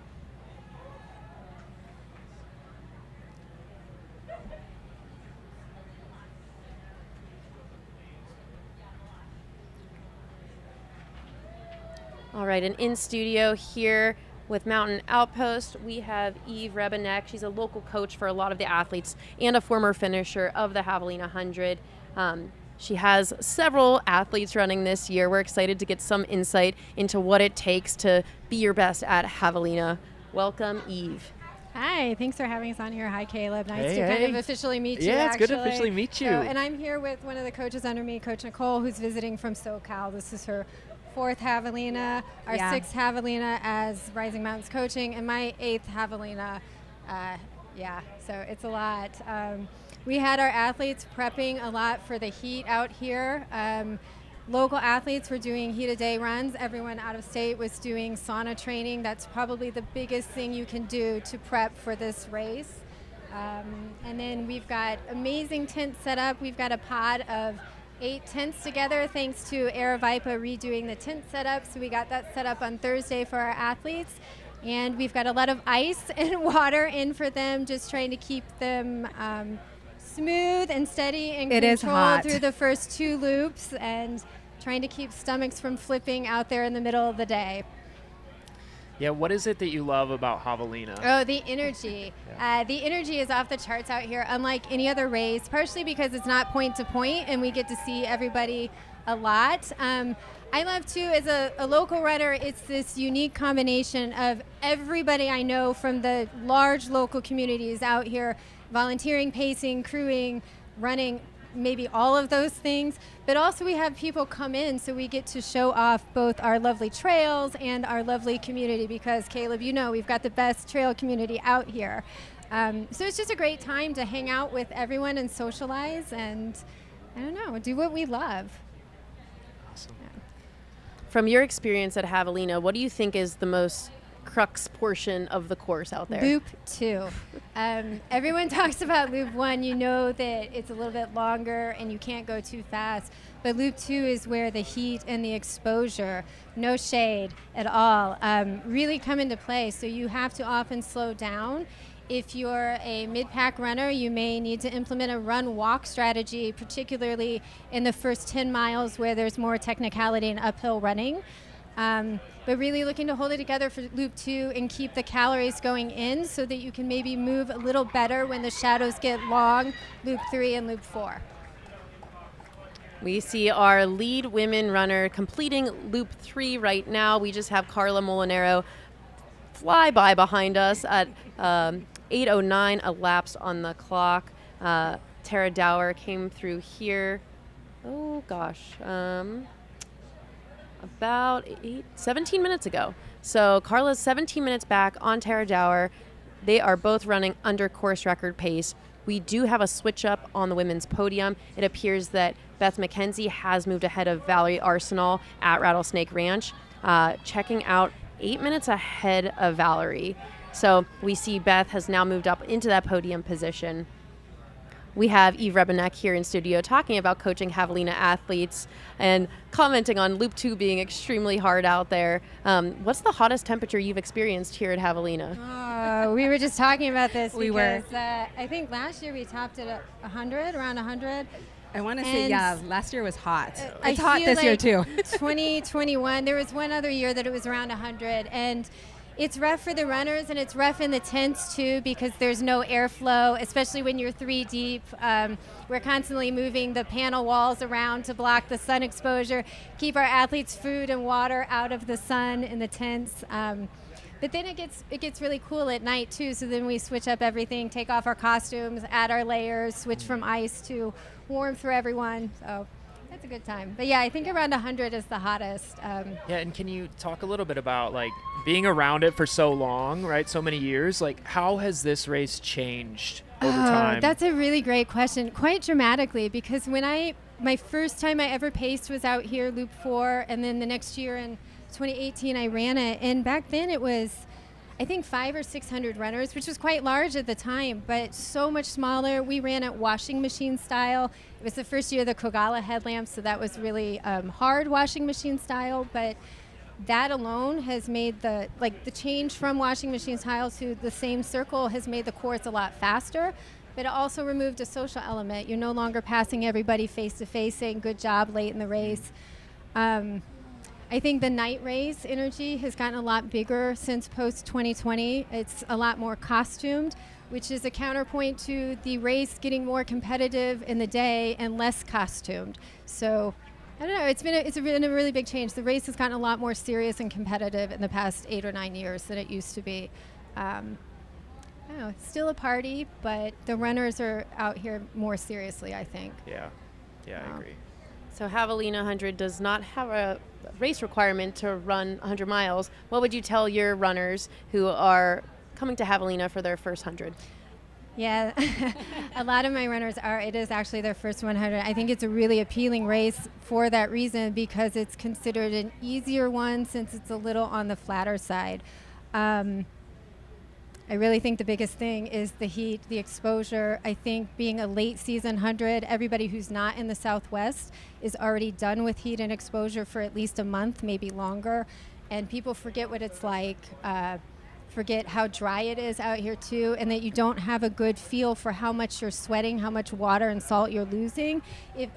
All right, and in studio here with Mountain Outpost, we have Eve Rebenek. She's a local coach for a lot of the athletes and a former finisher of the Javelina 100. She has several athletes running this year. We're excited to get some insight into what it takes to be your best at Javelina. Welcome, Eve. Hi, thanks for having us on here. Hi, Caleb. Nice Hey, to kind hey. of officially meet you. Yeah, it's good to actually. officially meet you. And I'm here with one of the coaches under me, Coach Nicole, who's visiting from SoCal. This is her 4th Javelina, our 6th Javelina as Rising Mountains coaching, and my 8th Javelina. So it's a lot. We had our athletes prepping a lot for the heat out here. Local athletes were doing heat-a-day runs. Everyone out of state was doing sauna training. That's probably the biggest thing you can do to prep for this race. And then we've got amazing tents set up. We've got a pod of 8 tents together thanks to Aravaipa redoing the tent setup. So we got that set up on Thursday for our athletes. And we've got a lot of ice and water in for them, just trying to keep them smooth and steady and controlled through the first 2 loops, and trying to keep stomachs from flipping out there in the middle of the day. Yeah, what is it that you love about Javelina? Oh, the energy. The energy is off the charts out here, unlike any other race, partially because it's not point to point and we get to see everybody a lot. I love too, as a local runner, it's this unique combination of everybody I know from the large local communities out here, volunteering, pacing, crewing, running, maybe all of those things. But also we have people come in, so we get to show off both our lovely trails and our lovely community, because Caleb, you know, we've got the best trail community out here. So it's just a great time to hang out with everyone and socialize and, I don't know, do what we love. Awesome. Yeah. From your experience at Javelina, what do you think is the most crux portion of the course out there? Loop 2. Everyone talks about Loop 1. You know that it's a little bit longer and you can't go too fast. But Loop 2 is where the heat and the exposure, no shade at all, really come into play. So you have to often slow down. If you're a mid-pack runner, you may need to implement a run-walk strategy, particularly in the first 10 miles where there's more technicality and uphill running. But really looking to hold it together for Loop 2 and keep the calories going in so that you can maybe move a little better when the shadows get long, Loop 3 and Loop 4. We see our lead women runner completing Loop 3 right now. We just have Carla Molinaro fly by behind us at 8:09 elapsed on the clock. Tara Dower came through here, about 17 minutes ago. So Carla's 17 minutes back on Tara Dower. They are both running under course record pace. We do have a switch up on the women's podium. It appears that Beth McKenzie has moved ahead of Valerie Arsenal at Rattlesnake Ranch, checking out 8 minutes ahead of Valerie. So we see Beth has now moved up into that podium position. We have Eve Rebenek here in studio talking about coaching Javelina athletes and commenting on Loop 2 being extremely hard out there. What's the hottest temperature you've experienced here at Javelina? We were just talking about this We because I think last year we topped it at 100, around 100. I want to say, yeah, last year was hot. I It's hot feel this year like too. 2021, there was one other year that it was around 100, and it's rough for the runners and it's rough in the tents too because there's no airflow, especially when you're 3 deep. We're constantly moving the panel walls around to block the sun exposure, keep our athletes' food and water out of the sun in the tents. But then it gets really cool at night too, so then we switch up everything, take off our costumes, add our layers, switch from ice to warm for everyone. So that's a good time. But yeah, I think around 100 is the hottest. Yeah, and can you talk a little bit about like being around it for so long, right? So many years. Like, how has this race changed over time? That's a really great question. Quite dramatically, because when my first time I ever paced was out here, Loop 4, and then the next year in 2018 I ran it, and back then it was, I think, 500 or 600 runners, which was quite large at the time, but so much smaller. We ran it washing machine style. It was the first year of the Kogala headlamps, so that was really hard washing machine style, but that alone has made the change from washing machine style to the same circle has made the course a lot faster, but it also removed a social element. You're no longer passing everybody face to face saying good job late in the race. I think the night race energy has gotten a lot bigger since post-2020. It's a lot more costumed, which is a counterpoint to the race getting more competitive in the day and less costumed. So, I don't know, it's been a really big change. The race has gotten a lot more serious and competitive in the past 8 or 9 years than it used to be. I don't know, it's still a party, but the runners are out here more seriously, I think. Yeah, I agree. So Javelina 100 does not have a race requirement to run 100 miles. What would you tell your runners who are coming to Javelina for their first 100? Yeah, a lot of my runners it is actually their first 100. I think it's a really appealing race for that reason because it's considered an easier one since it's a little on the flatter side. I really think the biggest thing is the heat, the exposure. I think being a late season 100, everybody who's not in the Southwest is already done with heat and exposure for at least a month, maybe longer. And people forget what it's like, forget how dry it is out here too, and that you don't have a good feel for how much you're sweating, how much water and salt you're losing.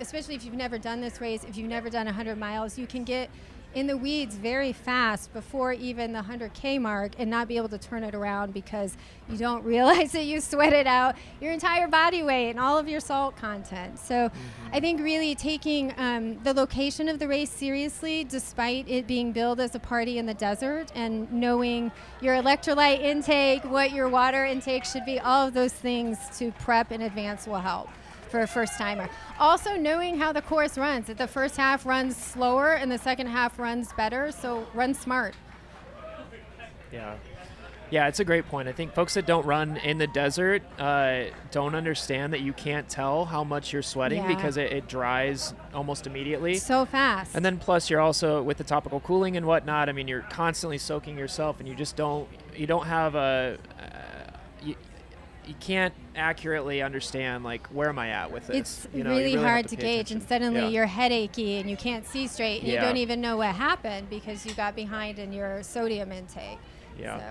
Especially if you've never done this race, if you've never done 100 miles, you can get in the weeds very fast before even the 100K mark and not be able to turn it around because you don't realize that you sweated out your entire body weight and all of your salt content. So I think really taking the location of the race seriously, despite it being billed as a party in the desert, and knowing your electrolyte intake, what your water intake should be, all of those things to prep in advance will help for a first timer. Also knowing how the course runs, that the first half runs slower and the second half runs better, so run smart. Yeah, it's a great point. I think folks that don't run in the desert don't understand that you can't tell how much you're sweating because it dries almost immediately. So fast. And then plus you're also, with the topical cooling and whatnot, I mean, you're constantly soaking yourself, and you just don't have you can't accurately understand, like, where am I at with this? It's you really have hard to pay gauge, attention. and suddenly Yeah. you're headachy and you can't see straight, and you Yeah. don't even know what happened because you got behind in your sodium intake. Yeah. So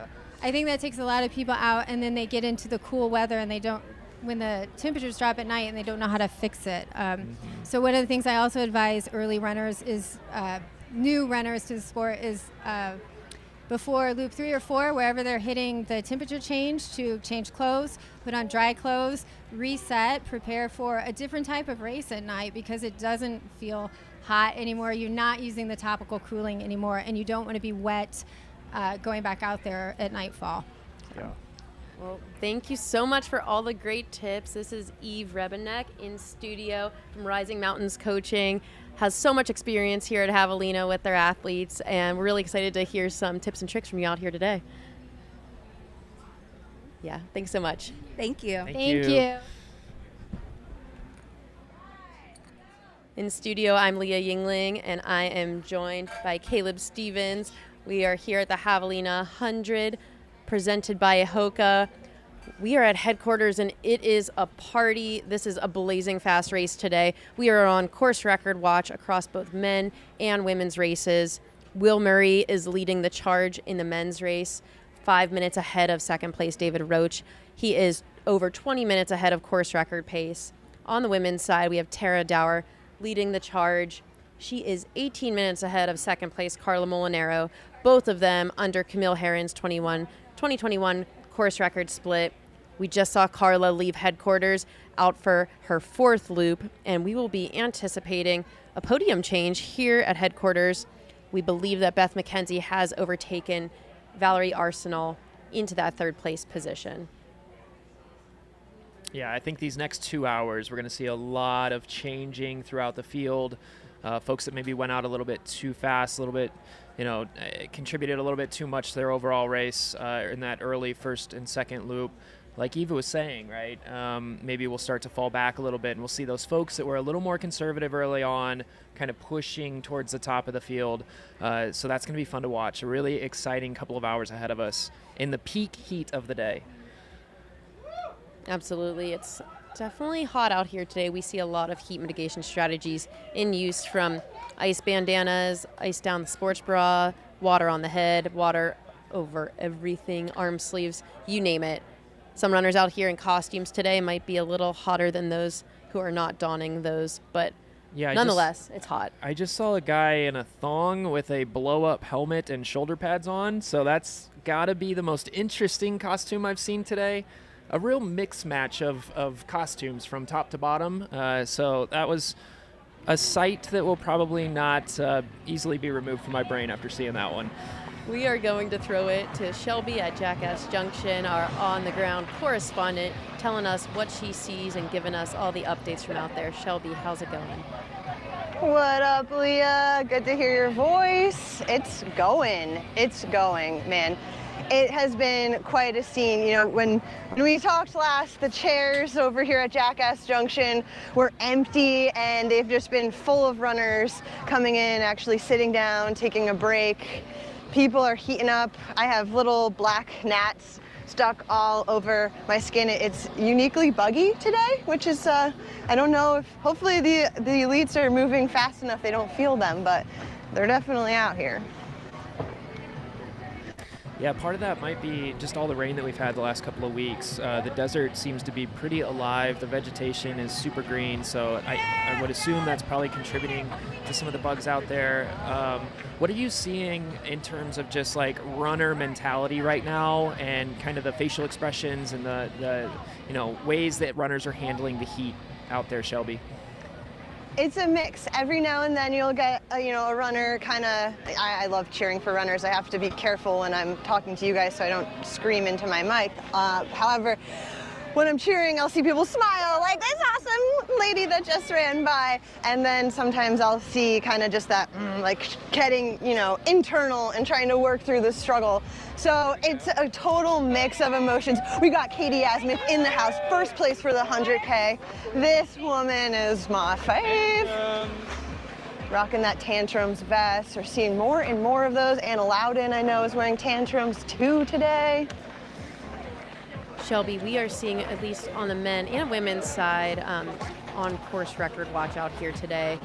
I think that takes a lot of people out, and then they get into the cool weather and they don't, when the temperatures drop at night, and they don't know how to fix it. So one of the things I also advise early runners is, new runners to the sport, is before loop 3 or 4, wherever they're hitting the temperature change, to change clothes, put on dry clothes, reset, prepare for a different type of race at night, because it doesn't feel hot anymore. You're not using the topical cooling anymore, and you don't want to be wet going back out there at nightfall. Well, thank you so much for all the great tips. This is Eve Rebenek in studio from Rising Mountains Coaching. Has so much experience here at Javelina with their athletes, and we're really excited to hear some tips and tricks from you out here today. Yeah, thanks so much. Thank you. Thank you. In studio, I'm Leah Yingling, and I am joined by Caleb Stevens. We are here at the Javelina 100, presented by HOKA. We are at headquarters, and it is a party. This is a blazing fast race today. We are on course record watch across both men and women's races. Will Murray is leading the charge in the men's race, 5 minutes ahead of second place David Roach. He is over 20 minutes ahead of course record pace. On the women's side, we have Tara Dower leading the charge. She is 18 minutes ahead of second place Carla Molinaro, both of them under Camille Herron's 2021 course record split. We just saw Carla leave headquarters out for her 4th loop, and we will be anticipating a podium change here at headquarters. We believe that Beth McKenzie has overtaken Valerie Arsenal into that 3rd place position. Yeah, I think these next 2 hours, we're going to see a lot of changing throughout the field. Folks that maybe went out a little bit too fast, a little bit, contributed a little bit too much to their overall race in that early 1st and 2nd loop. Like Eva was saying, right, maybe we'll start to fall back a little bit, and we'll see those folks that were a little more conservative early on kind of pushing towards the top of the field. So that's going to be fun to watch. A really exciting couple of hours ahead of us in the peak heat of the day. Absolutely. It's definitely hot out here today. We see a lot of heat mitigation strategies in use, from ice bandanas, ice down the sports bra, water on the head, water over everything, arm sleeves, you name it. Some runners out here in costumes today might be a little hotter than those who are not donning those, but nonetheless, it's hot. I just saw a guy in a thong with a blow-up helmet and shoulder pads on, so that's got to be the most interesting costume I've seen today. A real mix match of costumes from top to bottom. So that was a sight that will probably not easily be removed from my brain after seeing that one. We are going to throw it to Shelby at Jackass Junction, our on-the-ground correspondent, telling us what she sees and giving us all the updates from out there. Shelby, how's it going? What up, Leah? Good to hear your voice. It's going, man. It has been quite a scene. You know, when we talked last, the chairs over here at Jackass Junction were empty, and they've just been full of runners coming in, actually sitting down, taking a break. People are heating up. I have little black gnats stuck all over my skin. It's uniquely buggy today, which is, I don't know if, hopefully the elites are moving fast enough they don't feel them, but they're definitely out here. Yeah, part of that might be just all the rain that we've had the last couple of weeks. The desert seems to be pretty alive. The vegetation is super green, so I would assume that's probably contributing to some of the bugs out there. What are you seeing in terms of just like runner mentality right now, and kind of the facial expressions and the ways that runners are handling the heat out there, Shelby? It's a mix. Every now and then you'll get a runner kind of, I love cheering for runners. I have to be careful when I'm talking to you guys so I don't scream into my mic. However, when I'm cheering, I'll see people smile like this awesome lady that just ran by. And then sometimes I'll see kind of just that like getting, internal and trying to work through the struggle. So it's a total mix of emotions. We got Katie Asmith in the house, first place for the 100K. This woman is my fave. Rocking that tantrums vest. We're seeing more and more of those. Anna Loudon, I know, is wearing tantrums too today. Shelby, we are seeing, at least on the men and women's side, on course record watch out here today.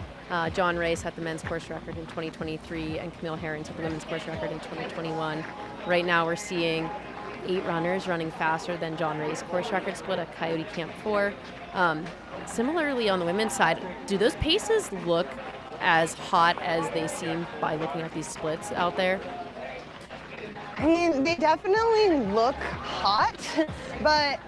John Ray set the men's course record in 2023, and Camille Herron set the women's course record in 2021. Right now we're seeing 8 runners running faster than John Ray's course record split at Coyote Camp 4. Similarly, on the women's side, do those paces look as hot as they seem by looking at these splits out there? I mean, they definitely look hot, but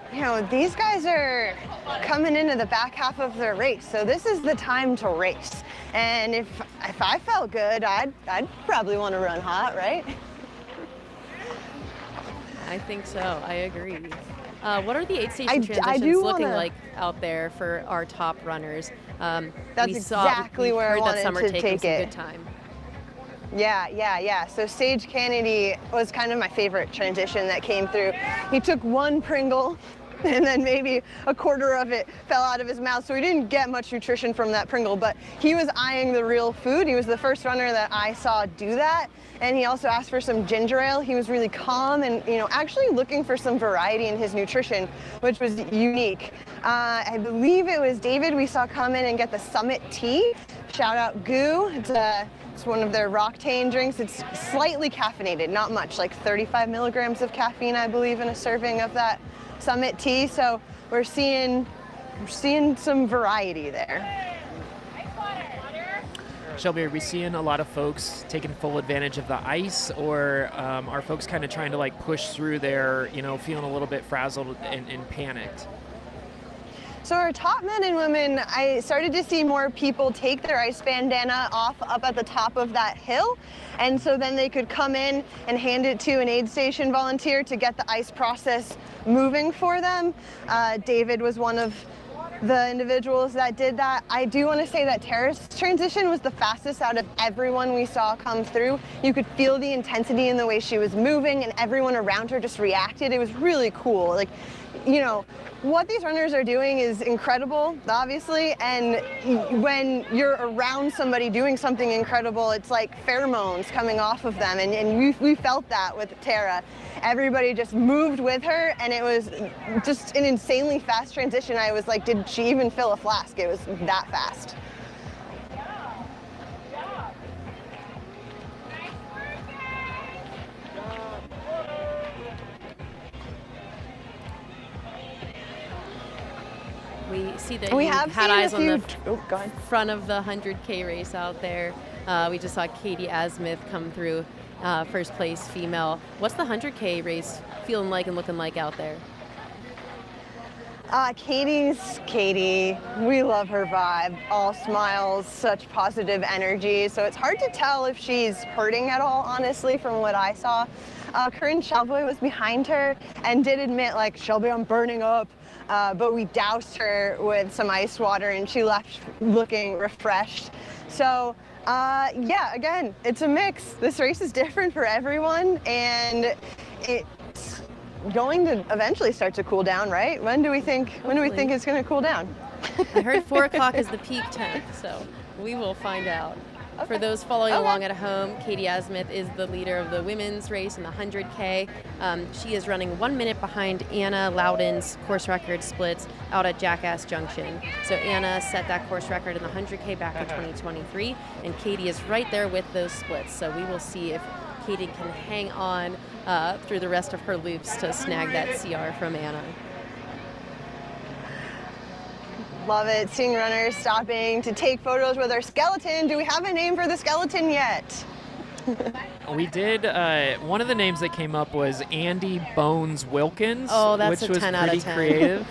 these guys are coming into the back half of their race, so this is the time to race. And if I felt good, I'd probably want to run hot, right? I think so. I agree. What are the aid station transitions looking like out there for our top runners? That's exactly where I wanted to take it. Good time. Yeah. So Sage Kennedy was kind of my favorite transition that came through. He took one Pringle and then maybe a quarter of it fell out of his mouth, so he didn't get much nutrition from that Pringle, but he was eyeing the real food. He was the first runner that I saw do that, and he also asked for some ginger ale. He was really calm and actually looking for some variety in his nutrition, which was unique. I believe it was David we saw come in and get the Summit tea. Shout out Goo. It's one of their Roctane drinks. It's slightly caffeinated, not much, like 35 milligrams of caffeine, I believe, in a serving of that Summit tea. So we're seeing some variety there. Shelby, are we seeing a lot of folks taking full advantage of the ice, or are folks kind of trying to like push through there, feeling a little bit frazzled and panicked? So our top men and women, I started to see more people take their ice bandana off up at the top of that hill. And so then they could come in and hand it to an aid station volunteer to get the ice process moving for them. David was one of the individuals that did that. I do want to say that Tara's transition was the fastest out of everyone we saw come through. You could feel the intensity in the way she was moving, and everyone around her just reacted. It was really cool. Like, what these runners are doing is incredible, obviously, and when you're around somebody doing something incredible, it's like pheromones coming off of them, and we felt that with Tara. Everybody just moved with her, and it was just an insanely fast transition. I was like, did she even fill a flask? It was that fast. We see that you had eyes on the front of the 100K race out there. We just saw Katie Asmith come through, first place female. What's the 100K race feeling like and looking like out there? Katie's Katie. We love her vibe. All smiles, such positive energy. So it's hard to tell if she's hurting at all, honestly, from what I saw. Corinne Shelboy was behind her and did admit, like, Shelby, I'm burning up. But we doused her with some ice water and she left looking refreshed. So yeah, again, it's a mix. This race is different for everyone, and it's going to eventually start to cool down, right? When do we think it's going to cool down? I heard 4 o'clock is the peak time, so we will find out. Okay. For those following along at home, Katie Asmith is the leader of the women's race in the 100K. She is running 1 minute behind Anna Loudon's course record splits out at Jackass Junction. So Anna set that course record in the 100K back in 2023, and Katie is right there with those splits. So we will see if Katie can hang on through the rest of her loops to snag that CR from Anna. Love it. Seeing runners stopping to take photos with our skeleton. Do we have a name for the skeleton yet? We did. One of the names that came up was Andy Bones Wilkins, Oh, that's which a was 10 out of pretty 10. creative.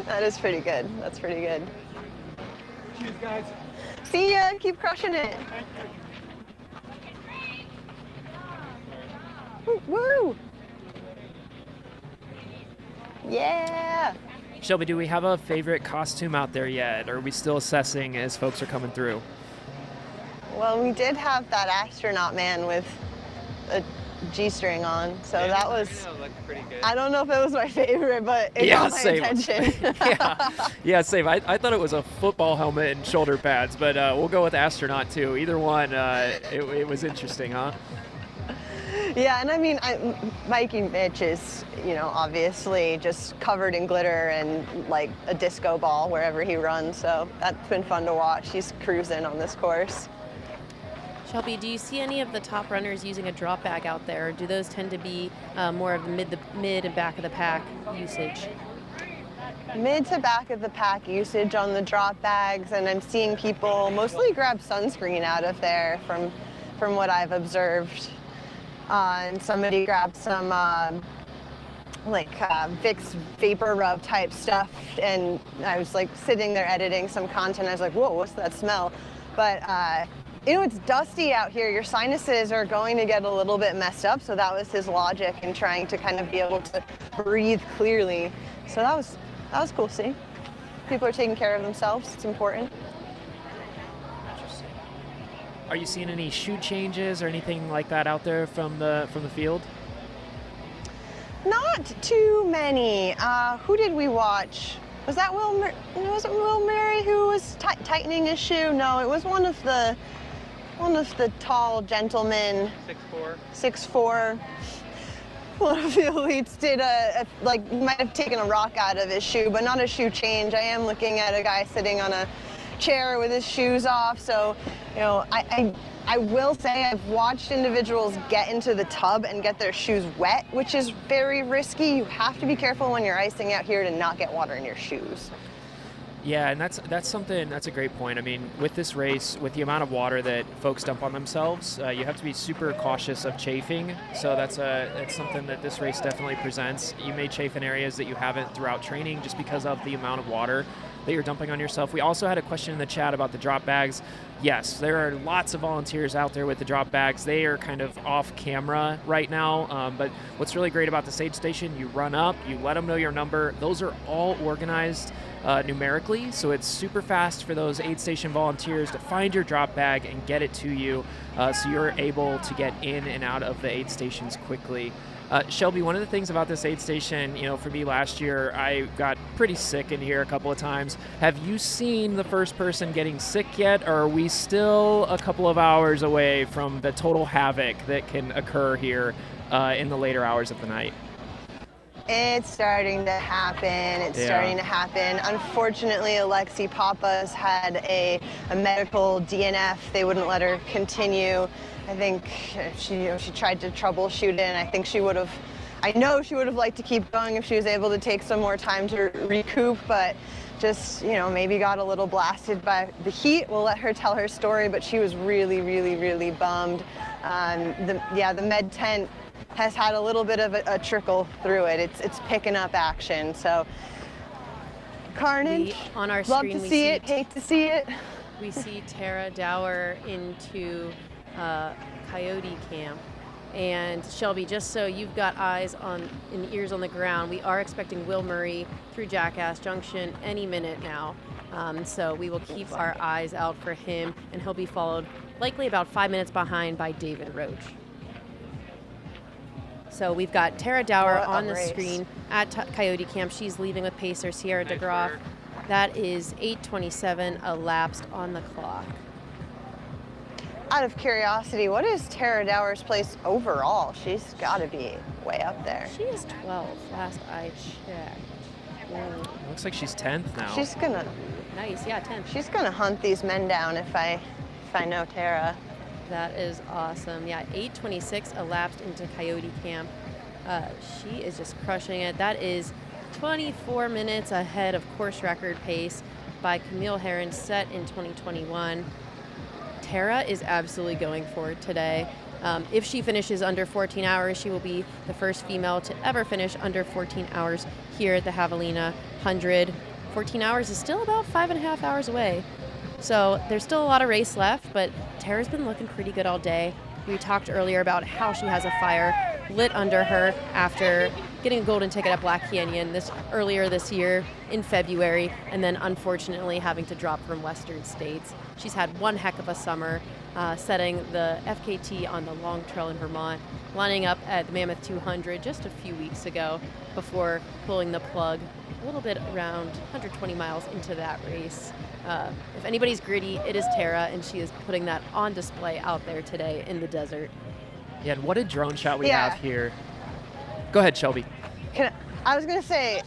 That is pretty good. That's pretty good. Cheers, guys. See ya. Keep crushing it. Woo! Yeah! Shelby, do we have a favorite costume out there yet, or are we still assessing as folks are coming through? Well, we did have that astronaut man with a G-string on, so that was. Pretty good. I don't know if it was my favorite, but it got my attention. Yeah, same. I thought it was a football helmet and shoulder pads, but we'll go with astronaut too. Either one, it was interesting, huh? Yeah, and I mean, Mikey Mitch is, obviously just covered in glitter and like a disco ball wherever he runs, so that's been fun to watch. He's cruising on this course. Shelby, do you see any of the top runners using a drop bag out there? Or do those tend to be more of the mid and back of the pack usage? Mid to back of the pack usage on the drop bags, and I'm seeing people mostly grab sunscreen out of there from what I've observed. And somebody grabbed some Vicks Vapor Rub type stuff, and I was like sitting there editing some content. I was like, whoa, what's that smell? But it's dusty out here. Your sinuses are going to get a little bit messed up. So that was his logic in trying to kind of be able to breathe clearly. So that was cool to see. People are taking care of themselves. It's important. Are you seeing any shoe changes or anything like that out there from the field? Not too many. Who did we watch? Was that was it Will Murray who was tightening his shoe? No, it was one of the tall gentlemen. 6'4". One of the elites did might have taken a rock out of his shoe, but not a shoe change. I am looking at a guy sitting on a chair with his shoes off. So, I will say I've watched individuals get into the tub and get their shoes wet, which is very risky. You have to be careful when you're icing out here to not get water in your shoes. Yeah, and that's a great point. I mean, with this race, with the amount of water that folks dump on themselves, you have to be super cautious of chafing. So that's something that this race definitely presents. You may chafe in areas that you haven't throughout training just because of the amount of water that you're dumping on yourself. We also had a question in the chat about the drop bags. Yes, there are lots of volunteers out there with the drop bags. They are kind of off camera right now, but what's really great about this aid station, you run up, you let them know your number. Those are all organized numerically, so it's super fast for those aid station volunteers to find your drop bag and get it to you, so you're able to get in and out of the aid stations quickly. Shelby, one of the things about this aid station, for me last year, I got pretty sick in here a couple of times. Have you seen the first person getting sick yet, or are we still a couple of hours away from the total havoc that can occur here in the later hours of the night? It's starting to happen. It's starting to happen. Unfortunately, Alexi Papas had a medical DNF. They wouldn't let her continue. I think she tried to troubleshoot it, and I think I know she would have liked to keep going if she was able to take some more time to recoup, but just, maybe got a little blasted by the heat. We'll let her tell her story, but she was really, really, really bummed. The med tent has had a little bit of a trickle through it. It's picking up action, so carnage. On our Love screen, to see it, hate to see it. We see Tara Dower into Coyote Camp. And Shelby, just so you've got eyes on and ears on the ground, we are expecting Will Murray through Jackass Junction any minute now. So we will keep our eyes out for him, and he'll be followed likely about 5 minutes behind by David Roach. So we've got Tara Dower on the screen at Coyote Camp. She's leaving with pacer Sierra DeGroff. That is 8:27 elapsed on the clock. Out of curiosity, what is Tara Dower's place overall? She's got to be way up there. She is 12, last I checked. Looks like she's 10th now. She's gonna. Nice, yeah, 10th. She's gonna hunt these men down if I know Tara. That is awesome. Yeah, 8:26 elapsed into Coyote Camp. She is just crushing it. That is 24 minutes ahead of course record pace by Camille Herron, set in 2021. Tara is absolutely going for it today. If she finishes under 14 hours, she will be the first female to ever finish under 14 hours here at the Javelina Jundred. 14 hours is still about 5.5 hours away. So there's still a lot of race left, but Tara's been looking pretty good all day. We talked earlier about how she has a fire lit under her after getting a golden ticket at Black Canyon earlier this year in February, and then unfortunately having to drop from Western States. She's had one heck of a summer, setting the FKT on the Long Trail in Vermont, lining up at the Mammoth 200 just a few weeks ago before pulling the plug a little bit around 120 miles into that race. If anybody's gritty, it is Tara, and she is putting that on display out there today in the desert. Yeah, and what a drone shot we have here. Go ahead, Shelby. I was going to say,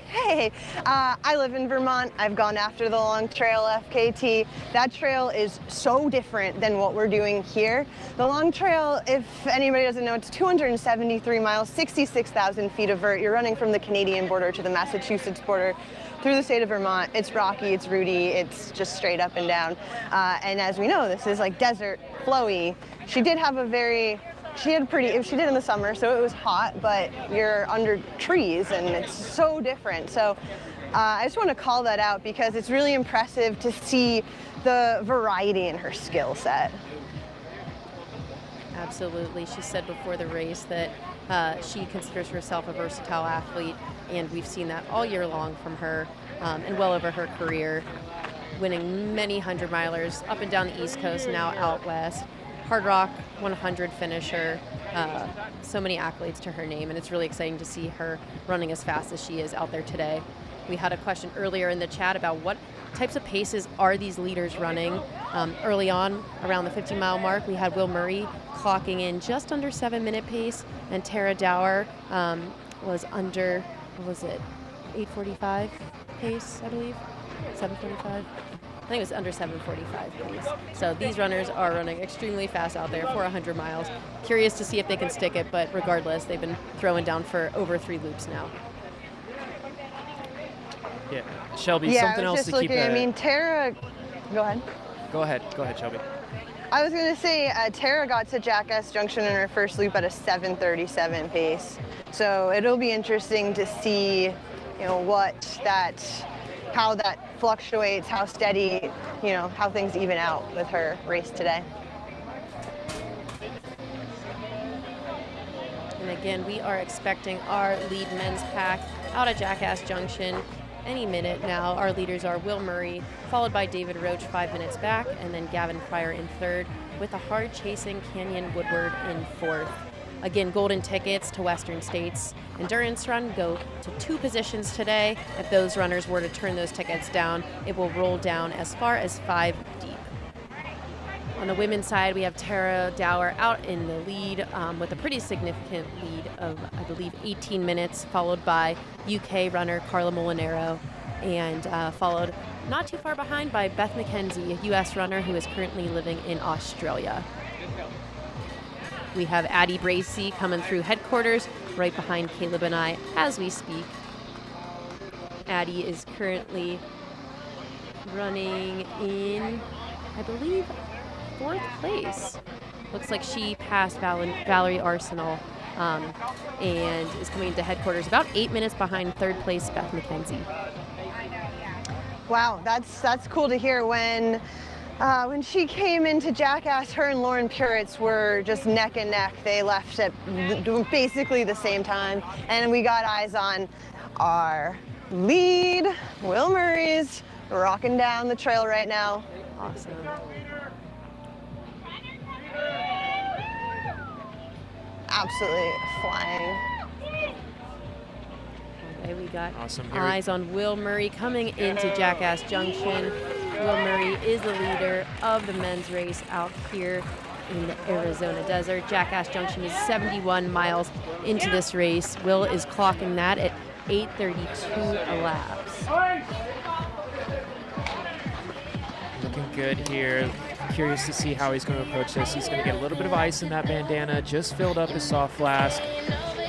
hey, I live in Vermont. I've gone after the Long Trail FKT. That trail is so different than what we're doing here. The Long Trail, if anybody doesn't know, it's 273 miles, 66,000 feet of vert. You're running from the Canadian border to the Massachusetts border through the state of Vermont. It's rocky, it's rooty, it's just straight up and down. And as we know, this is like desert, flowy. She did in the summer, so it was hot, but you're under trees and it's so different. So I just want to call that out because it's really impressive to see the variety in her skill set. Absolutely. She said before the race that she considers herself a versatile athlete, and we've seen that all year long from her and well over her career, winning many 100-milers up and down the East Coast, now out west. Hard Rock 100 finisher, so many accolades to her name, and it's really exciting to see her running as fast as she is out there today. We had a question earlier in the chat about what types of paces are these leaders running. Early on, around the 50-mile mark, we had Will Murray clocking in just under 7-minute pace, and Tara Dower was under, 8:45 pace, I believe, 7:45. I think it was under 7:45 pace. So these runners are running extremely fast out there for 100 miles. Curious to see if they can stick it, but regardless, they've been throwing down for over 3 loops now. Yeah, Shelby, something else to keep. I mean, Tara, go ahead. Go ahead, Shelby. I was going to say, Tara got to Jackass Junction in her first loop at a 7:37 pace. So it'll be interesting to see, how that fluctuates, how steady, how things even out with her race today. And again, we are expecting our lead men's pack out at Jackass Junction any minute now. Our leaders are Will Murray, followed by David Roach 5 minutes back, and then Gavin Pryor in third, with a hard-chasing Canyon Woodward in fourth. Again, golden tickets to Western States Endurance Run go to 2 positions today. If those runners were to turn those tickets down, it will roll down as far as 5 deep. On the women's side, we have Tara Dower out in the lead with a pretty significant lead of, I believe, 18 minutes, followed by UK runner Carla Molinaro, and followed not too far behind by Beth McKenzie, a US runner who is currently living in Australia. We have Addie Bracey coming through headquarters right behind Caleb and I as we speak. Addie is currently running in, I believe, 4th place. Looks like she passed Valerie Arsenal and is coming into headquarters about 8 minutes behind 3rd place Beth McKenzie. Wow, that's cool to hear. When she came into Jackass, her and Lauren Puritz were just neck and neck. They left at basically the same time, and we got eyes on our lead. Will Murray's rocking down the trail right now. Awesome. Absolutely flying. Okay, we got eyes on Will Murray coming into Jackass Junction. Will Murray is the leader of the men's race out here in the Arizona desert. Jackass Junction is 71 miles into this race. Will is clocking that at 8:32 elapsed. Looking good here. curious to see how he's going to approach this. He's going to get a little bit of ice in that bandana, just filled up his soft flask.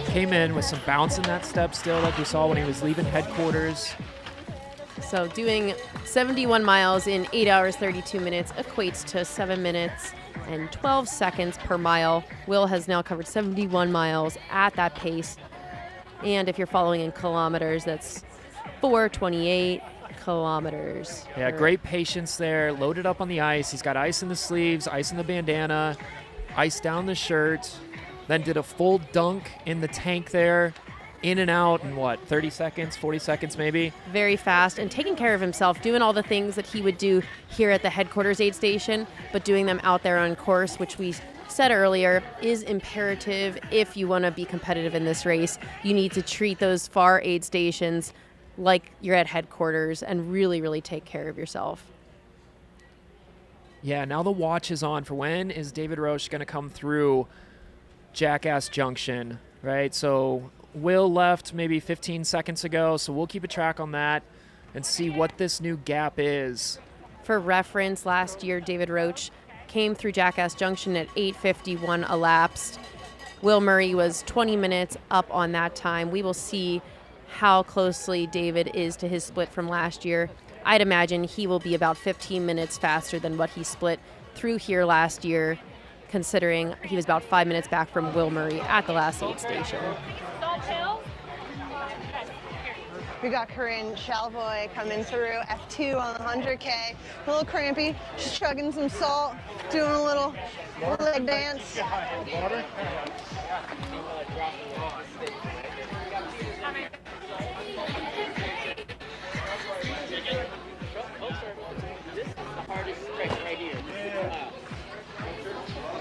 Came in with some bounce in that step still, like we saw when he was leaving headquarters. So doing 71 miles in 8 hours, 32 minutes equates to 7 minutes and 12 seconds per mile. Will has now covered 71 miles at that pace. And if you're following in kilometers, that's 428 kilometers. Yeah, great patience there. Loaded up on the ice. He's got ice in the sleeves, ice in the bandana, ice down the shirt. Then did a full dunk in the tank there. In and out in what, 30 seconds, 40 seconds maybe? Very fast and taking care of himself, doing all the things that he would do here at the headquarters aid station, but doing them out there on course, which we said earlier is imperative if you want to be competitive in this race. You need to treat those far aid stations like you're at headquarters and really, really take care of yourself. Yeah, now the watch is on for when is David Roche going to come through Jackass Junction, right? So Will left maybe 15 seconds ago, so we'll keep a track on that and see what this new gap is. For reference, last year David Roche came through Jackass Junction at 8:51 elapsed. Will Murray was 20 minutes up on that time. We will see how closely David is to his split from last year. I'd imagine he will be about 15 minutes faster than what he split through here last year, considering he was about 5 minutes back from Will Murray at the last aid station. We got Corinne Chalvoy coming through, F2 on the 100K. A little crampy, she's chugging some salt, doing a little leg dance.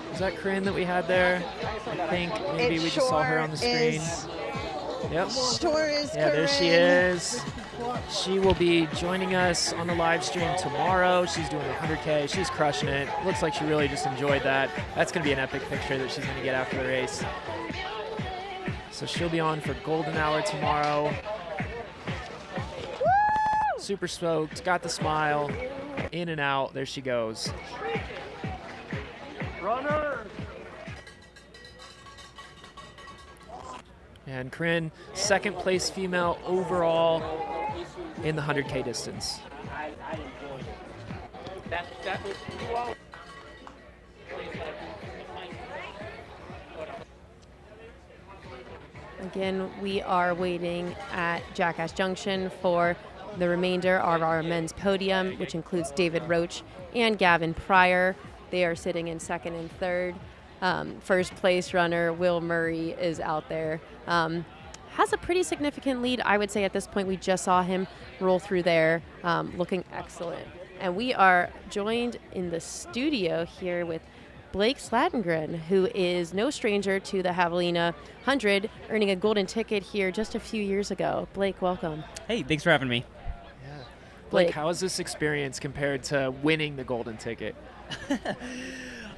Was that Corinne that we had there? I think maybe we just saw her on the screen. Yep. Sure is. Yeah, there she is. She will be joining us on the live stream tomorrow. She's doing the 100K. She's crushing it. Looks like she really just enjoyed that. That's going to be an epic picture that she's going to get after the race. So she'll be on for golden hour tomorrow. Woo! Super stoked. Got the smile. In and out. There she goes. Runner! And Corinne, second place female overall in the 100K distance. Again, we are waiting at Jackass Junction for the remainder of our men's podium, which includes David Roche and Gavin Pryor. They are sitting in second and third. First place runner Will Murray is out there. Has a pretty significant lead, I would say. At this point, we just saw him roll through there, looking excellent. And we are joined in the studio here with Blake Slatengren, who is no stranger to the Javelina 100, earning a golden ticket here just a few years ago. Blake, welcome. Hey, thanks for having me. Yeah. Blake, how is this experience compared to winning the golden ticket?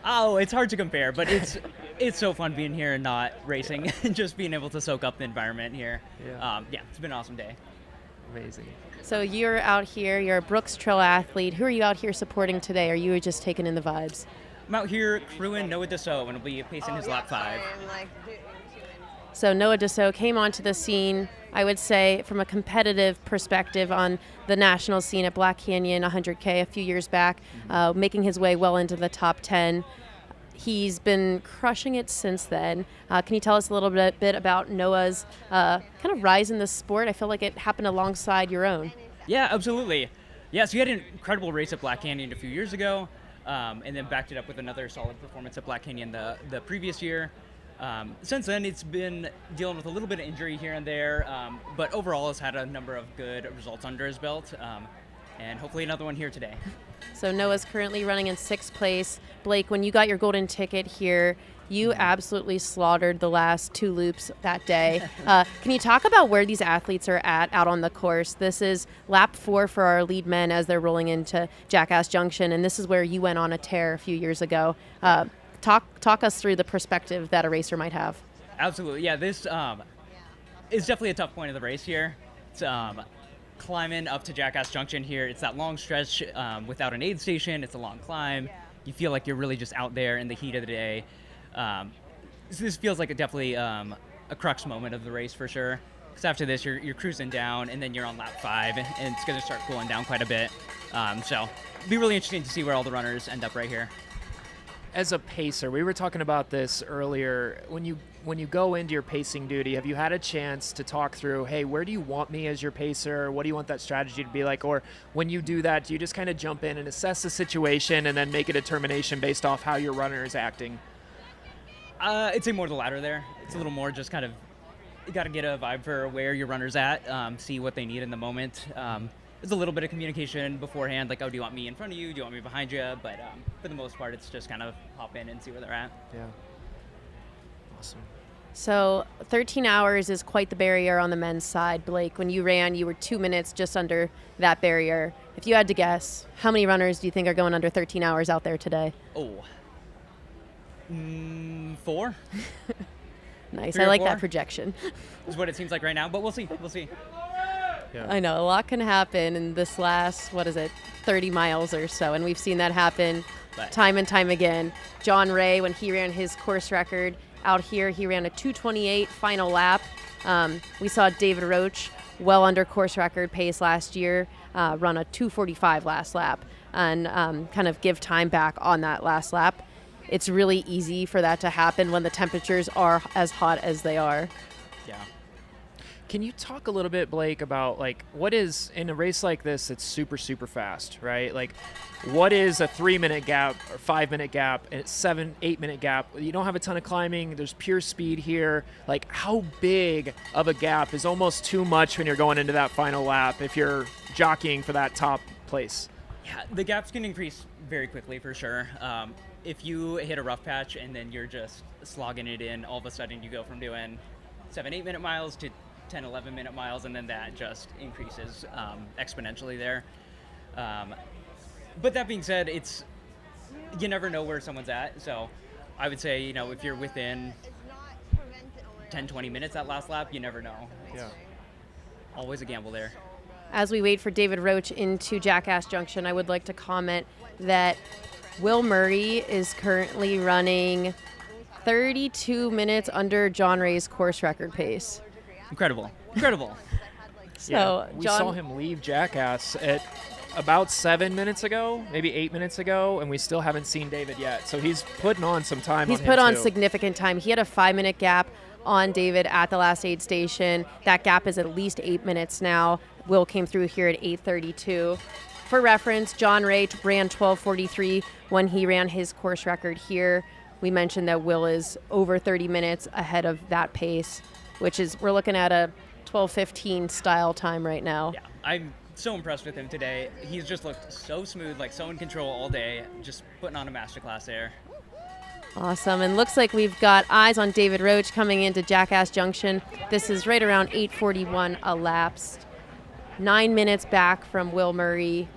Oh, it's hard to compare, but it's so fun being here and not racing and just being able to soak up the environment here. Yeah, it's been an awesome day. Amazing. So you're out here, you're a Brooks Trail athlete. Who are you out here supporting today? Or you were just taking in the vibes? I'm out here crewing Noah Dassault, and will be pacing his lap 5. So Noah Dassault came onto the scene, I would say, from a competitive perspective on the national scene at Black Canyon 100K a few years back, making his way well into the top 10. He's been crushing it since then. Can you tell us a little bit about Noah's kind of rise in the sport? I feel like it happened alongside your own. Yeah, absolutely. Yeah, so you had an incredible race at Black Canyon a few years ago, and then backed it up with another solid performance at Black Canyon the previous year. Since then, it's been dealing with a little bit of injury here and there, but overall has had a number of good results under his belt, and hopefully another one here today. So Noah's currently running in 6th place. Blake, when you got your golden ticket here, you absolutely slaughtered the last 2 loops that day. Can you talk about where these athletes are at out on the course? This is lap 4 for our lead men as they're rolling into Jackass Junction, and this is where you went on a tear a few years ago. Talk us through the perspective that a racer might have. Absolutely, yeah. This is definitely a tough point of the race here. It's climbing up to Jackass Junction here. It's that long stretch without an aid station. It's a long climb. you feel like you're really just out there in the heat of the day. So this feels like definitely a crux moment of the race for sure. Because after this, you're cruising down, and then you're on lap 5, and it's going to start cooling down quite a bit. So it'll be really interesting to see where all the runners end up right here. As a pacer, we were talking about this earlier. When you go into your pacing duty, have you had a chance to talk through, hey, where do you want me as your pacer? What do you want that strategy to be like? Or when you do that, do you just kind of jump in and assess the situation and then make a determination based off how your runner is acting? I'd say more the latter there. It's a little more just kind of, you got to get a vibe for where your runner's at, see what they need in the moment. There's a little bit of communication beforehand, like, oh, do you want me in front of you? Do you want me behind you? But for the most part, it's just kind of hop in and see where they're at. Yeah. Awesome. So 13 hours is quite the barrier on the men's side. Blake, when you ran, you were 2 minutes just under that barrier. If you had to guess, how many runners do you think are going under 13 hours out there today? Oh. 4. Nice. 3 I or like 4 that projection. is what it seems like right now, but we'll see. We'll see. Yeah. I know, a lot can happen in this last, 30 miles or so, and we've seen that happen time and time again. John Ray, when he ran his course record out here, he ran a 2:28 final lap. We saw David Roach, well under course record pace last year, run a 2:45 last lap and kind of give time back on that last lap. It's really easy for that to happen when the temperatures are as hot as they are. Yeah. Can you talk a little bit, Blake, about like what is in a race like this that's super, super fast, right? Like what is a 3-minute gap or 5-minute gap and 7-8 minute gap? You don't have a ton of climbing. There's pure speed here. Like how big of a gap is almost too much when you're going into that final lap if you're jockeying for that top place? Yeah, the gaps can increase very quickly for sure. If you hit a rough patch and then you're just slogging it in, all of a sudden you go from doing 7-8 minute miles to 10-11 minute miles, and then that just increases exponentially there. But that being said, you never know where someone's at. So I would say, if you're within 10-20 minutes that last lap, you never know. It's always a gamble there. As we wait for David Roach into Jackass Junction, I would like to comment that Will Murray is currently running 32 minutes under John Ray's course record pace. Incredible. So we saw him leave Jackass at about 7 minutes ago, maybe 8 minutes ago, and we still haven't seen David yet. So he's putting on some time. He's put on significant time. He had a 5-minute gap on David at the last aid station. That gap is at least 8 minutes now. Will came through here at 8:32. For reference, John Ray ran 12:43 when he ran his course record here. We mentioned that Will is over 30 minutes ahead of that pace, which is, we're looking at a 12:15 style time right now. Yeah, I'm so impressed with him today. He's just looked so smooth, like so in control all day, just putting on a masterclass there. Awesome, and looks like we've got eyes on David Roach coming into Jackass Junction. This is right around 8:41 elapsed. 9 minutes back from Will Murray.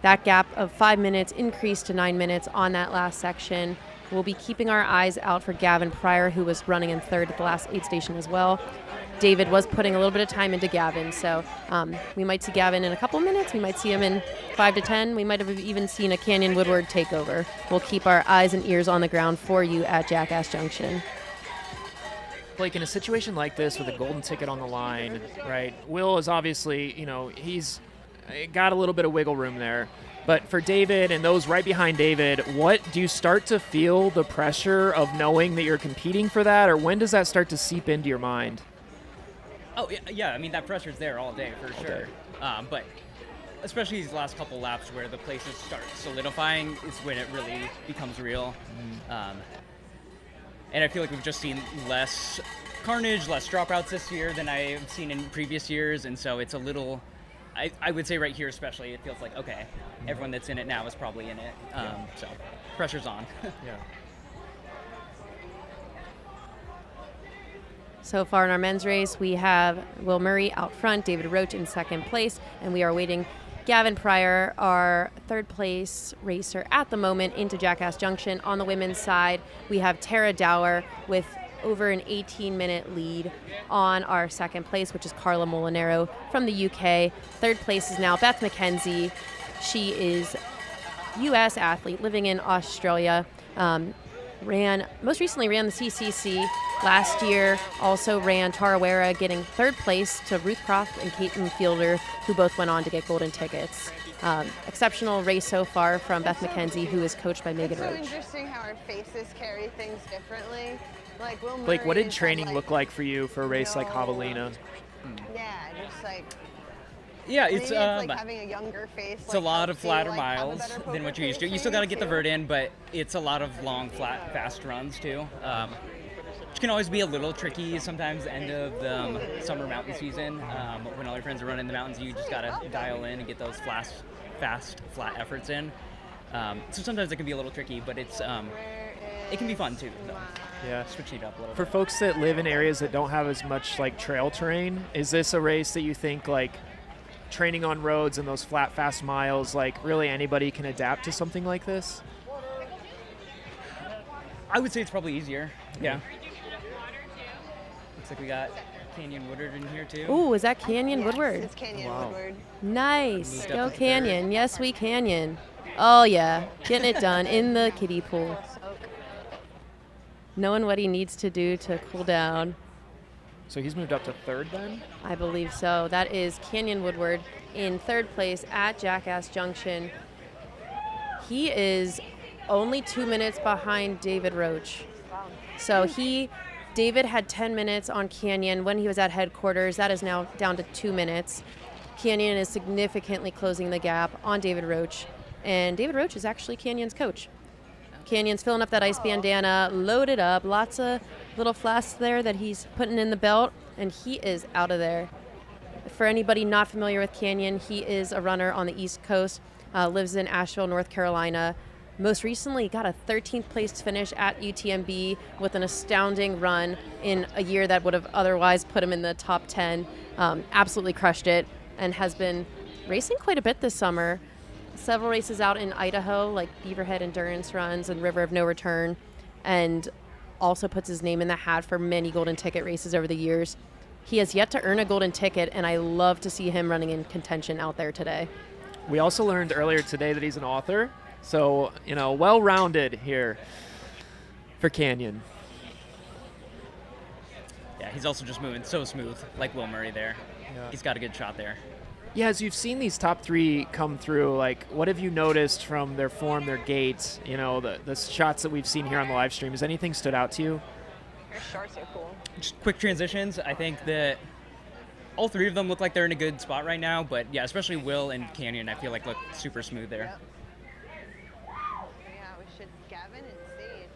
That gap of 5 minutes increased to 9 minutes on that last section. We'll be keeping our eyes out for Gavin Pryor, who was running in third at the last aid station as well. David was putting a little bit of time into Gavin, so we might see Gavin in a couple minutes. We might see him in 5 to 10. We might have even seen a Canyon Woodward takeover. We'll keep our eyes and ears on the ground for you at Jackass Junction. Blake, in a situation like this with a golden ticket on the line, right, Will is obviously, he's got a little bit of wiggle room there. But for David and those right behind David, what do you start to feel the pressure of knowing that you're competing for that, or when does that start to seep into your mind? Oh, yeah, I mean, that pressure's there all day for sure. But especially these last couple laps where the places start solidifying is when it really becomes real. And I feel like we've just seen less carnage, less dropouts this year than I've seen in previous years, and so it's a little, I would say right here especially, it feels like, okay, everyone that's in it now is probably in it, so pressure's on. Yeah. So far in our men's race, we have Will Murray out front, David Roach in second place, and we are waiting Gavin Pryor, our third place racer at the moment, into Jackass Junction. On the women's side, we have Tara Dower with over an 18-minute lead on our second place, which is Carla Molinaro from the UK. Third place is now Beth McKenzie. She is U.S. athlete living in Australia. Most recently ran the CCC last year, also ran Tarawera, getting third place to Ruth Croft and Caitlin Fielder, who both went on to get golden tickets. Exceptional race so far from Beth McKenzie, who is coached by Megan It's so Roach. interesting how our faces carry things differently. Like Will Blake, what Murray did is training like, look like for you for a race like Javelina? Yeah, just like. Yeah, maybe it's like having a younger face. It's a lot of flatter miles than what you're used to. You still got to get the vert in, but it's a lot of long, flat, fast runs too. Which can always be a little tricky sometimes end of the summer mountain season. When all your friends are running the mountains, you just got to dial in and get those fast, flat efforts in. So sometimes it can be a little tricky, but it can be fun too, though. Yeah. Switching it up a little For bit. folks that live in areas that don't have as much like trail terrain, is this a race that you think like training on roads and those flat, fast miles, like really anybody can adapt to something like this? I would say it's probably easier. Yeah. Looks like we got Canyon Woodard in here too. Ooh, is that Canyon Woodward? It's Canyon Woodward. Nice. Moved Go up to Canyon. Yes, we Canyon. Oh, yeah. Getting it done in the kiddie pool. Knowing what he needs to do to cool down. So he's moved up to third then? I believe so. That is Canyon Woodward in third place at Jackass Junction. He is only 2 minutes behind David Roach. So David had 10 minutes on Canyon when he was at headquarters. That is now down to 2 minutes. Canyon is significantly closing the gap on David Roach. And David Roach is actually Canyon's coach. Canyon's filling up that ice bandana, loaded up, lots of little flasks there that he's putting in the belt, and he is out of there. For anybody not familiar with Canyon, he is a runner on the East Coast, lives in Asheville, North Carolina. Most recently got a 13th place finish at UTMB with an astounding run in a year that would have otherwise put him in the top 10. Absolutely crushed it and has been racing quite a bit this summer. Several races out in Idaho, like Beaverhead Endurance Runs and River of No Return, and also puts his name in the hat for many golden ticket races over the years. He has yet to earn a golden ticket, and I love to see him running in contention out there today. We also learned earlier today that he's an author. So, well-rounded here for Canyon. Yeah, he's also just moving so smooth, like Will Murray there. Yeah. He's got a good shot there. Yeah, as you've seen these top three come through, like, what have you noticed from their form, their gait, the shots that we've seen here on the live stream? Has anything stood out to you? Your shorts are cool. Just quick transitions. I think that all three of them look like they're in a good spot right now, but yeah, especially Will and Canyon, I feel like look super smooth there. Yep. Yeah, we should Gavin and Sage.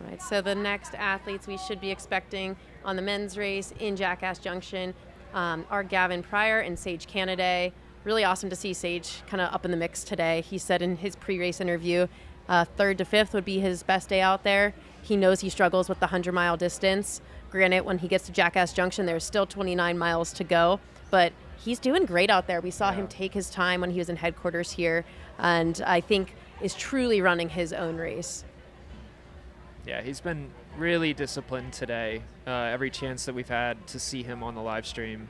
All right, so the next athletes we should be expecting on the men's race in Jackass Junction are Gavin Pryor and Sage Canaday. Really awesome to see Sage kind of up in the mix today. He said in his pre-race interview, 3rd to 5th would be his best day out there. He knows he struggles with the 100-mile distance. Granted, when he gets to Jackass Junction, there's still 29 miles to go, but he's doing great out there. We saw him take his time when he was in headquarters here, and I think is truly running his own race. Yeah, he's been really disciplined today. Every chance that we've had to see him on the live stream.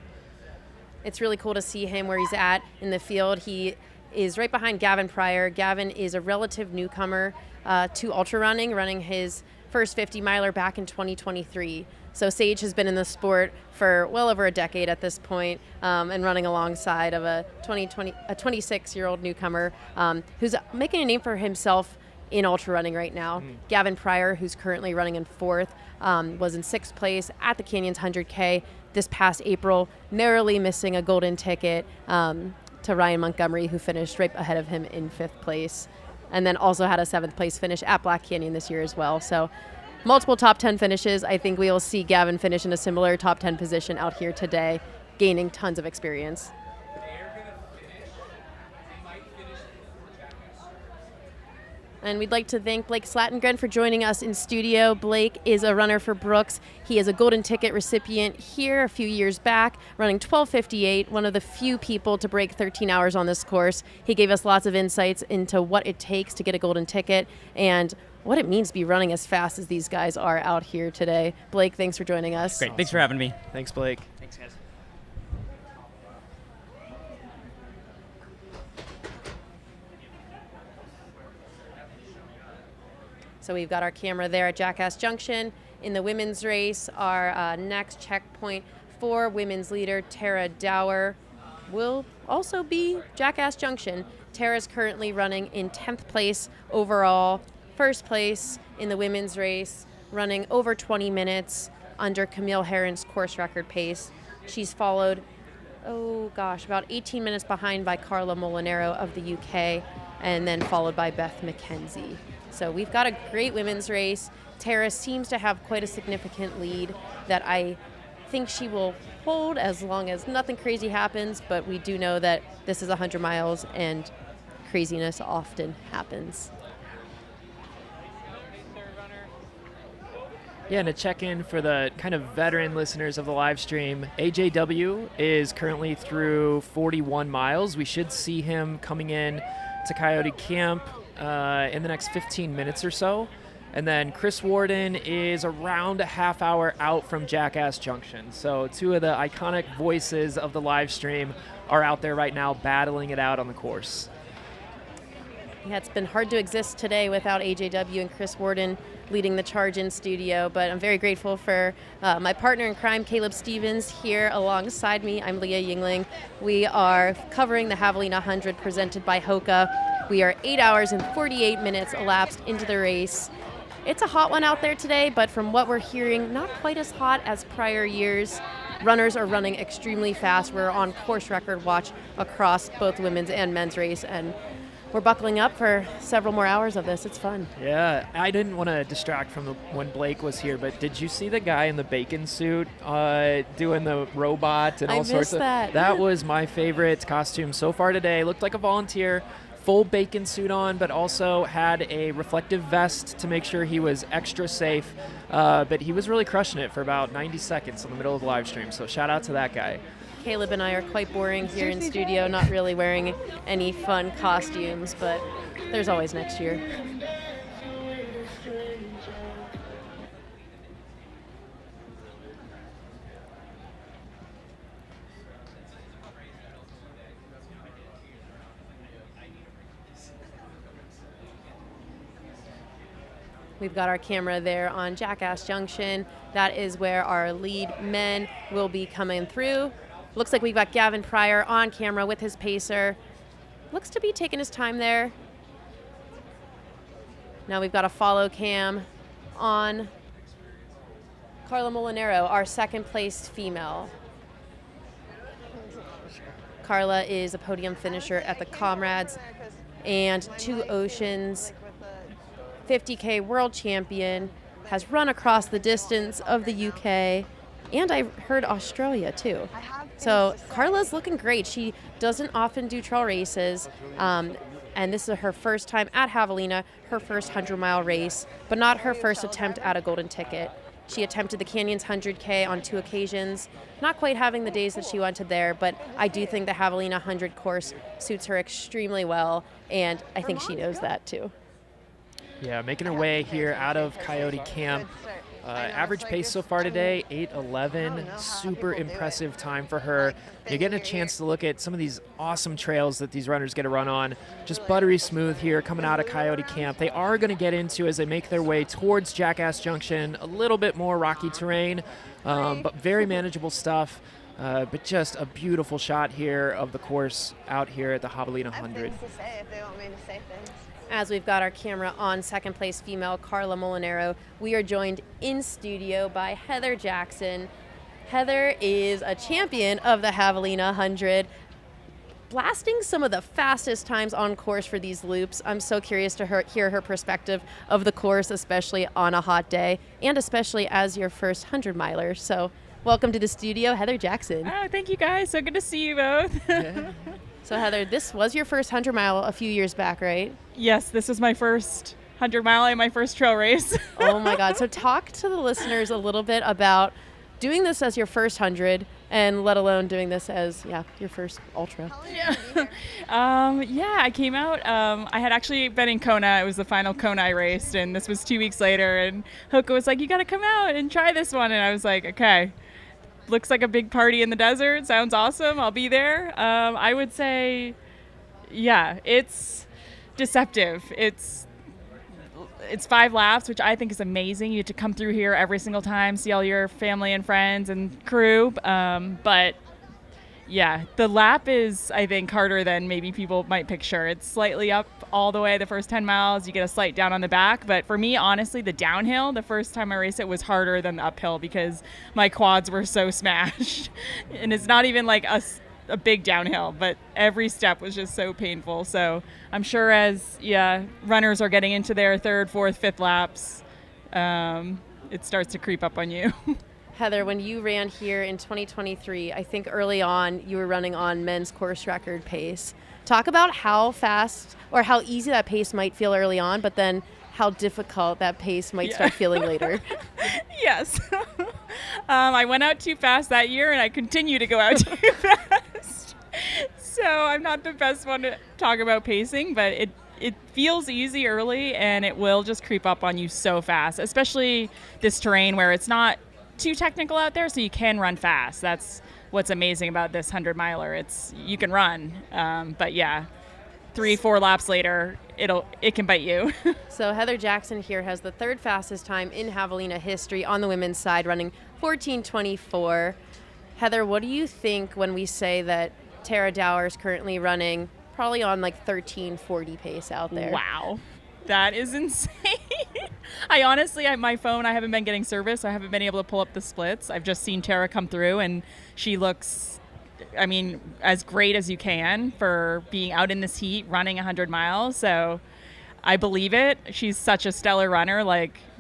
It's really cool to see him where he's at in the field. He is right behind Gavin Pryor. Gavin is a relative newcomer to ultra running his first 50-miler back in 2023. So Sage has been in the sport for well over a decade at this point, and running alongside of a 26-year-old newcomer who's making a name for himself in ultra running right now. Gavin Pryor, who's currently running in 4th, was in 6th place at the Canyons 100K this past April, narrowly missing a golden ticket to Ryan Montgomery, who finished right ahead of him in 5th place, and then also had a 7th place finish at Black Canyon this year as well. So multiple top 10 finishes. I think we will see Gavin finish in a similar top 10 position out here today, gaining tons of experience. And we'd like to thank Blake Slatengren for joining us in studio. Blake is a runner for Brooks. He is a golden ticket recipient here a few years back, running 12:58, one of the few people to break 13 hours on this course. He gave us lots of insights into what it takes to get a golden ticket and what it means to be running as fast as these guys are out here today. Blake, thanks for joining us. Great. Thanks for having me. Thanks, Blake. Thanks, guys. So we've got our camera there at Jackass Junction. In the women's race, our next checkpoint for women's leader Tara Dower will also be Jackass Junction. Tara's currently running in 10th place overall, first place in the women's race, running over 20 minutes under Camille Herron's course record pace. She's followed, about 18 minutes behind by Carla Molinaro of the UK, and then followed by Beth McKenzie. So we've got a great women's race. Tara seems to have quite a significant lead that I think she will hold as long as nothing crazy happens, but we do know that this is 100 miles and craziness often happens. Yeah, and to check in for the kind of veteran listeners of the live stream, AJW is currently through 41 miles. We should see him coming in to Coyote Camp in the next 15 minutes or so. And then Chris Warden is around a half hour out from Jackass Junction. So two of the iconic voices of the live stream are out there right now battling it out on the course. Yeah, it's been hard to exist today without AJW and Chris Warden leading the charge in studio, but I'm very grateful for my partner in crime, Caleb Stevens, here alongside me. I'm Leah Yingling. We are covering the Javelina 100 presented by HOKA. We are 8 hours and 48 minutes elapsed into the race. It's a hot one out there today, but from what we're hearing, not quite as hot as prior years. Runners are running extremely fast. We're on course record watch across both women's and men's race, and we're buckling up for several more hours of this. It's fun. Yeah, I didn't want to distract from when Blake was here, but did you see the guy in the bacon suit doing the robot and all sorts of that? That was my favorite costume so far today. Looked like a volunteer, full bacon suit on, but also had a reflective vest to make sure he was extra safe. But he was really crushing it for about 90 seconds in the middle of the live stream. So shout out to that guy. Caleb and I are quite boring here in studio, not really wearing any fun costumes, but there's always next year. We've got our camera there on Jackass Junction. That is where our lead men will be coming through. Looks like we've got Gavin Pryor on camera with his pacer. Looks to be taking his time there. Now we've got a follow cam on Carla Molinaro, our second placed female. Carla is a podium finisher at the Comrades and Two Oceans 50K world champion, has run across the distance of the UK, and I heard Australia too. So Carla's looking great. She doesn't often do trail races, and this is her first time at Javelina, her first 100-mile race, but not her first attempt at a golden ticket. She attempted the Canyons 100K on 2 occasions, not quite having the days that she wanted there, but I do think the Javelina 100 course suits her extremely well, and I think she knows that too. Yeah, making her way here out of Coyote Camp. Average pace so far today, 8:11. Super impressive time for her. You're getting a chance to look at some of these awesome trails that these runners get to run on. Just buttery smooth here coming out of Coyote Camp. They are going to get into, as they make their way towards Jackass Junction, a little bit more rocky terrain, but very manageable stuff. But just a beautiful shot here of the course out here at the Javelina 100. As we've got our camera on second place female Carla Molinaro, we are joined in studio by Heather Jackson. Heather is a champion of the Javelina 100, blasting some of the fastest times on course for these loops. I'm so curious to hear her perspective of the course, especially on a hot day, and especially as your first 100-miler. So welcome to the studio, Heather Jackson. Oh, thank you guys. So good to see you both. So Heather, this was your first 100-mile a few years back, right? Yes, this was my first 100-mile and my first trail race. Oh my God. So talk to the listeners a little bit about doing this as your first 100 and let alone doing this as, your first ultra. I came out. I had actually been in Kona. It was the final Kona I raced, and this was 2 weeks later, and HOKA was like, you got to come out and try this one. And I was like, okay. Looks like a big party in the desert. Sounds awesome. I'll be there. I would say, it's deceptive. It's it's 5 laps, which I think is amazing. You get to come through here every single time, see all your family and friends and crew. But yeah, the lap is, I think, harder than maybe people might picture. It's slightly up all the way the first 10 miles. You get a slight down on the back. But for me, honestly, the downhill, the first time I raced it, was harder than the uphill because my quads were so smashed. And it's not even like a big downhill, but every step was just so painful. So I'm sure as runners are getting into their 3rd, 4th, 5th laps, it starts to creep up on you. Heather, when you ran here in 2023, I think early on you were running on men's course record pace. Talk about how fast or how easy that pace might feel early on, but then how difficult that pace might start feeling later. Yes. I went out too fast that year, and I continue to go out too fast. So I'm not the best one to talk about pacing, but it feels easy early, and it will just creep up on you so fast, especially this terrain where it's not too technical out there, so you can run fast. That's what's amazing about this 100-miler. You can run, but yeah, 3-4 laps later, it can bite you. So Heather Jackson here has the 3rd fastest time in Javelina history on the women's side, running 14:24. Heather, what do you think when we say that Tara Dower is currently running probably on like 13:40 pace out there? Wow. That is insane. I honestly, my phone, I haven't been getting service. I haven't been able to pull up the splits. I've just seen Tara come through, and she looks, I mean, as great as you can for being out in this heat, running 100 miles. So I believe it. She's such a stellar runner,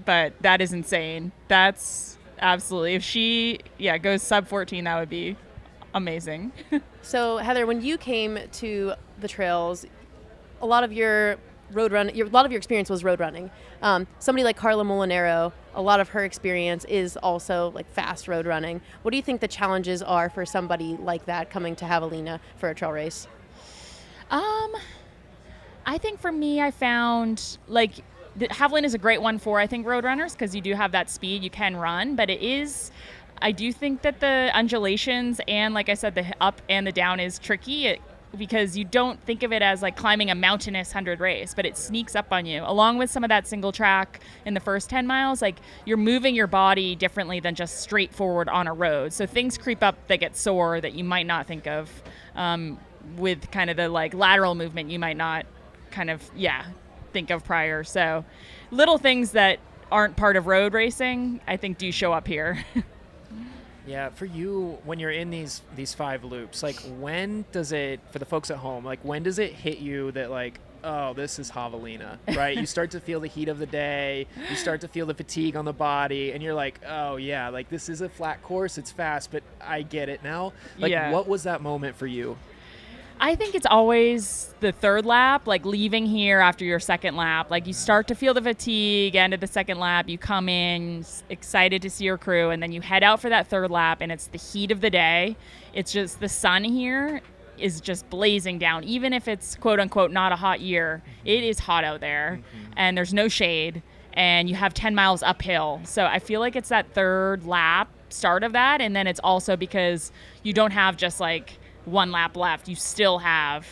but that is insane. That's absolutely, if she, goes sub 14, that would be amazing. So Heather, when you came to the trails, a lot of your experience was road running. Somebody like Carla Molinaro, a lot of her experience is also like fast road running. What do you think the challenges are for somebody like that coming to Javelina for a trail race? I think for me, I found Javelina is a great one for, I think, road runners, because you do have that speed, you can run, but I do think that the undulations and, like I said, the up and the down is tricky. Because you don't think of it as like climbing a mountainous 100 race, but it sneaks up on you. Along with some of that single track in the first 10 miles, like you're moving your body differently than just straightforward on a road. So things creep up that get sore that you might not think of with kind of the like lateral movement you might not think of prior. So little things that aren't part of road racing, I think, do show up here. Yeah, for you, when you're in these 5 loops, like when does it, for the folks at home, like when does it hit you that like, oh, this is Javelina, right? You start to feel the heat of the day, you start to feel the fatigue on the body, and you're like, oh yeah, like this is a flat course, it's fast, but I get it now. Like what was that moment for you? I think it's always the 3rd lap, like leaving here after your 2nd lap. Like you start to feel the fatigue, end of the 2nd lap, you come in excited to see your crew, and then you head out for that 3rd lap, and it's the heat of the day. It's just the sun here is just blazing down. Even if it's quote unquote not a hot year, it is hot out there, and there's no shade, and you have 10 miles uphill. So I feel like it's that 3rd lap start of that, and then it's also because you don't have just like 1 lap left, you still have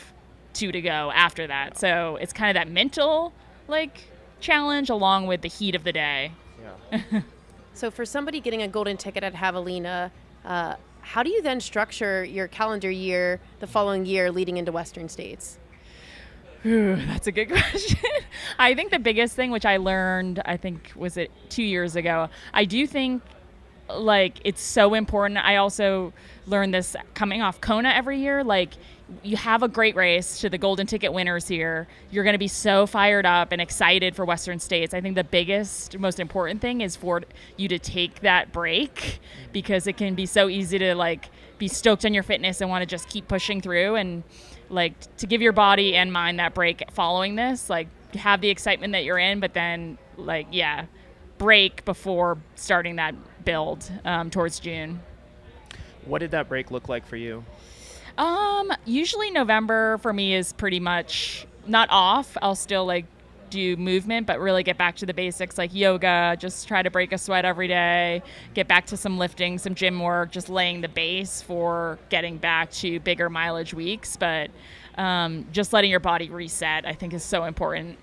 2 to go after that. So it's kind of that mental challenge along with the heat of the day. Yeah. So for somebody getting a golden ticket at Javelina, how do you then structure your calendar year the following year leading into Western States? Ooh, that's a good question. I think the biggest thing, which I learned, I think, was it 2 years ago, I do think it's so important. I also learned this coming off Kona every year. You have a great race to the golden ticket winners here. You're going to be so fired up and excited for Western States. I think the biggest, most important thing is for you to take that break, because it can be so easy to be stoked on your fitness and want to just keep pushing through, and to give your body and mind that break following this, have the excitement that you're in, but then break before starting that build towards June. What did that break look like for you? Usually November for me is pretty much not off. I'll still do movement, but really get back to the basics like yoga, just try to break a sweat every day, get back to some lifting, some gym work, just laying the base for getting back to bigger mileage weeks. But just letting your body reset, I think, is so important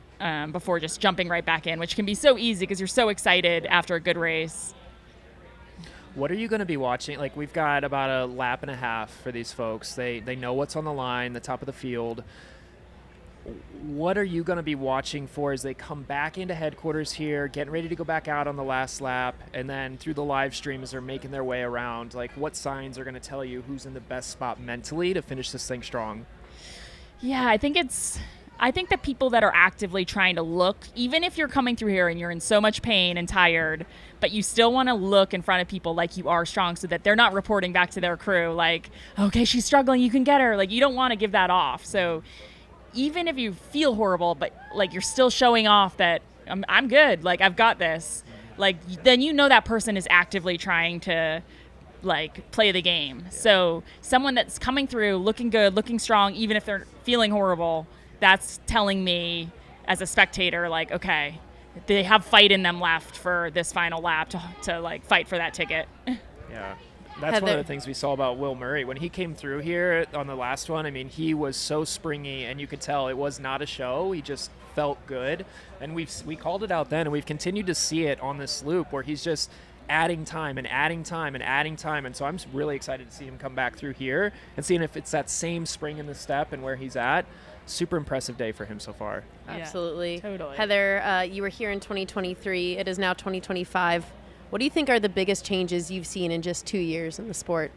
before just jumping right back in, which can be so easy because you're so excited after a good race. What are you going to be watching? Like, we've got about a lap and a half for these folks. They know what's on the line, the top of the field. What are you going to be watching for as they come back into headquarters here, getting ready to go back out on the last lap, and then through the live stream as they're making their way around? Like, what signs are going to tell you who's in the best spot mentally to finish this thing strong? Yeah, I think the people that are actively trying to look, even if you're coming through here and you're in so much pain and tired, but you still want to look in front of people like you are strong so that they're not reporting back to their crew like, okay, she's struggling, you can get her. Like, you don't want to give that off. So even if you feel horrible, but like you're still showing off that I'm good, like I've got this, like then you know that person is actively trying to like play the game. Yeah. So someone that's coming through looking good, looking strong, even if they're feeling horrible, that's telling me as a spectator, like, okay, they have fight in them left for this final lap to like fight for that ticket. Yeah. That's one of the things we saw about Will Murray. When he came through here on the last one, I mean, he was so springy, and you could tell it was not a show. He just felt good. And we called it out then, and we've continued to see it on this loop where he's just adding time and adding time and adding time. And so I'm really excited to see him come back through here and seeing if it's that same spring in the step and where he's at. Super impressive day for him so far. Absolutely. Yeah, totally. Heather, you were here in 2023. It is now 2025. What do you think are the biggest changes you've seen in just 2 years in the sport?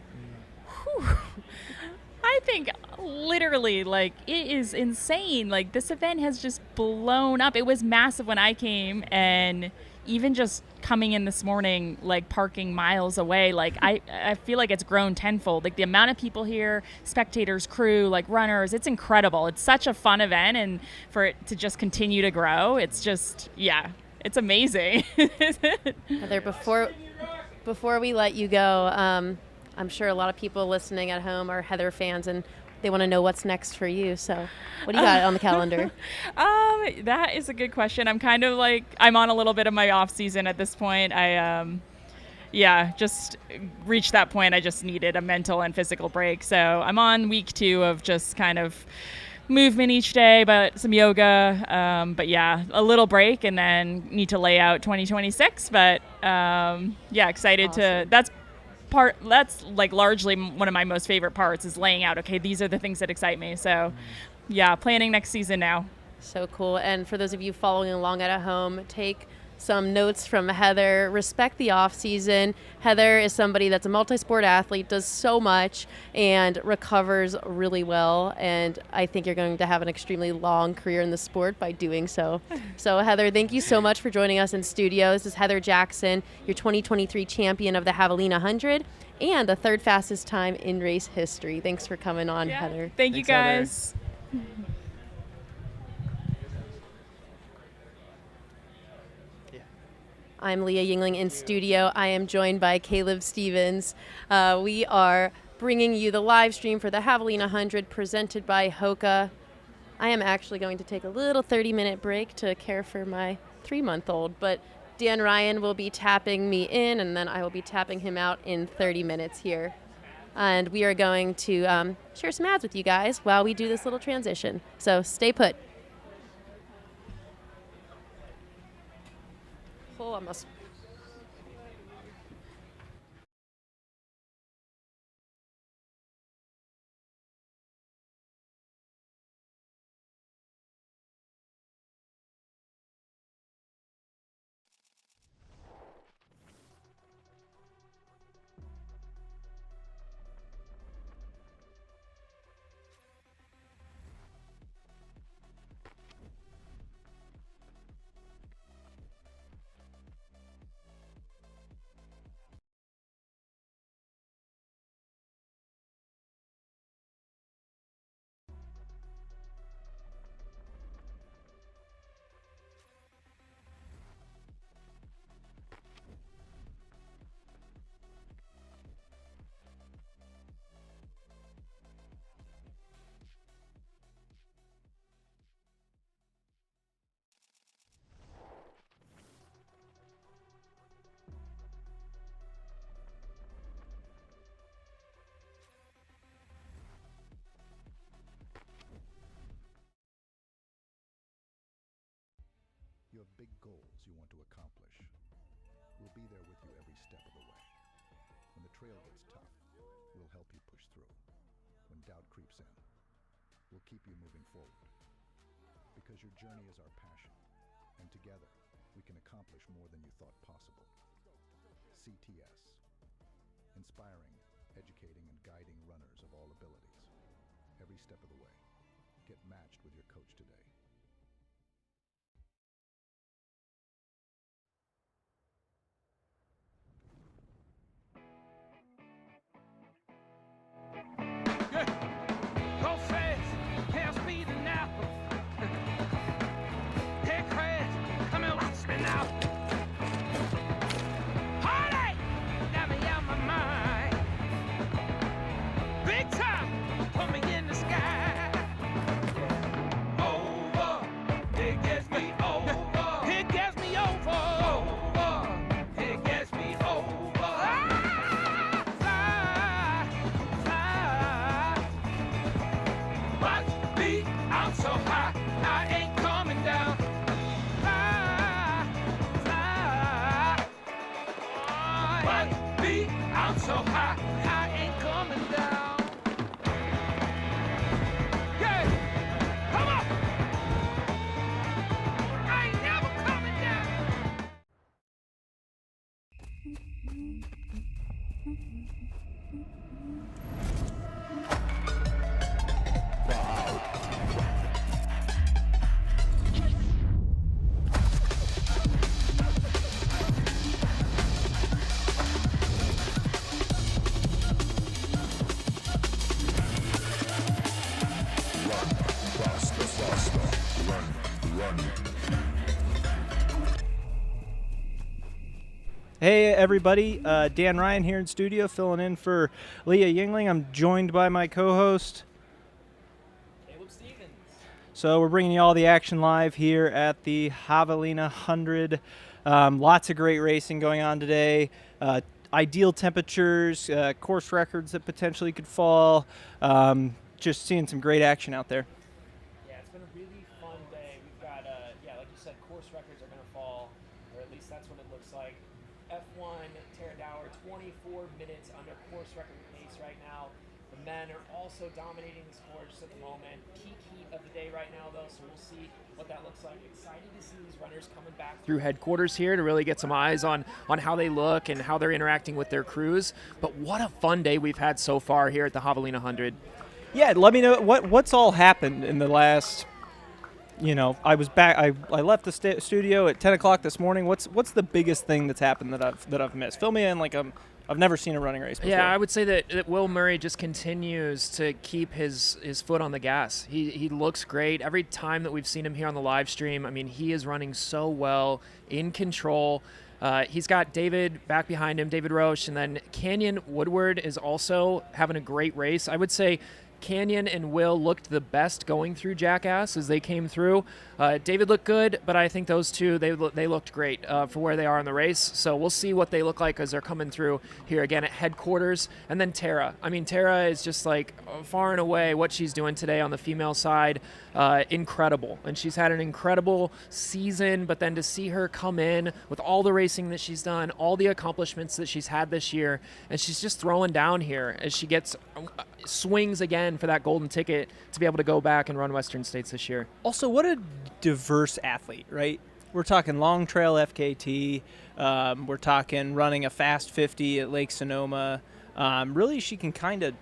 I think literally, like, it is insane. Like, this event has just blown up. It was massive when I came, and even just coming in this morning, like parking miles away, like I feel like it's grown tenfold. Like the amount of people here, spectators, crew, like runners, it's incredible. It's such a fun event, and for it to just continue to grow, it's just, yeah, it's amazing. Heather, before we let you go, I'm sure a lot of people listening at home are Heather fans, and they want to know what's next for you. So what do you got on the calendar? That is a good question. I'm kind of like, I'm on a little bit of my off season at this point. Just reached that point. I just needed a mental and physical break. So I'm on week 2 of just kind of movement each day, but some yoga. But yeah, a little break, and then need to lay out 2026. But excited to, that's like largely one of my most favorite parts is laying out, okay, these are the things that excite me. So yeah, planning next season now. So cool. And for those of you following along at home, take some notes from Heather. Respect the off season. Heather is somebody that's a multi-sport athlete, does so much, and recovers really well. And I think you're going to have an extremely long career in the sport by doing so. So Heather, thank you so much for joining us in studio. This is Heather Jackson, your 2023 champion of the Javelina 100 and the 3rd fastest time in race history. Thanks for coming on, Heather. Thanks, you guys. Heather. I'm Leah Yingling in studio. I am joined by Caleb Stevens. We are bringing you the live stream for the Javelina 100 presented by HOKA. I am actually going to take a little 30-minute break to care for my 3-month-old, but Dan Ryan will be tapping me in, and then I will be tapping him out in 30 minutes here. And we are going to share some ads with you guys while we do this little transition. So stay put. Almost. You have big goals you want to accomplish. We'll be there with you every step of the way. When the trail gets tough, we'll help you push through. When doubt creeps in, we'll keep you moving forward. Because your journey is our passion, and together we can accomplish more than you thought possible. CTS. Inspiring, educating, and guiding runners of all abilities. Every step of the way. Get matched with your coach today. Go fast, hair speed and now. Head crash, come and watch me now. Hardy, got me out my mind. Big time, put me in the sky. Over, it gets me over. It gets me over. Over, it gets me over. Ah, fly, fly. Watch me, I'm so high, I ain't coming down. Fly, fly. Watch me, I'm so high, I ain't coming down. Yeah, come on. I ain't never coming down. Hey everybody, Dan Ryan here in studio filling in for Leah Yingling. I'm joined by my co-host Caleb Stevens. So we're bringing you all the action live here at the Javelina 100. Lots of great racing going on today. Ideal temperatures, course records that potentially could fall. Just seeing some great action out there. Yeah, it's been a really fun day. We've got, like you said, course records are going to fall, or at least that's what it looks like. F1, Tara Dower, 24 minutes under course record pace right now. The men are also dominating this course at the moment. Peak heat of the day right now, though, so we'll see what that looks like. Excited to see these runners coming back through headquarters here to really get some eyes on how they look and how they're interacting with their crews. But what a fun day we've had so far here at the Javelina 100. Yeah, let me know what's all happened in the last. I was back. I left the studio at 10 o'clock this morning. What's the biggest thing that's happened that I've missed? Fill me in. I've never seen a running race before. Yeah, I would say that Will Murray just continues to keep his foot on the gas. He looks great every time that we've seen him here on the live stream. I mean, he is running so well, in control. He's got David back behind him, David Roche, and then Canyon Woodward is also having a great race. I would say Canyon and Will looked the best going through Jackass as they came through. David looked good, but I think those two, they looked great for where they are in the race. So we'll see what they look like as they're coming through here again at headquarters. And then Tara. I mean, Tara is just like far and away what she's doing today on the female side. Incredible. And she's had an incredible season, but then to see her come in with all the racing that she's done, all the accomplishments that she's had this year, and she's just throwing down here as she gets swings again for that golden ticket to be able to go back and run Western States this year. Also, what a diverse athlete, right? We're talking long trail FKT. We're talking running a fast 50 at Lake Sonoma. Really, she can kind of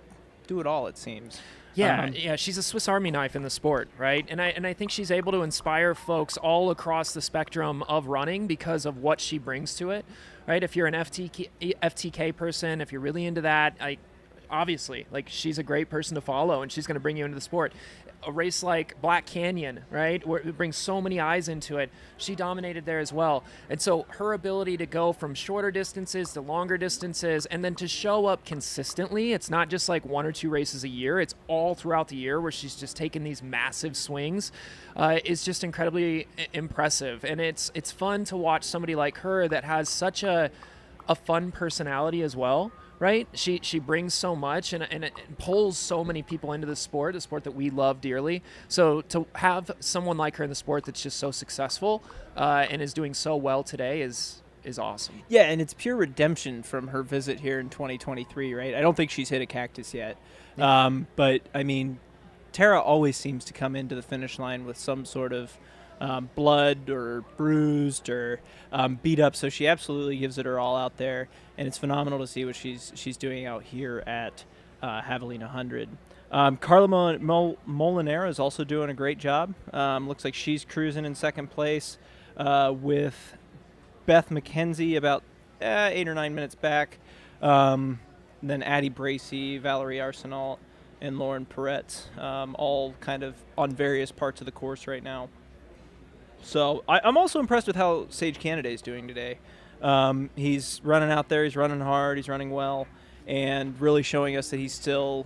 do it all, it seems. Yeah, she's a Swiss Army knife in the sport, right? And I think she's able to inspire folks all across the spectrum of running because of what she brings to it, right? If you're an FTK person, if you're really into that, obviously, she's a great person to follow, and she's going to bring you into the sport. A race like Black Canyon, right, where it brings so many eyes into it, she dominated there as well. And so her ability to go from shorter distances to longer distances and then to show up consistently, it's not just like one or two races a year, it's all throughout the year where she's just taking these massive swings, is just incredibly impressive. And it's fun to watch somebody like her that has such a fun personality as well, right? She brings so much and it pulls so many people into the sport that we love dearly. So to have someone like her in the sport that's just so successful and is doing so well today is awesome. Yeah, and it's pure redemption from her visit here in 2023, right? I don't think she's hit a cactus yet. But, I mean, Tara always seems to come into the finish line with some sort of blood or bruised or beat up, so she absolutely gives it her all out there, and it's phenomenal to see what she's doing out here at Javelina Jundred. Carla Molinero is also doing a great job. Looks like she's cruising in second place with Beth McKenzie about 8 or 9 minutes back. Then Addie Bracey, Valerie Arsenault, and Lauren Perretz, all kind of on various parts of the course right now. So I'm also impressed with how Sage Canaday is doing today. He's running out there, he's running hard, he's running well, and really showing us that he's still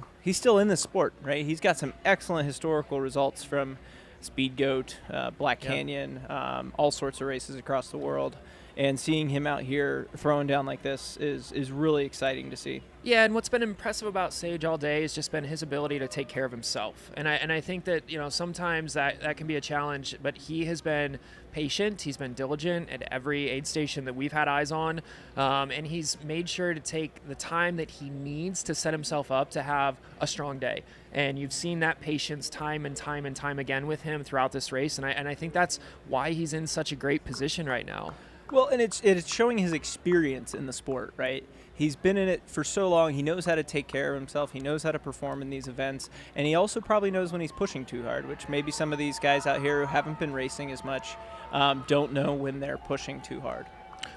in the sport, right? He's got some excellent historical results from Speed Goat, Black Canyon, all sorts of races across the world. And seeing him out here throwing down like this is really exciting to see. Yeah, and what's been impressive about Sage all day has just been his ability to take care of himself. And I think that, sometimes that can be a challenge, but he has been patient, he's been diligent at every aid station that we've had eyes on, and he's made sure to take the time that he needs to set himself up to have a strong day. And you've seen that patience time and time and time again with him throughout this race, and I think that's why he's in such a great position right now. Well, and it's showing his experience in the sport, right? He's been in it for so long. He knows how to take care of himself. He knows how to perform in these events. And he also probably knows when he's pushing too hard, which maybe some of these guys out here who haven't been racing as much don't know when they're pushing too hard.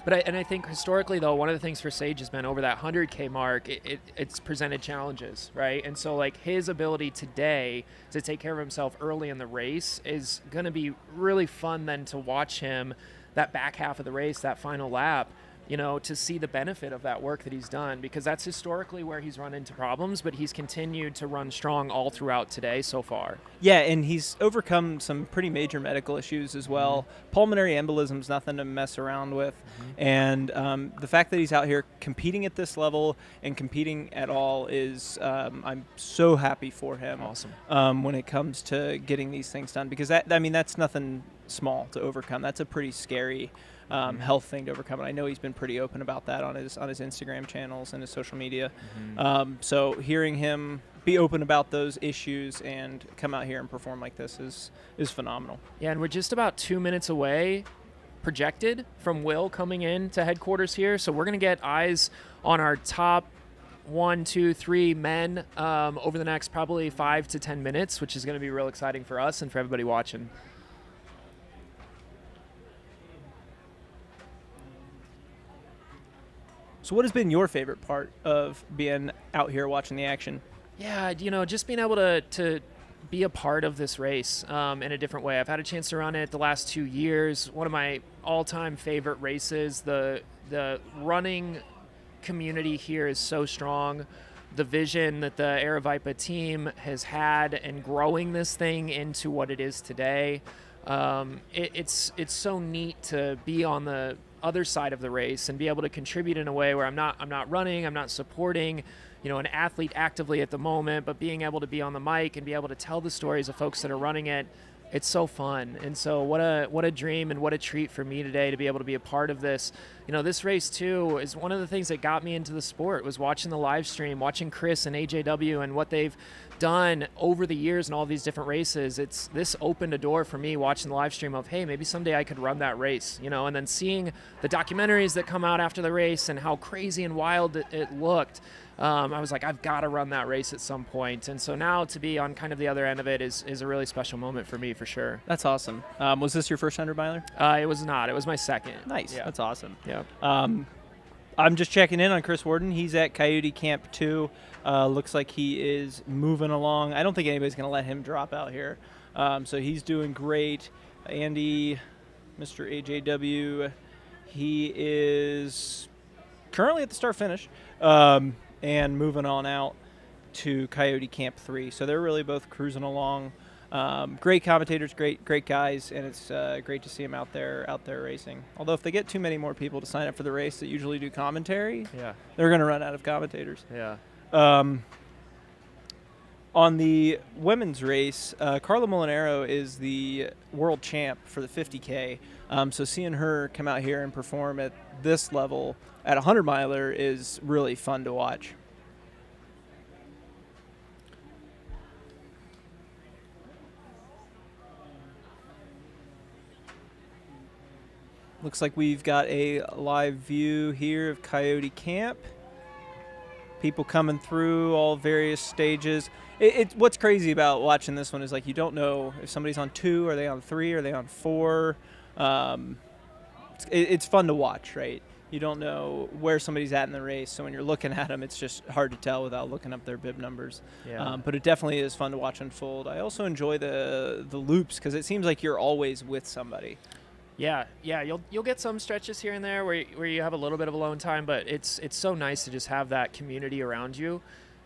But I think historically, though, one of the things for Sage has been over that 100K mark, it's presented challenges, right? And so, like, his ability today to take care of himself early in the race is going to be really fun then to watch him that back half of the race, that final lap, to see the benefit of that work that he's done, because that's historically where he's run into problems, but he's continued to run strong all throughout today so far. Yeah, and he's overcome some pretty major medical issues as well. Pulmonary embolism's nothing to mess around with. And the fact that he's out here competing at this level and competing at all is, I'm so happy for him. Awesome. When it comes to getting these things done, because that's nothing small to overcome. That's a pretty scary health thing to overcome, and I know he's been pretty open about that on his Instagram channels and his social media. So hearing him be open about those issues and come out here and perform like this is phenomenal. Yeah, and we're just about 2 minutes away, projected, from Will coming in to headquarters here. So we're going to get eyes on our top 1, 2, 3 men over the next probably 5 to 10 minutes, which is going to be real exciting for us and for everybody watching. So what has been your favorite part of being out here watching the action? Yeah, just being able to be a part of this race in a different way. I've had a chance to run it the last 2 years. One of my all-time favorite races. The running community here is so strong. The vision that the Aravaipa team has had and growing this thing into what it is today. It's so neat to be on the other side of the race and be able to contribute in a way where I'm not running, I'm not supporting, an athlete actively at the moment, but being able to be on the mic and be able to tell the stories of folks that are running it. It's so fun. And so what a dream and what a treat for me today to be able to be a part of this. This race too is one of the things that got me into the sport, was watching the live stream, watching Chris and AJW and what they've done over the years in all these different races. This opened a door for me watching the live stream of, hey, maybe someday I could run that race, and then seeing the documentaries that come out after the race and how crazy and wild it looked. I was like, I've got to run that race at some point. And so now to be on kind of the other end of it is a really special moment for me, for sure. That's awesome. Was this your first 100 miler? It was not. It was my second. Nice. Yeah. That's awesome. Yeah. I'm just checking in on Chris Warden. He's at Coyote Camp 2. Looks like he is moving along. I don't think anybody's going to let him drop out here. So he's doing great. Andy, Mr. AJW, he is currently at the start-finish. And moving on out to Coyote Camp 3. So they're really both cruising along. Great commentators, great guys, and it's great to see them out there racing. Although if they get too many more people to sign up for the race that usually do commentary, they're going to run out of commentators. Yeah. On the women's race, Carla Molinaro is the world champ for the 50K. So seeing her come out here and perform at this level at a 100-miler is really fun to watch. Looks like we've got a live view here of Coyote Camp. People coming through all various stages. What's crazy about watching this one is like you don't know if somebody's on 2, are they on 3, are they on 4. It's fun to watch, right? You don't know where somebody's at in the race, so when you're looking at them, it's just hard to tell without looking up their bib numbers. Yeah. But it definitely is fun to watch unfold. I also enjoy the loops because it seems like you're always with somebody. Yeah, you'll get some stretches here and there where you have a little bit of alone time, but it's so nice to just have that community around you.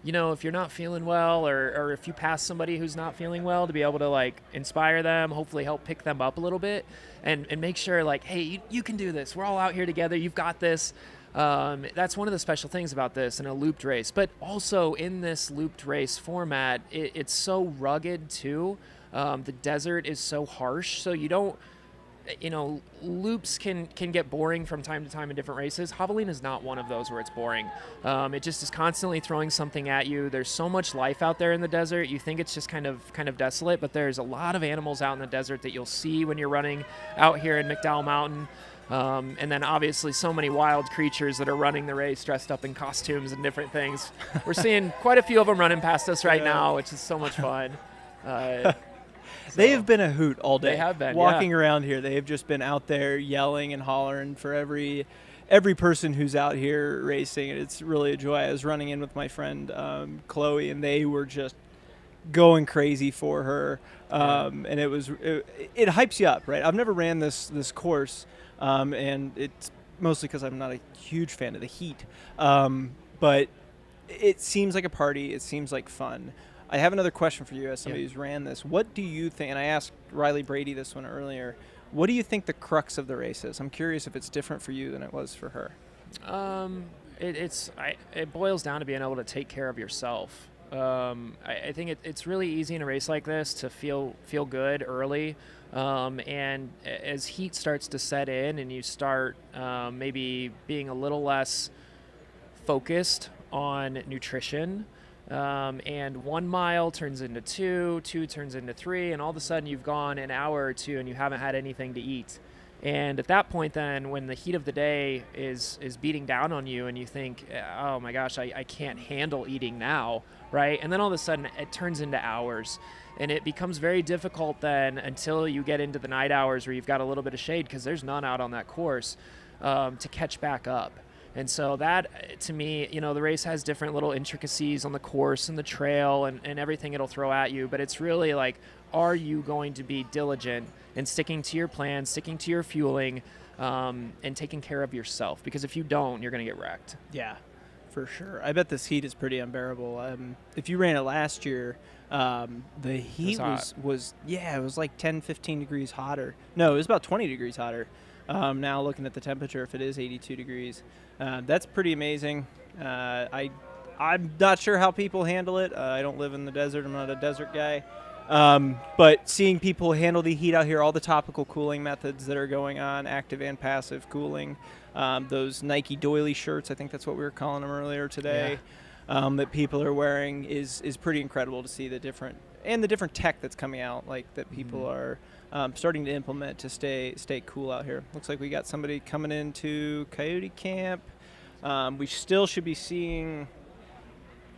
You know, if you're not feeling well or if you pass somebody who's not feeling well, to be able to like inspire them, hopefully help pick them up a little bit and make sure like, hey, you can do this. We're all out here together. You've got this. That's one of the special things about this in a looped race, but also in this looped race format, it's so rugged too. The desert is so harsh, so you don't, loops can get boring from time to time in different races. Javelina is not one of those where it's boring. It just is constantly throwing something at you. There's so much life out there in the desert. You think it's just kind of desolate, but there's a lot of animals out in the desert that you'll see when you're running out here in McDowell Mountain. And then obviously so many wild creatures that are running the race dressed up in costumes and different things. We're seeing quite a few of them running past us right now, which is so much fun. They have been a hoot all day. They have been, walking around here. They have just been out there yelling and hollering for every person who's out here racing. And it's really a joy. I was running in with my friend Chloe, and they were just going crazy for her. And it hypes you up, right? I've never ran this course, and it's mostly because I'm not a huge fan of the heat. But it seems like a party. It seems like fun. I have another question for you as somebody who's ran this. What do you think, and I asked Riley Brady this one earlier, what do you think the crux of the race is? I'm curious if it's different for you than it was for her. It boils down to being able to take care of yourself. I think it's really easy in a race like this to feel good early. And as heat starts to set in and you start maybe being a little less focused on nutrition, and 1 mile turns into 2 turns into 3, and all of a sudden you've gone an hour or 2 and you haven't had anything to eat. And at that point then, when the heat of the day is beating down on you and you think, oh my gosh, I can't handle eating now, right? And then all of a sudden it turns into hours. And it becomes very difficult then until you get into the night hours where you've got a little bit of shade, because there's none out on that course, to catch back up. And so that, to me, the race has different little intricacies on the course and the trail and everything it'll throw at you. But it's really like, are you going to be diligent in sticking to your plan, sticking to your fueling, and taking care of yourself? Because if you don't, you're going to get wrecked. Yeah, for sure. I bet this heat is pretty unbearable. If you ran it last year, the heat was it was like 10, 15 degrees hotter. No, it was about 20 degrees hotter. Now looking at the temperature, if it is 82 degrees, that's pretty amazing. I'm not sure how people handle it. I don't live in the desert. I'm not a desert guy. But seeing people handle the heat out here, all the topical cooling methods that are going on, active and passive cooling, those Nike doily shirts, I think that's what we were calling them earlier today, that people are wearing is pretty incredible to see the different tech that's coming out, like that people are starting to implement to stay cool out here. Looks like we got somebody coming into Coyote Camp. We still should be seeing,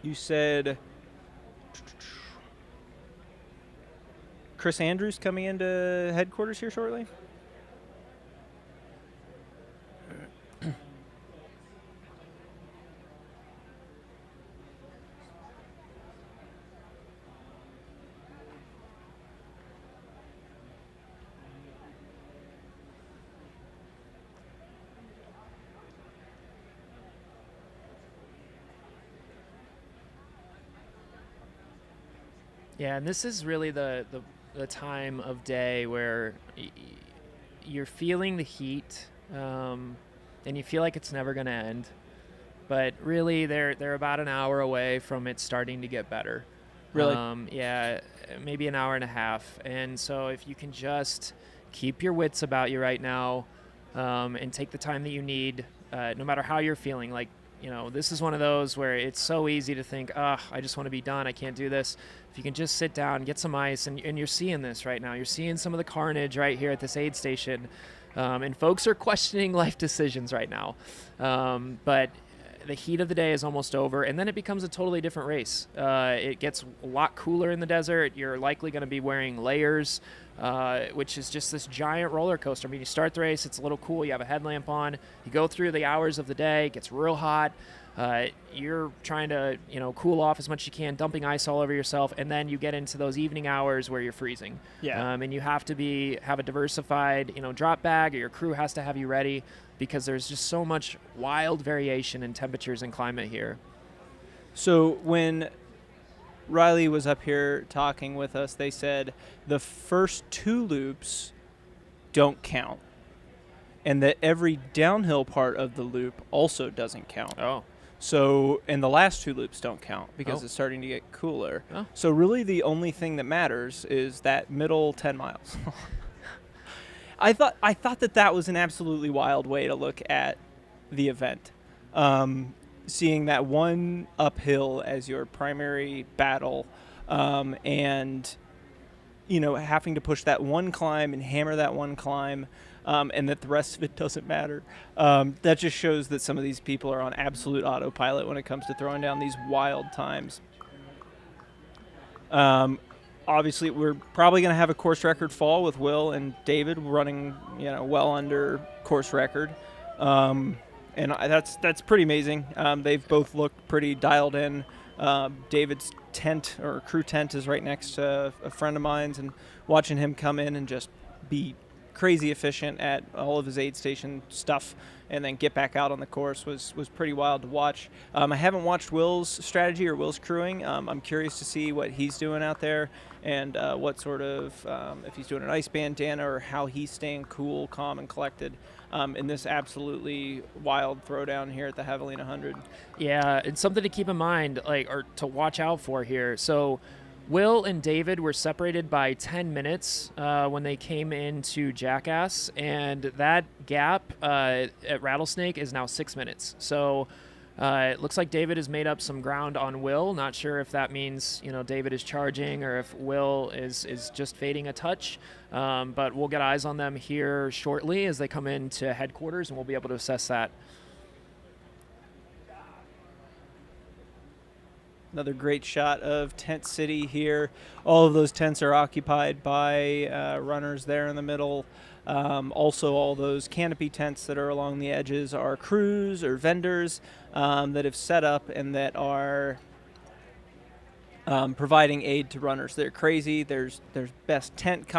you said, Chris Andrews coming into headquarters here shortly? Yeah, and this is really the the time of day where you're feeling the heat, and you feel like it's never going to end. But really, they're about an hour away from it starting to get better. Really? Yeah, maybe an hour and a half. And so if you can just keep your wits about you right now, and take the time that you need, no matter how you're feeling. Like, this is one of those where it's so easy to think, I just want to be done. I can't do this. If you can just sit down, get some ice, and you're seeing this right now. You're seeing some of the carnage right here at this aid station. And folks are questioning life decisions right now. But the heat of the day is almost over, and then it becomes a totally different race. It gets a lot cooler in the desert. You're likely going to be wearing layers, which is just this giant roller coaster. I mean, you start the race, it's a little cool. You have a headlamp on. You go through the hours of the day. It gets real hot. You're trying to, cool off as much as you can, dumping ice all over yourself, and then you get into those evening hours where you're freezing. Yeah. And you have to have a diversified, drop bag, or your crew has to have you ready, because there's just so much wild variation in temperatures and climate here. So when Riley was up here talking with us, they said the first 2 loops don't count, and that every downhill part of the loop also doesn't count. Oh. So, and the last 2 loops don't count because it's starting to get cooler. Oh. So really the only thing that matters is that middle 10 miles. I thought that was an absolutely wild way to look at the event. Seeing that one uphill as your primary battle, and having to push that one climb and hammer that one climb, and that the rest of it doesn't matter. That just shows that some of these people are on absolute autopilot when it comes to throwing down these wild times. Obviously, we're probably going to have a course record fall with Will and David running, well under course record, and that's pretty amazing. They've both looked pretty dialed in. David's tent or crew tent is right next to a friend of mine's, and watching him come in and just be crazy efficient at all of his aid station stuff and then get back out on the course was pretty wild to watch. I haven't watched Will's strategy or Will's crewing. I'm curious to see what he's doing out there and what sort of, if he's doing an ice bandana or how he's staying cool, calm, and collected in this absolutely wild throwdown here at the Javelina 100. Yeah, it's something to keep in mind, or to watch out for here. So Will and David were separated by 10 minutes when they came into Jackass, and that gap at Rattlesnake is now 6 minutes. So it looks like David has made up some ground on Will. Not sure if that means David is charging or if Will is just fading a touch, but we'll get eyes on them here shortly as they come into headquarters, and we'll be able to assess that. Another great shot of Tent City here. All of those tents are occupied by runners there in the middle. Also, all those canopy tents that are along the edges are crews or vendors that have set up and that are providing aid to runners. They're crazy. There's best tent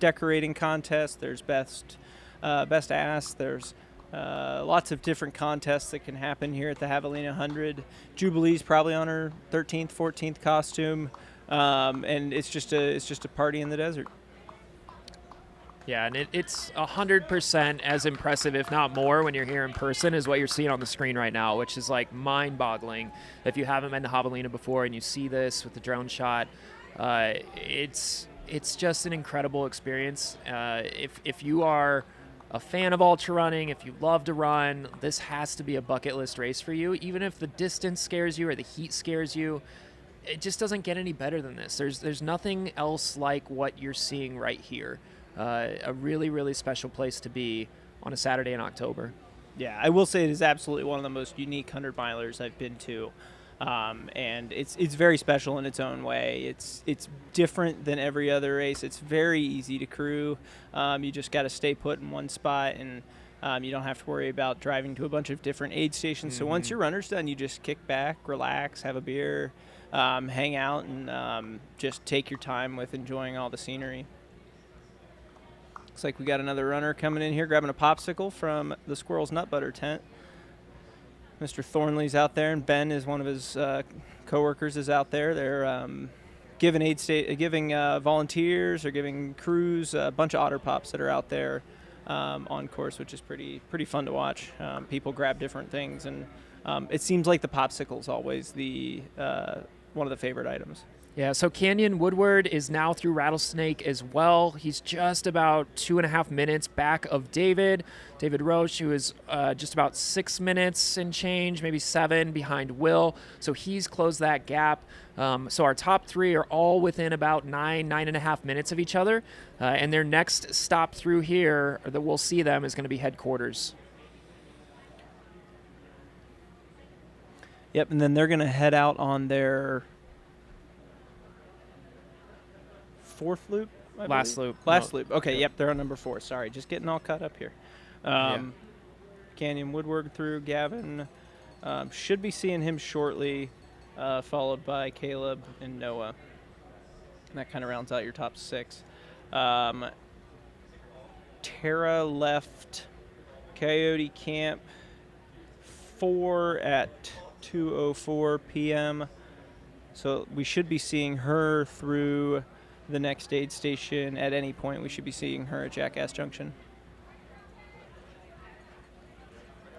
decorating contest. There's best ass. There's lots of different contests that can happen here at the Javelina 100. Jubilee's probably on her 13th, 14th costume, and it's just a party in the desert. Yeah, and it's 100% as impressive, if not more, when you're here in person, is what you're seeing on the screen right now, which is mind-boggling. If you haven't been to Javelina before and you see this with the drone shot, it's just an incredible experience. If you are a fan of ultra running, if you love to run, this has to be a bucket list race for you. Even if the distance scares you or the heat scares you, it just doesn't get any better than this. There's nothing else like what you're seeing right here. A really, really special place to be on a Saturday in October. Yeah, I will say it is absolutely one of the most unique 100-milers I've been to. And it's very special in its own way. It's different than every other race. It's very easy to crew. You just got to stay put in one spot, and you don't have to worry about driving to a bunch of different aid stations. So once your runner's done, you just kick back, relax, have a beer, hang out, and just take your time with enjoying all the scenery. Looks like we got another runner coming in here, grabbing a popsicle from the Squirrel's Nut Butter tent. Mr. Thornley's out there, and Ben is one of his coworkers is out there. They're giving volunteers or giving crews a bunch of otter pops that are out there on course, which is pretty fun to watch. People grab different things, and it seems like the popsicle's always the one of the favorite items. Yeah, so Canyon Woodward is now through Rattlesnake as well. He's just about 2.5 minutes back of David Roche, who is just about 6 minutes and change, maybe 7 behind Will. So he's closed that gap. So our top 3 are all within about 9.5 minutes of each other. And their next stop through here, or that we'll see them, is going to be headquarters. Yep, and then they're going to head out on their 4th loop? Last loop. Okay, yep, they're on number 4. Sorry, just getting all caught up here. Canyon Woodward through. Gavin should be seeing him shortly, followed by Caleb and Noah. And that kind of rounds out your top 6. Tara left Coyote Camp 4 at 2:04 p.m. So we should be seeing her through the next aid station at any point. We should be seeing her at Jackass Junction.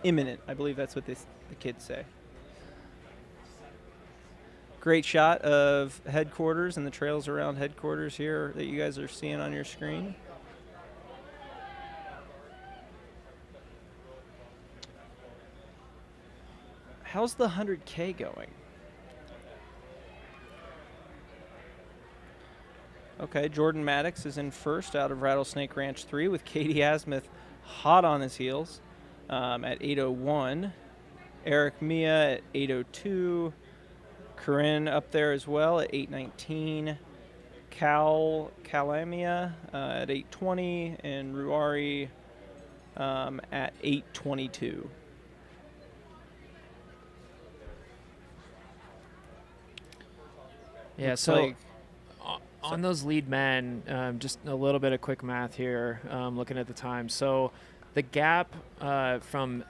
Imminent, I believe that's what the kids say. Great shot of headquarters and the trails around headquarters here that you guys are seeing on your screen. How's the 100K going? Okay, Jordan Maddox is in first out of Rattlesnake Ranch 3 with Katie Asmuth hot on his heels at 8:01. Eric Mia at 8:02. Corinne up there as well at 8:19. Calamia at 8:20. And Ruari at 8:22. Yeah, Looks so like on those lead men, just a little bit of quick math here, looking at the time. So the gap from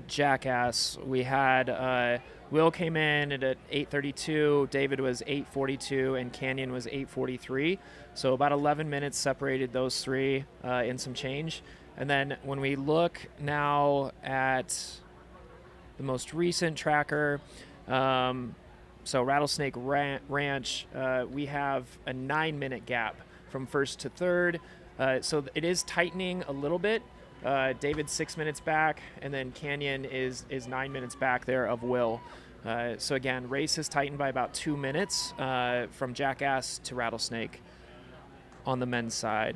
Jackass, we had Will came in at 8:32, David was 8:42, and Canyon was 8:43. So about 11 minutes separated those 3 in some change. And then when we look now at the most recent tracker, so Rattlesnake Ranch, we have a 9-minute gap from first to third. So it is tightening a little bit. David's 6 minutes back, and then Canyon is 9 minutes back there of Will. So again, race has tightened by about 2 minutes from Jackass to Rattlesnake on the men's side.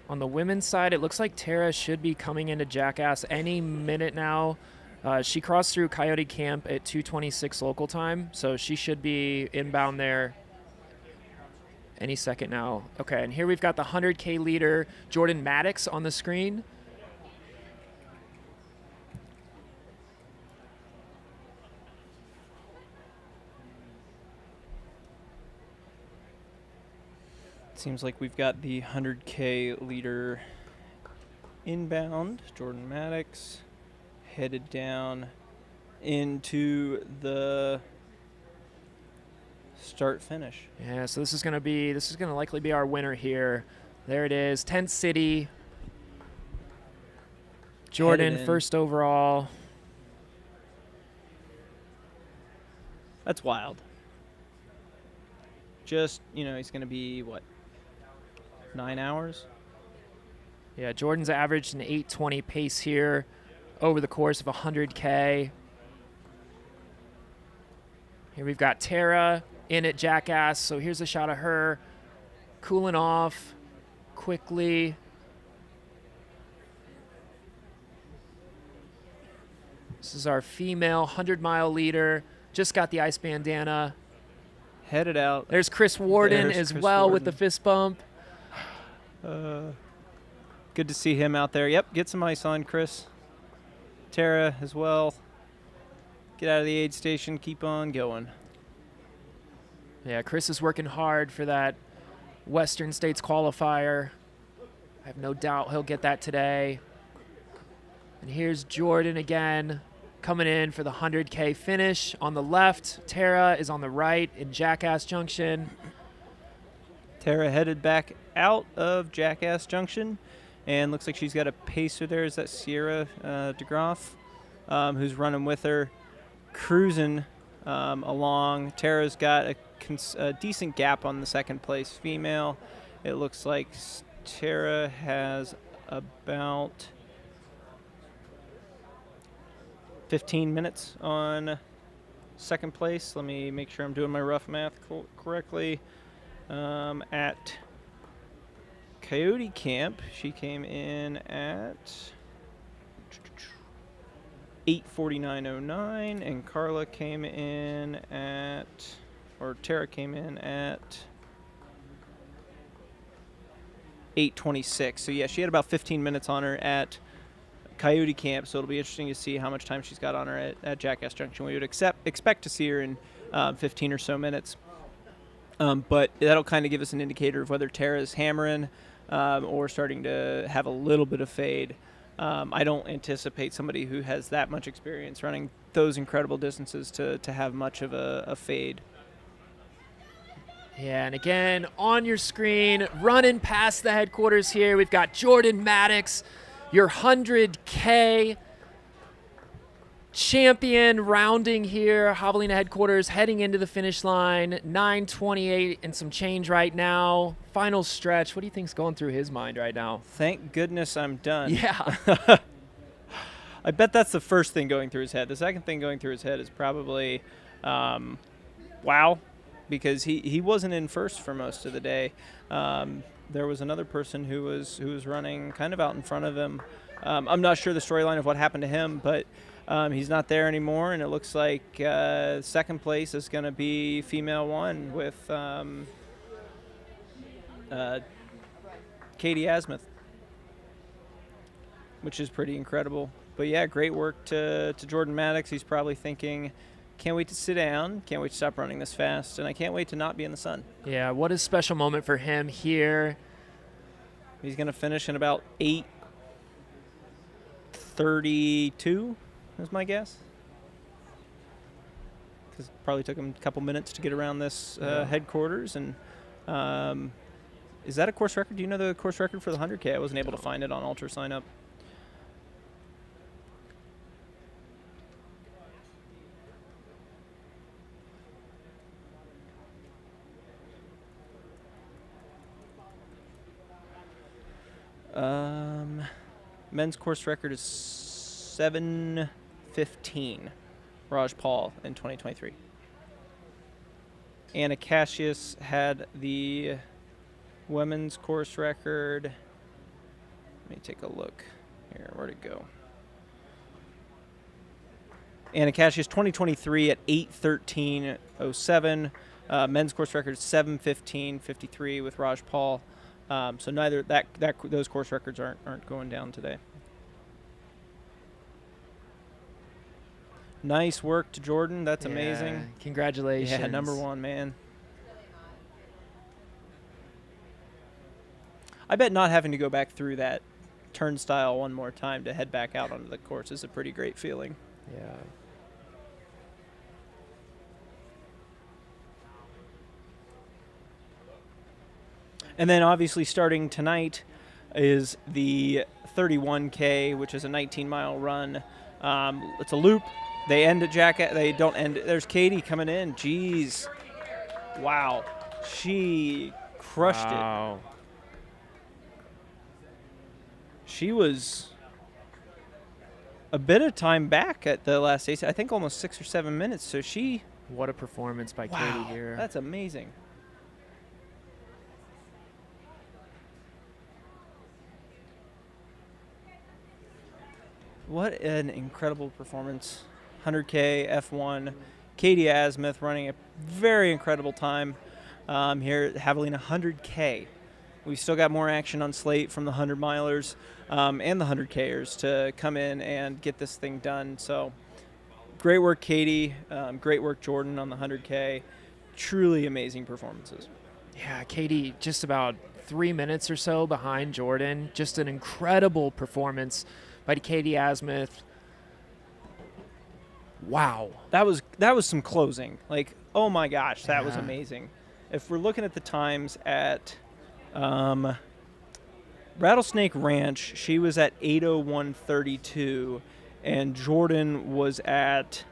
On the women's side, it looks like Tara should be coming into Jackass any minute now. She crossed through Coyote Camp at 2:26 local time, so she should be inbound there any second now. Okay, and here we've got the 100K leader, Jordan Maddox, on the screen. Seems like we've got the 100K leader inbound. Jordan Maddox headed down into the start finish. Yeah, so this is going to likely be our winner here. There it is, Tent City. Jordan first overall. That's wild. Just, he's going to be what? 9 hours? Yeah, Jordan's averaged an 8:20 pace here over the course of 100K. Here we've got Tara in at Jackass, so here's a shot of her cooling off quickly. This is our female 100-mile leader. Just got the ice bandana. Headed out. There's Chris Warden with the fist bump. Good to see him out there. Yep, get some ice on, Chris. Tara as well. Get out of the aid station. Keep on going. Yeah, Chris is working hard for that Western States qualifier. I have no doubt he'll get that today. And here's Jordan again, coming in for the 100K finish. On the left, Tara is on the right in Jackass Junction. Tara headed back out of Jackass Junction, and looks like she's got a pacer there. Is that Sierra DeGroff, who's running with her, cruising along. Tara's got a decent gap on the second place female. It looks like Tara has about 15 minutes on second place. Let me make sure I'm doing my rough math correctly. At Coyote Camp, she came in at 8:49.09, and Carla came in at, or Tara came in at 8:26. So yeah, she had about 15 minutes on her at Coyote Camp, so it'll be interesting to see how much time she's got on her at Jackass Junction. We would expect to see her in 15 or so minutes. But that'll kind of give us an indicator of whether Tara's hammering or starting to have a little bit of fade. I don't anticipate somebody who has that much experience running those incredible distances to have much of a fade. Yeah, and again, on your screen, running past the headquarters here, we've got Jordan Maddox, your 100K champion, rounding here. Javelina headquarters heading into the finish line. 9:28 and some change right now. Final stretch. What do you think's going through his mind right now? Thank goodness I'm done. Yeah. I bet that's the first thing going through his head. The second thing going through his head is probably, wow, because he wasn't in first for most of the day. There was another person who was running kind of out in front of him. I'm not sure the storyline of what happened to him, but he's not there anymore, and it looks like second place is going to be female one with Katie Asmuth, which is pretty incredible. But yeah, great work to Jordan Maddox. He's probably thinking, can't wait to sit down, can't wait to stop running this fast, and I can't wait to not be in the sun. Yeah, what a special moment for him here. He's going to finish in about 8:32 is my guess. Because it probably took him a couple minutes to get around this headquarters. And is that a course record? Do you know the course record for the 100K? I wasn't able to find it on Ultra Sign Up. Men's course record is 7:15. Raj Paul in 2023. Anna Cassius had the women's course record. Let me take a look here. Where'd it go? Anna Cassius 2023 at 8:13.07. Men's course record is 7:15.53 with Raj Paul. So neither those course records aren't going down today. Nice work to Jordan. That's amazing. Congratulations. Yeah, number one, man. I bet not having to go back through that turnstile one more time to head back out onto the course is a pretty great feeling. Yeah. And then obviously starting tonight is the 31K, which is a 19-mile run. It's a loop. They end at Jackass. They don't end. There's Katie coming in. Jeez. Wow. She crushed it. She was a bit of time back at the last race. I think almost 6 or 7 minutes. So she. What a performance by Katie here. That's amazing. What an incredible performance. 100K, F1. Katie Asmuth running a very incredible time here at Javelina 100K. We've still got more action on slate from the 100-milers and the 100Kers to come in and get this thing done. So great work, Katie. Great work, Jordan, on the 100K. Truly amazing performances. Yeah, Katie just about 3 minutes or so behind Jordan. Just an incredible performance by Katie Asmuth. Wow. That was some closing. Like, oh my gosh, that was amazing. If we're looking at the times at Rattlesnake Ranch, she was at 8:01:32, and Jordan was at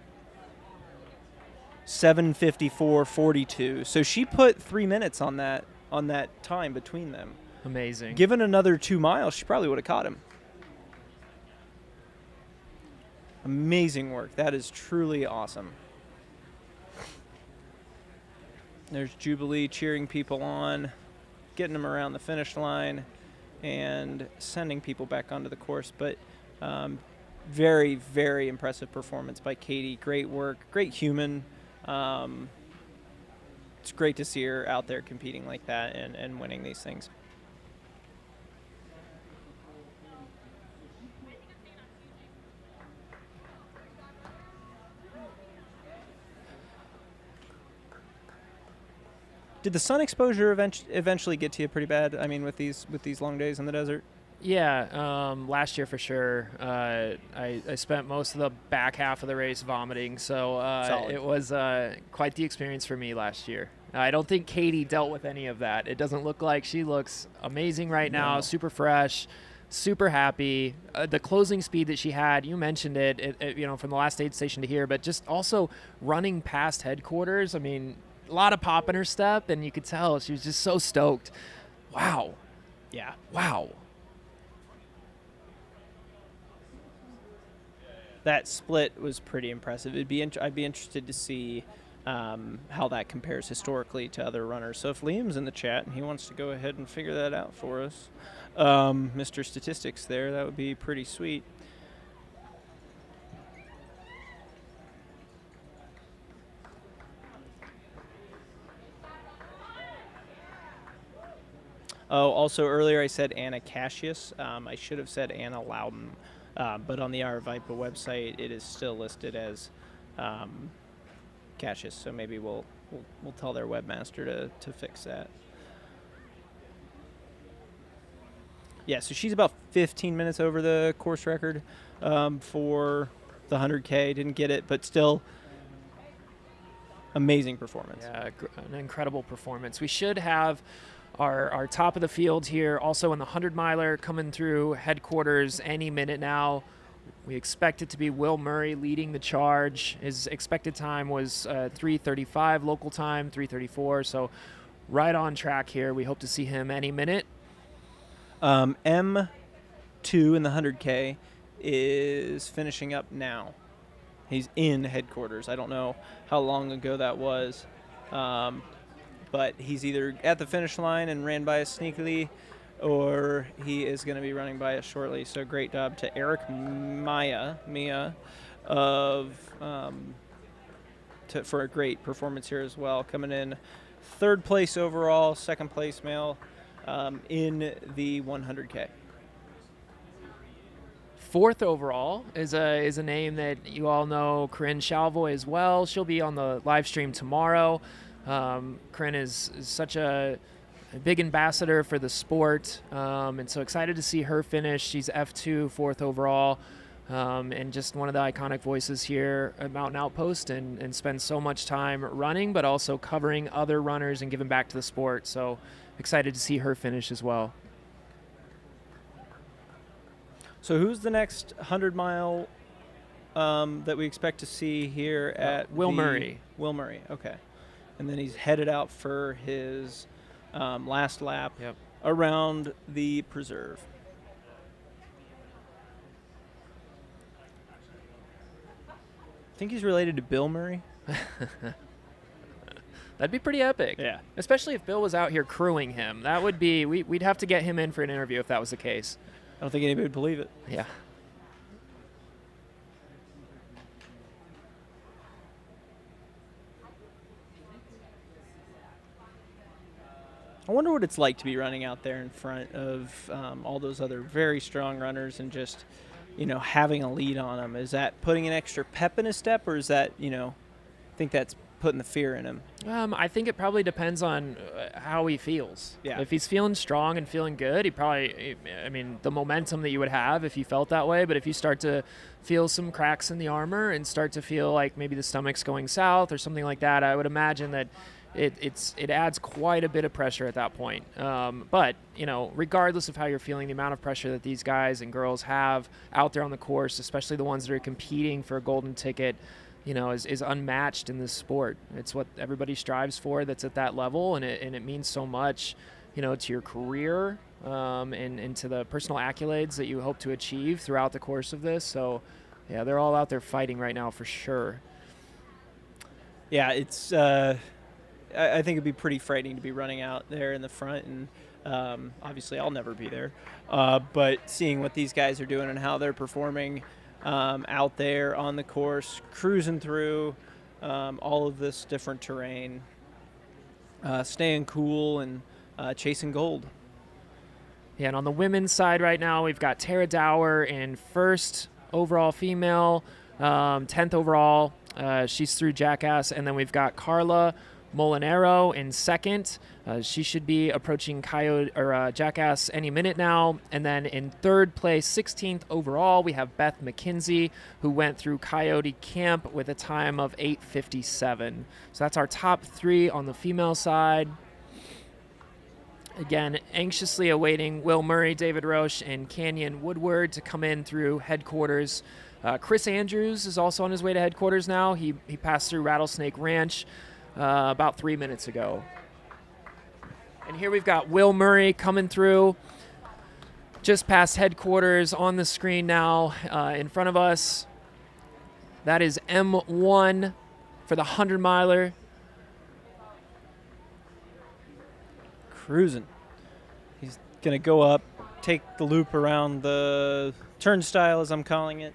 7:54:42. So she put 3 minutes on that time between them. Amazing. Given another 2 miles, she probably would have caught him. Amazing work. That is truly awesome. There's Jubilee cheering people on, getting them around the finish line, and sending people back onto the course. But very, very impressive performance by Katie. Great work. Great human. It's great to see her out there competing like that and winning these things. Did the sun exposure eventually get to you pretty bad? I mean, with these long days in the desert? Yeah, last year for sure. I spent most of the back half of the race vomiting, so it was quite the experience for me last year. I don't think Katie dealt with any of that. It doesn't look like she looks amazing right now, super fresh, super happy. The closing speed that she had, you mentioned it, from the last aid station to here, but just also running past headquarters. I mean, a lot of pop in her step, and you could tell she was just so stoked. Wow. Yeah. Wow. That split was pretty impressive. I'd be interested to see how that compares historically to other runners. So if Liam's in the chat and he wants to go ahead and figure that out for us, Mr. Statistics there, that would be pretty sweet. Oh, also earlier I said Anna Cassius. I should have said Anna Loudon, but on the Aravipa website it is still listed as Cassius. So maybe we'll tell their webmaster to fix that. Yeah, so she's about 15 minutes over the course record for the 100K. Didn't get it, but still amazing performance. Yeah, an incredible performance. We should have our top of the field here also in the 100-miler coming through headquarters any minute now. We expect it to be Will Murray leading the charge. His expected time was 3:35 local time, 3:34, so right on track here. We hope to see him any minute. M2 in the 100K is finishing up now. He's in headquarters. I don't know how long ago that was. But he's either at the finish line and ran by us sneakily, or he is going to be running by us shortly. So great job to Eric Mia for a great performance here as well. Coming in third place overall, second place male in the 100K. Fourth overall is a name that you all know, Corinne Chalvoy as well. She'll be on the live stream tomorrow. Corinne is such a big ambassador for the sport, and so excited to see her finish. She's F2, fourth overall, and just one of the iconic voices here at Mountain Outpost, and spends so much time running, but also covering other runners and giving back to the sport. So excited to see her finish as well. So who's the next 100-mile that we expect to see here at Will Murray. Will Murray, okay. And then he's headed out for his last lap around the preserve. Think he's related to Bill Murray? That'd be pretty epic. Yeah. Especially if Bill was out here crewing him. That would be, we'd have to get him in for an interview if that was the case. I don't think anybody would believe it. Yeah. I wonder what it's like to be running out there in front of all those other very strong runners and just, having a lead on them. Is that putting an extra pep in his step, or is that, I think that's putting the fear in him? I think it probably depends on how he feels. Yeah. If he's feeling strong and feeling good, he probably, I mean, the momentum that you would have if you felt that way. But if you start to feel some cracks in the armor and start to feel like maybe the stomach's going south or something like that, I would imagine that it adds quite a bit of pressure at that point. But, you know, regardless of how you're feeling, the amount of pressure that these guys and girls have out there on the course, especially the ones that are competing for a golden ticket, you know, is unmatched in this sport. It's what everybody strives for that's at that level, and it means so much, you know, to your career and to the personal accolades that you hope to achieve throughout the course of this. So, yeah, they're all out there fighting right now for sure. Yeah, it's I think it'd be pretty frightening to be running out there in the front, and obviously I'll never be there. But seeing what these guys are doing and how they're performing out there on the course, cruising through all of this different terrain, staying cool and chasing gold. Yeah, and on the women's side right now, we've got Tara Dower in first overall female, 10th overall. She's through Jackass, and then we've got Carla Molinero in second. She should be approaching Jackass any minute now. And then in third place, 16th overall, we have Beth McKenzie, who went through Coyote Camp with a time of 8:57. So that's our top three on the female side. Again, anxiously awaiting Will Murray, David Roche, and Canyon Woodward to come in through headquarters. Chris Andrews is also on his way to headquarters now. He passed through Rattlesnake Ranch about 3 minutes ago. And here we've got Will Murray coming through just past headquarters on the screen now in front of us. That is M1 for the 100-miler. Cruising. He's going to go up, take the loop around the turnstile, as I'm calling it,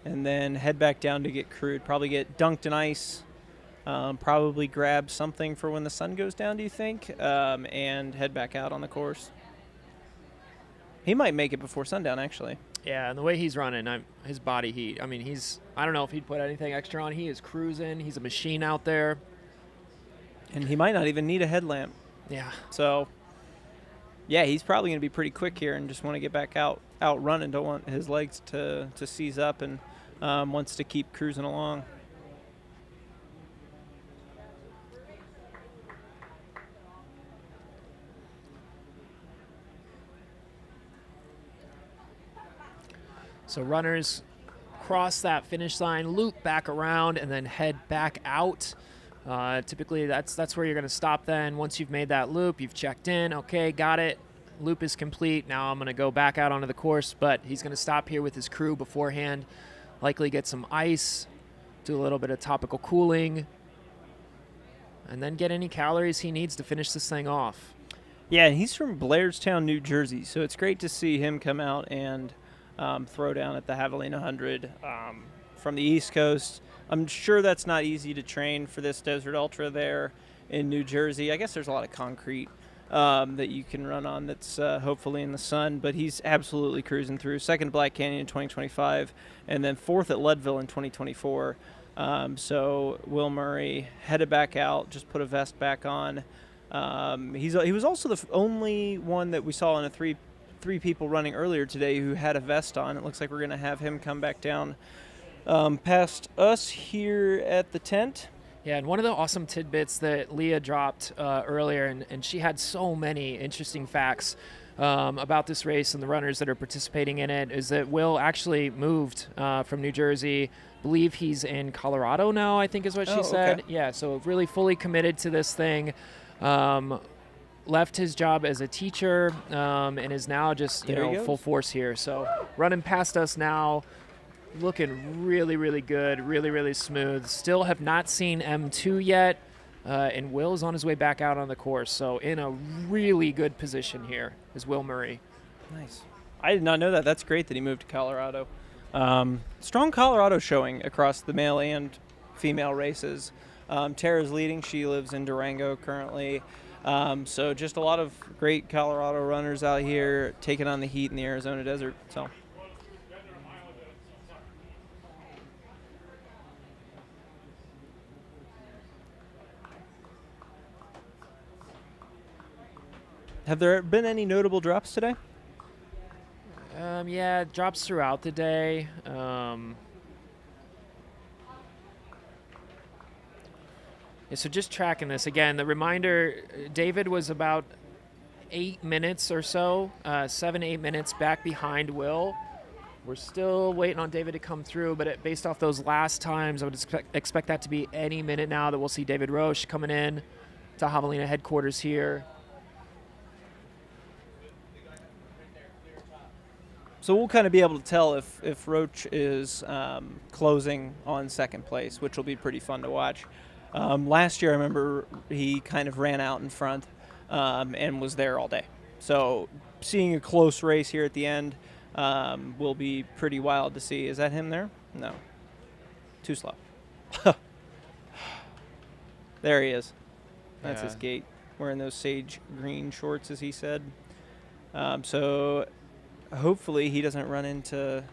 and then head back down to get crewed. Probably get dunked in ice. Probably grab something for when the sun goes down, do you think? And head back out on the course. He might make it before sundown, actually. Yeah, and the way he's running, his body heat, I mean, I don't know if he'd put anything extra on. He is cruising. He's a machine out there. And he might not even need a headlamp. Yeah. So, yeah, he's probably going to be pretty quick here and just want to get back out running. Don't want his legs to seize up, and wants to keep cruising along. So runners cross that finish line, loop back around, and then head back out. Typically, that's where you're going to stop then. Once you've made that loop, you've checked in. Okay, got it. Loop is complete. Now I'm going to go back out onto the course, but he's going to stop here with his crew beforehand, likely get some ice, do a little bit of topical cooling, and then get any calories he needs to finish this thing off. Yeah, he's from Blairstown, New Jersey, so it's great to see him come out and throw down at the Javelina 100 from the East Coast. I'm sure that's not easy to train for this Desert Ultra there in New Jersey. I guess there's a lot of concrete that you can run on that's hopefully in the sun, but he's absolutely cruising through. Second Black Canyon in 2025, and then fourth at Leadville in 2024. So Will Murray headed back out, just put a vest back on. He was also the only one that we saw in a three people running earlier today who had a vest on. It looks like we're going to have him come back down past us here at the tent. Yeah, and one of the awesome tidbits that Leah dropped earlier, and she had so many interesting facts about this race and the runners that are participating in it, is that Will actually moved from New Jersey. I believe he's in Colorado now, I think is what she said. Okay. Yeah, so really fully committed to this thing. Left his job as a teacher and is now just, full force here. So running past us now, looking really, really good, really, really smooth. Still have not seen M2 yet, and Will is on his way back out on the course. So in a really good position here is Will Murray. Nice. I did not know that. That's great that he moved to Colorado. Strong Colorado showing across the male and female races. Tara's leading. She lives in Durango currently. So just a lot of great Colorado runners out here taking on the heat in the Arizona desert. So. Have there been any notable drops today? Yeah, drops throughout the day. Yeah, so just tracking this again. The reminder: David was about 8 minutes or so, 7, 8 minutes back behind Will. We're still waiting on David to come through, but based off those last times, I would expect that to be any minute now that we'll see David Roche coming in to Javelina headquarters here. So we'll kind of be able to tell if Roach is closing on second place, which will be pretty fun to watch. Last year, I remember he kind of ran out in front and was there all day. So seeing a close race here at the end will be pretty wild to see. Is that him there? No. Too slow. There he is. That's his gate. Wearing those sage green shorts, as he said. So hopefully he doesn't run into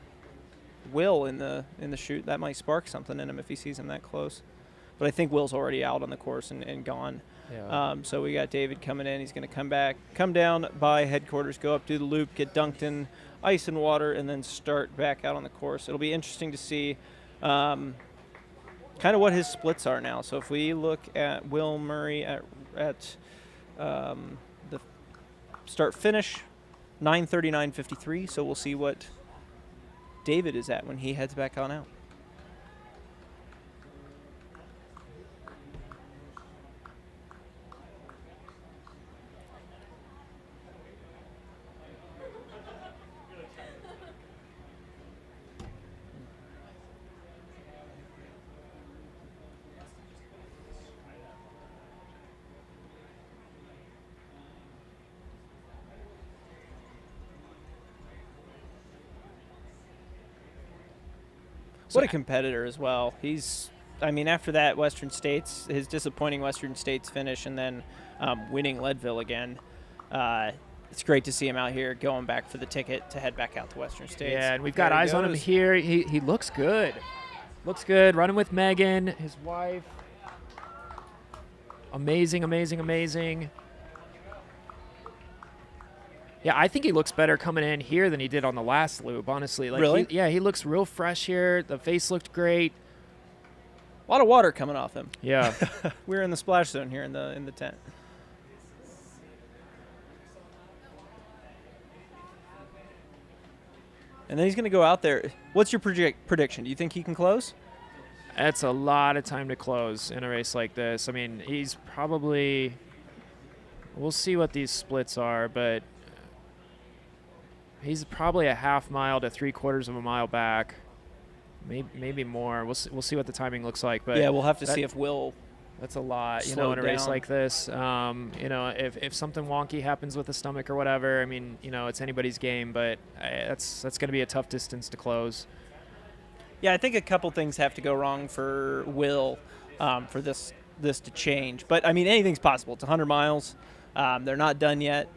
Will in the chute. That might spark something in him if he sees him that close. But I think Will's already out on the course and gone. Yeah. So we got David coming in. He's going to come down by headquarters, go up, do the loop, get dunked in ice and water, and then start back out on the course. It'll be interesting to see kind of what his splits are now. So if we look at Will Murray at the start-finish, 9:39.53. So we'll see what David is at when he heads back on out. What a competitor as well. After that Western States, his disappointing Western States finish and then winning Leadville again, it's great to see him out here going back for the ticket to head back out to Western States. Yeah, and we've got eyes on him here. He looks good. Looks good. Running with Megan, his wife. Amazing, amazing, amazing. Yeah, I think he looks better coming in here than he did on the last loop, honestly. Really? He looks real fresh here. The face looked great. A lot of water coming off him. Yeah. We're in the splash zone here in the tent. And then he's going to go out there. What's your prediction? Do you think he can close? That's a lot of time to close in a race like this. I mean, he's probably – we'll see what these splits are, but – he's probably a half mile to 3/4 of a mile back, maybe more. We'll see what the timing looks like. But yeah, we'll have to see if Will. That's a lot, in a race like this. If something wonky happens with the stomach or whatever, I mean, it's anybody's game. But that's going to be a tough distance to close. Yeah, I think a couple things have to go wrong for Will for this to change. But I mean, anything's possible. It's 100 miles. They're not done yet.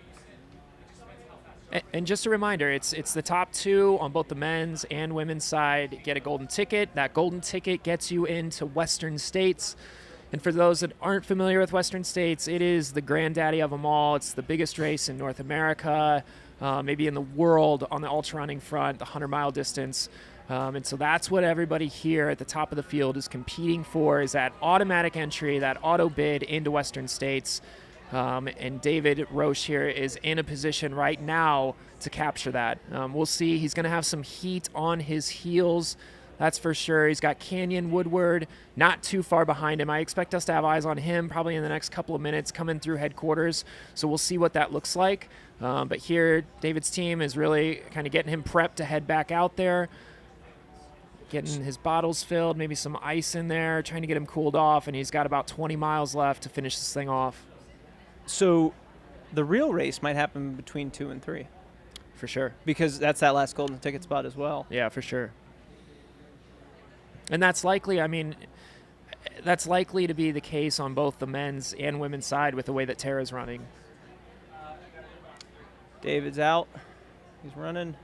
And just a reminder, it's the top two on both the men's and women's side get a golden ticket. That golden ticket gets you into Western States. And for those that aren't familiar with Western States, it is the granddaddy of them all. It's the biggest race in North America, maybe in the world on the ultra running front, the 100-mile distance. And so that's what everybody here at the top of the field is competing for, is that automatic entry, that auto bid into Western States. And David Roche here is in a position right now to capture that. We'll see. He's going to have some heat on his heels. That's for sure. He's got Canyon Woodward not too far behind him. I expect us to have eyes on him probably in the next couple of minutes coming through headquarters. So we'll see what that looks like. But here, David's team is really kind of getting him prepped to head back out there. Getting his bottles filled, maybe some ice in there, trying to get him cooled off. And he's got about 20 miles left to finish this thing off. So the real race might happen between 2 and 3. For sure. Because that's that last golden ticket spot as well. Yeah, for sure. And that's likely, that's likely to be the case on both the men's and women's side with the way that Tara's running. David's out. He's running.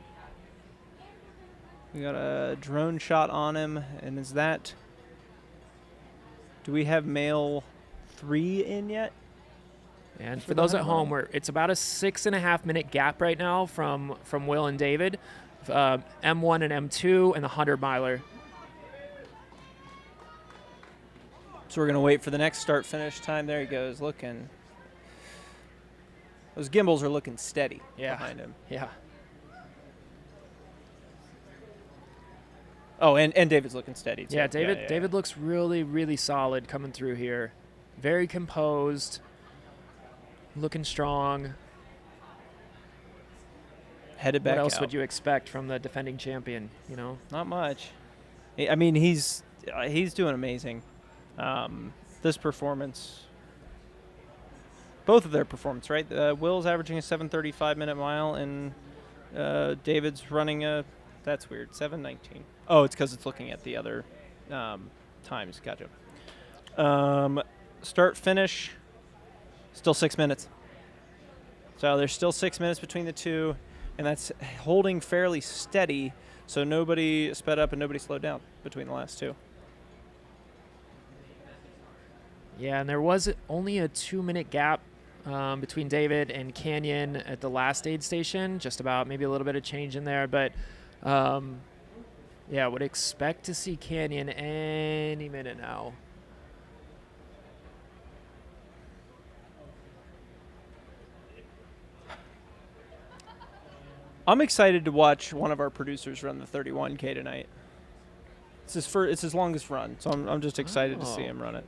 We got a drone shot on him. And is that... Do we have male 3 in yet? And for those at home, it's about a 6.5 minute gap right now from Will and David, M1 and M2, and the 100 miler. So we're going to wait for the next start-finish time. There he goes, looking. Those gimbals are looking steady behind him. Yeah. Oh, and David's looking steady, too. Yeah, David looks really, really solid coming through here. Very composed, looking strong. Headed back What else out. would you expect from the defending champion, you know? Not much. I mean, he's doing amazing. This performance, both of their performance, right? Will's averaging a 7:35 minute mile, and David's running a, that's weird, 7:19. Oh, it's because it's looking at the other times. Gotcha. Start finish, still 6 minutes. So there's still 6 minutes between the two, and that's holding fairly steady. So nobody sped up and nobody slowed down between the last two. Yeah, and there was only a 2 minute gap between David and Canyon at the last aid station, just about, maybe a little bit of change in there. But, yeah, would expect to see Canyon any minute now. I'm excited to watch one of our producers run the 31K tonight. It's his longest run, so I'm just excited to see him run it.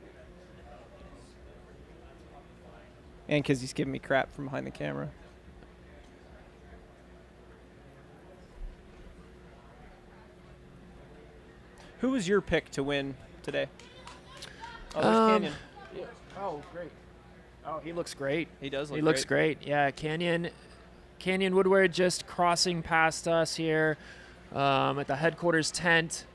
And because he's giving me crap from behind the camera. Who was your pick to win today? Oh, there's Canyon. Yeah. Oh, great. Oh, he looks great. He does look He looks great. Yeah, Canyon Woodward just crossing past us here at the headquarters tent.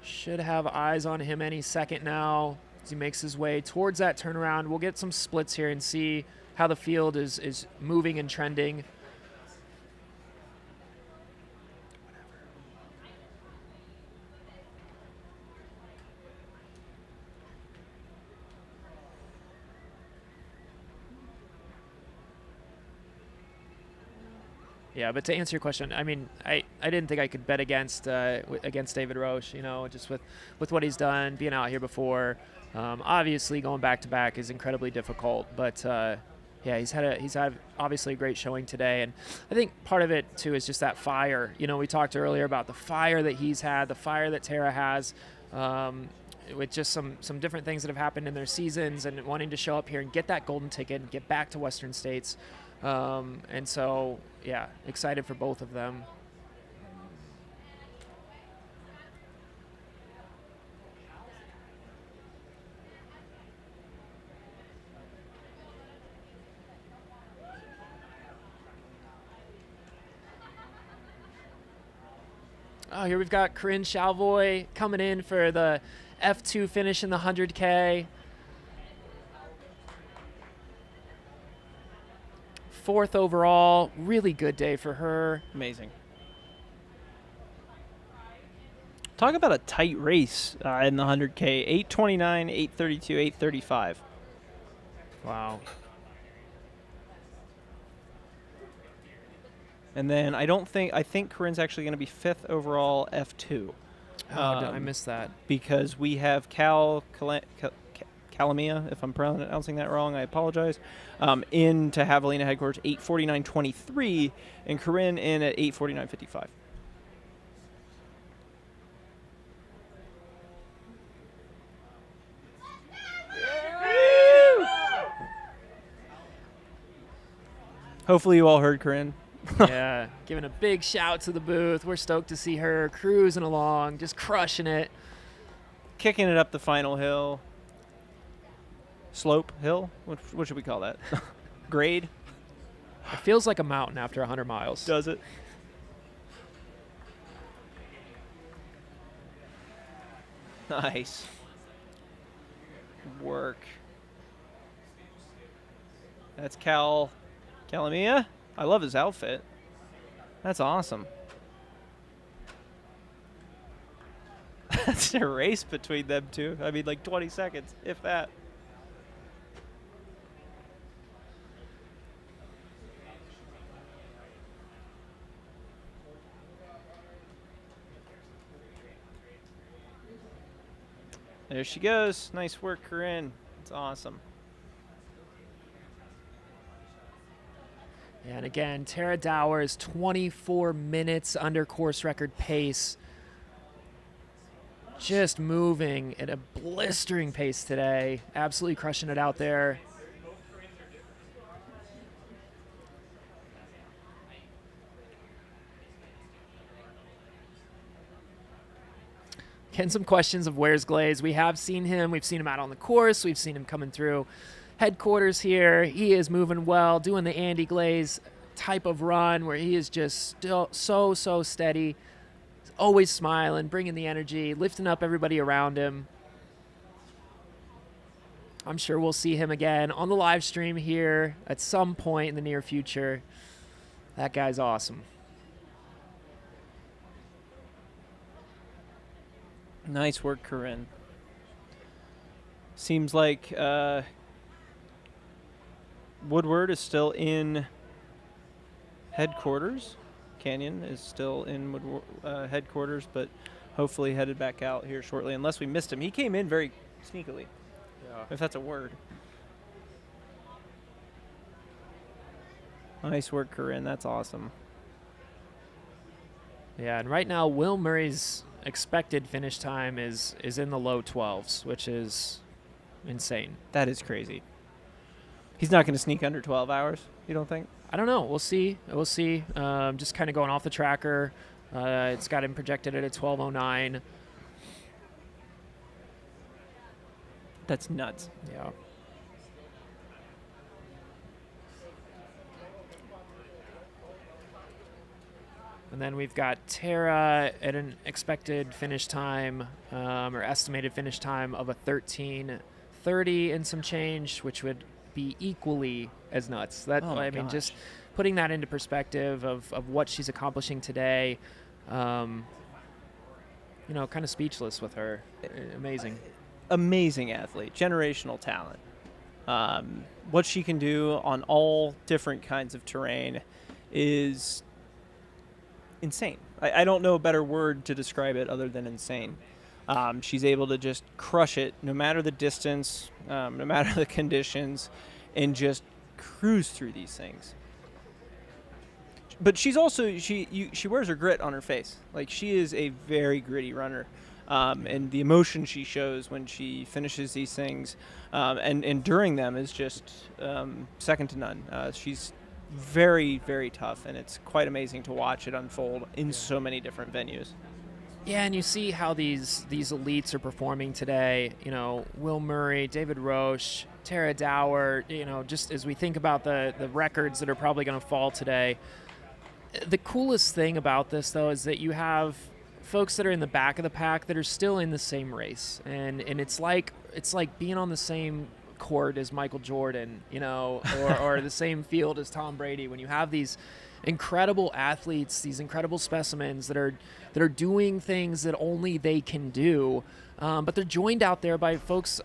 Should have eyes on him any second now as he makes his way towards that turnaround. We'll get some splits here and see how the field is moving and trending. Yeah, but to answer your question, I mean, I didn't think I could bet against David Roche, you know, just with what he's done, being out here before. Obviously, going back to back is incredibly difficult, but yeah, he's had obviously a great showing today, and I think part of it too is just that fire. You know, we talked earlier about the fire that he's had, the fire that Tara has. With just some different things that have happened in their seasons, and wanting to show up here and get that golden ticket and get back to Western States. And so, yeah, excited for both of them. Oh, here we've got Corinne Chalvoy coming in for the F2 finish in the 100K. Fourth overall, really good day for her. Amazing. Talk about a tight race in the 100K. 8:29, 8:32, 8:35. Wow. And then I think Corinne's actually going to be 5th overall F2. Oh, I missed that. Because we have Calamia, if I'm pronouncing that wrong, I apologize, into Javelina headquarters 8:49.23, and Corinne in at 8:49.55. Hopefully you all heard Corinne. Yeah, giving a big shout to the booth. We're stoked to see her cruising along, just crushing it. Kicking it up the final hill. Slope hill? What should we call that? Grade? It feels like a mountain after 100 miles. Does it? Nice. Work. That's Calamia. I love his outfit. That's awesome. That's a race between them two. I mean, like 20 seconds, if that. There she goes. Nice work, Corinne. It's awesome. And again, Tara Dower is 24 minutes under course record pace. Just moving at a blistering pace today. Absolutely crushing it out there. Getting some questions of where's Glaze. We have seen him. We've seen him out on the course. We've seen him coming through headquarters here. He is moving well, doing the Andy Glaze type of run where he is just still so steady. He's always smiling, bringing the energy, lifting up everybody around him. I'm sure we'll see him again on the live stream here at some point in the near future. That guy's awesome. Nice work, Corinne. Seems like Woodward is still in headquarters. Canyon is still in headquarters, but hopefully headed back out here shortly, unless we missed him. He came in very sneakily, if that's a word. Nice work, Corinne. That's awesome. Yeah, and right now, Will Murray's expected finish time is in the low 12s, which is insane. That is crazy. He's not going to sneak under 12 hours, you don't think? I don't know. We'll see. We'll see. Just kind of going off the tracker. It's got him projected at a 12:09. That's nuts. Yeah. And then we've got Tara at an expected finish time, or estimated finish time of a 13:30 and some change, which would be equally as nuts. That I mean, just putting that into perspective of what she's accomplishing today, kind of speechless with her. Amazing. Amazing athlete, generational talent. What she can do on all different kinds of terrain is insane. I don't know a better word to describe it other than insane. She's able to just crush it no matter the distance, no matter the conditions, and just cruise through these things. But she's also, she wears her grit on her face. Like, she is a very gritty runner. And the emotion she shows when she finishes these things and during them is just second to none. She's very, very tough, and it's quite amazing to watch it unfold in so many different venues. Yeah, and you see how these elites are performing today. Will Murray, David Roche, Tara Dower, just as we think about the records that are probably going to fall today. The coolest thing about this, though, is that you have folks that are in the back of the pack that are still in the same race, and it's like being on the same court as Michael Jordan, or the same field as Tom Brady. When you have these incredible athletes, these incredible specimens that are doing things that only they can do, but they're joined out there by folks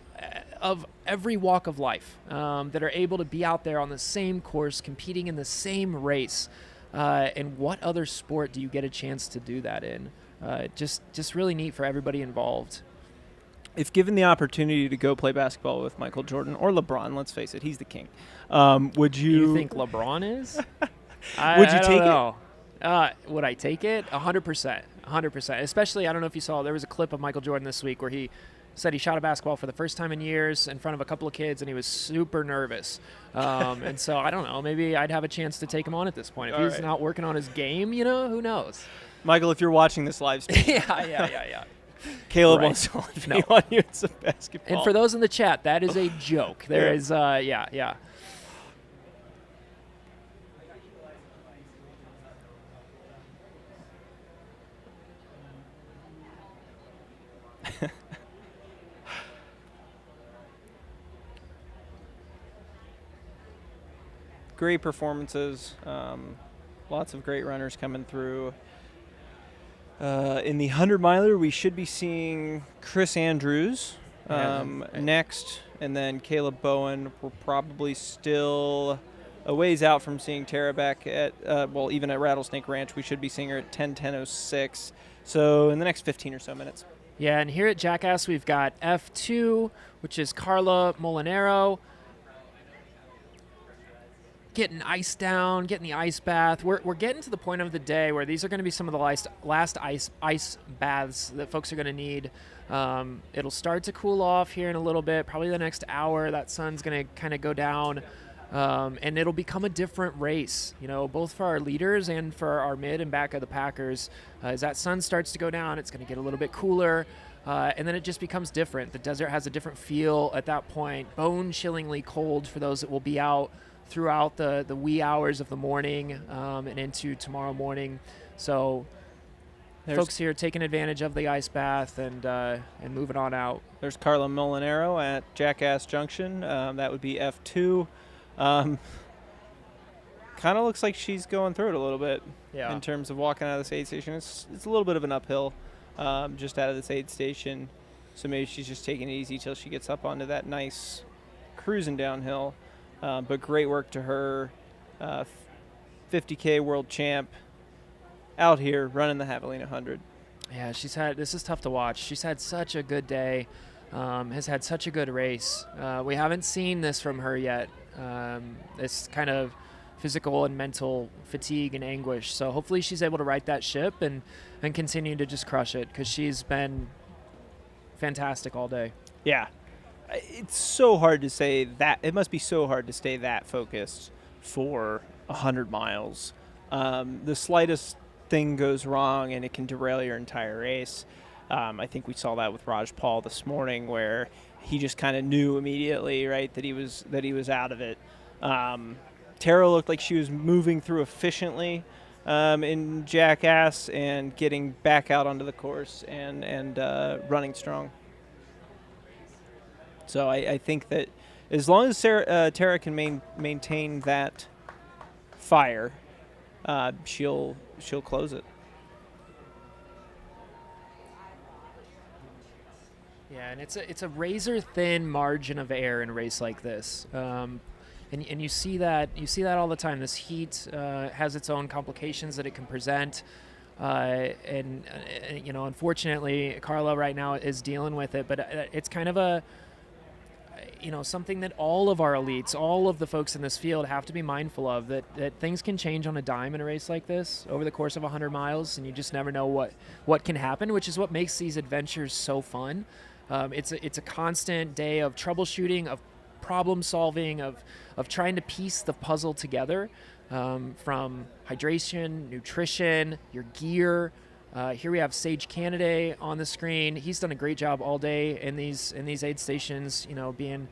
of every walk of life that are able to be out there on the same course, competing in the same race. And what other sport do you get a chance to do that in? Just really neat for everybody involved. If given the opportunity to go play basketball with Michael Jordan or LeBron, let's face it, he's the king. Would you? You think LeBron is? Would you take it? Would I take it? 100%. 100%. Especially, I don't know if you saw, there was a clip of Michael Jordan this week where he said he shot a basketball for the first time in years in front of a couple of kids, and he was super nervous. And so, I don't know, maybe I'd have a chance to take him on at this point. If he's not working on his game, who knows? Michael, if you're watching this live stream. Yeah. Caleb wants to play on you in some basketball. And for those in the chat, that is a joke. There is, yeah. Great performances. Lots of great runners coming through. In the 100-miler, we should be seeing Chris Andrews next, and then Caleb Bowen. We're probably still a ways out from seeing Tara back at, even at Rattlesnake Ranch. We should be seeing her at 10:06. So in the next 15 or so minutes. Yeah, and here at Jackass, we've got F2, which is Carla Molinaro. Getting ice down, getting the ice bath. We're getting to the point of the day where these are going to be some of the last ice baths that folks are going to need. It'll start to cool off here in a little bit, probably the next hour. That sun's going to kind of go down, and it'll become a different race, both for our leaders and for our mid and back of the packers. As that sun starts to go down, it's going to get a little bit cooler, and then it just becomes different. The desert has a different feel at that point, bone-chillingly cold for those that will be out throughout the wee hours of the morning and into tomorrow morning. So folks here taking advantage of the ice bath and moving on out. There's Carla Molinaro at Jackass Junction. That would be F2. Kind of looks like she's going through it a little bit in terms of walking out of this aid station. It's a little bit of an uphill just out of this aid station. So maybe she's just taking it easy till she gets up onto that nice cruising downhill. But great work to her, 50K world champ out here running the Javelina 100. Yeah, this is tough to watch. She's had such a good day, has had such a good race. We haven't seen this from her yet, this kind of physical and mental fatigue and anguish. So hopefully she's able to right that ship and continue to just crush it, because she's been fantastic all day. Yeah. It's so hard to say that. It must be so hard to stay that focused for 100 miles. The slightest thing goes wrong and it can derail your entire race. I think we saw that with Raj Paul this morning, where he just kind of knew immediately, right, that he was out of it. Tara looked like she was moving through efficiently in Jackass and getting back out onto the course and running strong. So I think that as long as Tara can maintain that fire, she'll close it. Yeah, and it's a razor thin margin of error in a race like this, and you see that all the time. This heat has its own complications that it can present, and unfortunately, Carla right now is dealing with it. But it's kind of something that all of our elites, all of the folks in this field have to be mindful of, that things can change on a dime in a race like this over the course of 100 miles, and you just never know what can happen, which is what makes these adventures so fun. It's a constant day of troubleshooting, of problem solving, of trying to piece the puzzle together, from hydration, nutrition, your gear. Here we have Sage Canaday on the screen. He's done a great job all day in these aid stations, being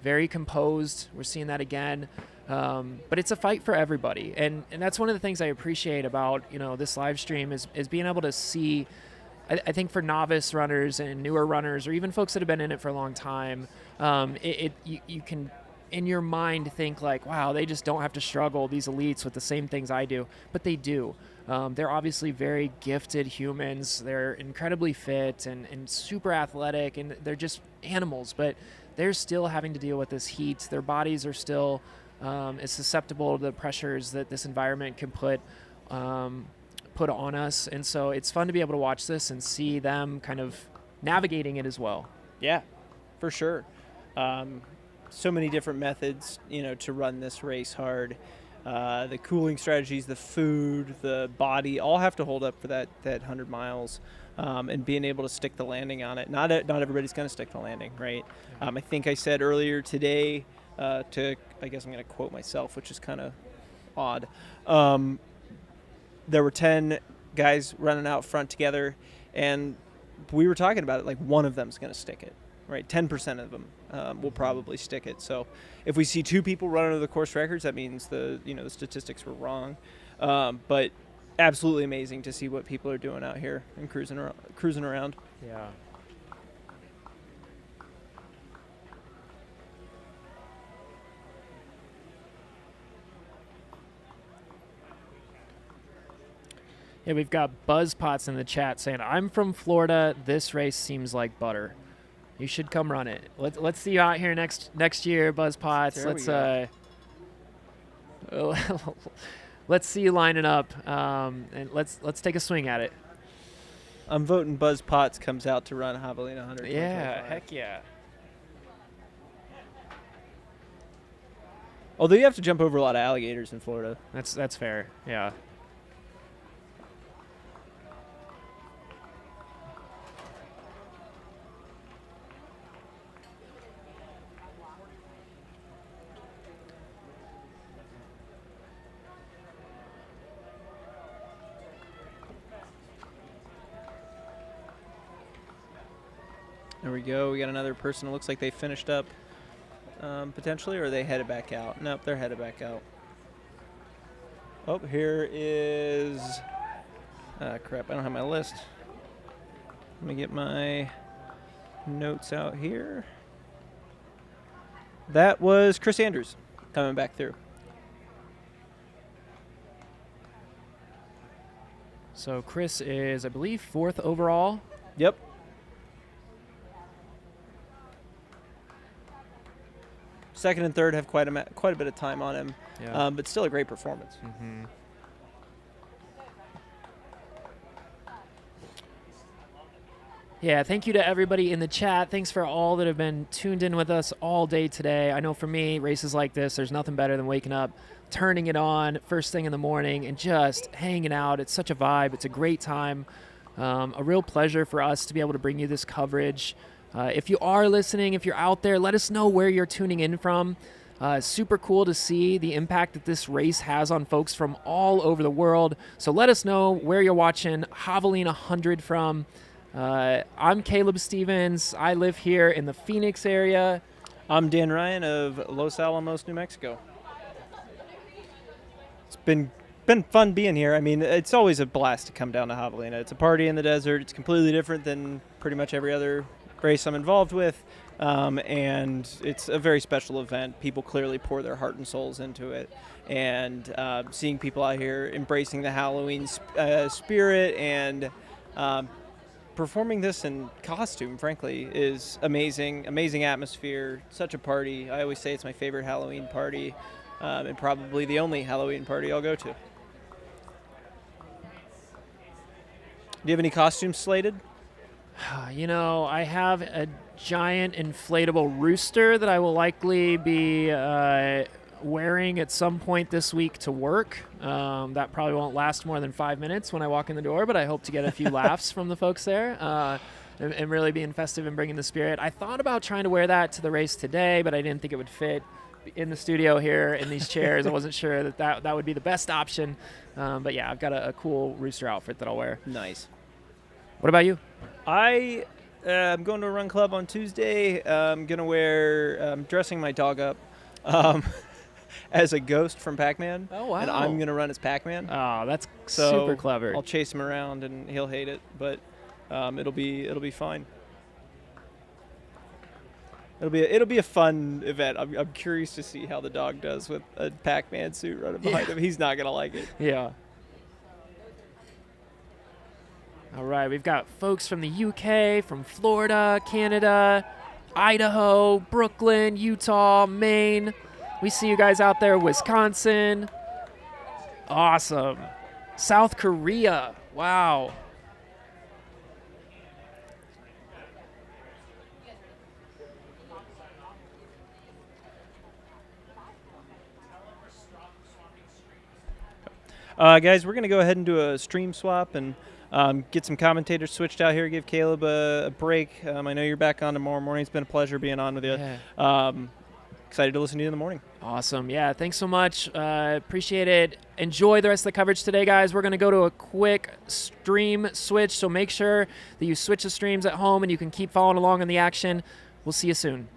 very composed. We're seeing that again. But it's a fight for everybody. And that's one of the things I appreciate about, this live stream is being able to see, I think for novice runners and newer runners, or even folks that have been in it for a long time, you can in your mind think like, wow, they just don't have to struggle, these elites, with the same things I do. But they do. They're obviously very gifted humans. They're incredibly fit and super athletic, and they're just animals. But they're still having to deal with this heat. Their bodies are still as susceptible to the pressures that this environment can put on us. And so it's fun to be able to watch this and see them kind of navigating it as well. Yeah, for sure. So many different methods, to run this race hard. The cooling strategies, the food, the body, all have to hold up for that 100 miles, and being able to stick the landing on it. Not everybody's going to stick the landing, right? I think I said earlier today, I guess I'm going to quote myself, which is kind of odd. There were 10 guys running out front together, and we were talking about it like one of them's going to stick it, right? 10% of them will probably stick it. So if we see 2 people run under the course records, that means the statistics were wrong. But absolutely amazing to see what people are doing out here and cruising around. Yeah. Yeah, we've got Buzzpots in the chat saying, I'm from Florida. This race seems like butter. You should come run it. Let's see you out here next year, Buzzpots. Let's see you lining up, and let's take a swing at it. I'm voting Buzz Potts comes out to run Javelina 100. Yeah, heck yeah. Although you have to jump over a lot of alligators in Florida. That's fair. Yeah. There we go. We got another person. It looks like they finished up potentially, or are they headed back out? Nope, they're headed back out. Oh, here is... crap, I don't have my list. Let me get my notes out here. That was Chris Andrews coming back through. So Chris is, I believe, 4th overall. Yep. Second and third have quite a bit of time on him, Yeah. but still a great performance. Mm-hmm. Yeah, thank you to everybody in the chat. Thanks for all that have been tuned in with us all day today. I know for me, races like this, there's nothing better than waking up, turning it on first thing in the morning, and just hanging out. It's such a vibe. It's a great time. A real pleasure for us to be able to bring you this coverage. If you are listening, if you're out there, let us know where you're tuning in from. Super cool to see the impact that this race has on folks from all over the world. So let us know where you're watching Javelina 100 from. I'm Caleb Stevens. I live here in the Phoenix area. I'm Dan Ryan of Los Alamos, New Mexico. It's been fun being here. I mean, it's always a blast to come down to Javelina. It's a party in the desert. It's completely different than pretty much every other race I'm involved with, and it's a very special event. People clearly pour their heart and souls into it, and seeing people out here embracing the Halloween spirit and performing this in costume, frankly, is amazing. Amazing atmosphere, such a party. I always say it's my favorite Halloween party, and probably the only Halloween party I'll go to. Do you have any costumes slated? You know, I have a giant inflatable rooster that I will likely be wearing at some point this week to work. That probably won't last more than 5 minutes when I walk in the door, but I hope to get a few laughs from the folks there and really being festive and bringing the spirit. I thought about trying to wear that to the race today, but I didn't think it would fit in the studio here in these chairs. I wasn't sure that would be the best option. But yeah, I've got a cool rooster outfit that I'll wear. Nice. What about you? I'm going to a run club on Tuesday. I'm going to wear, dressing my dog up as a ghost from Pac-Man. Oh, wow. And I'm going to run as Pac-Man. Oh, that's so super clever. I'll chase him around and he'll hate it, but it'll be fine. It'll be a fun event. I'm curious to see how the dog does with a Pac-Man suit running behind him. He's not going to like it. Yeah. All right, we've got folks from the UK, from Florida, Canada, Idaho, Brooklyn, Utah, Maine. We see you guys out there, Wisconsin. Awesome. South Korea. Wow. Guys, we're going to go ahead and do a stream swap and get some commentators switched out here, give Caleb a break. I know you're back on tomorrow morning. It's been a pleasure being on with you. Yeah. Excited to listen to you in the morning. Awesome. Yeah, thanks so much. Appreciate it. Enjoy the rest of the coverage today, guys. We're going to go to a quick stream switch, so make sure that you switch the streams at home and you can keep following along in the action. We'll see you soon.